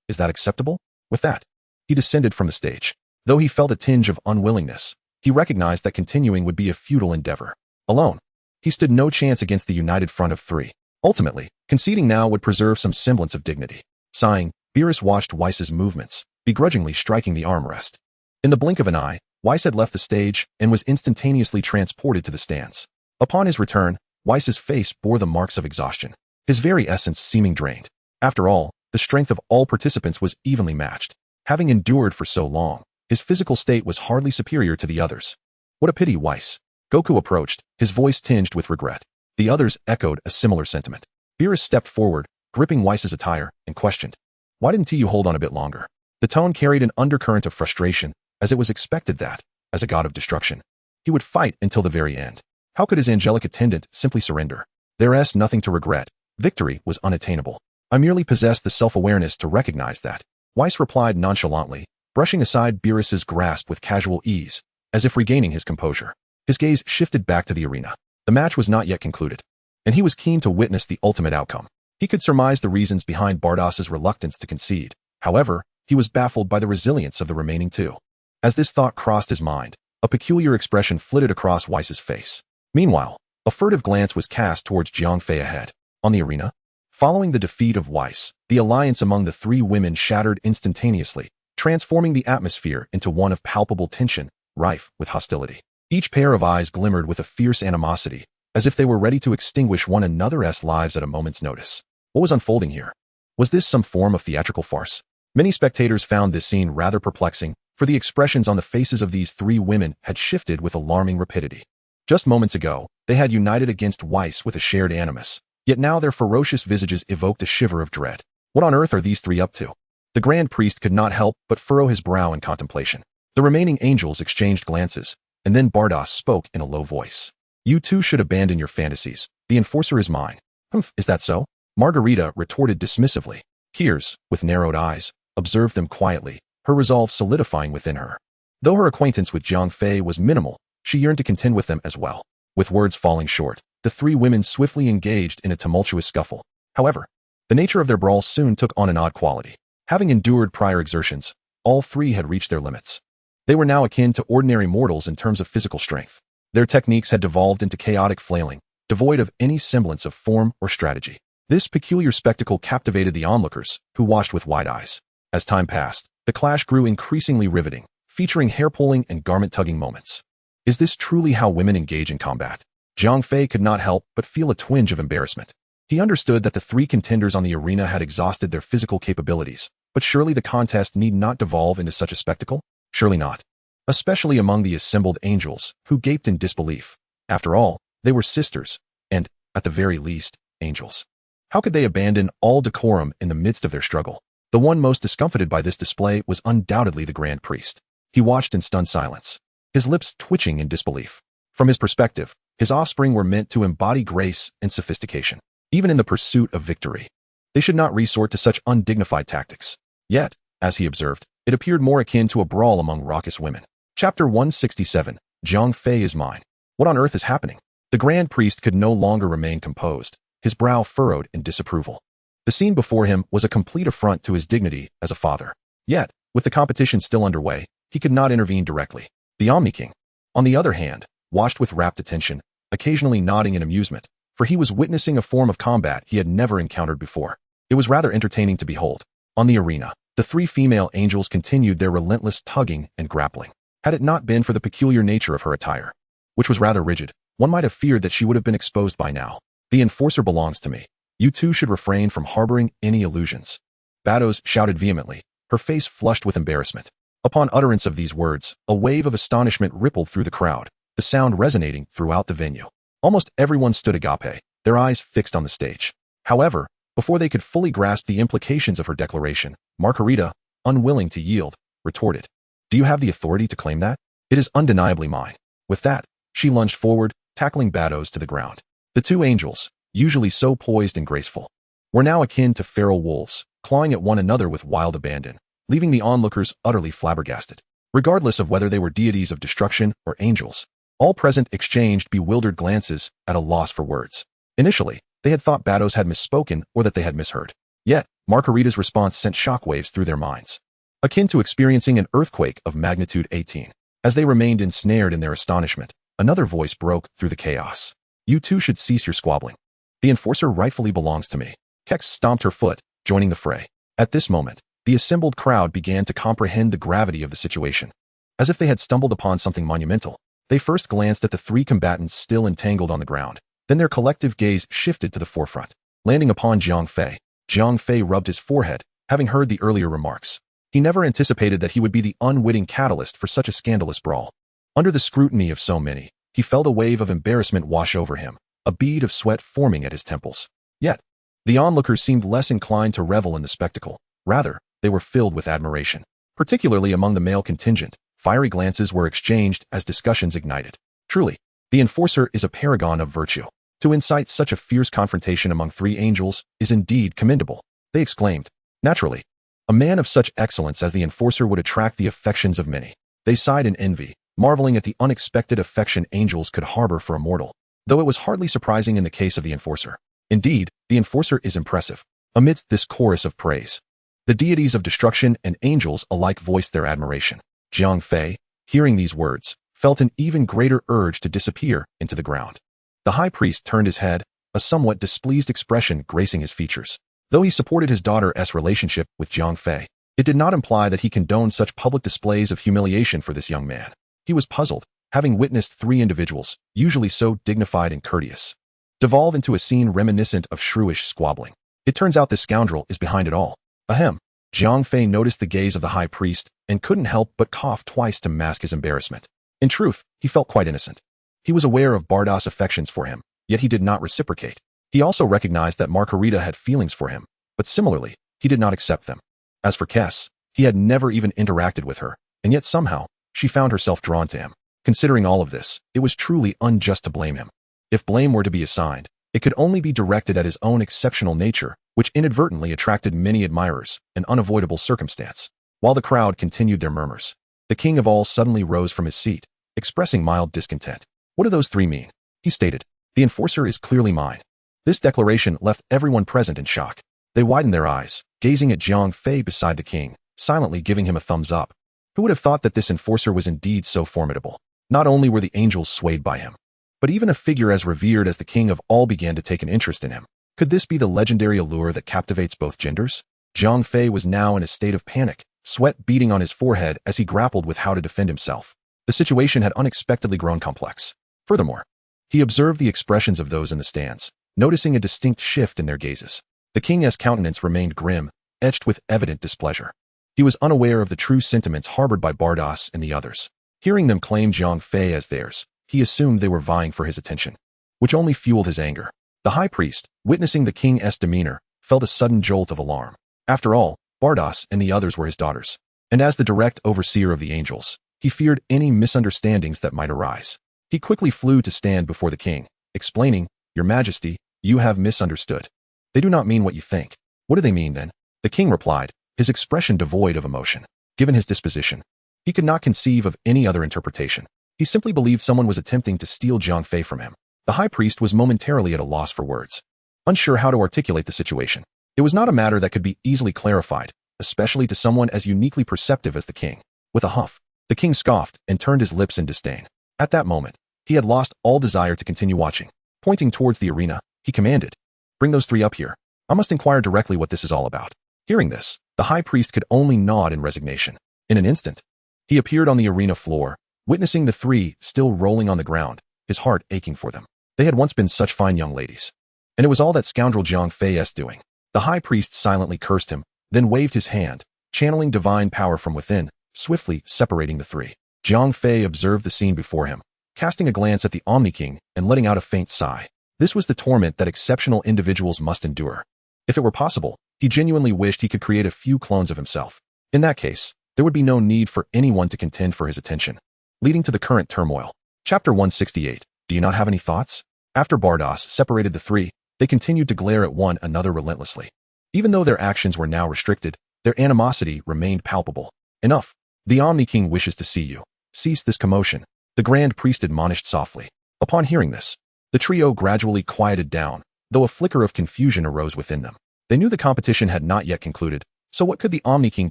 Speaker 1: is that acceptable? With that, he descended from the stage. Though he felt a tinge of unwillingness, he recognized that continuing would be a futile endeavor. Alone, he stood no chance against the united front of three. Ultimately, conceding now would preserve some semblance of dignity. Sighing, Beerus watched Weiss's movements, begrudgingly striking the armrest. In the blink of an eye, Weiss had left the stage and was instantaneously transported to the stands. Upon his return, Weiss's face bore the marks of exhaustion, his very essence seeming drained. After all, the strength of all participants was evenly matched. Having endured for so long, his physical state was hardly superior to the others. What a pity, Weiss. Goku approached, his voice tinged with regret. The others echoed a similar sentiment. Beerus stepped forward, gripping Weiss's attire, and questioned, Why didn't you hold on a bit longer? The tone carried an undercurrent of frustration, as it was expected that, as a god of destruction, he would fight until the very end. How could his angelic attendant simply surrender? There's nothing to regret. Victory was unattainable. I merely possessed the self-awareness to recognize that. Weiss replied nonchalantly, brushing aside Beerus's grasp with casual ease, as if regaining his composure. His gaze shifted back to the arena. The match was not yet concluded, and he was keen to witness the ultimate outcome. He could surmise the reasons behind Bardas's reluctance to concede. However, he was baffled by the resilience of the remaining two. As this thought crossed his mind, a peculiar expression flitted across Weiss's face. Meanwhile, a furtive glance was cast towards Jiang Fei ahead. On the arena, following the defeat of Weiss, the alliance among the three women shattered instantaneously, transforming the atmosphere into one of palpable tension, rife with hostility. Each pair of eyes glimmered with a fierce animosity, as if they were ready to extinguish one another's lives at a moment's notice. What was unfolding here? Was this some form of theatrical farce? Many spectators found this scene rather perplexing, for the expressions on the faces of these three women had shifted with alarming rapidity. Just moments ago, they had united against Weiss with a shared animus, yet now their ferocious visages evoked a shiver of dread. What on earth are these three up to? The Grand Priest could not help but furrow his brow in contemplation. The remaining angels exchanged glances, and then Bardas spoke in a low voice. You two should abandon your fantasies. The enforcer is mine. Humph, is that so? Margarita retorted dismissively. Tears, with narrowed eyes, observed them quietly, her resolve solidifying within her. Though her acquaintance with Jiang Fei was minimal, she yearned to contend with them as well. With words falling short, the three women swiftly engaged in a tumultuous scuffle. However, the nature of their brawl soon took on an odd quality. Having endured prior exertions, all three had reached their limits. They were now akin to ordinary mortals in terms of physical strength. Their techniques had devolved into chaotic flailing, devoid of any semblance of form or strategy. This peculiar spectacle captivated the onlookers, who watched with wide eyes. As time passed, the clash grew increasingly riveting, featuring hair-pulling and garment-tugging moments. Is this truly how women engage in combat? Jiang Fei could not help but feel a twinge of embarrassment. He understood that the three contenders on the arena had exhausted their physical capabilities, but surely the contest need not devolve into such a spectacle? Surely not. Especially among the assembled angels, who gaped in disbelief. After all, they were sisters, and, at the very least, angels. How could they abandon all decorum in the midst of their struggle? The one most discomfited by this display was undoubtedly the Grand Priest. He watched in stunned silence, his lips twitching in disbelief. From his perspective, his offspring were meant to embody grace and sophistication. Even in the pursuit of victory, they should not resort to such undignified tactics. Yet, as he observed, it appeared more akin to a brawl among raucous women. Chapter 167, Jiang Fei is mine. What on earth is happening? The Grand Priest could no longer remain composed, his brow furrowed in disapproval. The scene before him was a complete affront to his dignity as a father. Yet, with the competition still underway, he could not intervene directly. The Omni King, on the other hand, watched with rapt attention, occasionally nodding in amusement, for he was witnessing a form of combat he had never encountered before. It was rather entertaining to behold. On the arena, the three female angels continued their relentless tugging and grappling. Had it not been for the peculiar nature of her attire, which was rather rigid, one might have feared that she would have been exposed by now. The enforcer belongs to me. You two should refrain from harboring any illusions. Bados shouted vehemently, her face flushed with embarrassment. Upon utterance of these words, a wave of astonishment rippled through the crowd, the sound resonating throughout the venue. Almost everyone stood agape, their eyes fixed on the stage. However, before they could fully grasp the implications of her declaration, Margarita, unwilling to yield, retorted, Do you have the authority to claim that? It is undeniably mine. With that, she lunged forward, tackling Bados to the ground. The two angels, usually so poised and graceful, were now akin to feral wolves, clawing at one another with wild abandon, leaving the onlookers utterly flabbergasted. Regardless of whether they were deities of destruction or angels, all present exchanged bewildered glances at a loss for words. Initially, they had thought Bados had misspoken or that they had misheard. Yet, Margarita's response sent shockwaves through their minds, akin to experiencing an earthquake of magnitude 18. As they remained ensnared in their astonishment, another voice broke through the chaos. You two should cease your squabbling. The enforcer rightfully belongs to me. Kex stomped her foot, joining the fray. At this moment, the assembled crowd began to comprehend the gravity of the situation. As if they had stumbled upon something monumental, they first glanced at the three combatants still entangled on the ground. Then their collective gaze shifted to the forefront, landing upon Jiang Fei. Jiang Fei rubbed his forehead, having heard the earlier remarks. He never anticipated that he would be the unwitting catalyst for such a scandalous brawl. Under the scrutiny of so many, he felt a wave of embarrassment wash over him, a bead of sweat forming at his temples. Yet, the onlookers seemed less inclined to revel in the spectacle. Rather, they were filled with admiration. Particularly among the male contingent, fiery glances were exchanged as discussions ignited. Truly, the enforcer is a paragon of virtue. To incite such a fierce confrontation among three angels is indeed commendable, they exclaimed. Naturally, a man of such excellence as the enforcer would attract the affections of many. They sighed in envy, marveling at the unexpected affection angels could harbor for a mortal, though it was hardly surprising in the case of the enforcer. Indeed, the enforcer is impressive. Amidst this chorus of praise, the deities of destruction and angels alike voiced their admiration. Jiang Fei, hearing these words, felt an even greater urge to disappear into the ground. The high priest turned his head, a somewhat displeased expression gracing his features. Though he supported his daughter's relationship with Jiang Fei, it did not imply that he condoned such public displays of humiliation for this young man. He was puzzled, having witnessed three individuals, usually so dignified and courteous, devolve into a scene reminiscent of shrewish squabbling. It turns out this scoundrel is behind it all. Ahem. Jiang Fei noticed the gaze of the high priest and couldn't help but cough twice to mask his embarrassment. In truth, he felt quite innocent. He was aware of Bardas' affections for him, yet he did not reciprocate. He also recognized that Margarita had feelings for him, but similarly, he did not accept them. As for Kes, he had never even interacted with her, and yet somehow, she found herself drawn to him. Considering all of this, it was truly unjust to blame him. If blame were to be assigned, it could only be directed at his own exceptional nature, which inadvertently attracted many admirers, an unavoidable circumstance. While the crowd continued their murmurs, the king of all suddenly rose from his seat, expressing mild discontent. What do those three mean? He stated. The enforcer is clearly mine. This declaration left everyone present in shock. They widened their eyes, gazing at Jiang Fei beside the king, silently giving him a thumbs up. Who would have thought that this enforcer was indeed so formidable? Not only were the angels swayed by him, but even a figure as revered as the king of all began to take an interest in him. Could this be the legendary allure that captivates both genders? Jiang Fei was now in a state of panic, sweat beading on his forehead as he grappled with how to defend himself. The situation had unexpectedly grown complex. Furthermore, he observed the expressions of those in the stands, noticing a distinct shift in their gazes. The king's countenance remained grim, etched with evident displeasure. He was unaware of the true sentiments harbored by Bardas and the others. Hearing them claim Jiang Fei as theirs, he assumed they were vying for his attention, which only fueled his anger. The high priest, witnessing the king's demeanor, felt a sudden jolt of alarm. After all, Bardas and the others were his daughters, and as the direct overseer of the angels, he feared any misunderstandings that might arise. He quickly flew to stand before the king, explaining, Your Majesty, you have misunderstood. They do not mean what you think. What do they mean then? The king replied, his expression devoid of emotion. Given his disposition, he could not conceive of any other interpretation. He simply believed someone was attempting to steal Jiang Fei from him. The high priest was momentarily at a loss for words, unsure how to articulate the situation. It was not a matter that could be easily clarified, especially to someone as uniquely perceptive as the king. With a huff, the king scoffed and turned his lips in disdain. At that moment, he had lost all desire to continue watching. Pointing towards the arena, he commanded, Bring those three up here. I must inquire directly what this is all about. Hearing this, the high priest could only nod in resignation. In an instant, he appeared on the arena floor, witnessing the three still rolling on the ground, his heart aching for them. They had once been such fine young ladies. And it was all that scoundrel Jiang Fei's doing. The high priest silently cursed him, then waved his hand, channeling divine power from within, swiftly separating the three. Jiang Fei observed the scene before him, casting a glance at the Omni King and letting out a faint sigh. This was the torment that exceptional individuals must endure. If it were possible, he genuinely wished he could create a few clones of himself. In that case, there would be no need for anyone to contend for his attention, leading to the current turmoil. Chapter 168. Do you not have any thoughts? After Bardos separated the three, they continued to glare at one another relentlessly. Even though their actions were now restricted, their animosity remained palpable. Enough. The Omni King wishes to see you. Cease this commotion, the Grand Priest admonished softly. Upon hearing this, the trio gradually quieted down, though a flicker of confusion arose within them. They knew the competition had not yet concluded, so what could the Omni King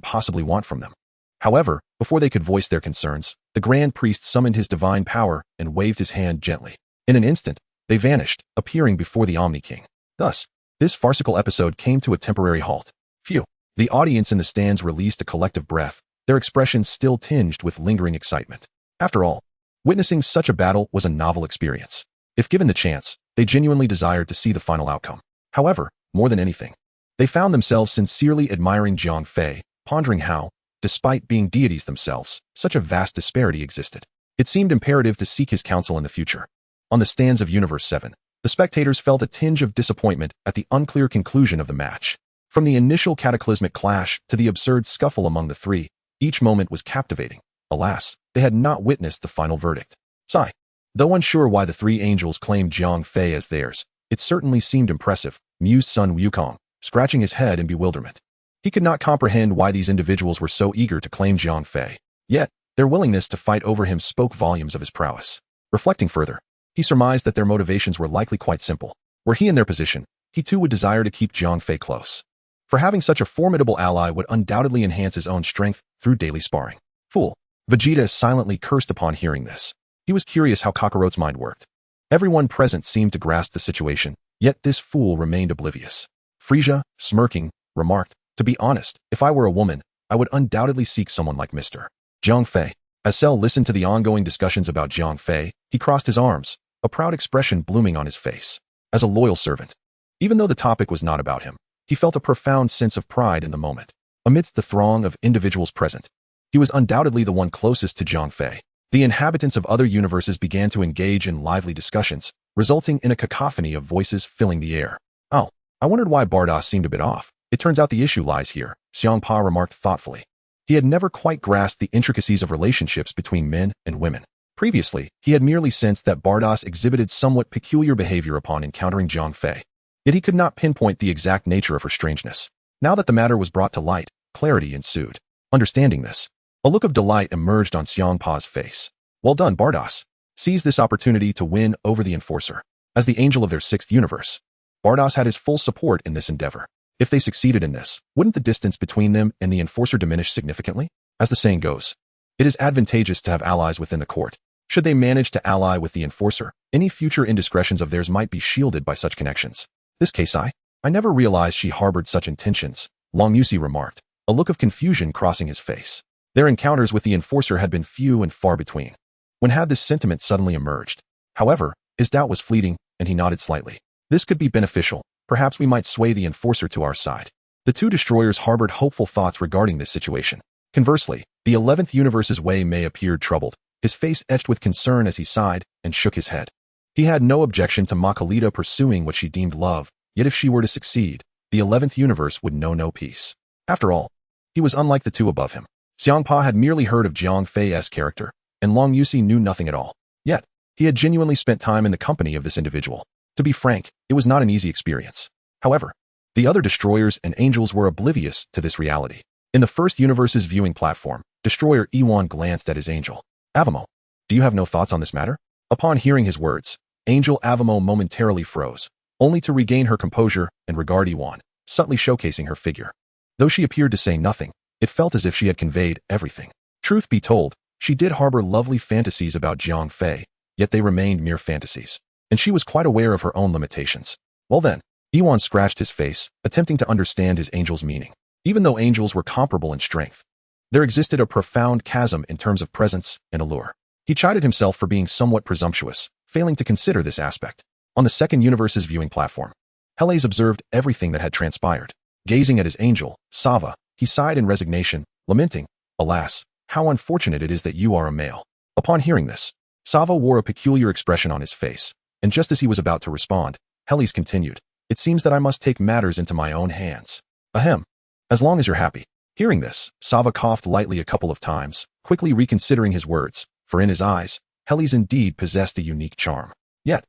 Speaker 1: possibly want from them? However, before they could voice their concerns, the Grand Priest summoned his divine power and waved his hand gently. In an instant, they vanished, appearing before the Omni King. Thus, this farcical episode came to a temporary halt. Phew. The audience in the stands released a collective breath, their expressions still tinged with lingering excitement. After all, witnessing such a battle was a novel experience. If given the chance, they genuinely desired to see the final outcome. However, more than anything, they found themselves sincerely admiring Jiang Fei, pondering how, despite being deities themselves, such a vast disparity existed. It seemed imperative to seek his counsel in the future. On the stands of Universe 7, the spectators felt a tinge of disappointment at the unclear conclusion of the match. From the initial cataclysmic clash to the absurd scuffle among the three, each moment was captivating. Alas, they had not witnessed the final verdict. Sigh. Though unsure why the three angels claimed Jiang Fei as theirs, it certainly seemed impressive, mused Sun Wukong, scratching his head in bewilderment. He could not comprehend why these individuals were so eager to claim Jiang Fei. Yet, their willingness to fight over him spoke volumes of his prowess. Reflecting further, he surmised that their motivations were likely quite simple. Were he in their position, he too would desire to keep Jiang Fei close. For having such a formidable ally would undoubtedly enhance his own strength through daily sparring. Fool. Vegeta silently cursed upon hearing this. He was curious how Kakarot's mind worked. Everyone present seemed to grasp the situation, yet this fool remained oblivious. Frieza, smirking, remarked, "To be honest, if I were a woman, I would undoubtedly seek someone like Mr. Jiang Fei." As Cell listened to the ongoing discussions about Jiang Fei, he crossed his arms, a proud expression blooming on his face. As a loyal servant, even though the topic was not about him, he felt a profound sense of pride in the moment. Amidst the throng of individuals present, he was undoubtedly the one closest to Jiang Fei. The inhabitants of other universes began to engage in lively discussions, resulting in a cacophony of voices filling the air. "Oh, I wondered why Bardos seemed a bit off. It turns out the issue lies here," Champa remarked thoughtfully. He had never quite grasped the intricacies of relationships between men and women. Previously, he had merely sensed that Bardos exhibited somewhat peculiar behavior upon encountering Jiang Fei. Yet he could not pinpoint the exact nature of her strangeness. Now that the matter was brought to light, clarity ensued. Understanding this, a look of delight emerged on Xiangpa's face. "Well done, Bardos." Seize this opportunity to win over the Enforcer. As the angel of their sixth universe, Bardos had his full support in this endeavor. If they succeeded in this, wouldn't the distance between them and the Enforcer diminish significantly? As the saying goes, it is advantageous to have allies within the court. Should they manage to ally with the Enforcer, any future indiscretions of theirs might be shielded by such connections. "This case I never realized she harbored such intentions," Long Yusi remarked, a look of confusion crossing his face. Their encounters with the Enforcer had been few and far between. When had this sentiment suddenly emerged? However, his doubt was fleeting, and he nodded slightly. "This could be beneficial. Perhaps we might sway the Enforcer to our side." The two destroyers harbored hopeful thoughts regarding this situation. Conversely, the 11th universe's Wei Mei appeared troubled, his face etched with concern as he sighed and shook his head. He had no objection to Makalita pursuing what she deemed love, yet if she were to succeed, the 11th universe would know no peace. After all, he was unlike the two above him. Xiangpa had merely heard of Jiang Fei's character, and Long Yusi knew nothing at all. Yet, he had genuinely spent time in the company of this individual. To be frank, it was not an easy experience. However, the other destroyers and angels were oblivious to this reality. In the first universe's viewing platform, Destroyer Ewan glanced at his angel. "Avamo, do you have no thoughts on this matter?" Upon hearing his words, Angel Avamo momentarily froze, only to regain her composure and regard Ewan, subtly showcasing her figure. Though she appeared to say nothing, it felt as if she had conveyed everything. Truth be told, she did harbor lovely fantasies about Jiang Fei, yet they remained mere fantasies, and she was quite aware of her own limitations. Well then, Ewan scratched his face, attempting to understand his angel's meaning. Even though angels were comparable in strength, there existed a profound chasm in terms of presence and allure. He chided himself for being somewhat presumptuous, failing to consider this aspect. On the second universe's viewing platform, Helles observed everything that had transpired. Gazing at his angel, Sava, he sighed in resignation, lamenting, "Alas, how unfortunate it is that you are a male." Upon hearing this, Sava wore a peculiar expression on his face, and just as he was about to respond, Helles continued, "It seems that I must take matters into my own hands. Ahem. As long as you're happy." Hearing this, Sava coughed lightly a couple of times, quickly reconsidering his words, for in his eyes, Helles indeed possessed a unique charm. Yet,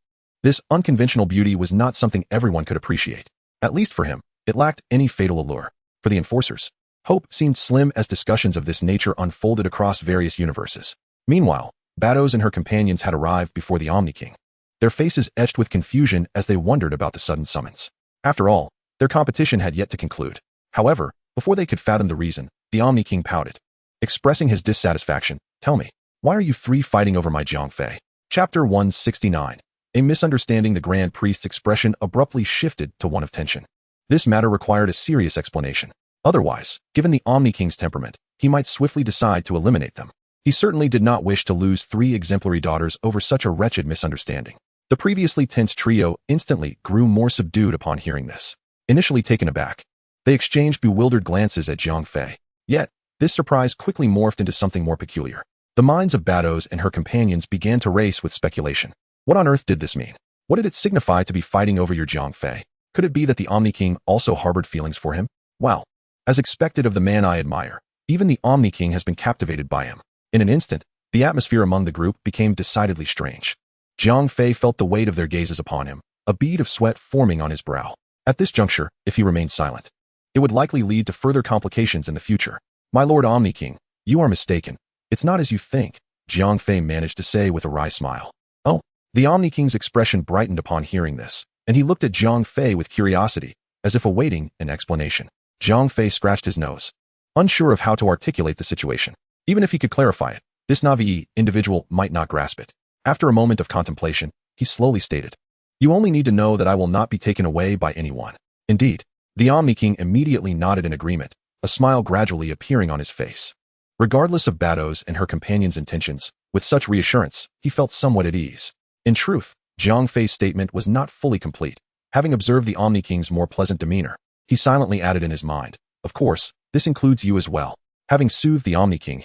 Speaker 1: This unconventional beauty was not something everyone could appreciate. At least for him, it lacked any fatal allure. For the enforcers, hope seemed slim as discussions of this nature unfolded across various universes. Meanwhile, Bados and her companions had arrived before the Omni King, their faces etched with confusion as they wondered about the sudden summons. After all, their competition had yet to conclude. However, before they could fathom the reason, the Omni King pouted, expressing his dissatisfaction. "Tell me, why are you three fighting over my Jiang Fei?" Chapter 169. A misunderstanding. The Grand Priest's expression abruptly shifted to one of tension. This matter required a serious explanation. Otherwise, given the Omni King's temperament, he might swiftly decide to eliminate them. He certainly did not wish to lose 3 exemplary daughters over such a wretched misunderstanding. The previously tense trio instantly grew more subdued upon hearing this. Initially taken aback, they exchanged bewildered glances at Jiang Fei. Yet, this surprise quickly morphed into something more peculiar. The minds of Bados and her companions began to race with speculation. What on earth did this mean? What did it signify to be fighting over your Jiang Fei? Could it be that the Omni King also harbored feelings for him? Wow. As expected of the man I admire, even the Omni King has been captivated by him. In an instant, the atmosphere among the group became decidedly strange. Jiang Fei felt the weight of their gazes upon him, a bead of sweat forming on his brow. At this juncture, if he remained silent, it would likely lead to further complications in the future. "My Lord Omni King, you are mistaken. It's not as you think," Jiang Fei managed to say with a wry smile. "Oh." The Omni King's expression brightened upon hearing this, and he looked at Jiang Fei with curiosity, as if awaiting an explanation. Jiang Fei scratched his nose, unsure of how to articulate the situation. Even if he could clarify it, this Navi individual might not grasp it. After a moment of contemplation, he slowly stated, "You only need to know that I will not be taken away by anyone." Indeed, the Omni King immediately nodded in agreement, a smile gradually appearing on his face. Regardless of Bados and her companion's intentions, with such reassurance, he felt somewhat at ease. In truth, Jiang Fei's statement was not fully complete. Having observed the Omni King's more pleasant demeanor, he silently added in his mind, "Of course, this includes you as well." Having soothed the Omni King,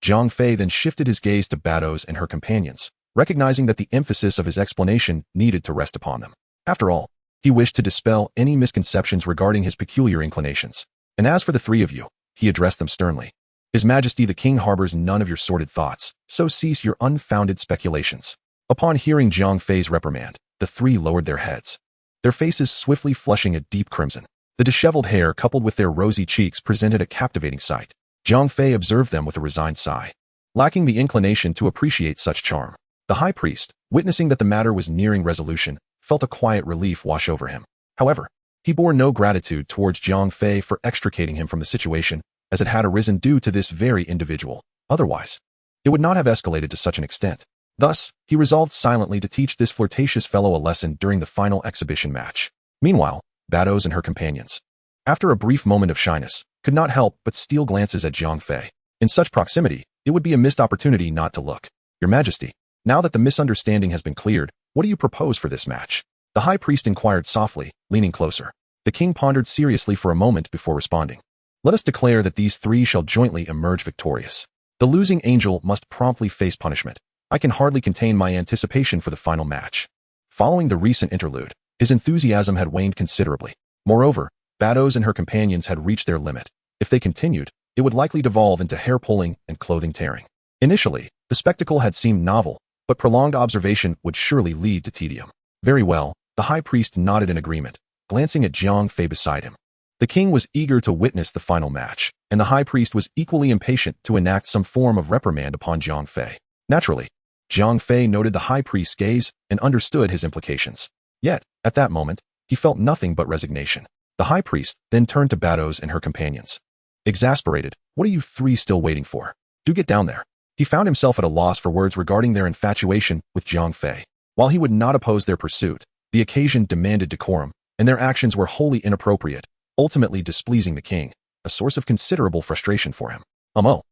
Speaker 1: Jiang Fei then shifted his gaze to Bados and her companions, recognizing that the emphasis of his explanation needed to rest upon them. After all, he wished to dispel any misconceptions regarding his peculiar inclinations. "And as for the 3 of you," he addressed them sternly, "His Majesty the King harbors none of your sordid thoughts, so cease your unfounded speculations." Upon hearing Jiang Fei's reprimand, the 3 lowered their heads, their faces swiftly flushing a deep crimson. The disheveled hair coupled with their rosy cheeks presented a captivating sight. Jiang Fei observed them with a resigned sigh, lacking the inclination to appreciate such charm. The High Priest, witnessing that the matter was nearing resolution, felt a quiet relief wash over him. However, he bore no gratitude towards Jiang Fei for extricating him from the situation, as it had arisen due to this very individual. Otherwise, it would not have escalated to such an extent. Thus, he resolved silently to teach this flirtatious fellow a lesson during the final exhibition match. Meanwhile, Bados and her companions, after a brief moment of shyness, could not help but steal glances at Jiang Fei. In such proximity, it would be a missed opportunity not to look. "Your Majesty, now that the misunderstanding has been cleared, what do you propose for this match?" The High Priest inquired softly, leaning closer. The king pondered seriously for a moment before responding. "Let us declare that these 3 shall jointly emerge victorious. The losing angel must promptly face punishment. I can hardly contain my anticipation for the final match." Following the recent interlude, his enthusiasm had waned considerably. Moreover, Bados and her companions had reached their limit. If they continued, it would likely devolve into hair-pulling and clothing tearing. Initially, the spectacle had seemed novel, but prolonged observation would surely lead to tedium. "Very well," the High Priest nodded in agreement, glancing at Jiang Fei beside him. The king was eager to witness the final match, and the High Priest was equally impatient to enact some form of reprimand upon Jiang Fei. Naturally, Jiang Fei noted the High Priest's gaze and understood his implications. Yet, at that moment, he felt nothing but resignation. The High Priest then turned to Bados and her companions. Exasperated, "What are you 3 still waiting for? Do get down there." He found himself at a loss for words regarding their infatuation with Jiang Fei. While he would not oppose their pursuit, the occasion demanded decorum, and their actions were wholly inappropriate, ultimately displeasing the king, a source of considerable frustration for him. Oh.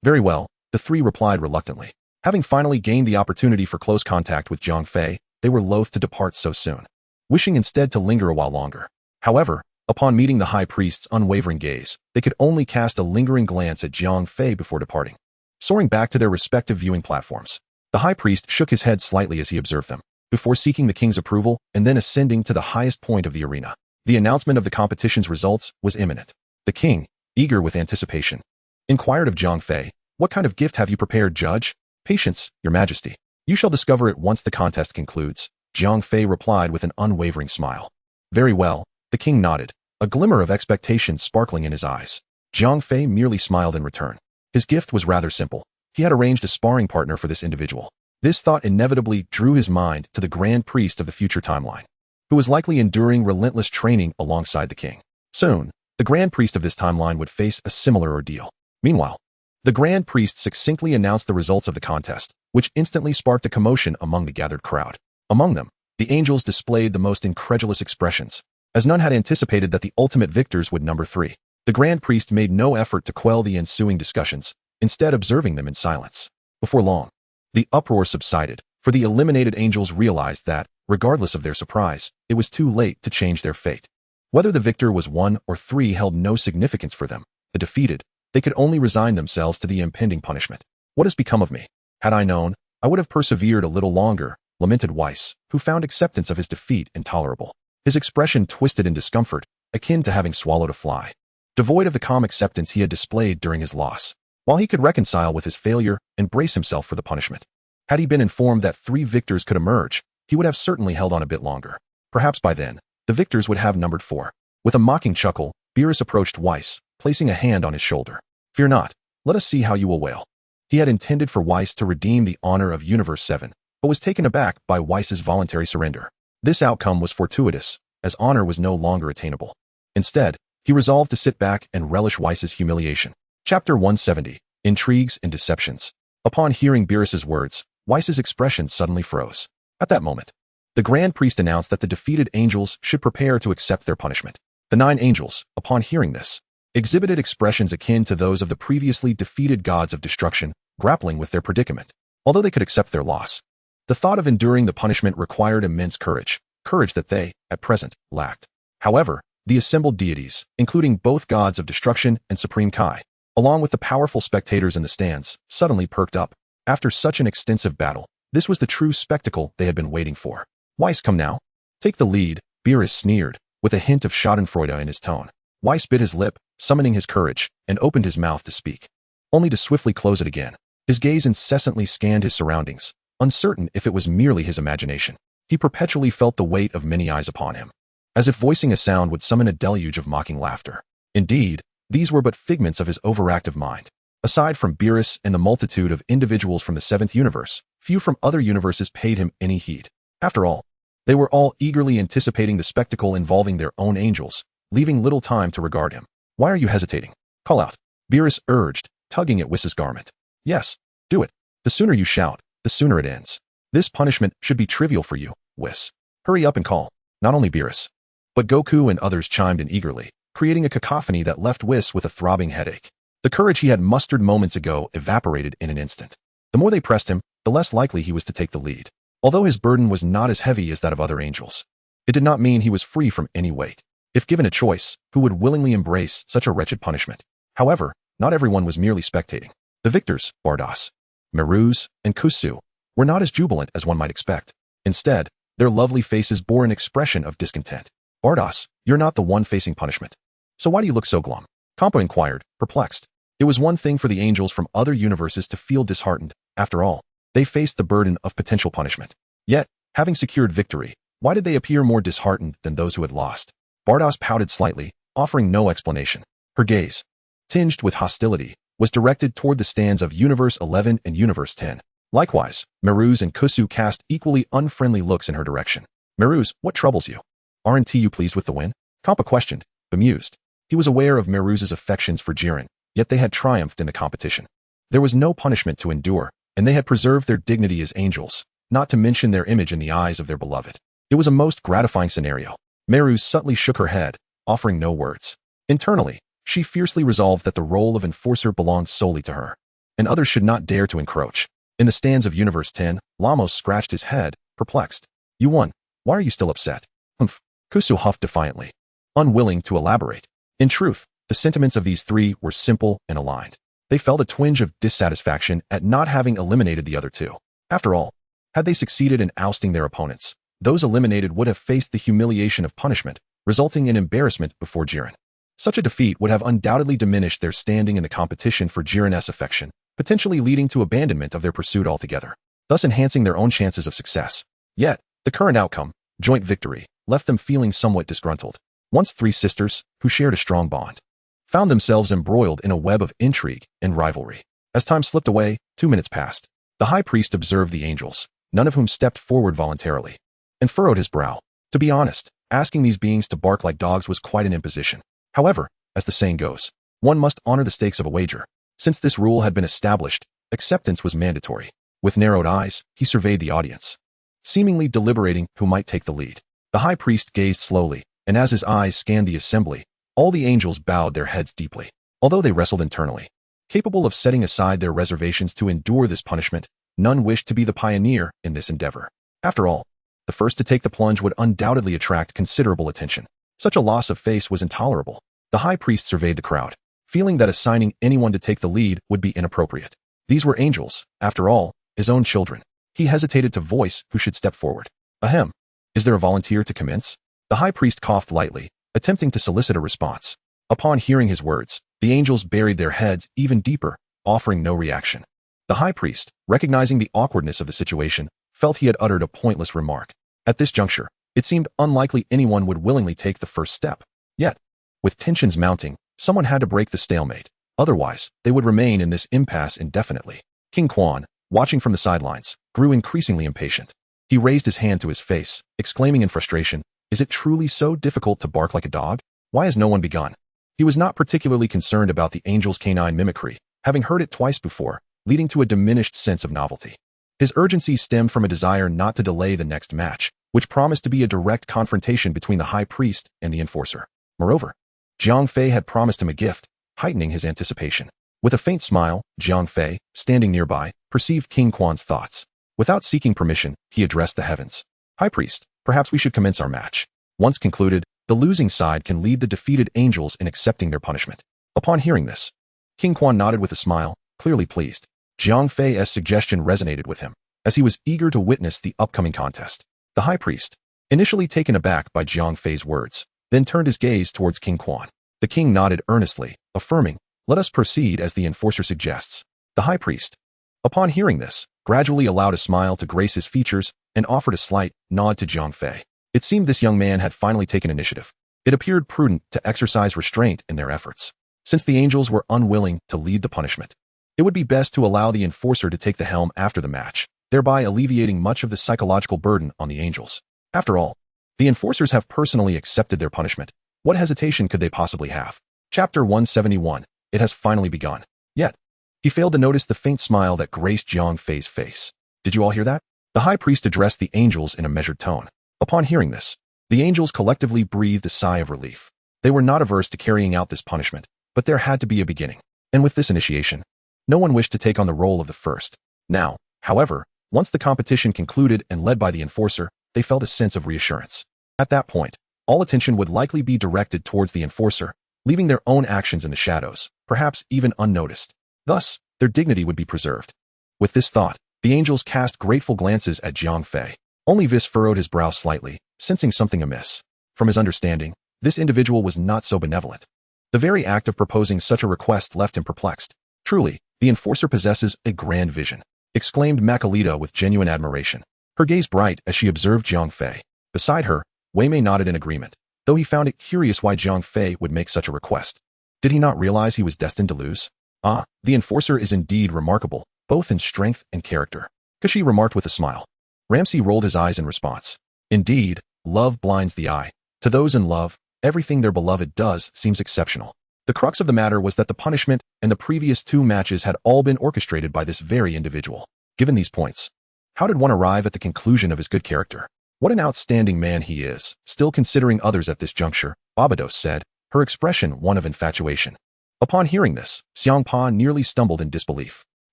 Speaker 1: Very well," the 3 replied reluctantly. Having finally gained the opportunity for close contact with Jiang Fei, they were loath to depart so soon, wishing instead to linger a while longer. However, upon meeting the High Priest's unwavering gaze, they could only cast a lingering glance at Jiang Fei before departing. Soaring back to their respective viewing platforms, the High Priest shook his head slightly as he observed them, before seeking the king's approval and then ascending to the highest point of the arena. The announcement of the competition's results was imminent. The king, eager with anticipation, inquired of Jiang Fei, "What kind of gift have you prepared, Judge?" "Patience, Your Majesty. You shall discover it once the contest concludes," Jiang Fei replied with an unwavering smile. Very well, the king nodded, a glimmer of expectation sparkling in his eyes. Jiang Fei merely smiled in return. His gift was rather simple. He had arranged a sparring partner for this individual. This thought inevitably drew his mind to the Grand Priest of the future timeline, who was likely enduring relentless training alongside the king. Soon, the Grand Priest of this timeline would face a similar ordeal. Meanwhile, the Grand Priest succinctly announced the results of the contest, which instantly sparked a commotion among the gathered crowd. Among them, the angels displayed the most incredulous expressions, as none had anticipated that the ultimate victors would number 3. The Grand Priest made no effort to quell the ensuing discussions, instead observing them in silence. Before long, the uproar subsided, for the eliminated angels realized that, regardless of their surprise, it was too late to change their fate. Whether the victor was 1 or 3 held no significance for them. The defeated, they could only resign themselves to the impending punishment. What has become of me? Had I known, I would have persevered a little longer, lamented Weiss, who found acceptance of his defeat intolerable. His expression twisted in discomfort, akin to having swallowed a fly. Devoid of the calm acceptance he had displayed during his loss. While he could reconcile with his failure and brace himself for the punishment. Had he been informed that 3 victors could emerge, he would have certainly held on a bit longer. Perhaps by then, the victors would have numbered 4. With a mocking chuckle, Beerus approached Weiss, placing a hand on his shoulder. Fear not, let us see how you will wail. He had intended for Weiss to redeem the honor of Universe 7, but was taken aback by Weiss's voluntary surrender. This outcome was fortuitous, as honor was no longer attainable. Instead, he resolved to sit back and relish Weiss's humiliation. Chapter 170, Intrigues and Deceptions. Upon hearing Beerus's words, Weiss's expression suddenly froze. At that moment, the Grand Priest announced that the defeated angels should prepare to accept their punishment. The 9 angels, upon hearing this, exhibited expressions akin to those of the previously defeated gods of destruction, grappling with their predicament. Although they could accept their loss, the thought of enduring the punishment required immense courage that they, at present, lacked. However, the assembled deities, including both gods of destruction and Supreme Kai, along with the powerful spectators in the stands, suddenly perked up. After such an extensive battle, this was the true spectacle they had been waiting for. Weiss, come now. Take the lead, Beerus sneered, with a hint of schadenfreude in his tone. Weiss bit his lip, summoning his courage, and opened his mouth to speak, only to swiftly close it again. His gaze incessantly scanned his surroundings, uncertain if it was merely his imagination. He perpetually felt the weight of many eyes upon him, as if voicing a sound would summon a deluge of mocking laughter. Indeed, these were but figments of his overactive mind. Aside from Beerus and the multitude of individuals from the 7th universe, few from other universes paid him any heed. After all, they were all eagerly anticipating the spectacle involving their own angels, leaving little time to regard him. Why are you hesitating? Call out, Beerus urged, tugging at Wiss's garment. Yes, do it. The sooner you shout, the sooner it ends. This punishment should be trivial for you, Wiss. Hurry up and call. Not only Beerus, but Goku and others chimed in eagerly, creating a cacophony that left Wiss with a throbbing headache. The courage he had mustered moments ago evaporated in an instant. The more they pressed him, the less likely he was to take the lead. Although his burden was not as heavy as that of other angels, it did not mean he was free from any weight. If given a choice, who would willingly embrace such a wretched punishment? However, not everyone was merely spectating. The victors, Bardos, Meruz, and Kusu, were not as jubilant as one might expect. Instead, their lovely faces bore an expression of discontent. Bardos, you're not the one facing punishment. So why do you look so glum? Champa inquired, perplexed. It was one thing for the angels from other universes to feel disheartened. After all, they faced the burden of potential punishment. Yet, having secured victory, why did they appear more disheartened than those who had lost? Bardos pouted slightly, offering no explanation. Her gaze, tinged with hostility, was directed toward the stands of Universe 11 and Universe 10. Likewise, Meruz and Kusu cast equally unfriendly looks in her direction. Meruz, what troubles you? Aren't you pleased with the win? Champa questioned, bemused. He was aware of Meruz's affections for Jiren, yet they had triumphed in the competition. There was no punishment to endure, and they had preserved their dignity as angels, not to mention their image in the eyes of their beloved. It was a most gratifying scenario. Meruz subtly shook her head, offering no words. Internally, she fiercely resolved that the role of enforcer belonged solely to her, and others should not dare to encroach. In the stands of Universe 10, Lamos scratched his head, perplexed. You won. Why are you still upset? Humph. Kusu huffed defiantly, unwilling to elaborate. In truth, the sentiments of these 3 were simple and aligned. They felt a twinge of dissatisfaction at not having eliminated the other 2. After all, had they succeeded in ousting their opponents, those eliminated would have faced the humiliation of punishment, resulting in embarrassment before Jiren. Such a defeat would have undoubtedly diminished their standing in the competition for Jiren's affection, potentially leading to abandonment of their pursuit altogether, thus enhancing their own chances of success. Yet, The current outcome, joint victory, left them feeling somewhat disgruntled. Once three sisters, who shared a strong bond, found themselves embroiled in a web of intrigue and rivalry. As time slipped away, 2 minutes passed. The high priest observed the angels, none of whom stepped forward voluntarily, and furrowed his brow. To be honest, asking these beings to bark like dogs was quite an imposition. However, as the saying goes, one must honor the stakes of a wager. Since this rule had been established, acceptance was mandatory. With narrowed eyes, he surveyed the audience, seemingly deliberating who might take the lead. The high priest gazed slowly, and as his eyes scanned the assembly, all the angels bowed their heads deeply. Although they wrestled internally, capable of setting aside their reservations to endure this punishment, none wished to be the pioneer in this endeavor. After all, the first to take the plunge would undoubtedly attract considerable attention. Such a loss of face was intolerable. The high priest surveyed the crowd, feeling that assigning anyone to take the lead would be inappropriate. These were angels, after all, his own children. He hesitated to voice who should step forward. Ahem. Is there a volunteer to commence? The high priest coughed lightly, attempting to solicit a response. Upon hearing his words, the angels buried their heads even deeper, offering no reaction. The high priest, recognizing the awkwardness of the situation, felt he had uttered a pointless remark. At this juncture, it seemed unlikely anyone would willingly take the first step. Yet, with tensions mounting, someone had to break the stalemate. Otherwise, they would remain in this impasse indefinitely. King Quan, watching from the sidelines, grew increasingly impatient. He raised his hand to his face, exclaiming in frustration, "Is it truly so difficult to bark like a dog? Why has no one begun?" He was not particularly concerned about the angel's canine mimicry, having heard it twice before, leading to a diminished sense of novelty. His urgency stemmed from a desire not to delay the next match, which promised to be a direct confrontation between the high priest and the enforcer. Moreover, Jiang Fei had promised him a gift, heightening his anticipation. With a faint smile, Jiang Fei, standing nearby, perceived King Quan's thoughts. Without seeking permission, he addressed the heavens. "High priest, perhaps we should commence our match. Once concluded, the losing side can lead the defeated angels in accepting their punishment." Upon hearing this, King Quan nodded with a smile, clearly pleased. Jiang Fei's suggestion resonated with him, as he was eager to witness the upcoming contest. The high priest, initially taken aback by Jiang Fei's words, then turned his gaze towards King Quan. The king nodded earnestly, affirming, "Let us proceed as the enforcer suggests." The high priest, upon hearing this, gradually allowed a smile to grace his features and offered a slight nod to Jiang Fei. It seemed this young man had finally taken initiative. It appeared prudent to exercise restraint in their efforts. Since the angels were unwilling to lead the punishment, it would be best to allow the enforcer to take the helm after the match, thereby alleviating much of the psychological burden on the angels. After all, the enforcers have personally accepted their punishment. What hesitation could they possibly have? Chapter 171. It has finally begun. Yet, he failed to notice the faint smile that graced Jiang Fei's face. "Did you all hear that?" The high priest addressed the angels in a measured tone. Upon hearing this, the angels collectively breathed a sigh of relief. They were not averse to carrying out this punishment, but there had to be a beginning. And with this initiation, no one wished to take on the role of the first. Now, however, once the competition concluded and led by the enforcer, they felt a sense of reassurance. At that point, all attention would likely be directed towards the enforcer, leaving their own actions in the shadows, perhaps even unnoticed. Thus, their dignity would be preserved. With this thought, the angels cast grateful glances at Jiang Fei. Only Vis furrowed his brow slightly, sensing something amiss. From his understanding, this individual was not so benevolent. The very act of proposing such a request left him perplexed. "Truly, the enforcer possesses a grand vision," exclaimed Makalita with genuine admiration, her gaze bright as she observed Jiang Fei. Beside her, Wei Mei nodded in agreement, though he found it curious why Jiang Fei would make such a request. Did he not realize he was destined to lose? "Ah, the enforcer is indeed remarkable, both in strength and character," Kashi remarked with a smile. Ramsey rolled his eyes in response. "Indeed, love blinds the eye. To those in love, everything their beloved does seems exceptional." The crux of the matter was that the punishment and the previous 2 matches had all been orchestrated by this very individual. Given these points, how did one arrive at the conclusion of his good character? "What an outstanding man he is, still considering others at this juncture," Barbados said, her expression one of infatuation. Upon hearing this, Xiangpa nearly stumbled in disbelief.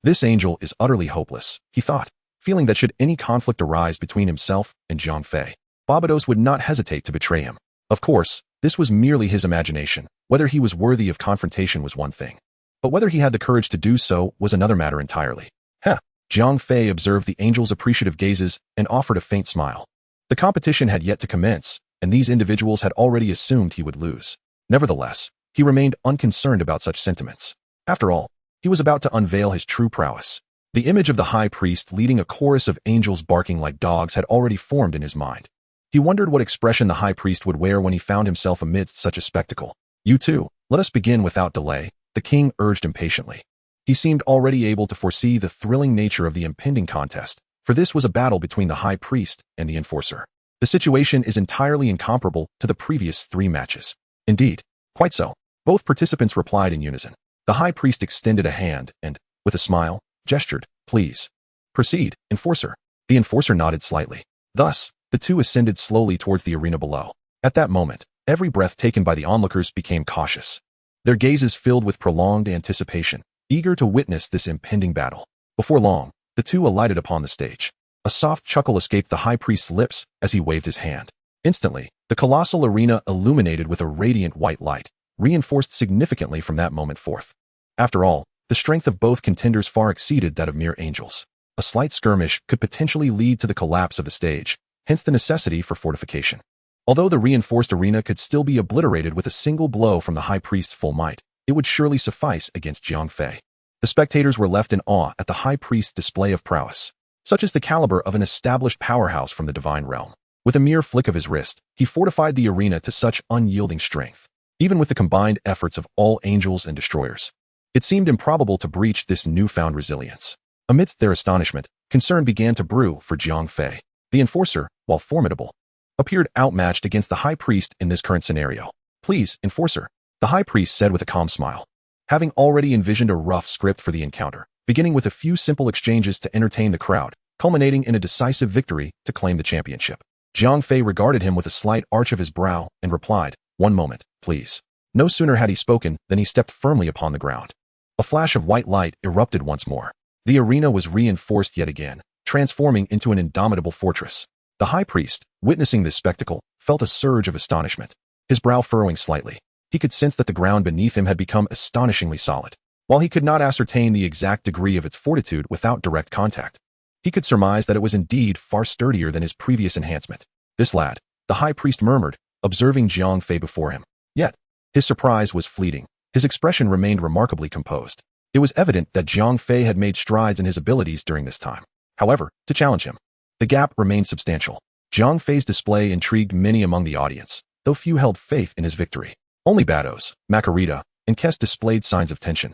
Speaker 1: This angel is utterly hopeless, he thought, feeling that should any conflict arise between himself and Jiang Fei, Barbados would not hesitate to betray him. Of course, this was merely his imagination. Whether he was worthy of confrontation was one thing, but whether he had the courage to do so was another matter entirely. "Heh." Jiang Fei observed the angel's appreciative gazes and offered a faint smile. The competition had yet to commence, and these individuals had already assumed he would lose. Nevertheless, he remained unconcerned about such sentiments. After all, he was about to unveil his true prowess. The image of the high priest leading a chorus of angels barking like dogs had already formed in his mind. He wondered what expression the high priest would wear when he found himself amidst such a spectacle. "You too, let us begin without delay," the king urged impatiently. He seemed already able to foresee the thrilling nature of the impending contest, for this was a battle between the high priest and the enforcer. The situation is entirely incomparable to the previous 3 matches. Indeed, quite so. Both participants replied in unison. The high priest extended a hand and, with a smile, gestured, "Please. Proceed, enforcer." The enforcer nodded slightly. Thus, the two ascended slowly towards the arena below. At that moment, every breath taken by the onlookers became cautious. Their gazes filled with prolonged anticipation, eager to witness this impending battle. Before long, the two alighted upon the stage. A soft chuckle escaped the high priest's lips as he waved his hand. Instantly, the colossal arena illuminated with a radiant white light, reinforced significantly from that moment forth. After all, the strength of both contenders far exceeded that of mere angels. A slight skirmish could potentially lead to the collapse of the stage, hence the necessity for fortification. Although the reinforced arena could still be obliterated with a single blow from the high priest's full might, it would surely suffice against Jiang Fei. The spectators were left in awe at the high priest's display of prowess. Such is the caliber of an established powerhouse from the divine realm. With a mere flick of his wrist, he fortified the arena to such unyielding strength, even with the combined efforts of all angels and destroyers. It seemed improbable to breach this newfound resilience. Amidst their astonishment, concern began to brew for Jiang Fei. The enforcer, while formidable, appeared outmatched against the high priest in this current scenario. "Please, enforcer," the high priest said with a calm smile. Having already envisioned a rough script for the encounter, beginning with a few simple exchanges to entertain the crowd, culminating in a decisive victory to claim the championship. Jiang Fei regarded him with a slight arch of his brow and replied, "One moment, please." No sooner had he spoken than he stepped firmly upon the ground. A flash of white light erupted once more. The arena was reinforced yet again, transforming into an indomitable fortress. The high priest, witnessing this spectacle, felt a surge of astonishment, his brow furrowing slightly. He could sense that the ground beneath him had become astonishingly solid. While he could not ascertain the exact degree of its fortitude without direct contact, he could surmise that it was indeed far sturdier than his previous enhancement. "This lad," the high priest murmured, observing Jiang Fei before him. Yet, his surprise was fleeting. His expression remained remarkably composed. It was evident that Jiang Fei had made strides in his abilities during this time. However, to challenge him, the gap remained substantial. Jiang Fei's display intrigued many among the audience, though few held faith in his victory. Only Bados, Makarita, and Kes displayed signs of tension.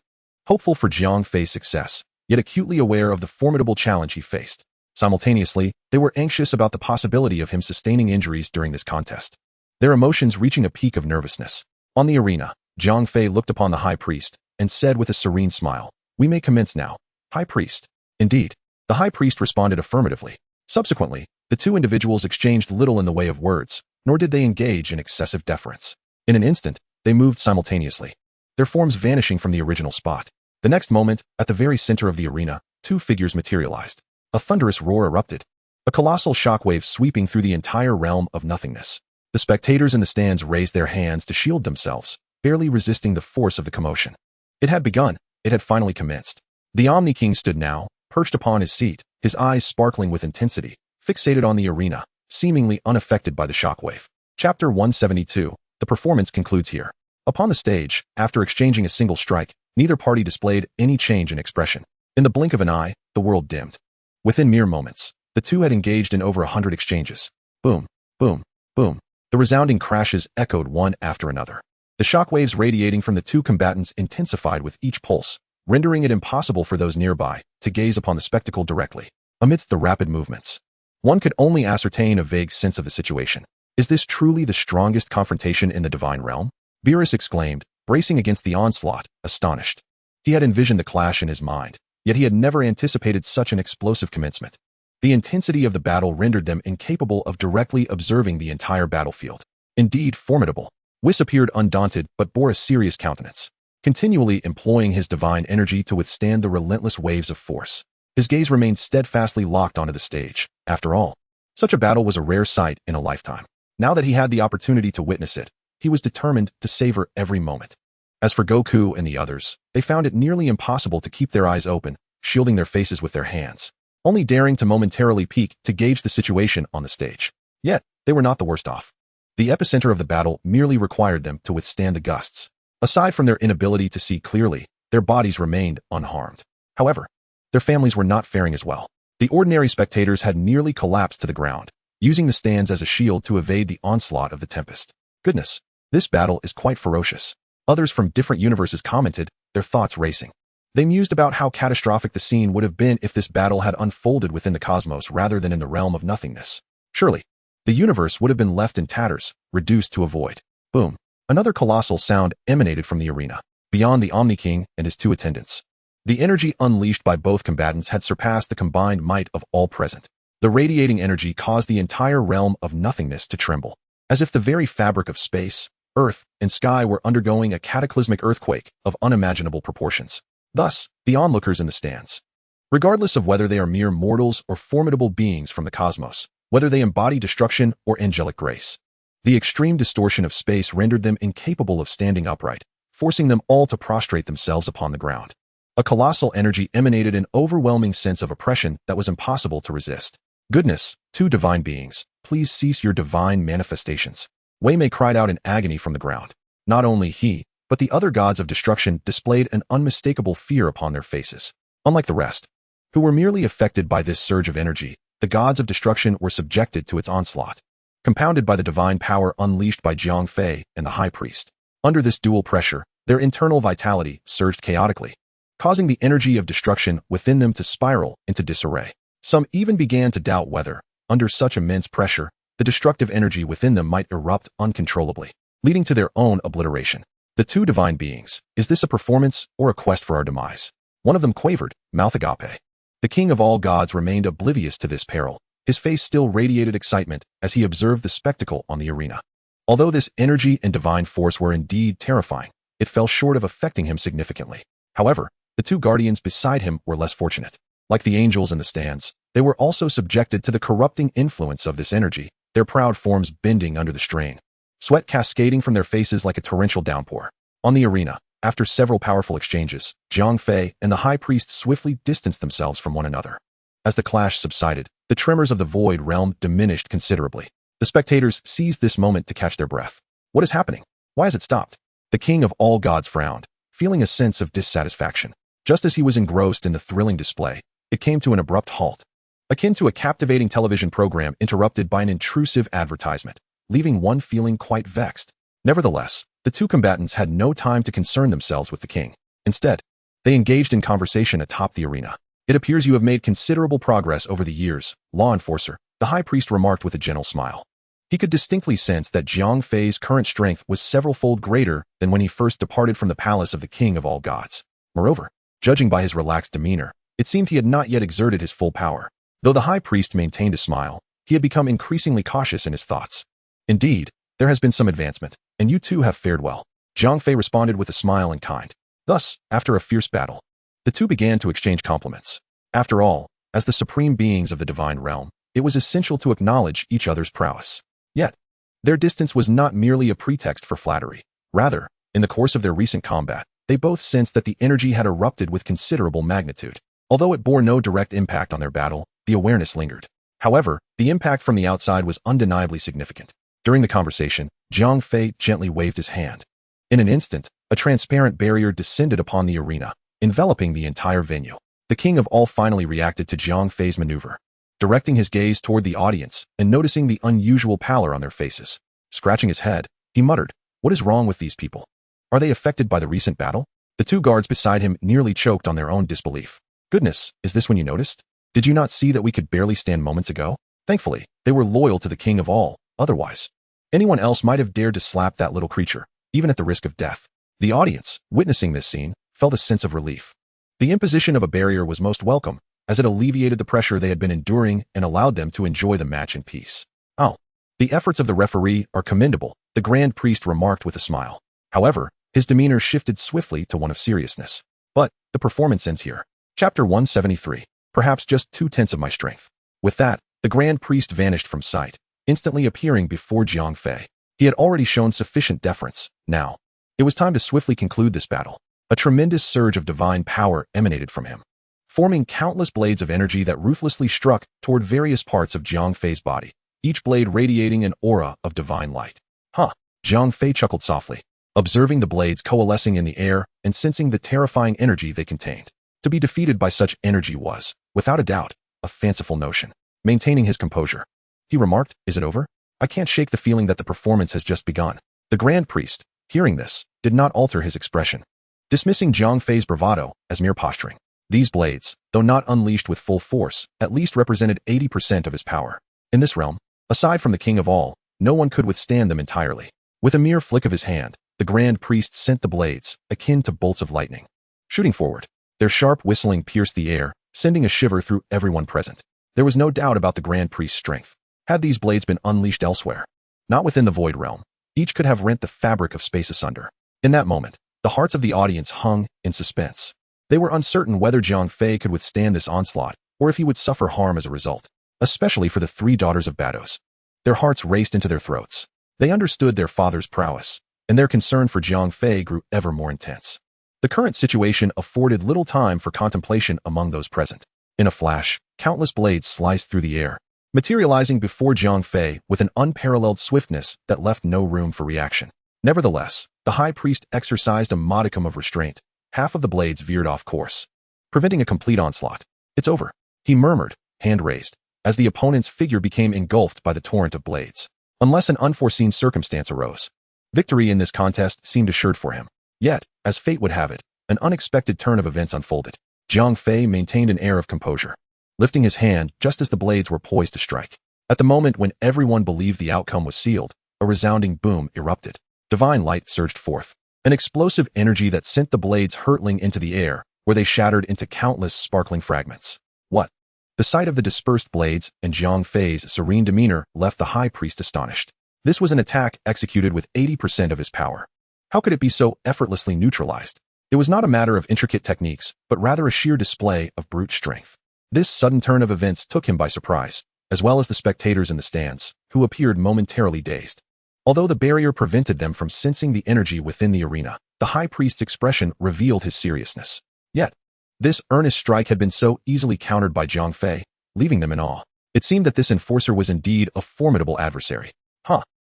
Speaker 1: Hopeful for Jiang Fei's success, yet acutely aware of the formidable challenge he faced. Simultaneously, they were anxious about the possibility of him sustaining injuries during this contest, their emotions reaching a peak of nervousness. On the arena, Jiang Fei looked upon the high priest and said with a serene smile, "We may commence now, high priest." Indeed, the high priest responded affirmatively. Subsequently, the two individuals exchanged little in the way of words, nor did they engage in excessive deference. In an instant, they moved simultaneously, their forms vanishing from the original spot. The next moment, at the very center of the arena, two figures materialized. A thunderous roar erupted, a colossal shockwave sweeping through the entire realm of nothingness. The spectators in the stands raised their hands to shield themselves, barely resisting the force of the commotion. It had begun. It had finally commenced. The Omni King stood now, perched upon his seat, his eyes sparkling with intensity, fixated on the arena, seemingly unaffected by the shockwave. Chapter 172. The performance concludes here. Upon the stage, after exchanging a single strike, neither party displayed any change in expression. In the blink of an eye, the world dimmed. Within mere moments, the two had engaged in over 100 exchanges. Boom, boom, boom. The resounding crashes echoed one after another. The shockwaves radiating from the two combatants intensified with each pulse, rendering it impossible for those nearby to gaze upon the spectacle directly. Amidst the rapid movements, one could only ascertain a vague sense of the situation. Is this truly the strongest confrontation in the divine realm? Beerus exclaimed, bracing against the onslaught, astonished. He had envisioned the clash in his mind, yet he had never anticipated such an explosive commencement. The intensity of the battle rendered them incapable of directly observing the entire battlefield. Indeed, formidable. Whis appeared undaunted but bore a serious countenance, continually employing his divine energy to withstand the relentless waves of force. His gaze remained steadfastly locked onto the stage. After all, such a battle was a rare sight in a lifetime. Now that he had the opportunity to witness it, he was determined to savor every moment. As for Goku and the others, they found it nearly impossible to keep their eyes open, shielding their faces with their hands, only daring to momentarily peek to gauge the situation on the stage. Yet, they were not the worst off. The epicenter of the battle merely required them to withstand the gusts. Aside from their inability to see clearly, their bodies remained unharmed. However, their families were not faring as well. The ordinary spectators had nearly collapsed to the ground, using the stands as a shield to evade the onslaught of the tempest. Goodness, this battle is quite ferocious. Others from different universes commented, their thoughts racing. They mused about how catastrophic the scene would have been if this battle had unfolded within the cosmos rather than in the realm of nothingness. Surely, the universe would have been left in tatters, reduced to a void. Boom. Another colossal sound emanated from the arena, beyond the Omni King and his two attendants. The energy unleashed by both combatants had surpassed the combined might of all present. The radiating energy caused the entire realm of nothingness to tremble, as if the very fabric of space, earth, and sky were undergoing a cataclysmic earthquake of unimaginable proportions. Thus, the onlookers in the stands, regardless of whether they are mere mortals or formidable beings from the cosmos, whether they embody destruction or angelic grace, the extreme distortion of space rendered them incapable of standing upright, forcing them all to prostrate themselves upon the ground. A colossal energy emanated an overwhelming sense of oppression that was impossible to resist. Goodness, two divine beings, please cease your divine manifestations. Wei Mei cried out in agony from the ground. Not only he, but the other gods of destruction displayed an unmistakable fear upon their faces. Unlike the rest, who were merely affected by this surge of energy, the gods of destruction were subjected to its onslaught, compounded by the divine power unleashed by Jiang Fei and the High Priest. Under this dual pressure, their internal vitality surged chaotically, causing the energy of destruction within them to spiral into disarray. Some even began to doubt whether, under such immense pressure, the destructive energy within them might erupt uncontrollably, leading to their own obliteration. The two divine beings, is this a performance or a quest for our demise? One of them quavered, mouth agape. The king of all gods remained oblivious to this peril. His face still radiated excitement as he observed the spectacle on the arena. Although this energy and divine force were indeed terrifying, it fell short of affecting him significantly. However, the two guardians beside him were less fortunate. Like the angels in the stands, they were also subjected to the corrupting influence of this energy, their proud forms bending under the strain, sweat cascading from their faces like a torrential downpour. On the arena, after several powerful exchanges, Jiang Fei and the High Priest swiftly distanced themselves from one another. As the clash subsided, the tremors of the void realm diminished considerably. The spectators seized this moment to catch their breath. What is happening? Why has it stopped? The king of all gods frowned, feeling a sense of dissatisfaction. Just as he was engrossed in the thrilling display, it came to an abrupt halt, akin to a captivating television program interrupted by an intrusive advertisement, leaving one feeling quite vexed. Nevertheless, the two combatants had no time to concern themselves with the king. Instead, they engaged in conversation atop the arena. It appears you have made considerable progress over the years, law enforcer, the high priest remarked with a gentle smile. He could distinctly sense that Jiang Fei's current strength was several-fold greater than when he first departed from the palace of the king of all gods. Moreover, judging by his relaxed demeanor, it seemed he had not yet exerted his full power. Though the high priest maintained a smile, he had become increasingly cautious in his thoughts. Indeed, there has been some advancement, and you two have fared well. Jiang Fei responded with a smile and kind. Thus, after a fierce battle, the two began to exchange compliments. After all, as the supreme beings of the divine realm, it was essential to acknowledge each other's prowess. Yet, their distance was not merely a pretext for flattery. Rather, in the course of their recent combat, they both sensed that the energy had erupted with considerable magnitude. Although it bore no direct impact on their battle, the awareness lingered. However, the impact from the outside was undeniably significant. During the conversation, Jiang Fei gently waved his hand. In an instant, a transparent barrier descended upon the arena, enveloping the entire venue. The king of all finally reacted to Jiang Fei's maneuver, directing his gaze toward the audience and noticing the unusual pallor on their faces. Scratching his head, he muttered, "What is wrong with these people? Are they affected by the recent battle?" The two guards beside him nearly choked on their own disbelief. "Goodness, is this when you noticed? Did you not see that we could barely stand moments ago?" Thankfully, they were loyal to the king of all, otherwise, anyone else might have dared to slap that little creature, even at the risk of death. The audience, witnessing this scene, felt a sense of relief. The imposition of a barrier was most welcome, as it alleviated the pressure they had been enduring and allowed them to enjoy the match in peace. "Oh, the efforts of the referee are commendable," the grand priest remarked with a smile. However, his demeanor shifted swiftly to one of seriousness. "But, the performance ends here." Chapter 173. Perhaps just 2/10 of my strength. With that, the grand priest vanished from sight, instantly appearing before Jiang Fei. He had already shown sufficient deference. Now, it was time to swiftly conclude this battle. A tremendous surge of divine power emanated from him, forming countless blades of energy that ruthlessly struck toward various parts of Jiang Fei's body, each blade radiating an aura of divine light. "Huh," Jiang Fei chuckled softly, observing the blades coalescing in the air and sensing the terrifying energy they contained. To be defeated by such energy was, without a doubt, a fanciful notion. Maintaining his composure, he remarked, "Is it over? I can't shake the feeling that the performance has just begun." The Grand Priest, hearing this, did not alter his expression, dismissing Jiang Fei's bravado as mere posturing. These blades, though not unleashed with full force, at least represented 80% of his power. In this realm, aside from the King of all, no one could withstand them entirely. With a mere flick of his hand, the Grand Priest sent the blades, akin to bolts of lightning, shooting forward. Their sharp whistling pierced the air, sending a shiver through everyone present. There was no doubt about the Grand Priest's strength. Had these blades been unleashed elsewhere, not within the Void Realm, each could have rent the fabric of space asunder. In that moment, the hearts of the audience hung in suspense. They were uncertain whether Jiang Fei could withstand this onslaught, or if he would suffer harm as a result, especially for the three daughters of Bados. Their hearts raced into their throats. They understood their father's prowess, and their concern for Jiang Fei grew ever more intense. The current situation afforded little time for contemplation among those present. In a flash, countless blades sliced through the air, materializing before Jiang Fei with an unparalleled swiftness that left no room for reaction. Nevertheless, the High Priest exercised a modicum of restraint. Half of the blades veered off course, preventing a complete onslaught. "It's over," he murmured, hand raised, as the opponent's figure became engulfed by the torrent of blades. Unless an unforeseen circumstance arose, victory in this contest seemed assured for him. Yet, as fate would have it, an unexpected turn of events unfolded. Jiang Fei maintained an air of composure, lifting his hand just as the blades were poised to strike. At the moment when everyone believed the outcome was sealed, a resounding boom erupted. Divine light surged forth, an explosive energy that sent the blades hurtling into the air, where they shattered into countless sparkling fragments. What? The sight of the dispersed blades and Jiang Fei's serene demeanor left the High Priest astonished. This was an attack executed with 80% of his power. How could it be so effortlessly neutralized? It was not a matter of intricate techniques, but rather a sheer display of brute strength. This sudden turn of events took him by surprise, as well as the spectators in the stands, who appeared momentarily dazed. Although the barrier prevented them from sensing the energy within the arena, the High Priest's expression revealed his seriousness. Yet, this earnest strike had been so easily countered by Jiang Fei, leaving them in awe. It seemed that this enforcer was indeed a formidable adversary.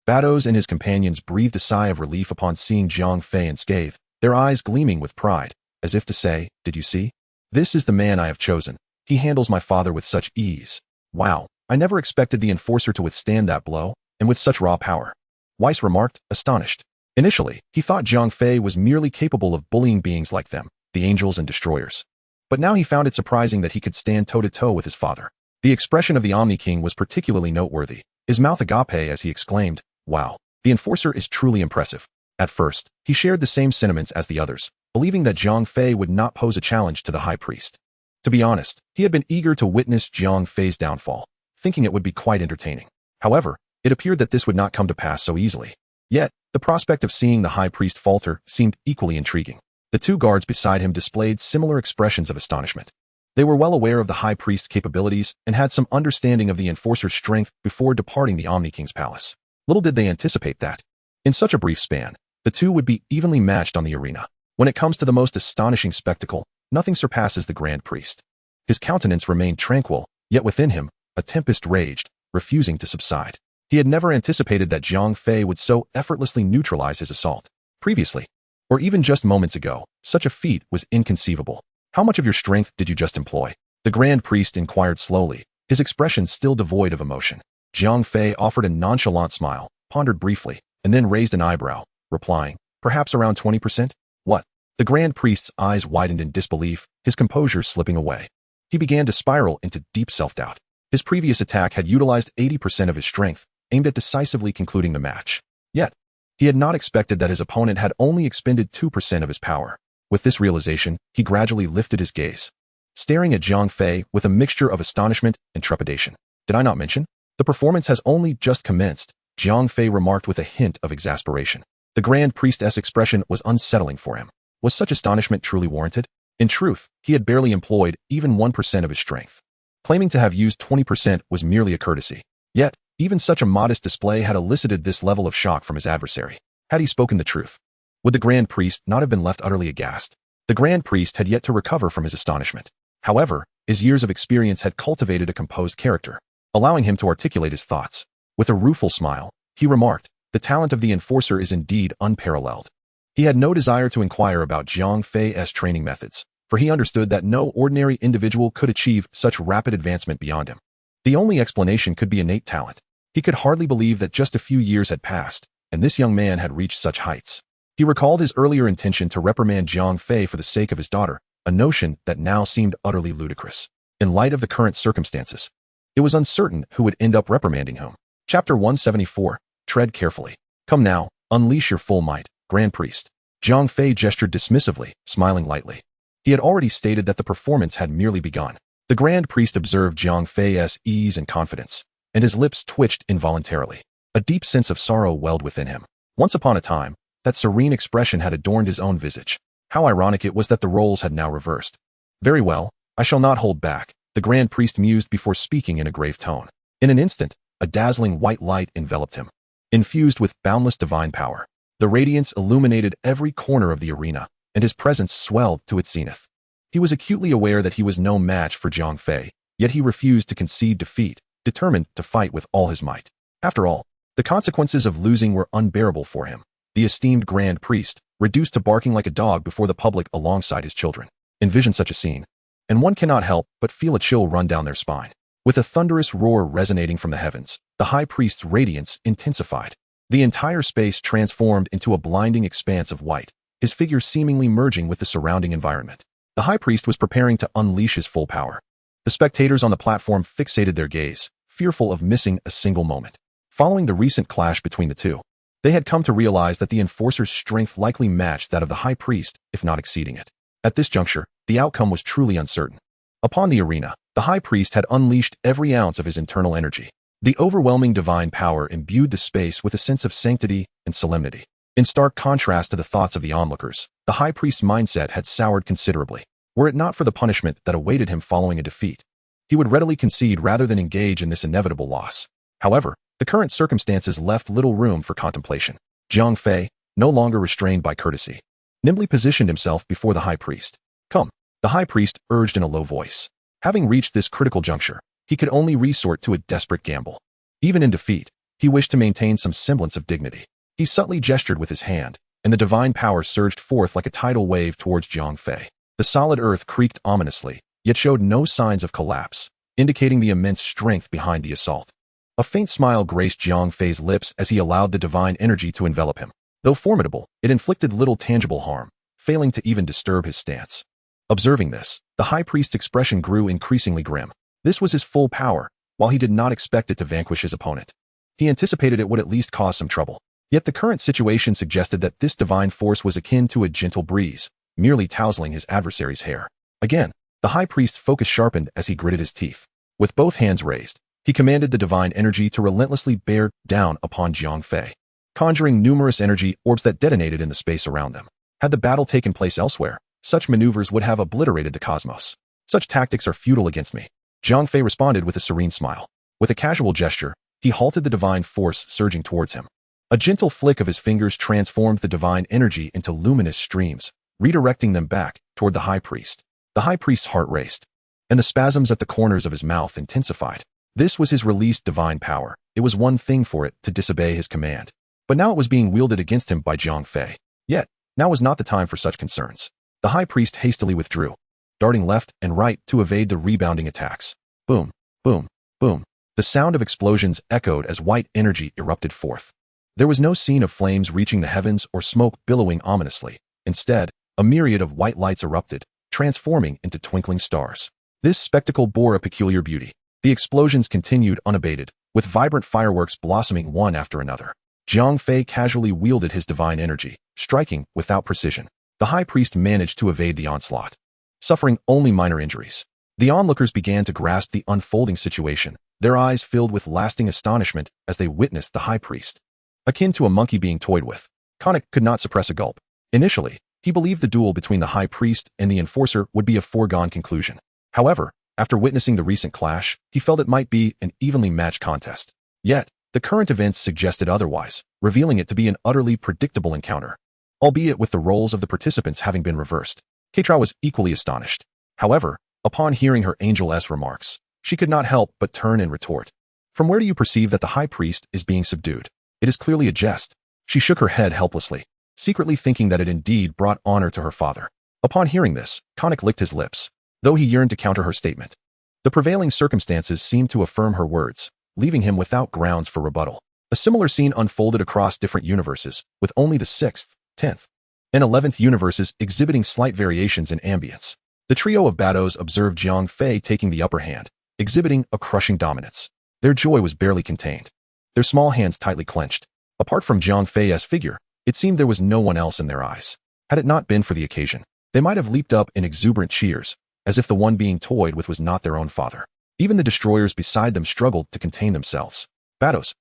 Speaker 1: Bados and his companions breathed a sigh of relief upon seeing Jiang Fei unscathed, their eyes gleaming with pride, as if to say, "Did you see? This is the man I have chosen. He handles my father with such ease. Wow, I never expected the enforcer to withstand that blow, and with such raw power." Weiss remarked, astonished. Initially, he thought Jiang Fei was merely capable of bullying beings like them, the angels and destroyers. But now he found it surprising that he could stand toe-to-toe with his father. The expression of the Omni King was particularly noteworthy, his mouth agape as he exclaimed, "Wow, the enforcer is truly impressive." At first, he shared the same sentiments as the others, believing that Jiang Fei would not pose a challenge to the High Priest. To be honest, he had been eager to witness Jiang Fei's downfall, thinking it would be quite entertaining. However, it appeared that this would not come to pass so easily. Yet, the prospect of seeing the High Priest falter seemed equally intriguing. The two guards beside him displayed similar expressions of astonishment. They were well aware of the High Priest's capabilities and had some understanding of the enforcer's strength before departing the Omni King's palace. Little did they anticipate that, in such a brief span, the two would be evenly matched on the arena. When it comes to the most astonishing spectacle, nothing surpasses the Grand Priest. His countenance remained tranquil, yet within him, a tempest raged, refusing to subside. He had never anticipated that Jiang Fei would so effortlessly neutralize his assault. Previously, or even just moments ago, such a feat was inconceivable. "How much of your strength did you just employ?" the Grand Priest inquired slowly, his expression still devoid of emotion. Jiang Fei offered a nonchalant smile, pondered briefly, and then raised an eyebrow, replying, "Perhaps around 20%? What?" The Grand Priest's eyes widened in disbelief, his composure slipping away. He began to spiral into deep self-doubt. His previous attack had utilized 80% of his strength, aimed at decisively concluding the match. Yet, he had not expected that his opponent had only expended 2% of his power. With this realization, he gradually lifted his gaze, staring at Jiang Fei with a mixture of astonishment and trepidation. "Did I not mention? The performance has only just commenced," Jiang Fei remarked with a hint of exasperation. The Grand Priestess' expression was unsettling for him. Was such astonishment truly warranted? In truth, he had barely employed even 1% of his strength. Claiming to have used 20% was merely a courtesy. Yet, even such a modest display had elicited this level of shock from his adversary. Had he spoken the truth? Would the Grand Priest not have been left utterly aghast? The Grand Priest had yet to recover from his astonishment. However, his years of experience had cultivated a composed character, allowing him to articulate his thoughts. With a rueful smile, he remarked, "The talent of the enforcer is indeed unparalleled." He had no desire to inquire about Jiang Fei's training methods, for he understood that no ordinary individual could achieve such rapid advancement beyond him. The only explanation could be innate talent. He could hardly believe that just a few years had passed, and this young man had reached such heights. He recalled his earlier intention to reprimand Jiang Fei for the sake of his daughter, a notion that now seemed utterly ludicrous. In light of the current circumstances, it was uncertain who would end up reprimanding whom. Chapter 174. Tread carefully. Come now, unleash your full might, Grand Priest. Jiang Fei gestured dismissively, smiling lightly. He had already stated that the performance had merely begun. The Grand Priest observed Jiang Fei's ease and confidence, and his lips twitched involuntarily. A deep sense of sorrow welled within him. Once upon a time, that serene expression had adorned his own visage. How ironic it was that the roles had now reversed. Very well, I shall not hold back, the Grand Priest mused before speaking in a grave tone. In an instant, a dazzling white light enveloped him, infused with boundless divine power. The radiance illuminated every corner of the arena, and his presence swelled to its zenith. He was acutely aware that he was no match for Jiang Fei, yet he refused to concede defeat, determined to fight with all his might. After all, the consequences of losing were unbearable for him. The esteemed Grand Priest, reduced to barking like a dog before the public alongside his children. Envision such a scene, and one cannot help but feel a chill run down their spine. With a thunderous roar resonating from the heavens, the High Priest's radiance intensified. The entire space transformed into a blinding expanse of white, his figure seemingly merging with the surrounding environment. The High Priest was preparing to unleash his full power. The spectators on the platform fixated their gaze, fearful of missing a single moment. Following the recent clash between the two, they had come to realize that the Enforcer's strength likely matched that of the High Priest, if not exceeding it. At this juncture, the outcome was truly uncertain. Upon the arena, the High Priest had unleashed every ounce of his internal energy. The overwhelming divine power imbued the space with a sense of sanctity and solemnity. In stark contrast to the thoughts of the onlookers, the High Priest's mindset had soured considerably. Were it not for the punishment that awaited him following a defeat, he would readily concede rather than engage in this inevitable loss. However, the current circumstances left little room for contemplation. Jiang Fei, no longer restrained by courtesy, nimbly positioned himself before the High Priest. Come, the High Priest urged in a low voice. Having reached this critical juncture, he could only resort to a desperate gamble. Even in defeat, he wished to maintain some semblance of dignity. He subtly gestured with his hand, and the divine power surged forth like a tidal wave towards Jiang Fei. The solid earth creaked ominously, yet showed no signs of collapse, indicating the immense strength behind the assault. A faint smile graced Jiang Fei's lips as he allowed the divine energy to envelop him. Though formidable, it inflicted little tangible harm, failing to even disturb his stance. Observing this, the High Priest's expression grew increasingly grim. This was his full power, while he did not expect it to vanquish his opponent. He anticipated it would at least cause some trouble. Yet the current situation suggested that this divine force was akin to a gentle breeze, merely tousling his adversary's hair. Again, the High Priest's focus sharpened as he gritted his teeth. With both hands raised, he commanded the divine energy to relentlessly bear down upon Jiang Fei, conjuring numerous energy orbs that detonated in the space around them. Had the battle taken place elsewhere, such maneuvers would have obliterated the cosmos. Such tactics are futile against me. Jiang Fei responded with a serene smile. With a casual gesture, he halted the divine force surging towards him. A gentle flick of his fingers transformed the divine energy into luminous streams, redirecting them back toward the High Priest. The High Priest's heart raced, and the spasms at the corners of his mouth intensified. This was his released divine power. It was one thing for it to disobey his command, but now it was being wielded against him by Jiang Fei. Yet, now was not the time for such concerns. The High Priest hastily withdrew, darting left and right to evade the rebounding attacks. Boom, boom, boom. The sound of explosions echoed as white energy erupted forth. There was no scene of flames reaching the heavens or smoke billowing ominously. Instead, a myriad of white lights erupted, transforming into twinkling stars. This spectacle bore a peculiar beauty. The explosions continued unabated, with vibrant fireworks blossoming one after another. Jiang Fei casually wielded his divine energy, striking without precision. The High Priest managed to evade the onslaught, suffering only minor injuries. The onlookers began to grasp the unfolding situation, their eyes filled with lasting astonishment as they witnessed the High Priest. Akin to a monkey being toyed with, Konnik could not suppress a gulp. Initially, he believed the duel between the High Priest and the Enforcer would be a foregone conclusion. However, after witnessing the recent clash, he felt it might be an evenly matched contest. Yet, the current events suggested otherwise, revealing it to be an utterly predictable encounter. Albeit with the roles of the participants having been reversed, Quitela was equally astonished. However, upon hearing her Angel's remarks, she could not help but turn and retort. From where do you perceive that the High Priest is being subdued? It is clearly a jest. She shook her head helplessly, secretly thinking that it indeed brought honor to her father. Upon hearing this, Konnik licked his lips, though he yearned to counter her statement. The prevailing circumstances seemed to affirm her words, leaving him without grounds for rebuttal. A similar scene unfolded across different universes, with only the 6th, 10th, and 11th universes exhibiting slight variations in ambience. The trio of Bados observed Jiang Fei taking the upper hand, exhibiting a crushing dominance. Their joy was barely contained. Their small hands tightly clenched. Apart from Jiang Fei's figure, it seemed there was no one else in their eyes. Had it not been for the occasion, they might have leaped up in exuberant cheers, as if the one being toyed with was not their own father. Even the destroyers beside them struggled to contain themselves. Bados,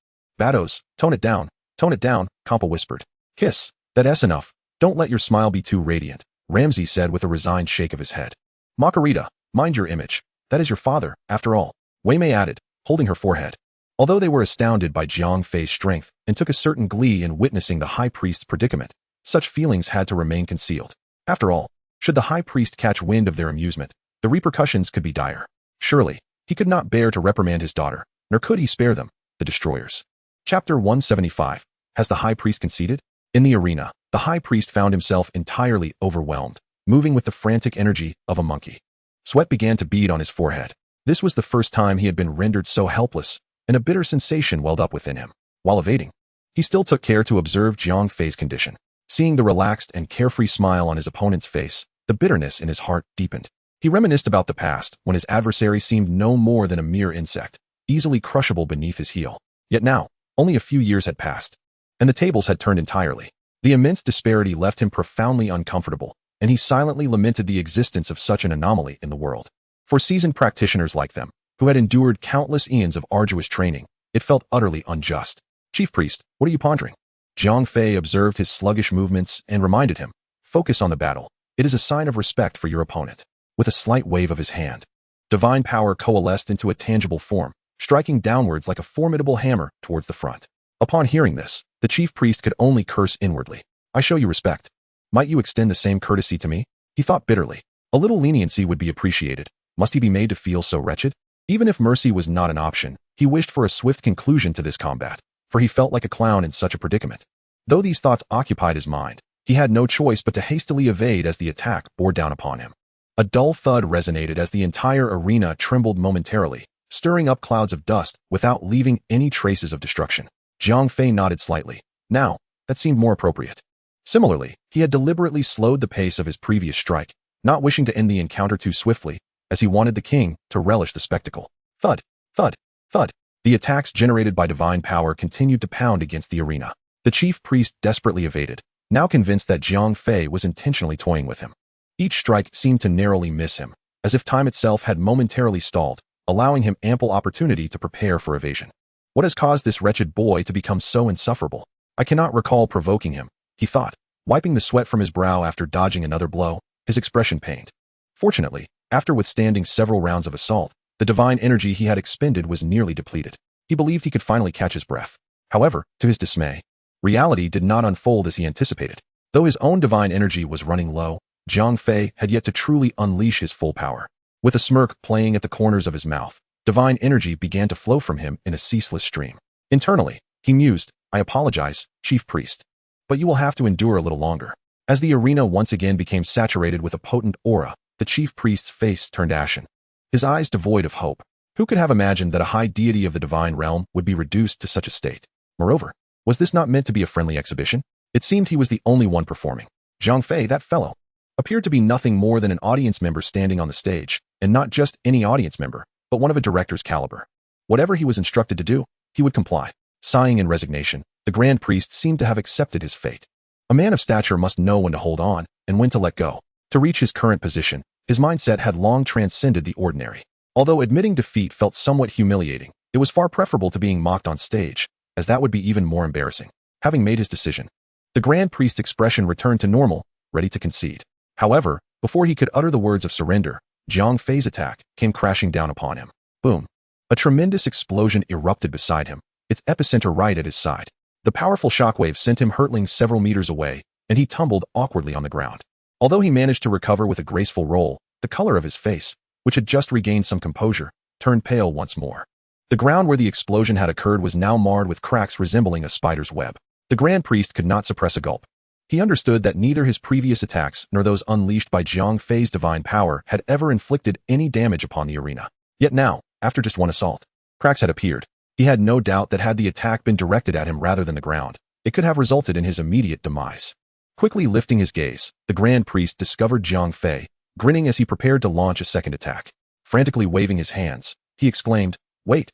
Speaker 1: tone it down, Champa whispered. Kiss, that's enough. Don't let your smile be too radiant, Ramsey said with a resigned shake of his head. Makarita, mind your image. That is your father, after all, Wei Mei added, holding her forehead. Although they were astounded by Jiang Fei's strength and took a certain glee in witnessing the high priest's predicament, such feelings had to remain concealed. After all, should the high priest catch wind of their amusement, the repercussions could be dire. Surely, he could not bear to reprimand his daughter, nor could he spare them, the destroyers. Chapter 175. Has the high priest conceded? In the arena, the high priest found himself entirely overwhelmed, moving with the frantic energy of a monkey. Sweat began to bead on his forehead. This was the first time he had been rendered so helpless, and a bitter sensation welled up within him. While evading, he still took care to observe Jiang Fei's condition. Seeing the relaxed and carefree smile on his opponent's face, the bitterness in his heart deepened. He reminisced about the past, when his adversary seemed no more than a mere insect, easily crushable beneath his heel. Yet now, only a few years had passed, and the tables had turned entirely. The immense disparity left him profoundly uncomfortable, and he silently lamented the existence of such an anomaly in the world. For seasoned practitioners like them, who had endured countless eons of arduous training, it felt utterly unjust. Chief Priest, what are you pondering? Jiang Fei observed his sluggish movements and reminded him, focus on the battle. It is a sign of respect for your opponent. With a slight wave of his hand, divine power coalesced into a tangible form, striking downwards like a formidable hammer towards the front. Upon hearing this, the chief priest could only curse inwardly. I show you respect. Might you extend the same courtesy to me? He thought bitterly. A little leniency would be appreciated. Must he be made to feel so wretched? Even if mercy was not an option, he wished for a swift conclusion to this combat, for he felt like a clown in such a predicament. Though these thoughts occupied his mind, he had no choice but to hastily evade as the attack bore down upon him. A dull thud resonated as the entire arena trembled momentarily, stirring up clouds of dust without leaving any traces of destruction. Jiang Fei nodded slightly. Now, that seemed more appropriate. Similarly, he had deliberately slowed the pace of his previous strike, not wishing to end the encounter too swiftly, as he wanted the king to relish the spectacle. Thud, thud, thud. The attacks generated by divine power continued to pound against the arena. The chief priest desperately evaded, now convinced that Jiang Fei was intentionally toying with him. Each strike seemed to narrowly miss him, as if time itself had momentarily stalled, allowing him ample opportunity to prepare for evasion. What has caused this wretched boy to become so insufferable? I cannot recall provoking him, he thought, wiping the sweat from his brow after dodging another blow, his expression pained. Fortunately, after withstanding several rounds of assault, the divine energy he had expended was nearly depleted. He believed he could finally catch his breath. However, to his dismay, reality did not unfold as he anticipated. Though his own divine energy was running low, Jiang Fei had yet to truly unleash his full power. With a smirk playing at the corners of his mouth, divine energy began to flow from him in a ceaseless stream. Internally, he mused, I apologize, Chief Priest, but you will have to endure a little longer. As the arena once again became saturated with a potent aura, the chief priest's face turned ashen, his eyes devoid of hope. Who could have imagined that a high deity of the divine realm would be reduced to such a state? Moreover, was this not meant to be a friendly exhibition? It seemed he was the only one performing. Jiang Fei, that fellow, appeared to be nothing more than an audience member standing on the stage, and not just any audience member, but one of a director's caliber. Whatever he was instructed to do, he would comply. Sighing in resignation, the grand priest seemed to have accepted his fate. A man of stature must know when to hold on and when to let go. To reach his current position, his mindset had long transcended the ordinary. Although admitting defeat felt somewhat humiliating, it was far preferable to being mocked on stage, as that would be even more embarrassing. Having made his decision, the grand priest's expression returned to normal, ready to concede. However, before he could utter the words of surrender, Jiang Fei's attack came crashing down upon him. Boom! A tremendous explosion erupted beside him, its epicenter right at his side. The powerful shockwave sent him hurtling several meters away, and he tumbled awkwardly on the ground. Although he managed to recover with a graceful roll, the color of his face, which had just regained some composure, turned pale once more. The ground where the explosion had occurred was now marred with cracks resembling a spider's web. The grand priest could not suppress a gulp. He understood that neither his previous attacks nor those unleashed by Jiang Fei's divine power had ever inflicted any damage upon the arena. Yet now, after just one assault, cracks had appeared. He had no doubt that had the attack been directed at him rather than the ground, it could have resulted in his immediate demise. Quickly lifting his gaze, the Grand Priest discovered Jiang Fei, grinning as he prepared to launch a second attack. Frantically waving his hands, he exclaimed, "Wait,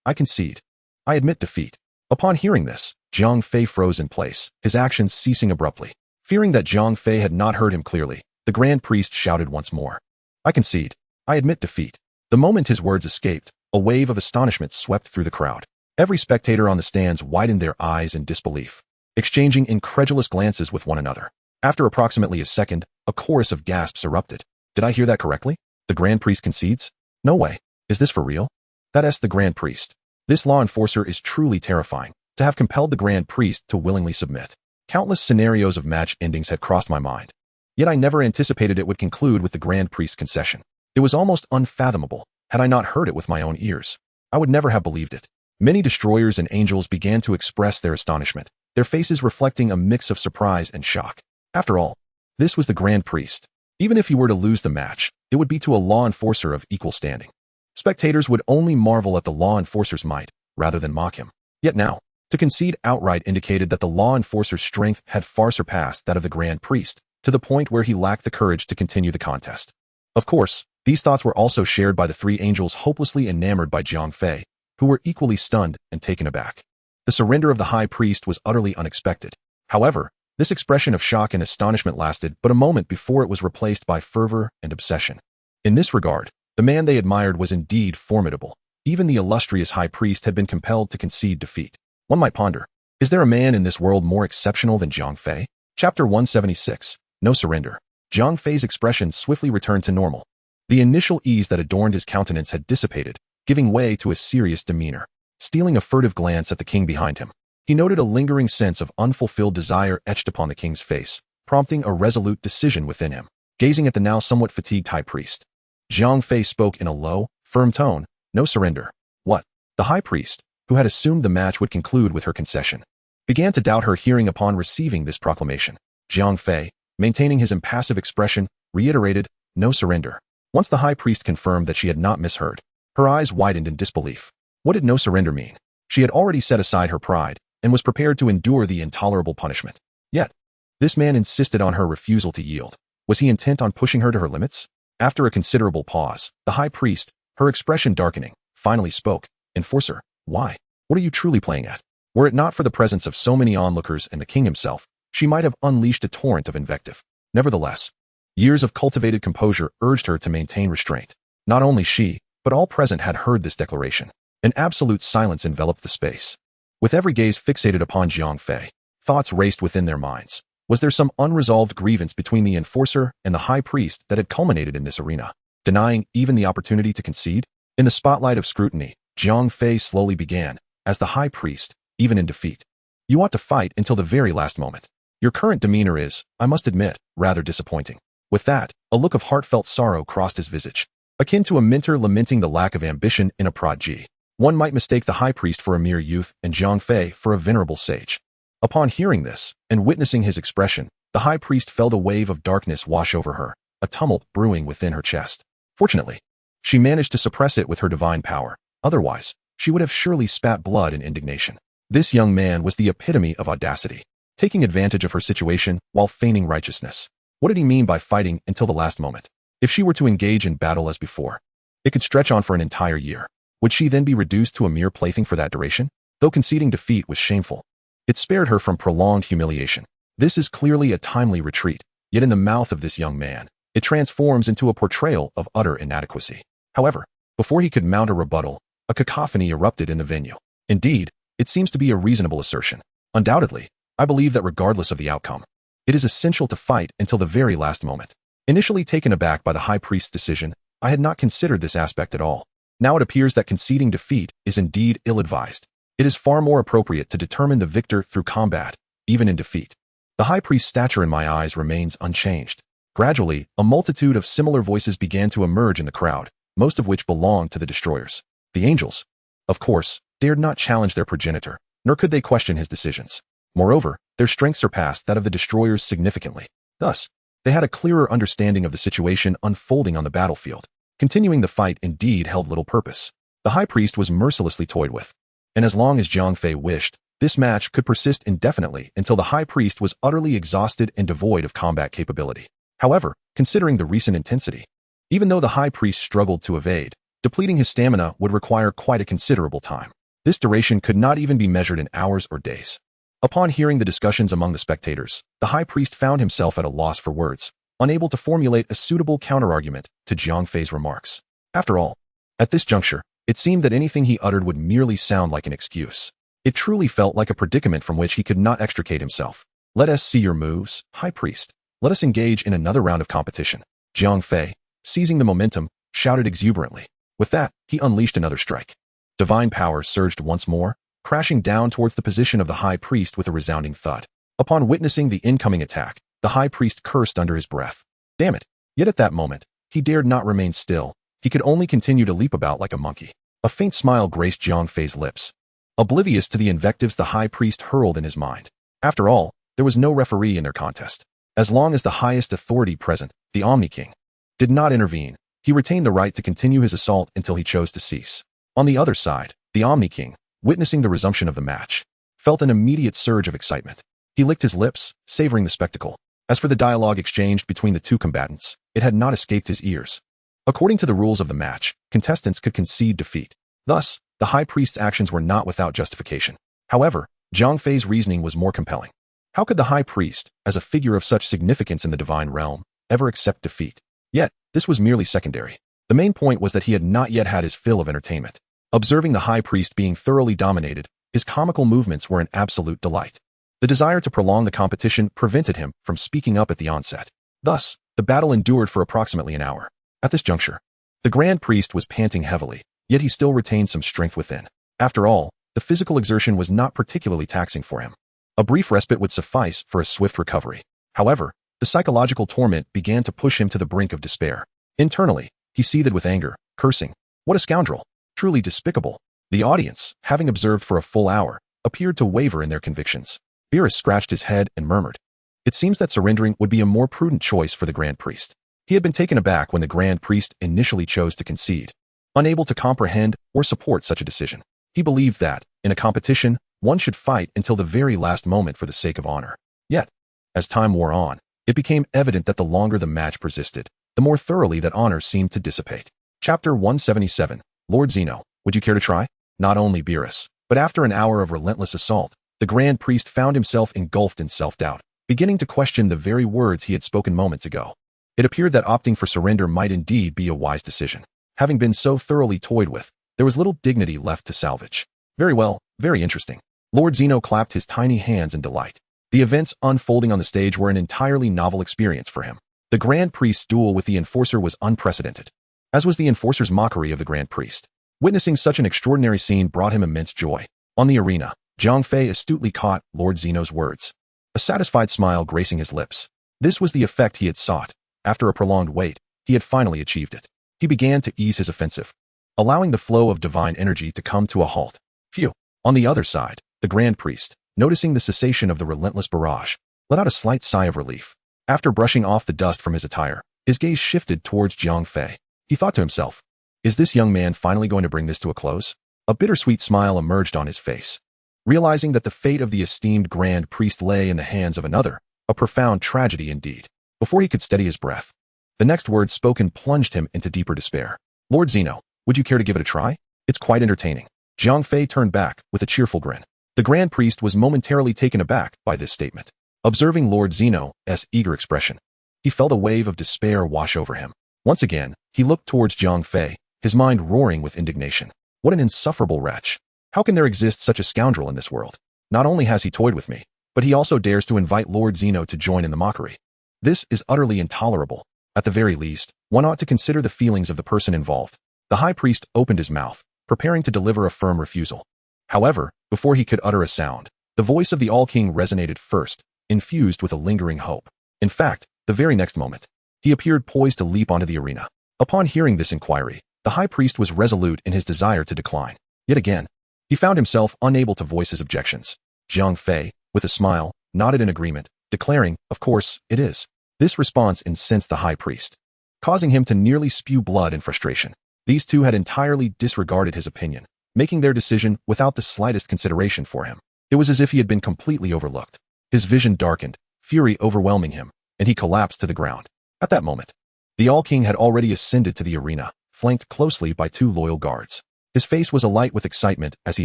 Speaker 1: I concede. I admit defeat." Upon hearing this, Jiang Fei froze in place, his actions ceasing abruptly. Fearing that Jiang Fei had not heard him clearly, the Grand Priest shouted once more, "I concede. I admit defeat." The moment his words escaped, a wave of astonishment swept through the crowd. Every spectator on the stands widened their eyes in disbelief, exchanging incredulous glances with one another. After approximately a second, a chorus of gasps erupted. "Did I hear that correctly? The Grand Priest concedes? No way. Is this for real?" That's the Grand Priest. This law enforcer is truly terrifying. To have compelled the Grand Priest to willingly submit. Countless scenarios of match endings had crossed my mind. Yet I never anticipated it would conclude with the Grand Priest's concession. It was almost unfathomable. Had I not heard it with my own ears, I would never have believed it. Many destroyers and angels began to express their astonishment, their faces reflecting a mix of surprise and shock. After all, this was the Grand Priest. Even if he were to lose the match, it would be to a law enforcer of equal standing. Spectators would only marvel at the law enforcer's might, rather than mock him. Yet now, to concede outright indicated that the law enforcer's strength had far surpassed that of the Grand Priest, to the point where he lacked the courage to continue the contest. Of course, these thoughts were also shared by the three angels hopelessly enamored by Jiang Fei, who were equally stunned and taken aback. The surrender of the High Priest was utterly unexpected. However, this expression of shock and astonishment lasted but a moment before it was replaced by fervor and obsession. In this regard, the man they admired was indeed formidable. Even the illustrious High Priest had been compelled to concede defeat. One might ponder, is there a man in this world more exceptional than Jiang Fei? Chapter 176, No Surrender. Jiang Fei's expression swiftly returned to normal. The initial ease that adorned his countenance had dissipated, giving way to a serious demeanor. Stealing a furtive glance at the king behind him, he noted a lingering sense of unfulfilled desire etched upon the king's face, prompting a resolute decision within him. Gazing at the now somewhat fatigued High Priest, Jiang Fei spoke in a low, firm tone, "No surrender." What? The High Priest, who had assumed the match would conclude with her concession, began to doubt her hearing upon receiving this proclamation. Jiang Fei, maintaining his impassive expression, reiterated, "No surrender." Once the High Priest confirmed that she had not misheard, her eyes widened in disbelief. What did no surrender mean? She had already set aside her pride and was prepared to endure the intolerable punishment. Yet, this man insisted on her refusal to yield. Was he intent on pushing her to her limits? After a considerable pause, the High Priest, her expression darkening, finally spoke, "Enforcer, why? What are you truly playing at?" Were it not for the presence of so many onlookers and the king himself, she might have unleashed a torrent of invective. Nevertheless, years of cultivated composure urged her to maintain restraint. Not only she, but all present had heard this declaration. An absolute silence enveloped the space. With every gaze fixated upon Jiang Fei, thoughts raced within their minds. Was there some unresolved grievance between the enforcer and the High Priest that had culminated in this arena, denying even the opportunity to concede? In the spotlight of scrutiny, Jiang Fei slowly began, as the High Priest, even in defeat. "You ought to fight until the very last moment. Your current demeanor is, I must admit, rather disappointing." With that, a look of heartfelt sorrow crossed his visage, akin to a mentor lamenting the lack of ambition in a prodigy. One might mistake the High Priest for a mere youth and Jiang Fei for a venerable sage. Upon hearing this, and witnessing his expression, the High Priest felt a wave of darkness wash over her, a tumult brewing within her chest. Fortunately, she managed to suppress it with her divine power. Otherwise, she would have surely spat blood in indignation. This young man was the epitome of audacity, taking advantage of her situation while feigning righteousness. What did he mean by fighting until the last moment? If she were to engage in battle as before, it could stretch on for an entire year. Would she then be reduced to a mere plaything for that duration? Though conceding defeat was shameful, it spared her from prolonged humiliation. This is clearly a timely retreat, yet in the mouth of this young man, it transforms into a portrayal of utter inadequacy. However, before he could mount a rebuttal, a cacophony erupted in the venue. Indeed, it seems to be a reasonable assertion. Undoubtedly, I believe that regardless of the outcome, it is essential to fight until the very last moment. Initially taken aback by the High Priest's decision, I had not considered this aspect at all. Now it appears that conceding defeat is indeed ill-advised. It is far more appropriate to determine the victor through combat, even in defeat. The High Priest's stature in my eyes remains unchanged. Gradually, a multitude of similar voices began to emerge in the crowd, most of which belonged to the destroyers. The angels, of course, dared not challenge their progenitor, nor could they question his decisions. Moreover, their strength surpassed that of the destroyers significantly. Thus, they had a clearer understanding of the situation unfolding on the battlefield. Continuing the fight indeed held little purpose. The high priest was mercilessly toyed with, and as long as Jiang Fei wished, this match could persist indefinitely until the high priest was utterly exhausted and devoid of combat capability. However, considering the recent intensity, even though the high priest struggled to evade, depleting his stamina would require quite a considerable time. This duration could not even be measured in hours or days. Upon hearing the discussions among the spectators, the high priest found himself at a loss for words, unable to formulate a suitable counterargument to Jiang Fei's remarks. After all, at this juncture, it seemed that anything he uttered would merely sound like an excuse. It truly felt like a predicament from which he could not extricate himself. Let us see your moves, high priest. Let us engage in another round of competition. Jiang Fei, seizing the momentum, shouted exuberantly. With that, he unleashed another strike. Divine power surged once more, crashing down towards the position of the high priest with a resounding thud. Upon witnessing the incoming attack, the high priest cursed under his breath. Damn it! Yet at that moment, he dared not remain still. He could only continue to leap about like a monkey. A faint smile graced Jiang Fei's lips, oblivious to the invectives the high priest hurled in his mind. After all, there was no referee in their contest. As long as the highest authority present, the Omni King, did not intervene, he retained the right to continue his assault until he chose to cease. On the other side, the Omni King, witnessing the resumption of the match, felt an immediate surge of excitement. He licked his lips, savoring the spectacle. As for the dialogue exchanged between the two combatants, it had not escaped his ears. According to the rules of the match, contestants could concede defeat. Thus, the high priest's actions were not without justification. However, Jiang Fei's reasoning was more compelling. How could the high priest, as a figure of such significance in the divine realm, ever accept defeat? Yet, this was merely secondary. The main point was that he had not yet had his fill of entertainment. Observing the high priest being thoroughly dominated, his comical movements were an absolute delight. The desire to prolong the competition prevented him from speaking up at the onset. Thus, the battle endured for approximately an hour. At this juncture, the grand priest was panting heavily, yet he still retained some strength within. After all, the physical exertion was not particularly taxing for him. A brief respite would suffice for a swift recovery. However, the psychological torment began to push him to the brink of despair. Internally, he seethed with anger, cursing. What a scoundrel! Truly despicable. The audience, having observed for a full hour, appeared to waver in their convictions. Beerus scratched his head and murmured. It seems that surrendering would be a more prudent choice for the grand priest. He had been taken aback when the grand priest initially chose to concede, unable to comprehend or support such a decision. He believed that, in a competition, one should fight until the very last moment for the sake of honor. Yet, as time wore on, it became evident that the longer the match persisted, the more thoroughly that honor seemed to dissipate. Chapter 177. Lord Zeno, would you care to try? Not only Beerus, but after an hour of relentless assault, the grand priest found himself engulfed in self-doubt, beginning to question the very words he had spoken moments ago. It appeared that opting for surrender might indeed be a wise decision. Having been so thoroughly toyed with, there was little dignity left to salvage. Very well, very interesting. Lord Zeno clapped his tiny hands in delight. The events unfolding on the stage were an entirely novel experience for him. The grand priest's duel with the enforcer was unprecedented, as was the enforcer's mockery of the grand priest. Witnessing such an extraordinary scene brought him immense joy. On the arena, Jiang Fei astutely caught Lord Zeno's words, a satisfied smile gracing his lips. This was the effect he had sought. After a prolonged wait, he had finally achieved it. He began to ease his offensive, allowing the flow of divine energy to come to a halt. Phew. On the other side, the grand priest, noticing the cessation of the relentless barrage, let out a slight sigh of relief. After brushing off the dust from his attire, his gaze shifted towards Jiang Fei. He thought to himself, is this young man finally going to bring this to a close? A bittersweet smile emerged on his face. Realizing that the fate of the esteemed grand priest lay in the hands of another, a profound tragedy indeed. Before he could steady his breath, the next words spoken plunged him into deeper despair. Lord Zeno, would you care to give it a try? It's quite entertaining. Jiang Fei turned back with a cheerful grin. The grand priest was momentarily taken aback by this statement. Observing Lord Zeno's eager expression, he felt a wave of despair wash over him. Once again, he looked towards Jiang Fei, his mind roaring with indignation. What an insufferable wretch. How can there exist such a scoundrel in this world? Not only has he toyed with me, but he also dares to invite Lord Zeno to join in the mockery. This is utterly intolerable. At the very least, one ought to consider the feelings of the person involved. The high priest opened his mouth, preparing to deliver a firm refusal. However, before he could utter a sound, the voice of the All-King resonated first, infused with a lingering hope. In fact, the very next moment, he appeared poised to leap onto the arena. Upon hearing this inquiry, the high priest was resolute in his desire to decline. Yet again, he found himself unable to voice his objections. Jiang Fei, with a smile, nodded in agreement, declaring, "Of course, it is." This response incensed the high priest, causing him to nearly spew blood in frustration. These two had entirely disregarded his opinion, making their decision without the slightest consideration for him. It was as if he had been completely overlooked. His vision darkened, fury overwhelming him, and he collapsed to the ground. At that moment, the All-King had already ascended to the arena, flanked closely by two loyal guards. His face was alight with excitement as he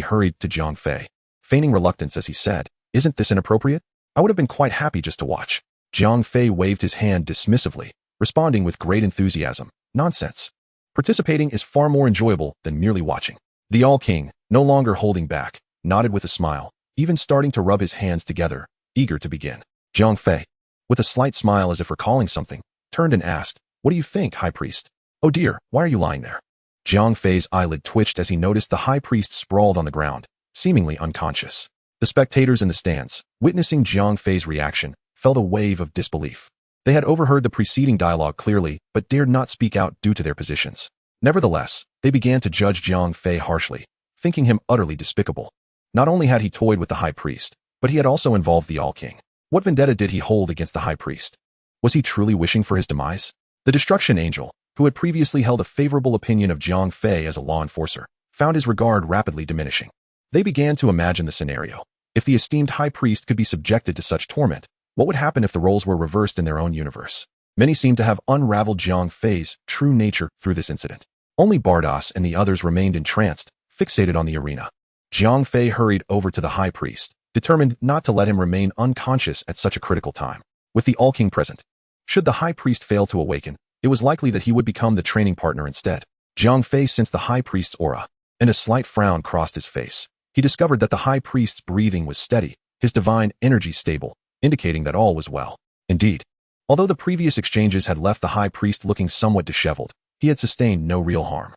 Speaker 1: hurried to Jiang Fei, feigning reluctance as he said, "Isn't this inappropriate? I would have been quite happy just to watch." Jiang Fei waved his hand dismissively, responding with great enthusiasm, "Nonsense. Participating is far more enjoyable than merely watching." The All-King, no longer holding back, nodded with a smile, even starting to rub his hands together, eager to begin. Jiang Fei, with a slight smile as if recalling something, turned and asked, "What do you think, High Priest?" "Oh dear, why are you lying there?" Jiang Fei's eyelid twitched as he noticed the High Priest sprawled on the ground, seemingly unconscious. The spectators in the stands, witnessing Jiang Fei's reaction, felt a wave of disbelief. They had overheard the preceding dialogue clearly, but dared not speak out due to their positions. Nevertheless, they began to judge Jiang Fei harshly, thinking him utterly despicable. Not only had he toyed with the High Priest, but he had also involved the All-King. What vendetta did he hold against the High Priest? Was he truly wishing for his demise? The Destruction Angel, who had previously held a favorable opinion of Jiang Fei as a law enforcer, found his regard rapidly diminishing. They began to imagine the scenario. If the esteemed High Priest could be subjected to such torment, what would happen if the roles were reversed in their own universe? Many seemed to have unraveled Jiang Fei's true nature through this incident. Only Beerus and the others remained entranced, fixated on the arena. Jiang Fei hurried over to the High Priest, determined not to let him remain unconscious at such a critical time. With the All-King present, should the High Priest fail to awaken, it was likely that he would become the training partner instead. Jiang Fei sensed the High Priest's aura, and a slight frown crossed his face. He discovered that the High Priest's breathing was steady, his divine energy stable, indicating that all was well. Indeed, although the previous exchanges had left the High Priest looking somewhat disheveled, he had sustained no real harm.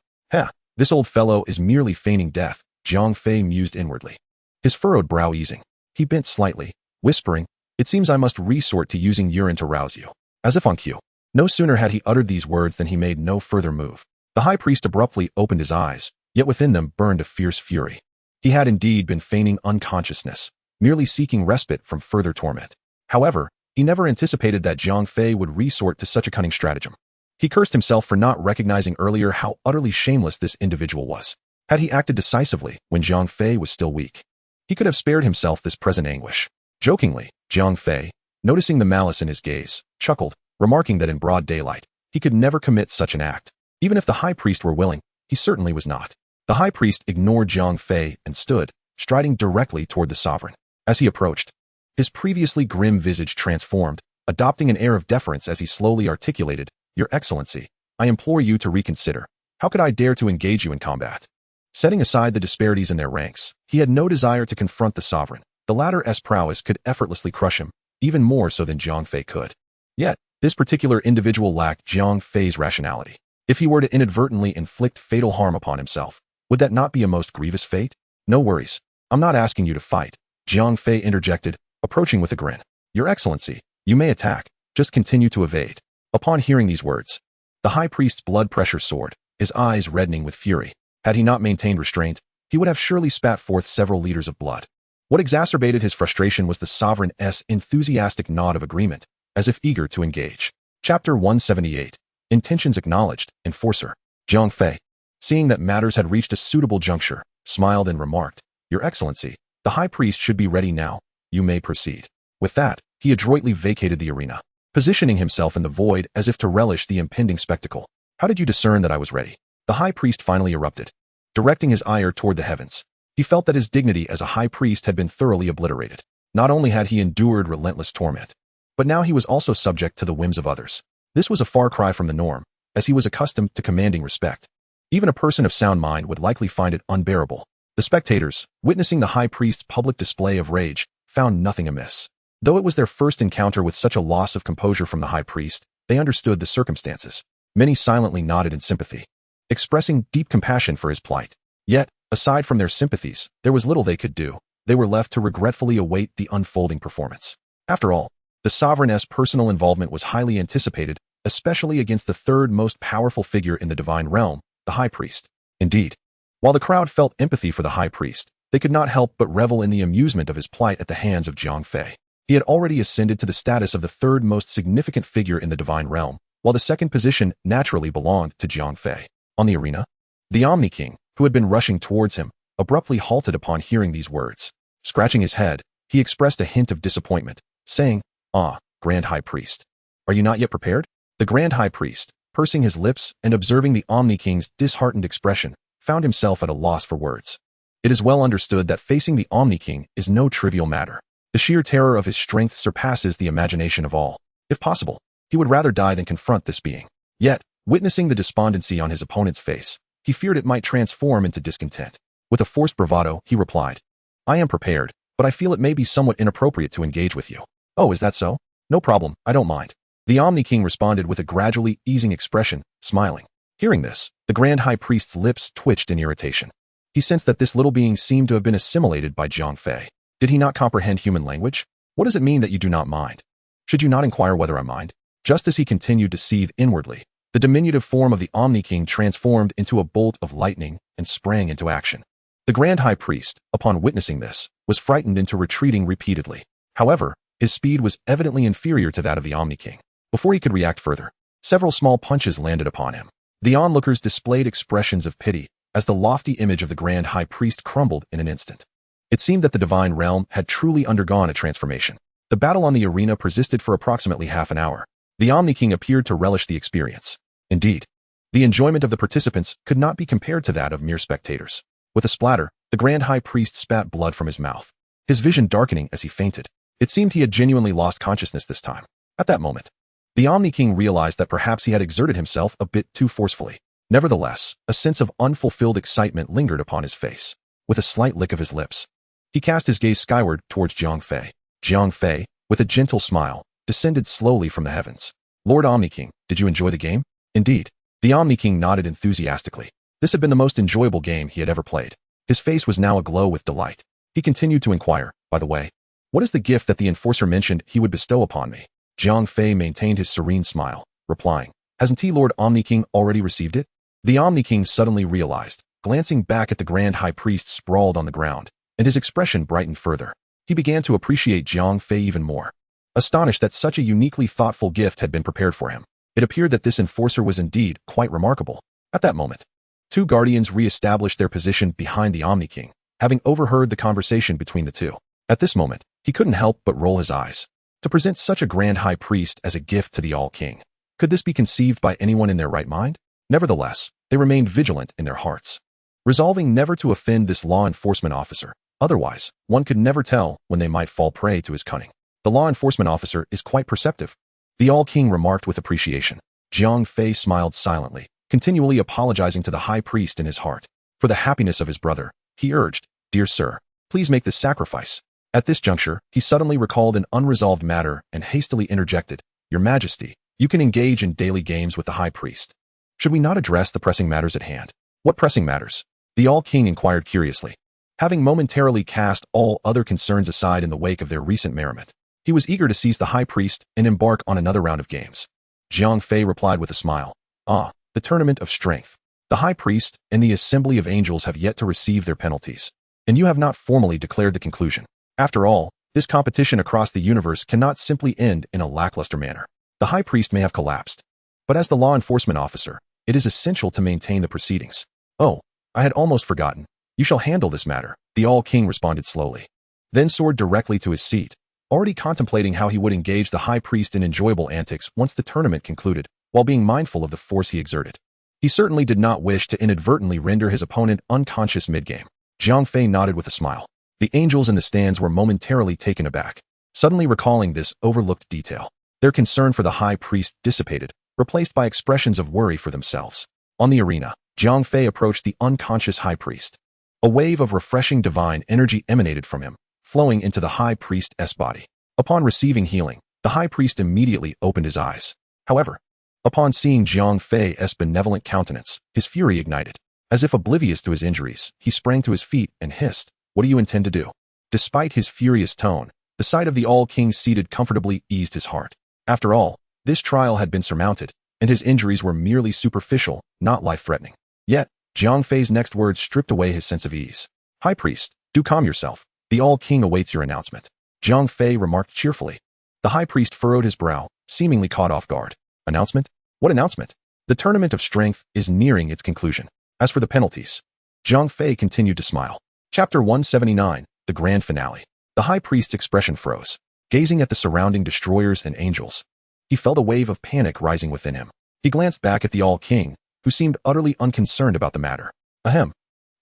Speaker 1: This old fellow is merely feigning death, Jiang Fei mused inwardly. His furrowed brow easing, he bent slightly, whispering, "It seems I must resort to using urine to rouse you." As if on cue. No sooner had he uttered these words than he made no further move. The High Priest abruptly opened his eyes, yet within them burned a fierce fury. He had indeed been feigning unconsciousness, merely seeking respite from further torment. However, he never anticipated that Jiang Fei would resort to such a cunning stratagem. He cursed himself for not recognizing earlier how utterly shameless this individual was. Had he acted decisively when Jiang Fei was still weak, he could have spared himself this present anguish. Jokingly, Jiang Fei, noticing the malice in his gaze, chuckled, remarking that in broad daylight, he could never commit such an act. Even if the High Priest were willing, he certainly was not. The High Priest ignored Jiang Fei and stood, striding directly toward the sovereign. As he approached, his previously grim visage transformed, adopting an air of deference as he slowly articulated, "Your Excellency, I implore you to reconsider. How could I dare to engage you in combat?" Setting aside the disparities in their ranks, he had no desire to confront the sovereign. The latter's prowess could effortlessly crush him, even more so than Jiang Fei could. Yet, this particular individual lacked Jiang Fei's rationality. If he were to inadvertently inflict fatal harm upon himself, would that not be a most grievous fate? "No worries. I'm not asking you to fight," Jiang Fei interjected, approaching with a grin. "Your Excellency, you may attack, just continue to evade." Upon hearing these words, the High Priest's blood pressure soared, his eyes reddening with fury. Had he not maintained restraint, he would have surely spat forth several liters of blood. What exacerbated his frustration was the sovereign's enthusiastic nod of agreement, as if eager to engage. Chapter 178. Intentions Acknowledged, Enforcer. Jiang Fei, seeing that matters had reached a suitable juncture, smiled and remarked, "Your Excellency, the High Priest should be ready now. You may proceed." With that, he adroitly vacated the arena, positioning himself in the void as if to relish the impending spectacle. "How did you discern that I was ready?" The High Priest finally erupted, directing his ire toward the heavens. He felt that his dignity as a High Priest had been thoroughly obliterated. Not only had he endured relentless torment, but now he was also subject to the whims of others. This was a far cry from the norm, as he was accustomed to commanding respect. Even a person of sound mind would likely find it unbearable. The spectators, witnessing the High Priest's public display of rage, found nothing amiss. Though it was their first encounter with such a loss of composure from the High Priest, they understood the circumstances. Many silently nodded in sympathy, expressing deep compassion for his plight. Yet, aside from their sympathies, there was little they could do. They were left to regretfully await the unfolding performance. After all, the sovereign's personal involvement was highly anticipated, especially against the third most powerful figure in the divine realm, the High Priest. Indeed, while the crowd felt empathy for the High Priest, They could not help but revel in the amusement of his plight at the hands of Jiang Fei. He had already ascended to the status of the third most significant figure in the divine realm, while the second position naturally belonged to Jiang Fei. On the arena, the Omni King, who had been rushing towards him, abruptly halted upon hearing these words. Scratching his head, he expressed a hint of disappointment, saying, "Ah, Grand High Priest. Are you not yet prepared?" The Grand High Priest, pursing his lips and observing the Omni King's disheartened expression, found himself at a loss for words. It is well understood that facing the Omni King is no trivial matter. The sheer terror of his strength surpasses the imagination of all. If possible, he would rather die than confront this being. Yet, witnessing the despondency on his opponent's face, he feared it might transform into discontent. With a forced bravado, he replied, "I am prepared, but I feel it may be somewhat inappropriate to engage with you." "Oh, is that so? No problem, I don't mind." The Omni King responded with a gradually easing expression, smiling. Hearing this, the Grand High Priest's lips twitched in irritation. He sensed that this little being seemed to have been assimilated by Jiang Fei. Did he not comprehend human language? What does it mean that you do not mind? Should you not inquire whether I mind? Just as he continued to seethe inwardly, the diminutive form of the Omni King transformed into a bolt of lightning and sprang into action. The Grand High Priest, upon witnessing this, was frightened into retreating repeatedly. However, his speed was evidently inferior to that of the Omni King. Before he could react further, several small punches landed upon him. The onlookers displayed expressions of pity as the lofty image of the Grand High Priest crumbled in an instant. It seemed that the divine realm had truly undergone a transformation. The battle on the arena persisted for approximately half an hour. The Omni King appeared to relish the experience. Indeed, the enjoyment of the participants could not be compared to that of mere spectators. With a splatter, the Grand High Priest spat blood from his mouth, his vision darkening as he fainted. It seemed he had genuinely lost consciousness this time. At that moment, the Omni King realized that perhaps he had exerted himself a bit too forcefully. Nevertheless, a sense of unfulfilled excitement lingered upon his face. With a slight lick of his lips, he cast his gaze skyward towards Jiang Fei. Jiang Fei, with a gentle smile, descended slowly from the heavens. "Lord Omni King, did you enjoy the game?" "Indeed." The Omni King nodded enthusiastically. This had been the most enjoyable game he had ever played. His face was now aglow with delight. He continued to inquire, "By the way, what is the gift that the enforcer mentioned he would bestow upon me?" Jiang Fei maintained his serene smile, replying, "Hasn't he, Lord Omni King, already received it?" The Omni King suddenly realized, glancing back at the Grand High Priest sprawled on the ground, and his expression brightened further. He began to appreciate Jiang Fei even more. Astonished that such a uniquely thoughtful gift had been prepared for him, it appeared that this enforcer was indeed quite remarkable. At that moment, two guardians re-established their position behind the Omni King, having overheard the conversation between the two. At this moment, he couldn't help but roll his eyes. To present such a Grand High Priest as a gift to the All-King, could this be conceived by anyone in their right mind? Nevertheless, they remained vigilant in their hearts, resolving never to offend this law enforcement officer. Otherwise, one could never tell when they might fall prey to his cunning. "The law enforcement officer is quite perceptive," the All-King remarked with appreciation. Jiang Fei smiled silently, continually apologizing to the High Priest in his heart. For the happiness of his brother, he urged, "Dear sir, please make this sacrifice." At this juncture, he suddenly recalled an unresolved matter and hastily interjected, "Your Majesty, you can engage in daily games with the High Priest. Should we not address the pressing matters at hand?" "What pressing matters?" the All-King inquired curiously. Having momentarily cast all other concerns aside in the wake of their recent merriment, he was eager to seize the High Priest and embark on another round of games. Jiang Fei replied with a smile, "Ah, the tournament of strength. The High Priest and the Assembly of Angels have yet to receive their penalties, and you have not formally declared the conclusion. After all, this competition across the universe cannot simply end in a lackluster manner. The High Priest may have collapsed, but as the law enforcement officer, it is essential to maintain the proceedings." "Oh, I had almost forgotten. You shall handle this matter," the All-King responded slowly, then soared directly to his seat, already contemplating how he would engage the High Priest in enjoyable antics once the tournament concluded, while being mindful of the force he exerted. He certainly did not wish to inadvertently render his opponent unconscious mid-game. Jiang Fei nodded with a smile. The angels in the stands were momentarily taken aback, suddenly recalling this overlooked detail. Their concern for the High Priest dissipated, replaced by expressions of worry for themselves. On the arena, Jiang Fei approached the unconscious High Priest. A wave of refreshing divine energy emanated from him, flowing into the High Priest's body. Upon receiving healing, the High Priest immediately opened his eyes. However, upon seeing Jiang Fei's benevolent countenance, his fury ignited. As if oblivious to his injuries, he sprang to his feet and hissed, "What do you intend to do?" Despite his furious tone, the sight of the All-King seated comfortably eased his heart. After all, this trial had been surmounted, and his injuries were merely superficial, not life-threatening. Yet, Jiang Fei's next words stripped away his sense of ease. "High Priest, Do calm yourself. The All-King awaits your announcement. Jiang Fei remarked cheerfully. The high priest furrowed his brow, seemingly caught off guard. Announcement? What announcement? The tournament of strength is nearing its conclusion. As for the penalties, Jiang Fei continued to smile. Chapter 179, the grand finale. The high priest's expression froze, gazing at the surrounding destroyers and angels. He felt a wave of panic rising within him. He glanced back at the All-King, who seemed utterly unconcerned about the matter. Ahem.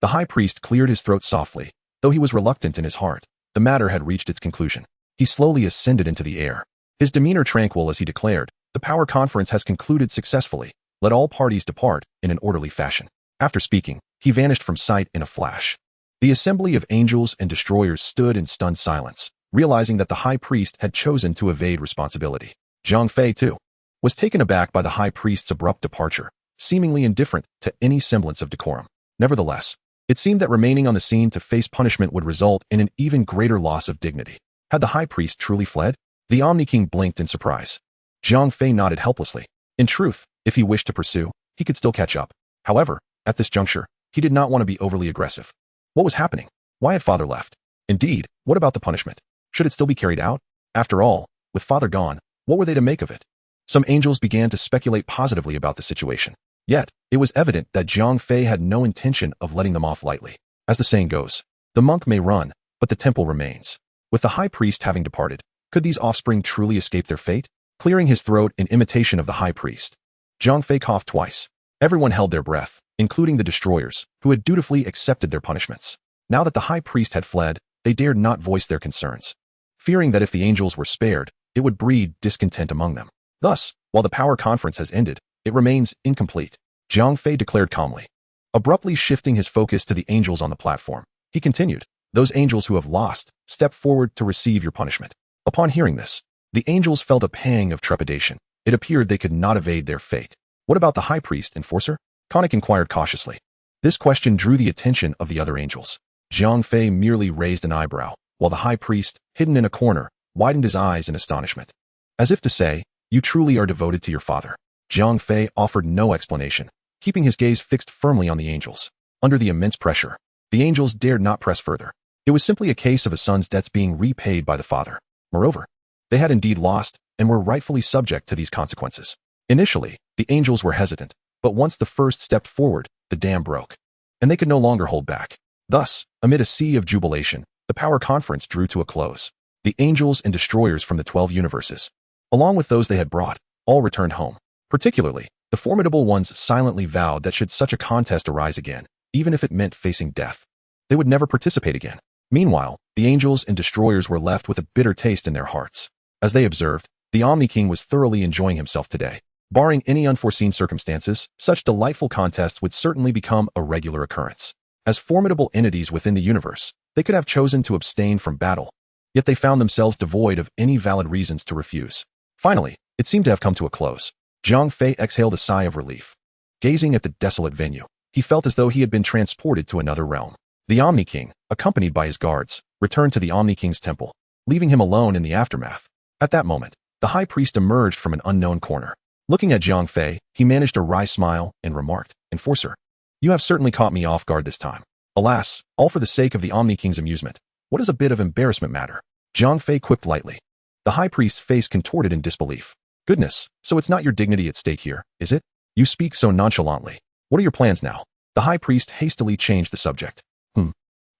Speaker 1: The high priest cleared his throat softly, though he was reluctant in his heart. The matter had reached its conclusion. He slowly ascended into the air, his demeanor tranquil as he declared, "The power conference has concluded successfully. Let all parties depart in an orderly fashion." After speaking, he vanished from sight in a flash. The assembly of angels and destroyers stood in stunned silence, realizing that the high priest had chosen to evade responsibility. Jiang Fei, too, was taken aback by the high priest's abrupt departure, seemingly indifferent to any semblance of decorum. Nevertheless, it seemed that remaining on the scene to face punishment would result in an even greater loss of dignity. Had the high priest truly fled? The Omni-King blinked in surprise. Jiang Fei nodded helplessly. In truth, if he wished to pursue, he could still catch up. However, at this juncture, he did not want to be overly aggressive. What was happening? Why had father left? Indeed, what about the punishment? Should it still be carried out? After all, with father gone, what were they to make of it? Some angels began to speculate positively about the situation. Yet, it was evident that Jiang Fei had no intention of letting them off lightly. As the saying goes, the monk may run, but the temple remains. With the high priest having departed, could these offspring truly escape their fate? Clearing his throat in imitation of the high priest, Jiang Fei coughed twice. Everyone held their breath, including the destroyers, who had dutifully accepted their punishments. Now that the high priest had fled, they dared not voice their concerns, fearing that if the angels were spared, it would breed discontent among them. Thus, while the power conference has ended, it remains incomplete. Jiang Fei declared calmly. Abruptly shifting his focus to the angels on the platform, he continued, "Those angels who have lost, step forward to receive your punishment." Upon hearing this, the angels felt a pang of trepidation. It appeared they could not evade their fate. What about the high priest, enforcer? Konnik inquired cautiously. This question drew the attention of the other angels. Jiang Fei merely raised an eyebrow, while the high priest, hidden in a corner, widened his eyes in astonishment. As if to say, "You truly are devoted to your father." Jiang Fei offered no explanation, keeping his gaze fixed firmly on the angels. Under the immense pressure, the angels dared not press further. It was simply a case of a son's debts being repaid by the father. Moreover, they had indeed lost and were rightfully subject to these consequences. Initially, the angels were hesitant, but once the first stepped forward, the dam broke, and they could no longer hold back. Thus, amid a sea of jubilation, the power conference drew to a close. The angels and destroyers from the 12 universes, along with those they had brought, all returned home. Particularly, the formidable ones silently vowed that should such a contest arise again, even if it meant facing death, they would never participate again. Meanwhile, the angels and destroyers were left with a bitter taste in their hearts. As they observed, the Omni-King was thoroughly enjoying himself today. Barring any unforeseen circumstances, such delightful contests would certainly become a regular occurrence. As formidable entities within the universe, they could have chosen to abstain from battle, yet they found themselves devoid of any valid reasons to refuse. Finally, it seemed to have come to a close. Jiang Fei exhaled a sigh of relief. Gazing at the desolate venue, he felt as though he had been transported to another realm. The Omni-King, accompanied by his guards, returned to the Omni-King's temple, leaving him alone in the aftermath. At that moment, the high priest emerged from an unknown corner. Looking at Jiang Fei, he managed a wry smile and remarked, "Enforcer, you have certainly caught me off guard this time. Alas, all for the sake of the Omni-King's amusement. What does a bit of embarrassment matter?" Jiang Fei quipped lightly. The high priest's face contorted in disbelief. "Goodness, so it's not your dignity at stake here, is it? You speak so nonchalantly. What are your plans now?" The high priest hastily changed the subject.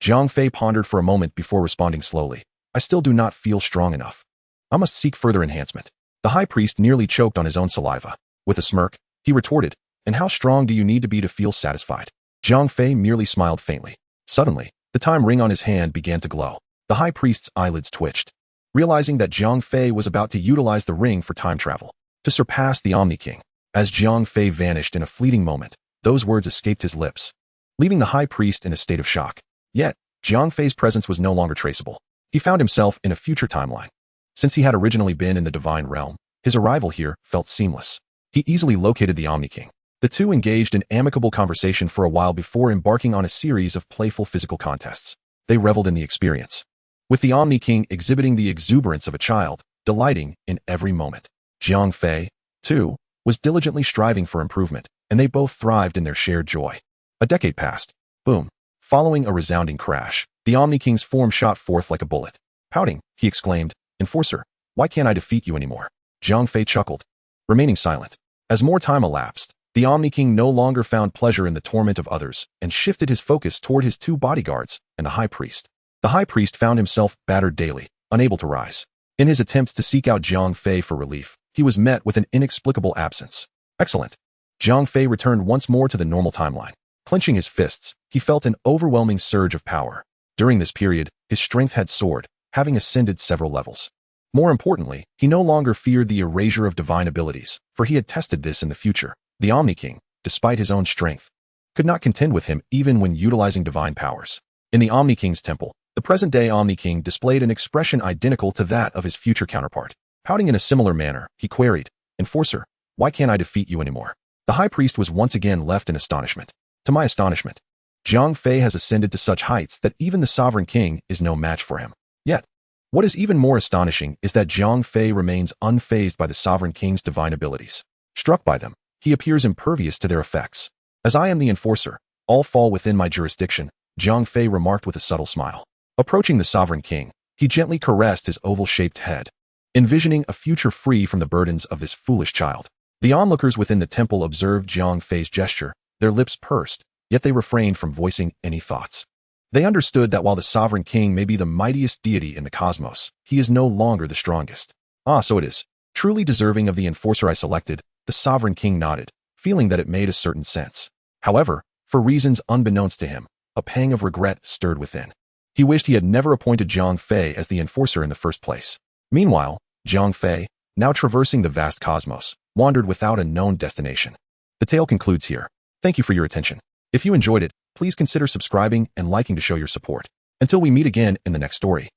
Speaker 1: Jiang Fei pondered for a moment before responding slowly. "I still do not feel strong enough. I must seek further enhancement." The high priest nearly choked on his own saliva. With a smirk, he retorted, "And how strong do you need to be to feel satisfied?" Jiang Fei merely smiled faintly. Suddenly, the time ring on his hand began to glow. The high priest's eyelids twitched, realizing that Jiang Fei was about to utilize the ring for time travel, to surpass the Omni-King. As Jiang Fei vanished in a fleeting moment, those words escaped his lips, leaving the high priest in a state of shock. Yet, Jiang Fei's presence was no longer traceable. He found himself in a future timeline. Since he had originally been in the divine realm, his arrival here felt seamless. He easily located the Omni-King. The two engaged in amicable conversation for a while before embarking on a series of playful physical contests. They reveled in the experience, with the Omni-King exhibiting the exuberance of a child, delighting in every moment. Jiang Fei, too, was diligently striving for improvement, and they both thrived in their shared joy. A decade passed. Boom. Following a resounding crash, the Omni King's form shot forth like a bullet. Pouting, he exclaimed, "Enforcer, why can't I defeat you anymore?" Jiang Fei chuckled, remaining silent. As more time elapsed, the Omni King no longer found pleasure in the torment of others and shifted his focus toward his 2 bodyguards and the High Priest. The High Priest found himself battered daily, unable to rise. In his attempts to seek out Jiang Fei for relief, he was met with an inexplicable absence. Excellent. Jiang Fei returned once more to the normal timeline. Clenching his fists, he felt an overwhelming surge of power. During this period, his strength had soared, having ascended several levels. More importantly, he no longer feared the erasure of divine abilities, for he had tested this in the future. The Omni King, despite his own strength, could not contend with him even when utilizing divine powers. In the Omni King's temple, the present-day Omni King displayed an expression identical to that of his future counterpart. Pouting in a similar manner, he queried, "Enforcer, why can't I defeat you anymore?" The High Priest was once again left in astonishment. To my astonishment, Jiang Fei has ascended to such heights that even the Sovereign King is no match for him. Yet, what is even more astonishing is that Jiang Fei remains unfazed by the Sovereign King's divine abilities. Struck by them, he appears impervious to their effects. "As I am the enforcer, all fall within my jurisdiction," Jiang Fei remarked with a subtle smile. Approaching the Sovereign King, he gently caressed his oval-shaped head, envisioning a future free from the burdens of this foolish child. The onlookers within the temple observed Jiang Fei's gesture, their lips pursed, yet they refrained from voicing any thoughts. They understood that while the Sovereign King may be the mightiest deity in the cosmos, he is no longer the strongest. "Ah, so it is. Truly deserving of the enforcer I selected," the Sovereign King nodded, feeling that it made a certain sense. However, for reasons unbeknownst to him, a pang of regret stirred within. He wished he had never appointed Jiang Fei as the enforcer in the first place. Meanwhile, Jiang Fei, now traversing the vast cosmos, wandered without a known destination. The tale concludes here. Thank you for your attention. If you enjoyed it, please consider subscribing and liking to show your support. Until we meet again in the next story.